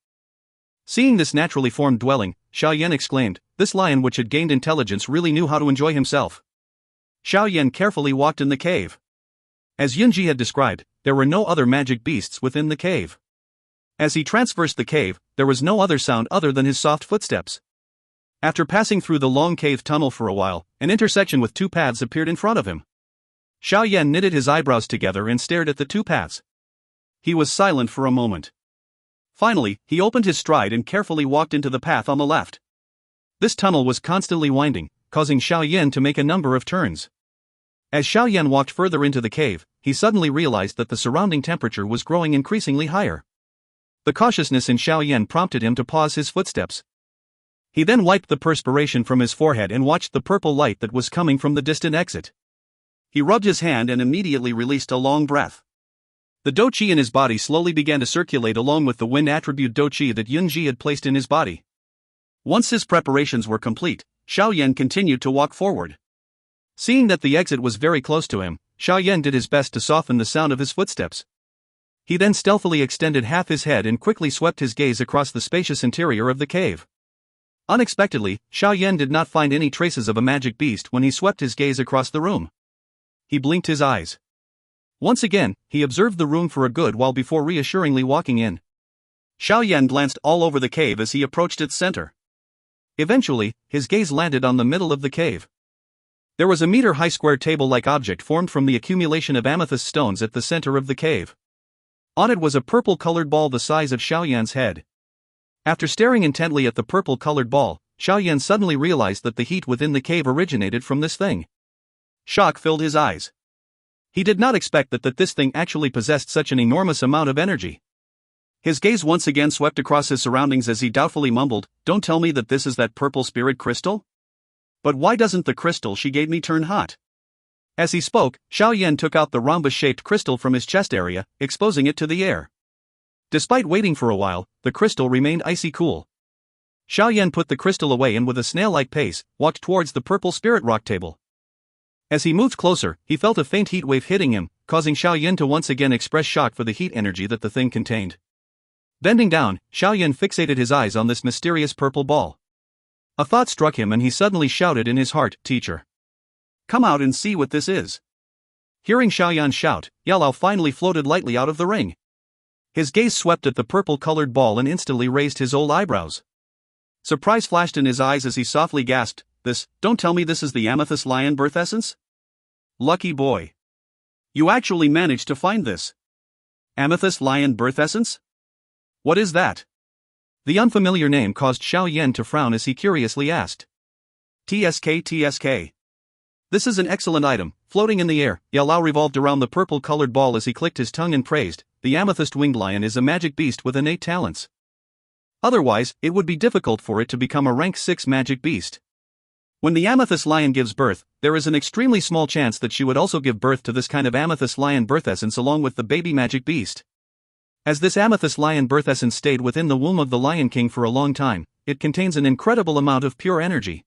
Speaker 2: Seeing this naturally formed dwelling, Xiao Yan exclaimed, "This lion which had gained intelligence really knew how to enjoy himself." Xiao Yan carefully walked in the cave. As Yunji had described, there were no other magic beasts within the cave. As he traversed the cave, there was no other sound other than his soft footsteps. After passing through the long cave tunnel for a while, an intersection with two paths appeared in front of him. Xiao Yan knitted his eyebrows together and stared at the two paths. He was silent for a moment. Finally, he opened his stride and carefully walked into the path on the left. This tunnel was constantly winding, causing Xiao Yan to make a number of turns. As Xiao Yan walked further into the cave, he suddenly realized that the surrounding temperature was growing increasingly higher. The cautiousness in Xiao Yan prompted him to pause his footsteps. He then wiped the perspiration from his forehead and watched the purple light that was coming from the distant exit. He rubbed his hand and immediately released a long breath. The Dou Qi in his body slowly began to circulate along with the wind attribute Dou Qi that Yunji had placed in his body. Once his preparations were complete, Xiao Yan continued to walk forward. Seeing that the exit was very close to him, Xiao Yan did his best to soften the sound of his footsteps. He then stealthily extended half his head and quickly swept his gaze across the spacious interior of the cave. Unexpectedly, Xiao Yan did not find any traces of a magic beast when he swept his gaze across the room. He blinked his eyes. Once again, he observed the room for a good while before reassuringly walking in. Xiao Yan glanced all over the cave as he approached its center. Eventually, his gaze landed on the middle of the cave. There was a meter-high square table-like object formed from the accumulation of amethyst stones at the center of the cave. On it was a purple-colored ball the size of Xiao Yan's head. After staring intently at the purple-colored ball, Xiao Yan suddenly realized that the heat within the cave originated from this thing. Shock filled his eyes. He did not expect that this thing actually possessed such an enormous amount of energy. His gaze once again swept across his surroundings as he doubtfully mumbled, "Don't tell me that this is that purple spirit crystal? But why doesn't the crystal she gave me turn hot?" As he spoke, Xiao Yan took out the rhombus-shaped crystal from his chest area, exposing it to the air. Despite waiting for a while, the crystal remained icy cool. Xiao Yan put the crystal away and with a snail-like pace, walked towards the purple spirit rock table. As he moved closer, he felt a faint heat wave hitting him, causing Xiao Yan to once again express shock for the heat energy that the thing contained. Bending down, Xiao Yan fixated his eyes on this mysterious purple ball. A thought struck him and he suddenly shouted in his heart, "Teacher, come out and see what this is." Hearing Xiao Yan shout, Yao finally floated lightly out of the ring. His gaze swept at the purple-colored ball and instantly raised his old eyebrows. Surprise flashed in his eyes as he softly gasped, Don't tell me this is the amethyst lion birth essence? Lucky boy. You actually managed to find this. Amethyst lion birth essence? What is that?" The unfamiliar name caused Xiao Yan to frown as he curiously asked. TSK. This is an excellent item." Floating in the air, Yao revolved around the purple-colored ball as he clicked his tongue and praised, "The amethyst-winged lion is a magic beast with innate talents. Otherwise, it would be difficult for it to become a rank 6 magic beast. When the amethyst lion gives birth, there is an extremely small chance that she would also give birth to this kind of amethyst lion birth essence along with the baby magic beast. As this amethyst lion birth essence stayed within the womb of the Lion King for a long time, it contains an incredible amount of pure energy.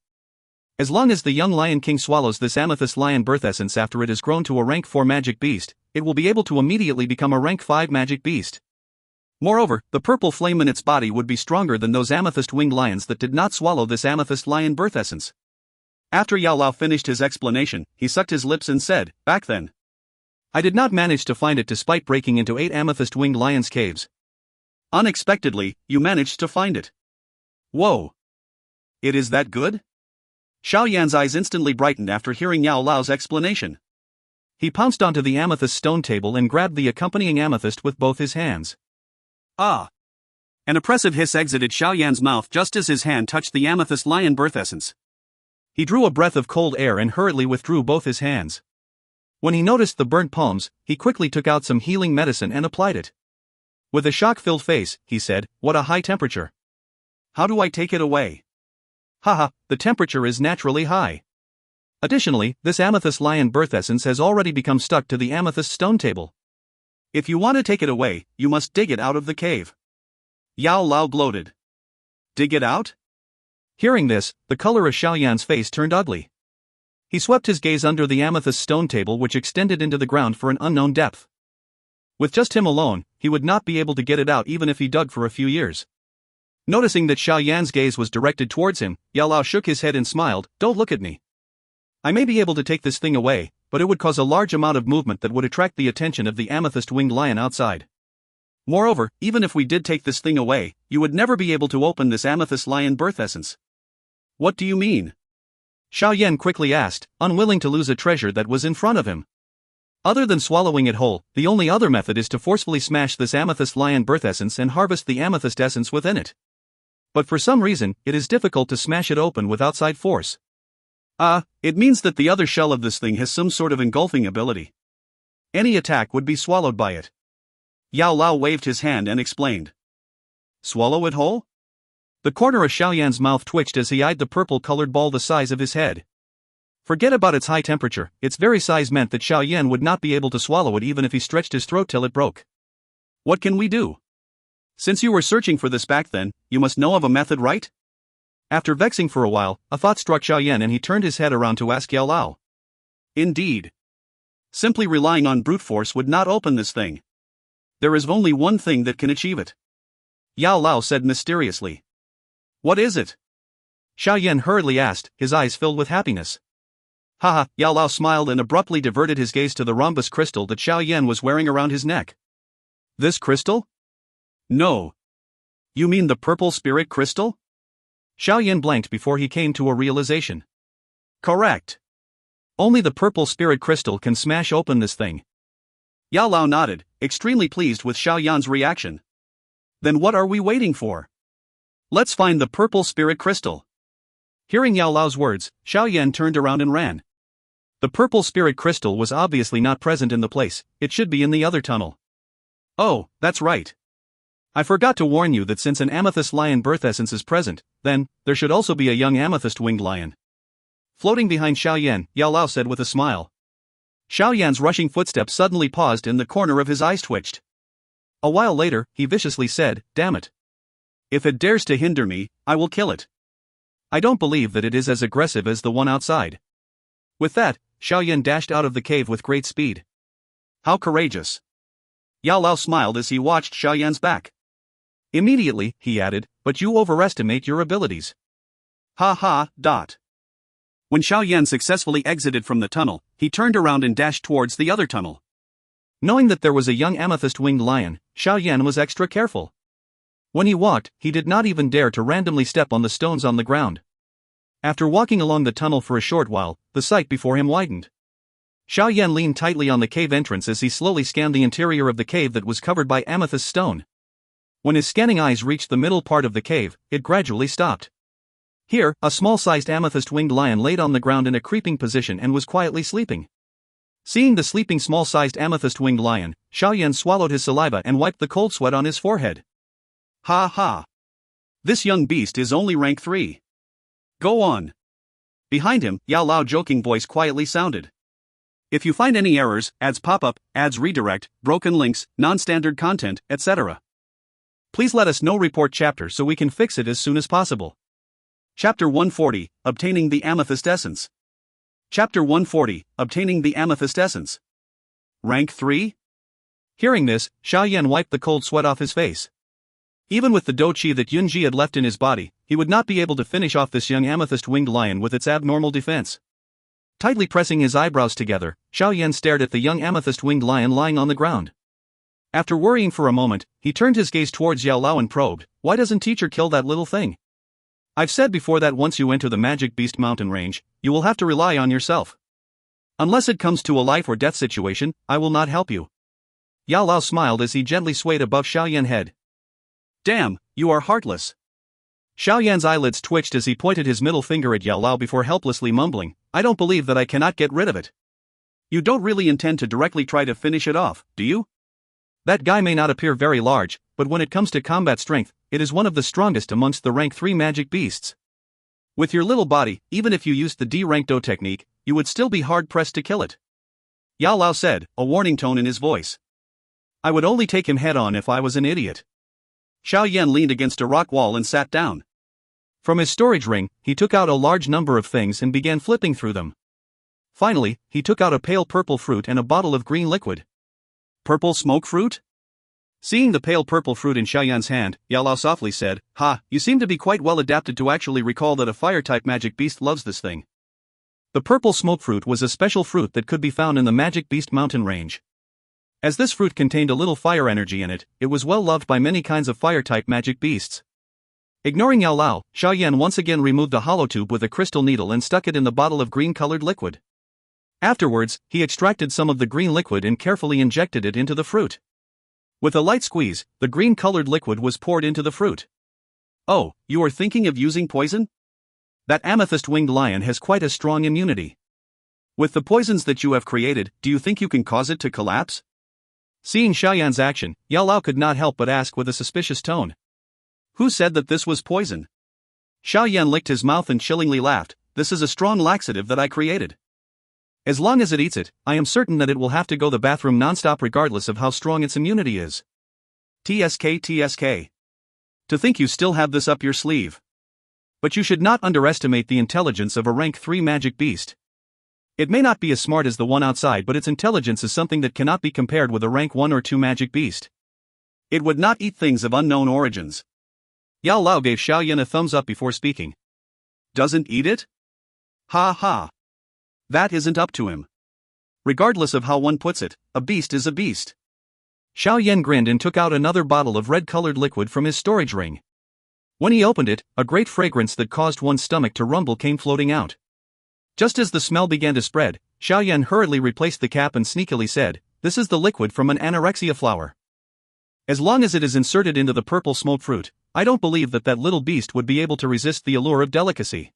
Speaker 2: As long as the young Lion King swallows this amethyst lion birth essence after it has grown to a rank 4 magic beast, it will be able to immediately become a rank 5 magic beast. Moreover, the purple flame in its body would be stronger than those amethyst-winged lions that did not swallow this amethyst lion birth essence." After Yao finished his explanation, he sucked his lips and said, "Back then, I did not manage to find it despite breaking into 8 amethyst-winged lions' caves. Unexpectedly, you managed to find it. Whoa! It is that good?" Xiao Yan's eyes instantly brightened after hearing Yao Lao's explanation. He pounced onto the amethyst stone table and grabbed the accompanying amethyst with both his hands. Ah! An oppressive hiss exited Xiao Yan's mouth just as his hand touched the amethyst lion birth essence. He drew a breath of cold air and hurriedly withdrew both his hands. When he noticed the burnt palms, he quickly took out some healing medicine and applied it. With a shock-filled face, he said, "What a high temperature. How do I take it away?" "Haha, the temperature is naturally high. Additionally, this amethyst lion birth essence has already become stuck to the amethyst stone table. If you want to take it away, you must dig it out of the cave." Yao Lao gloated. "Dig it out?" Hearing this, the color of Xiao Yan's face turned ugly. He swept his gaze under the amethyst stone table which extended into the ground for an unknown depth. With just him alone, he would not be able to get it out even if he dug for a few years. Noticing that Xiao Yan's gaze was directed towards him, Yao Lao shook his head and smiled. "Don't look at me. I may be able to take this thing away, but it would cause a large amount of movement that would attract the attention of the amethyst-winged lion outside. Moreover, even if we did take this thing away, you would never be able to open this amethyst lion birth essence." "What do you mean?" Xiao Yan quickly asked, unwilling to lose a treasure that was in front of him. "Other than swallowing it whole, the only other method is to forcefully smash this amethyst lion birth essence and harvest the amethyst essence within it. But for some reason, it is difficult to smash it open with outside force." It means that the other shell of this thing has some sort of engulfing ability. Any attack would be swallowed by it." Yao Lao waved his hand and explained. "Swallow it whole?" The corner of Xiao Yan's mouth twitched as he eyed the purple-colored ball the size of his head. Forget about its high temperature, its very size meant that Xiao Yan would not be able to swallow it even if he stretched his throat till it broke. "What can we do? Since you were searching for this back then, you must know of a method, right?" After vexing for a while, a thought struck Xiao Yan and he turned his head around to ask Yao Lao. "Indeed. Simply relying on brute force would not open this thing. There is only one thing that can achieve it," Yao Lao said mysteriously. "What is it?" Xiao Yan hurriedly asked, his eyes filled with happiness. "Haha," Yao Lao smiled and abruptly diverted his gaze to the rhombus crystal that Xiao Yan was wearing around his neck. "This crystal?" "No. You mean the purple spirit crystal?" Xiao Yan blanked before he came to a realization. "Correct. Only the purple spirit crystal can smash open this thing." Yao Lao nodded, extremely pleased with Xiao Yan's reaction. "Then what are we waiting for? Let's find the purple spirit crystal." Hearing Yao Lao's words, Xiao Yan turned around and ran. The purple spirit crystal was obviously not present in the place, it should be in the other tunnel. "Oh, that's right. I forgot to warn you that since an amethyst lion birth essence is present, then, there should also be a young amethyst-winged lion." Floating behind Xiao Yan, Yao Lao said with a smile. Xiao Yan's rushing footsteps suddenly paused and the corner of his eyes twitched. A while later, he viciously said, "Damn it. If it dares to hinder me, I will kill it. I don't believe that it is as aggressive as the one outside." With that, Xiao Yan dashed out of the cave with great speed. "How courageous." Yao Lao smiled as he watched Xiao Yan's back. Immediately, he added, "But you overestimate your abilities." Ha ha. When Xiao Yan successfully exited from the tunnel, he turned around and dashed towards the other tunnel. Knowing that there was a young amethyst-winged lion, Xiao Yan was extra careful. When he walked, he did not even dare to randomly step on the stones on the ground. After walking along the tunnel for a short while, the sight before him widened. Xiao Yan leaned tightly on the cave entrance as he slowly scanned the interior of the cave that was covered by amethyst stone. When his scanning eyes reached the middle part of the cave, it gradually stopped. Here, a small-sized amethyst-winged lion laid on the ground in a creeping position and was quietly sleeping. Seeing the sleeping small-sized amethyst-winged lion, Xiao Yan swallowed his saliva and wiped the cold sweat on his forehead. Ha ha. This young beast is only rank 3. Go on. Behind him, Yao Lao's joking voice quietly sounded. If you find any errors, ads pop up, ads redirect, broken links, non-standard content, etc., please let us know. Report chapter so we can fix it as soon as possible. Chapter 140, Obtaining the Amethyst Essence. Chapter 140, Obtaining the Amethyst Essence. Rank 3? Hearing this, Xiao Yan wiped the cold sweat off his face. Even with the Dou Qi that Yunji had left in his body, he would not be able to finish off this young amethyst-winged lion with its abnormal defense. Tightly pressing his eyebrows together, Xiao Yan stared at the young amethyst-winged lion lying on the ground. After worrying for a moment, he turned his gaze towards Yao Lao and probed, "Why doesn't teacher kill that little thing? I've said before that once you enter the Magic Beast mountain range, you will have to rely on yourself. Unless it comes to a life or death situation, I will not help you." Yao Lao smiled as he gently swayed above Xiao Yan's head. "Damn, you are heartless." Xiao Yan's eyelids twitched as he pointed his middle finger at Yao Lao before helplessly mumbling, "I don't believe that I cannot get rid of it." "You don't really intend to directly try to finish it off, do you?" "That guy may not appear very large, but when it comes to combat strength, it is one of the strongest amongst the rank 3 magic beasts. With your little body, even if you used the D-rank Dou technique, you would still be hard-pressed to kill it," Yao Lao said, a warning tone in his voice. "I would only take him head-on if I was an idiot." Xiao Yan leaned against a rock wall and sat down. From his storage ring, he took out a large number of things and began flipping through them. Finally, he took out a pale purple fruit and a bottle of green liquid.
Speaker 1: Purple smoke fruit?
Speaker 2: Seeing the pale purple fruit in Xiao Yan's hand, Yao Lao softly said, "Ha, you seem to be quite well adapted to actually recall that a fire-type magic beast loves this thing." The purple smoke fruit was a special fruit that could be found in the Magic Beast mountain range. As this fruit contained a little fire energy in it, it was well loved by many kinds of fire-type magic beasts. Ignoring Yao Lao, Xiao Yan once again removed the hollow tube with a crystal needle and stuck it in the bottle of green-colored liquid. Afterwards, he extracted some of the green liquid and carefully injected it into the fruit. With a light squeeze, the green-colored liquid was poured into the fruit.
Speaker 1: "Oh, you are thinking of using poison?
Speaker 2: That amethyst-winged lion has quite a strong immunity.
Speaker 1: With the poisons that you have created, do you think you can cause it to collapse?"
Speaker 2: Seeing Xiao Yan's action, Yao Lao could not help but ask with a suspicious tone.
Speaker 1: "Who said that this was poison?"
Speaker 2: Xiao Yan licked his mouth and chillingly laughed. "This is a strong laxative that I created. As long as it eats it, I am certain that it will have to go the bathroom nonstop regardless of how strong its immunity is."
Speaker 1: TSK. To think you still have this up your sleeve.
Speaker 2: But you should not underestimate the intelligence of a rank 3 magic beast. It may not be as smart as the one outside, but its intelligence is something that cannot be compared with a rank 1 or 2 magic beast.
Speaker 1: It would not eat things of unknown origins.
Speaker 2: Yao Lao gave Xiao Yan a thumbs up before speaking.
Speaker 1: "Doesn't eat it? Ha ha. That isn't up to him. Regardless of how one puts it, a beast is a beast."
Speaker 2: Xiao Yan grinned and took out another bottle of red-colored liquid from his storage ring. When he opened it, a great fragrance that caused one's stomach to rumble came floating out. Just as the smell began to spread, Xiao Yan hurriedly replaced the cap and sneakily said, "This is the liquid from an anorexia flower. As long as it is inserted into the purple smoke fruit, I don't believe that little beast would be able to resist the allure of delicacy."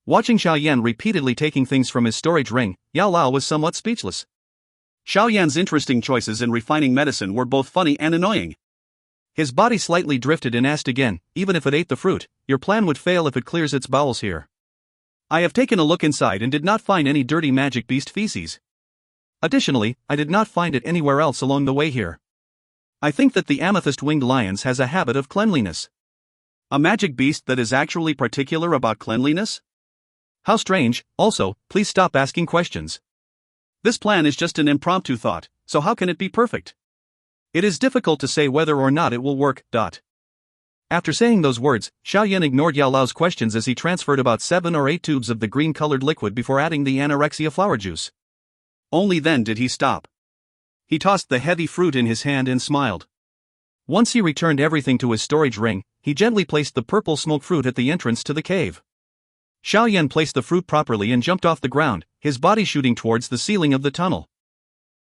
Speaker 2: Watching Xiao Yan repeatedly taking things from his storage ring, Yao Lao was somewhat speechless.
Speaker 1: Xiao Yan's interesting choices in refining medicine were both funny and annoying.
Speaker 2: His body slightly drifted and asked again, "Even if it ate the fruit, your plan would fail if it clears its bowels here."
Speaker 1: "I have taken a look inside and did not find any dirty magic beast feces.
Speaker 2: Additionally, I did not find it anywhere else along the way here. I think that the amethyst-winged lions has a habit of cleanliness."
Speaker 1: "A magic beast that is actually particular about cleanliness?
Speaker 2: How strange. Also, please stop asking questions.
Speaker 1: This plan is just an impromptu thought, so how can it be perfect?
Speaker 2: It is difficult to say whether or not it will work. After saying those words, Xiao Yan ignored Yao Lao's questions as he transferred about 7 or 8 tubes of the green-colored liquid before adding the anorexia flower juice.
Speaker 1: Only then did he stop. He tossed the heavy fruit in his hand and smiled.
Speaker 2: Once he returned everything to his storage ring, he gently placed the purple smoke fruit at the entrance to the cave. Xiao Yan placed the fruit properly and jumped off the ground, his body shooting towards the ceiling of the tunnel.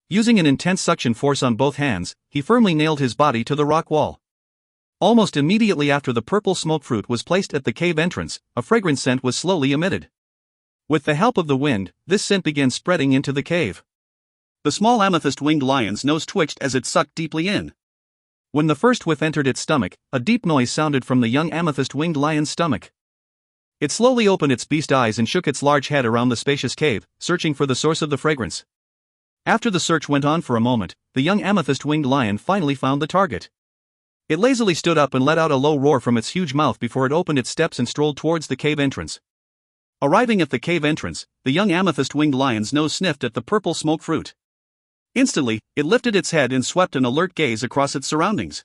Speaker 2: Using an intense suction force on both hands, he firmly nailed his body to the rock wall. Almost immediately after the purple smoke fruit was placed at the cave entrance, a fragrant scent was slowly emitted. With the help of the wind, this scent began spreading into the cave.
Speaker 1: The small amethyst-winged lion's nose twitched as it sucked deeply in.
Speaker 2: When the first whiff entered its stomach, a deep noise sounded from the young amethyst-winged lion's stomach. It slowly opened its beast eyes and shook its large head around the spacious cave, searching for the source of the fragrance. After the search went on for a moment, the young amethyst-winged lion finally found the target. It lazily stood up and let out a low roar from its huge mouth before it opened its steps and strolled towards the cave entrance.
Speaker 1: Arriving at the cave entrance, the young amethyst-winged lion's nose sniffed at the purple smoke fruit. Instantly, it lifted its head and swept an alert gaze across its surroundings.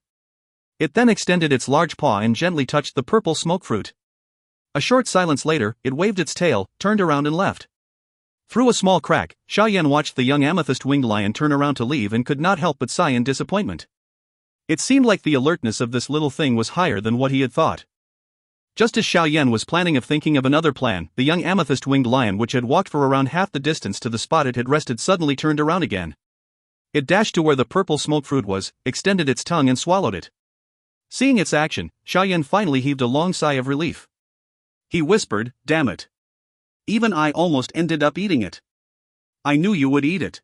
Speaker 2: It then extended its large paw and gently touched the purple smoke fruit. A short silence later, it waved its tail, turned around and left. Through a small crack, Xiao Yan watched the young amethyst-winged lion turn around to leave and could not help but sigh in disappointment. It seemed like the alertness of this little thing was higher than what he had thought. Just as Xiao Yan was planning of thinking of another plan, the young amethyst-winged lion, which had walked for around half the distance to the spot it had rested, suddenly turned around again. It dashed to where the purple smoke fruit was, extended its tongue and swallowed it. Seeing its action, Xiao Yan finally heaved a long sigh of relief.
Speaker 1: He whispered, "Damn it. Even I almost ended up eating it. I knew you would eat it."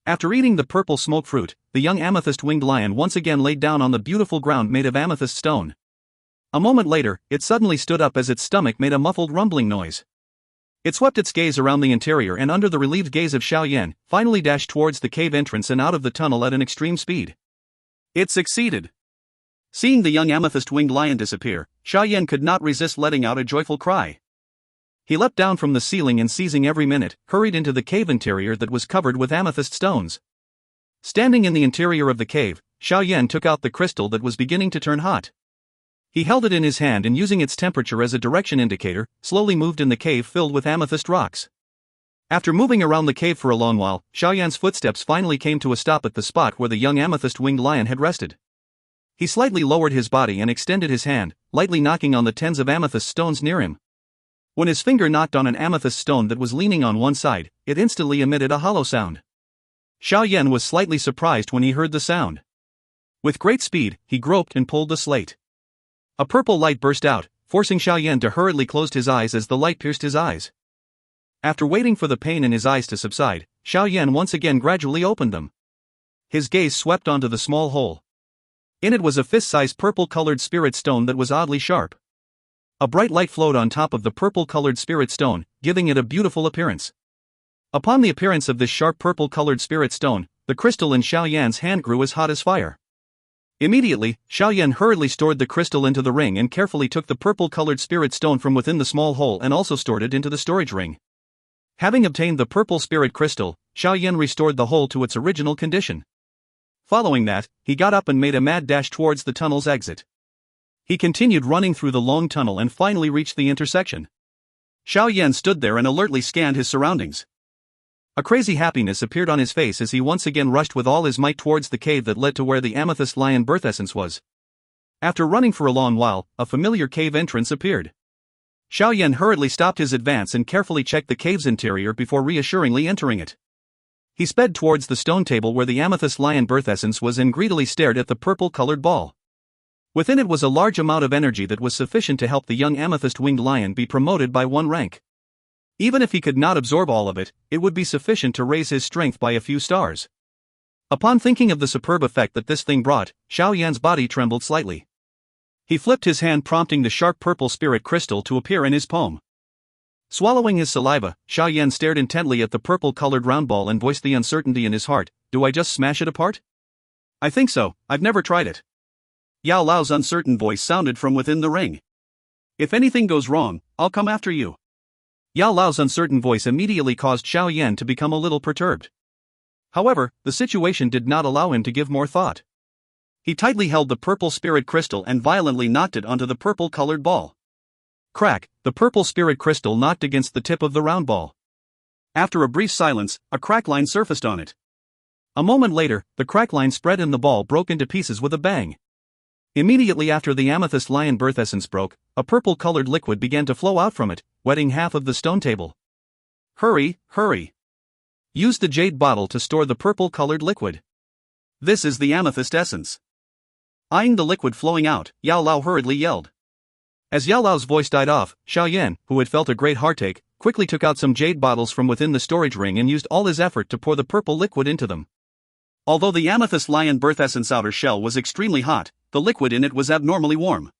Speaker 2: After eating the purple smoke fruit, the young amethyst-winged lion once again laid down on the beautiful ground made of amethyst stone. A moment later, it suddenly stood up as its stomach made a muffled rumbling noise. It swept its gaze around the interior and under the relieved gaze of Xiao Yan, finally dashed towards the cave entrance and out of the tunnel at an extreme speed.
Speaker 1: It succeeded. Seeing the young amethyst-winged lion disappear,
Speaker 2: Xiao Yan could not resist letting out a joyful cry. He leapt down from the ceiling and, seizing every minute, hurried into the cave interior that was covered with amethyst stones. Standing in the interior of the cave, Xiao Yan took out the crystal that was beginning to turn hot. He held it in his hand and, using its temperature as a direction indicator, slowly moved in the cave filled with amethyst rocks. After moving around the cave for a long while, Xiao Yan's footsteps finally came to a stop at the spot where the young amethyst-winged lion had rested. He slightly lowered his body and extended his hand, lightly knocking on the tens of amethyst stones near him. When his finger knocked on an amethyst stone that was leaning on one side, it instantly emitted a hollow sound. Xiao Yan was slightly surprised when he heard the sound. With great speed, he groped and pulled the slate. A purple light burst out, forcing Xiao Yan to hurriedly close his eyes as the light pierced his eyes. After waiting for the pain in his eyes to subside, Xiao Yan once again gradually opened them. His gaze swept onto the small hole. In it was a fist-sized purple-colored spirit stone that was oddly sharp. A bright light flowed on top of the purple-colored spirit stone, giving it a beautiful appearance. Upon the appearance of this sharp purple-colored spirit stone, the crystal in Xiao Yan's hand grew as hot as fire. Immediately, Xiao Yan hurriedly stored the crystal into the ring and carefully took the purple-colored spirit stone from within the small hole and also stored it into the storage ring. Having obtained the purple spirit crystal, Xiao Yan restored the hole to its original condition. Following that, he got up and made a mad dash towards the tunnel's exit. He continued running through the long tunnel and finally reached the intersection. Xiao Yan stood there and alertly scanned his surroundings. A crazy happiness appeared on his face as he once again rushed with all his might towards the cave that led to where the amethyst lion birth essence was. After running for a long while, a familiar cave entrance appeared. Xiao Yan hurriedly stopped his advance and carefully checked the cave's interior before reassuringly entering it. He sped towards the stone table where the amethyst lion birth essence was and greedily stared at the purple-colored ball. Within it was a large amount of energy that was sufficient to help the young amethyst-winged lion be promoted by 1 rank. Even if he could not absorb all of it, it would be sufficient to raise his strength by a few stars. Upon thinking of the superb effect that this thing brought, Xiao Yan's body trembled slightly. He flipped his hand, prompting the sharp purple spirit crystal to appear in his palm. Swallowing his saliva, Xiao Yan stared intently at the purple-colored round ball and voiced the uncertainty in his heart. Do I just smash it apart? I think so, I've never tried it. Yao Lao's uncertain voice sounded from within the ring. If anything goes wrong, I'll come after you. Yao Lao's uncertain voice immediately caused Xiao Yan to become a little perturbed. However, the situation did not allow him to give more thought. He tightly held the purple spirit crystal and violently knocked it onto the purple-colored ball. Crack, the purple spirit crystal knocked against the tip of the round ball. After a brief silence, a crack line surfaced on it. A moment later, the crack line spread and the ball broke into pieces with a bang. Immediately after the amethyst lion birth essence broke, a purple-colored liquid began to flow out from it, wetting half of the stone table. Hurry, hurry. Use the jade bottle to store the purple-colored liquid. This is the amethyst essence. Eyeing the liquid flowing out, Yao Lao hurriedly yelled. As Yao Lao's voice died off, Xiao Yan, who had felt a great heartache, quickly took out some jade bottles from within the storage ring and used all his effort to pour the purple liquid into them. Although the amethyst lion birth essence outer shell was extremely hot, the liquid in it was abnormally warm.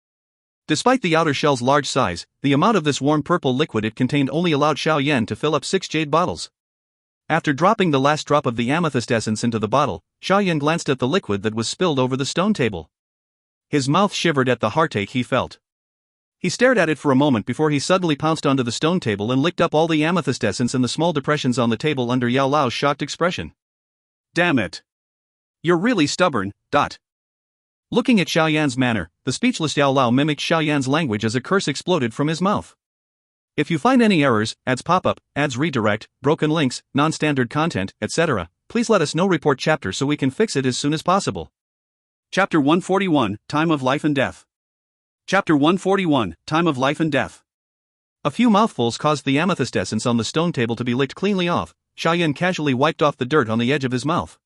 Speaker 2: Despite the outer shell's large size, the amount of this warm purple liquid it contained only allowed Xiao Yan to fill up 6 jade bottles. After dropping the last drop of the amethyst essence into the bottle, Xiao Yan glanced at the liquid that was spilled over the stone table. His mouth shivered at the heartache he felt. He stared at it for a moment before he suddenly pounced onto the stone table and licked up all the amethyst essence in the small depressions on the table under Yao Lao's shocked expression. Damn it. You're really stubborn. Looking at Xiao Yan's manner, the speechless Yao Lao mimicked Xiao Yan's language as a curse exploded from his mouth. If you find any errors, ads pop up, ads redirect, broken links, non-standard content, etc., please let us know. Report chapter so we can fix it as soon as possible. Chapter 141, Time of Life and Death. Chapter 141, Time of Life and Death. A few mouthfuls caused the amethyst essence on the stone table to be licked cleanly off. Xiao Yan casually wiped off the dirt on the edge of his mouth.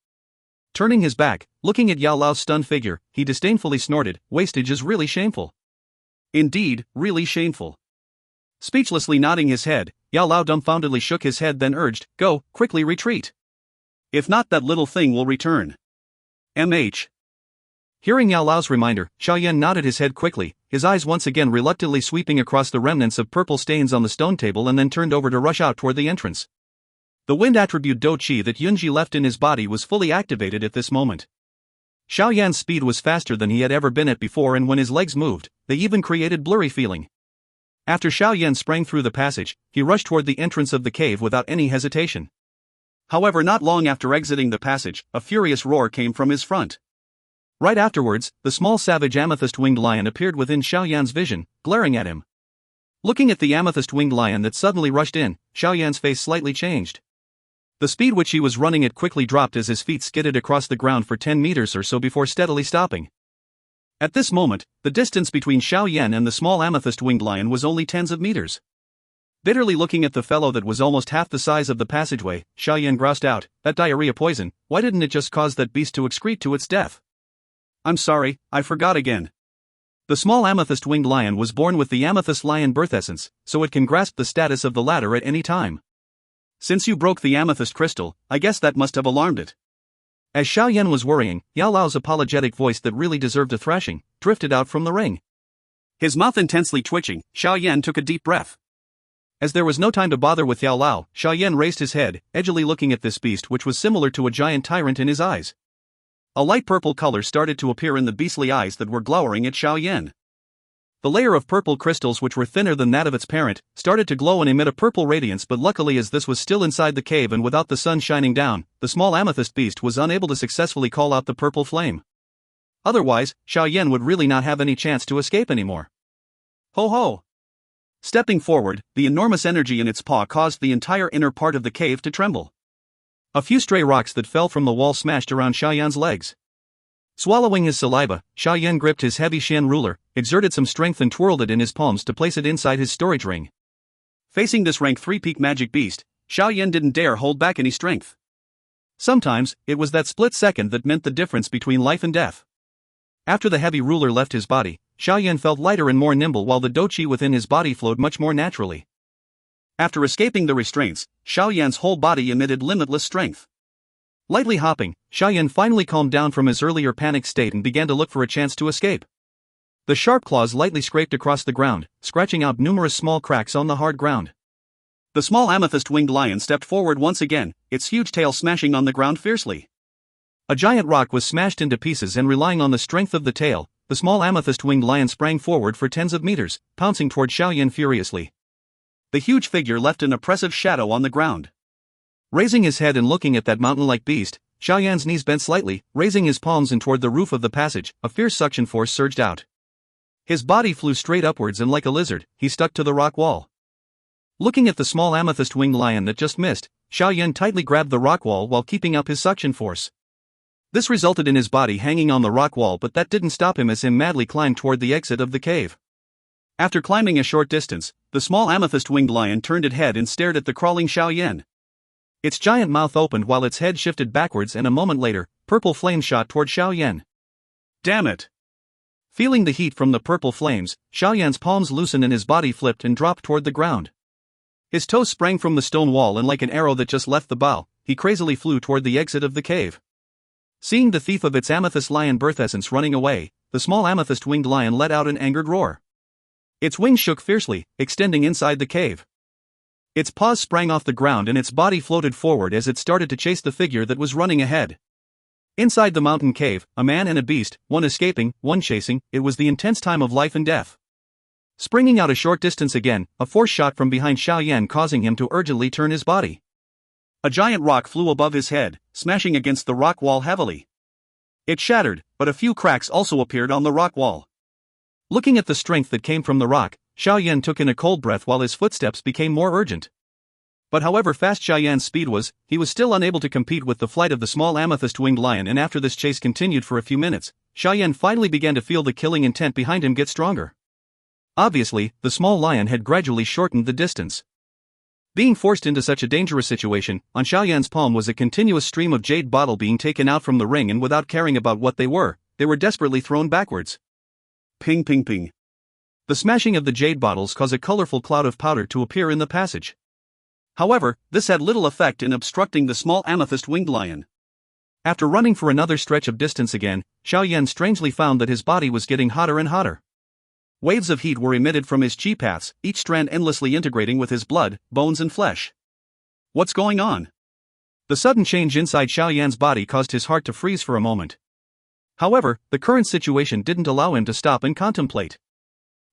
Speaker 2: Turning his back, looking at Yao Lao's stunned figure, he disdainfully snorted, "Wastage is really shameful." Indeed, really shameful. Speechlessly nodding his head, Yao Lao dumbfoundedly shook his head, then urged, "Go, quickly retreat. If not, that little thing will return. MH. Hearing Yao Lao's reminder, Xiao Yan nodded his head quickly, his eyes once again reluctantly sweeping across the remnants of purple stains on the stone table, and then turned over to rush out toward the entrance. The wind attribute Dou Qi that Yunji left in his body was fully activated at this moment. Xiao Yan's speed was faster than he had ever been at before, and when his legs moved, they even created blurry feeling. After Xiao Yan sprang through the passage, he rushed toward the entrance of the cave without any hesitation. However, not long after exiting the passage, a furious roar came from his front. Right afterwards, the small savage amethyst-winged lion appeared within Xiao Yan's vision, glaring at him. Looking at the amethyst-winged lion that suddenly rushed in, Xiao Yan's face slightly changed. The speed which he was running at quickly dropped as his feet skidded across the ground for 10 meters or so before steadily stopping. At this moment, the distance between Xiao Yan and the small amethyst-winged lion was only tens of meters. Bitterly looking at the fellow that was almost half the size of the passageway, Xiao Yan groused out, "That diarrhea poison, why didn't it just cause that beast to excrete to its death?" "I'm sorry, I forgot again." The small amethyst-winged lion was born with the amethyst lion birth essence, so it can grasp the status of the latter at any time. "Since you broke the amethyst crystal, I guess that must have alarmed it." As Xiao Yan was worrying, Yao Lao's apologetic voice that really deserved a thrashing drifted out from the ring. His mouth intensely twitching, Xiao Yan took a deep breath. As there was no time to bother with Yao Lao, Xiao Yan raised his head, edgily looking at this beast which was similar to a giant tyrant in his eyes. A light purple color started to appear in the beastly eyes that were glowering at Xiao Yan. The layer of purple crystals, which were thinner than that of its parent, started to glow and emit a purple radiance, but luckily, as this was still inside the cave and without the sun shining down, the small amethyst beast was unable to successfully call out the purple flame. Otherwise, Xiao Yan would really not have any chance to escape anymore. Ho ho! Stepping forward, the enormous energy in its paw caused the entire inner part of the cave to tremble. A few stray rocks that fell from the wall smashed around Xiao Yan's legs. Swallowing his saliva, Xiao Yan gripped his heavy Xian ruler, exerted some strength and twirled it in his palms to place it inside his storage ring. Facing this rank 3 peak magic beast, Xiao Yan didn't dare hold back any strength. Sometimes, it was that split second that meant the difference between life and death. After the heavy ruler left his body, Xiao Yan felt lighter and more nimble, while the Dou Qi within his body flowed much more naturally. After escaping the restraints, Xiao Yan's whole body emitted limitless strength. Lightly hopping, Xiao Yan finally calmed down from his earlier panicked state and began to look for a chance to escape. The sharp claws lightly scraped across the ground, scratching out numerous small cracks on the hard ground. The small amethyst-winged lion stepped forward once again, its huge tail smashing on the ground fiercely. A giant rock was smashed into pieces, and relying on the strength of the tail, the small amethyst-winged lion sprang forward for tens of meters, pouncing toward Xiao Yan furiously. The huge figure left an oppressive shadow on the ground. Raising his head and looking at that mountain-like beast, Xiao Yan's knees bent slightly, raising his palms in toward the roof of the passage. A fierce suction force surged out. His body flew straight upwards, and like a lizard, he stuck to the rock wall. Looking at the small amethyst-winged lion that just missed, Xiao Yan tightly grabbed the rock wall while keeping up his suction force. This resulted in his body hanging on the rock wall, but that didn't stop him as he madly climbed toward the exit of the cave. After climbing a short distance, the small amethyst-winged lion turned its head and stared at the crawling Xiao Yan. Its giant mouth opened while its head shifted backwards, and a moment later, purple flames shot toward Xiao Yan. Damn it! Feeling the heat from the purple flames, Xiao Yan's palms loosened and his body flipped and dropped toward the ground. His toes sprang from the stone wall, and like an arrow that just left the bow, he crazily flew toward the exit of the cave. Seeing the thief of its amethyst lion birth essence running away, the small amethyst-winged lion let out an angered roar. Its wings shook fiercely, extending inside the cave. Its paws sprang off the ground and its body floated forward as it started to chase the figure that was running ahead. Inside the mountain cave, a man and a beast, one escaping, one chasing, it was the intense time of life and death. Springing out a short distance again, a force shot from behind Xiao Yan, causing him to urgently turn his body. A giant rock flew above his head, smashing against the rock wall heavily. It shattered, but a few cracks also appeared on the rock wall. Looking at the strength that came from the rock, Xiao Yan took in a cold breath while his footsteps became more urgent. But however fast Xiao Yan's speed was, he was still unable to compete with the flight of the small amethyst-winged lion, and after this chase continued for a few minutes, Xiao Yan finally began to feel the killing intent behind him get stronger. Obviously, the small lion had gradually shortened the distance. Being forced into such a dangerous situation, on Xiao Yan's palm was a continuous stream of jade bottle being taken out from the ring, and without caring about what they were desperately thrown backwards. Ping ping ping. The smashing of the jade bottles caused a colorful cloud of powder to appear in the passage. However, this had little effect in obstructing the small amethyst-winged lion. After running for another stretch of distance again, Xiao Yan strangely found that his body was getting hotter and hotter. Waves of heat were emitted from his chi paths, each strand endlessly integrating with his blood, bones and flesh. What's going on? The sudden change inside Xiao Yan's body caused his heart to freeze for a moment. However, the current situation didn't allow him to stop and contemplate.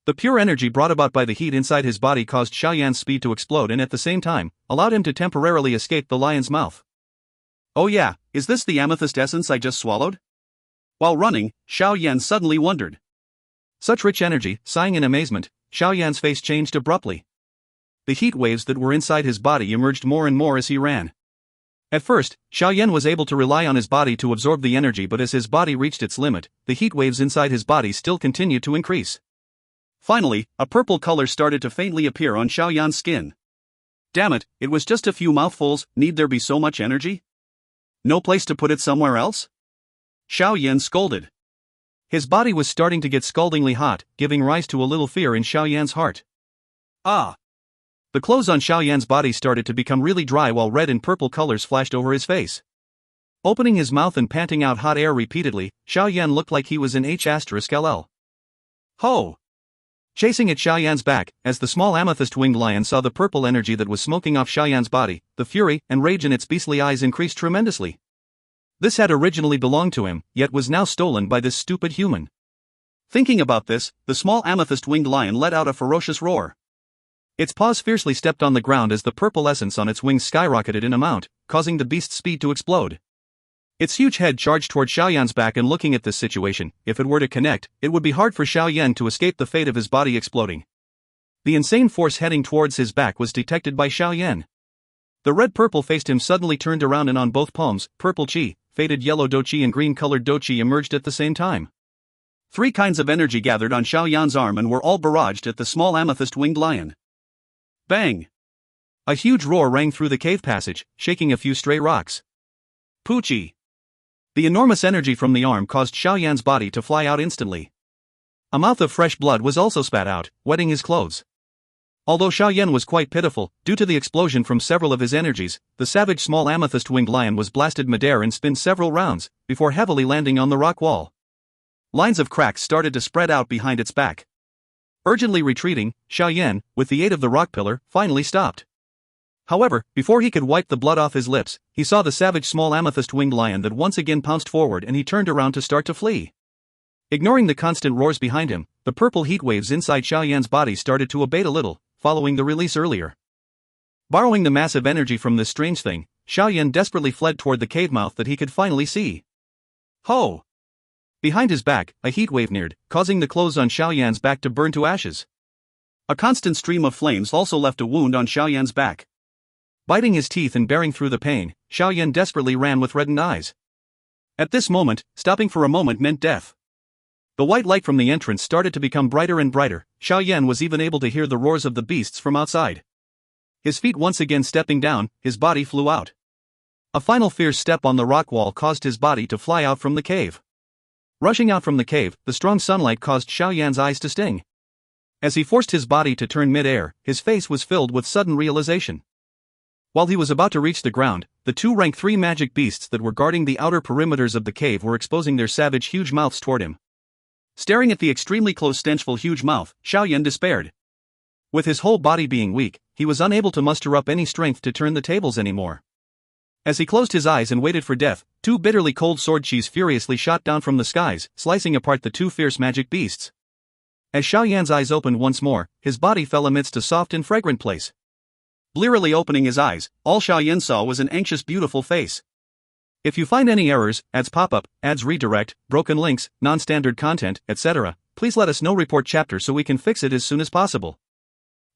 Speaker 2: The pure energy brought about by the heat inside his body caused Xiao Yan's speed to explode and at the same time, allowed him to temporarily escape the lion's mouth.
Speaker 1: Oh yeah, is this the amethyst essence I just swallowed? While running, Xiao Yan suddenly wondered.
Speaker 2: Such rich energy, sighing in amazement, Xiao Yan's face changed abruptly. The heat waves that were inside his body emerged more and more as he ran. At first, Xiao Yan was able to rely on his body to absorb the energy, but as his body reached its limit, the heat waves inside his body still continued to increase.
Speaker 1: Finally, a purple color started to faintly appear on Xiao Yan's skin. Damn it, it was just a few mouthfuls, need there be so much energy? No place to put it somewhere else? Xiao Yan scolded.
Speaker 2: His body was starting to get scaldingly hot, giving rise to a little fear in Xiao Yan's heart.
Speaker 1: Ah!
Speaker 2: The clothes on Xiao Yan's body started to become really dry while red and purple colors flashed over his face. Opening his mouth and panting out hot air repeatedly, Xiao Yan looked like he was in H*LL.
Speaker 1: Ho!
Speaker 2: Chasing at Xiao Yan's back, as the small amethyst-winged lion saw the purple energy that was smoking off Xiao Yan's body, the fury and rage in its beastly eyes increased tremendously. This had originally belonged to him, yet was now stolen by this stupid human.
Speaker 1: Thinking about this, the small amethyst-winged lion let out a ferocious roar.
Speaker 2: Its paws fiercely stepped on the ground as the purple essence on its wings skyrocketed in amount, causing the beast's speed to explode. Its huge head charged toward Xiao Yan's back, and looking at this situation, if it were to connect, it would be hard for Xiao Yan to escape the fate of his body exploding. The insane force heading towards his back was detected by Xiao Yan. The red-purple faced him suddenly turned around, and on both palms, purple Qi, faded yellow Dou Qi and green-colored Dou Qi emerged at the same time.
Speaker 1: 3 kinds of energy gathered on Xiao Yan's arm and were all barraged at the small amethyst-winged lion. Bang!
Speaker 2: A huge roar rang through the cave passage, shaking a few stray rocks.
Speaker 1: Poochie!
Speaker 2: The enormous energy from the arm caused Xiao Yan's body to fly out instantly. A mouth of fresh blood was also spat out, wetting his clothes. Although Xiao Yan was quite pitiful, due to the explosion from several of his energies, the savage small amethyst-winged lion was blasted midair and spun several rounds, before heavily landing on the rock wall. Lines of cracks started to spread out behind its back. Urgently retreating, Xiao Yan, with the aid of the rock pillar, finally stopped. However, before he could wipe the blood off his lips, he saw the savage small amethyst-winged lion that once again pounced forward, and he turned around to start to flee. Ignoring the constant roars behind him, the purple heat waves inside Xiao Yan's body started to abate a little, following the release earlier. Borrowing the massive energy from this strange thing, Xiao Yan desperately fled toward the cave mouth that he could finally see.
Speaker 1: Ho!
Speaker 2: Behind his back, a heat wave neared, causing the clothes on Xiao Yan's back to burn to ashes.
Speaker 1: A constant stream of flames also left a wound on Xiao Yan's back.
Speaker 2: Biting his teeth and bearing through the pain, Xiao Yan desperately ran with reddened eyes. At this moment, stopping for a moment meant death. The white light from the entrance started to become brighter and brighter. Xiao Yan was even able to hear the roars of the beasts from outside. His feet once again stepping down, his body flew out. A final fierce step on the rock wall caused his body to fly out from the cave. Rushing out from the cave, the strong sunlight caused Xiao Yan's eyes to sting. As he forced his body to turn mid-air, his face was filled with sudden realization. While he was about to reach the ground, the 2 rank 3 magic beasts that were guarding the outer perimeters of the cave were exposing their savage huge mouths toward him. Staring at the extremely close stenchful huge mouth, Xiao Yan despaired. With his whole body being weak, he was unable to muster up any strength to turn the tables anymore. As he closed his eyes and waited for death, 2 bitterly cold sword qis furiously shot down from the skies, slicing apart the 2 fierce magic beasts. As Xiao Yan's eyes opened once more, his body fell amidst a soft and fragrant place.
Speaker 1: Blearily opening his eyes, all Xiao Yan saw was an anxious beautiful face.
Speaker 2: If you find any errors, ads pop-up, ads redirect, broken links, non-standard content, etc., please let us know. Report chapter so we can fix it as soon as possible.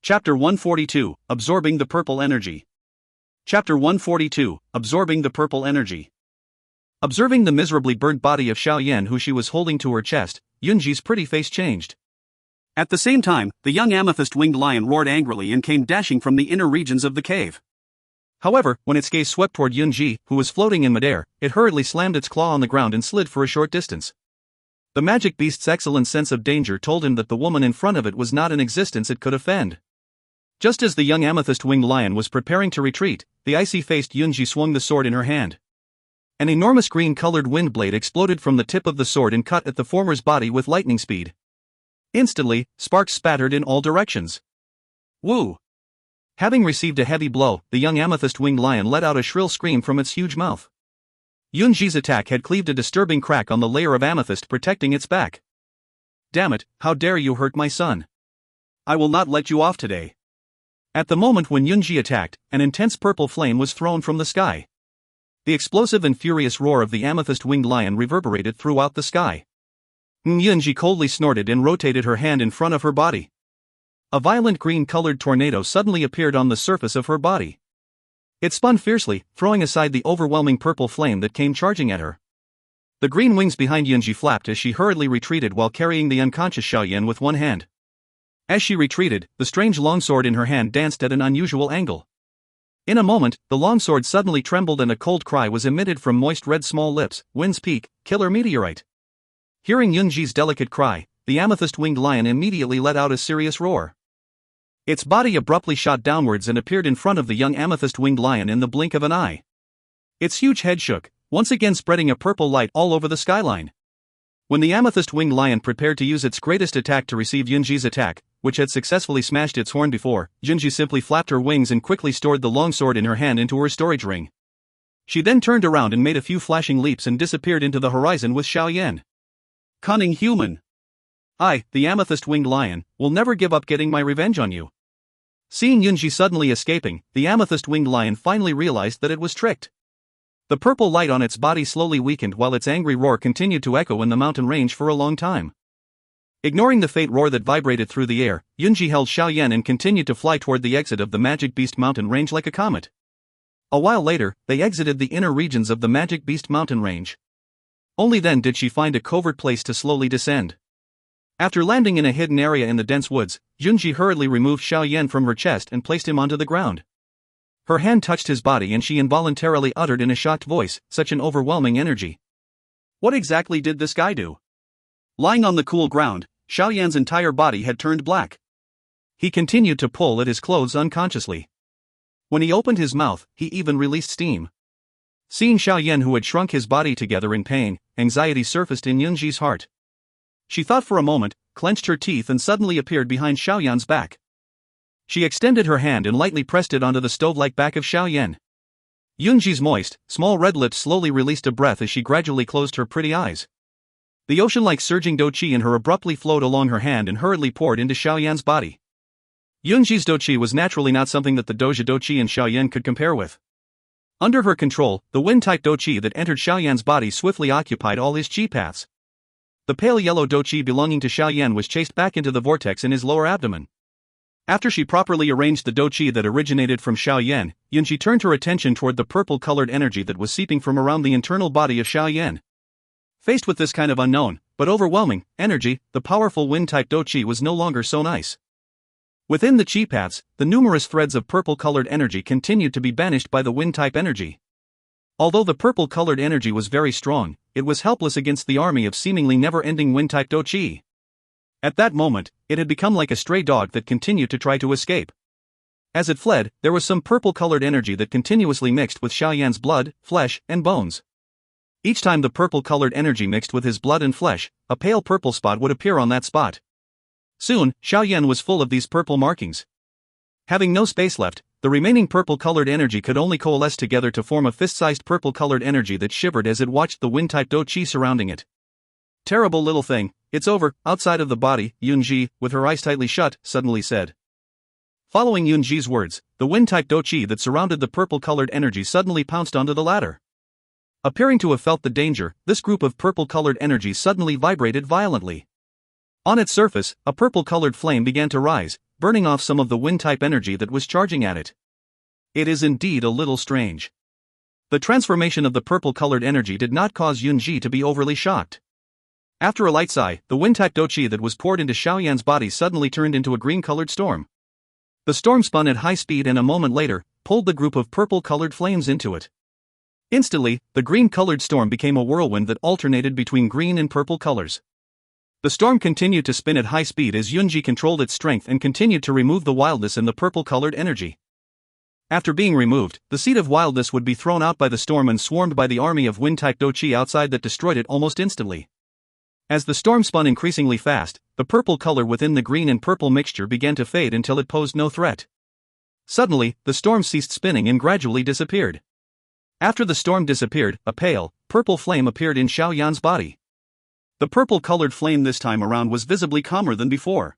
Speaker 1: Chapter 142, Absorbing the Purple Energy. Chapter 142, Absorbing the Purple Energy.
Speaker 2: Observing the miserably burnt body of Xiao Yan who she was holding to her chest, Yunji's pretty face changed.
Speaker 1: At the same time, the young amethyst-winged lion roared angrily and came dashing from the inner regions of the cave.
Speaker 2: However, when its gaze swept toward Yunji, who was floating in midair, it hurriedly slammed its claw on the ground and slid for a short distance. The magic beast's excellent sense of danger told him that the woman in front of it was not an existence it could offend. Just as the young amethyst-winged lion was preparing to retreat, the icy-faced Yunji swung the sword in her hand. An enormous green-colored wind blade exploded from the tip of the sword and cut at the former's body with lightning speed. Instantly, sparks spattered in all directions.
Speaker 1: Woo!
Speaker 2: Having received a heavy blow, the young amethyst-winged lion let out a shrill scream from its huge mouth. Yunji's attack had cleaved a disturbing crack on the layer of amethyst protecting its back. "Damn it, how dare you hurt my son! I will not let you off today." At the moment when Yunji attacked, an intense purple flame was thrown from the sky. The explosive and furious roar of the amethyst-winged lion reverberated throughout the sky. Yunji coldly snorted and rotated her hand in front of her body. A violent green-colored tornado suddenly appeared on the surface of her body. It spun fiercely, throwing aside the overwhelming purple flame that came charging at her. The green wings behind Yunji flapped as she hurriedly retreated while carrying the unconscious Xiao Yan with one hand. As she retreated, the strange longsword in her hand danced at an unusual angle. In a moment, the longsword suddenly trembled and a cold cry was emitted from moist red small lips. "Wind's Peak, killer meteorite." Hearing Yunji's delicate cry, the amethyst-winged lion immediately let out a serious roar. Its body abruptly shot downwards and appeared in front of the young amethyst-winged lion in the blink of an eye. Its huge head shook, once again spreading a purple light all over the skyline. When the amethyst-winged lion prepared to use its greatest attack to receive Yunji's attack, which had successfully smashed its horn before, Yunji simply flapped her wings and quickly stored the longsword in her hand into her storage ring. She then turned around and made a few flashing leaps and disappeared into the horizon with Xiao Yan. "Cunning human! I, the amethyst-winged lion, will never give up getting my revenge on you." Seeing Yunji suddenly escaping, the amethyst-winged lion finally realized that it was tricked. The purple light on its body slowly weakened while its angry roar continued to echo in the mountain range for a long time. Ignoring the faint roar that vibrated through the air, Yunji held Xiao Yan and continued to fly toward the exit of the Magic Beast mountain range like a comet. A while later, they exited the inner regions of the Magic Beast mountain range. Only then did she find a covert place to slowly descend. After landing in a hidden area in the dense woods, Yunji hurriedly removed Xiao Yan from her chest and placed him onto the ground. Her hand touched his body and she involuntarily uttered in a shocked voice, "Such an overwhelming energy. What exactly did this guy do?" Lying on the cool ground, Xiao Yan's entire body had turned black. He continued to pull at his clothes unconsciously. When he opened his mouth, he even released steam. Seeing Xiao Yan, who had shrunk his body together in pain, anxiety surfaced in Yunji's heart. She thought for a moment, clenched her teeth and suddenly appeared behind Xiao Yan's back. She extended her hand and lightly pressed it onto the stove-like back of Xiao Yan. Yunji's moist, small red lips slowly released a breath as she gradually closed her pretty eyes. The ocean-like surging Dou Qi in her abruptly flowed along her hand and hurriedly poured into Xiao Yan's body. Yunji's Dou Qi was naturally not something that the Doja Dou Qi in Xiao Yan could compare with. Under her control, the wind-type Dou Qi that entered Xiao Yan's body swiftly occupied all his Qi paths. The pale yellow Dou Qi belonging to Xiao Yan was chased back into the vortex in his lower abdomen. After she properly arranged the Dou Qi that originated from Xiao Yan, Yunji turned her attention toward the purple-colored energy that was seeping from around the internal body of Xiao Yan. Faced with this kind of unknown, but overwhelming, energy, the powerful wind-type Dou Qi was no longer so nice. Within the Qi paths, the numerous threads of purple-colored energy continued to be banished by the wind-type energy. Although the purple-colored energy was very strong, it was helpless against the army of seemingly never-ending wind-type Dou Qi. At that moment, it had become like a stray dog that continued to try to escape. As it fled, there was some purple-colored energy that continuously mixed with Xiao Yan's blood, flesh, and bones. Each time the purple-colored energy mixed with his blood and flesh, a pale purple spot would appear on that spot. Soon, Xiao Yan was full of these purple markings. Having no space left, the remaining purple-colored energy could only coalesce together to form a fist-sized purple-colored energy that shivered as it watched the wind-type Dou Qi surrounding it. "Terrible little thing, it's over, outside of the body," Yunji, with her eyes tightly shut, suddenly said. Following Yunji's words, the wind-type Dou Qi that surrounded the purple-colored energy suddenly pounced onto the ladder. Appearing to have felt the danger, this group of purple-colored energy suddenly vibrated violently. On its surface, a purple-colored flame began to rise, burning off some of the wind-type energy that was charging at it. It is indeed a little strange. The transformation of the purple-colored energy did not cause Yunji to be overly shocked. After a light sigh, the wind-type Dou Qi that was poured into Xiao Yan's body suddenly turned into a green-colored storm. The storm spun at high speed and a moment later, pulled the group of purple-colored flames into it. Instantly, the green-colored storm became a whirlwind that alternated between green and purple colors. The storm continued to spin at high speed as Yunji controlled its strength and continued to remove the wildness in the purple-colored energy. After being removed, the seed of wildness would be thrown out by the storm and swarmed by the army of wind-type Dou Qi outside that destroyed it almost instantly. As the storm spun increasingly fast, the purple color within the green and purple mixture began to fade until it posed no threat. Suddenly, the storm ceased spinning and gradually disappeared. After the storm disappeared, a pale, purple flame appeared in Xiao Yan's body. The purple-colored flame this time around was visibly calmer than before.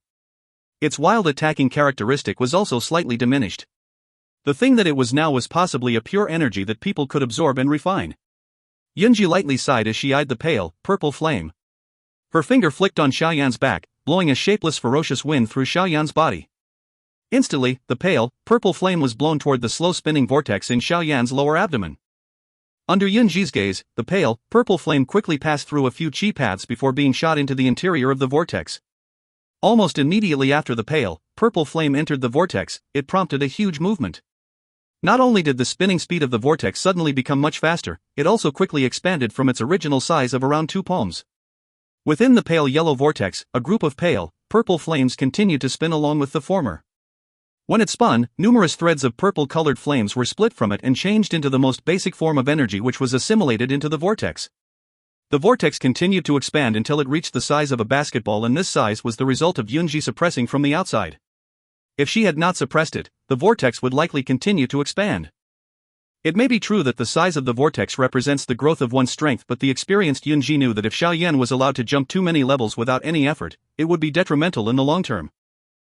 Speaker 2: Its wild attacking characteristic was also slightly diminished. The thing that it was now was possibly a pure energy that people could absorb and refine. Yunji lightly sighed as she eyed the pale, purple flame. Her finger flicked on Xiao Yan's back, blowing a shapeless ferocious wind through Xiao Yan's body. Instantly, the pale, purple flame was blown toward the slow-spinning vortex in Xiao Yan's lower abdomen. Under Yunji's gaze, the pale, purple flame quickly passed through a few chi paths before being shot into the interior of the vortex. Almost immediately after the pale, purple flame entered the vortex, it prompted a huge movement. Not only did the spinning speed of the vortex suddenly become much faster, it also quickly expanded from its original size of around 2 palms. Within the pale yellow vortex, a group of pale, purple flames continued to spin along with the former. When it spun, numerous threads of purple-colored flames were split from it and changed into the most basic form of energy, which was assimilated into the vortex. The vortex continued to expand until it reached the size of a basketball, and this size was the result of Yunji suppressing from the outside. If she had not suppressed it, the vortex would likely continue to expand. It may be true that the size of the vortex represents the growth of one's strength, but the experienced Yunji knew that if Xiao Yan was allowed to jump too many levels without any effort, it would be detrimental in the long term.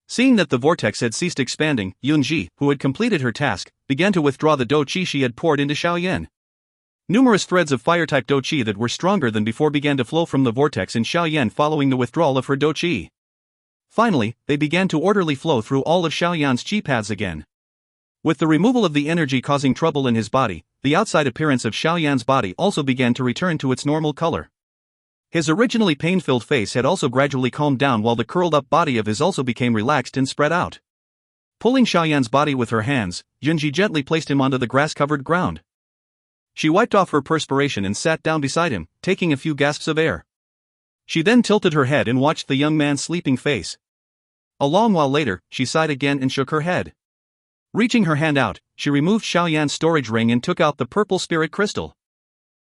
Speaker 2: Seeing that the vortex had ceased expanding, Yunji, who had completed her task, began to withdraw the Dou Qi she had poured into Xiao Yan. Numerous threads of fire-type Dou Qi that were stronger than before began to flow from the vortex in Xiao Yan following the withdrawal of her Dou Qi. Finally, they began to orderly flow through all of Xiao Yan's chi paths again. With the removal of the energy causing trouble in his body, the outside appearance of Xiao Yan's body also began to return to its normal color. His originally pain-filled face had also gradually calmed down, while the curled-up body of his also became relaxed and spread out. Pulling Xiao Yan's body with her hands, Yunji gently placed him onto the grass-covered ground. She wiped off her perspiration and sat down beside him, taking a few gasps of air. She then tilted her head and watched the young man's sleeping face. A long while later, she sighed again and shook her head. Reaching her hand out, she removed Xiao Yan's storage ring and took out the purple spirit crystal.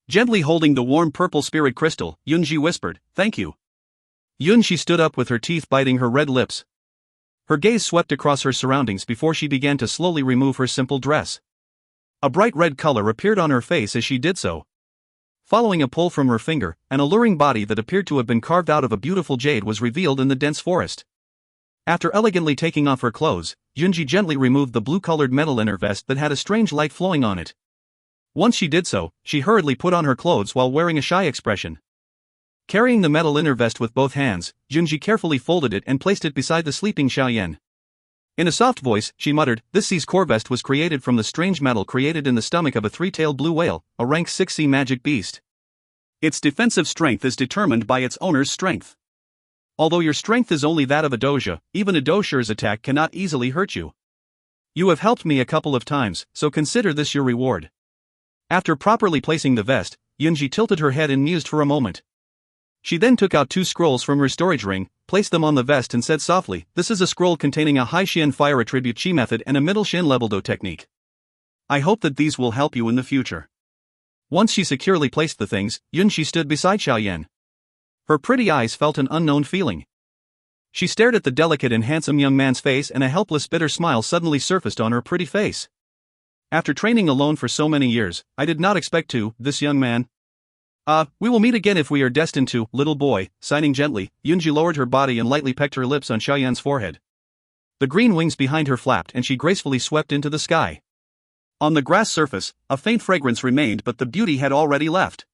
Speaker 2: Gently holding the warm purple spirit crystal, Yunji whispered, "Thank you." Yunji stood up with her teeth biting her red lips. Her gaze swept across her surroundings before she began to slowly remove her simple dress. A bright red color appeared on her face as she did so. Following a pull from her finger, an alluring body that appeared to have been carved out of a beautiful jade was revealed in the dense forest. After elegantly taking off her clothes, Yunji gently removed the blue-colored metal inner vest that had a strange light flowing on it. Once she did so, she hurriedly put on her clothes while wearing a shy expression. Carrying the metal inner vest with both hands, Yunji carefully folded it and placed it beside the sleeping Xiao Yan. In a soft voice, she muttered, "This C's core vest was created from the strange metal created in the stomach of a 3-tailed blue whale, a rank 6C magic beast. Its defensive strength is determined by its owner's strength. Although your strength is only that of a doja, even a dosher's attack cannot easily hurt you. You have helped me a couple of times, so consider this your reward." After properly placing the vest, Yunji tilted her head and mused for a moment. She then took out 2 scrolls from her storage ring, placed them on the vest and said softly, "This is a scroll containing a high Xian fire attribute chi method and a middle Xian level Do technique. I hope that these will help you in the future." Once she securely placed the things, Yunji stood beside Xiao Yan. Her pretty eyes felt an unknown feeling. She stared at the delicate and handsome young man's face, and a helpless bitter smile suddenly surfaced on her pretty face. "After training alone for so many years, I did not expect to, this young man. We will meet again if we are destined to, little boy." Sighing gently, Yunji lowered her body and lightly pecked her lips on Xiao Yan's forehead. The green wings behind her flapped and she gracefully swept into the sky. On the grass surface, a faint fragrance remained, but the beauty had already left.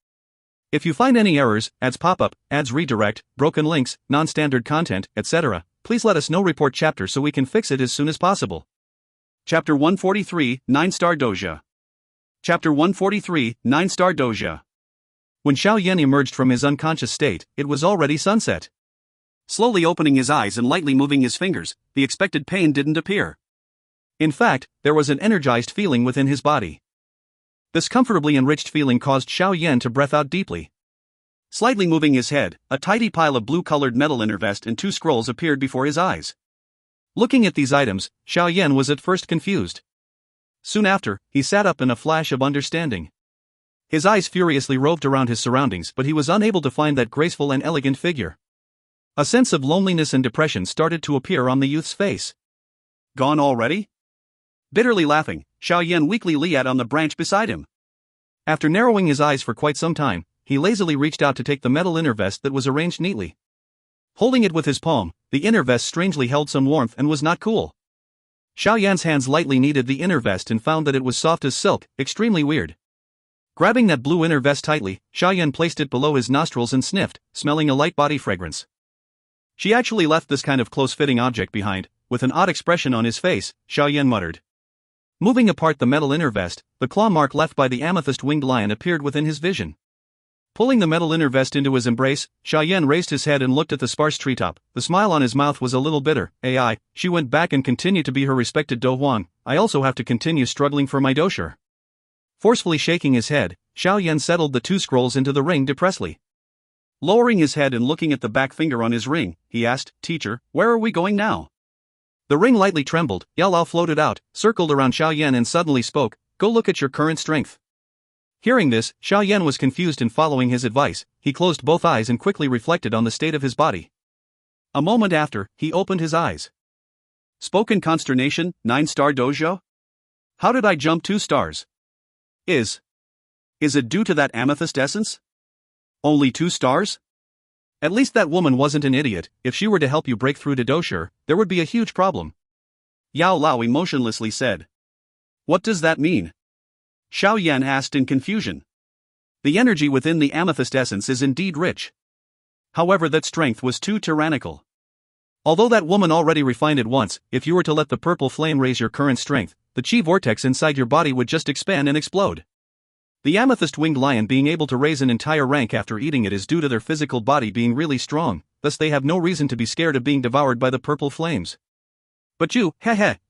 Speaker 2: If you find any errors, ads pop up, ads redirect, broken links, non-standard content, etc., please let us know. Report chapter so we can fix it as soon as possible. Chapter 143, 9-Star Doja. Chapter 143, 9-Star Doja. When Xiao Yan emerged from his unconscious state, it was already sunset. Slowly opening his eyes and lightly moving his fingers, the expected pain didn't appear. In fact, there was an energized feeling within his body. This comfortably enriched feeling caused Xiao Yan to breath out deeply. Slightly moving his head, a tidy pile of blue-colored metal inner vest and 2 scrolls appeared before his eyes. Looking at these items, Xiao Yan was at first confused. Soon after, he sat up in a flash of understanding. His eyes furiously roved around his surroundings, but he was unable to find that graceful and elegant figure. A sense of loneliness and depression started to appear on the youth's face. "Gone already?" Bitterly laughing, Xiao Yan weakly leaped on the branch beside him. After narrowing his eyes for quite some time, he lazily reached out to take the metal inner vest that was arranged neatly. Holding it with his palm, the inner vest strangely held some warmth and was not cool. Xiao Yan's hands lightly kneaded the inner vest and found that it was soft as silk, extremely weird. Grabbing that blue inner vest tightly, Xiao Yan placed it below his nostrils and sniffed, smelling a light body fragrance. She actually left this kind of close-fitting object behind. With an odd expression on his face, Xiao Yan muttered. Moving apart the metal inner vest, the claw mark left by the amethyst-winged lion appeared within his vision. Pulling the metal inner vest into his embrace, Xiao Yan raised his head and looked at the sparse treetop. The smile on his mouth was a little bitter. AI, she went back and continued to be her respected Dou Huang. I also have to continue struggling for my doucher. Forcefully shaking his head, Xiao Yan settled the two scrolls into the ring depressly. Lowering his head and looking at the back finger on his ring, he asked, Teacher, where are we going now? The ring lightly trembled. Yao Lao floated out, circled around Xiao Yan and suddenly spoke, Go look at your current strength. Hearing this, Xiao Yan was confused and following his advice, he closed both eyes and quickly reflected on the state of his body. A moment after, he opened his eyes. Spoke in consternation, 9-star dojo? How did I jump 2 stars? Is it due to that amethyst essence? Only 2 stars? At least that woman wasn't an idiot. If she were to help you break through to doucher, there would be a huge problem. Yao Lao emotionlessly said. What does that mean? Xiao Yan asked in confusion. The energy within the amethyst essence is indeed rich. However, that strength was too tyrannical. Although that woman already refined it once, if you were to let the purple flame raise your current strength, the chi vortex inside your body would just expand and explode. The amethyst-winged lion being able to raise an entire rank after eating it is due to their physical body being really strong, thus they have no reason to be scared of being devoured by the purple flames. But you,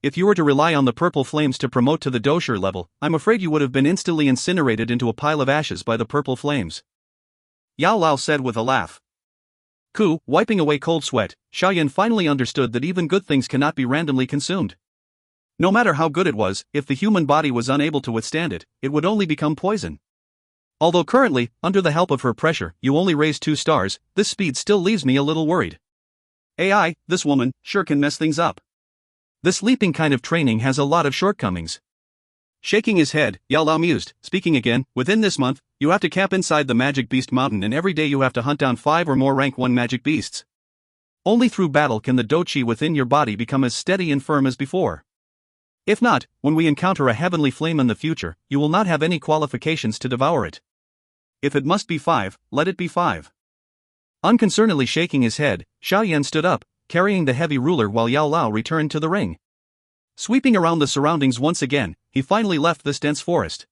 Speaker 2: if you were to rely on the purple flames to promote to the doucher level, I'm afraid you would have been instantly incinerated into a pile of ashes by the purple flames. Yao Lao said with a laugh. Wiping away cold sweat, Xiao Yan finally understood that even good things cannot be randomly consumed. No matter how good it was, if the human body was unable to withstand it, it would only become poison. Although currently, under the help of her pressure, you only raised 2 stars, this speed still leaves me a little worried. AI, this woman, sure can mess things up. This leaping kind of training has a lot of shortcomings. Shaking his head, Yao Lao mused, speaking again, within this month, you have to camp inside the Magic Beast Mountain and every day you have to hunt down 5 or more rank 1 magic beasts. Only through battle can the Dou Qi within your body become as steady and firm as before. If not, when we encounter a heavenly flame in the future, you will not have any qualifications to devour it. If it must be 5, let it be 5. Unconcernedly shaking his head, Xiao Yan stood up, carrying the heavy ruler while Yao Lao returned to the ring. Sweeping around the surroundings once again, he finally left this dense forest.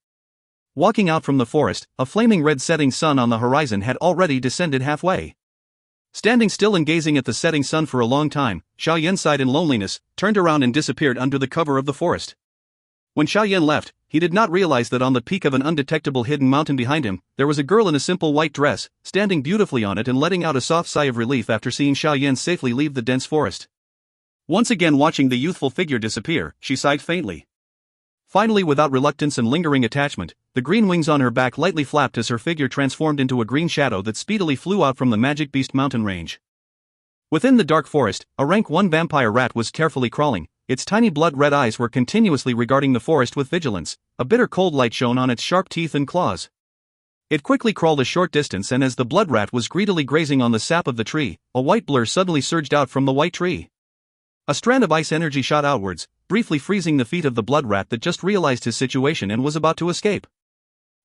Speaker 2: Walking out from the forest, a flaming red setting sun on the horizon had already descended halfway. Standing still and gazing at the setting sun for a long time, Xiao Yan sighed in loneliness, turned around and disappeared under the cover of the forest. When Xiao Yan left, he did not realize that on the peak of an undetectable hidden mountain behind him, there was a girl in a simple white dress, standing beautifully on it and letting out a soft sigh of relief after seeing Xiao Yan safely leave the dense forest. Once again watching the youthful figure disappear, she sighed faintly. Finally, without reluctance and lingering attachment, the green wings on her back lightly flapped as her figure transformed into a green shadow that speedily flew out from the Magic Beast mountain range. Within the dark forest, a rank 1 vampire rat was carefully crawling. Its tiny blood-red eyes were continuously regarding the forest with vigilance. A bitter cold light shone on its sharp teeth and claws. It quickly crawled a short distance, and as the blood rat was greedily grazing on the sap of the tree, a white blur suddenly surged out from the white tree. A strand of ice energy shot outwards, briefly freezing the feet of the blood rat that just realized his situation and was about to escape.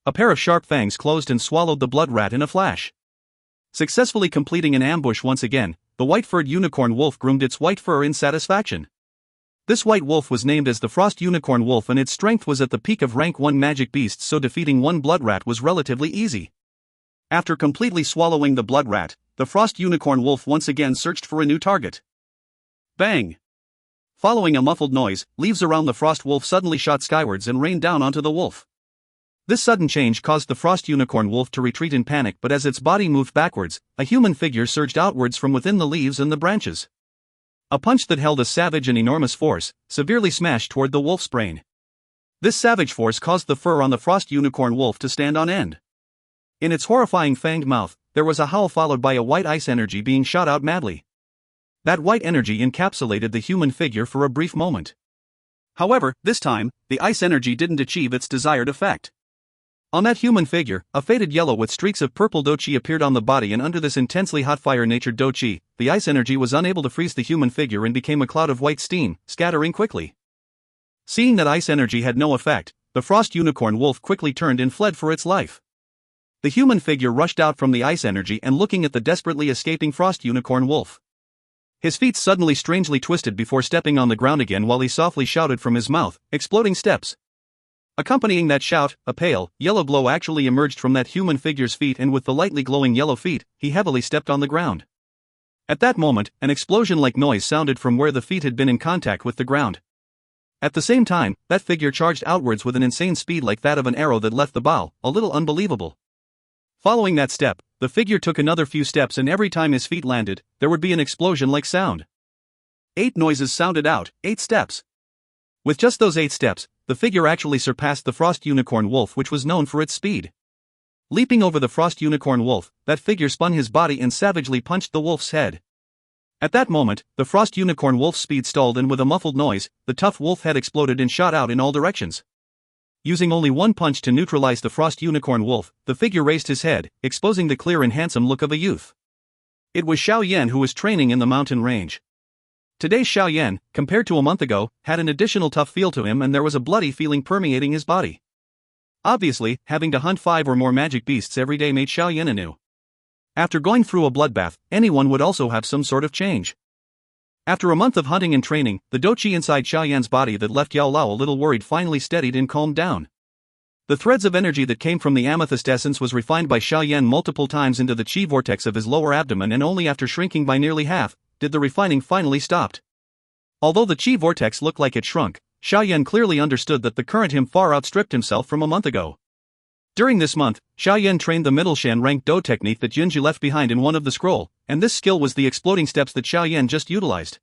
Speaker 2: A pair of sharp fangs closed and swallowed the blood rat in a flash. Successfully completing an ambush once again, the white-furred unicorn wolf groomed its white fur in satisfaction. This white wolf was named as the Frost Unicorn Wolf, and its strength was at the peak of rank 1 magic beasts, so defeating one blood rat was relatively easy. After completely swallowing the blood rat, the Frost Unicorn Wolf once again searched for a new target. Bang! Following a muffled noise, leaves around the Frost Wolf suddenly shot skywards and rained down onto the wolf. This sudden change caused the Frost Unicorn Wolf to retreat in panic, but as its body moved backwards, a human figure surged outwards from within the leaves and the branches. A punch that held a savage and enormous force, severely smashed toward the wolf's brain. This savage force caused the fur on the Frost Unicorn Wolf to stand on end. In its horrifying fanged mouth, there was a howl followed by a white ice energy being shot out madly. That white energy encapsulated the human figure for a brief moment. However, this time, the ice energy didn't achieve its desired effect. On that human figure, a faded yellow with streaks of purple Dou Qi appeared on the body, and under this intensely hot fire-natured Dou Qi, the ice energy was unable to freeze the human figure and became a cloud of white steam, scattering quickly. Seeing that ice energy had no effect, the frost unicorn wolf quickly turned and fled for its life. The human figure rushed out from the ice energy and looking at the desperately escaping frost unicorn wolf. His feet suddenly strangely twisted before stepping on the ground again while he softly shouted from his mouth, "Exploding steps." Accompanying that shout, a pale, yellow glow actually emerged from that human figure's feet, and with the lightly glowing yellow feet, he heavily stepped on the ground. At that moment, an explosion-like noise sounded from where the feet had been in contact with the ground. At the same time, that figure charged outwards with an insane speed like that of an arrow that left the bow, a little unbelievable. Following that step, the figure took another few steps, and every time his feet landed, there would be an explosion-like sound. 8 noises sounded out, 8 steps. With just those 8 steps, the figure actually surpassed the frost unicorn wolf, which was known for its speed. Leaping over the frost unicorn wolf, that figure spun his body and savagely punched the wolf's head. At that moment, the frost unicorn wolf's speed stalled, and with a muffled noise, the tough wolf head exploded and shot out in all directions. Using only one punch to neutralize the frost unicorn wolf, the figure raised his head, exposing the clear and handsome look of a youth. It was Xiao Yan, who was training in the mountain range. Today's Xiao Yan, compared to a month ago, had an additional tough feel to him, and there was a bloody feeling permeating his body. Obviously, having to hunt 5 or more magic beasts every day made Xiao Yan anew. After going through a bloodbath, anyone would also have some sort of change. After a month of hunting and training, the Dou Qi inside Xiao Yan's body that left Yao Lao a little worried finally steadied and calmed down. The threads of energy that came from the amethyst essence was refined by Xiao Yan multiple times into the qi vortex of his lower abdomen, and only after shrinking by nearly half did the refining finally stop. Although the qi vortex looked like it shrunk, Xiao Yan clearly understood that the current him far outstripped himself from a month ago. During this month, Xiao Yan trained the middle Shan rank Dou technique that Junji left behind in one of the scroll, and this skill was the exploding steps that Xiao Yan just utilized.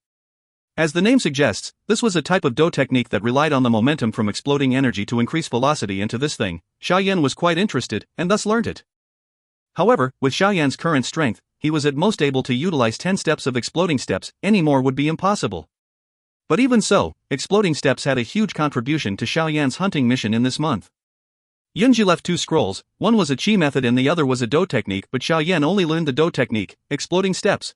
Speaker 2: As the name suggests, this was a type of Dou technique that relied on the momentum from exploding energy to increase velocity, and to this thing, Xiao Yan was quite interested, and thus learnt it. However, with Xiao Yan's current strength, he was at most able to utilize 10 steps of exploding steps, any more would be impossible. But even so, exploding steps had a huge contribution to Xiao Yan's hunting mission in this month. Yunji left 2 scrolls, one was a qi method and the other was a Dou technique, but Xiao Yan only learned the Dou technique, exploding steps.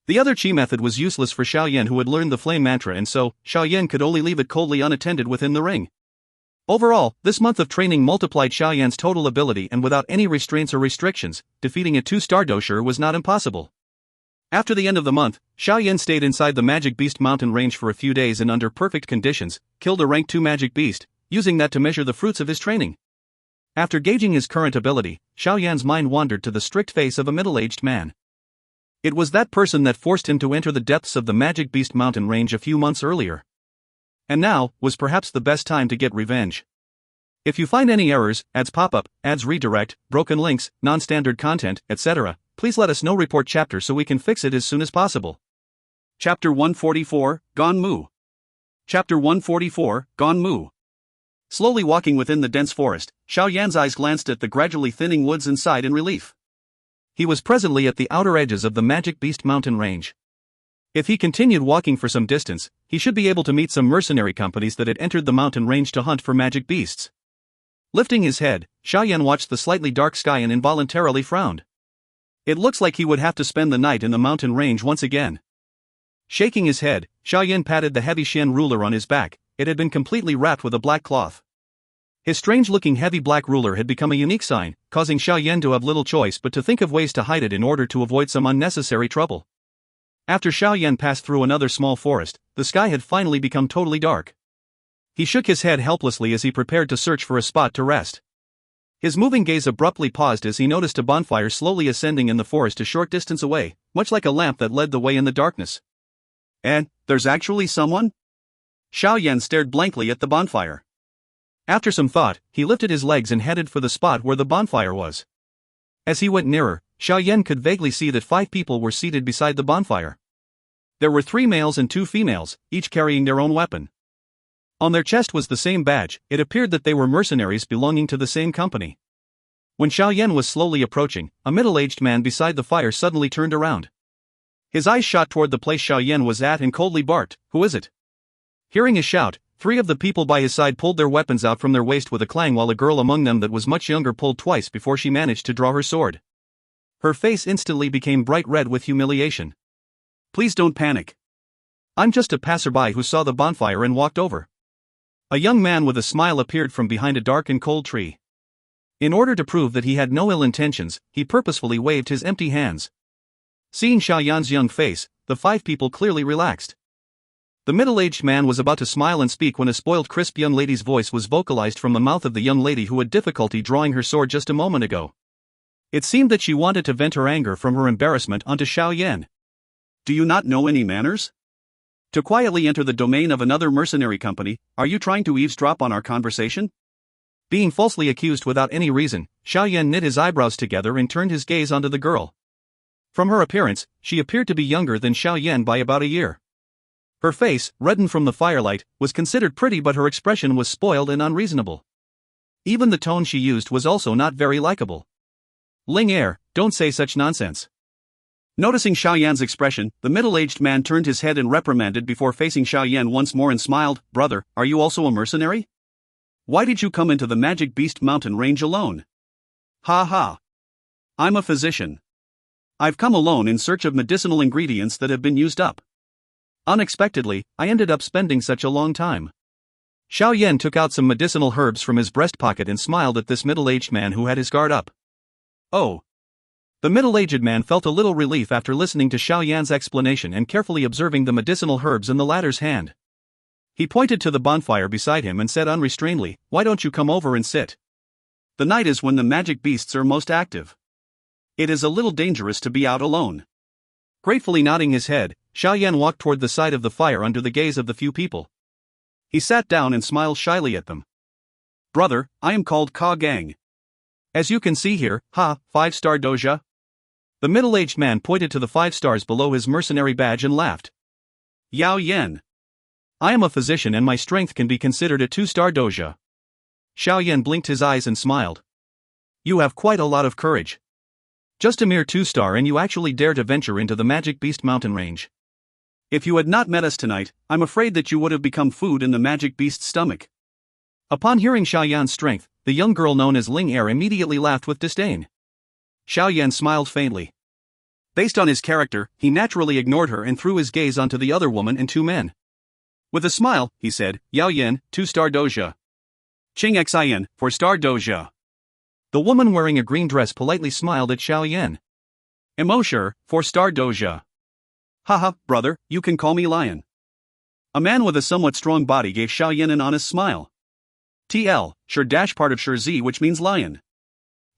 Speaker 2: The other qi method was useless for Xiao Yan, who had learned the flame mantra, and so, Xiao Yan could only leave it coldly unattended within the ring. Overall, this month of training multiplied Xiao Yan's total ability, and without any restraints or restrictions, defeating a 2-star dosher was not impossible. After the end of the month, Xiao Yan stayed inside the Magic Beast mountain range for a few days and under perfect conditions, killed a rank 2 magic beast, using that to measure the fruits of his training. After gauging his current ability, Xiao Yan's mind wandered to the strict face of a middle-aged man. It was that person that forced him to enter the depths of the Magic Beast mountain range a few months earlier. And now was perhaps the best time to get revenge. If you find any errors, ads pop up, ads redirect, broken links, non-standard content, etc., please let us know. Report chapter so we can fix it as soon as possible.
Speaker 1: Chapter 144, Gone Moo. Chapter 144, Gone Moo. Slowly walking within the dense forest, Xiao Yan's eyes glanced at the gradually thinning woods and sighed in relief.
Speaker 2: He was presently at the outer edges of the Magic Beast mountain range. If he continued walking for some distance, he should be able to meet some mercenary companies that had entered the mountain range to hunt for magic beasts. Lifting his head, Xiao Yan watched the slightly dark sky and involuntarily frowned. It looks like he would have to spend the night in the mountain range once again. Shaking his head, Xiao Yan patted the heavy Shen ruler on his back. It had been completely wrapped with a black cloth. His strange-looking heavy black ruler had become a unique sign, causing Xiao Yan to have little choice but to think of ways to hide it in order to avoid some unnecessary trouble. After Xiao Yan passed through another small forest, the sky had finally become totally dark. He shook his head helplessly as he prepared to search for a spot to rest. His moving gaze abruptly paused as he noticed a bonfire slowly ascending in the forest a short distance away, much like a lamp that led the way in the darkness.
Speaker 1: And, there's actually someone? Xiao Yan stared blankly at the bonfire.
Speaker 2: After some thought, he lifted his legs and headed for the spot where the bonfire was. As he went nearer, Xiao Yan could vaguely see that 5 people were seated beside the bonfire. There were 3 males and 2 females, each carrying their own weapon. On their chest was the same badge. It appeared that they were mercenaries belonging to the same company. When Xiao Yan was slowly approaching, a middle-aged man beside the fire suddenly turned around. His eyes shot toward the place Xiao Yan was at and coldly barked, "Who is it?" Hearing his shout, Three of the people by his side pulled their weapons out from their waist with a clang, while a girl among them that was much younger pulled twice before she managed to draw her sword. Her face instantly became bright red with humiliation.
Speaker 1: Please don't panic.
Speaker 2: I'm just a passerby who saw the bonfire and walked over. A young man with a smile appeared from behind a dark and cold tree. In order to prove that he had no ill intentions, he purposefully waved his empty hands. Seeing Xiao Yan's young face, the five people clearly relaxed. The middle-aged man was about to smile and speak when a spoiled, crisp young lady's voice was vocalized from the mouth of the young lady who had difficulty drawing her sword just a moment ago. It seemed that she wanted to vent her anger from her embarrassment onto Xiao Yan.
Speaker 1: Do you not know any manners? To quietly enter the domain of another mercenary company, are you trying to eavesdrop on our conversation?
Speaker 2: Being falsely accused without any reason, Xiao Yan knit his eyebrows together and turned his gaze onto the girl. From her appearance, she appeared to be younger than Xiao Yan by about a year. Her face, reddened from the firelight, was considered pretty, but her expression was spoiled and unreasonable. Even the tone she used was also not very likable. Xun Er, don't say such nonsense.
Speaker 1: Noticing Xiao Yan's expression, the middle-aged man turned his head and reprimanded before facing Xiao Yan once more and smiled. Brother, are you also a mercenary? Why did you come into the Magic Beast Mountain range alone? Ha ha. I'm a physician. I've come alone in search of medicinal ingredients that have been used up. Unexpectedly, I ended up spending such a long time. Xiao Yan took out some medicinal herbs from his breast pocket and smiled at this middle-aged man who had his guard up. Oh.
Speaker 2: The middle-aged man felt a little relief after listening to Xiao Yan's explanation and carefully observing the medicinal herbs in the latter's hand. He pointed to the bonfire beside him and said unrestrainedly, "Why don't you come over and sit?
Speaker 1: The night is when the magic beasts are most active. It is a little dangerous to be out alone."
Speaker 2: Gratefully nodding his head, Xiao Yan walked toward the side of the fire under the gaze of the few people.
Speaker 1: He sat down and smiled shyly at them. Brother, I am called Ka Gang.
Speaker 2: As you can see here, 5-star doja. The middle-aged man pointed to the 5 stars below his mercenary badge and laughed.
Speaker 1: Yao Yan.
Speaker 2: I am a physician and my strength can be considered a 2-star doja. Xiao Yan blinked his eyes and smiled. You have quite a lot of courage. Just a mere 2-star and you actually dare to venture into the Magic Beast Mountain range.
Speaker 1: If you had not met us tonight, I'm afraid that you would have become food in the Magic Beast's stomach.
Speaker 2: Upon hearing Xiao Yan's strength, the young girl known as Xun Er immediately laughed with disdain.
Speaker 1: Xiao Yan smiled faintly. Based on his character, he naturally ignored her and threw his gaze onto the other woman and 2 men. With a smile, he said, Yao Yan, 2-star doja. Ching Xian, 4-star doja.
Speaker 2: The woman wearing a green dress politely smiled at Xiao Yan.
Speaker 1: Mo Shi, 4-star doja. Haha, brother, you can call me Lion. A man with a somewhat strong body gave Xiao Yan an honest smile. TL, Shi dash part of Shi Z, which means lion.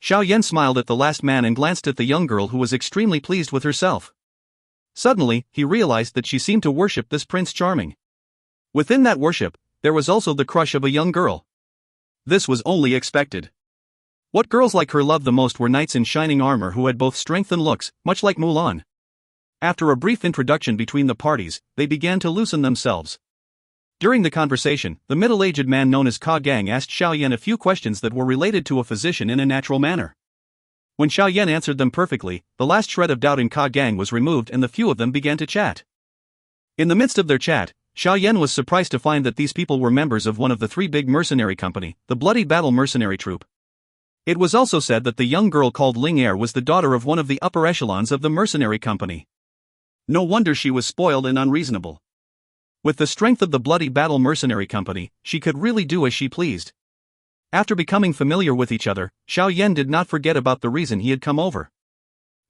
Speaker 2: Xiao Yan smiled at the last man and glanced at the young girl who was extremely pleased with herself. Suddenly, he realized that she seemed to worship this Prince Charming. Within that worship, there was also the crush of a young girl.
Speaker 1: This was only expected.
Speaker 2: What girls like her loved the most were knights in shining armor who had both strength and looks, much like Mulan. After a brief introduction between the parties, they began to loosen themselves. During the conversation, the middle-aged man known as Ka Gang asked Xiao Yan a few questions that were related to a physician in a natural manner. When Xiao Yan answered them perfectly, the last shred of doubt in Ka Gang was removed and the few of them began to chat. In the midst of their chat, Xiao Yan was surprised to find that these people were members of one of the 3 big mercenary company, the Bloody Battle Mercenary Troop. It was also said that the young girl called Xun Er was the daughter of one of the upper echelons of the mercenary company.
Speaker 1: No wonder she was spoiled and unreasonable.
Speaker 2: With the strength of the Bloody Battle Mercenary Company, she could really do as she pleased. After becoming familiar with each other, Xiao Yan did not forget about the reason he had come over.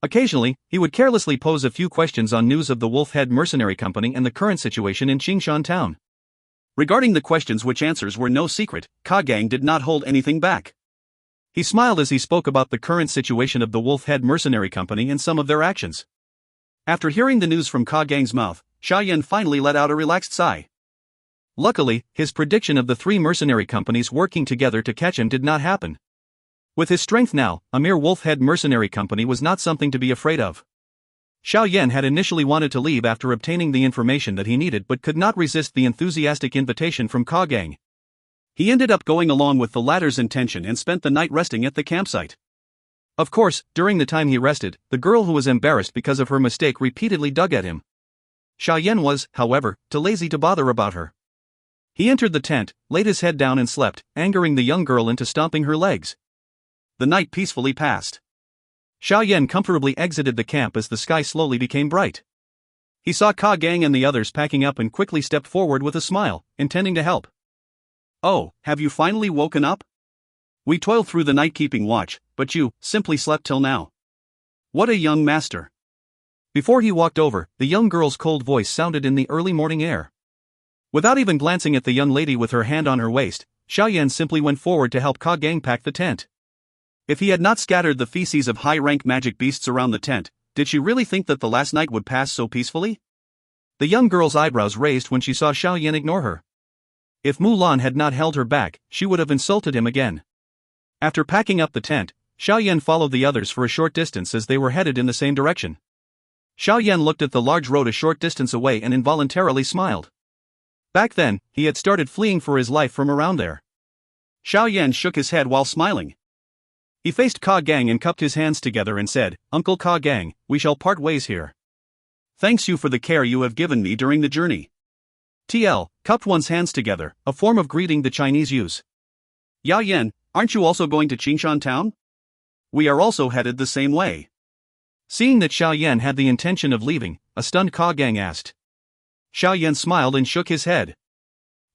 Speaker 2: Occasionally, he would carelessly pose a few questions on news of the Wolf Head Mercenary Company and the current situation in Qingshan Town.
Speaker 1: Regarding the questions which answers were no secret, Ka Gang did not hold anything back.
Speaker 2: He smiled as he spoke about the current situation of the Wolf Head Mercenary Company and some of their actions.
Speaker 1: After hearing the news from Ka Gang's mouth, Xiao Yan finally let out a relaxed sigh.
Speaker 2: Luckily, his prediction of the 3 mercenary companies working together to catch him did not happen. With his strength now, a mere Wolf Head Mercenary Company was not something to be afraid of. Xiao Yan had initially wanted to leave after obtaining the information that he needed but could not resist the enthusiastic invitation from Ka Gang.
Speaker 1: He ended up going along with the latter's intention and spent the night resting at the campsite.
Speaker 2: Of course, during the time he rested, the girl who was embarrassed because of her mistake repeatedly dug at him. Xiao Yan was, however, too lazy to bother about her. He entered the tent, laid his head down and slept, angering the young girl into stomping her legs. The night peacefully passed. Xiao Yan comfortably exited the camp as the sky slowly became bright. He saw Ka Gang and the others packing up and quickly stepped forward with a smile, intending to help.
Speaker 1: "Oh, have you finally woken up? We toiled through the night keeping watch, but you simply slept till now. What a young master."
Speaker 2: Before he walked over, the young girl's cold voice sounded in the early morning air. Without even glancing at the young lady with her hand on her waist, Xiao Yan simply went forward to help Ka Gang pack the tent.
Speaker 1: If he had not scattered the feces of high-rank magic beasts around the tent, did she really think that the last night would pass so peacefully?
Speaker 2: The young girl's eyebrows raised when she saw Xiao Yan ignore her. If Mulan had not held her back, she would have insulted him again. After packing up the tent, Xiao Yan followed the others for a short distance as they were headed in the same direction. Xiao Yan looked at the large road a short distance away and involuntarily smiled. Back then, he had started fleeing for his life from around there.
Speaker 1: Xiao Yan shook his head while smiling.
Speaker 2: He faced Ka Gang and cupped his hands together and said, "Uncle Ka Gang, we shall part ways here.
Speaker 1: Thanks you for the care you have given me during the journey."
Speaker 2: TL, cupped one's hands together, a form of greeting the Chinese use.
Speaker 1: "Yao Yan, aren't you also going to Qingshan town? We are also headed the same way."
Speaker 2: Seeing that Xiao Yan had the intention of leaving, a stunned Ka Gang asked. Xiao Yan smiled and shook his head.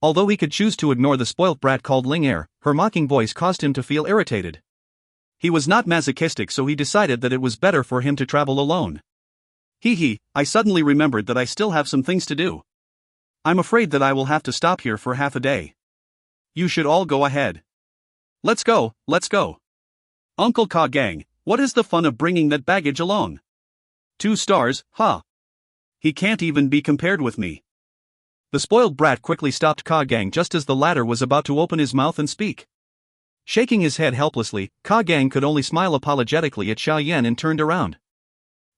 Speaker 2: Although he could choose to ignore the spoilt brat called Xun Er, her mocking voice caused him to feel irritated. He was not masochistic, so he decided that it was better for him to travel alone.
Speaker 1: Hee, I suddenly remembered that I still have some things to do. I'm afraid that I will have to stop here for half a day. You should all go ahead.
Speaker 2: Let's go.
Speaker 1: Uncle Ka Gang, what is the fun of bringing that baggage alone? 2 stars, huh? He can't even be compared with me.
Speaker 2: The spoiled brat quickly stopped Ka Gang just as the latter was about to open his mouth and speak. Shaking his head helplessly, Ka Gang could only smile apologetically at Xiao Yan and turned around.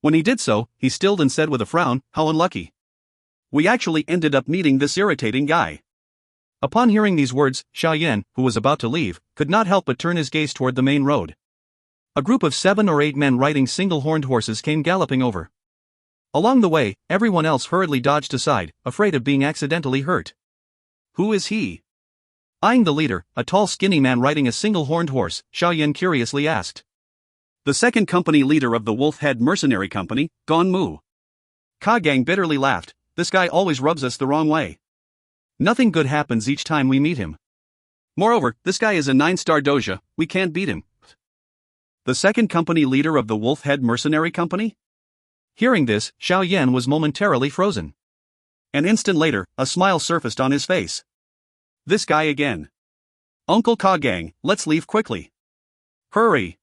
Speaker 2: When he did so, he stilled and said with a frown, "How unlucky.
Speaker 1: We actually ended up meeting this irritating guy."
Speaker 2: Upon hearing these words, Xiao Yan, who was about to leave, could not help but turn his gaze toward the main road. A group of 7 or 8 men riding single-horned horses came galloping over. Along the way, everyone else hurriedly dodged aside, afraid of being accidentally hurt.
Speaker 1: "Who is he?"
Speaker 2: Eyeing the leader, a tall skinny man riding a single-horned horse, Xiao Yan curiously asked.
Speaker 1: "The second company leader of the Wolf-Head Mercenary Company, Gong Mu." Ka Gang bitterly laughed. "This guy always rubs us the wrong way.
Speaker 2: Nothing good happens each time we meet him.
Speaker 1: Moreover, this guy is a 9-star doja, we can't beat him." "The second company leader of the Wolf-Head Mercenary Company?"
Speaker 2: Hearing this, Xiao Yan was momentarily frozen.
Speaker 1: An instant later, a smile surfaced on his face. "This guy again. Uncle Ka Gang, let's leave quickly. Hurry."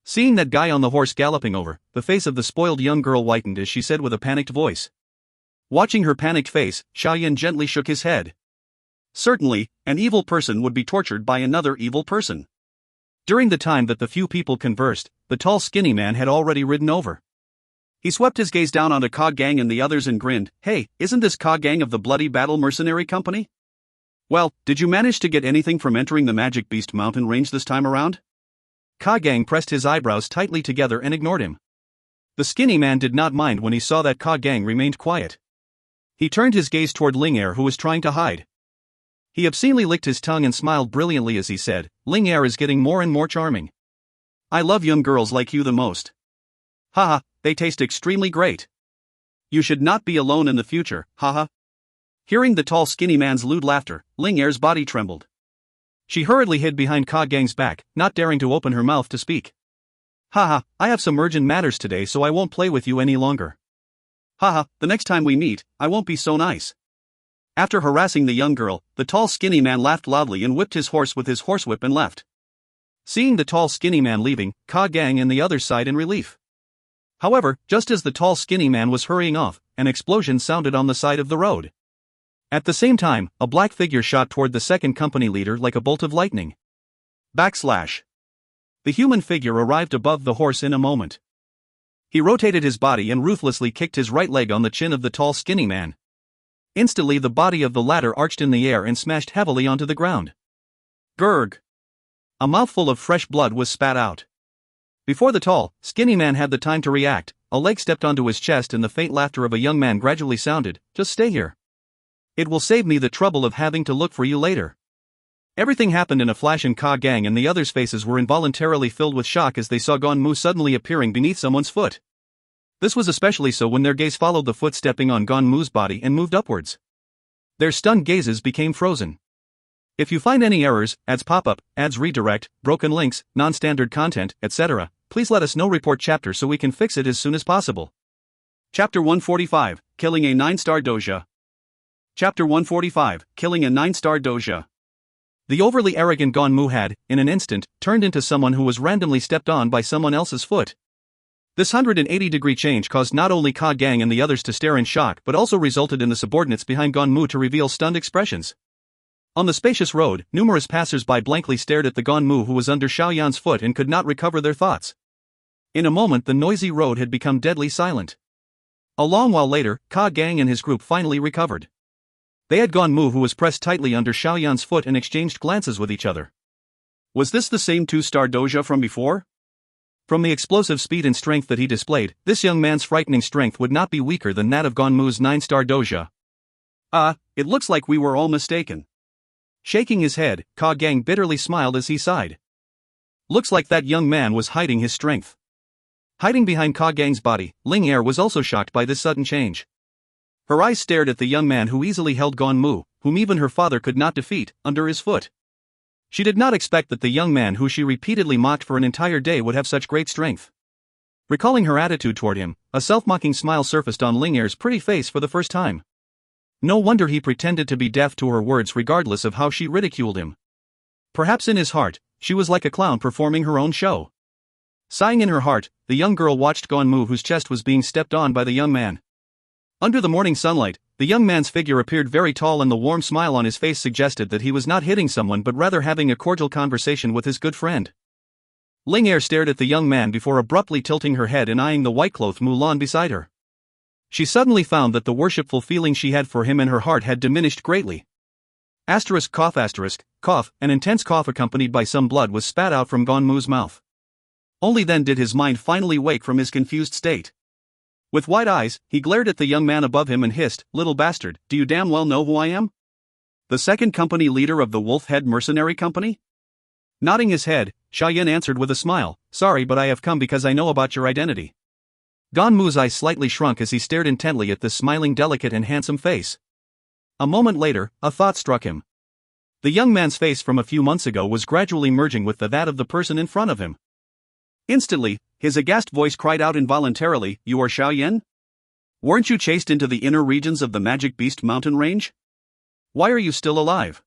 Speaker 2: Seeing that guy on the horse galloping over, the face of the spoiled young girl whitened as she said with a panicked voice. Watching her panicked face, Xiao Yan gently shook his head.
Speaker 1: "Certainly, an evil person would be tortured by another evil person."
Speaker 2: During the time that the few people conversed, the tall skinny man had already ridden over.
Speaker 1: He swept his gaze down onto Ka Gang and the others and grinned. "Hey, isn't this Ka Gang of the Bloody Battle Mercenary Company? Well, did you manage to get anything from entering the Magic Beast Mountain range this time around?"
Speaker 2: Ka Gang pressed his eyebrows tightly together and ignored him. The skinny man did not mind when he saw that Ka Gang remained quiet. He turned his gaze toward Xun Er, who was trying to hide. He obscenely licked his tongue and smiled brilliantly as he said, "Xun Er is getting more and more charming.
Speaker 1: I love young girls like you the most. Haha, they taste extremely great. You should not be alone in the future, haha." Hearing the tall skinny man's lewd laughter, Xun Er's body trembled.
Speaker 2: She hurriedly hid behind Ka Gang's back, not daring to open her mouth to speak. "Haha, I have some urgent matters today, so I won't play with you any longer.
Speaker 1: Haha, the next time we meet, I won't be so nice." After harassing the young girl, the tall skinny man laughed loudly and whipped his horse with his horsewhip and left.
Speaker 2: Seeing the tall skinny man leaving, Ka Gang and the others sighed in relief. However, just as the tall skinny man was hurrying off, an explosion sounded on the side of the road. At the same time, a black figure shot toward the second company leader like a bolt of lightning.
Speaker 1: Backslash.
Speaker 2: The human figure arrived above the horse in a moment. He rotated his body and ruthlessly kicked his right leg on the chin of the tall skinny man. Instantly the body of the latter arched in the air and smashed heavily onto the ground.
Speaker 1: Gurg.
Speaker 2: A mouthful of fresh blood was spat out. Before the tall, skinny man had the time to react, a leg stepped onto his chest and the faint laughter of a young man gradually sounded. "Just stay here. It will save me the trouble of having to look for you later. Everything happened in a flash, and Ka Gang and the others' faces were involuntarily filled with shock as they saw Gon Mu suddenly appearing beneath someone's foot. This was especially so when their gaze followed the foot stepping on Gon Mu's body and moved upwards. Their stunned gazes became frozen. If you find any errors, ads pop up, ads redirect, broken links, non-standard content, etc., please let us know. Report chapter so we can fix it as soon as possible.
Speaker 1: Chapter 145, Killing a 9-star Doja. Chapter 145, Killing a 9-star Doja.
Speaker 2: The overly arrogant Gon Mu had, in an instant, turned into someone who was randomly stepped on by someone else's foot. This 180-degree change caused not only Ka Gang and the others to stare in shock but also resulted in the subordinates behind Gon Mu to reveal stunned expressions. On the spacious road, numerous passers-by blankly stared at the Gon Mu who was under Xiao Yan's foot and could not recover their thoughts. In a moment the noisy road had become deadly silent. A long while later, Ka Gang and his group finally recovered. They had Gon Mu who was pressed tightly under Xiao Yan's foot and exchanged glances with each other.
Speaker 1: Was this the same 2-star Doja from before?
Speaker 2: From the explosive speed and strength that he displayed, this young man's frightening strength would not be weaker than that of Gon Mu's 9-star Doja.
Speaker 1: It looks like we were all mistaken.
Speaker 2: Shaking his head, Ka Gang bitterly smiled as he sighed. Looks like that young man was hiding his strength. Hiding behind Ka Gang's body, Xun Er was also shocked by this sudden change. Her eyes stared at the young man who easily held Gon Mu, whom even her father could not defeat, under his foot. She did not expect that the young man who she repeatedly mocked for an entire day would have such great strength. Recalling her attitude toward him, a self-mocking smile surfaced on Xun Er's pretty face for the first time. No wonder he pretended to be deaf to her words regardless of how she ridiculed him. Perhaps in his heart, she was like a clown performing her own show. Sighing in her heart, the young girl watched Gon Mu whose chest was being stepped on by the young man. Under the morning sunlight, the young man's figure appeared very tall and the warm smile on his face suggested that he was not hitting someone but rather having a cordial conversation with his good friend. Xun Er stared at the young man before abruptly tilting her head and eyeing the white-clothed Mulan beside her. She suddenly found that the worshipful feeling she had for him in her heart had diminished greatly. Cough, an intense cough accompanied by some blood was spat out from Gon Mu's mouth. Only then did his mind finally wake from his confused state. With wide eyes, he glared at the young man above him and hissed, "Little bastard, do you damn well know who I am? The second company leader of the Wolf-Head Mercenary Company?" Nodding his head, Xiao Yan answered with a smile, "Sorry, but I have come because I know about your identity." Gon Mu's eyes slightly shrunk as he stared intently at this smiling, delicate and handsome face. A moment later, a thought struck him. The young man's face from a few months ago was gradually merging with that of the person in front of him. Instantly, his aghast voice cried out involuntarily, "You are Xiao Yan? Weren't you chased into the inner regions of the Magic Beast mountain range? Why are you still alive?"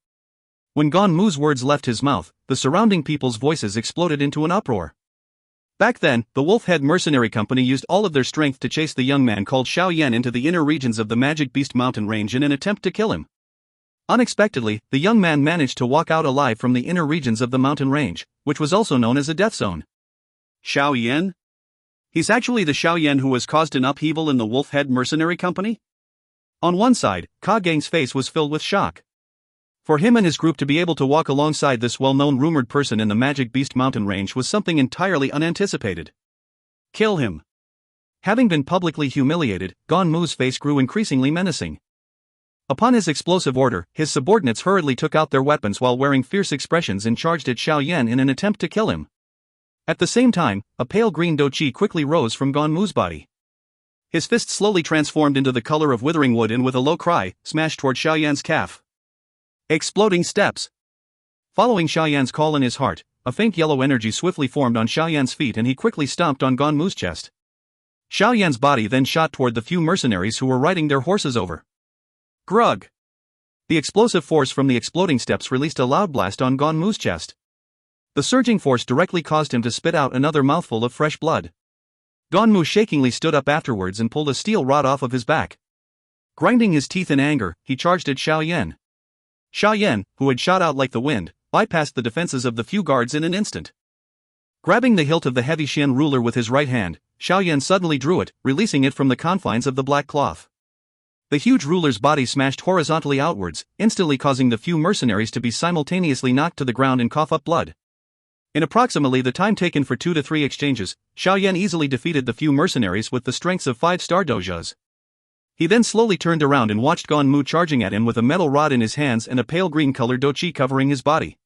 Speaker 2: When Gon Mu's words left his mouth, the surrounding people's voices exploded into an uproar. Back then, the Wolf-Head Mercenary Company used all of their strength to chase the young man called Xiao Yan into the inner regions of the Magic Beast mountain range in an attempt to kill him. Unexpectedly, the young man managed to walk out alive from the inner regions of the mountain range, which was also known as a death zone.
Speaker 1: Xiao Yan? He's actually the Xiao Yan who has caused an upheaval in the Wolf-Head Mercenary Company?
Speaker 2: On one side, Ka Gang's face was filled with shock. For him and his group to be able to walk alongside this well-known rumored person in the Magic Beast mountain range was something entirely unanticipated.
Speaker 1: Kill him.
Speaker 2: Having been publicly humiliated, Gon Mu's face grew increasingly menacing. Upon his explosive order, his subordinates hurriedly took out their weapons while wearing fierce expressions and charged at Xiao Yan in an attempt to kill him. At the same time, a pale green Dou Qi quickly rose from Gon Mu's body. His fist slowly transformed into the color of withering wood and with a low cry, smashed toward Xiao Yan's calf. Exploding steps. Following Xiao Yan's call in his heart, a faint yellow energy swiftly formed on Xiao Yan's feet and he quickly stomped on Gon Mu's chest. Xiao Yan's body then shot toward the few mercenaries who were riding their horses over. Grug! The explosive force from the exploding steps released a loud blast on Gon Mu's chest. The surging force directly caused him to spit out another mouthful of fresh blood. Gon Mu shakingly stood up afterwards and pulled a steel rod off of his back. Grinding his teeth in anger, he charged at Xiao Yan. Xiao Yan, who had shot out like the wind, bypassed the defenses of the few guards in an instant. Grabbing the hilt of the heavy Xian ruler with his right hand, Xiao Yan suddenly drew it, releasing it from the confines of the black cloth. The huge ruler's body smashed horizontally outwards, instantly causing the few mercenaries to be simultaneously knocked to the ground and cough up blood. In approximately the time taken for 2 to 3 exchanges, Xiao Yan easily defeated the few mercenaries with the strengths of 5-star dojas. He then slowly turned around and watched Gon Mu charging at him with a metal rod in his hands and a pale green-colored Dou Qi covering his body.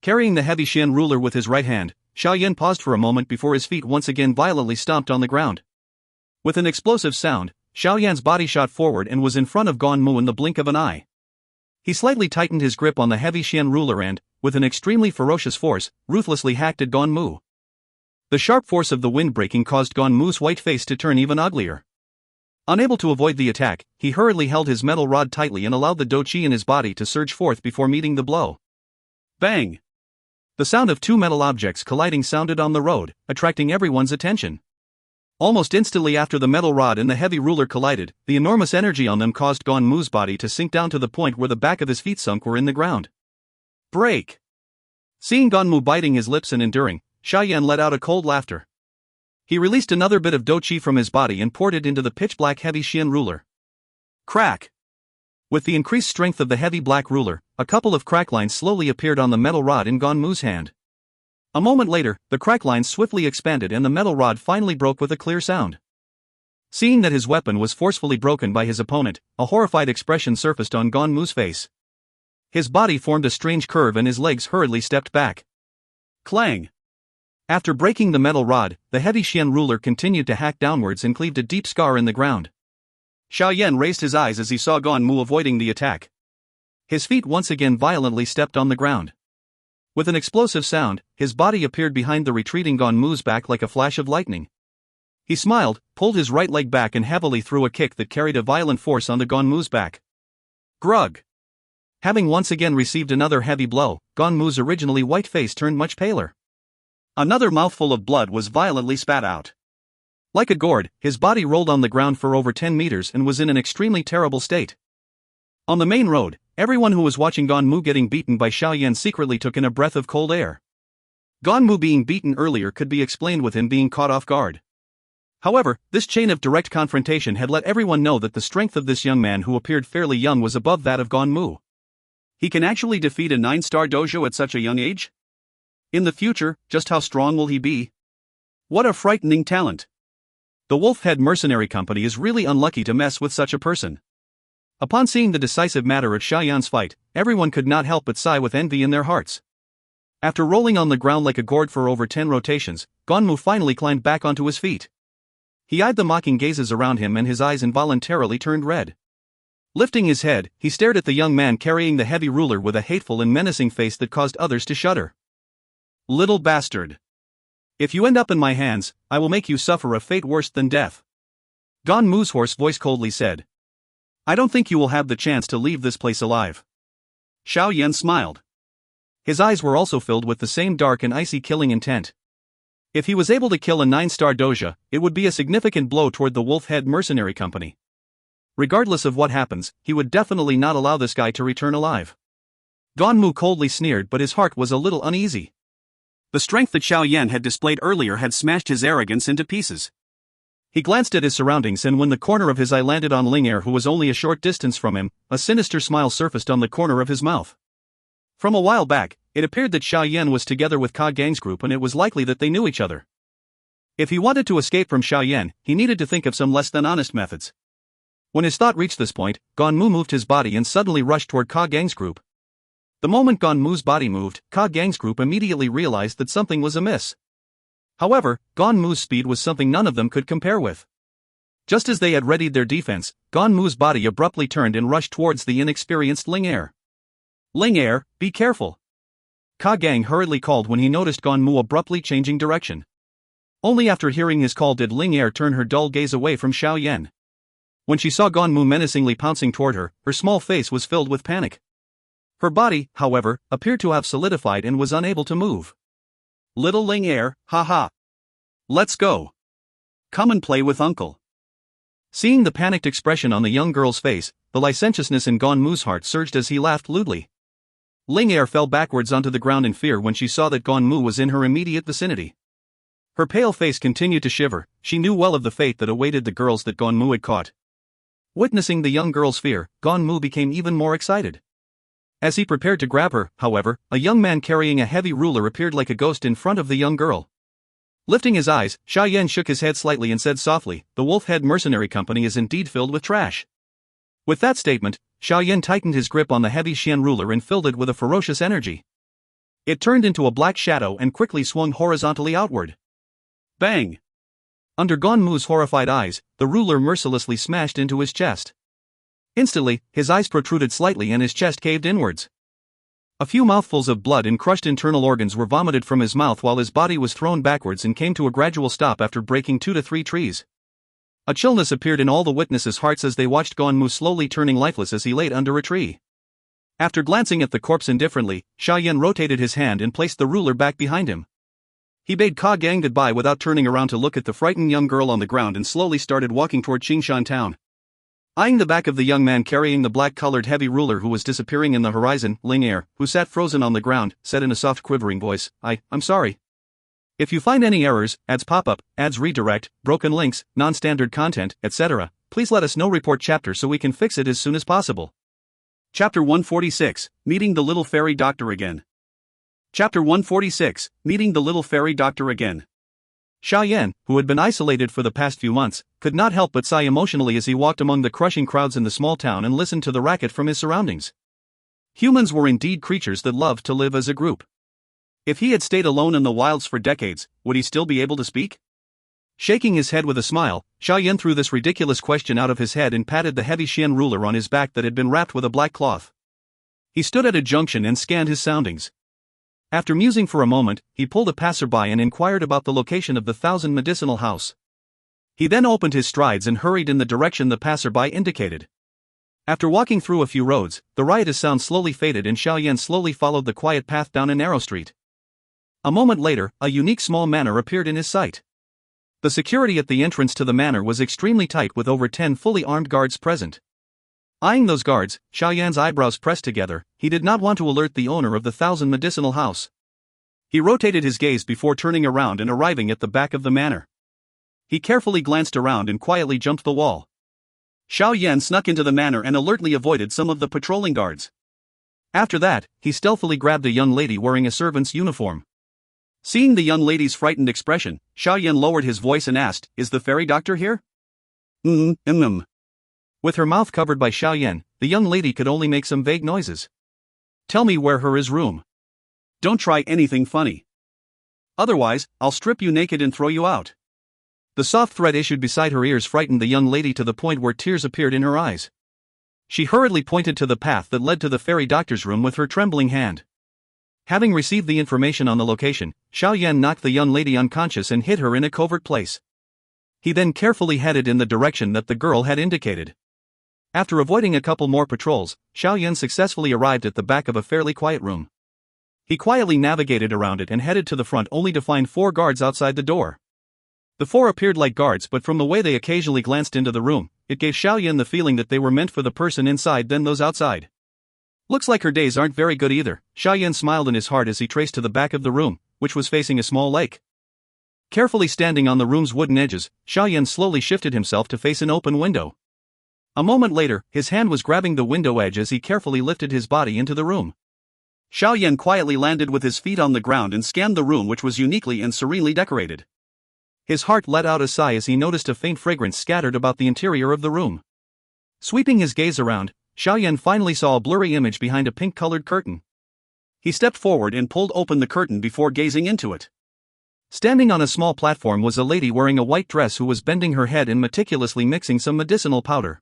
Speaker 2: Carrying the heavy Xian ruler with his right hand, Xiao Yan paused for a moment before his feet once again violently stomped on the ground. With an explosive sound, Xiao Yan's body shot forward and was in front of Gon Mu in the blink of an eye. He slightly tightened his grip on the heavy Xian ruler and, with an extremely ferocious force, ruthlessly hacked at Gon Mu. The sharp force of the wind breaking caused Gon Mu's white face to turn even uglier. Unable to avoid the attack, he hurriedly held his metal rod tightly and allowed the Dou Qi in his body to surge forth before meeting the blow. Bang! The sound of two metal objects colliding sounded on the road, attracting everyone's attention. Almost instantly after the metal rod and the heavy ruler collided, the enormous energy on them caused Gon Mu's body to sink down to the point where the back of his feet sunk were in the ground. Break! Seeing Gon Mu biting his lips and enduring, Xiao Yan let out a cold laughter. He released another bit of Dou Qi from his body and poured it into the pitch-black heavy Xian ruler. Crack! With the increased strength of the heavy black ruler, a couple of crack lines slowly appeared on the metal rod in Gon Mu's hand. A moment later, the crack lines swiftly expanded and the metal rod finally broke with a clear sound. Seeing that his weapon was forcefully broken by his opponent, a horrified expression surfaced on Gon Mu's face. His body formed a strange curve and his legs hurriedly stepped back. Clang! After breaking the metal rod, the heavy Xian ruler continued to hack downwards and cleaved a deep scar in the ground. Xiao Yan raised his eyes as he saw Gon Mu avoiding the attack. His feet once again violently stepped on the ground. With an explosive sound, his body appeared behind the retreating Gon Mu's back like a flash of lightning. He smiled, pulled his right leg back and heavily threw a kick that carried a violent force onto Gon Mu's back. Grug! Having once again received another heavy blow, Gon Mu's originally white face turned much paler. Another mouthful of blood was violently spat out. Like a gourd, his body rolled on the ground for over 10 meters and was in an extremely terrible state. On the main road, everyone who was watching Gon Mu getting beaten by Xiao Yan secretly took in a breath of cold air. Gon Mu being beaten earlier could be explained with him being caught off guard. However, this chain of direct confrontation had let everyone know that the strength of this young man who appeared fairly young was above that of Gon Mu. He can actually defeat a 9-star dojo at such a young age? In the future, just how strong will he be? What a frightening talent! The Wolf-Head Mercenary Company is really unlucky to mess with such a person. Upon seeing the decisive matter of Xiao Yan's fight, everyone could not help but sigh with envy in their hearts. After rolling on the ground like a gourd for over 10 rotations, Gon Mu finally climbed back onto his feet. He eyed the mocking gazes around him and his eyes involuntarily turned red. Lifting his head, he stared at the young man carrying the heavy ruler with a hateful and menacing face that caused others to shudder. Little bastard! If you end up in my hands, I will make you suffer a fate worse than death. Gon Mu's hoarse voice coldly said. I don't think you will have the chance to leave this place alive. Xiao Yan smiled. His eyes were also filled with the same dark and icy killing intent. If he was able to kill a 9-star dojo, it would be a significant blow toward the Wolf-Head Mercenary Company. Regardless of what happens, he would definitely not allow this guy to return alive. Gon Mu coldly sneered, but his heart was a little uneasy. The strength that Xiao Yan had displayed earlier had smashed his arrogance into pieces. He glanced at his surroundings and when the corner of his eye landed on Xun Er who was only a short distance from him, a sinister smile surfaced on the corner of his mouth. From a while back, it appeared that Xiao Yan was together with Ka Gang's group and it was likely that they knew each other. If he wanted to escape from Xiao Yan, he needed to think of some less than honest methods. When his thought reached this point, Gon Mu moved his body and suddenly rushed toward Ka Gang's group. The moment Gon Mu's body moved, Ka Gang's group immediately realized that something was amiss. However, Gon Mu's speed was something none of them could compare with. Just as they had readied their defense, Gon Mu's body abruptly turned and rushed towards the inexperienced Xun Er. Xun Er, be careful! Ka Gang hurriedly called when he noticed Gon Mu abruptly changing direction. Only after hearing his call did Xun Er turn her dull gaze away from Xiao Yan. When she saw Gon Mu menacingly pouncing toward her, her small face was filled with panic. Her body, however, appeared to have solidified and was unable to move. Little Xun Er, haha. Let's go. Come and play with Uncle. Seeing the panicked expression on the young girl's face, the licentiousness in Gon Mu's heart surged as he laughed lewdly. Xun Er fell backwards onto the ground in fear when she saw that Gon Mu was in her immediate vicinity. Her pale face continued to shiver, she knew well of the fate that awaited the girls that Gon Mu had caught. Witnessing the young girl's fear, Gon Mu became even more excited. As he prepared to grab her, however, a young man carrying a heavy ruler appeared like a ghost in front of the young girl. Lifting his eyes, Xiao Yan shook his head slightly and said softly, "The Wolf Head Mercenary Company is indeed filled with trash." With that statement, Xiao Yan tightened his grip on the heavy Xian ruler and filled it with a ferocious energy. It turned into a black shadow and quickly swung horizontally outward. Bang! Under Gon Mu's horrified eyes, the ruler mercilessly smashed into his chest. Instantly, his eyes protruded slightly and his chest caved inwards. A few mouthfuls of blood and crushed internal organs were vomited from his mouth while his body was thrown backwards and came to a gradual stop after breaking 2 to 3 trees. A chillness appeared in all the witnesses' hearts as they watched Gon Mu slowly turning lifeless as he laid under a tree. After glancing at the corpse indifferently, Xiao Yan rotated his hand and placed the ruler back behind him. He bade Ka Gang goodbye without turning around to look at the frightened young girl on the ground and slowly started walking toward Qingshan town. Eyeing the back of the young man carrying the black-colored heavy ruler who was disappearing in the horizon, Xun Er, who sat frozen on the ground, said in a soft quivering voice, I'm sorry. If you find any errors, ads pop up, ads redirect, broken links, non-standard content, etc., please let us know. Report chapter so we can fix it as soon as possible.
Speaker 1: Chapter 146, Meeting the Little Fairy Doctor Again. Chapter 146, Meeting the Little Fairy Doctor Again.
Speaker 2: Xiao Yan, who had been isolated for the past few months, could not help but sigh emotionally as he walked among the crushing crowds in the small town and listened to the racket from his surroundings. Humans were indeed creatures that loved to live as a group. If he had stayed alone in the wilds for decades, would he still be able to speak? Shaking his head with a smile, Xiao Yan threw this ridiculous question out of his head and patted the heavy Xian ruler on his back that had been wrapped with a black cloth. He stood at a junction and scanned his soundings. After musing for a moment, he pulled a passerby and inquired about the location of the 1,000 medicinal house. He then opened his strides and hurried in the direction the passerby indicated. After walking through a few roads, the riotous sound slowly faded and Xiao Yan slowly followed the quiet path down a narrow street. A moment later, a unique small manor appeared in his sight. The security at the entrance to the manor was extremely tight with over 10 fully armed guards present. Eyeing those guards, Xiao Yan's eyebrows pressed together. He did not want to alert the owner of the 1,000 medicinal house. He rotated his gaze before turning around and arriving at the back of the manor. He carefully glanced around and quietly jumped the wall.
Speaker 1: Xiao Yan snuck into the manor and alertly avoided some of the patrolling guards.
Speaker 2: After that, he stealthily grabbed a young lady wearing a servant's uniform.
Speaker 1: Seeing the young lady's frightened expression, Xiao Yan lowered his voice and asked, "Is the fairy doctor here?"
Speaker 2: With her mouth covered by Xiao Yan, the young lady could only make some vague noises. "Tell me where her is room.
Speaker 1: Don't try anything funny. Otherwise, I'll strip you naked and throw you out."
Speaker 2: The soft threat issued beside her ears frightened the young lady to the point where tears appeared in her eyes. She hurriedly pointed to the path that led to the fairy doctor's room with her trembling hand. Having received the information on the location, Xiao Yan knocked the young lady unconscious and hid her in a covert place. He then carefully headed in the direction that the girl had indicated. After avoiding a couple more patrols, Xiao Yan successfully arrived at the back of a fairly quiet room. He quietly navigated around it and headed to the front only to find 4 guards outside the door. The 4 appeared like guards, but from the way they occasionally glanced into the room, it gave Xiao Yan the feeling that they were meant for the person inside than those outside. Looks like her days aren't very good either, Xiao Yan smiled in his heart as he traced to the back of the room, which was facing a small lake. Carefully standing on the room's wooden edges, Xiao Yan slowly shifted himself to face an open window. A moment later, his hand was grabbing the window edge as he carefully lifted his body into the room.
Speaker 1: Xiao Yan quietly landed with his feet on the ground and scanned the room, which was uniquely and serenely decorated.
Speaker 2: His heart let out a sigh as he noticed a faint fragrance scattered about the interior of the room. Sweeping his gaze around, Xiao Yan finally saw a blurry image behind a pink-colored curtain.
Speaker 1: He stepped forward and pulled open the curtain before gazing into it.
Speaker 2: Standing on a small platform was a lady wearing a white dress who was bending her head and meticulously mixing some medicinal powder.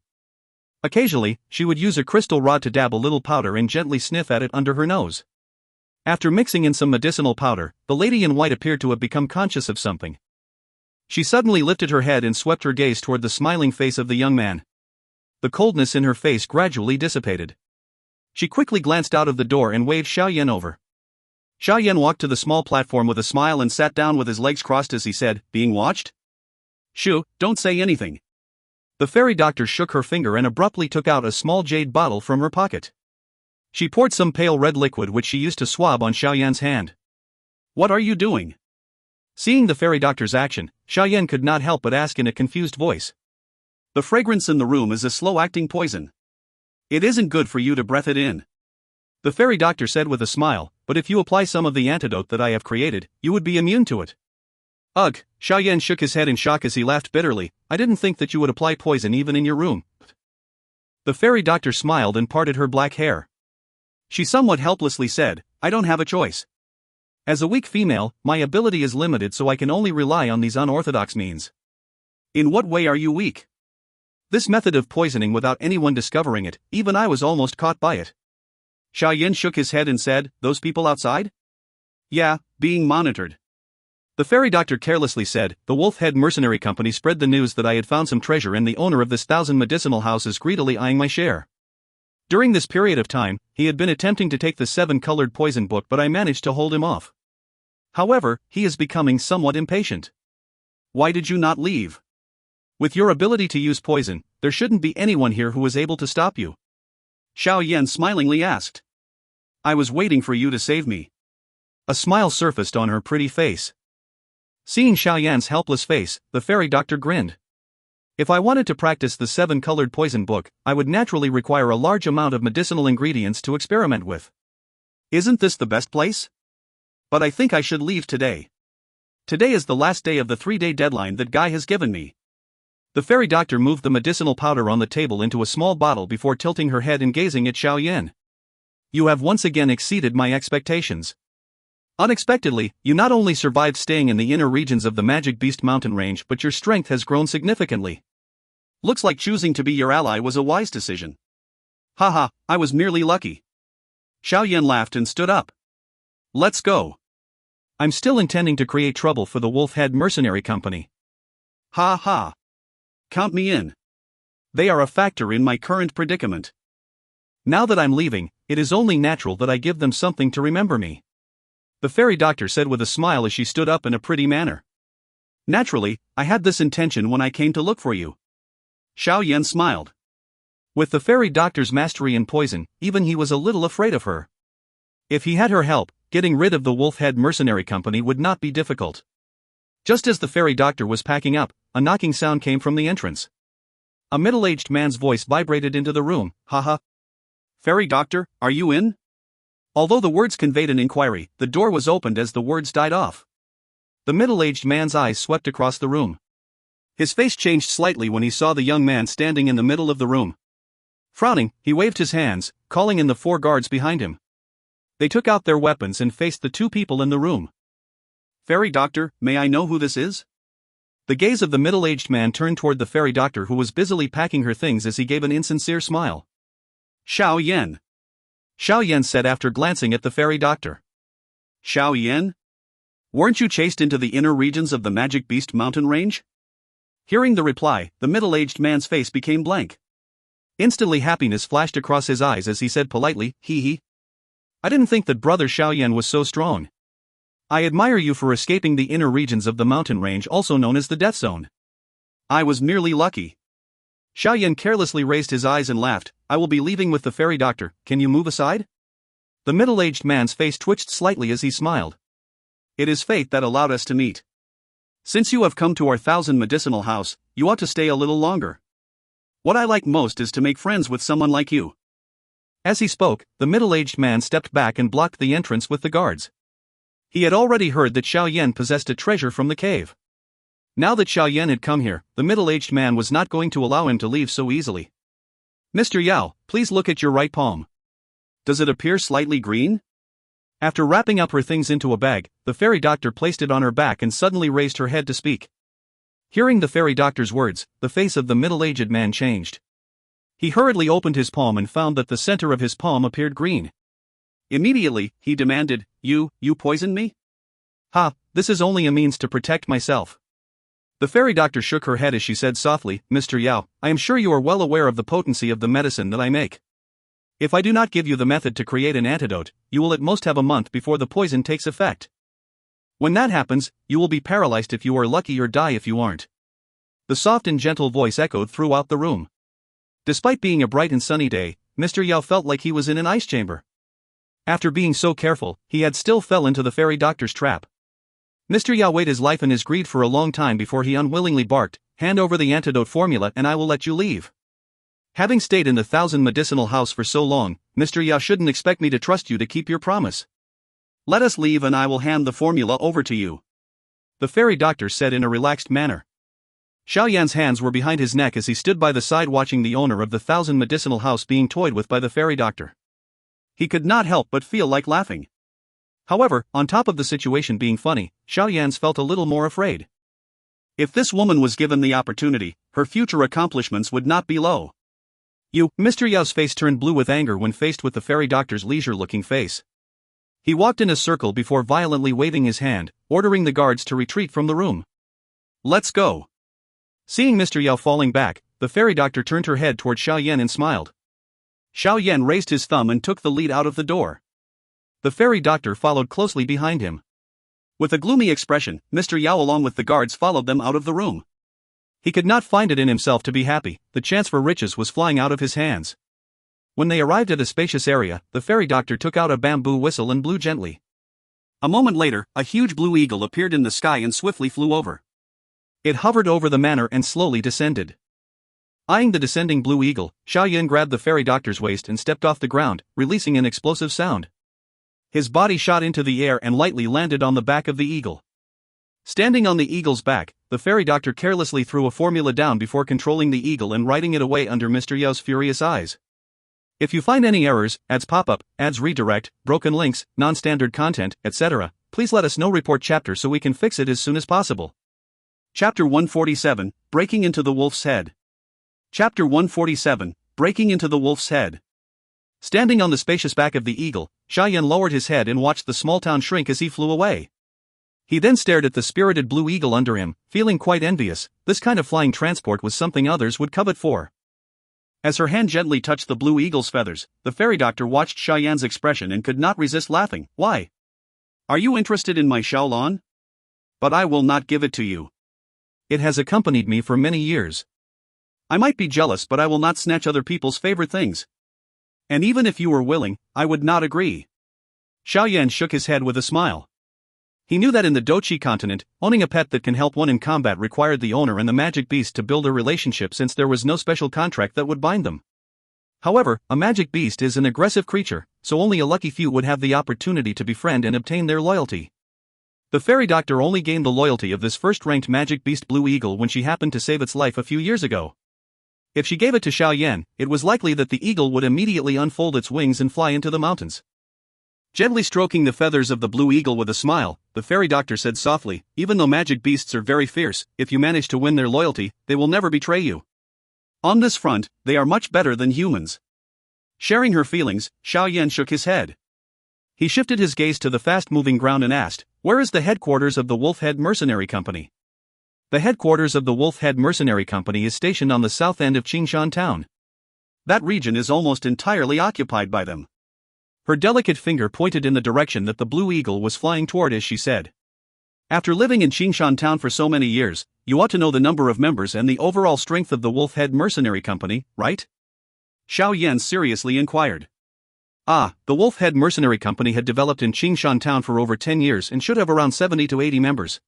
Speaker 2: Occasionally, she would use a crystal rod to dab a little powder and gently sniff at it under her nose. After mixing in some medicinal powder, the lady in white appeared to have become conscious of something. She suddenly lifted her head and swept her gaze toward the smiling face of the young man. The coldness in her face gradually dissipated. She quickly glanced out of the door and waved Xiao Yan over.
Speaker 1: Xiao Yan walked to the small platform with a smile and sat down with his legs crossed as he said, "Being watched? Shoo, don't say anything."
Speaker 2: The fairy doctor shook her finger and abruptly took out a small jade bottle from her pocket. She poured some pale red liquid which she used to swab on Xiao Yan's hand.
Speaker 1: "What are you doing?"
Speaker 2: Seeing the fairy doctor's action, Xiao Yan could not help but ask in a confused voice.
Speaker 1: "The fragrance in the room is a slow-acting poison. It isn't good for you to breath it in."
Speaker 2: The fairy doctor said with a smile, "But if you apply some of the antidote that I have created, you would be immune to it." Ugh, Xiao Yan shook his head in shock as he laughed bitterly. I didn't think that you would apply poison even in your room. The fairy doctor smiled and parted her black hair. She somewhat helplessly said, I don't have a choice. As a weak female, my ability is limited, so I can only rely on these unorthodox means. In what way are you weak? This method of poisoning without anyone discovering it, even I was almost caught by it. Xiao Yan shook his head and said, those people outside? Yeah, being monitored. The fairy doctor carelessly said, the Wolf-Head Mercenary Company spread the news that I had found some treasure, and the owner of this 1,000 medicinal house is greedily eyeing my share. During this period of time, he had been attempting to take the 7-colored poison book, but I managed to hold him off. However, he is becoming somewhat impatient. Why did you not leave? With your ability to use poison, there shouldn't be anyone here who was able to stop you. Xiao Yan smilingly asked. I was waiting for you to save me. A smile surfaced on her pretty face. Seeing Xiao Yan's helpless face, the fairy doctor grinned. If I wanted to practice the 7-colored poison book, I would naturally require a large amount of medicinal ingredients to experiment with. Isn't this the best place? But I think I should leave today. Today is the last day of the 3-day deadline that Guy has given me. The fairy doctor moved the medicinal powder on the table into a small bottle before tilting her head and gazing at Xiao Yan. You have once again exceeded my expectations. Unexpectedly, you not only survived staying in the inner regions of the Magic Beast mountain range, but your strength has grown significantly. Looks like choosing to be your ally was a wise decision. Haha, I was merely lucky. Xiao Yan laughed and stood up. Let's go. I'm still intending to create trouble for the Wolf-Head Mercenary Company. Ha ha. Count me in. They are a factor in my current predicament. Now that I'm leaving, it is only natural that I give them something to remember me. The fairy doctor said with a smile as she stood up in a pretty manner. Naturally, I had this intention when I came to look for you. Xiao Yan smiled. With the fairy doctor's mastery in poison, even he was a little afraid of her. If he had her help, getting rid of the Wolf-Head Mercenary Company would not be difficult. Just as the fairy doctor was packing up, a knocking sound came from the entrance. A middle-aged man's voice vibrated into the room. Haha. Fairy doctor, are you in? Although the words conveyed an inquiry, the door was opened as the words died off. The middle-aged man's eyes swept across the room. His face changed slightly when he saw the young man standing in the middle of the room. Frowning, he waved his hands, calling in the 4 guards behind him. They took out their weapons and faced the 2 people in the room. Fairy doctor, may I know who this is? The gaze of the middle-aged man turned toward the fairy doctor, who was busily packing her things, as he gave an insincere smile. Xiao Yan. Xiao Yan said after glancing at the fairy doctor. Xiao Yan? Weren't you chased into the inner regions of the Magic Beast mountain range? Hearing the reply, the middle-aged man's face became blank. Instantly happiness flashed across his eyes as he said politely, hee hee. I didn't think that brother Xiao Yan was so strong. I admire you for escaping the inner regions of the mountain range, also known as the Death Zone. I was merely lucky. Xiao Yan carelessly raised his eyes and laughed. I will be leaving with the fairy doctor, can you move aside? The middle-aged man's face twitched slightly as he smiled. It is fate that allowed us to meet. Since you have come to our 1,000 medicinal house, you ought to stay a little longer. What I like most is to make friends with someone like you. As he spoke, the middle-aged man stepped back and blocked the entrance with the guards. He had already heard that Xiao Yan possessed a treasure from the cave. Now that Xiao Yan had come here, the middle-aged man was not going to allow him to leave so easily. Mr. Yao, please look at your right palm. Does it appear slightly green? After wrapping up her things into a bag, the fairy doctor placed it on her back and suddenly raised her head to speak. Hearing the fairy doctor's words, the face of the middle-aged man changed. He hurriedly opened his palm and found that the center of his palm appeared green. Immediately, he demanded, You poisoned me? Ha, this is only a means to protect myself. The fairy doctor shook her head as she said softly, Mr. Yao, I am sure you are well aware of the potency of the medicine that I make. If I do not give you the method to create an antidote, you will at most have a month before the poison takes effect. When that happens, you will be paralyzed if you are lucky or die if you aren't. The soft and gentle voice echoed throughout the room. Despite being a bright and sunny day, Mr. Yao felt like he was in an ice chamber. After being so careful, he had still fell into the fairy doctor's trap. Mr. Yao weighed his life and his greed for a long time before he unwillingly barked, Hand over the antidote formula and I will let you leave. Having stayed in the 1,000 medicinal house for so long, Mr. Yao shouldn't expect me to trust you to keep your promise. Let us leave and I will hand the formula over to you. the fairy doctor said in a relaxed manner. Xiao Yan's hands were behind his neck as he stood by the side watching the owner of the 1,000 medicinal house being toyed with by the fairy doctor. He could not help but feel like laughing. However, on top of the situation being funny, Xiao Yan's felt a little more afraid. If this woman was given the opportunity, her future accomplishments would not be low. You, Mr. Yao's face turned blue with anger when faced with the fairy doctor's leisure-looking face. He walked in a circle before violently waving his hand, ordering the guards to retreat from the room. Let's go. Seeing Mr. Yao falling back, the fairy doctor turned her head toward Xiao Yan and smiled. Xiao Yan raised his thumb and took the lead out of the door. The fairy doctor followed closely behind him. With a gloomy expression, Mr. Yao along with the guards followed them out of the room. He could not find it in himself to be happy, the chance for riches was flying out of his hands. When they arrived at a spacious area, the fairy doctor took out a bamboo whistle and blew gently. A moment later, a huge blue eagle appeared in the sky and swiftly flew over. It hovered over the manor and slowly descended. Eyeing the descending blue eagle, Xiao Yan grabbed the fairy doctor's waist and stepped off the ground, releasing an explosive sound. His body shot into the air and lightly landed on the back of the eagle. Standing on the eagle's back, the fairy doctor carelessly threw a formula down before controlling the eagle and riding it away under Mr. Yao's furious eyes. If you find any errors, ads pop up, ads redirect, broken links, non-standard content, etc., please let us know. Report chapter so we can fix it as soon as possible. Chapter 147, Breaking into the Wolf's Head. Chapter 147, Breaking into the Wolf's Head. Standing on the spacious back of the eagle, Xiao Yan lowered his head and watched the small town shrink as he flew away. He then stared at the spirited blue eagle under him, feeling quite envious. This kind of flying transport was something others would covet for. As her hand gently touched the blue eagle's feathers, the fairy doctor watched Xiao Yan's expression and could not resist laughing. Why? Are you interested in my Shaolong? But I will not give it to you. It has accompanied me for many years. I might be jealous, but I will not snatch other people's favorite things. And even if you were willing, I would not agree. Xiao Yan shook his head with a smile. He knew that in the Dou Qi continent, owning a pet that can help one in combat required the owner and the magic beast to build a relationship since there was no special contract that would bind them. However, a magic beast is an aggressive creature, so only a lucky few would have the opportunity to befriend and obtain their loyalty. The fairy doctor only gained the loyalty of this first-ranked magic beast Blue Eagle when she happened to save its life a few years ago. If she gave it to Xiao Yan, it was likely that the eagle would immediately unfold its wings and fly into the mountains. Gently stroking the feathers of the blue eagle with a smile, the fairy doctor said softly, even though magic beasts are very fierce, if you manage to win their loyalty, they will never betray you. On this front, they are much better than humans. Sharing her feelings, Xiao Yan shook his head. He shifted his gaze to the fast-moving ground and asked, where is the headquarters of the Wolf Head Mercenary Company? The headquarters of the Wolf Head Mercenary Company is stationed on the south end of Qingshan town. That region is almost entirely occupied by them. Her delicate finger pointed in the direction that the blue eagle was flying toward as she said. After living in Qingshan town for so many years, you ought to know the number of members and the overall strength of the Wolf Head Mercenary Company, right? Xiao Yan seriously inquired. The Wolf Head Mercenary Company had developed in Qingshan town for over 10 years and should have around 70 to 80 members.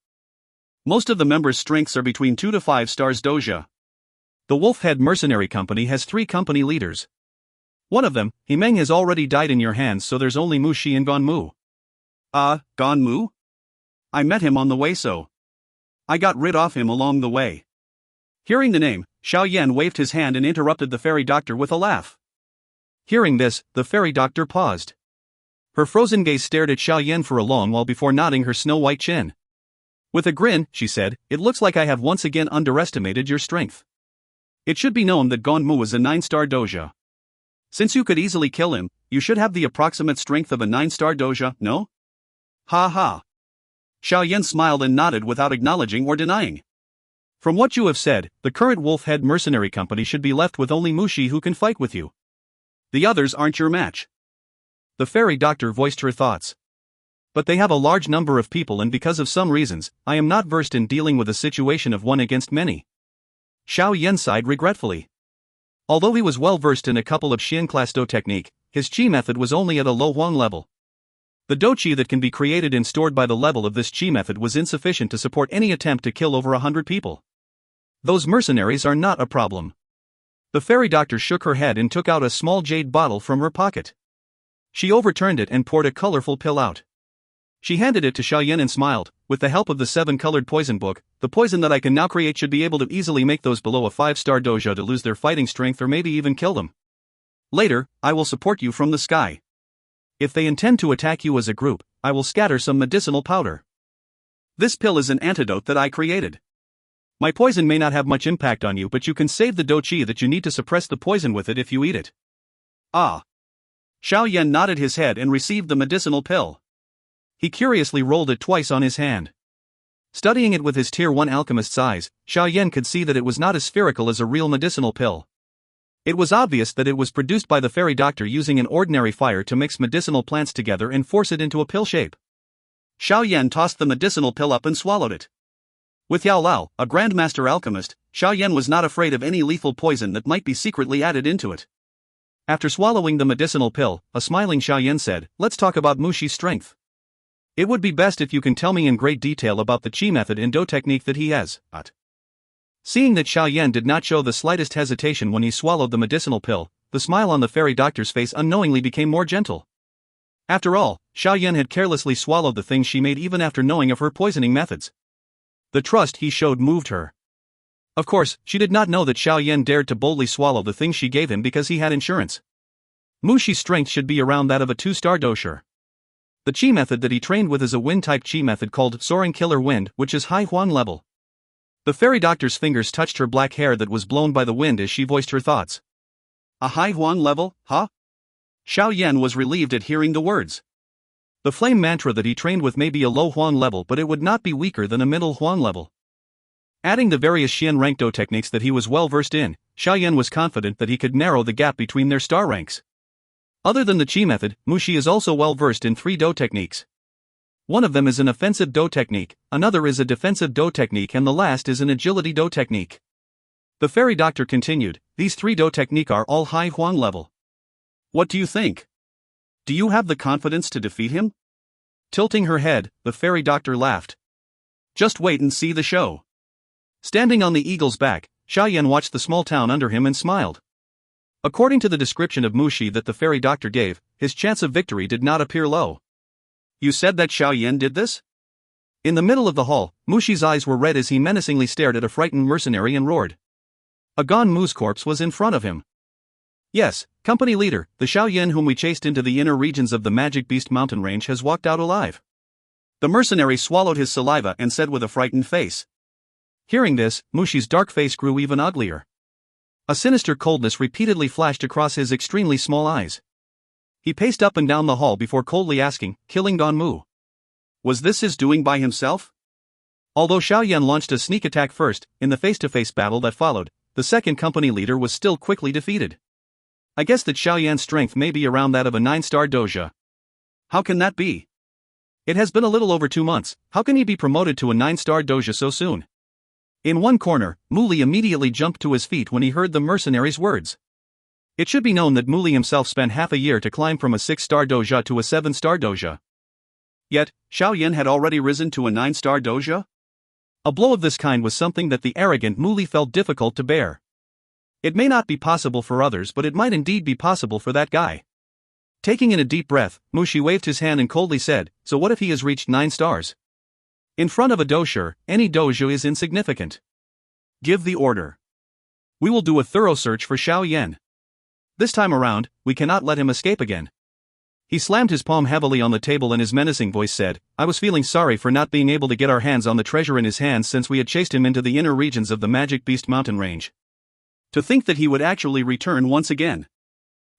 Speaker 2: Most of the members' strengths are between 2 to 5 stars doja. The Wolf Head Mercenary Company has 3 company leaders. One of them, Himeng, has already died in your hands, so there's only Mu Shi and Gon Mu. Gon Mu? I met him on the way, so I got rid of him along the way. Hearing the name, Xiao Yan waved his hand and interrupted the fairy doctor with a laugh. Hearing this, the fairy doctor paused. Her frozen gaze stared at Xiao Yan for a long while before nodding her snow-white chin. With a grin, she said, it looks like I have once again underestimated your strength. It should be known that Gon Mu is a 9-star doja. Since you could easily kill him, you should have the approximate strength of a 9-star doja, no? Ha ha. Xiao Yan smiled and nodded without acknowledging or denying. From what you have said, the current Wolf Head Mercenary Company should be left with only Mu Shi who can fight with you. The others aren't your match. The fairy doctor voiced her thoughts. But they have a large number of people, and because of some reasons, I am not versed in dealing with a situation of one against many. Xiao Yan sighed regretfully. Although he was well versed in a couple of Xian class Dou technique, his Qi method was only at a low Huang level. The Dou Qi that can be created and stored by the level of this Qi method was insufficient to support any attempt to kill over 100 people. Those mercenaries are not a problem. The fairy doctor shook her head and took out a small jade bottle from her pocket. She overturned it and poured a colorful pill out. She handed it to Xiao Yan and smiled. With the help of the 7-colored poison book, the poison that I can now create should be able to easily make those below a 5-star dojo to lose their fighting strength or maybe even kill them. Later, I will support you from the sky. If they intend to attack you as a group, I will scatter some medicinal powder. This pill is an antidote that I created. My poison may not have much impact on you, but you can save the Dou Qi that you need to suppress the poison with it if you eat it. Ah. Xiao Yan nodded his head and received the medicinal pill. He curiously rolled it twice on his hand. Studying it with his Tier 1 alchemist's eyes, Xiao Yan could see that it was not as spherical as a real medicinal pill. It was obvious that it was produced by the fairy doctor using an ordinary fire to mix medicinal plants together and force it into a pill shape. Xiao Yan tossed the medicinal pill up and swallowed it. With Yao Lao, a grandmaster alchemist, Xiao Yan was not afraid of any lethal poison that might be secretly added into it. After swallowing the medicinal pill, a smiling Xiao Yan said, "Let's talk about Mushi's strength. It would be best if you can tell me in great detail about the Qi method and Dou technique that he has." Seeing that Xiao Yan did not show the slightest hesitation when he swallowed the medicinal pill, the smile on the fairy doctor's face unknowingly became more gentle. After all, Xiao Yan had carelessly swallowed the things she made even after knowing of her poisoning methods. The trust he showed moved her. Of course, she did not know that Xiao Yan dared to boldly swallow the things she gave him because he had insurance. Mushi's strength should be around that of a 2-star dojo. The Qi method that he trained with is a wind-type Qi method called Soaring Killer Wind, which is high Huan level. The fairy doctor's fingers touched her black hair that was blown by the wind as she voiced her thoughts. A high Huan level, huh? Xiao Yan was relieved at hearing the words. The flame mantra that he trained with may be a low Huan level, but it would not be weaker than a middle Huan level. Adding the various Xian rank Dou techniques that he was well versed in, Xiao Yan was confident that he could narrow the gap between their star ranks. Other than the Qi method, Mushi is also well versed in 3 Dou techniques. One of them is an offensive Dou technique, another is a defensive Dou technique, and the last is an agility Dou technique. The fairy doctor continued, "These 3 Dou technique are all high Huan level. What do you think? Do you have the confidence to defeat him?" Tilting her head, the fairy doctor laughed. "Just wait and see the show." Standing on the eagle's back, Xiao Yan watched the small town under him and smiled. According to the description of Mushi that the fairy doctor gave, his chance of victory did not appear low. "You said that Xiao Yan did this?" In the middle of the hall, Mushi's eyes were red as he menacingly stared at a frightened mercenary and roared. A gone moose corpse was in front of him. "Yes, company leader, the Xiao Yan whom we chased into the inner regions of the Magic Beast mountain range has walked out alive." The mercenary swallowed his saliva and said with a frightened face. Hearing this, Mushi's dark face grew even uglier. A sinister coldness repeatedly flashed across his extremely small eyes. He paced up and down the hall before coldly asking, "Killing Ganmu? Was this his doing by himself?" Although Xiao Yan launched a sneak attack first, in the face-to-face battle that followed, the second company leader was still quickly defeated. I guess that Xiao Yan's strength may be around that of a 9-star dojo. How can that be? It has been a little over 2 months, how can he be promoted to a 9-star dojo so soon? In one corner, Muli immediately jumped to his feet when he heard the mercenary's words. It should be known that Muli himself spent half a year to climb from a 6-star dojo to a 7-star dojo. Yet, Xiao Yan had already risen to a 9-star dojo? A blow of this kind was something that the arrogant Muli felt difficult to bear. It may not be possible for others, but it might indeed be possible for that guy. Taking in a deep breath, Mushi waved his hand and coldly said, "So what if he has reached 9 stars? In front of a dojo, any dojo is insignificant. Give the order. We will do a thorough search for Xiao Yan. This time around, we cannot let him escape again." He slammed his palm heavily on the table and his menacing voice said, "I was feeling sorry for not being able to get our hands on the treasure in his hands since we had chased him into the inner regions of the Magic Beast mountain range. To think that he would actually return once again.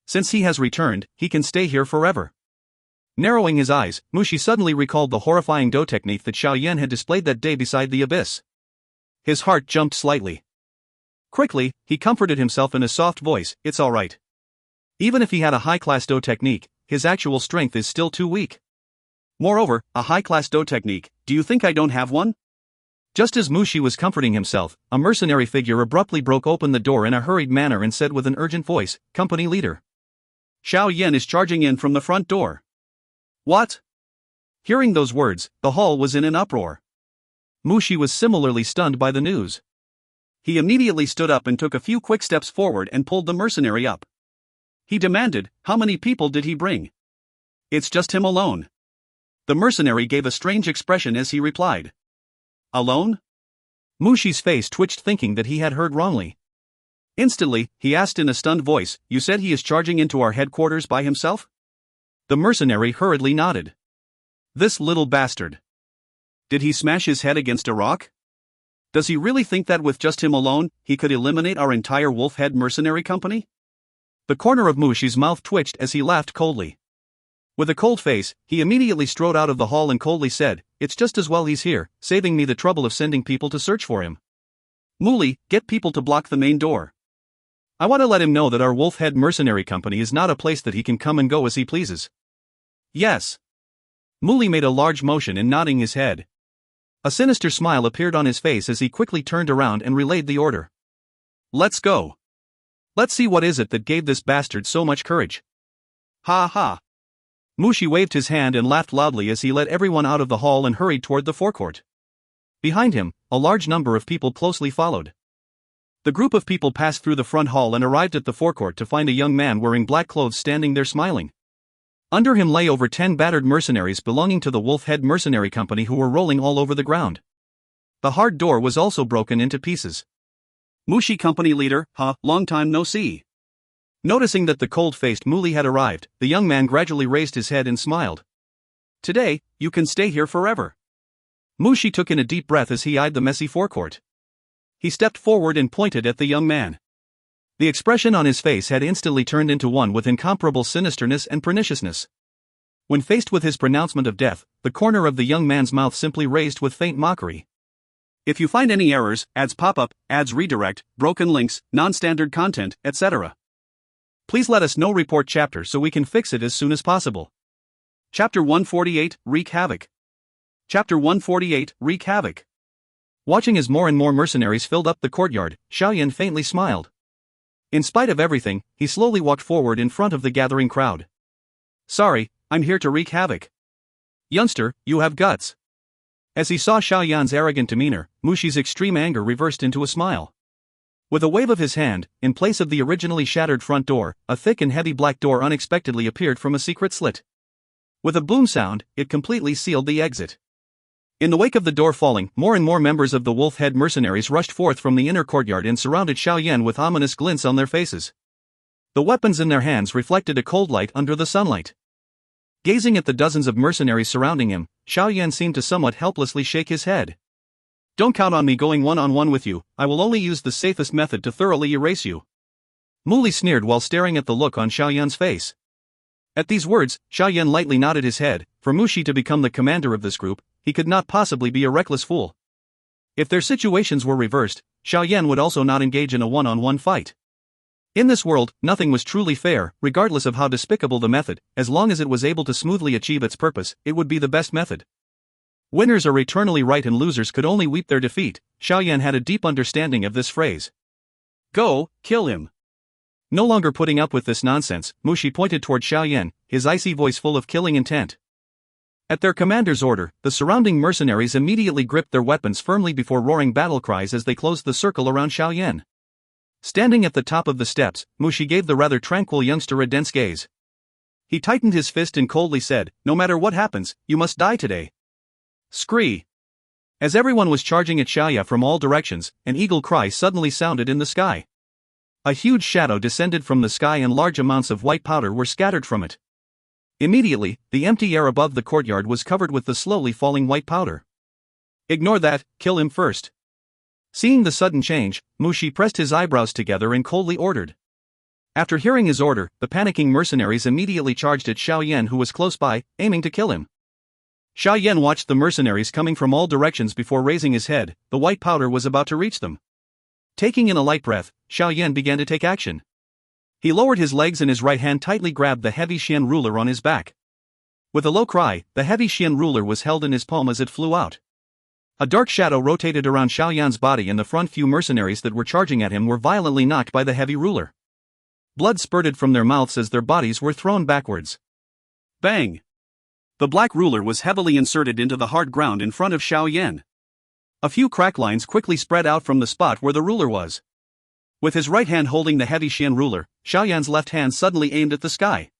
Speaker 2: Since he has returned, he can stay here forever." Narrowing his eyes, Mushi suddenly recalled the horrifying Dou technique that Xiao Yan had displayed that day beside the abyss. His heart jumped slightly. Quickly, he comforted himself in a soft voice, "It's alright. Even if he had a high-class Dou technique, his actual strength is still too weak. Moreover, a high-class Dou technique, do you think I don't have one?" Just as Mushi was comforting himself, a mercenary figure abruptly broke open the door in a hurried manner and said with an urgent voice, "Company leader. Xiao Yan is charging in from the front door." "What?" Hearing those words, the hall was in an uproar. Mushi was similarly stunned by the news. He immediately stood up and took a few quick steps forward and pulled the mercenary up. He demanded, "How many people did he bring?" "It's just him alone."
Speaker 1: The mercenary gave a strange expression as he replied. Alone? Mu Xi's face twitched, thinking that he had heard wrongly. Instantly, he asked in a stunned voice, "You said he is charging into our headquarters by himself?" The mercenary hurriedly nodded. This little bastard. Did he smash his head against a rock? Does he really think that with just him alone, he could eliminate our entire wolf-head mercenary company? The corner of Mu Xi's mouth twitched as he laughed coldly. With a cold face, he immediately strode out of the hall and coldly said, "It's just as well he's here, saving me the trouble of sending people to search for him. Muli, get people to block the main door. I want to let him know that our wolf-head mercenary company is not a place that he can come and go as he pleases." Yes. Muli made a large motion in nodding his head. A sinister smile appeared on his face as he quickly turned around and relayed the order. "Let's go. Let's see what is it that gave this bastard so much courage." Ha ha. Mu Xi waved his hand and laughed loudly as he led everyone out of the hall and hurried toward the forecourt. Behind him, a large number of people closely followed. The group of people passed through the front hall and arrived at the forecourt to find a young man wearing black clothes standing there smiling. Under him lay over 10 battered mercenaries belonging to the Wolf-Head Mercenary Company who were rolling all over the ground. The hard door was also broken into pieces. Mu Xi company leader, long time no see. Noticing that the cold-faced Muli had arrived, the young man gradually raised his head and smiled. Today, you can stay here forever. Mu Xi took in a deep breath as he eyed the messy forecourt. He stepped forward and pointed at the young man. The expression on his face had instantly turned into one with incomparable sinisterness and perniciousness. When faced with his pronouncement of death, the corner of the young man's mouth simply raised with faint mockery. If you find any errors, ads pop up, ads redirect, broken links, non-standard content, etc., please let us know. Report chapter so we can fix it as soon as possible. Chapter 148, Wreak Havoc. Chapter 148, Wreak Havoc. Watching as more and more mercenaries filled up the courtyard, Xiao Yan faintly smiled. In spite of everything, he slowly walked forward in front of the gathering crowd. Sorry, I'm here to wreak havoc. Youngster, you have guts. As he saw Xiao Yan's arrogant demeanor, Mu Xi's extreme anger reversed into a smile. With a wave of his hand, in place of the originally shattered front door, a thick and heavy black door unexpectedly appeared from a secret slit. With a boom sound, it completely sealed the exit. In the wake of the door falling, more and more members of the Wolf-Head mercenaries rushed forth from the inner courtyard and surrounded Xiao Yan with ominous glints on their faces. The weapons in their hands reflected a cold light under the sunlight. Gazing at the dozens of mercenaries surrounding him, Xiao Yan seemed to somewhat helplessly shake his head. Don't count on me going one-on-one with you, I will only use the safest method to thoroughly erase you. Muli sneered while staring at the look on Xiao Yan's face. At these words, Xiao Yan lightly nodded his head. For Mu Xi to become the commander of this group, he could not possibly be a reckless fool. If their situations were reversed, Xiao Yan would also not engage in a one-on-one fight. In this world, nothing was truly fair, regardless of how despicable the method. As long as it was able to smoothly achieve its purpose, it would be the best method. Winners are eternally right and losers could only weep their defeat. Xiao Yan had a deep understanding of this phrase. Go, kill him. No longer putting up with this nonsense, Mu Xi pointed toward Xiao Yan, his icy voice full of killing intent. At their commander's order, the surrounding mercenaries immediately gripped their weapons firmly before roaring battle cries as they closed the circle around Xiao Yan. Standing at the top of the steps, Mu Xi gave the rather tranquil youngster a dense gaze. He tightened his fist and coldly said, "No matter what happens, you must die today." Scree! As everyone was charging at Xiao Yan from all directions, an eagle cry suddenly sounded in the sky. A huge shadow descended from the sky and large amounts of white powder were scattered from it. Immediately, the empty air above the courtyard was covered with the slowly falling white powder. Ignore that, kill him first. Seeing the sudden change, Mu Xi pressed his eyebrows together and coldly ordered. After hearing his order, the panicking mercenaries immediately charged at Xiao Yan, who was close by, aiming to kill him. Xiao Yan watched the mercenaries coming from all directions before raising his head. The white powder was about to reach them. Taking in a light breath, Xiao Yan began to take action. He lowered his legs and his right hand tightly grabbed the heavy Xian ruler on his back. With a low cry, the heavy Xian ruler was held in his palm as it flew out. A dark shadow rotated around Xiao Yan's body and the front few mercenaries that were charging at him were violently knocked by the heavy ruler. Blood spurted from their mouths as their bodies were thrown backwards. Bang! The black ruler was heavily inserted into the hard ground in front of Xiao Yan. A few crack lines quickly spread out from the spot where the ruler was. With his right hand holding the heavy Xian ruler, Xiao Yan's left hand suddenly aimed at the sky.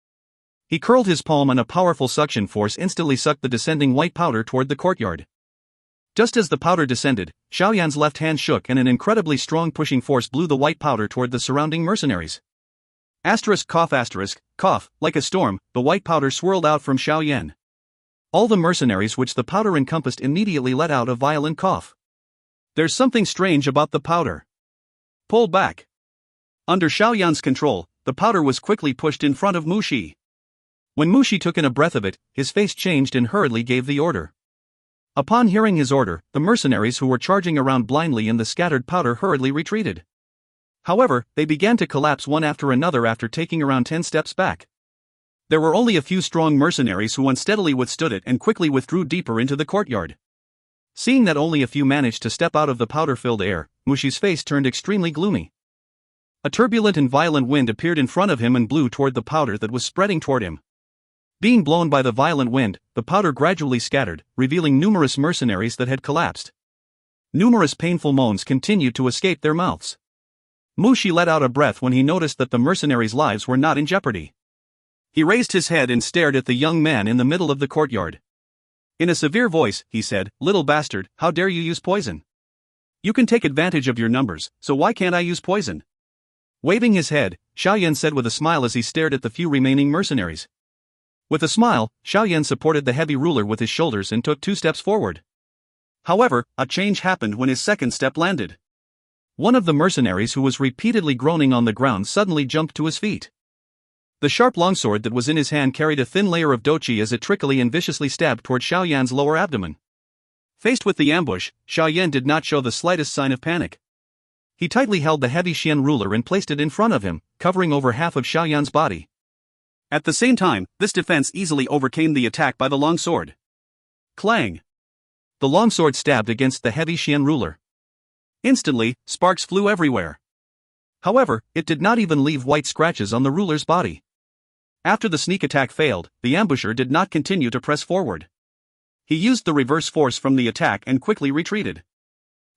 Speaker 2: He curled his palm and a powerful suction force instantly sucked the descending white powder toward the courtyard. Just as the powder descended, Xiao Yan's left hand shook and an incredibly strong pushing force blew the white powder toward the surrounding mercenaries. Cough, like a storm, the white powder swirled out from Xiao Yan. All the mercenaries which the powder encompassed immediately let out a violent cough. There's something strange about the powder. Pull back. Under Xiao Yan's control, the powder was quickly pushed in front of Mu Shi. When Mu Shi took in a breath of it, his face changed and hurriedly gave the order. Upon hearing his order, the mercenaries who were charging around blindly in the scattered powder hurriedly retreated. However, they began to collapse one after another after taking around 10 steps back. There were only a few strong mercenaries who unsteadily withstood it and quickly withdrew deeper into the courtyard. Seeing that only a few managed to step out of the powder-filled air, Mu Shi's face turned extremely gloomy. A turbulent and violent wind appeared in front of him and blew toward the powder that was spreading toward him. Being blown by the violent wind, the powder gradually scattered, revealing numerous mercenaries that had collapsed. Numerous painful moans continued to escape their mouths. Mu Shi let out a breath when he noticed that the mercenaries' lives were not in jeopardy. He raised his head and stared at the young man in the middle of the courtyard. In a severe voice, he said, "Little bastard, how dare you use poison? You can take advantage of your numbers, so why can't I use poison?" Waving his head, Xiao Yan said with a smile as he stared at the few remaining mercenaries. With a smile, Xiao Yan supported the heavy ruler with his shoulders and took 2 steps forward. However, a change happened when his second step landed. One of the mercenaries who was repeatedly groaning on the ground suddenly jumped to his feet. The sharp longsword that was in his hand carried a thin layer of Dou Qi as it trickily and viciously stabbed toward Xiao Yan's lower abdomen. Faced with the ambush, Xiao Yan did not show the slightest sign of panic. He tightly held the heavy Xian ruler and placed it in front of him, covering over half of Xiao Yan's body. At the same time, this defense easily overcame the attack by the longsword. Clang! The longsword stabbed against the heavy Xian ruler. Instantly, sparks flew everywhere. However, it did not even leave white scratches on the ruler's body. After the sneak attack failed, the ambusher did not continue to press forward. He used the reverse force from the attack and quickly retreated.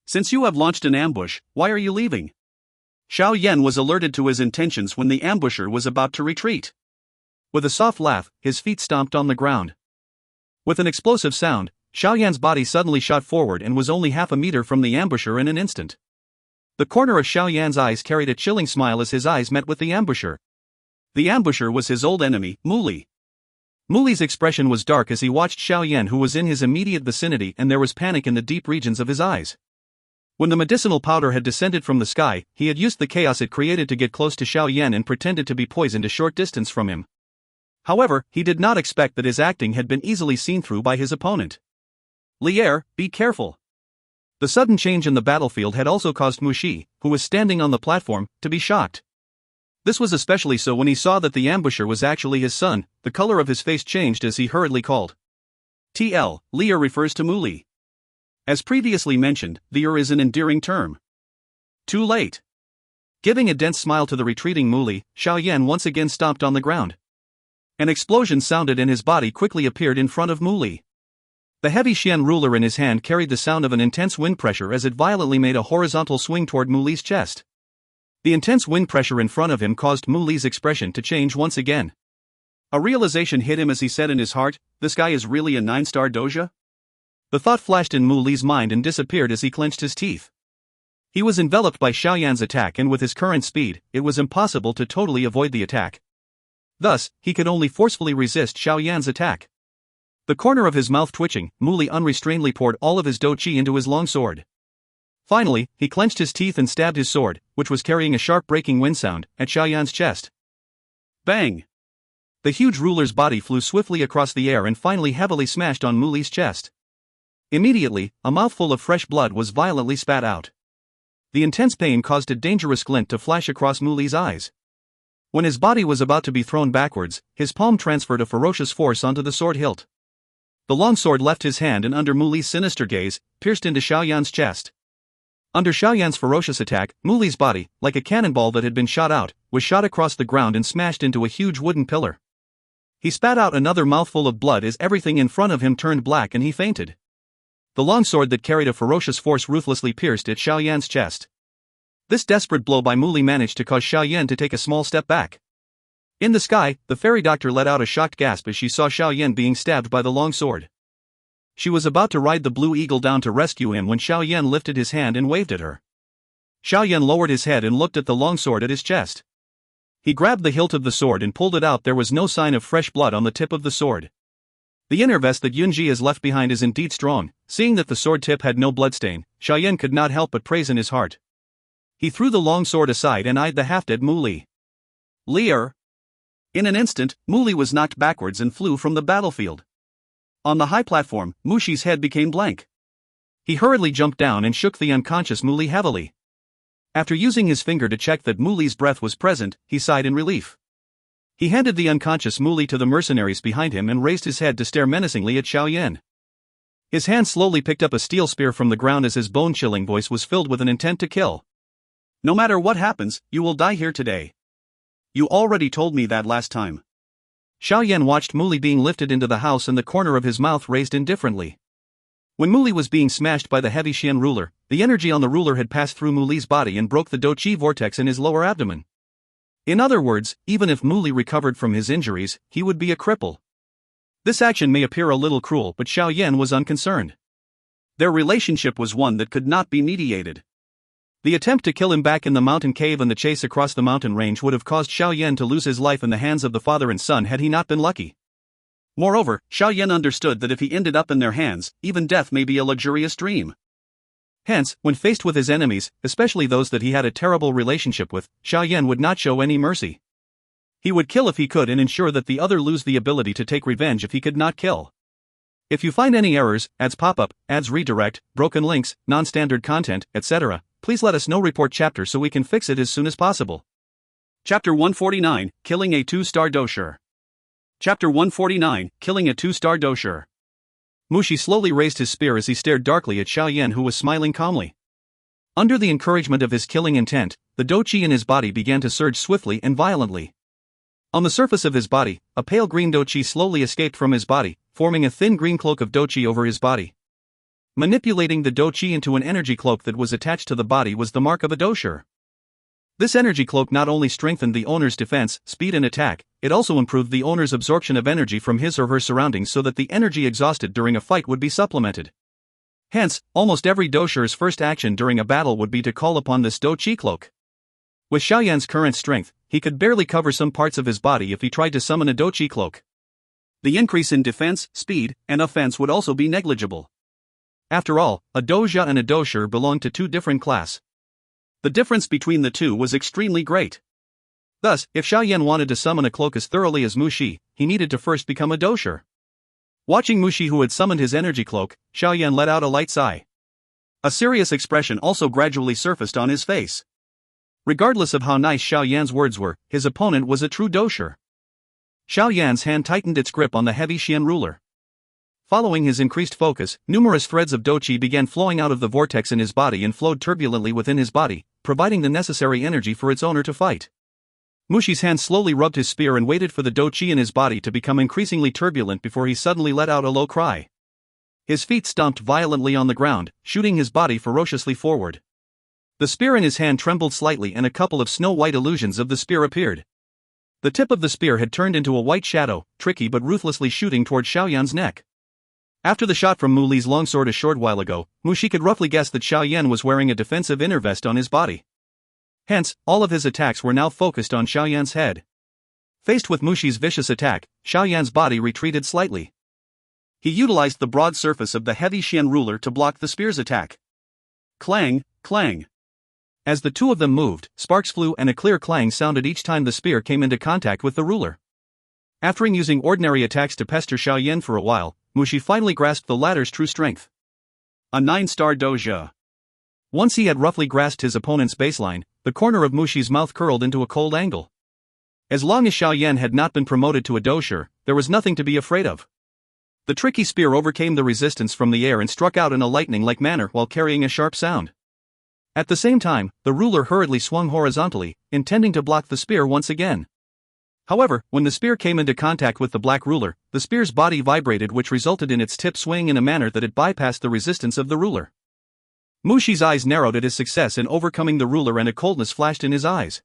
Speaker 2: "Since you have launched an ambush, why are you leaving?" Xiao Yan was alerted to his intentions when the ambusher was about to retreat. With a soft laugh, his feet stomped on the ground. With an explosive sound, Xiao Yan's body suddenly shot forward and was only half a meter from the ambusher in an instant. The corner of Xiao Yan's eyes carried a chilling smile as his eyes met with the ambusher. The ambusher was his old enemy, Mu Li. Mu Li's expression was dark as he watched Xiao Yan, who was in his immediate vicinity, and there was panic in the deep regions of his eyes. When the medicinal powder had descended from the sky, he had used the chaos it created to get close to Xiao Yan and pretended to be poisoned a short distance from him. However, he did not expect that his acting had been easily seen through by his opponent. "Lier, be careful." The sudden change in the battlefield had also caused Mu Shi, who was standing on the platform, to be shocked. This was especially so when he saw that the ambusher was actually his son. The color of his face changed as he hurriedly called. Lier refers to Mu Li. As previously mentioned, Lier is an endearing term. Too late. Giving a dense smile to the retreating Mu Li, Xiao Yan once again stomped on the ground. An explosion sounded and his body quickly appeared in front of Mu Li. The heavy Xian ruler in his hand carried the sound of an intense wind pressure as it violently made a horizontal swing toward Mu Li's chest. The intense wind pressure in front of him caused Mu Li's expression to change once again. A realization hit him as he said in his heart, "This guy is really a 9-star doja?" The thought flashed in Mu Li's mind and disappeared as he clenched his teeth. He was enveloped by Xiao Yan's attack, and with his current speed, it was impossible to totally avoid the attack. Thus, he could only forcefully resist Xiao Yan's attack. The corner of his mouth twitching, Mu Li unrestrainedly poured all of his Dou Qi into his long sword. Finally, he clenched his teeth and stabbed his sword, which was carrying a sharp breaking wind sound, at Xiao Yan's chest. Bang! The huge ruler's body flew swiftly across the air and finally heavily smashed on Mu Li's chest. Immediately, a mouthful of fresh blood was violently spat out. The intense pain caused a dangerous glint to flash across Mu Li's eyes. When his body was about to be thrown backwards, his palm transferred a ferocious force onto the sword hilt. The long sword left his hand and under Mu Li's sinister gaze, pierced into Xiao Yan's chest. Under Xiao Yan's ferocious attack, Mu Li's body, like a cannonball that had been shot out, was shot across the ground and smashed into a huge wooden pillar. He spat out another mouthful of blood as everything in front of him turned black and he fainted. The long sword that carried a ferocious force ruthlessly pierced at Xiao Yan's chest. This desperate blow by Mu Li managed to cause Xiao Yan to take a small step back. In the sky, the fairy doctor let out a shocked gasp as she saw Xiao Yan being stabbed by the long sword. She was about to ride the blue eagle down to rescue him when Xiao Yan lifted his hand and waved at her. Xiao Yan lowered his head and looked at the long sword at his chest. He grabbed the hilt of the sword and pulled it out. There was no sign of fresh blood on the tip of the sword. The inner vest that Yunji has left behind is indeed strong. Seeing that the sword tip had no bloodstain, Xiao Yan could not help but praise in his heart. He threw the long sword aside and eyed the half-dead Mu Li.
Speaker 1: Leer! In an instant, Mu Li was knocked backwards and flew from the battlefield. On the high platform, Mushi's head became blank.
Speaker 2: He hurriedly jumped down and shook the unconscious Mu Li heavily. After using his finger to check that Mu Li's breath was present, he sighed in relief. He handed the unconscious Mu Li to the mercenaries behind him and raised his head to stare menacingly at Xiao Yan. His hand slowly picked up a steel spear from the ground as his bone-chilling voice was filled with an intent to kill.
Speaker 1: No matter what happens, you will die here today. You already told me that last time.
Speaker 2: Xiao Yan watched Mu Li being lifted into the house and the corner of his mouth raised indifferently. When Mu Li was being smashed by the heavy Xian ruler, the energy on the ruler had passed through Mu Li's body and broke the Dou Qi vortex in his lower abdomen. In other words, even if Mu Li recovered from his injuries, he would be a cripple. This action may appear a little cruel, but Xiao Yan was unconcerned.
Speaker 1: Their relationship was one that could not be mediated.
Speaker 2: The attempt to kill him back in the mountain cave and the chase across the mountain range would have caused Xiao Yan to lose his life in the hands of the father and son had he not been lucky.
Speaker 1: Moreover, Xiao Yan understood that if he ended up in their hands, even death may be a luxurious dream.
Speaker 2: Hence, when faced with his enemies, especially those that he had a terrible relationship with, Xiao Yan would not show any mercy. He would kill if he could and ensure that the other lose the ability to take revenge if he could not kill. If you find any errors, ads pop up, ads redirect, broken links, non-standard content, etc., please let us know. Report chapter so we can fix it as soon as possible.
Speaker 1: Chapter 149, Killing a 2-star Dou. Chapter 149, Killing a 2-star Dou.
Speaker 2: Mushi slowly raised his spear as he stared darkly at Xiao Yan, who was smiling calmly. Under the encouragement of his killing intent, the Dou Qi in his body began to surge swiftly and violently. On the surface of his body, a pale green Dou Qi slowly escaped from his body, forming a thin green cloak of Dou Qi over his body. Manipulating the Dou Qi into an energy cloak that was attached to the body was the mark of a Dou. This energy cloak not only strengthened the owner's defense, speed and attack, it also improved the owner's absorption of energy from his or her surroundings so that the energy exhausted during a fight would be supplemented. Hence, almost every Dou's first action during a battle would be to call upon this Dou Qi cloak. With Xiao Yan's current strength, he could barely cover some parts of his body if he tried to summon a Dou Qi cloak.
Speaker 1: The increase in defense, speed, and offense would also be negligible.
Speaker 2: After all, a Doujia and a Doushi belonged to two different classes.
Speaker 1: The difference between the two was extremely great.
Speaker 2: Thus, if Xiao Yan wanted to summon a cloak as thoroughly as Mushi, he needed to first become a Doushi. Watching Mushi, who had summoned his energy cloak, Xiao Yan let out a light sigh.
Speaker 1: A serious expression also gradually surfaced on his face.
Speaker 2: Regardless of how nice Xiao Yan's words were, his opponent was a true Doushi. Xiao Yan's hand tightened its grip on the heavy Xian ruler. Following his increased focus, numerous threads of Dou Qi began flowing out of the vortex in his body and flowed turbulently within his body, providing the necessary energy for its owner to fight. Mushi's hand slowly rubbed his spear and waited for the Dou Qi in his body to become increasingly turbulent before he suddenly let out a low cry. His feet stomped violently on the ground, shooting his body ferociously forward. The spear in his hand trembled slightly and a couple of snow-white illusions of the spear appeared. The tip of the spear had turned into a white shadow, tricky but ruthlessly shooting toward Xiao Yan's neck. After the shot from Mu Li's longsword a short while ago, Mushi could roughly guess that Xiao Yan was wearing a defensive inner vest on his body. Hence, all of his attacks were now focused on Xiao Yan's head. Faced with Mushi's vicious attack, Xiao Yan's body retreated slightly.
Speaker 1: He utilized the broad surface of the heavy Xian ruler to block the spear's attack. Clang, clang.
Speaker 2: As the two of them moved, sparks flew and a clear clang sounded each time the spear came into contact with the ruler. After using ordinary attacks to pester Xiao Yan for a while, Mushi finally grasped the latter's true strength.
Speaker 1: A 9-star Doujia.
Speaker 2: Once he had roughly grasped his opponent's baseline, the corner of Mushi's mouth curled into a cold angle. As long as Xiao Yan had not been promoted to a Doushi, there was nothing to be afraid of. The tricky spear overcame the resistance from the air and struck out in a lightning-like manner while carrying a sharp sound. At the same time, the ruler hurriedly swung horizontally, intending to block the spear once again. However, when the spear came into contact with the black ruler, the spear's body vibrated, which resulted in its tip swaying in a manner that it bypassed the resistance of the ruler. Mushi's eyes narrowed at his success in overcoming the ruler and a coldness flashed in his eyes.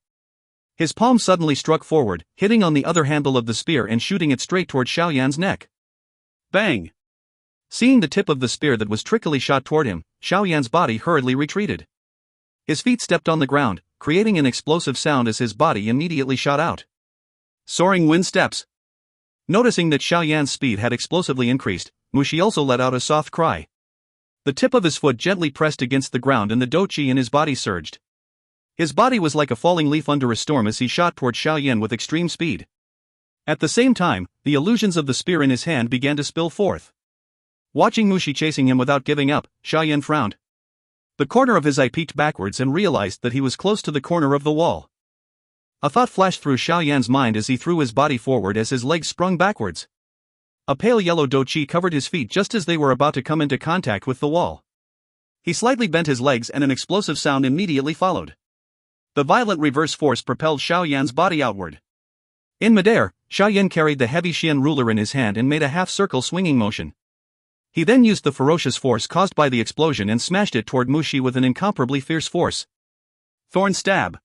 Speaker 2: His palm suddenly struck forward, hitting on the other handle of the spear and shooting it straight toward Xiao Yan's neck.
Speaker 1: Bang!
Speaker 2: Seeing the tip of the spear that was trickily shot toward him, Xiao Yan's body hurriedly retreated. His feet stepped on the ground, creating an explosive sound as his body immediately shot out.
Speaker 1: Soaring wind steps.
Speaker 2: Noticing that Xiao Yan's speed had explosively increased, Mu Xi also let out a soft cry. The tip of his foot gently pressed against the ground and the Dou Qi in his body surged. His body was like a falling leaf under a storm as he shot toward Xiao Yan with extreme speed. At the same time, the illusions of the spear in his hand began to spill forth. Watching Mu Xi chasing him without giving up, Xiao Yan frowned. The corner of his eye peeked backwards and realized that he was close to the corner of the wall. A thought flashed through Xiao Yan's mind as he threw his body forward as his legs sprung backwards. A pale yellow Dou Qi covered his feet just as they were about to come into contact with the wall. He slightly bent his legs and an explosive sound immediately followed. The violent reverse force propelled Xiao Yan's body outward. In midair, Xiao Yan carried the heavy Xian ruler in his hand and made a half-circle swinging motion. He then used the ferocious force caused by the explosion and smashed it toward Mu Xi with an incomparably fierce force.
Speaker 1: Thorn stab.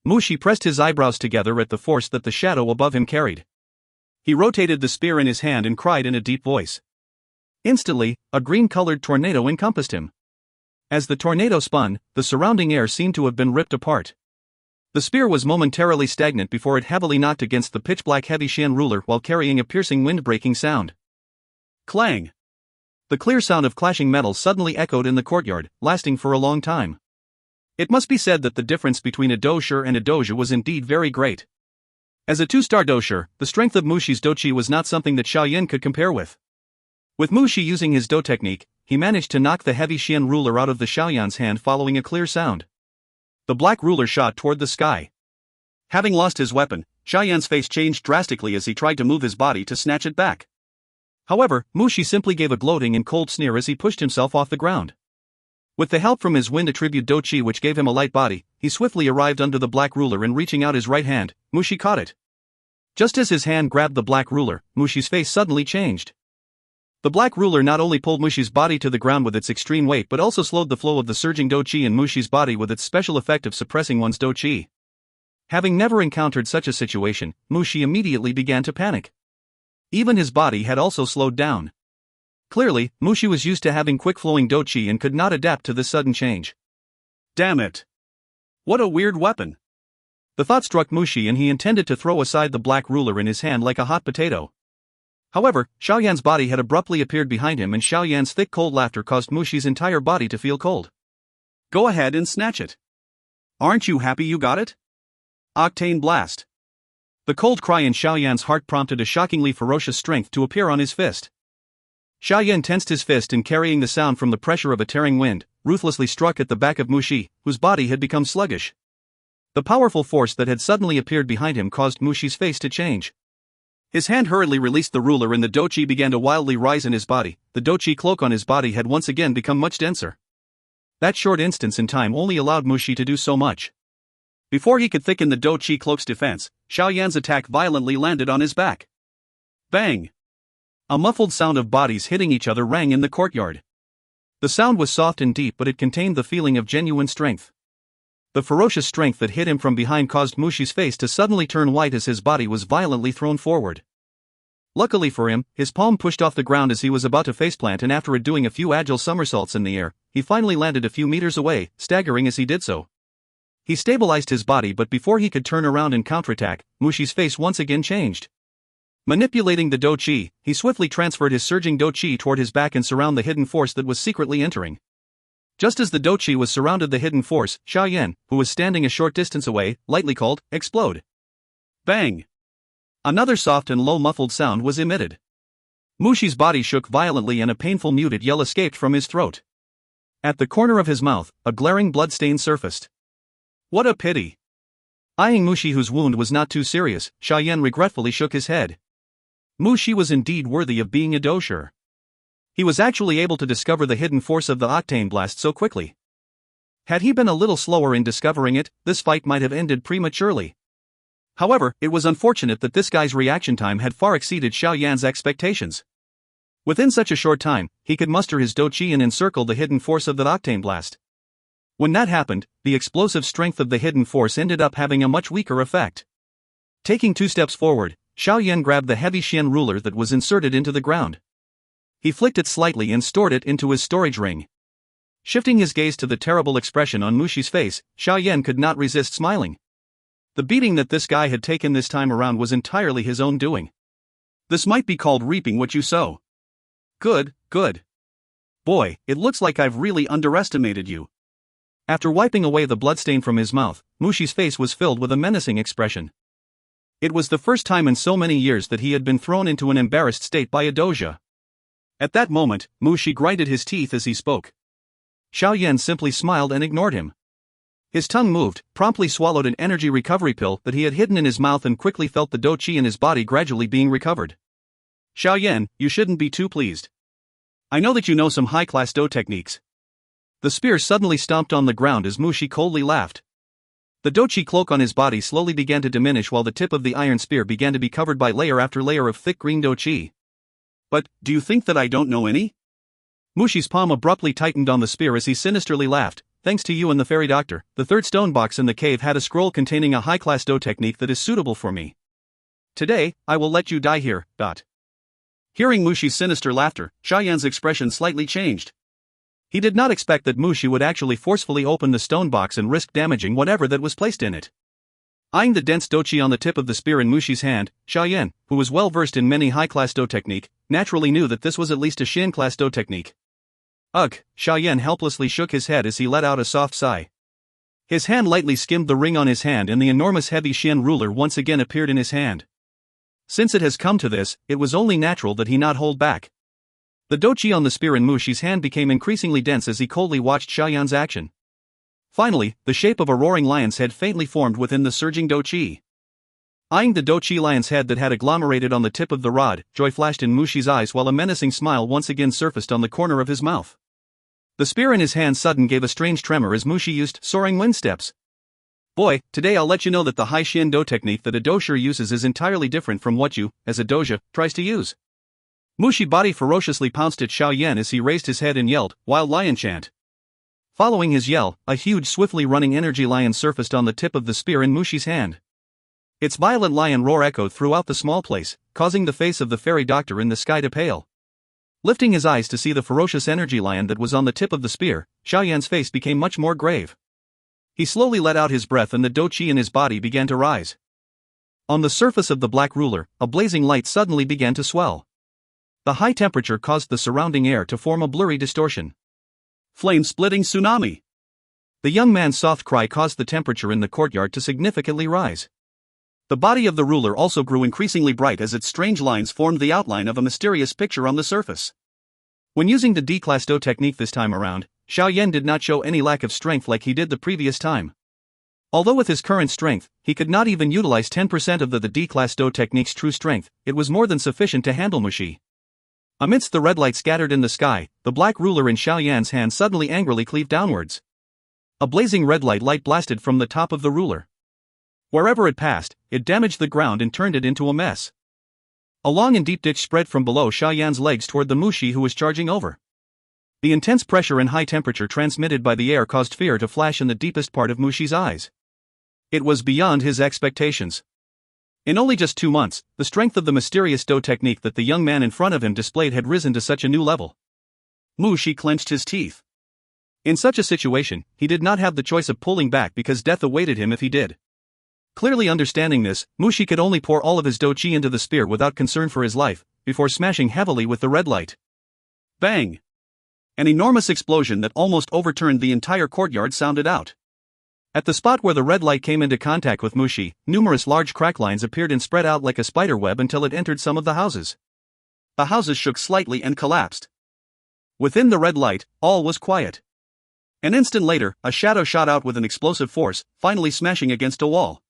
Speaker 2: Mu Xi pressed his eyebrows together at the force that the shadow above him carried. He rotated the spear in his hand and cried in a deep voice. Instantly, a green-colored tornado encompassed him. As the tornado spun, the surrounding air seemed to have been ripped apart. The spear was momentarily stagnant before it heavily knocked against the pitch-black heavy Xian ruler while carrying a piercing wind-breaking sound.
Speaker 1: Clang!
Speaker 2: The clear sound of clashing metal suddenly echoed in the courtyard, lasting for a long time. It must be said that the difference between a Dou Shi and a Dou Zhi was indeed very great. As a 2-star Dou Shi, the strength of Mu Xi's Dou Qi was not something that Xiao Yan could compare with. With Mu Xi using his Dou technique, he managed to knock the heavy Xian ruler out of the Xiao Yan's hand following a clear sound. The black ruler shot toward the sky.
Speaker 1: Having lost his weapon, Xiao Yan's face changed drastically as he tried to move his body to snatch it back.
Speaker 2: However, Mu Xi simply gave a gloating and cold sneer as he pushed himself off the ground. With the help from his wind attribute Dou Qi which gave him a light body, he swiftly arrived under the black ruler and reaching out his right hand, Mu Xi caught it. Just as his hand grabbed the black ruler, Mu Xi's face suddenly changed. The black ruler not only pulled Mu Xi's body to the ground with its extreme weight but also slowed the flow of the surging Dou Qi in Mu Xi's body with its special effect of suppressing one's Dou Qi. Having never encountered such a situation, Mu Xi immediately began to panic. Even his body had also slowed down. Clearly, Mu Xi was used to having quick-flowing Dou Qi and could not adapt to this sudden change.
Speaker 1: Damn it! What a weird weapon!
Speaker 2: The thought struck Mu Xi and he intended to throw aside the black ruler in his hand like a hot potato. However, Xiao Yan's body had abruptly appeared behind him and Xiao Yan's thick cold laughter caused Mu Xi's entire body to feel cold.
Speaker 1: Go ahead and snatch it. Aren't you happy you got it? Octane blast.
Speaker 2: The cold cry in Xiao Yan's heart prompted a shockingly ferocious strength to appear on his fist. Xiao Yan tensed his fist and carrying the sound from the pressure of a tearing wind, ruthlessly struck at the back of Mu Xi, whose body had become sluggish. The powerful force that had suddenly appeared behind him caused Mu Xi's face to change. His hand hurriedly released the ruler and the Dou Qi began to wildly rise in his body. The Dou Qi cloak on his body had once again become much denser. That short instance in time only allowed Mu Xi to do so much.
Speaker 1: Before he could thicken the Dou Qi cloak's defense, Xiao Yan's attack violently landed on his back. Bang!
Speaker 2: A muffled sound of bodies hitting each other rang in the courtyard. The sound was soft and deep but it contained the feeling of genuine strength. The ferocious strength that hit him from behind caused Mu Xi's face to suddenly turn white as his body was violently thrown forward. Luckily for him, his palm pushed off the ground as he was about to faceplant and after doing a few agile somersaults in the air, he finally landed a few meters away, staggering as he did so. He stabilized his body but before he could turn around and counterattack, Mu Xi's face once again changed. Manipulating the Dou Qi, he swiftly transferred his surging Dou Qi toward his back and surround the hidden force that was secretly entering. Just as the Dou Qi was surrounded the hidden force, Xiao Yan, who was standing a short distance away, lightly called, "Explode."
Speaker 1: Bang!
Speaker 2: Another soft and low muffled sound was emitted. Mu Xi's body shook violently and a painful muted yell escaped from his throat. At the corner of his mouth, a glaring blood stain surfaced.
Speaker 1: What a pity!
Speaker 2: Eyeing Mu Xi whose wound was not too serious, Xiao Yan regretfully shook his head. Mu Xi was indeed worthy of being a Dou Shi. He was actually able to discover the hidden force of the octane blast so quickly. Had he been a little slower in discovering it, this fight might have ended prematurely. However, it was unfortunate that this guy's reaction time had far exceeded Xiao Yan's expectations. Within such a short time, he could muster his Dou Qi and encircle the hidden force of the octane blast. When that happened, the explosive strength of the hidden force ended up having a much weaker effect. Taking 2 steps forward, Xiao Yan grabbed the heavy Xian ruler that was inserted into the ground. He flicked it slightly and stored it into his storage ring. Shifting his gaze to the terrible expression on Mushi's face, Xiao Yan could not resist smiling. The beating that this guy had taken this time around was entirely his own doing. This might be called reaping what you sow. Good, good. Boy, it looks like I've really underestimated you. After wiping away the bloodstain from his mouth, Mushi's face was filled with a menacing expression. It was the first time in so many years that he had been thrown into an embarrassed state by a doja. At that moment, Mushi grinded his teeth as he spoke. Xiao Yan simply smiled and ignored him. His tongue moved, promptly swallowed an energy recovery pill that he had hidden in his mouth and quickly felt the Dou Qi in his body gradually being recovered. Xiao Yan, you shouldn't be too pleased. I know that you know some high-class Dou techniques. The spear suddenly stomped on the ground as Mushi coldly laughed. The Dou Qi cloak on his body slowly began to diminish while the tip of the iron spear began to be covered by layer after layer of thick green Dou Qi. But, do you think that I don't know any? Mushi's palm abruptly tightened on the spear as he sinisterly laughed. Thanks to you and the fairy doctor, the third stone box in the cave had a scroll containing a high-class Dou technique that is suitable for me. Today, I will let you die here. Hearing Mushi's sinister laughter, Xiao Yan's expression slightly changed. He did not expect that Mushi would actually forcefully open the stone box and risk damaging whatever that was placed in it. Eyeing the dense Dou Qi on the tip of the spear in Mushi's hand, Xiao Yan, who was well versed in many high-class Dou technique, naturally knew that this was at least a Xian-class Dou technique. Ugh, Xiao Yan helplessly shook his head as he let out a soft sigh. His hand lightly skimmed the ring on his hand and the enormous heavy Xian ruler once again appeared in his hand. Since it has come to this, it was only natural that he not hold back. The Dou Qi on the spear in Mushi's hand became increasingly dense as he coldly watched Xiao Yan's action. Finally, the shape of a roaring lion's head faintly formed within the surging Dou Qi. Eyeing the Dou Qi lion's head that had agglomerated on the tip of the rod, joy flashed in Mushi's eyes while a menacing smile once again surfaced on the corner of his mouth. The spear in his hand sudden gave a strange tremor as Mushi used soaring wind steps. Boy, today I'll let you know that the high Xian Dou technique that a dousher uses is entirely different from what you, as a doja, tries to use. Mushi body ferociously pounced at Xiao Yan as he raised his head and yelled, "Wild lion chant." Following his yell, a huge swiftly running energy lion surfaced on the tip of the spear in Mushi's hand. Its violent lion roar echoed throughout the small place, causing the face of the fairy doctor in the sky to pale. Lifting his eyes to see the ferocious energy lion that was on the tip of the spear, Xiao Yan's face became much more grave. He slowly let out his breath and the Dou Qi in his body began to rise. On the surface of the black ruler, a blazing light suddenly began to swell. The high temperature caused the surrounding air to form a blurry distortion. Flame-splitting tsunami! The young man's soft cry caused the temperature in the courtyard to significantly rise. The body of the ruler also grew increasingly bright as its strange lines formed the outline of a mysterious picture on the surface. When using the D-class Dou technique this time around, Xiao Yan did not show any lack of strength like he did the previous time. Although with his current strength, he could not even utilize 10% of the D-class Dou technique's true strength, it was more than sufficient to handle Mushi. Amidst the red light scattered in the sky, the black ruler in Xiao Yan's hand suddenly angrily cleaved downwards. A blazing red light blasted from the top of the ruler. Wherever it passed, it damaged the ground and turned it into a mess. A long and deep ditch spread from below Xiao Yan's legs toward the Mushi who was charging over. The intense pressure and high temperature transmitted by the air caused fear to flash in the deepest part of Mushi's eyes. It was beyond his expectations. In only just 2 months, the strength of the mysterious Dou technique that the young man in front of him displayed had risen to such a new level. Mushi clenched his teeth. In such a situation, he did not have the choice of pulling back because death awaited him if he did. Clearly understanding this, Mushi could only pour all of his Dou Qi into the spear without concern for his life, before smashing heavily with the red light. Bang! An enormous explosion that almost overturned the entire courtyard sounded out. At the spot where the red light came into contact with Mushi, numerous large crack lines appeared and spread out like a spider web until it entered some of the houses. The houses shook slightly and collapsed. Within the red light, all was quiet. An instant later, a shadow shot out with an explosive force, finally smashing against a wall.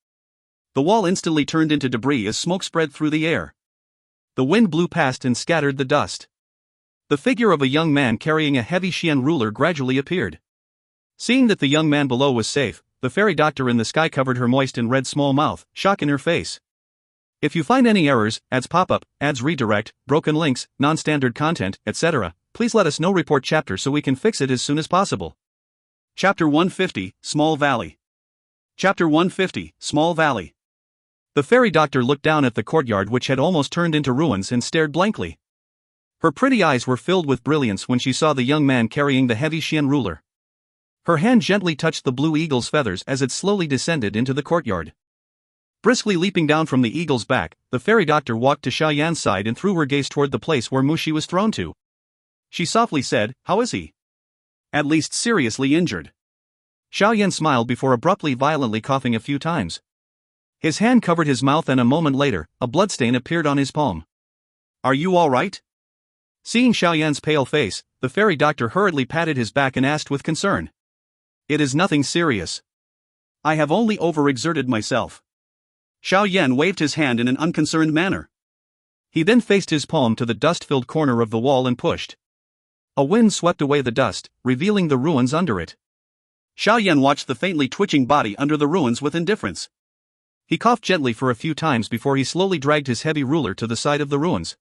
Speaker 2: The wall instantly turned into debris as smoke spread through the air. The wind blew past and scattered the dust. The figure of a young man carrying a heavy Xian ruler gradually appeared. Seeing that the young man below was safe, the fairy doctor in the sky covered her moist and red small mouth, shock in her face. If you find any errors, ads pop up, ads redirect, broken links, non-standard content, etc., please let us know. Report chapter so we can fix it as soon as possible.
Speaker 1: Chapter 150, Small Valley. Chapter 150, Small Valley. The fairy doctor looked down at the courtyard, which had almost turned into ruins, and stared blankly. Her pretty eyes were filled with brilliance when she saw the young man carrying the heavy Xian ruler. Her hand gently touched the blue eagle's feathers as it slowly descended into the courtyard. Briskly leaping down from the eagle's back, the fairy doctor walked to Xiao Yan's side and threw her gaze toward the place where Mushi was thrown to. She softly said, "How is he?" "At least seriously injured." Xiao Yan smiled before abruptly violently coughing a few times. His hand covered his mouth, and a moment later, a bloodstain appeared on his palm. "Are you all right?" Seeing Xiao Yan's pale face, the fairy doctor hurriedly patted his back and asked with concern. "It is nothing serious. I have only overexerted myself." Xiao Yan waved his hand in an unconcerned manner. He then faced his palm to the dust-filled corner of the wall and pushed. A wind swept away the dust, revealing the ruins under it. Xiao Yan watched the faintly twitching body under the ruins with indifference. He coughed gently for a few times before he slowly dragged his heavy ruler to the side of the ruins.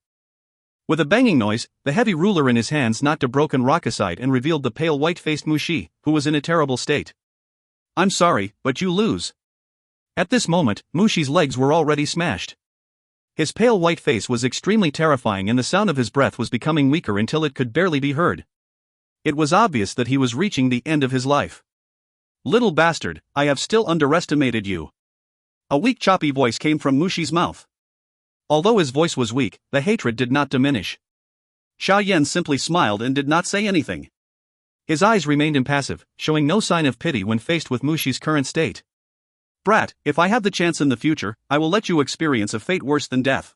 Speaker 1: With a banging noise, the heavy ruler in his hands knocked a broken rock aside and revealed the pale white-faced Mushi, who was in a terrible state. "I'm sorry, but you lose." At this moment, Mushi's legs were already smashed. His pale white face was extremely terrifying, and the sound of his breath was becoming weaker until it could barely be heard. It was obvious that he was reaching the end of his life. "Little bastard, I have still underestimated you." A weak choppy voice came from Mushi's mouth. Although his voice was weak, the hatred did not diminish. Xiao Yan simply smiled and did not say anything. His eyes remained impassive, showing no sign of pity when faced with Mushi's current state. "Brat, if I have the chance in the future, I will let you experience a fate worse than death."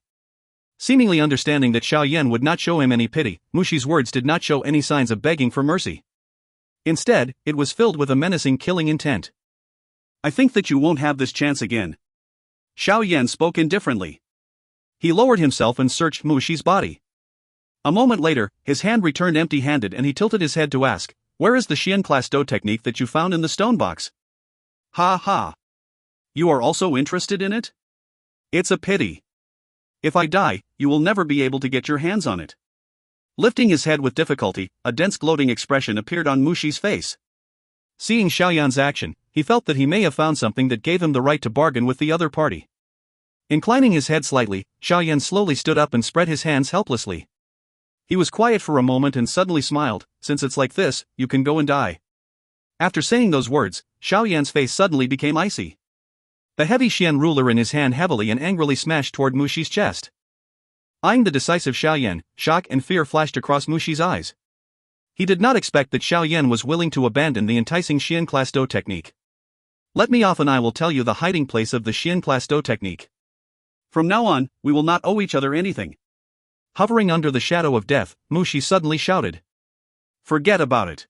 Speaker 1: Seemingly understanding that Xiao Yan would not show him any pity, Mushi's words did not show any signs of begging for mercy. Instead, it was filled with a menacing killing intent. "I think that you won't have this chance again." Xiao Yan spoke indifferently. He lowered himself and searched Mushi's body. A moment later, his hand returned empty-handed and he tilted his head to ask, "Where is the Xian class Dou technique that you found in the stone box?" "Ha ha. You are also interested in it? It's a pity. If I die, you will never be able to get your hands on it." Lifting his head with difficulty, a dense gloating expression appeared on Mushi's face. Seeing Xiao Yan's action, he felt that he may have found something that gave him the right to bargain with the other party. Inclining his head slightly, Xiao Yan slowly stood up and spread his hands helplessly. He was quiet for a moment and suddenly smiled, "Since it's like this, you can go and die." After saying those words, Xiao Yan's face suddenly became icy. The heavy Xian ruler in his hand heavily and angrily smashed toward Mushi's chest. Eyeing the decisive Xiao Yan, shock and fear flashed across Mushi's eyes. He did not expect that Xiao Yan was willing to abandon the enticing Xian class Dou technique. "Let me off and I will tell you the hiding place of the Xian class Dou technique. From now on, we will not owe each other anything." Hovering under the shadow of death, Mushi suddenly shouted. "Forget about it.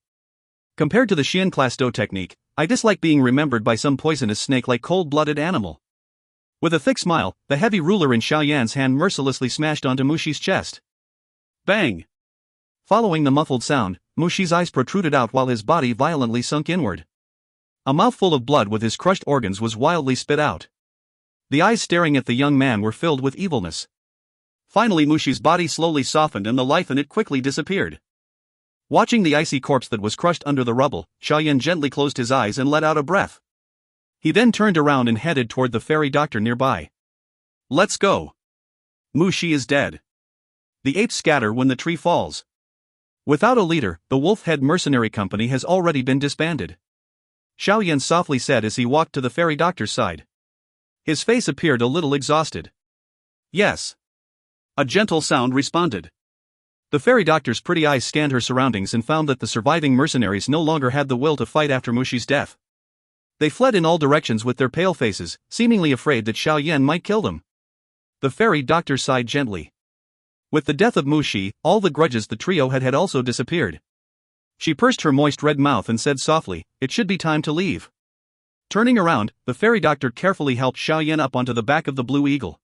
Speaker 1: Compared to the Xian class Dou technique, I dislike being remembered by some poisonous snake-like cold-blooded animal." With a thick smile, the heavy ruler in Xiao Yan's hand mercilessly smashed onto Mushi's chest. Bang! Following the muffled sound, Mushi's eyes protruded out while his body violently sunk inward. A mouthful of blood with his crushed organs was wildly spit out. The eyes staring at the young man were filled with evilness. Finally, Mushi's body slowly softened and the life in it quickly disappeared. Watching the icy corpse that was crushed under the rubble, Xiao Yan gently closed his eyes and let out a breath. He then turned around and headed toward the fairy doctor nearby. "Let's go. Mushi is dead. The apes scatter when the tree falls." Without a leader, the Wolf-Head Mercenary Company has already been disbanded. Xiao Yan softly said as he walked to the fairy doctor's side. His face appeared a little exhausted. "Yes." A gentle sound responded. The fairy doctor's pretty eyes scanned her surroundings and found that the surviving mercenaries no longer had the will to fight after Mushi's death. They fled in all directions with their pale faces, seemingly afraid that Xiao Yan might kill them. The fairy doctor sighed gently. With the death of Mushi, all the grudges the trio had also disappeared. She pursed her moist red mouth and said softly, "It should be time to leave." Turning around, the fairy doctor carefully helped Xiao Yan up onto the back of the blue eagle.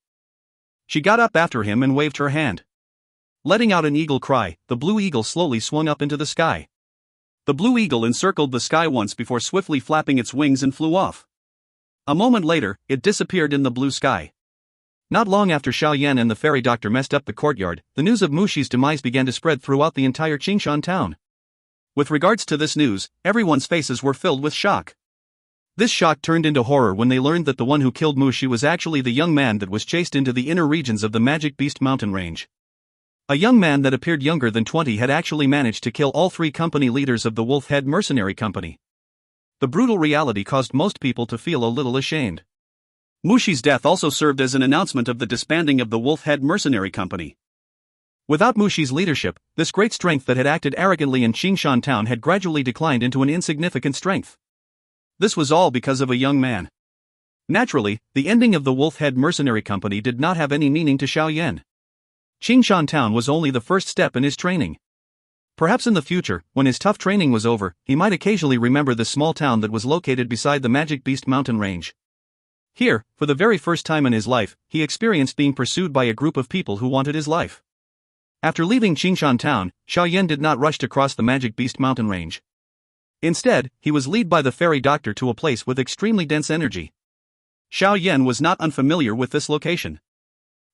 Speaker 1: She got up after him and waved her hand. Letting out an eagle cry, the blue eagle slowly swung up into the sky. The blue eagle encircled the sky once before swiftly flapping its wings and flew off. A moment later, it disappeared in the blue sky. Not long after Xiao Yan and the fairy doctor messed up the courtyard, the news of Mushi's demise began to spread throughout the entire Qingshan town. With regards to this news, everyone's faces were filled with shock. This shock turned into horror when they learned that the one who killed Mushi was actually the young man that was chased into the inner regions of the Magic Beast mountain range. A young man that appeared younger than 20 had actually managed to kill all 3 company leaders of the Wolf Head Mercenary Company. The brutal reality caused most people to feel a little ashamed. Mushi's death also served as an announcement of the disbanding of the Wolf Head Mercenary Company. Without Mushi's leadership, this great strength that had acted arrogantly in Qingshan town had gradually declined into an insignificant strength. This was all because of a young man. Naturally, the ending of the Wolf Head Mercenary Company did not have any meaning to Xiao Yan. Qingshan town was only the first step in his training. Perhaps in the future, when his tough training was over, he might occasionally remember this small town that was located beside the Magic Beast mountain range. Here, for the very first time in his life, he experienced being pursued by a group of people who wanted his life. After leaving Qingshan town, Xiao Yan did not rush to cross the Magic Beast mountain range. Instead, he was led by the fairy doctor to a place with extremely dense energy. Xiao Yan was not unfamiliar with this location.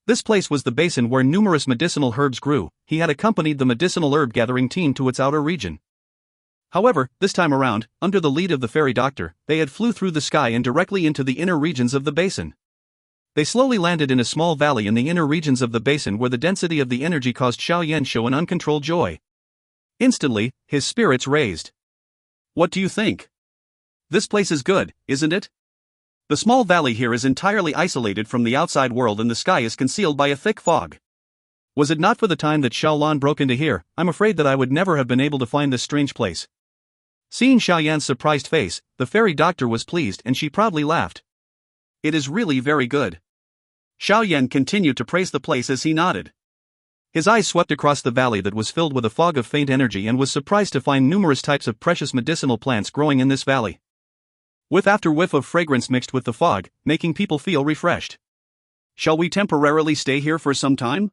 Speaker 1: This place was the basin where numerous medicinal herbs grew. He had accompanied the medicinal herb gathering team to its outer region. However, this time around, under the lead of the fairy doctor, they had flew through the sky and directly into the inner regions of the basin. They slowly landed in a small valley in the inner regions of the basin where the density of the energy caused Xiao Yan show an uncontrolled joy. Instantly, his spirits raised. What do you think? This place is good, isn't it? The small valley here is entirely isolated from the outside world and the sky is concealed by a thick fog. Was it not for the time that Xiao Lan broke into here, I'm afraid that I would never have been able to find this strange place. Seeing Xiao Yan's surprised face, the fairy doctor was pleased and she proudly laughed. It is really very good. Xiao Yan continued to praise the place as he nodded. His eyes swept across the valley that was filled with a fog of faint energy and was surprised to find numerous types of precious medicinal plants growing in this valley. Whiff after whiff of fragrance mixed with the fog, making people feel refreshed. Shall we temporarily stay here for some time?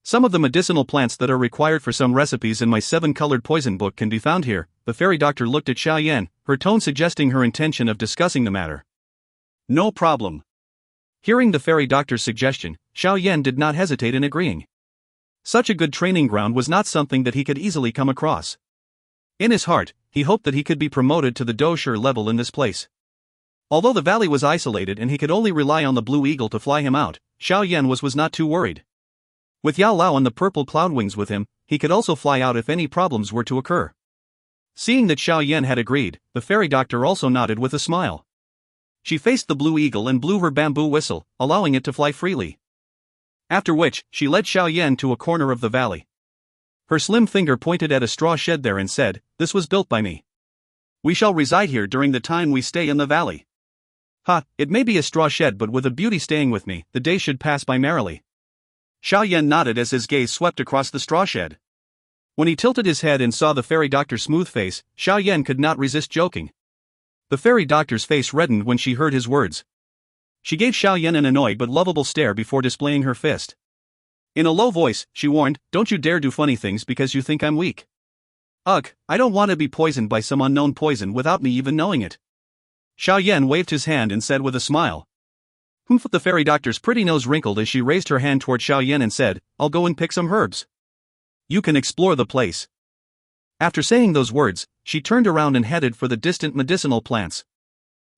Speaker 1: Some of the medicinal plants that are required for some recipes in my 7-colored poison book can be found here. The fairy doctor looked at Xiao Yan, her tone suggesting her intention of discussing the matter. No problem. Hearing the fairy doctor's suggestion, Xiao Yan did not hesitate in agreeing. Such a good training ground was not something that he could easily come across. In his heart, he hoped that he could be promoted to the Dou Qi level in this place. Although the valley was isolated and he could only rely on the blue eagle to fly him out, Xiao Yan was not too worried. With Yao Lao and the purple cloud wings with him, he could also fly out if any problems were to occur. Seeing that Xiao Yan had agreed, the fairy doctor also nodded with a smile. She faced the blue eagle and blew her bamboo whistle, allowing it to fly freely. After which, she led Xiao Yan to a corner of the valley. Her slim finger pointed at a straw shed there and said, "This was built by me. We shall reside here during the time we stay in the valley." Ha, it may be a straw shed but with a beauty staying with me, the day should pass by merrily. Xiao Yan nodded as his gaze swept across the straw shed. When he tilted his head and saw the fairy doctor's smooth face, Xiao Yan could not resist joking. The fairy doctor's face reddened when she heard his words. She gave Xiao Yan an annoyed but lovable stare before displaying her fist. In a low voice, she warned, "Don't you dare do funny things because you think I'm weak. Ugh, I don't want to be poisoned by some unknown poison without me even knowing it." Xiao Yan waved his hand and said with a smile. Humph! The fairy doctor's pretty nose wrinkled as she raised her hand toward Xiao Yan and said, "I'll go and pick some herbs. You can explore the place." After saying those words, she turned around and headed for the distant medicinal plants.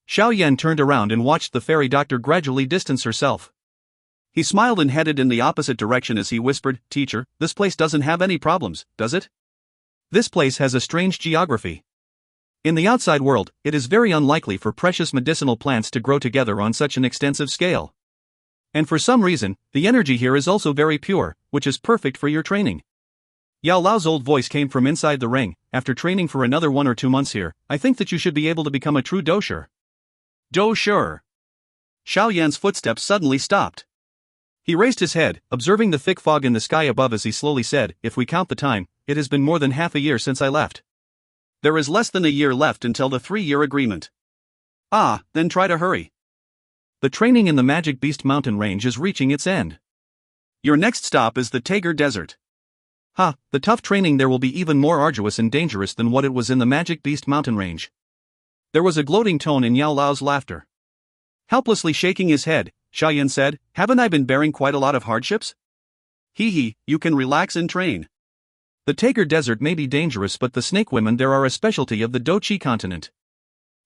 Speaker 1: Xiao Yan turned around and watched the fairy doctor gradually distance herself. He smiled and headed in the opposite direction as he whispered, "Teacher, this place doesn't have any problems, does it? This place has a strange geography. In the outside world, it is very unlikely for precious medicinal plants to grow together on such an extensive scale. And for some reason, the energy here is also very pure, which is perfect for your training." Yao Lao's old voice came from inside the ring. "After training for another 1 or 2 months here, I think that you should be able to become a true Dou Qi." Dou Qi. Xiao Yan's footsteps suddenly stopped. He raised his head, observing the thick fog in the sky above as he slowly said, "If we count the time, it has been more than half a year since I left. There is less than a year left until the 3-year agreement. Ah, then try to hurry. The training in the Magic Beast mountain range is reaching its end. Your next stop is the Tager Desert. Ha, the tough training there will be even more arduous and dangerous than what it was in the Magic Beast mountain range." There was a gloating tone in Yao Lao's laughter. Helplessly shaking his head, Xiao Yan said, "Haven't I been bearing quite a lot of hardships? Hee, you can relax and train.
Speaker 2: The Tager Desert may be dangerous, but the snake women there are a specialty of the Dou Qi continent.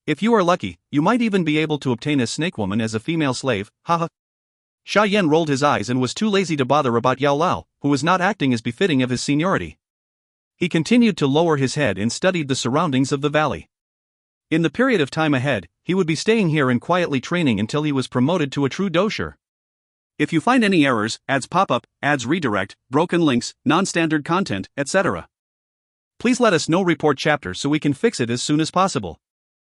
Speaker 2: If you are lucky, you might even be able to obtain a snake woman as a female slave, haha. Xiao Yan rolled his eyes and was too lazy to bother about Yao Lao, who was not acting as befitting of his seniority. He continued to lower his head and studied the surroundings of the valley. In the period of time ahead, he would be staying here and quietly training until he was promoted to a true dosher.
Speaker 1: If you find any errors, ads pop up, ads redirect, broken links, non-standard content, etc., please let us know. Report chapter so we can fix it as soon as possible.